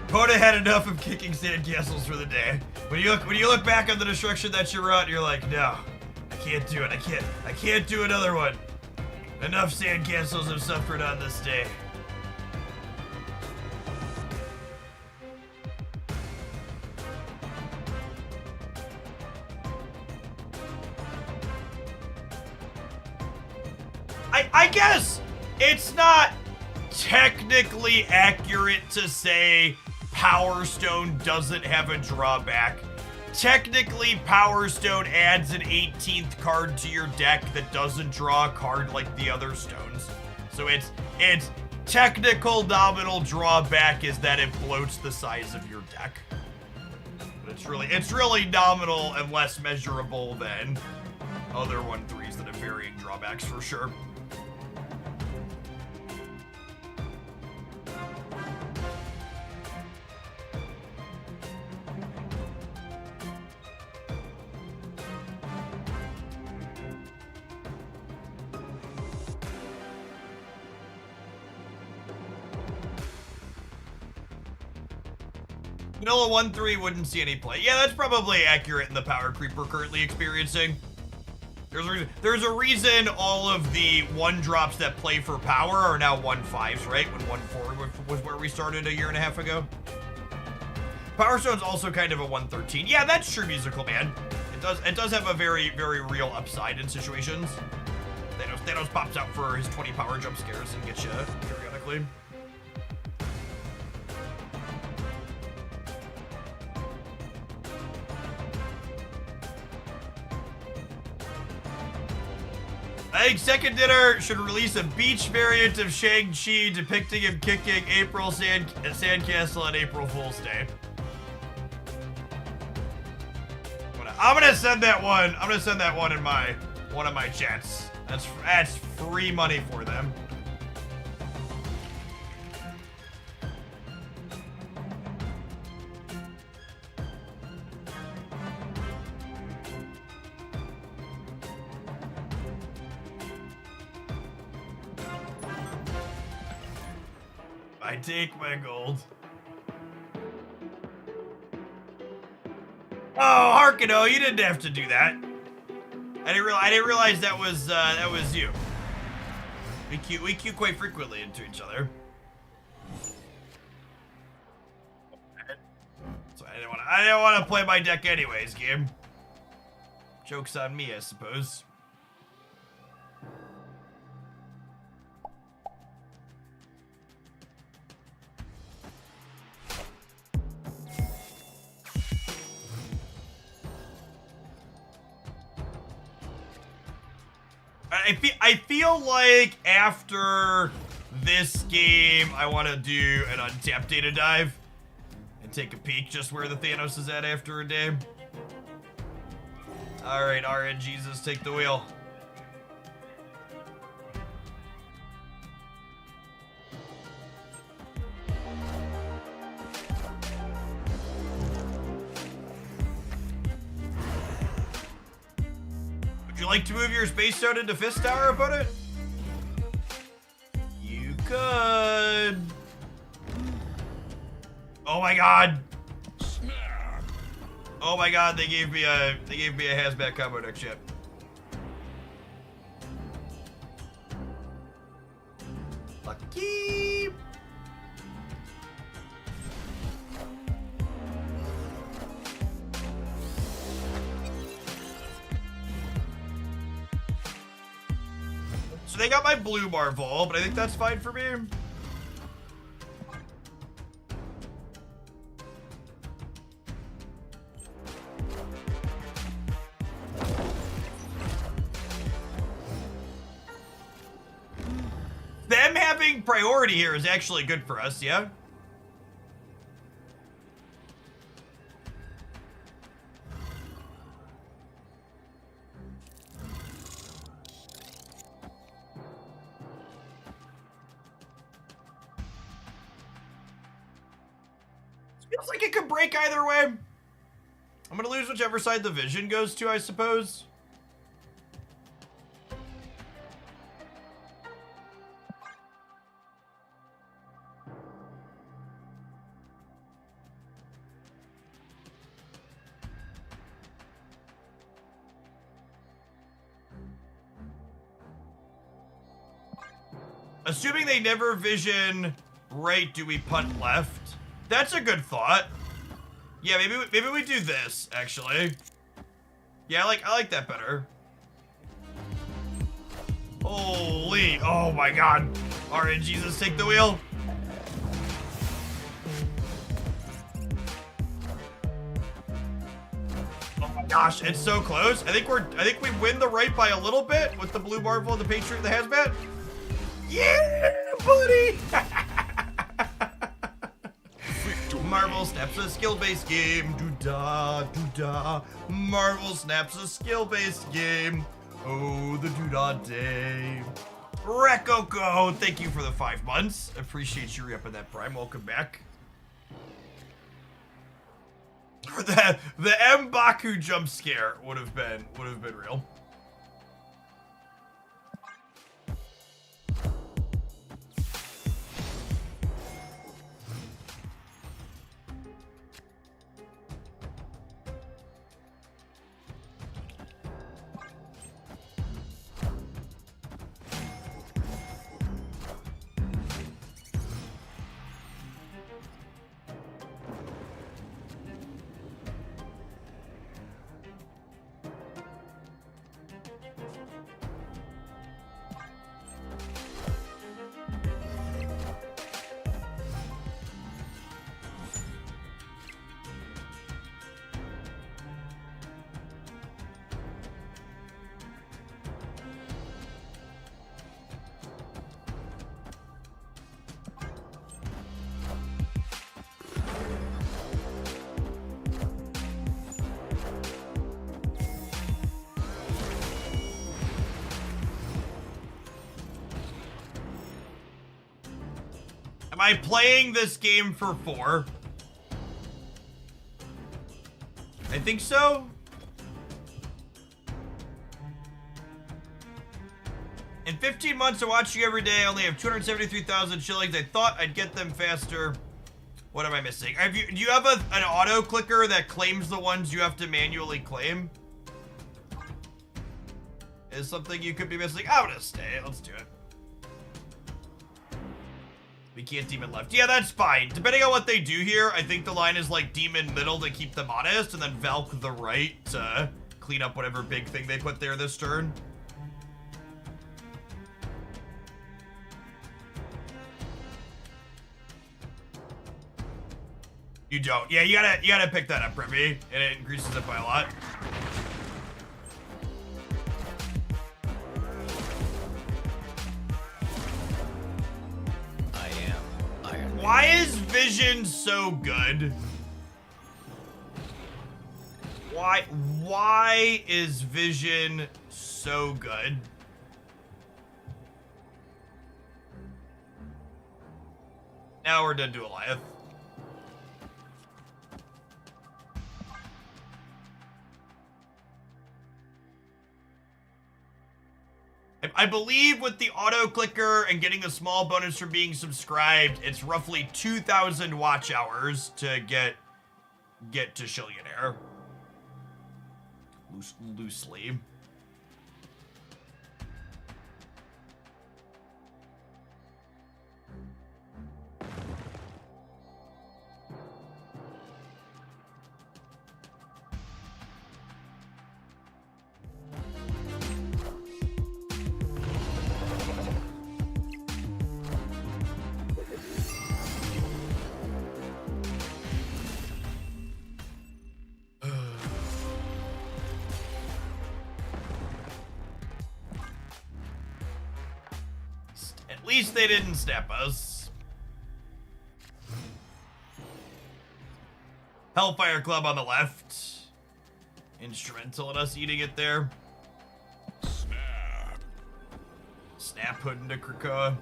Poda had enough of kicking sandcastles for the day. When you look back on the destruction that you wrought, you're like, no, I can't do it. I can't do another one. Enough sandcastles have suffered on this day. I guess it's not technically accurate to say Power Stone doesn't have a drawback. Technically, Power Stone adds an 18th card to your deck that doesn't draw a card like the other stones. So its technical nominal drawback is that it bloats the size of your deck. But it's really nominal and less measurable than other 1/3s that have varying drawbacks for sure. Vanilla 1/3 wouldn't see any play. Yeah, that's probably accurate in the power creep we're currently experiencing. There's a reason all of the 1-drops that play for power are now 1/5s, right? When 1/4 was where we started a year and a half ago. Power Stone's also kind of a 1/13. Yeah, that's true, Musical Man. It does have a very, very real upside in situations. Thanos pops out for his 20 power jump scares and gets you periodically. I think Second Dinner should release a beach variant of Shang-Chi depicting him kicking April Sandcastle on April Fool's Day. I'm gonna send that one. I'm gonna send that one in one of my chats. That's free money for them. I take my gold. Oh, Harkino, you didn't have to do that. I didn't realize that was you. We queue quite frequently into each other. So I didn't want to play my deck anyways, game. Joke's on me, I suppose. I feel like after this game, I want to do an untapped data dive and take a peek just where the Thanos is at after a day. All right, RNGesus, take the wheel. Would you like to move your space stone into Fist Tower, opponent? You could. Oh my god. Oh my god, they gave me a hazmat combo deck chip. Lucky. So they got my blue Marvel, but I think that's fine for me. Them having priority here is actually good for us, yeah? Feels like it could break either way. I'm gonna lose whichever side the vision goes to, I suppose. Assuming they never vision right, do we punt left? That's a good thought. Yeah, maybe we do this, actually. Yeah, I like that better. Holy, oh my god. RNGesus, take the wheel. Oh my gosh, it's so close. I think we win the right by a little bit with the blue Marvel and the Patriot and the hazmat. Yeah, buddy! Marvel Snaps a skill-based game. Doo-da, doo-da. Marvel Snaps a skill-based game. Oh, the doo-da day. Rekoko, thank you for the 5 months. Appreciate you re-upping that Prime. Welcome back. The M'Baku jump scare would have been real. Am I playing this game for 4? I think so. In 15 months of watching you every day, I only have 273,000 shillings. I thought I'd get them faster. What am I missing? Do you have an auto clicker that claims the ones you have to manually claim? Is something you could be missing? I'm gonna stay. Let's do it. We can't demon left. Yeah, that's fine. Depending on what they do here, I think the line is like demon middle to keep them honest, and then Valk the right to clean up whatever big thing they put there this turn. You don't. Yeah, you gotta pick that up, Remy, and it increases it by a lot. I am Iron Man. Why is Vision so good? Why is Vision so good? Now we're done to Goliath. I believe with the auto clicker and getting the small bonus for being subscribed, it's roughly 2,000 watch hours to get to Shillionaire. Loosely. At least they didn't snap us. Hellfire Club on the left. Instrumental in us eating it there. Snap. Snap hood into Krakoa.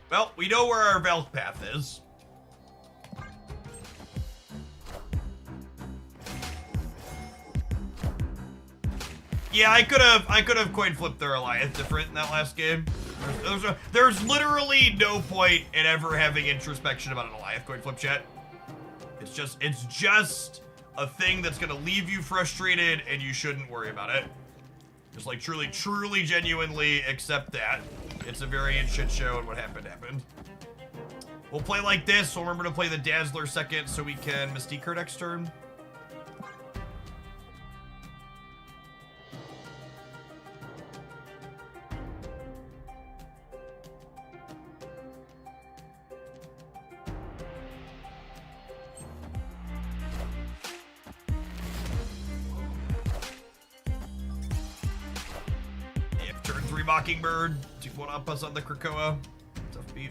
Well, we know where our Valk path is. Yeah, I could have coin flipped their Goliath different in that last game. There's literally no point in ever having introspection about an Goliath coin flip, chat. It's just a thing that's gonna leave you frustrated, and you shouldn't worry about it. Just like truly, genuinely accept that. It's a variant shit show, and what happened. We'll play like this. We'll remember to play the Dazzler second so we can Mystique her next turn. If turn 3 Mockingbird, 2-1 up us on the Krakoa. Tough beat.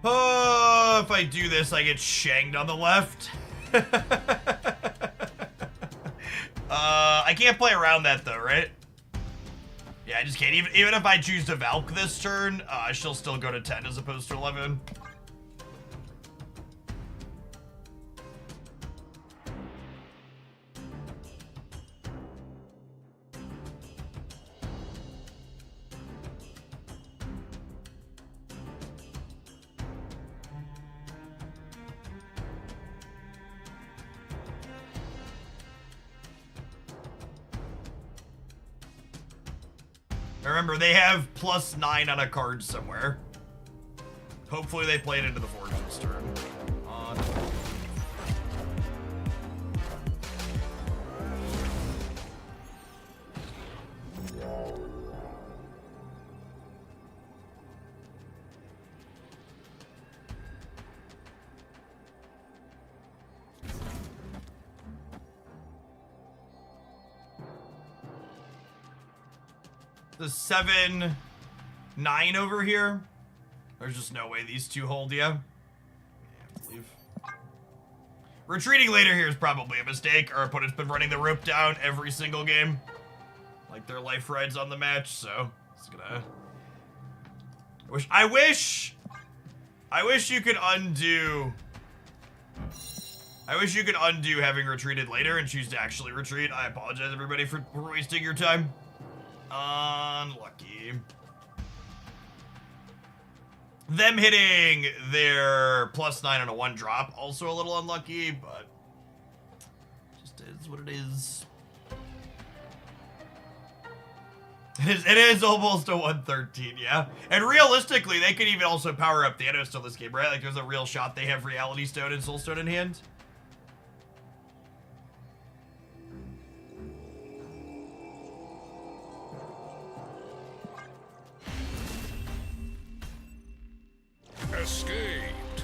Oh, if I do this, I get shanged on the left. I can't play around that though, right? Yeah, I just can't. Even if I choose to Valk this turn, she'll still go to 10 as opposed to 11. Remember, they have +9 on a card somewhere. Hopefully they play it into the Fortune's turn. The 7-9 over here. There's just no way these two hold, yeah? I believe. Retreating later here is probably a mistake. Our opponent's been running the rope down every single game. Like their life rides on the match, so it's gonna... I wish you could undo... I wish you could undo having retreated later and choose to actually retreat. I apologize, everybody, for wasting your time. Unlucky. Them hitting their +9 on a 1 drop, also a little unlucky, but just is what it is. It is almost a 113, yeah. And realistically, they could even also power up Thanos till this game, right? Like, there's a real shot they have Reality Stone and Soul Stone in hand. Escaped.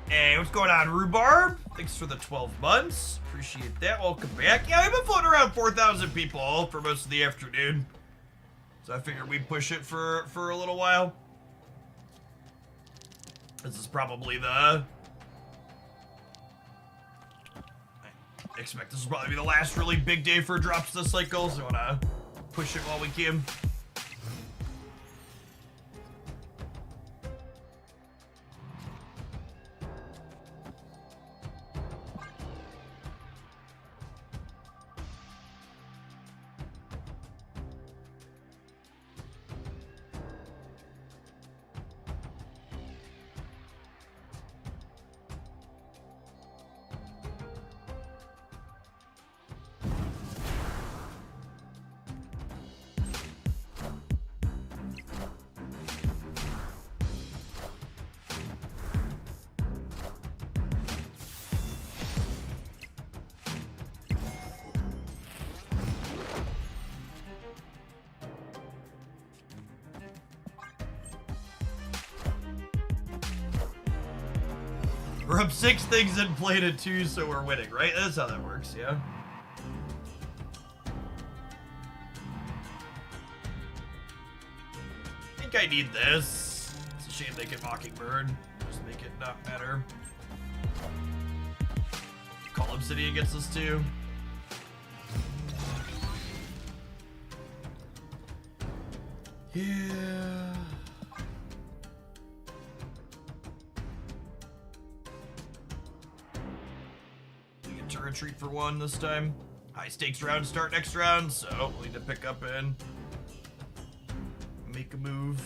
Hey, what's going on, Rhubarb? Thanks for the 12 months. Appreciate that. Welcome back. Yeah, we've been floating around 4,000 people for most of the afternoon. So I figured we'd push it for a little while. This is probably the... I expect this will probably be the last really big day for drops this cycle, so I want to push it while we can. We're up 6 things and played a 2, so we're winning, right? That's how that works, yeah? I think I need this. It's a shame they can Mockingbird. Just make it not matter. Call Obsidian gets us too. Yeah. To retreat for 1 this time. High stakes round start next round, so we'll need to pick up and make a move.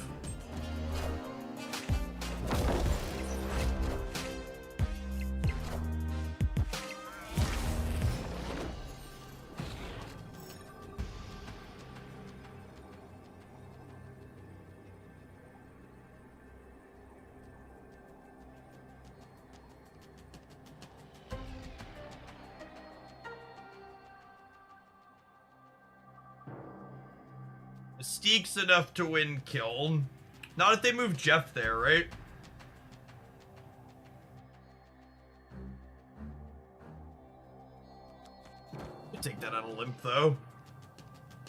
Mystique's enough to win kill. Not if they move Jeff there, right? Take that out of limp though.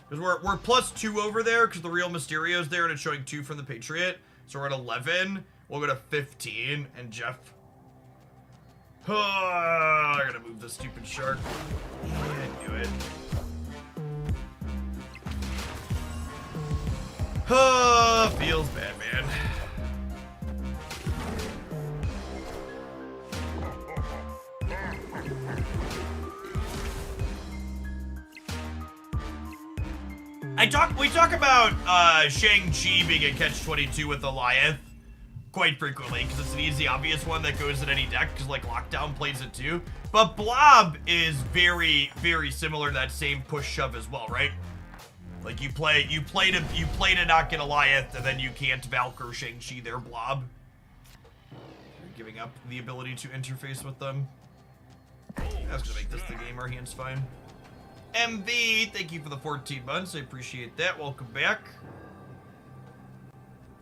Because we're +2 over there because the real Mysterio's there and it's showing 2 from the Patriot. So we're at 11. We'll go to 15 and Jeff. Oh, I gotta move this stupid shark. I knew it. Oh, feels bad, man. We talk about Shang-Chi being a catch-22 with Goliath quite frequently because it's an easy, obvious one that goes in any deck because like Lockdown plays it too. But Blob is very, very similar to that same push-shove as well, right? Like you play to not get Goliath, and then you can't Valkyr Shang-Chi their blob. You're giving up the ability to interface with them. That's gonna make this the game. Our hand's fine. MV, thank you for the 14 months. I appreciate that. Welcome back.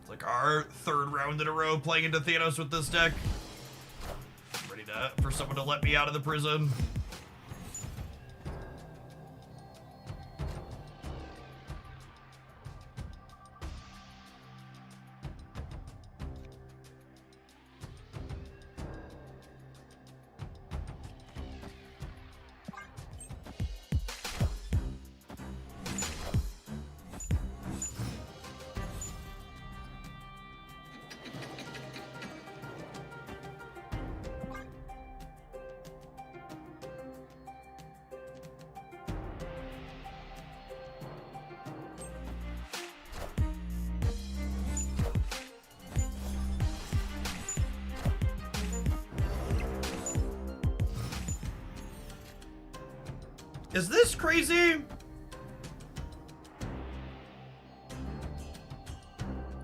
It's like our third round in a row playing into Thanos with this deck. I'm ready for someone to let me out of the prison. Is this crazy?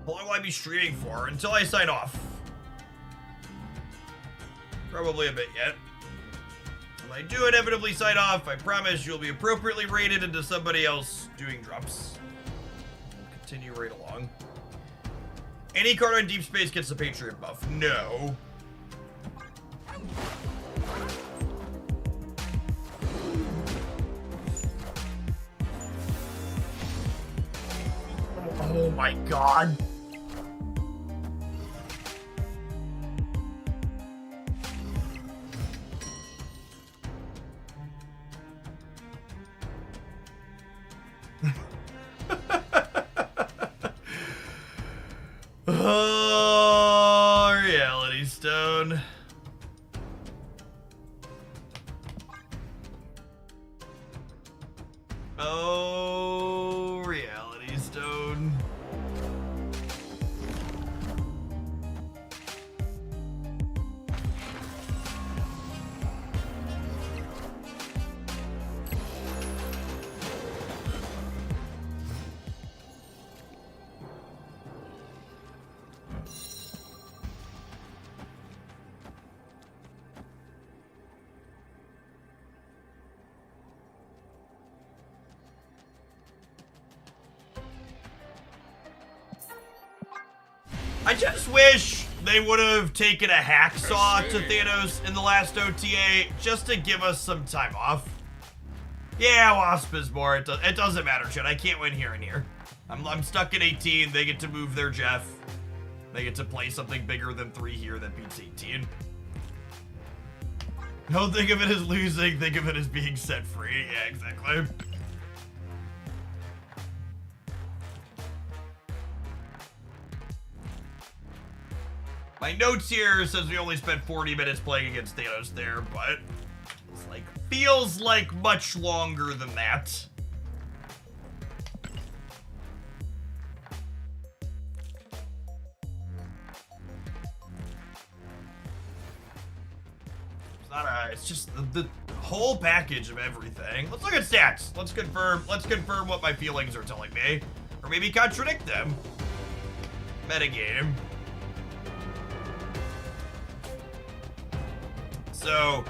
How long will I be streaming for? Until I sign off. Probably a bit yet. When I do inevitably sign off, I promise you'll be appropriately rated into somebody else doing drops. We'll continue right along. Any card on Deep Space gets the Patriot buff. No. Oh my god. Oh, Reality Stone. Oh, Reality Stone. I just wish they would have taken a hacksaw to Thanos in the last OTA just to give us some time off. Yeah, Wasp is more. It doesn't matter, shit. I can't win here and here. I'm stuck at 18. They get to move their Jeff. They get to play something bigger than 3 here that beats 18. Don't think of it as losing. Think of it as being set free. Yeah, exactly. My notes here says we only spent 40 minutes playing against Thanos there, but it's like feels like much longer than that. It's not it's just the whole package of everything. Let's look at stats. Let's confirm what my feelings are telling me, or maybe contradict them. Metagame. So,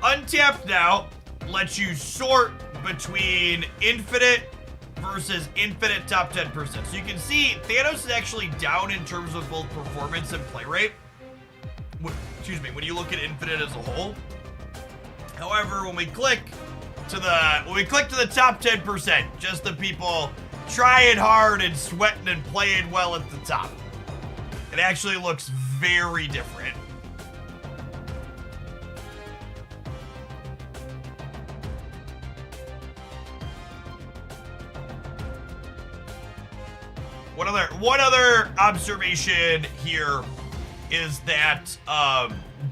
Untapped now lets you sort between infinite versus infinite top 10%. So you can see Thanos is actually down in terms of both performance and play rate. Excuse me, when you look at infinite as a whole. However, when we click to the top 10%, just the people trying hard and sweating and playing well at the top, it actually looks very different. One other observation here is that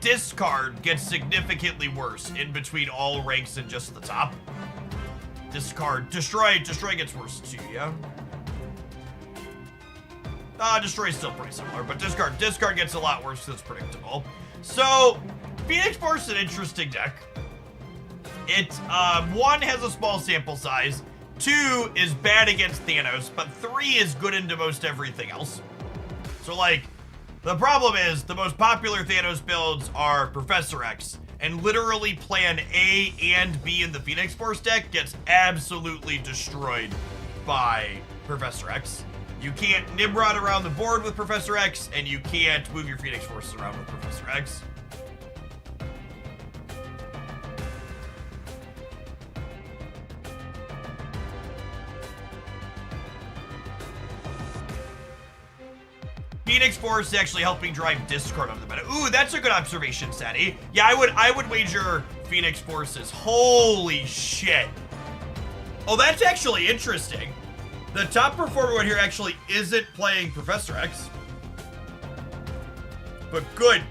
discard gets significantly worse in between all ranks and just the top. Destroy gets worse too, yeah? Destroy's still pretty similar, but discard gets a lot worse because it's predictable. So, Phoenix Force is an interesting deck. It, one, has a small sample size. 2 is bad against Thanos, but 3 is good into most everything else. So, like, the problem is the most popular Thanos builds are Professor X, and literally plan A and B in the Phoenix Force deck gets absolutely destroyed by Professor X. You can't Nimrod around the board with Professor X, and you can't move your Phoenix Forces around with Professor X. Phoenix Force is actually helping drive discard on the meta. Ooh, that's a good observation, Sadie. Yeah, I would wager Phoenix Forces. Holy shit. Oh, that's actually interesting. The top performer one here actually isn't playing Professor X. But good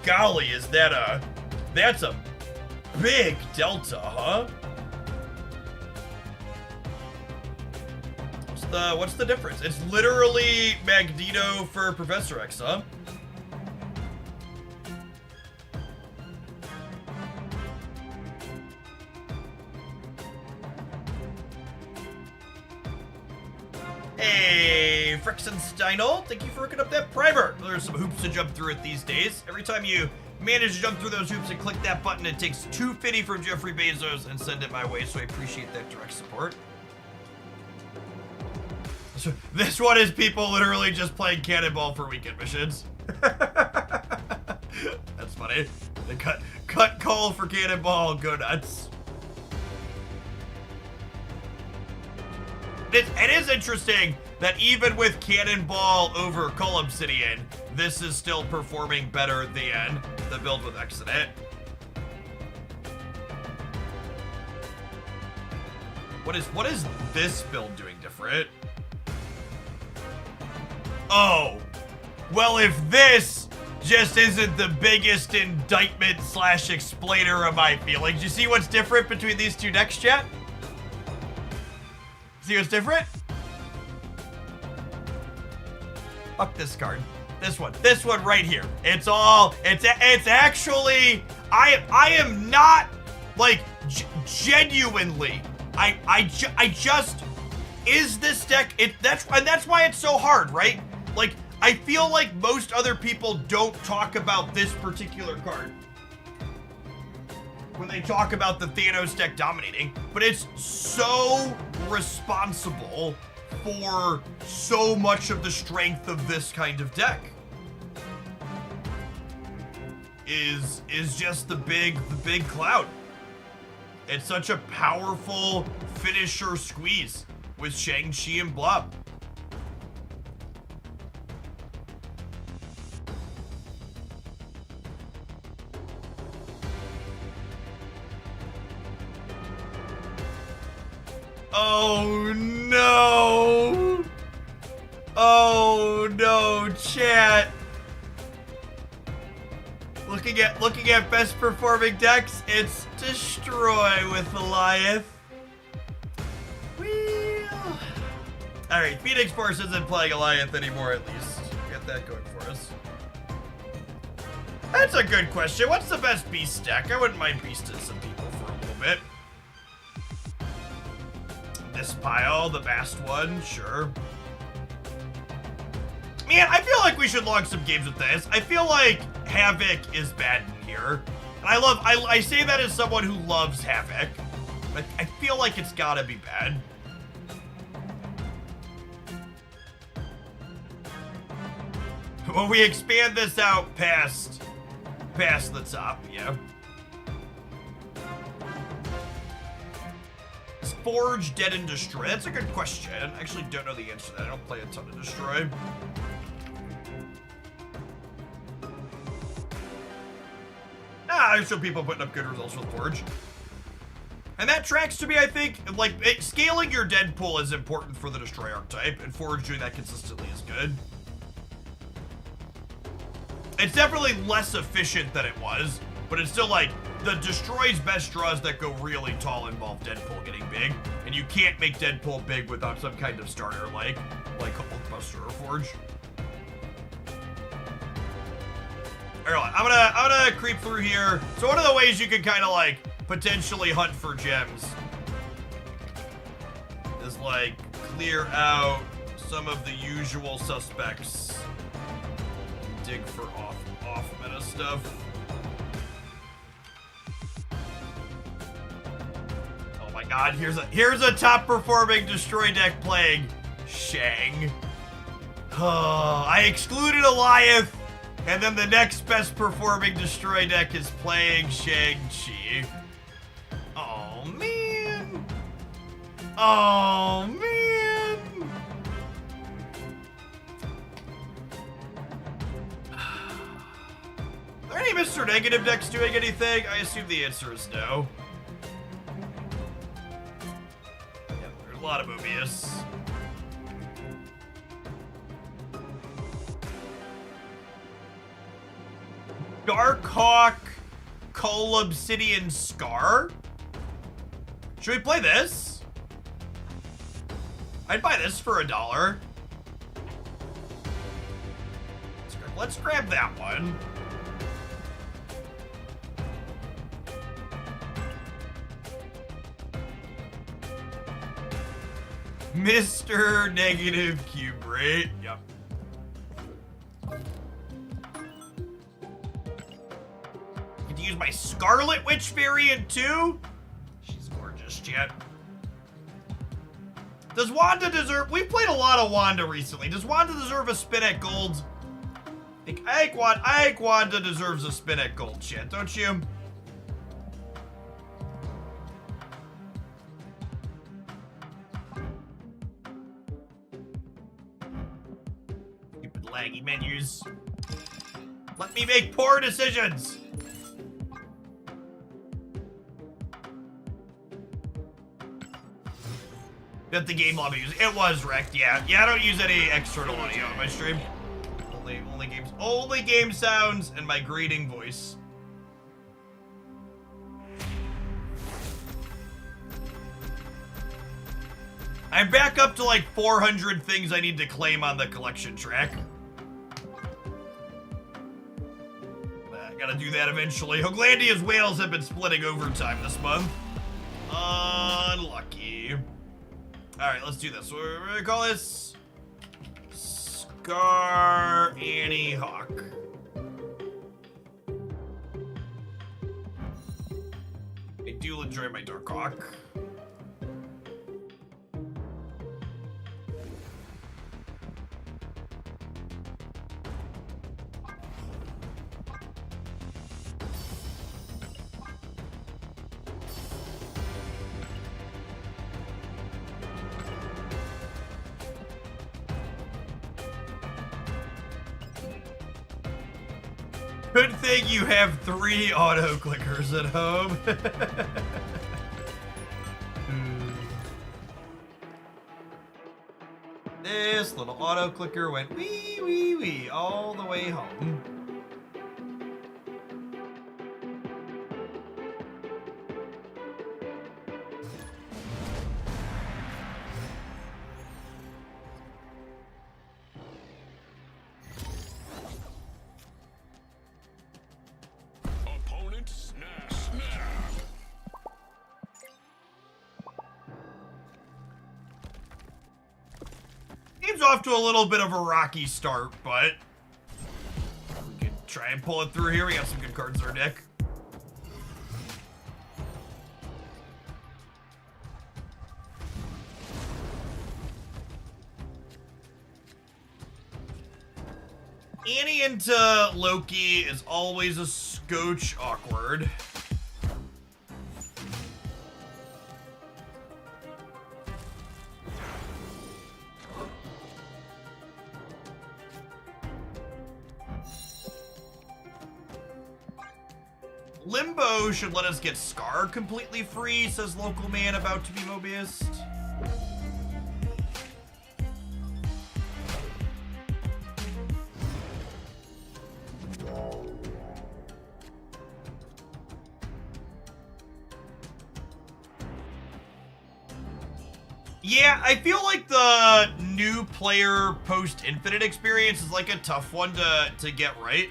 golly, is that that's a big delta, huh? What's the difference? It's literally Magneto for Professor X, huh? Hey, Frixensteinel, thank you for hooking up that primer. There's some hoops to jump through it these days. Every time you manage to jump through those hoops and click that button, it takes $2.50 from Jeffrey Bezos and send it my way, so I appreciate that direct support. So this one is people literally just playing Cannonball for weekend missions. That's funny. They cut Cole for Cannonball, go nuts. It is interesting that even with Cannonball over Cull Obsidian, this is still performing better than the build with X in it. What is this build doing different? Oh, well, if this just isn't the biggest indictment / explainer of my feelings, you see what's different between these two decks, chat? See what's different? Fuck this card. This one right here. It's actually, I am not, like, genuinely, I just, is this deck, that's why it's so hard, right? Like, I feel like most other people don't talk about this particular card when they talk about the Thanos deck dominating, but it's so responsible for so much of the strength of this kind of deck. Is just the big cloud. It's such a powerful finisher squeeze with Shang-Chi and Blob. Oh no! Oh no, chat! Looking at best performing decks, it's Destroy with Goliath. Well, all right, Phoenix Force isn't playing Goliath anymore. At least get that going for us. That's a good question. What's the best beast deck? I wouldn't mind beasting some people for a little bit. This pile, the Bast one, sure. Man, I feel like we should log some games with this. I feel like Havoc is bad in here. And I say that as someone who loves Havoc. But I feel like it's gotta be bad. When we expand this out past the top, yeah. Is Forge dead and Destroy? That's a good question. I actually don't know the answer to that. I don't play a ton of Destroy. I'm sure people putting up good results with Forge. And that tracks to me, I think, like, scaling your Deadpool is important for the Destroy archetype, and Forge doing that consistently is good. It's definitely less efficient than it was, but it's still like, the Destroy's best draws that go really tall involve Deadpool getting big, and you can't make Deadpool big without some kind of starter like Hulkbuster or Forge. Alright, I'm gonna creep through here. So one of the ways you can kind of like potentially hunt for gems is like clear out some of the usual suspects. Dig for off meta stuff. Oh my god, here's a top performing destroy deck playing Shang. I excluded Eliath, and then the next best performing destroy deck is playing Shang-Chi. Oh man. Oh man. Are any Mr. Negative decks doing anything? I assume the answer is no. Yeah, there's a lot of Mobius. Darkhawk, Coal Obsidian Scar? Should we play this? I'd buy this for $1. Let's grab that one. Mr. Negative Cube Rate. Yep. Get to use my Scarlet Witch variant too? She's gorgeous, chat. Does Wanda deserve... We've played a lot of Wanda recently. Does Wanda deserve a spin at gold? I think Wanda deserves a spin at gold, chat, don't you? Stupid laggy menus. Let me make poor decisions. That the game lobby use. It was wrecked, yeah. Yeah, I don't use any external audio on my stream. Only game sounds and my greeting voice. I'm back up to like 400 things I need to claim on the collection track. I gotta do that eventually. Hoaglandia's whales have been splitting overtime this month. Unlucky. Alright, let's do this. We're gonna call this Scar Annie Hawk. I do enjoy my Dark Hawk. Good thing you have 3 auto clickers at home. This little auto clicker went wee wee wee all the way home. Opponent snap. Game's off to a little bit of a rocky start, but we can try and pull it through here. We got some good cards in our deck. Annie into Loki is always a scotch awkward. Limbo should let us get Scar completely free, says local man about to be Mobius. Yeah, I feel like the new player post-Infinite experience is like a tough one to get right.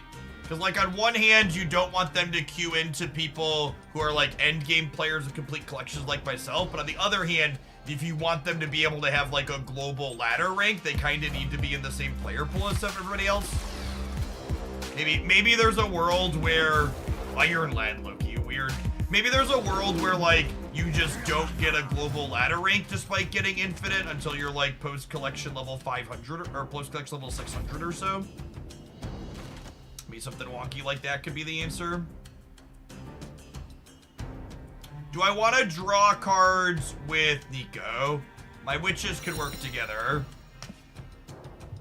Because, like, on one hand, you don't want them to queue into people who are, like, endgame players with complete collections like myself. But on the other hand, if you want them to be able to have, like, a global ladder rank, they kind of need to be in the same player pool as everybody else. Maybe there's a world where... Iron Land, Loki, weird. Maybe there's a world where, like, you just don't get a global ladder rank despite getting infinite until you're, like, post-collection level 500 or post-collection level 600 or so. Maybe something wonky like that could be the answer. Do I want to draw cards with Nico? My witches could work together.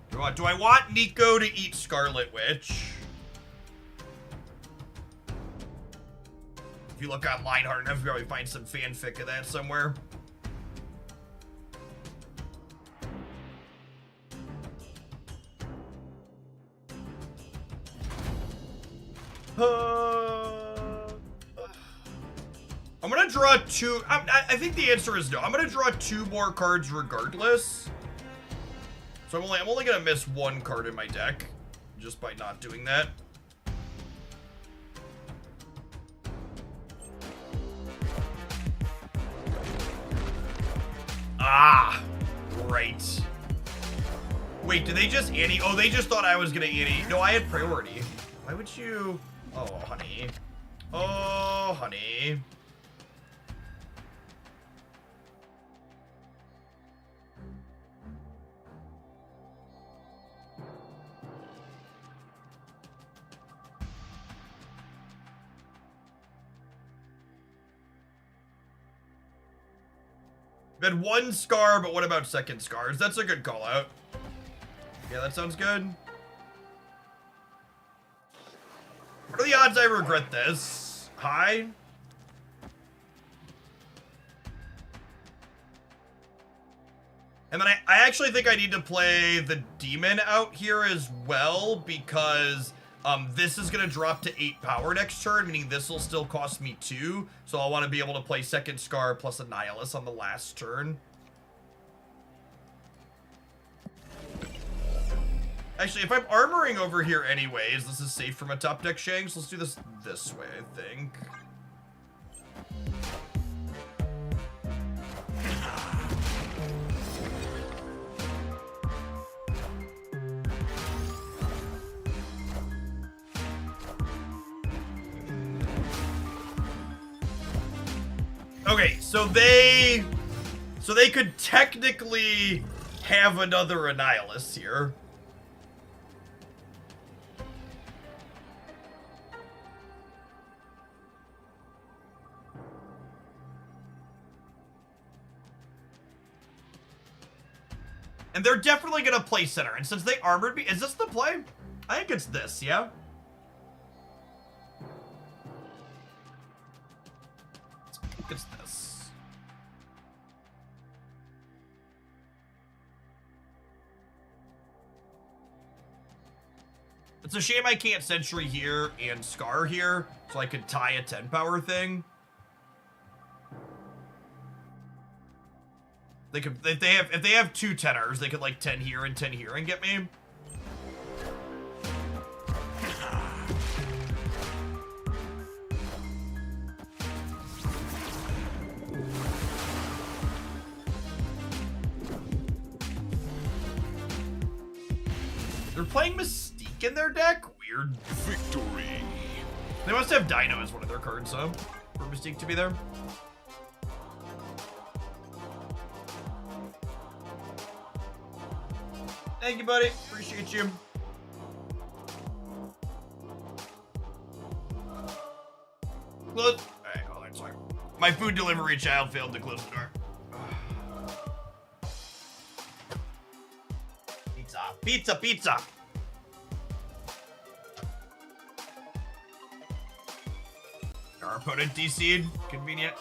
Do I want Nico to eat Scarlet Witch? If you look online hard enough, you probably find some fanfic of that somewhere. I'm gonna draw two. I think the answer is no. I'm gonna draw two more cards regardless. So I'm only gonna miss one card in my deck just by not doing that. Ah, right. Wait, did they just anti? Oh, they just thought I was gonna anti. No, I had priority. Why would you? Oh, honey. Oh, honey. Had one scar, but what about second scars? That's a good call out. Yeah, that sounds good. What are the odds I regret this? High? And then I actually think I need to play the demon out here as well because this is going to drop to 8 power next turn, meaning this will still cost me 2. So I'll want to be able to play second scar plus a nihilus on the last turn. Actually, if I'm armoring over here anyways, this is safe from a top deck Shanks. Let's do this way, I think. Okay, so they could technically have another Annihilus here. And they're definitely gonna play center. And since they armored me, is this the play? I think it's this, yeah? I think it's this. It's a shame I can't Sentry here and Scar here, so I could tie a 10 power thing. They could, if they have 2 tenors, they could like 10 here and 10 here and get me. They're playing Mystique in their deck? Weird. Victory. They must have Dino as one of their cards, so for Mystique to be there. Thank you, buddy. Appreciate you. Close. Alright, hold on, sorry. My food delivery child failed to close the door. Pizza. Pizza, pizza. Our opponent DC'd. Convenient.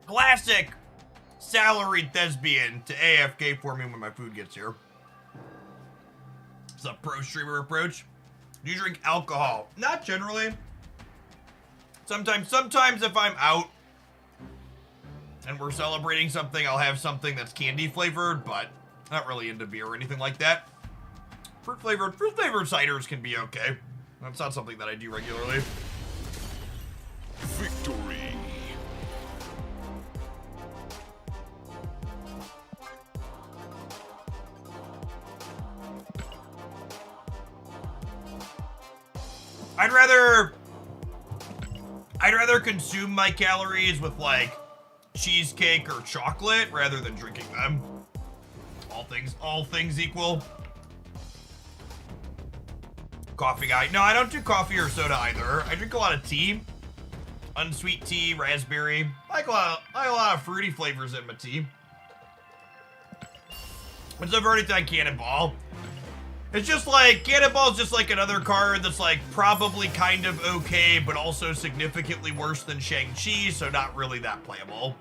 Classic salaried thespian to AFK for me when my food gets here. It's a pro streamer approach. Do you drink alcohol? Not generally. Sometimes if I'm out and we're celebrating something, I'll have something that's candy flavored, but not really into beer or anything like that. Fruit flavored ciders can be okay. That's not something that I do regularly. Victory. I'd rather consume my calories with like cheesecake or chocolate rather than drinking them. All things equal. Coffee guy. No, I don't do coffee or soda either. I drink a lot of tea. Unsweet tea, raspberry. I like a lot of fruity flavors in my tea. What's up, Verdict Cannonball? It's just like, Cannonball's just like another card that's like probably kind of okay, but also significantly worse than Shang-Chi, so not really that playable.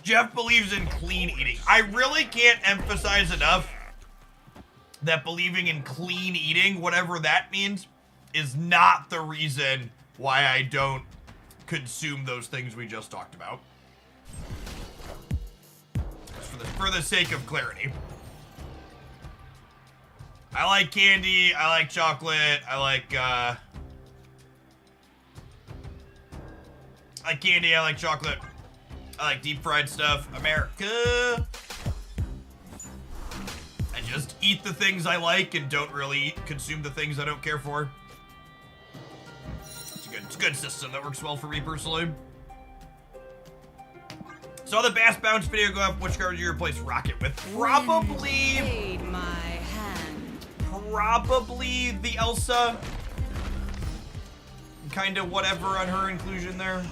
Jeff believes in clean eating. I really can't emphasize enough that believing in clean eating, whatever that means, is not the reason why I don't consume those things we just talked about. For the sake of clarity. I like candy, I like chocolate, I like candy, I like chocolate. I like deep fried stuff. America. I just eat the things I like and don't really consume the things I don't care for. It's a good system that works well for me personally. Saw the Bass Bounce video go up. Which card would you replace Rocket with? Probably. Aid my hand. Probably the Elsa. Kind of whatever on her inclusion there.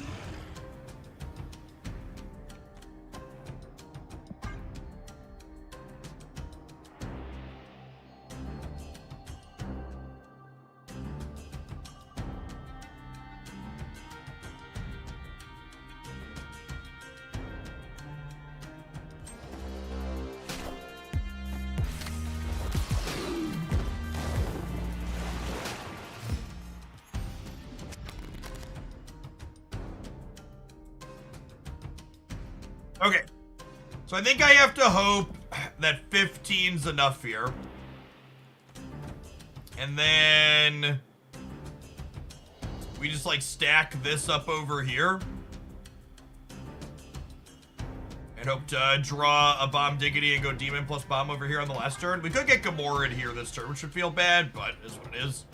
Okay, so I think I have to hope that 15's enough here. And then we just like stack this up over here. And hope to draw a Bomb Diggity and go Demon plus Bomb over here on the last turn. We could get Gamora in here this turn, which would feel bad, but is what it is.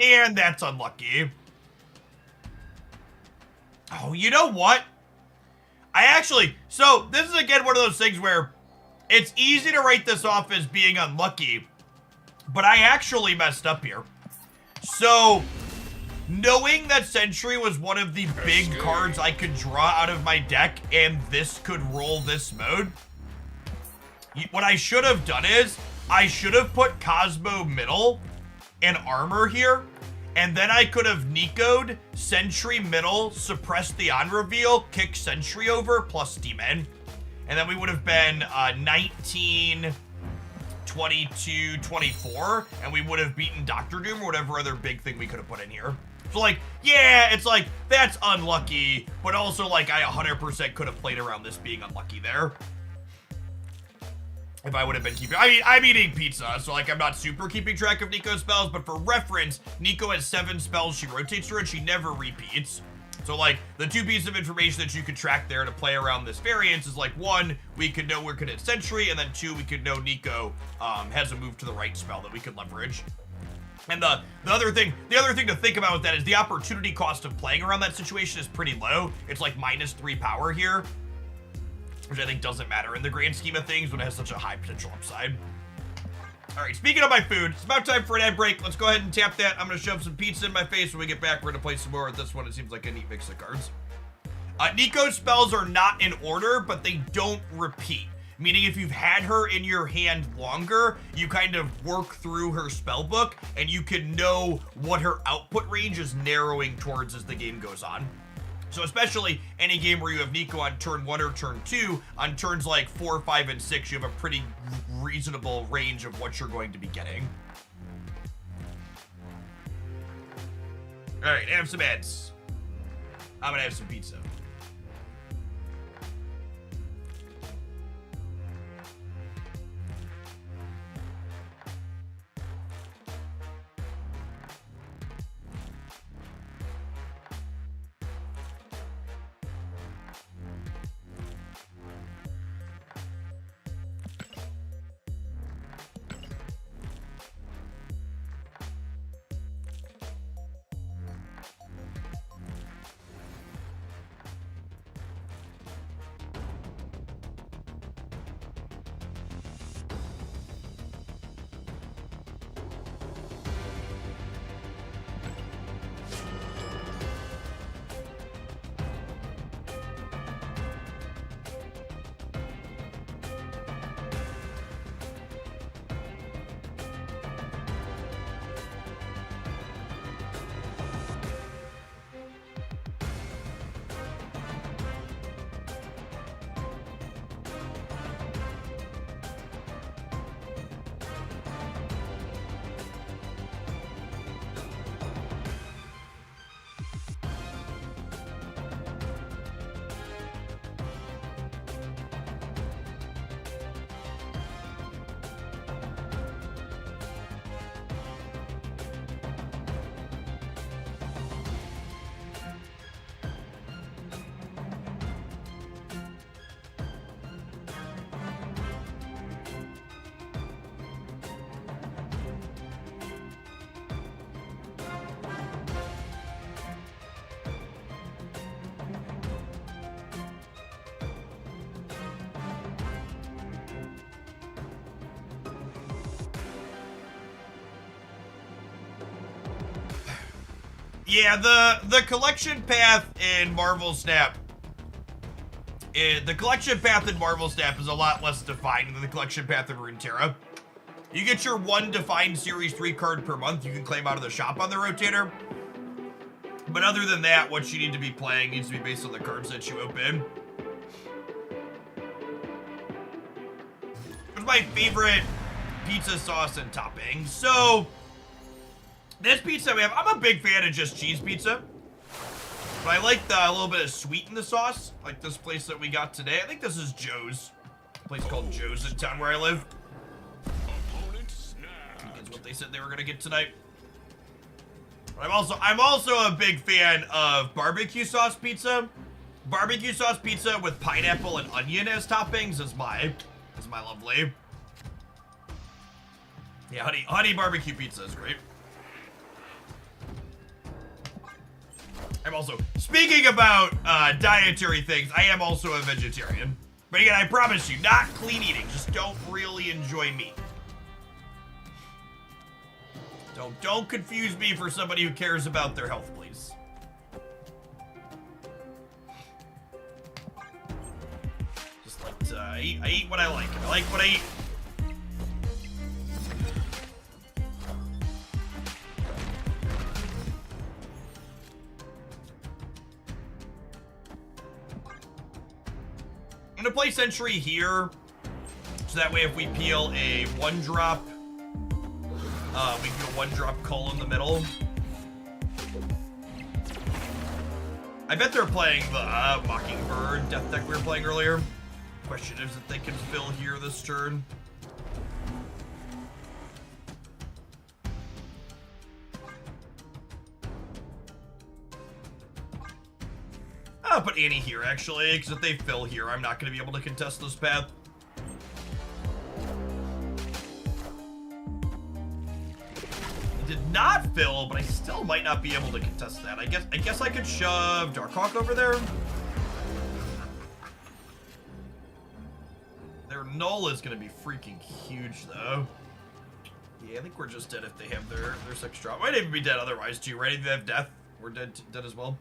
And that's unlucky. Oh, you know what? So this is again one of those things where it's easy to write this off as being unlucky, but I actually messed up here. So, knowing that Sentry was one of the big cards I could draw out of my deck and this could roll this mode, what I should have done is, I should have put Cosmo middle and armor here, and then I could have Nico'd Sentry middle, suppressed the on reveal, kick Sentry over, plus Demon. And then we would have been 19, 22, 24, and we would have beaten Dr. Doom or whatever other big thing we could have put in here. So like, yeah, it's like, that's unlucky, but also like I 100% could have played around this being unlucky there. If I would have been keeping, I'm eating pizza, so like I'm not super keeping track of Nico's spells, but for reference, Nico has 7 spells she rotates through and she never repeats. So like the two pieces of information that you could track there to play around this variance is like, one, we could know we're gonna hit Sentry, and then two, we could know Nico has a move to the right spell that we could leverage. And the other thing to think about with that is the opportunity cost of playing around that situation is pretty low. It's like -3 power here, which I think doesn't matter in the grand scheme of things when it has such a high potential upside. All right, speaking of my food, it's about time for an ad break. Let's go ahead and tap that. I'm gonna shove some pizza in my face when we get back. We're gonna play some more with this one. It seems like a neat mix of cards. Nico's spells are not in order, but they don't repeat. Meaning if you've had her in your hand longer, you kind of work through her spell book and you can know what her output range is narrowing towards as the game goes on. So especially any game where you have Nico on turn 1 or turn 2, on turns like 4, 5, and 6, you have a pretty reasonable range of what you're going to be getting. All right, have some ads. I'm gonna have some pizza. Yeah, the collection path in Marvel Snap. The collection path in Marvel Snap is a lot less defined than the collection path in Runeterra. You get your 1 defined Series 3 card per month you can claim out of the shop on the rotator. But other than that, what you need to be playing needs to be based on the cards that you open. What's my favorite pizza sauce and topping? So, this pizza we have, I'm a big fan of just cheese pizza. But I like the little bit of sweet in the sauce, like this place that we got today. I think this is Joe's. A place called Joe's in town where I live. That's what they said they were gonna get tonight. But I'm also a big fan of barbecue sauce pizza. Barbecue sauce pizza with pineapple and onion as toppings is my lovely. Yeah, honey barbecue pizza is great. I'm also, speaking about dietary things, I am also a vegetarian. But again, I promise you, not clean eating. Just don't really enjoy meat. Don't confuse me for somebody who cares about their health, please. Just like to, I eat what I like. I like what I eat. I'm gonna play Sentry here, so that way if we peel a 1-drop, we can do a 1-drop Cull in the middle. I bet they're playing the Mockingbird death deck we were playing earlier. Question is if they can fill here this turn. I'll put Annie here, actually, because if they fill here, I'm not going to be able to contest this path. It did not fill, but I still might not be able to contest that. I guess I could shove Darkhawk over there. Their null is going to be freaking huge, though. Yeah, I think we're just dead if they have their 6 drop. Might even be dead otherwise, too, right? If they have death, we're dead as well.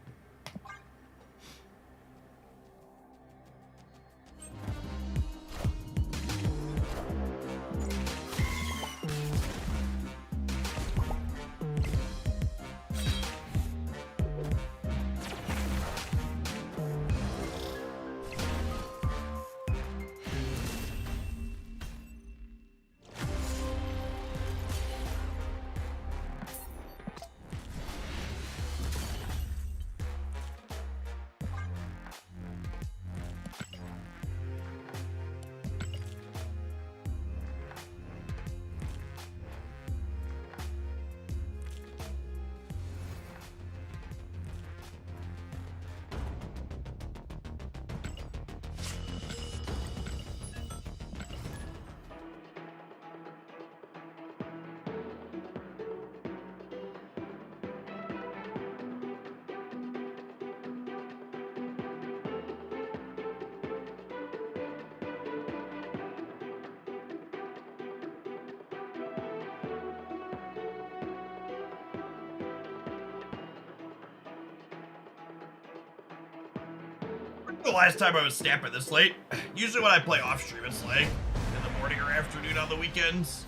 The last time I was snapping this late. Usually when I play off stream, it's like in the morning or afternoon on the weekends.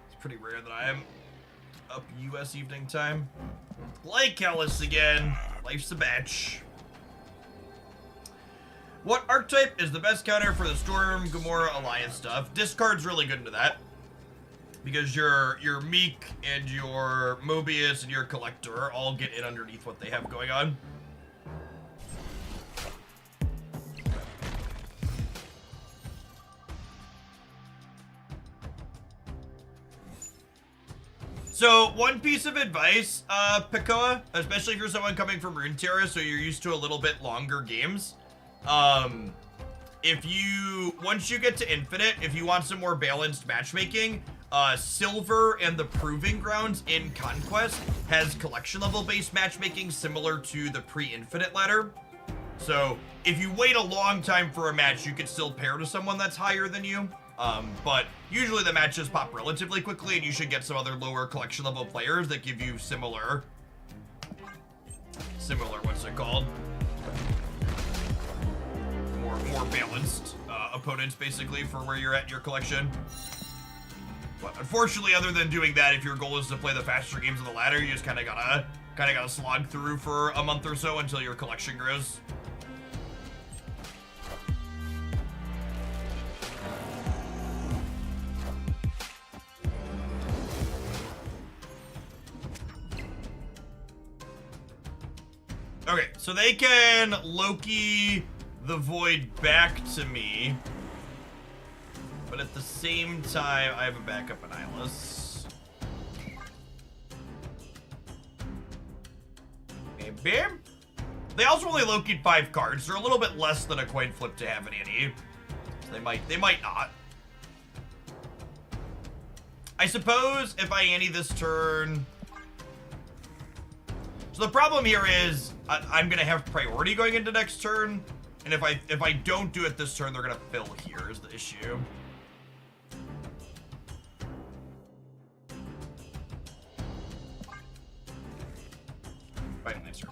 It's pretty rare that I am up US evening time. Like Hellas again. Life's a batch. What archetype is the best counter for the Storm, Gamora, Alliance stuff? Discard's really good into that. Because your Meek and your Mobius and your Collector all get in underneath what they have going on. So, one piece of advice, Pekoa, especially if you're someone coming from Runeterra, so you're used to a little bit longer games. Once you get to Infinite, if you want some more balanced matchmaking, Silver and the Proving Grounds in Conquest has collection level based matchmaking similar to the pre-Infinite ladder. So, if you wait a long time for a match, you could still pair to someone that's higher than you. But usually the matches pop relatively quickly, and you should get some other lower collection level players that give you similar, what's it called? More balanced opponents, basically, for where you're at in your collection. But unfortunately, other than doing that, if your goal is to play the faster games of the ladder, you just kind of gotta slog through for a month or so until your collection grows. Okay, so they can Loki the Void back to me, but at the same time, I have a backup Annihilus. Maybe. They also only Loki'd 5 cards. They're a little bit less than a coin flip to have an Annie. So they might not. I suppose if I Annie this turn. So the problem here is I'm gonna have priority going into next turn, and if I don't do it this turn, they're gonna fill here is the issue.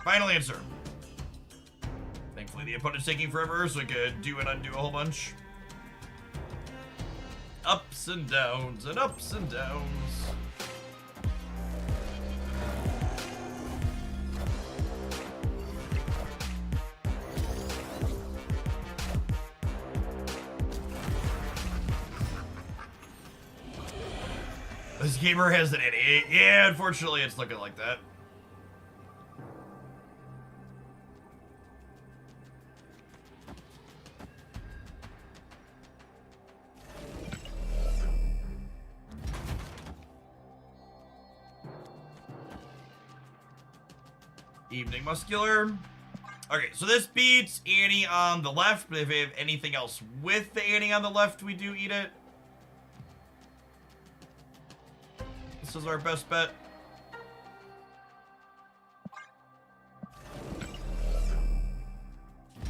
Final answer. Thankfully the opponent's taking forever, so I could do and undo a whole bunch. Ups and downs and ups and downs. This gamer has an idiot. Yeah, unfortunately, it's looking like that. Evening Muscular. Okay, so this beats Annie on the left, but if we have anything else with the Annie on the left, we do eat it. This is our best bet.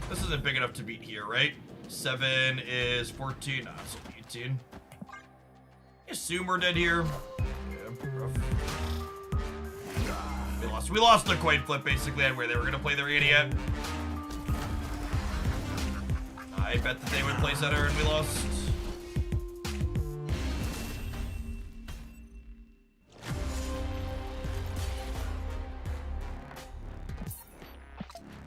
This isn't big enough to beat here, right? 7 is 14. No, it's 18. Assume we're dead here. Yeah, rough. We lost the coin flip basically on where they were gonna play their Annie at. I bet that they would play center and we lost.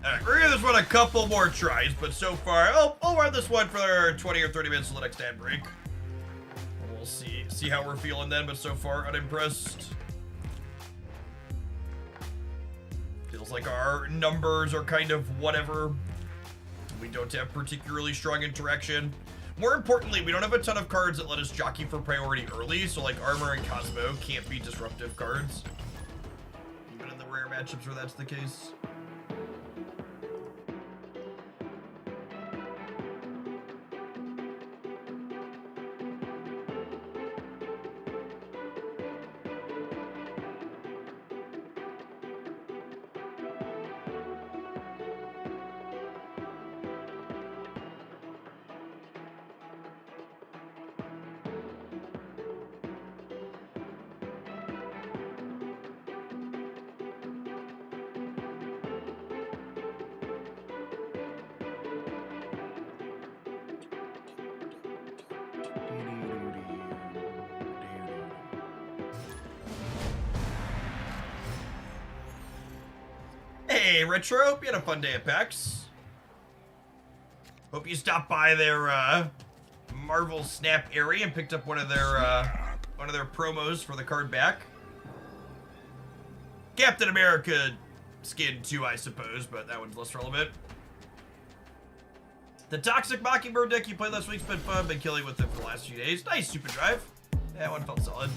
Alright, we're gonna give this one a couple more tries, but so far, I'll run this one for 20 or 30 minutes till the next ad break. We'll see how we're feeling then, but so far, unimpressed. Feels like our numbers are kind of whatever. We don't have particularly strong interaction. More importantly, we don't have a ton of cards that let us jockey for priority early, so like Armor and Cosmo can't be disruptive cards. Even in the rare matchups where that's the case. Hey, Retro, hope you had a fun day at PAX. Hope you stopped by their Marvel Snap area and picked up one of their promos for the card back. Captain America skin too, I suppose, but that one's less relevant. The Toxic Mockingbird deck you played last week's been fun. Been killing with it for the last few days. Nice, Super Drive. That one felt solid.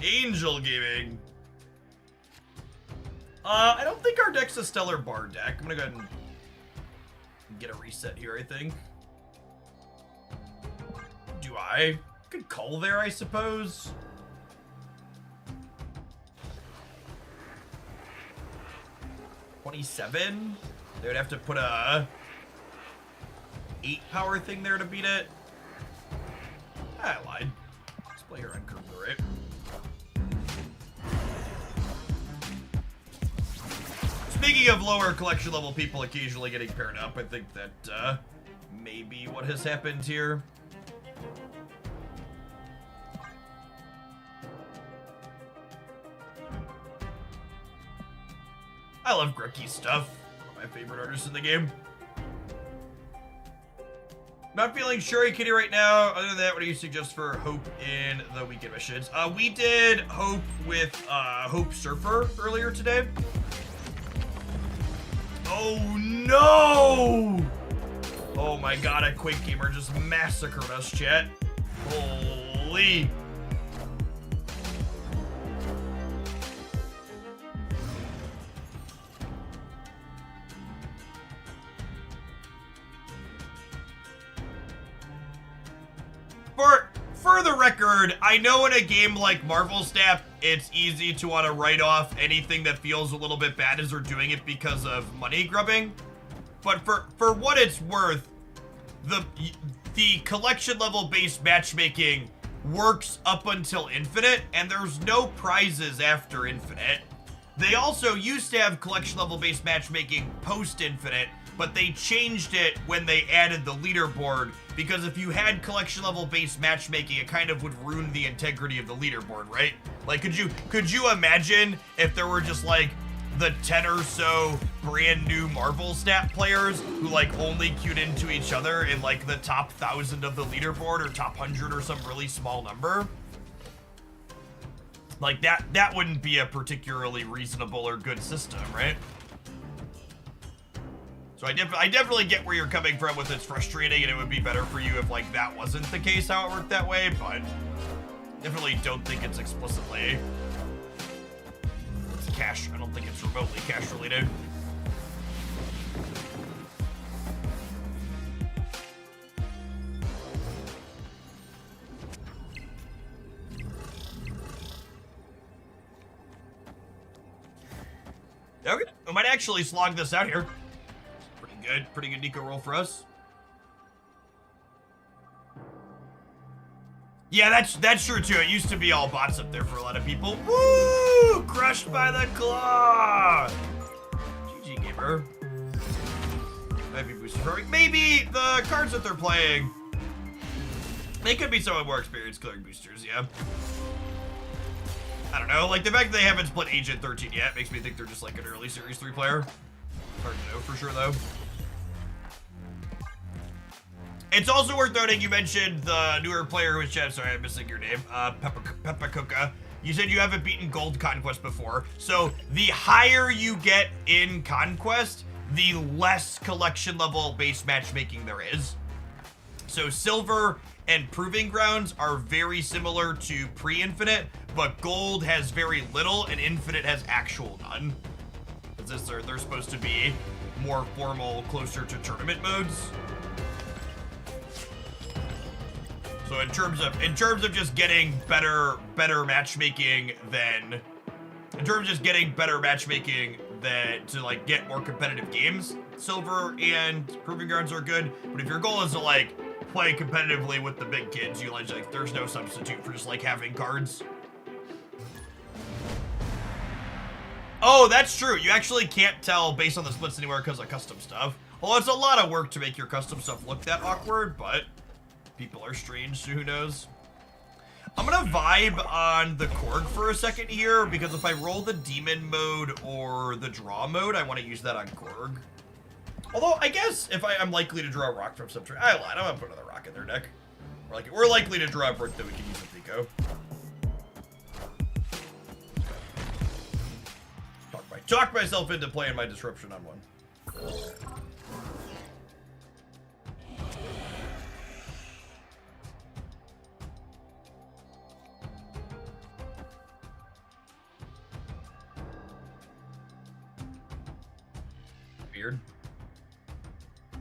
Angel Gaming. I don't think our deck's a Stellar Bar deck. I'm gonna go ahead and get a reset here, I think. Do I? Could call there, I suppose. $27? They would have to put a 8 power thing there to beat it. I lied. Let's play her on curve, right? Speaking of lower collection level people occasionally getting paired up, I think that may be what has happened here. I love Grooky's stuff. One of my favorite artists in the game. Not feeling Shuri Kitty right now. Other than that, what do you suggest for Hope in the weekend missions? We did Hope with Hope Surfer earlier today. Oh no! Oh my god, a Quake gamer just massacred us, chat. Holy. For the record, I know in a game like Marvel Snap, it's easy to want to write off anything that feels a little bit bad as they're doing it because of money grubbing. But for what it's worth, the collection level based matchmaking works up until Infinite, and there's no prizes after Infinite. They also used to have collection level based matchmaking post Infinite, but they changed it when they added the leaderboard, because if you had collection level based matchmaking, it kind of would ruin the integrity of the leaderboard, right? Like, could you imagine if there were just like the 10 or so brand new Marvel Snap players who like only queued into each other in like the top 1,000 of the leaderboard or top 100 or some really small number? Like that wouldn't be a particularly reasonable or good system, right? So I definitely get where you're coming from with it's frustrating, and it would be better for you if like that wasn't the case, how it worked that way, but definitely don't think it's explicitly. It's cash. I don't think remotely cash related. Okay, we might actually slog this out here. Pretty good Nico roll for us. Yeah, that's true too. It used to be all bots up there for a lot of people. Woo! Crushed by the claw. GG gamer. Maybe booster throwing. Maybe the cards that they're playing. They could be somewhat more experienced clearing boosters. Yeah. I don't know. Like the fact that they haven't split Agent 13 yet makes me think they're just like an early Series 3 player. Hard to know for sure though. It's also worth noting you mentioned the newer player who was chat. Sorry, I'm missing your name. Peppa Coca. You said you haven't beaten Gold Conquest before. So the higher you get in Conquest, the less collection level base matchmaking there is. So Silver and Proving Grounds are very similar to pre-Infinite, but Gold has very little and Infinite has actual none. They're supposed to be more formal, closer to tournament modes. So in terms of just getting better matchmaking than to like get more competitive games, Silver and Proving Grounds are good. But if your goal is to like play competitively with the big kids, you like there's no substitute for just like having cards. Oh, that's true. You actually can't tell based on the splits anywhere because of custom stuff. Well, it's a lot of work to make your custom stuff look that awkward, but people are strange, so who knows? I'm gonna vibe on the Korg for a second here, because if I roll the Demon mode or the Draw mode, I want to use that on Korg. Although, I guess if I'm likely to draw a rock from some tree. I lied, I'm gonna put another rock in their deck. We're likely to draw a brick that we can use with Nico. Talk myself into playing my Disruption on one. Weird.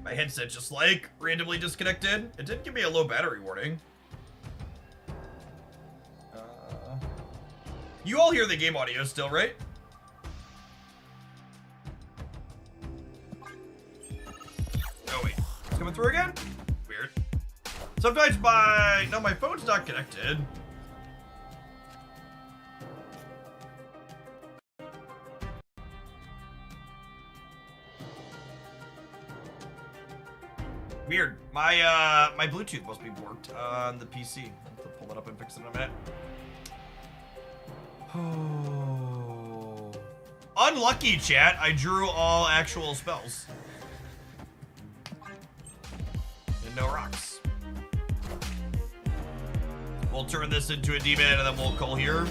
My headset just like randomly disconnected. It did give me a low battery warning. You all hear the game audio still, right? Oh wait, it's coming through again? Weird. Sometimes my phone's not connected. Weird. My Bluetooth must be warped on the PC. I'll have to pull it up and fix it in a minute. Oh. Unlucky, chat. I drew all actual spells. And no rocks. We'll turn this into a demon and then we'll call here.